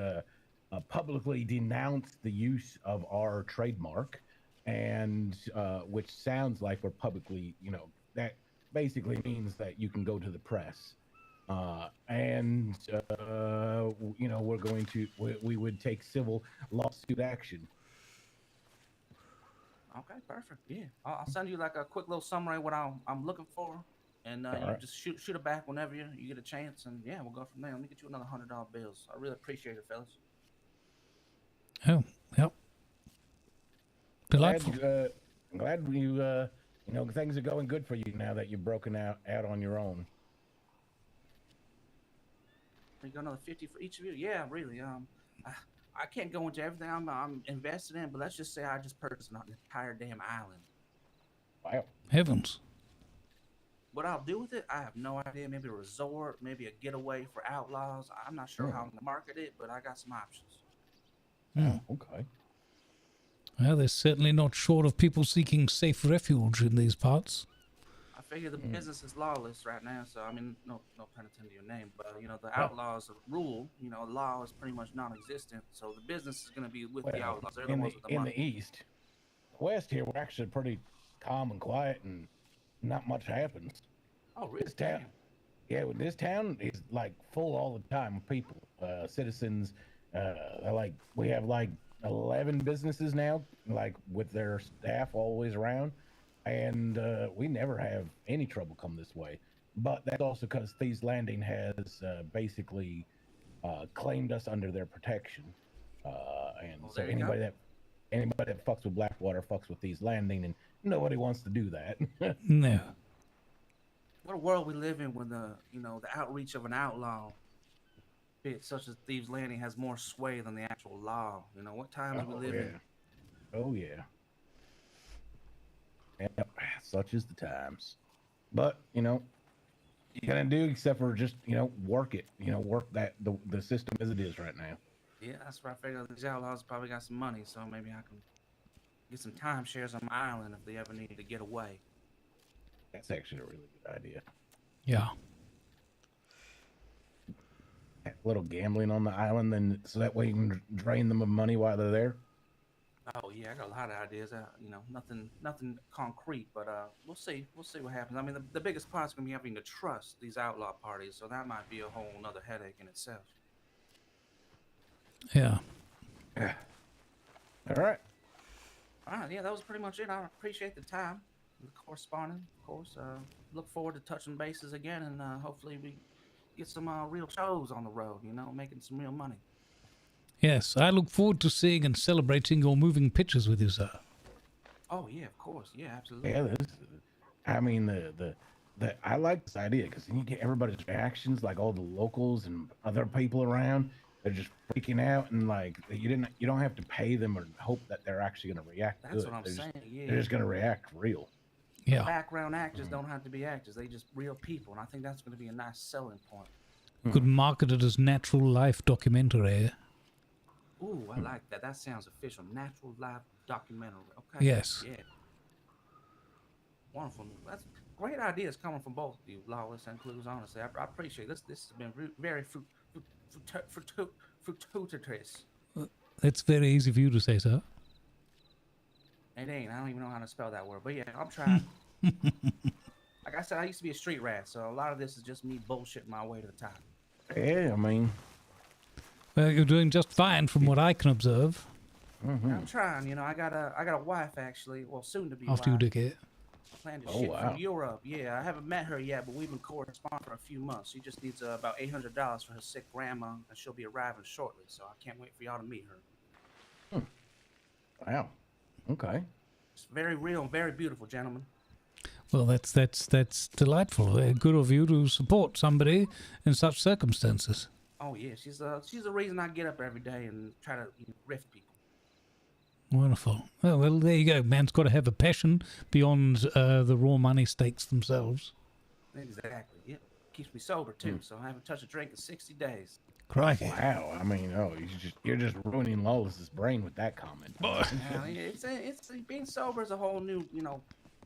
publicly denounce the use of our trademark, and which sounds like we're publicly, that basically means that you can go to the press. We're going to we would take civil lawsuit action. Okay, perfect. Yeah, I'll send you like a quick little summary of what I'm looking for, and you just shoot it back whenever you get a chance, and yeah, we'll go from there. Let me get you another $100 bills. I really appreciate it, fellas. Oh, yep. Delightful. Glad you things are going good for you now that you've broken out on your own. You got another 50 for each of you? Yeah, really. I can't go into everything I'm invested in, but let's just say I just purchased an entire damn island. Wow. Heavens. What I'll do with it, I have no idea. Maybe a resort, maybe a getaway for outlaws. I'm not sure how I'm going to market it, but I got some options. Okay. Well, they're certainly not short of people seeking safe refuge in these parts. I figure the business is lawless right now, so I mean, no pun intended to your name, but the outlaws rule. Law is pretty much non-existent, so the business is going to be with the outlaws. They're the ones with the money. In the east, west here, we're actually pretty calm and quiet, and not much happens. Oh, really? This town is like full all the time of people, citizens. We have like 11 businesses now, like with their staff always around. And we never have any trouble come this way. But that's also because Thieves Landing has basically claimed us under their protection. So anybody that fucks with Blackwater fucks with Thieves Landing, and nobody wants to do that. No. What a world we live in when the outreach of an outlaw, bit such as Thieves Landing, has more sway than the actual law. What times do we live in? Oh yeah. Yep, such is the times. But you gotta do except for just work it. Work the system as it is right now. Yeah, that's where I figure these outlaws probably got some money, so maybe I can get some timeshares on my island if they ever need to get away. That's actually a really good idea. Yeah. A little gambling on the island, then so that way you can drain them of money while they're there. Oh yeah, I got a lot of ideas. You know, nothing concrete, but we'll see. We'll see what happens. I mean, the biggest part's gonna be having to trust these outlaw parties, so that might be a whole nother headache in itself. Yeah. All right. All right, yeah, that was pretty much it. I appreciate the time, the corresponding, of course. Look forward to touching bases again, and hopefully we get some real shows on the road. You know, making some real money. Yes, I look forward to seeing and celebrating your moving pictures with you, sir. Oh yeah, of course, yeah, absolutely. Yeah, I mean I like this idea because then you get everybody's reactions, like all the locals and other people around. They're just freaking out, and like you don't have to pay them or hope that they're actually going to react. That's good. what I'm They're saying. Yeah, they're just going to react real. Yeah. Background actors don't have to be actors; they just real people, and I think that's going to be a nice selling point. Could market it as natural life documentary. Ooh, I like that. That sounds official. Natural live documentary. Okay. Yes. Yeah. Wonderful. That's great ideas coming from both of you, Lawless and Clues. Honestly, I appreciate this. This has been very fruitous. It's very easy for you to say, sir. It ain't. I don't even know how to spell that word, but yeah, I'm trying. Like I said, I used to be a street rat, so a lot of this is just me bullshitting my way to the top. Yeah, I mean. Well, you're doing just fine from what I can observe. I'm trying. You know, I got a wife actually. Well, soon to be. After you wife. dig it. Plan to ship from Europe. Yeah, I haven't met her yet, but we've been corresponding for a few months. She just needs about $800 for her sick grandma, and she'll be arriving shortly. So I can't wait for y'all to meet her. Wow. Okay. It's very real and very beautiful, gentlemen. Well, that's delightful. Good of you to support somebody in such circumstances. Oh yeah, she's the reason I get up every day and try to riff people. Wonderful. Oh, well, there you go. Man's got to have a passion beyond the raw money stakes themselves. Exactly. Yep. Keeps me sober too, so I haven't touched a drink in 60 days. Crikey. Wow. I mean, you're just ruining Lawless's brain with that comment. It's being sober is a whole new,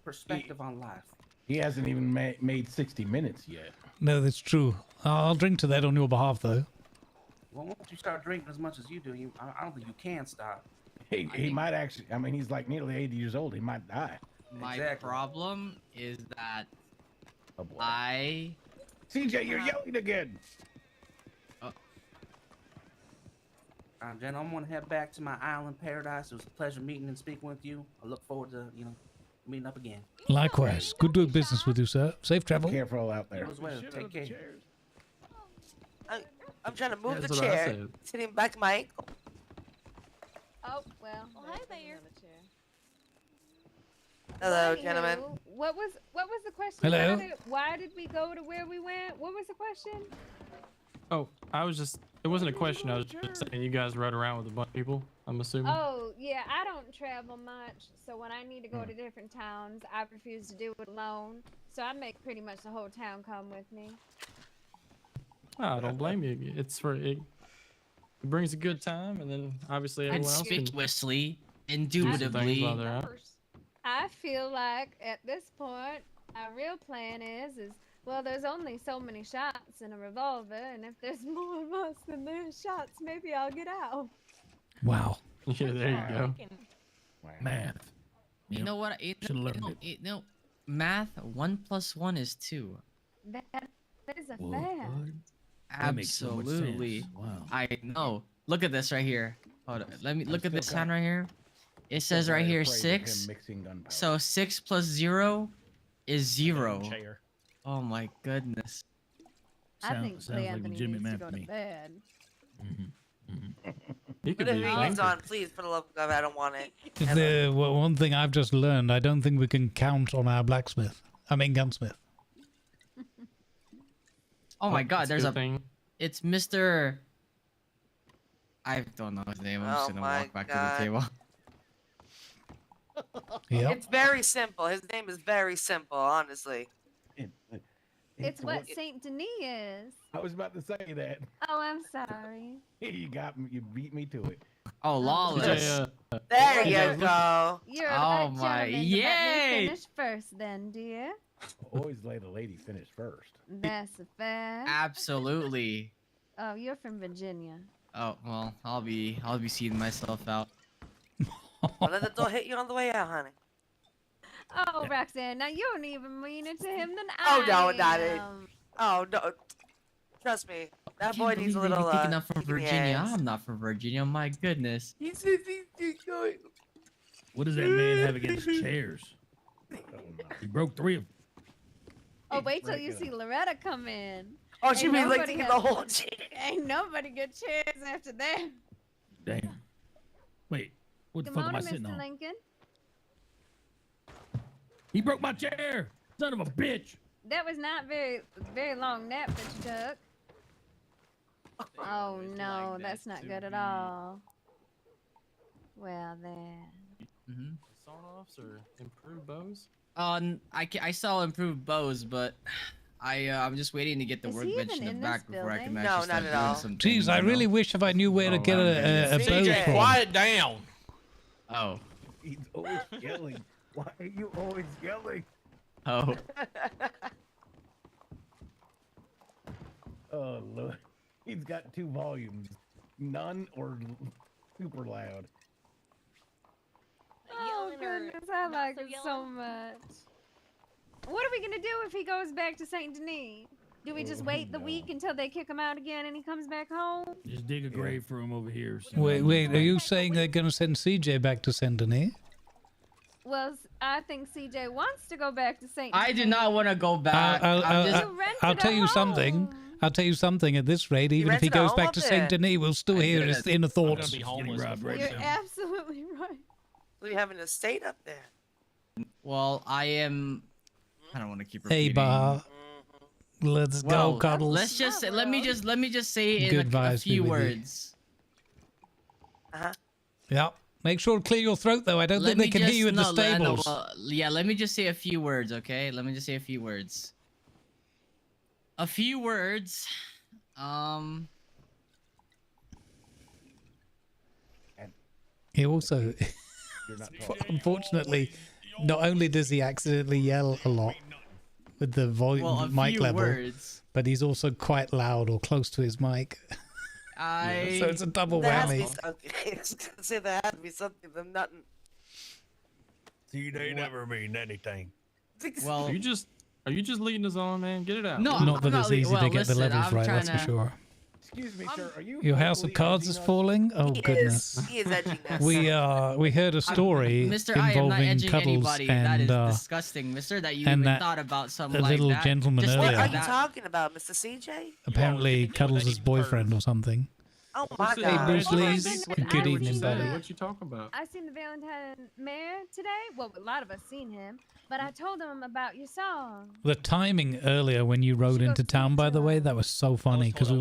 perspective on life. He hasn't even made 60 minutes yet. No, that's true. I'll drink to that on your behalf, though. Well, once you start drinking as much as you do, I don't think you can stop. He might actually. I mean, he's like nearly 80 years old. He might die. My problem is that oh, boy. CJ, you're yelling again. Jen, I'm gonna head back to my island paradise. It was a pleasure meeting and speaking with you. I look forward to meeting up again. Likewise. Good doing business with you, sir. Safe travel. Be careful out there. You as well. Take care. I'm trying to move That's the what I chair, said. sitting back to my ankle. Oh, well. Hi there. Hello, Anywho, gentlemen. What was the question? Hello. Why did we go to where we went? What was the question? Oh, it wasn't a question. I was just saying you guys rode around with a bunch of people, I'm assuming. Oh, yeah, I don't travel much, so when I need to go to different towns, I refuse to do it alone. So I make pretty much the whole town come with me. I don't blame you. It brings a good time, and then obviously everyone else can Conspicuously, do some things indubitably. while they're out. I feel like at this point, our real plan is well, there's only so many shots in a revolver, and if there's more of us than there's shots, maybe I'll get out. Wow. Yeah, there you go. Math. You know what? Math 1 + 1 is 2. That is a Whoa, fact. what? That makes so much Absolutely. sense. Wow. I know. Look at this right here. Hold on. Let me look at still this hand right here. It says right very here afraid of him 6. mixing gunpowder. So 6 + 0 is 0. Oh my goodness. I think sounds like Anthony legitimate needs to math go to to me. bed. You could Put be a a Hughes banker. on, please. For the love of God, I don't want it. One thing I've just learned, I don't think we can count on our gunsmith. Oh my God, that's a there's good a thing. It's Mr. I don't know his name. I'm just Oh gonna my walk back God. to the table. Yep. It's very simple. His name is very simple, honestly. It's what Saint Denis is. I was about to say that. Oh, I'm sorry. You got me. You beat me to it. Oh, lawless. There You're- you go. You're Oh right, my- gentlemen. Let me yay! finish first, then, dear. Always let a lady finish first. That's a fact. Absolutely. Oh, you're from Virginia. Oh well, I'll be seeing myself out. Don't let the door hit you on the way out, honey. Oh, Roxanne, now you're even meaner to him than Oh, I no, am. not it. Oh, no. Trust me. That boy needs a little, thinking I'm from kicking Virginia. hands. I'm not from Virginia. My goodness. What does that man have against chairs? He broke 3 of them. Oh, wait till you see Loretta come in. Oh, she Ain't be like nobody taking has- the whole chair. Ain't nobody get chairs after that. Damn. Wait, what the Good fuck am I morning, sitting Mr. on? Lincoln. He broke my chair! Son of a bitch! That was not very long nap that you took. Oh no, that's not good at all. Well then. Sawn-offs or improved bows? I saw improved bows, but I'm just waiting to get the Is he workbench even in the in back this before I can building? actually No, not start at doing all. some Jeez, things, I you really know? wish if I knew where to get a bow CJ, from. quiet down. Oh. He's always yelling. Why are you always yelling? Oh. Oh, Lord. He's got 2 volumes. None or super loud. Oh goodness, I like it so much. What are we gonna do if he goes back to Saint Denis? Do we just wait the week until they kick him out again and he comes back home? Just dig a grave for him over here. so- Wait, are you saying they're going to send CJ back to Saint Denis? Well, I think CJ wants to go back to Saint I Denis. do not want to go back. I'll tell you something. I'll tell you something. At this rate, even if he rented a goes home back up to there. Saint Denis, we'll still hear his inner thoughts. Be homeless before You're you- absolutely right. We have an estate up there. Well, I don't want to keep Hey, repeating. Baha. Let's Well, go, Cuddles. let's just let me just say in Good a vibes be few with you. words. Yeah. Make sure to clear your throat, though. I don't think they can hear you in the stables. Yeah, let me just say a few words, okay? Let me just say a few words. A few words. He also, unfortunately, not only does he accidentally yell a lot with the volume Well, a mic few level, words. but he's also quite loud or close to his mic. So it's a double There has to be whammy. something. I was gonna say there has to be something. I'm not. See, they never mean anything. Well, Are you just leading us on, man? Get it out. No, Not that it's easy to get the levels I'm right, that's for tryna- sure. Excuse me, sir. Are you Your house of cards is falling? Oh, He goodness. is. He is edging us. We heard a story Mister, I am not involving edging Cuddles anybody. That and is disgusting, Mister. That you and even that thought about something a like little that. gentleman Just What earlier. are you talking about, Mr. CJ? apparently Cuddles' boyfriend or something. Oh my Hey, God. Bruce Oh my Lee's. goodness, Good I evening, seen buddy. that. What you talking about? I seen the Valentine Mayor today. Well, a lot of us seen him, but I told him about your song. The timing earlier when you rode into town, by the way, that was so funny because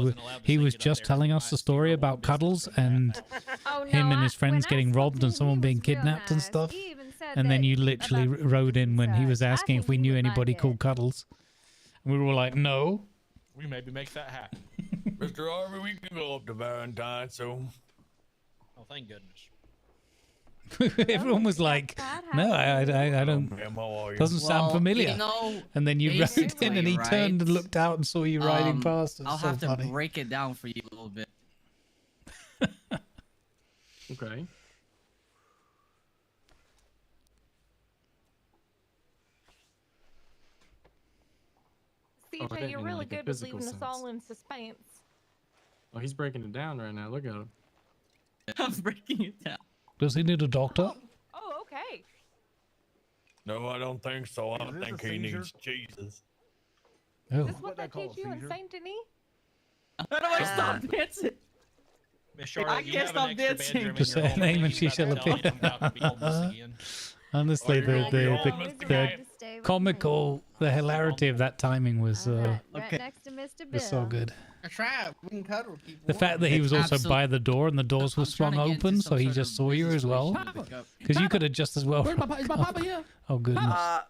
he was just telling us the story about Cuddles and Oh, no, him and his friends getting robbed and someone being kidnapped and stuff. And then you literally rode in when he was asking if we knew anybody called Cuddles. And we were all like, no. We maybe make that happen. Mr. Harvey, we can go up to Valentine, so. Oh, thank goodness. Everyone was like, no, I don't. Doesn't sound familiar. You know, and then you rode in basically, and he right, turned and looked out and saw you riding past. It I'll was so have to funny. break it down for you a little bit. Okay. CJ, I didn't you're mean really like a good with physical leaving us sense. all in suspense. Oh, he's breaking it down right now. Look at him. I'm breaking it down. Does he need a doctor? Oh, okay. No, I don't think so. I this think a he seizure? needs Jesus. Oh. Is this what they teach you in Saint Denis? How do I stop dancing? Miss I Charlotte, you can't have stop an extra dancing. bedroom in Just your say her home name and that she you shall gotta tell appear. him about to be homeless again. Honestly, Or you're gonna be the comical, the hilarity of that timing was Right next to Mr. Bill. was so good. I tried. We can cuddle people. The fact that he was also by the door and the doors were swung open, so he just saw you as well. Because you could have just as well. Where's my, is my papa here? Oh goodness. I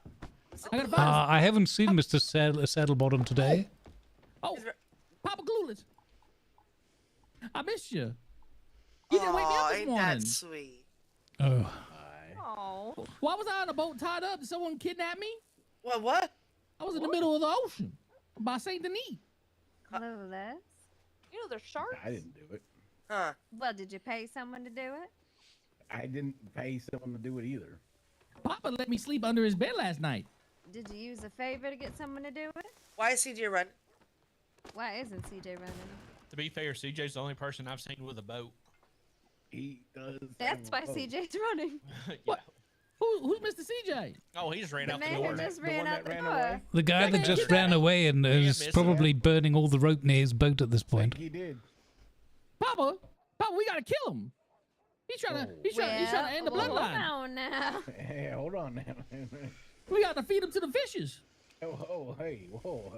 gotta find him. I haven't seen Mr. Saddlebottom today. Oh, Papa Clueless. I missed you. You didn't wake me up Aw, this ain't morning. that sweet? Oh. Oh. Why was I on a boat tied up? Did someone kidnap me? What? I was in the middle of the ocean by Saint Denis. Hello, Les. You know, there's sharks. I didn't do it. Huh? Well, did you pay someone to do it? I didn't pay someone to do it either. Papa let me sleep under his bed last night. Did you use a favor to get someone to do it? Why is CJ running? Why isn't CJ running? To be fair, CJ's the only person I've seen with a boat. He does. That's why CJ's running. What? Who's Mr. CJ? Oh, he just ran The out the man door. who just ran out the door. The guy that just ran away and is miss probably burning all the rope near his boat at this point. He did. Papa, we gotta kill him. He's trying to end the bloodline. Hold on now. Hey, hold on now. We gotta feed him to the fishes. Hey. Hello.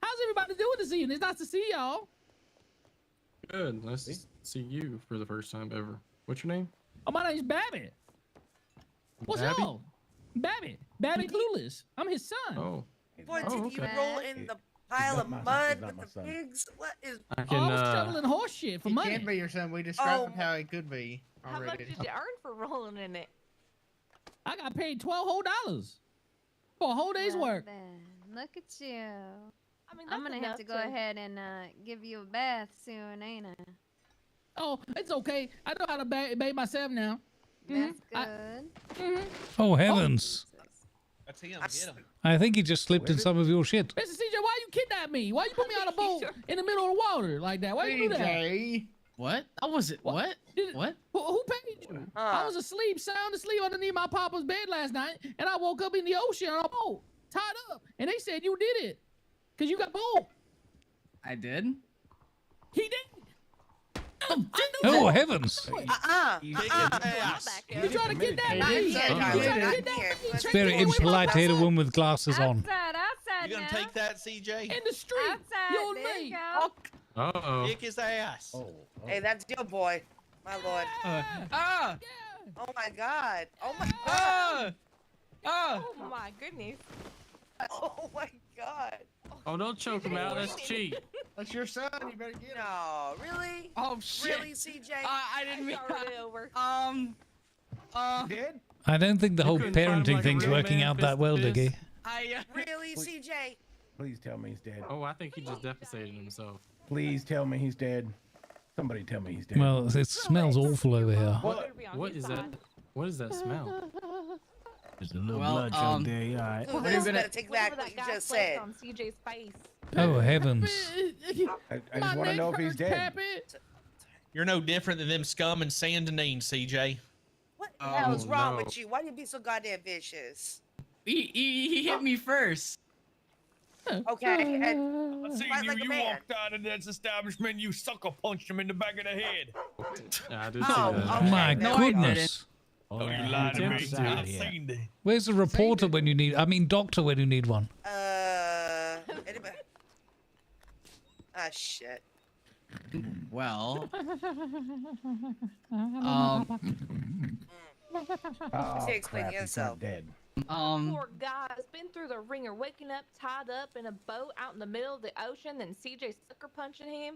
How's everybody doing this evening? It's nice to see y'all. Good. Nice to see you for the first time ever. What's your name? Oh, my name's Babbitt. What's Babby? up? Babbitt Clueless. I'm his son. Oh. Boy, Oh, did you okay. roll in the pile of mud with the pigs? What is? I Oh, can. I was shoveling horse shit for He money. can't be your son. We described how he could be How much already. did you earn for rolling in it? I got paid $12 whole for a whole day's Well work. then, look at you. I mean, I'm that's gonna have to enough go ahead and give you a bath soon, ain't I? Oh, it's okay. I know how to bathe myself now. That's good. Oh, heavens. That's him. Get him. I think he just slipped in some of your shit. Mr. CJ, why you kidnap me? Why you put me on a boat in the middle of the water like that? Why you do that? CJ. What? I wasn't. What? What? Who paid you? I was asleep, sound asleep underneath my papa's bed last night, and I woke up in the ocean on a boat, tied up, and they said you did it, cause you got bold. I did. He did. Oh, heavens. You trying to kidnap me? It's very impolite to hit a woman with glasses on. Outside You gonna take that, CJ? In the street. Outside, You there and you me. go. Uh-oh. Kick his ass. Hey, that's your boy, my lord. Oh my God. Oh my God. Oh my goodness. Oh my God. Oh, don't choke him out. That's cheat. That's your son. You better get him. No, really? Oh shit. Really, CJ? I didn't mean. Already over. Did? I don't think the whole couldn't find him parenting like a thing's real working man, out fist that to well, fist? Diggy. Really, CJ? Please tell me he's dead. Oh, I think he just devastated himself. Please tell me he's dead. Somebody tell me he's dead. Well, it smells awful over here. What is that? What is that smell? There's a little Well, blood choke there. You all right? Well, What are you you gonna- better take back what you just said. On CJ's face. Oh, heavens. I just want to know if he's dead. You're no different than them scum in Saint Denis, CJ. What the hell is wrong no. with you? Why do you be so goddamn vicious? He hit me first. Okay, and I seen fight you. like a You man. walked out of that establishment. You sucker punched him in the back of the head. Yeah, I did see Oh, that. okay. My No, I goodness. Oh, you lied to me. Attempted I to. seen that. Where's the reporter when you need... I mean, doctor when you need one. Anybody? Ah, shit. Well. See, explain crap, he's yourself. not dead. Poor guy's been through the ringer, waking up tied up in a boat out in the middle of the ocean, then CJ sucker punching him.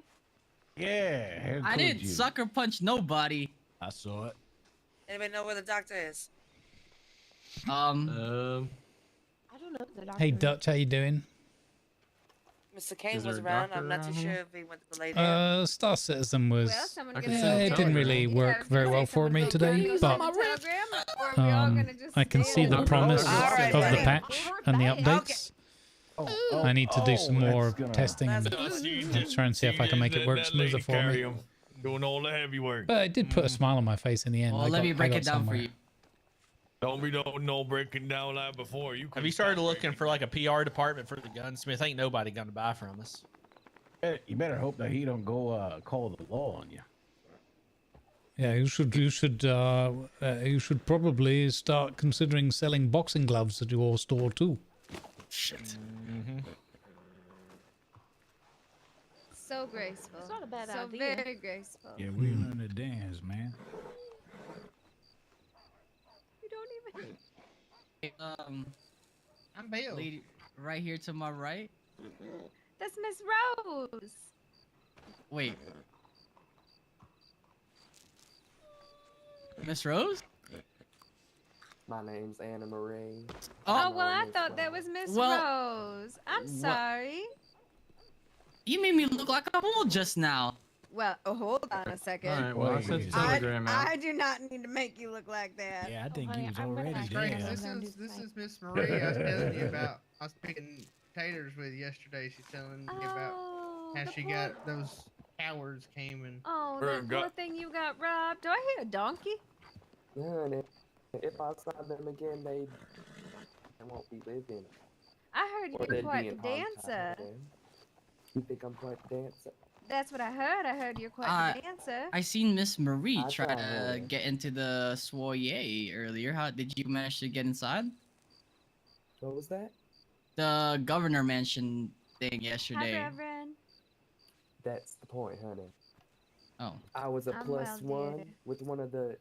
Yeah. how I could didn't you? sucker punch nobody. I saw it. Anybody know where the doctor is? I don't know the doctor. Hey, Dutch, how you doing? Mr. Kane Is was there a around. doctor I'm not too around sure here? if he went to lay down. Star Citizen was... Well, someone I get can a see it the didn't really telegram. work very well for me today, but I can see the All promise right, of the buddy. patch and the updates. I need to do some more that's gonna- testing and try and see if I can make it work smoother for me. Doing all the heavy work. But it did put a smile on my face in the end. Well, let me break it down for you. Don't be no breaking down like before. You Have you started looking for like a PR department for the gunsmith? Ain't nobody gonna buy from us. You better hope that he don't go call the law on you. Yeah, you should probably start considering selling boxing gloves at your store too. Shit. So graceful. It's not a bad so idea. very graceful. Yeah, we learn to dance, man. You don't even. I'm Bill. Lady, right here to my right. That's Miss Rose. Wait, Miss Rose? My name's Anna Marie. Oh, well, I thought that was Miss Rose. I'm sorry. You made me look like a fool just now. Well, hold on a second. All right, well, I sent the telegram out. I do not need to make you look like that. Yeah, I think he was already Great, there. this is Miss Marie I was telling you about. I was picking taters with yesterday. She's telling me about how she got those cowards came and. Oh, that poor thing you got robbed. Do I hear a donkey? Yeah, and if I saw them again, they won't be living. I heard you're quite the dancer. You think I'm quite the dancer? That's what I heard. I heard you're quite the dancer. I seen Miss Marie try saw to her. get into the soiree earlier. How did you manage to get inside? What was that? The governor mansion thing yesterday. Hi, Reverend. That's the point, honey. Oh. I was a I'm plus well, one dear. with one of the.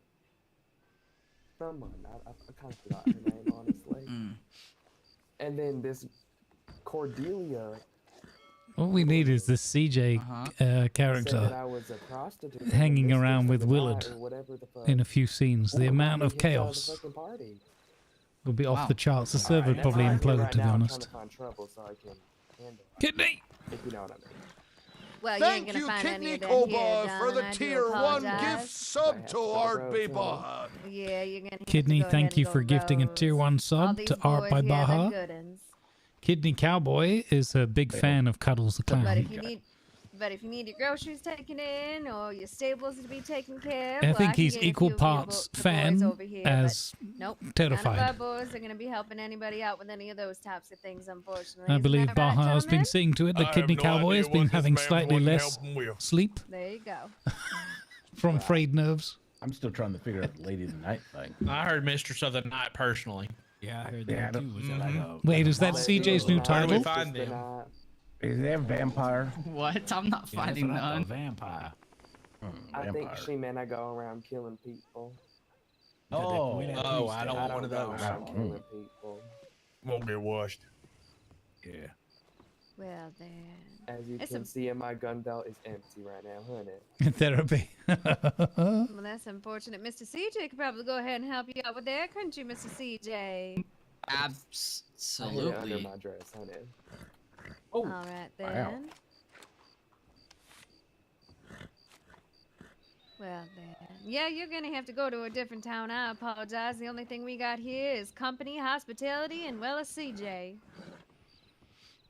Someone. I kind of forgot her name, honestly. And then this Cordelia. All we need is this CJ said that character I was a prostitute. hanging and a around mistress with of the Willard night or whatever the fuck. in a few scenes. The amount of He hit out the chaos fucking party. will be off the charts. The All server right, would probably I'm here implode, right to be now, I'm honest. trying to find trouble so I can handle it. Kidney! If you know what I mean. Well, you ain't gonna find any of that here, darling. I do apologize. sub to Art B. Baja. Yeah, you're gonna. Kidney, thank you for gifting a tier 1 sub to Art by Baja. Kidney Cowboy is a big fan of Cuddles the Clown. But if you need your groceries taken in or your stables to be taken care of, I well, think can he's get a equal few of your parts the boys fan over here, as but nope, terrified. None of our boys are gonna be helping anybody out with any of those types of things, unfortunately. I Isn't believe that right, Baja has been gentlemen? seeing to it that I Kidney have no Cowboy has idea been what this having man slightly wouldn't less help him with. sleep There you go. from frayed nerves. I'm still trying to figure out the Lady of the Night thing. I heard Mistress of the Night personally. Yeah, I heard Yeah, that too. Was that like a, Wait, is that CJ's new Where do title? we find them? Is there a vampire? What? I'm not Yeah, finding that's what I none. thought, vampire. I think Vampire. she meant I go around killing people. Oh, Oh, I don't want one of go those. around killing people. Won't get washed. Yeah. Well then. As you It's can a- see, my gun belt is empty right now, honey. Therapy. Well, that's unfortunate. Mr. CJ could probably go ahead and help you out with that, couldn't you, Mr. CJ? I hid it under Absolutely. my dress, honey. All right then. Well then. Yeah, you're gonna have to go to a different town. I apologize. The only thing we got here is company, hospitality, and well, a CJ.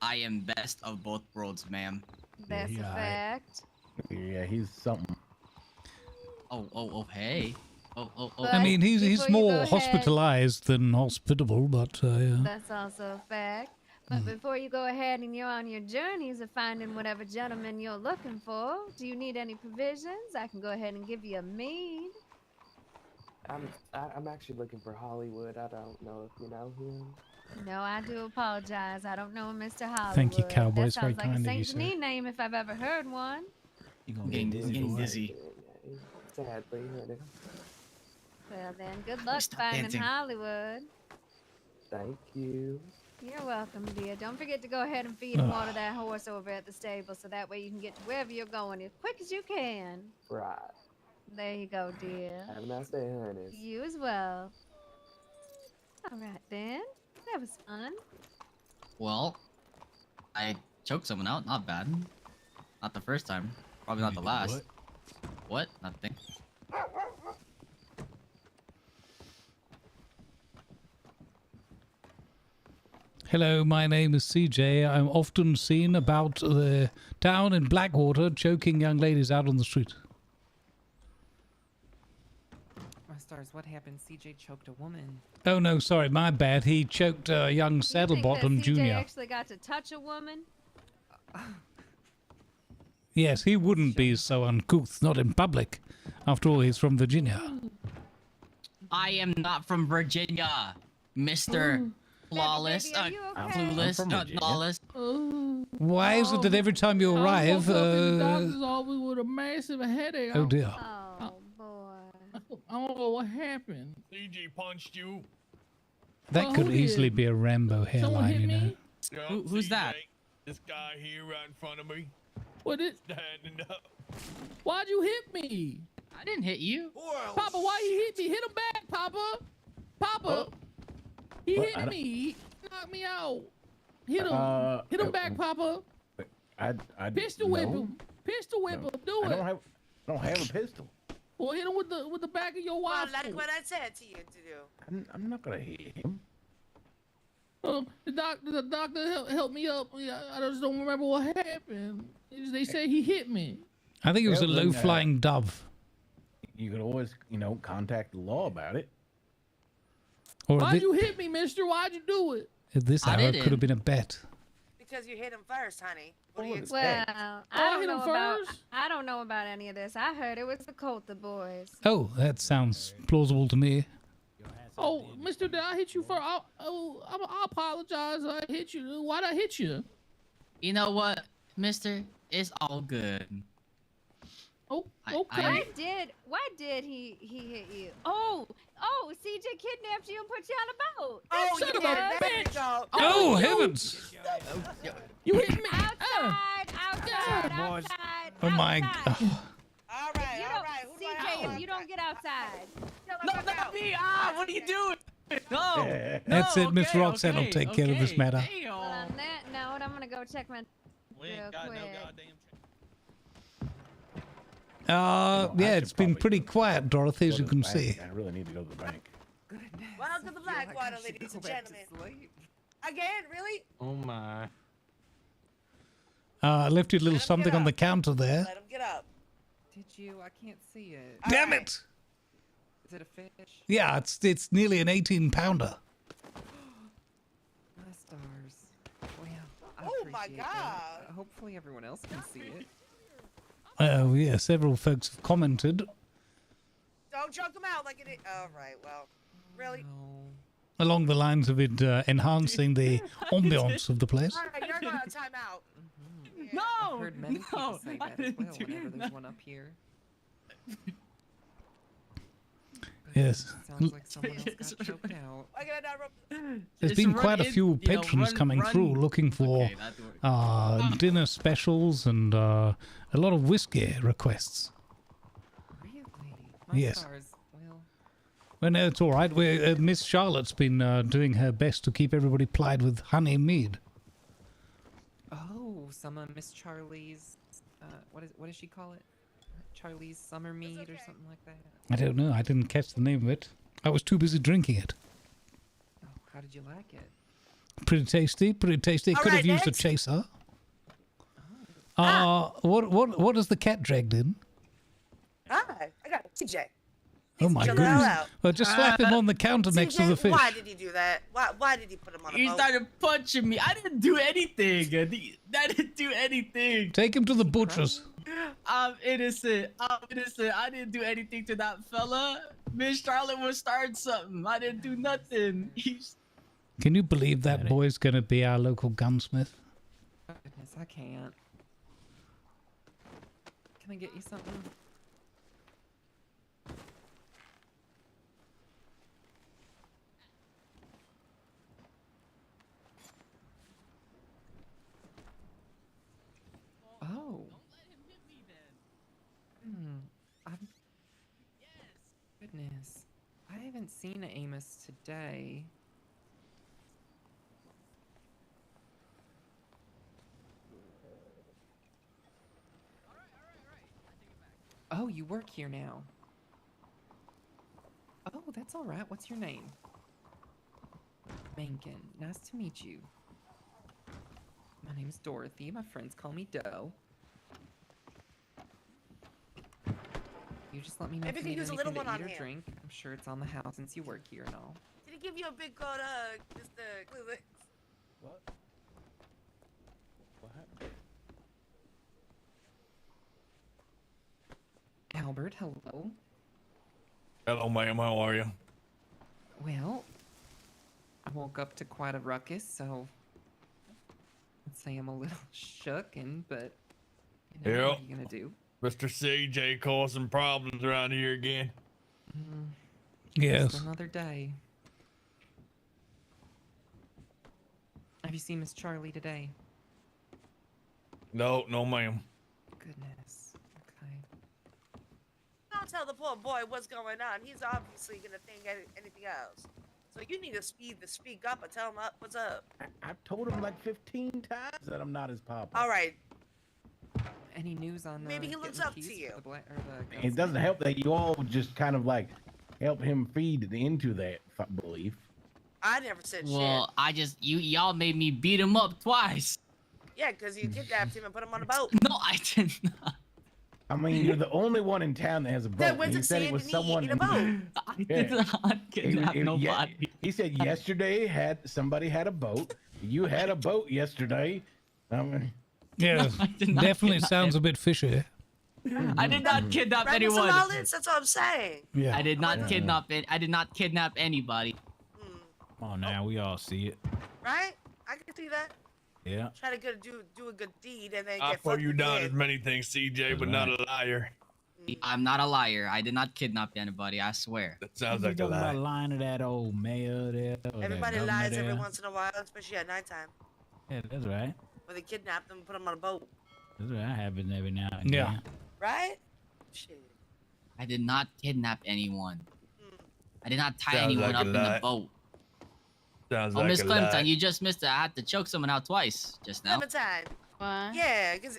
I am best of both worlds, ma'am. That's a fact. Yeah, he's something. Oh, hey. Oh. But I mean, he's before you more go ahead- hospitalized than hospitable, but yeah. That's also a fact. But before you go ahead and you're on your journeys of finding whatever gentleman you're looking for, do you need any provisions? I can go ahead and give you a mead. I'm actually looking for Hollywood. I don't know if you know him. No, I do apologize. I don't know Mr. Hollywood. Thank you, Cowboy. That It's very sounds like kind a of you, Saint sir. Denis name if I've ever heard one. You gonna Getting get dizzy? getting for what? dizzy. Sadly, honey. Well then, good luck Stop finding dancing. Hollywood. Thank you. You're welcome, dear. Don't forget to go ahead and feed and water that horse over at the stable so that way you can get to wherever you're going as quick as you can. Right. There you go, dear. Have a nice day, honey. You as well. All right then. That was fun. Well, I choked someone out. Not bad. Not the first time. Probably not the last. What? Nothing. Hello, my name is CJ. I'm often seen about the town in Blackwater choking young ladies out on the street. My stars, what happened? CJ choked a woman. Oh no, sorry, my bad. He choked a young You think that Saddlebottom CJ Jr. actually got to touch a woman? Yes, he wouldn't be so uncouth, not in public. After all, he's from Virginia. I am not from Virginia, Mr. Flawless, baby, are you okay? clueless, I'm from Virginia. lawless. Why is it that every time you arrive, I woke up in the doctor's office with a massive headache. oh dear. Oh boy. I don't know what happened. CJ punched you. That Well, could who easily did? be a Rambo Someone hairline, hit you know. me? Yeah, Who's that? CJ, This guy here right in front of me. What is? Standing up. Why'd you hit me? I didn't hit you. Papa, why you hit me? Hit him back, Papa. Papa. He hit me. He knocked me out. Hit him. Hit him back, Papa. I Pistol whip him. Pistol whip him. Do it. I don't have a pistol. Well, hit him with the back of your Well, waffle. like what I said to you to do. I'm not gonna hit him. The doctor helped me up. I just don't remember what happened. They say he hit me. I think it was a low-flying dove. You could always, contact the law about it. Or Why'd you hit me, mister? Why'd you do it? at this hour, it could have been a bet. Because you hit him first, honey. What do you Well, expect? I don't know about any of this. I heard it was the Coulter boys. Oh, that sounds plausible to me. Oh, mister, did I hit you for? I apologize. I hit you. Why'd I hit you? You know what, mister? It's all good. Oh, Why did he hit you? Oh, CJ kidnapped you and put you on a boat. Oh, son of a bitch! Oh, heavens! You hit me! Outside! Oh my God! All right. CJ, you don't get outside. No, not me! Ah, what are you doing? No. That's it, Miss Roxanne will take care of this matter. Well, on that note, I'm gonna go check my real quick. Yeah, it's been pretty quiet, Dorothy, as you can see. I really need to go to the bank. Welcome to the Blackwater, ladies and gentlemen. Again, really? Oh my. I left you a little something on the counter there. Let him get up. Did you? I can't see it. Damn it! Is it a fish? Yeah, it's nearly an 18-pounder. My stars. Well, I Oh my appreciate God. that. Hopefully everyone else can see it. Oh, yeah, several folks have commented. Don't choke him out like it is. All right, well, really? Along the lines of it enhancing the ambiance of the place. All right, you're going to time out. I've No! heard many people say I that as didn't well do whenever there's that. one up here. Yes. Sounds like someone else got choked out. I gotta not rub- There's been quite a few patrons coming through looking for dinner specials and a lot of whiskey requests. Really? My Yes. stars. Well, Well, no, it's all right. Miss Charlotte's been doing her best to keep everybody plied with honey mead. oh, some of Miss Charlie's, what does she call it? Charlie's summer mead or something like that. I don't know. I didn't catch the name of it. I was too busy drinking it. Oh, how did you like it? Pretty tasty. Pretty tasty. All Could right, have used a next. chaser. What is the cat dragged in? Hi, I got it. CJ. Oh my chill the hell goodness! out. Well, just slap him on the counter next to CJ, the fish. why did he do that? Why did he put him on a He boat? started punching me. I didn't do anything. I didn't do anything. Take him to the butcher's. I'm innocent. I didn't do anything to that fella. Miss Charlotte was starting something. I didn't do nothing. Can you believe that boy's gonna be our local gunsmith? Goodness, I can't. Can I get you something? Oh. Goodness. I haven't seen Amos today. Oh, you work here now. Oh, that's all right. What's your name? Mencken. Nice to meet you. My name's Dorothy. My friends call me Doe. You just let me know Maybe if we you could need use a little anything one to on eat or him. drink. I'm sure it's on the house since you work here and all. Did he give you a big cold hug? Just a Kleenex? What? What happened? Albert, hello. Hello, ma'am. How are you? Well, I woke up to quite a ruckus, so I'd say I'm a little shooken, but you know, what are you gonna do? Mr. CJ causing problems around here again. Yes. Just another day. Have you seen Miss Charlie today? No, ma'am. Goodness. Okay. Don't tell the poor boy what's going on, he's obviously gonna think anything else. So you need to speak up and tell him what's up. I've told him like 15 times that I'm not his papa. All right. Any news on Maybe he getting looks the up keys to for you. the It doesn't help that you all just kind of like help him feed into that belief. I never said shit. Well, y'all made me beat him up twice. Yeah, because you kidnapped him and put him on a boat. No, I did not. I mean, you're the only one in town that has a boat. That went He to said sea it was and someone. in a boat. I did not kidnap nobody. He said yesterday somebody had a boat. You had a boat yesterday. I mean, Yeah, I did not definitely kidnap sounds a bit fishy. I did not kidnap Right, Mr. anyone. Rollins? That's what I'm saying. Yeah. I did not kidnap it. I did not kidnap anybody. Come on now, we all see it. Right? I can see that. Yeah. Try to do a good deed and then I get throw fucked you in the down head. as many things, CJ, but not a liar. I'm not a liar. I did not kidnap anybody. I swear. That sounds You like a talking about lie. lying to that old mayor there. Or Everybody that lies governor every there. once in a while, especially at nighttime. Yeah, that's right. Where they kidnap them and put them on a boat. That's right. That happens every now and Yeah. then. Right? Shit. I did not kidnap anyone. I did not tie Sounds anyone like a up in the lie. boat. Sounds Oh, like Miss a Clementine, lie. you just missed it. I had to choke someone out twice just now. Clementine. Why? Yeah, because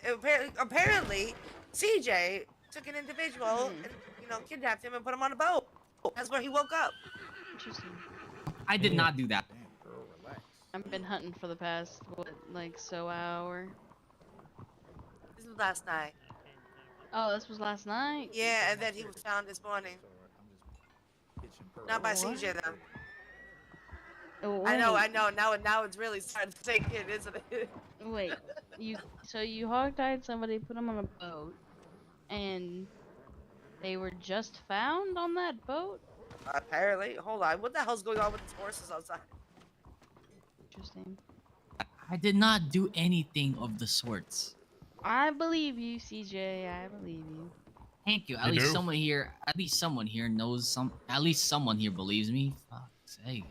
apparently CJ took an individual and, kidnapped him and put him on a boat. That's where he woke up. Interesting. I did not do that. I've been hunting for the past, hour. This was last night. Oh, this was last night? Yeah, and then he was found this morning. Not by CJ, though. Oh, I know. wait. Now it's really starting to sink in, isn't it? Wait, so you hog-tied somebody, put them on a boat, and they were just found on that boat? Apparently. Hold on. What the hell's going on with these horses outside? Interesting. I did not do anything of the sorts. I believe you, CJ. I believe you. Thank you. You At least do? someone here knows some. At least someone here believes me. Fuck's sake,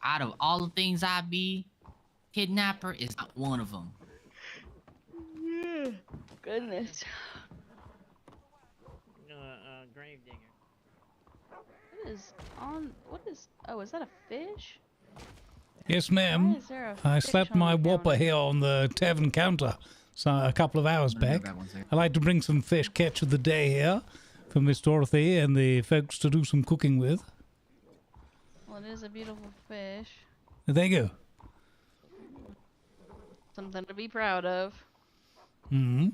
out of all the things I be, kidnapper is not one of them. Goodness. Gravedigger. Oh, is that a fish? Yes, Why ma'am. is there a I fish slept on my the whopper counter? here on the tavern counter a couple of hours back. I like to bring some fish catch of the day here for Miss Dorothy and the folks to do some cooking with. Well, it is a beautiful fish. Thank you. Something to be proud of. Hmm.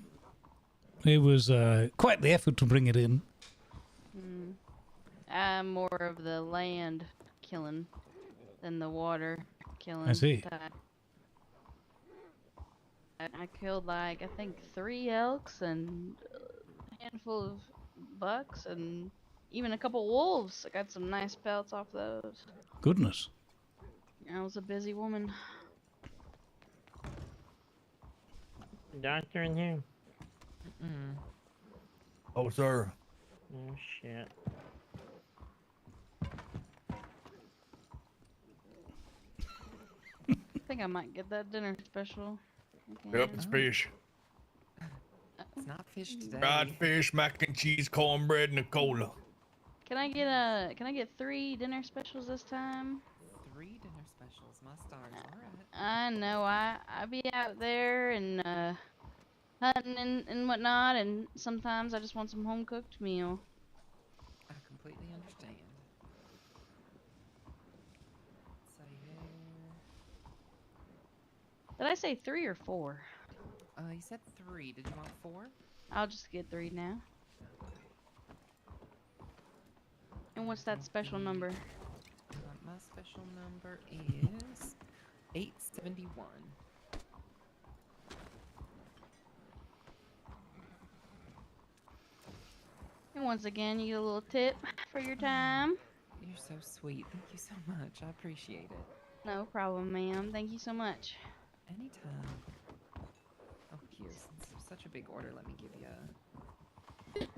It was quite the effort to bring it in. I'm more of the land killing than the water killing. I see. type. I killed I think 3 elks and a handful of bucks and even a couple wolves. I got some nice pelts off those. Goodness. I was a busy woman. Doctor in here. Oh, sir. Oh shit. I think I might get that dinner special. Yep, it's fish. It's not fish today. Fried fish, mac and cheese, cornbread, and a cola. Can I get 3 dinner specials this time? 3 dinner specials, my stars. All right. I know I be out there and hunting and whatnot, and sometimes I just want some home cooked meal. I completely understand. Let's see here. Did I say 3 or 4? You said 3. Did you want 4? I'll just get 3 now. And what's that special number? My special number is 871. And once again, you get a little tip for your time. You're so sweet. Thank you so much. I appreciate it. No problem, ma'am. Thank you so much. Anytime. Oh, here, since it's such a big order, let me give you a...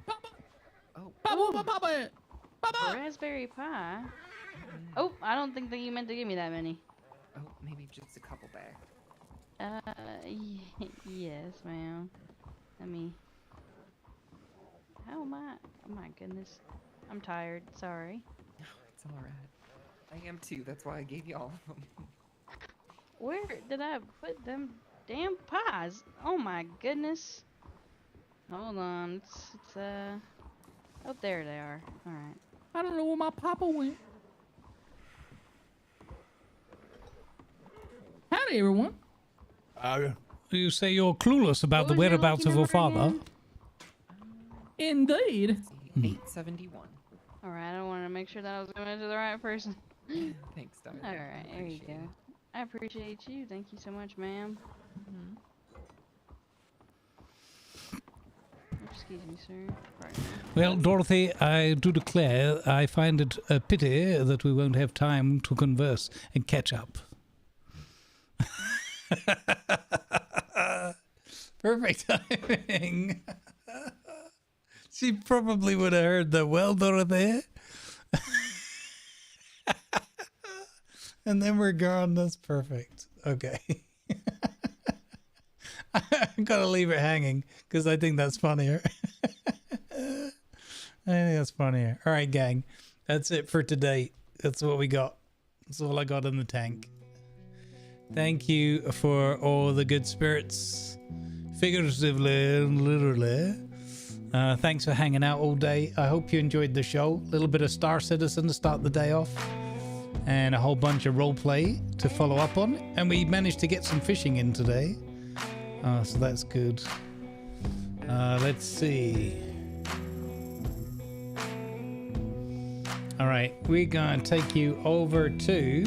Papa! Raspberry pie? Oh, I don't think that you meant to give me that many. Oh, maybe just a couple back. Yes, ma'am. Let me... How am I? Oh my goodness. I'm tired. Sorry. It's all right. I am too. That's why I gave you all of them. Where did I put them damn pies? Oh my goodness. Hold on. It's oh, there they are. All right. I don't know where my papa went. Howdy, everyone. You say you're clueless about the whereabouts of your father? Indeed. 871. All right. I wanted to make sure that I was going to the right person. Thanks, Dog. All right. There you go. I appreciate you. Thank you so much, ma'am. Excuse me, sir. Pardon me. Well, Dorothy, I do declare I find it a pity that we won't have time to converse and catch up. Perfect timing. She probably would have heard that well, Dorothy. And then we're gone. That's perfect. Okay. I'm going to leave it hanging because I think that's funnier. I think that's funnier. All right, gang. That's it for today. That's what we got. That's all I got in the tank. Thank you for all the good spirits, figuratively and literally. Thanks for hanging out all day. I hope you enjoyed the show. A little bit of Star Citizen to start the day off, and a whole bunch of roleplay to follow up on. And we managed to get some fishing in today, so that's good. Let's see. All right, we're gonna take you over to,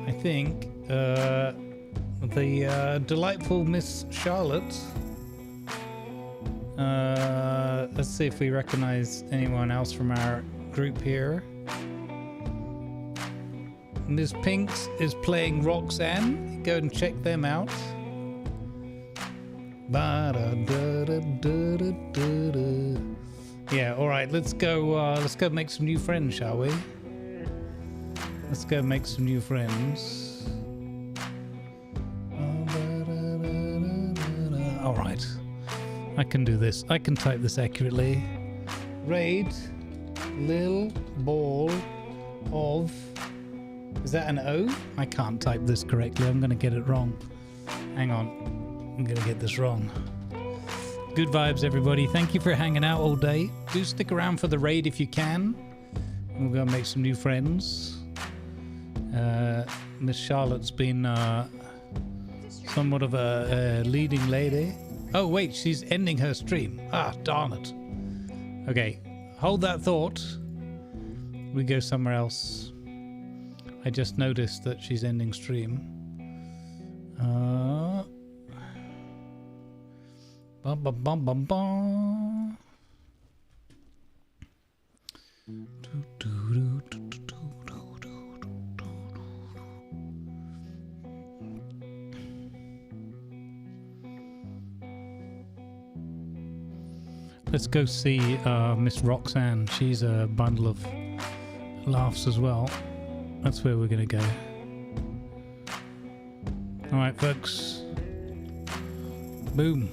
I think, the delightful Miss Charlotte. Let's see if we recognize anyone else from our group here. Miss Pinks is playing Roxanne. Go and check them out. Yeah, all right. Let's go make some new friends, shall we? Let's go make some new friends. All right. I can do this. I can type this accurately. Raid Lil Ball of... Is that an O? I can't type this correctly. I'm going to get it wrong. Hang on. I'm going to get this wrong. Good vibes, everybody. Thank you for hanging out all day. Do stick around for the raid if you can. We're going to make some new friends. Miss Charlotte's been somewhat of a leading lady. Oh, wait, she's ending her stream. Ah, darn it. Okay, hold that thought. We go somewhere else. I just noticed that she's ending stream. Bum, bum, bum, bum, bum. Let's go see Miss Roxanne. She's a bundle of laughs as well. That's where we're going to go. All right, folks. Boom.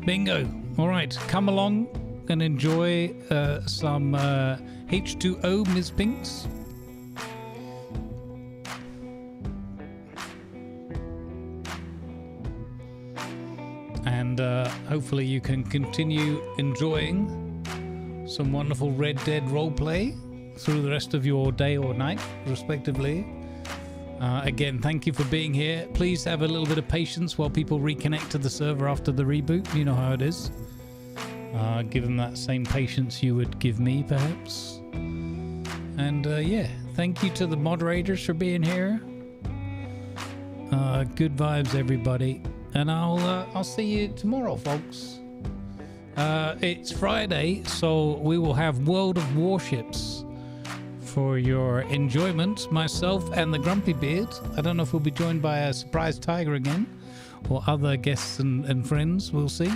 Bingo. All right, come along and enjoy some H2O, Ms. Pinks. And hopefully you can continue enjoying some wonderful Red Dead roleplay through the rest of your day or night, respectively. Again, thank you for being here. Please have a little bit of patience while people reconnect to the server after the reboot. You know how it is. Give them that same patience you would give me, perhaps. And yeah, thank you to the moderators for being here. Good vibes, everybody. And I'll see you tomorrow, folks. It's Friday, so we will have World of Warships for your enjoyment, myself and the Grumpy Beard. I don't know if we'll be joined by a surprise tiger again or other guests and friends. We'll see.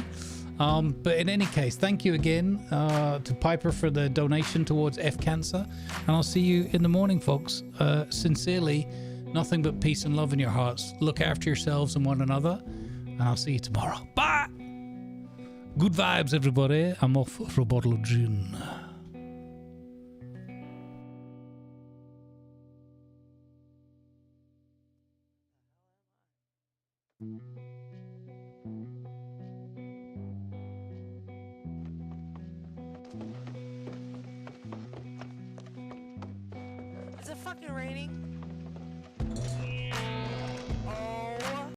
But in any case, thank you again to Piper for the donation towards F Cancer. And I'll see you in the morning, folks. Sincerely, Nothing but peace and love in your hearts. Look after yourselves and one another. And I'll see you tomorrow. Bye! Good vibes, everybody. I'm off for a bottle of gin. Is it fucking raining?